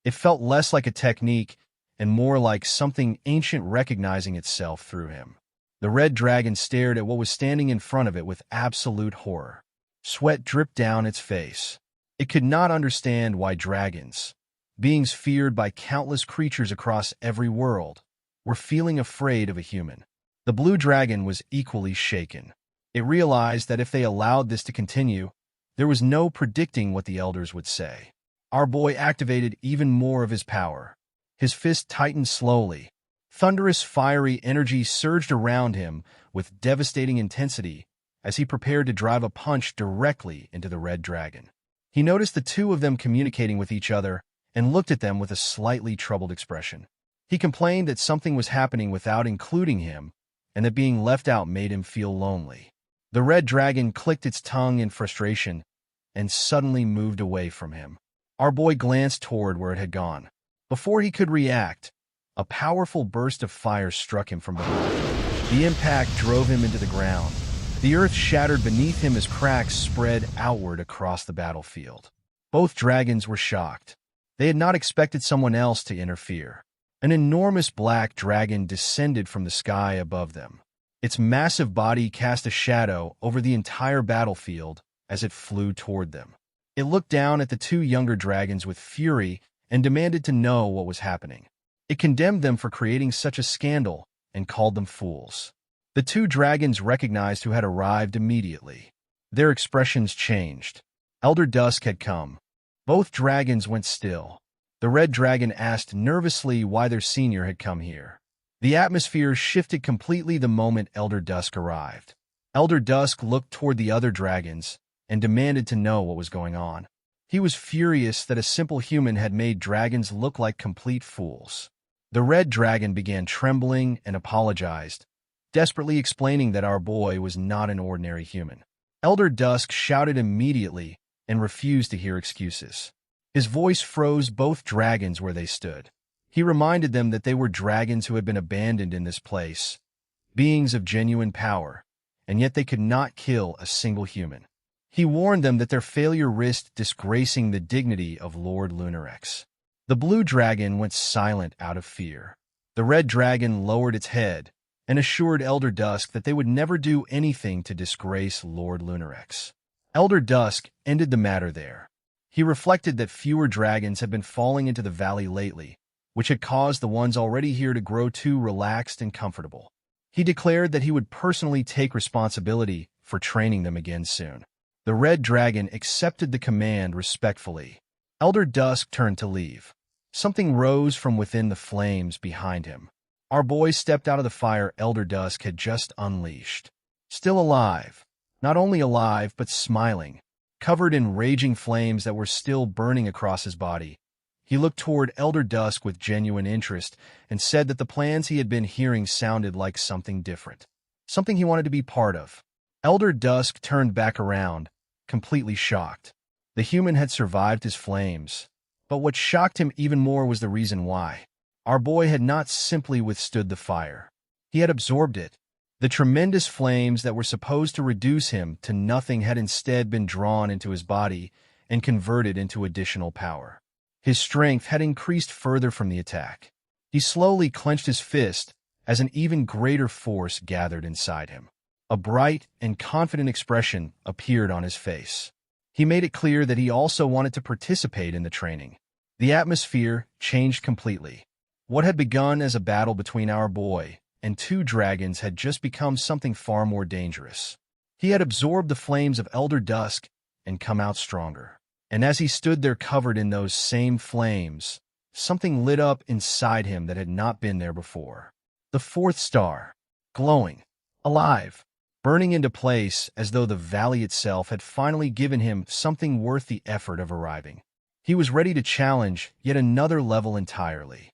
It felt less like a technique and more like something ancient recognizing itself through him. The red dragon stared at what was standing in front of it with absolute horror. Sweat dripped down its face. It could not understand why dragons, beings feared by countless creatures across every world, were feeling afraid of a human. The blue dragon was equally shaken. It realized that if they allowed this to continue, there was no predicting what the elders would say. Our boy activated even more of his power. His fist tightened slowly. Thunderous, fiery energy surged around him with devastating intensity as he prepared to drive a punch directly into the red dragon. He noticed the two of them communicating with each other and looked at them with a slightly troubled expression. He complained that something was happening without including him, and that being left out made him feel lonely. The red dragon clicked its tongue in frustration and suddenly moved away from him. Our boy glanced toward where it had gone. Before he could react, a powerful burst of fire struck him from behind. The impact drove him into the ground. The earth shattered beneath him as cracks spread outward across the battlefield. Both dragons were shocked. They had not expected someone else to interfere. An enormous black dragon descended from the sky above them. Its massive body cast a shadow over the entire battlefield as it flew toward them. It looked down at the two younger dragons with fury and demanded to know what was happening. It condemned them for creating such a scandal and called them fools. The two dragons recognized who had arrived immediately. Their expressions changed. Elder Dusk had come. Both dragons went still. The red dragon asked nervously why their senior had come here. The atmosphere shifted completely the moment Elder Dusk arrived. Elder Dusk looked toward the other dragons and demanded to know what was going on. He was furious that a simple human had made dragons look like complete fools. The red dragon began trembling and apologized, desperately explaining that our boy was not an ordinary human. Elder Dusk shouted immediately and refused to hear excuses. His voice froze both dragons where they stood. He reminded them that they were dragons who had been abandoned in this place, beings of genuine power, and yet they could not kill a single human. He warned them that their failure risked disgracing the dignity of Lord Lunarex. The blue dragon went silent out of fear. The red dragon lowered its head and assured Elder Dusk that they would never do anything to disgrace Lord Lunarex. Elder Dusk ended the matter there. He reflected that fewer dragons had been falling into the valley lately, which had caused the ones already here to grow too relaxed and comfortable. He declared that he would personally take responsibility for training them again soon. The red dragon accepted the command respectfully. Elder Dusk turned to leave. Something rose from within the flames behind him. Our boy stepped out of the fire Elder Dusk had just unleashed. Still alive. Not only alive, but smiling. Covered in raging flames that were still burning across his body, he looked toward Elder Dusk with genuine interest and said that the plans he had been hearing sounded like something different. Something he wanted to be part of. Elder Dusk turned back around, completely shocked. The human had survived his flames, but what shocked him even more was the reason why. Our boy had not simply withstood the fire. He had absorbed it. The tremendous flames that were supposed to reduce him to nothing had instead been drawn into his body and converted into additional power. His strength had increased further from the attack. He slowly clenched his fist as an even greater force gathered inside him. A bright and confident expression appeared on his face. He made it clear that he also wanted to participate in the training. The atmosphere changed completely. What had begun as a battle between our boy and two dragons had just become something far more dangerous. He had absorbed the flames of Elder Dusk and come out stronger. And as he stood there covered in those same flames, something lit up inside him that had not been there before. The fourth star, glowing, alive, burning into place as though the valley itself had finally given him something worth the effort of arriving. He was ready to challenge yet another level entirely.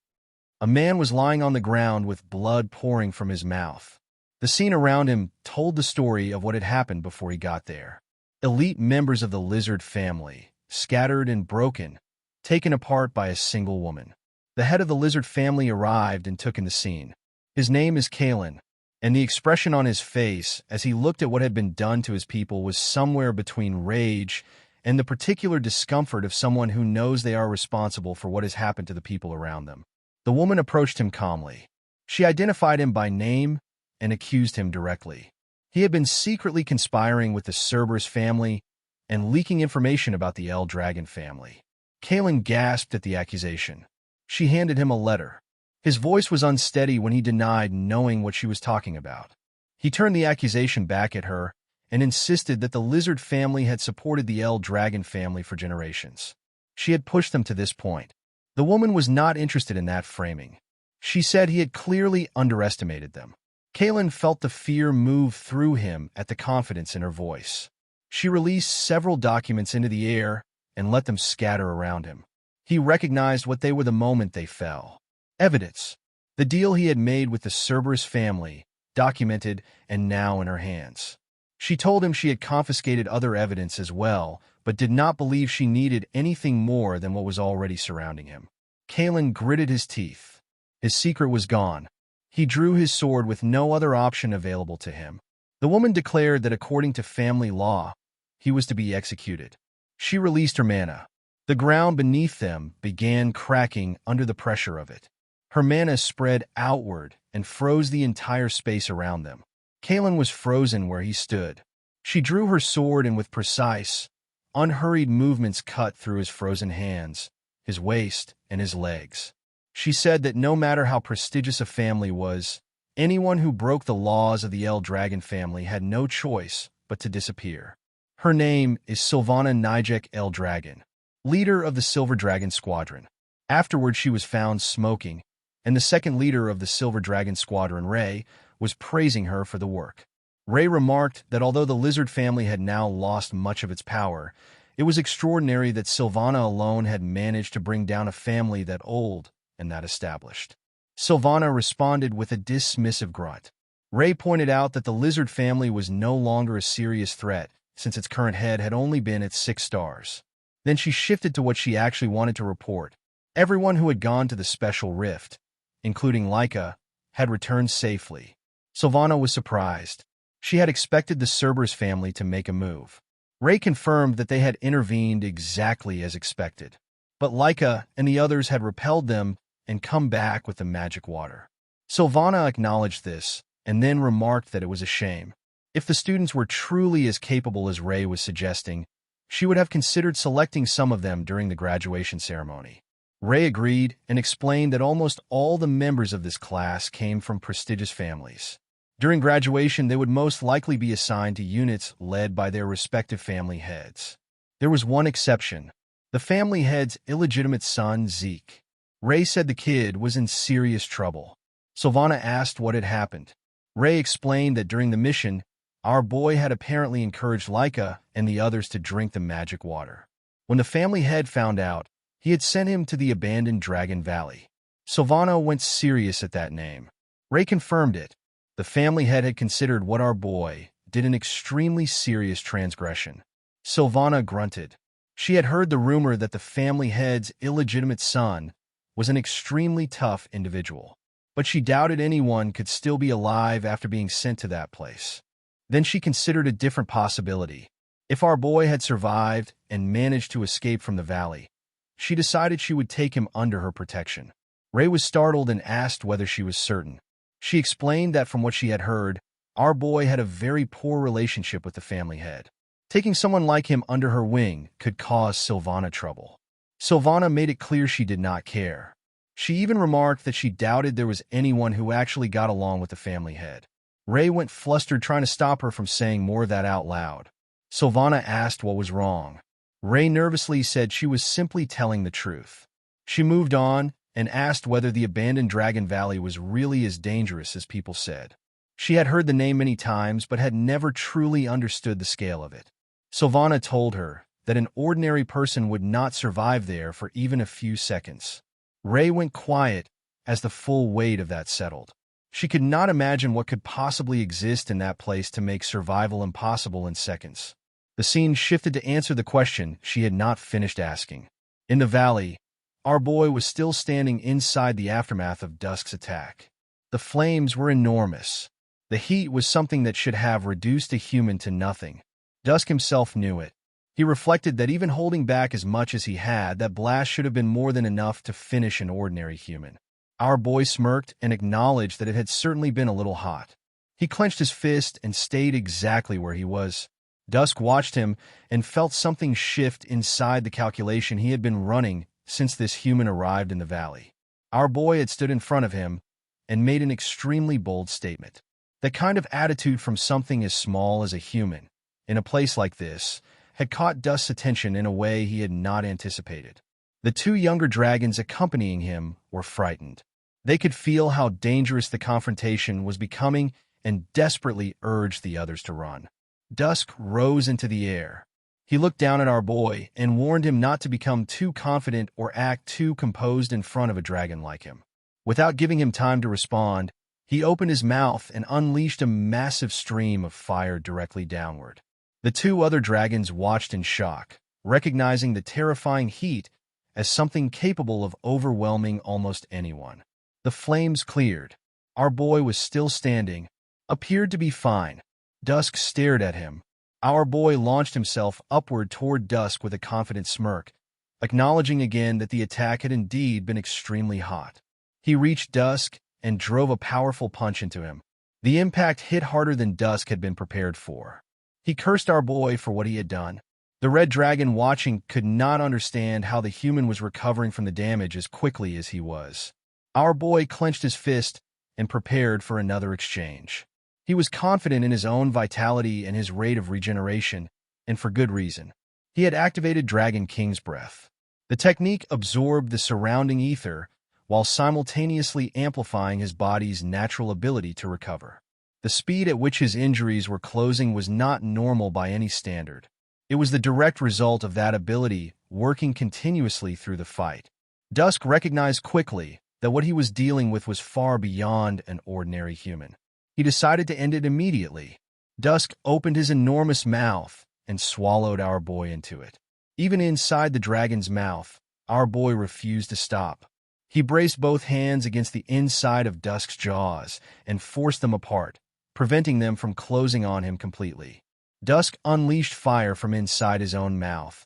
A man was lying on the ground with blood pouring from his mouth. The scene around him told the story of what had happened before he got there. Elite members of the lizard family, scattered and broken, taken apart by a single woman. The head of the lizard family arrived and took in the scene. His name is Kalen, and the expression on his face as he looked at what had been done to his people was somewhere between rage and the particular discomfort of someone who knows they are responsible for what has happened to the people around them. The woman approached him calmly. She identified him by name and accused him directly. He had been secretly conspiring with the Cerberus family and leaking information about the El Dragon family. Kalen gasped at the accusation. She handed him a letter. His voice was unsteady when he denied knowing what she was talking about. He turned the accusation back at her and insisted that the lizard family had supported the El Dragon family for generations. She had pushed them to this point. The woman was not interested in that framing. She said he had clearly underestimated them. Kalen felt the fear move through him at the confidence in her voice. She released several documents into the air and let them scatter around him. He recognized what they were the moment they fell. Evidence. The deal he had made with the Cerberus family, documented and now in her hands. She told him she had confiscated other evidence as well, but did not believe she needed anything more than what was already surrounding him. Kalen gritted his teeth. His secret was gone. He drew his sword with no other option available to him. The woman declared that according to family law, he was to be executed. She released her mana. The ground beneath them began cracking under the pressure of it. Her mana spread outward and froze the entire space around them. Kalen was frozen where he stood. She drew her sword and with precise, unhurried movements cut through his frozen hands, his waist, and his legs. She said that no matter how prestigious a family was, anyone who broke the laws of the El Dragon family had no choice but to disappear. Her name is Sylvana Nijek El Dragon, leader of the Silver Dragon Squadron. Afterward, she was found smoking and the second leader of the Silver Dragon Squadron, Ray, was praising her for the work. Ray remarked that although the lizard family had now lost much of its power, it was extraordinary that Sylvana alone had managed to bring down a family that old and that established. Sylvana responded with a dismissive grunt. Ray pointed out that the lizard family was no longer a serious threat, since its current head had only been at 6 stars. Then she shifted to what she actually wanted to report. Everyone who had gone to the special rift, including Laika, had returned safely. Sylvana was surprised. She had expected the Cerberus family to make a move. Ray confirmed that they had intervened exactly as expected. But Laika and the others had repelled them and come back with the magic water. Sylvana acknowledged this, and then remarked that it was a shame. If the students were truly as capable as Ray was suggesting, she would have considered selecting some of them during the graduation ceremony. Ray agreed and explained that almost all the members of this class came from prestigious families. During graduation, they would most likely be assigned to units led by their respective family heads. There was one exception: the family head's illegitimate son, Zeke. Ray said the kid was in serious trouble. Sylvana asked what had happened. Ray explained that during the mission, our boy had apparently encouraged Laika and the others to drink the magic water. When the family head found out, he had sent him to the abandoned Dragon Valley. Sylvana went serious at that name. Ray confirmed it. The family head had considered what our boy did an extremely serious transgression. Sylvana grunted. She had heard the rumor that the family head's illegitimate son was an extremely tough individual, but she doubted anyone could still be alive after being sent to that place. Then she considered a different possibility. If our boy had survived and managed to escape from the valley, she decided she would take him under her protection. Ray was startled and asked whether she was certain. She explained that from what she had heard, our boy had a very poor relationship with the family head. Taking someone like him under her wing could cause Sylvana trouble. Sylvana made it clear she did not care. She even remarked that she doubted there was anyone who actually got along with the family head. Ray went flustered, trying to stop her from saying more of that out loud. Sylvana asked what was wrong. Ray nervously said she was simply telling the truth. She moved on and asked whether the abandoned Dragon Valley was really as dangerous as people said. She had heard the name many times but had never truly understood the scale of it. Sylvana told her that an ordinary person would not survive there for even a few seconds. Ray went quiet as the full weight of that settled. She could not imagine what could possibly exist in that place to make survival impossible in seconds. The scene shifted to answer the question she had not finished asking. In the valley, our boy was still standing inside the aftermath of Dusk's attack. The flames were enormous. The heat was something that should have reduced a human to nothing. Dusk himself knew it. He reflected that even holding back as much as he had, that blast should have been more than enough to finish an ordinary human. Our boy smirked and acknowledged that it had certainly been a little hot. He clenched his fist and stayed exactly where he was. Dusk watched him and felt something shift inside the calculation he had been running since this human arrived in the valley. Our boy had stood in front of him and made an extremely bold statement. That kind of attitude from something as small as a human, in a place like this, had caught Dusk's attention in a way he had not anticipated. The 2 younger dragons accompanying him were frightened. They could feel how dangerous the confrontation was becoming and desperately urged the others to run. Dusk rose into the air. He looked down at our boy and warned him not to become too confident or act too composed in front of a dragon like him. Without giving him time to respond, he opened his mouth and unleashed a massive stream of fire directly downward. The 2 other dragons watched in shock, recognizing the terrifying heat as something capable of overwhelming almost anyone. The flames cleared. Our boy was still standing, appeared to be fine. Dusk stared at him. Our boy launched himself upward toward Dusk with a confident smirk, acknowledging again that the attack had indeed been extremely hot. He reached Dusk and drove a powerful punch into him. The impact hit harder than Dusk had been prepared for. He cursed our boy for what he had done. The red dragon watching could not understand how the human was recovering from the damage as quickly as he was. Our boy clenched his fist and prepared for another exchange. He was confident in his own vitality and his rate of regeneration, and for good reason. He had activated Dragon King's Breath. The technique absorbed the surrounding ether, while simultaneously amplifying his body's natural ability to recover. The speed at which his injuries were closing was not normal by any standard. It was the direct result of that ability working continuously through the fight. Dusk recognized quickly that what he was dealing with was far beyond an ordinary human. He decided to end it immediately. Dusk opened his enormous mouth and swallowed our boy into it. Even inside the dragon's mouth, our boy refused to stop. He braced both hands against the inside of Dusk's jaws and forced them apart, preventing them from closing on him completely. Dusk unleashed fire from inside his own mouth,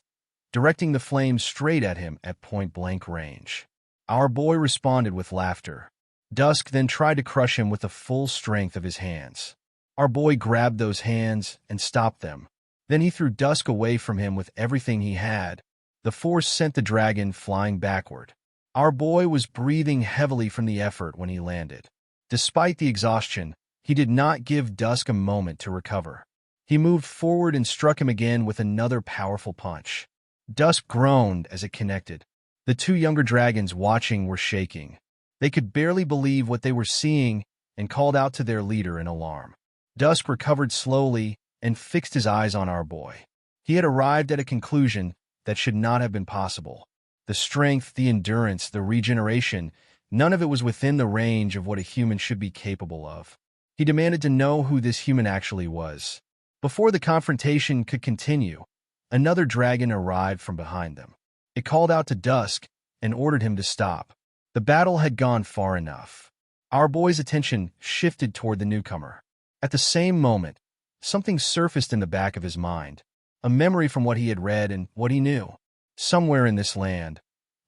directing the flames straight at him at point-blank range. Our boy responded with laughter. Dusk then tried to crush him with the full strength of his hands. Our boy grabbed those hands and stopped them. Then he threw Dusk away from him with everything he had. The force sent the dragon flying backward. Our boy was breathing heavily from the effort when he landed. Despite the exhaustion, he did not give Dusk a moment to recover. He moved forward and struck him again with another powerful punch. Dusk groaned as it connected. The two younger dragons watching were shaking. They could barely believe what they were seeing and called out to their leader in alarm. Dusk recovered slowly and fixed his eyes on our boy. He had arrived at a conclusion that should not have been possible. The strength, the endurance, the regeneration, none of it was within the range of what a human should be capable of. He demanded to know who this human actually was. Before the confrontation could continue, another dragon arrived from behind them. It called out to Dusk and ordered him to stop. The battle had gone far enough. Our boy's attention shifted toward the newcomer. At the same moment, something surfaced in the back of his mind, a memory from what he had read and what he knew. Somewhere in this land,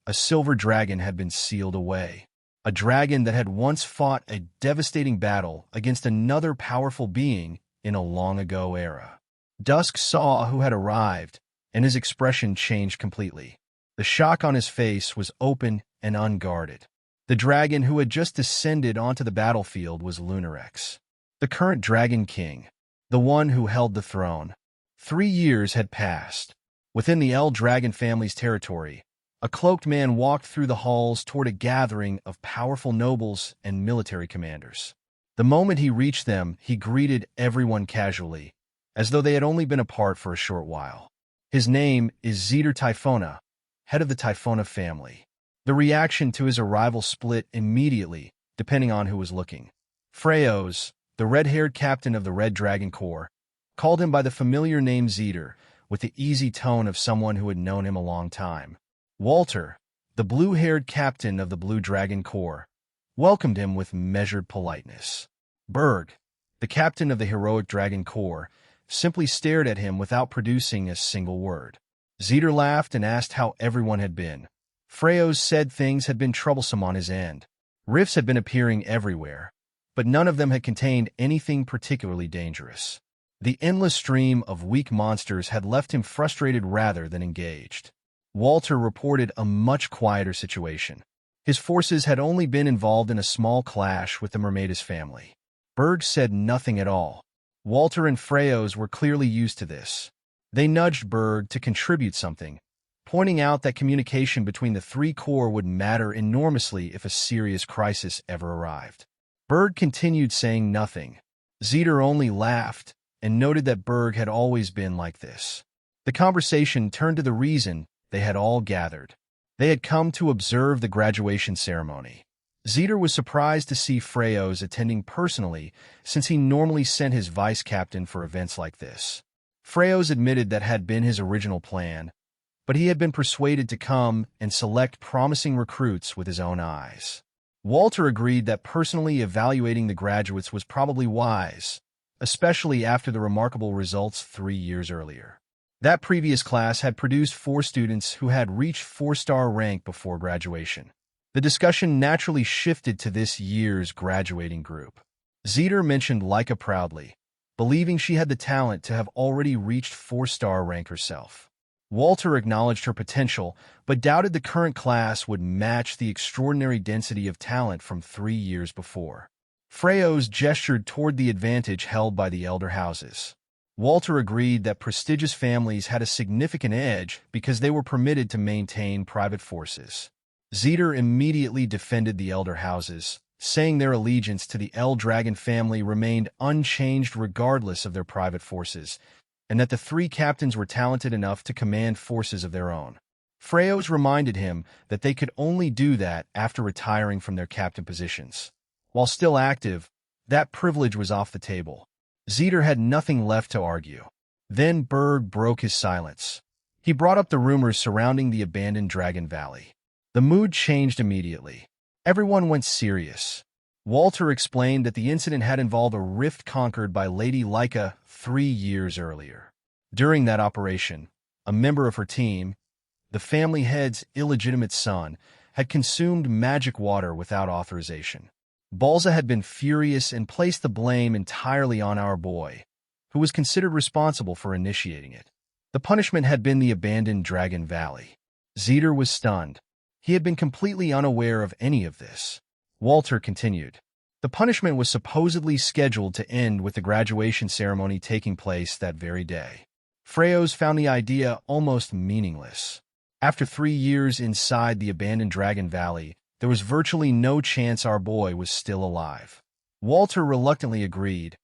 a silver dragon had been sealed away. A dragon that had once fought a devastating battle against another powerful being in a long-ago era. Dusk saw who had arrived, and his expression changed completely. The shock on his face was open and unguarded. The dragon who had just descended onto the battlefield was Lunarex, the current Dragon King, the one who held the throne. 3 years had passed. Within the El Dragon family's territory, a cloaked man walked through the halls toward a gathering of powerful nobles and military commanders. The moment he reached them, he greeted everyone casually, as though they had only been apart for a short while. His name is Zeke Typhona, head of the Typhona family. The reaction to his arrival split immediately, depending on who was looking. Freyos, the red-haired captain of the Red Dragon Corps, called him by the familiar name Zeke, with the easy tone of someone who had known him a long time. Walter, the blue-haired captain of the Blue Dragon Corps, welcomed him with measured politeness. Berg, the captain of the heroic Dragon Corps, simply stared at him without producing a single word. Zeke laughed and asked how everyone had been. Freyos said things had been troublesome on his end. Rifts had been appearing everywhere, but none of them had contained anything particularly dangerous. The endless stream of weak monsters had left him frustrated rather than engaged. Walter reported a much quieter situation. His forces had only been involved in a small clash with the Mermaidus family. Berg said nothing at all. Walter and Freyos were clearly used to this. They nudged Berg to contribute something, pointing out that communication between the three corps would matter enormously if a serious crisis ever arrived. Berg continued saying nothing. Zeke only laughed and noted that Berg had always been like this. The conversation turned to the reason they had all gathered. They had come to observe the graduation ceremony. Zeke was surprised to see Freyos attending personally, since he normally sent his vice captain for events like this. Freyos admitted that had been his original plan, but he had been persuaded to come and select promising recruits with his own eyes. Walter agreed that personally evaluating the graduates was probably wise, especially after the remarkable results 3 years earlier. That previous class had produced 4 students who had reached 4-star rank before graduation. The discussion naturally shifted to this year's graduating group. Zeke mentioned Laika proudly, believing she had the talent to have already reached 4-star rank herself. Walter acknowledged her potential, but doubted the current class would match the extraordinary density of talent from 3 years before. Freyos gestured toward the advantage held by the elder houses. Walter agreed that prestigious families had a significant edge because they were permitted to maintain private forces. Zeter immediately defended the elder houses, saying their allegiance to the El Dragon family remained unchanged regardless of their private forces, and that the three captains were talented enough to command forces of their own. Freos reminded him that they could only do that after retiring from their captain positions. While still active, that privilege was off the table. Zeter had nothing left to argue. Then Berg broke his silence. He brought up the rumors surrounding the abandoned Dragon Valley. The mood changed immediately. Everyone went serious. Walter explained that the incident had involved a rift conquered by Lady Lyca 3 years earlier. During that operation, a member of her team, the family head's illegitimate son, had consumed magic water without authorization. Balza had been furious and placed the blame entirely on our boy, who was considered responsible for initiating it. The punishment had been the abandoned Dragon Valley. Zeter was stunned. He had been completely unaware of any of this. Walter continued. The punishment was supposedly scheduled to end with the graduation ceremony taking place that very day. Freos found the idea almost meaningless. After 3 years inside the abandoned Dragon Valley, there was virtually no chance our boy was still alive. Walter reluctantly agreed,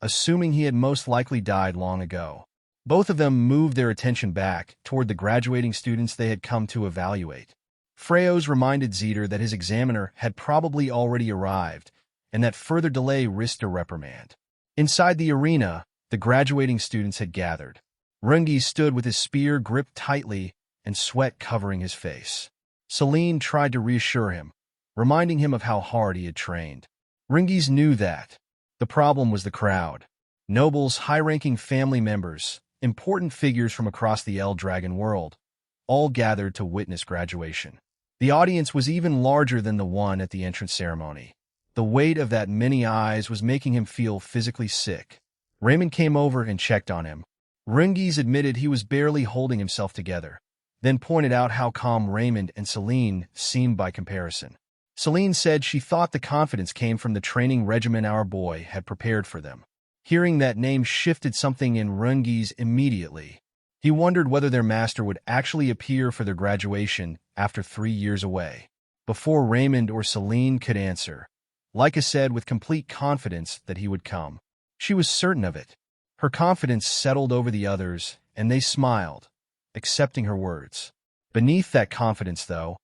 assuming he had most likely died long ago. Both of them moved their attention back toward the graduating students they had come to evaluate. Freos reminded Zeter that his examiner had probably already arrived, and that further delay risked a reprimand. Inside the arena, the graduating students had gathered. Rangis stood with his spear gripped tightly and sweat covering his face. Celine tried to reassure him, reminding him of how hard he had trained. Rangis knew that. The problem was the crowd. Nobles, high-ranking family members, important figures from across the El Dragon world, all gathered to witness graduation. The audience was even larger than the one at the entrance ceremony. The weight of that many eyes was making him feel physically sick. Raymond came over and checked on him. Rangis admitted he was barely holding himself together, then pointed out how calm Raymond and Celine seemed by comparison. Celine said she thought the confidence came from the training regimen our boy had prepared for them. Hearing that name shifted something in Rangis immediately. He wondered whether their master would actually appear for their graduation after 3 years away. Before Raymond or Celine could answer, Lyca said with complete confidence that he would come. She was certain of it. Her confidence settled over the others, and they smiled, accepting her words. Beneath that confidence, though,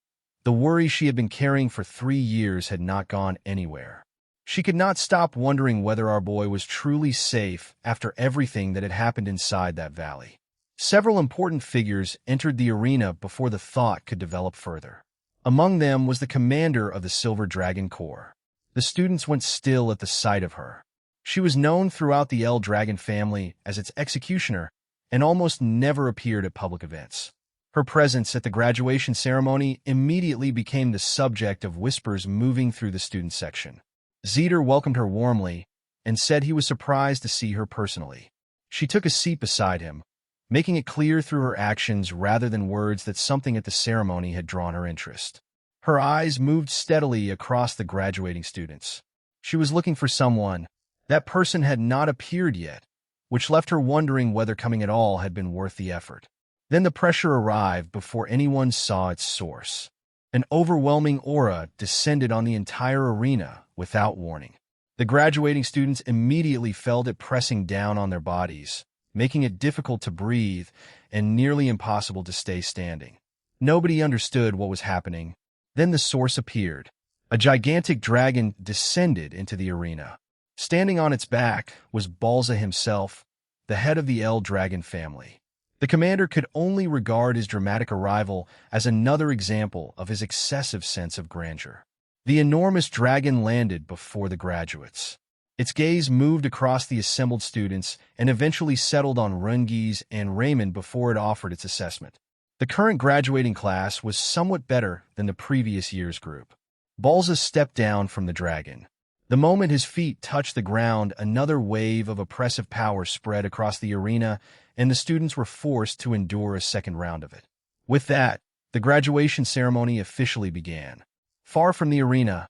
the worry she had been carrying for 3 years had not gone anywhere. She could not stop wondering whether our boy was truly safe after everything that had happened inside that valley. Several important figures entered the arena before the thought could develop further. Among them was the commander of the Silver Dragon Corps. The students went still at the sight of her. She was known throughout the El Dragon family as its executioner and almost never appeared at public events. Her presence at the graduation ceremony immediately became the subject of whispers moving through the student section. Zeter welcomed her warmly and said he was surprised to see her personally. She took a seat beside him, making it clear through her actions rather than words that something at the ceremony had drawn her interest. Her eyes moved steadily across the graduating students. She was looking for someone. That person had not appeared yet, which left her wondering whether coming at all had been worth the effort. Then the pressure arrived before anyone saw its source. An overwhelming aura descended on the entire arena without warning. The graduating students immediately felt it pressing down on their bodies, making it difficult to breathe and nearly impossible to stay standing. Nobody understood what was happening. Then the source appeared. A gigantic dragon descended into the arena. Standing on its back was Balza himself, the head of the El Dragon family. The commander could only regard his dramatic arrival as another example of his excessive sense of grandeur. The enormous dragon landed before the graduates. Its gaze moved across the assembled students and eventually settled on Rangis and Raymond before it offered its assessment. The current graduating class was somewhat better than the previous year's group. Balza stepped down from the dragon. The moment his feet touched the ground, another wave of oppressive power spread across the arena, and the students were forced to endure a second round of it. With that, the graduation ceremony officially began. Far from the arena,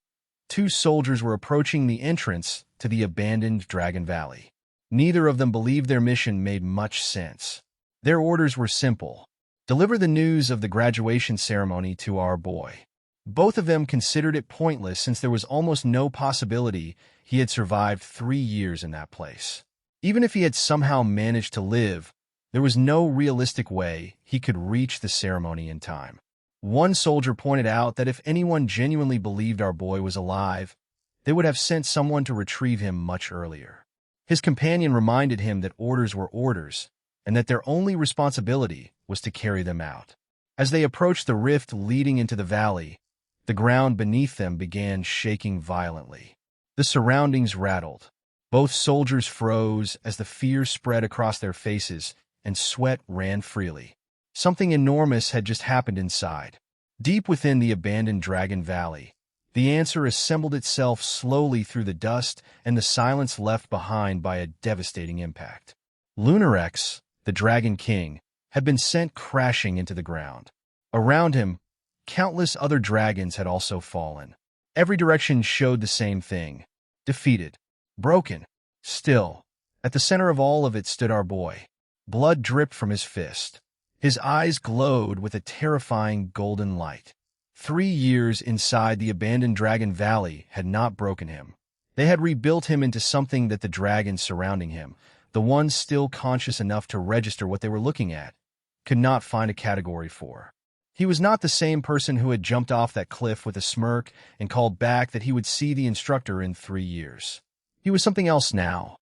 2 soldiers were approaching the entrance to the abandoned Dragon Valley. Neither of them believed their mission made much sense. Their orders were simple. Deliver the news of the graduation ceremony to our boy. Both of them considered it pointless since there was almost no possibility he had survived 3 years in that place. Even if he had somehow managed to live, there was no realistic way he could reach the ceremony in time. One soldier pointed out that if anyone genuinely believed our boy was alive, they would have sent someone to retrieve him much earlier. His companion reminded him that orders were orders, and that their only responsibility was to carry them out. As they approached the rift leading into the valley, the ground beneath them began shaking violently. The surroundings rattled. Both soldiers froze as the fear spread across their faces, and sweat ran freely. Something enormous had just happened inside. Deep within the abandoned Dragon Valley, the answer assembled itself slowly through the dust and the silence left behind by a devastating impact. Lunarex, the Dragon King, had been sent crashing into the ground. Around him, countless other dragons had also fallen. Every direction showed the same thing: defeated, broken. Still, at the center of all of it stood our boy. Blood dripped from his fist. His eyes glowed with a terrifying golden light. 3 years inside the abandoned Dragon Valley had not broken him. They had rebuilt him into something that the dragons surrounding him, the ones still conscious enough to register what they were looking at, could not find a category for. He was not the same person who had jumped off that cliff with a smirk and called back that he would see the instructor in 3 years. He was something else now,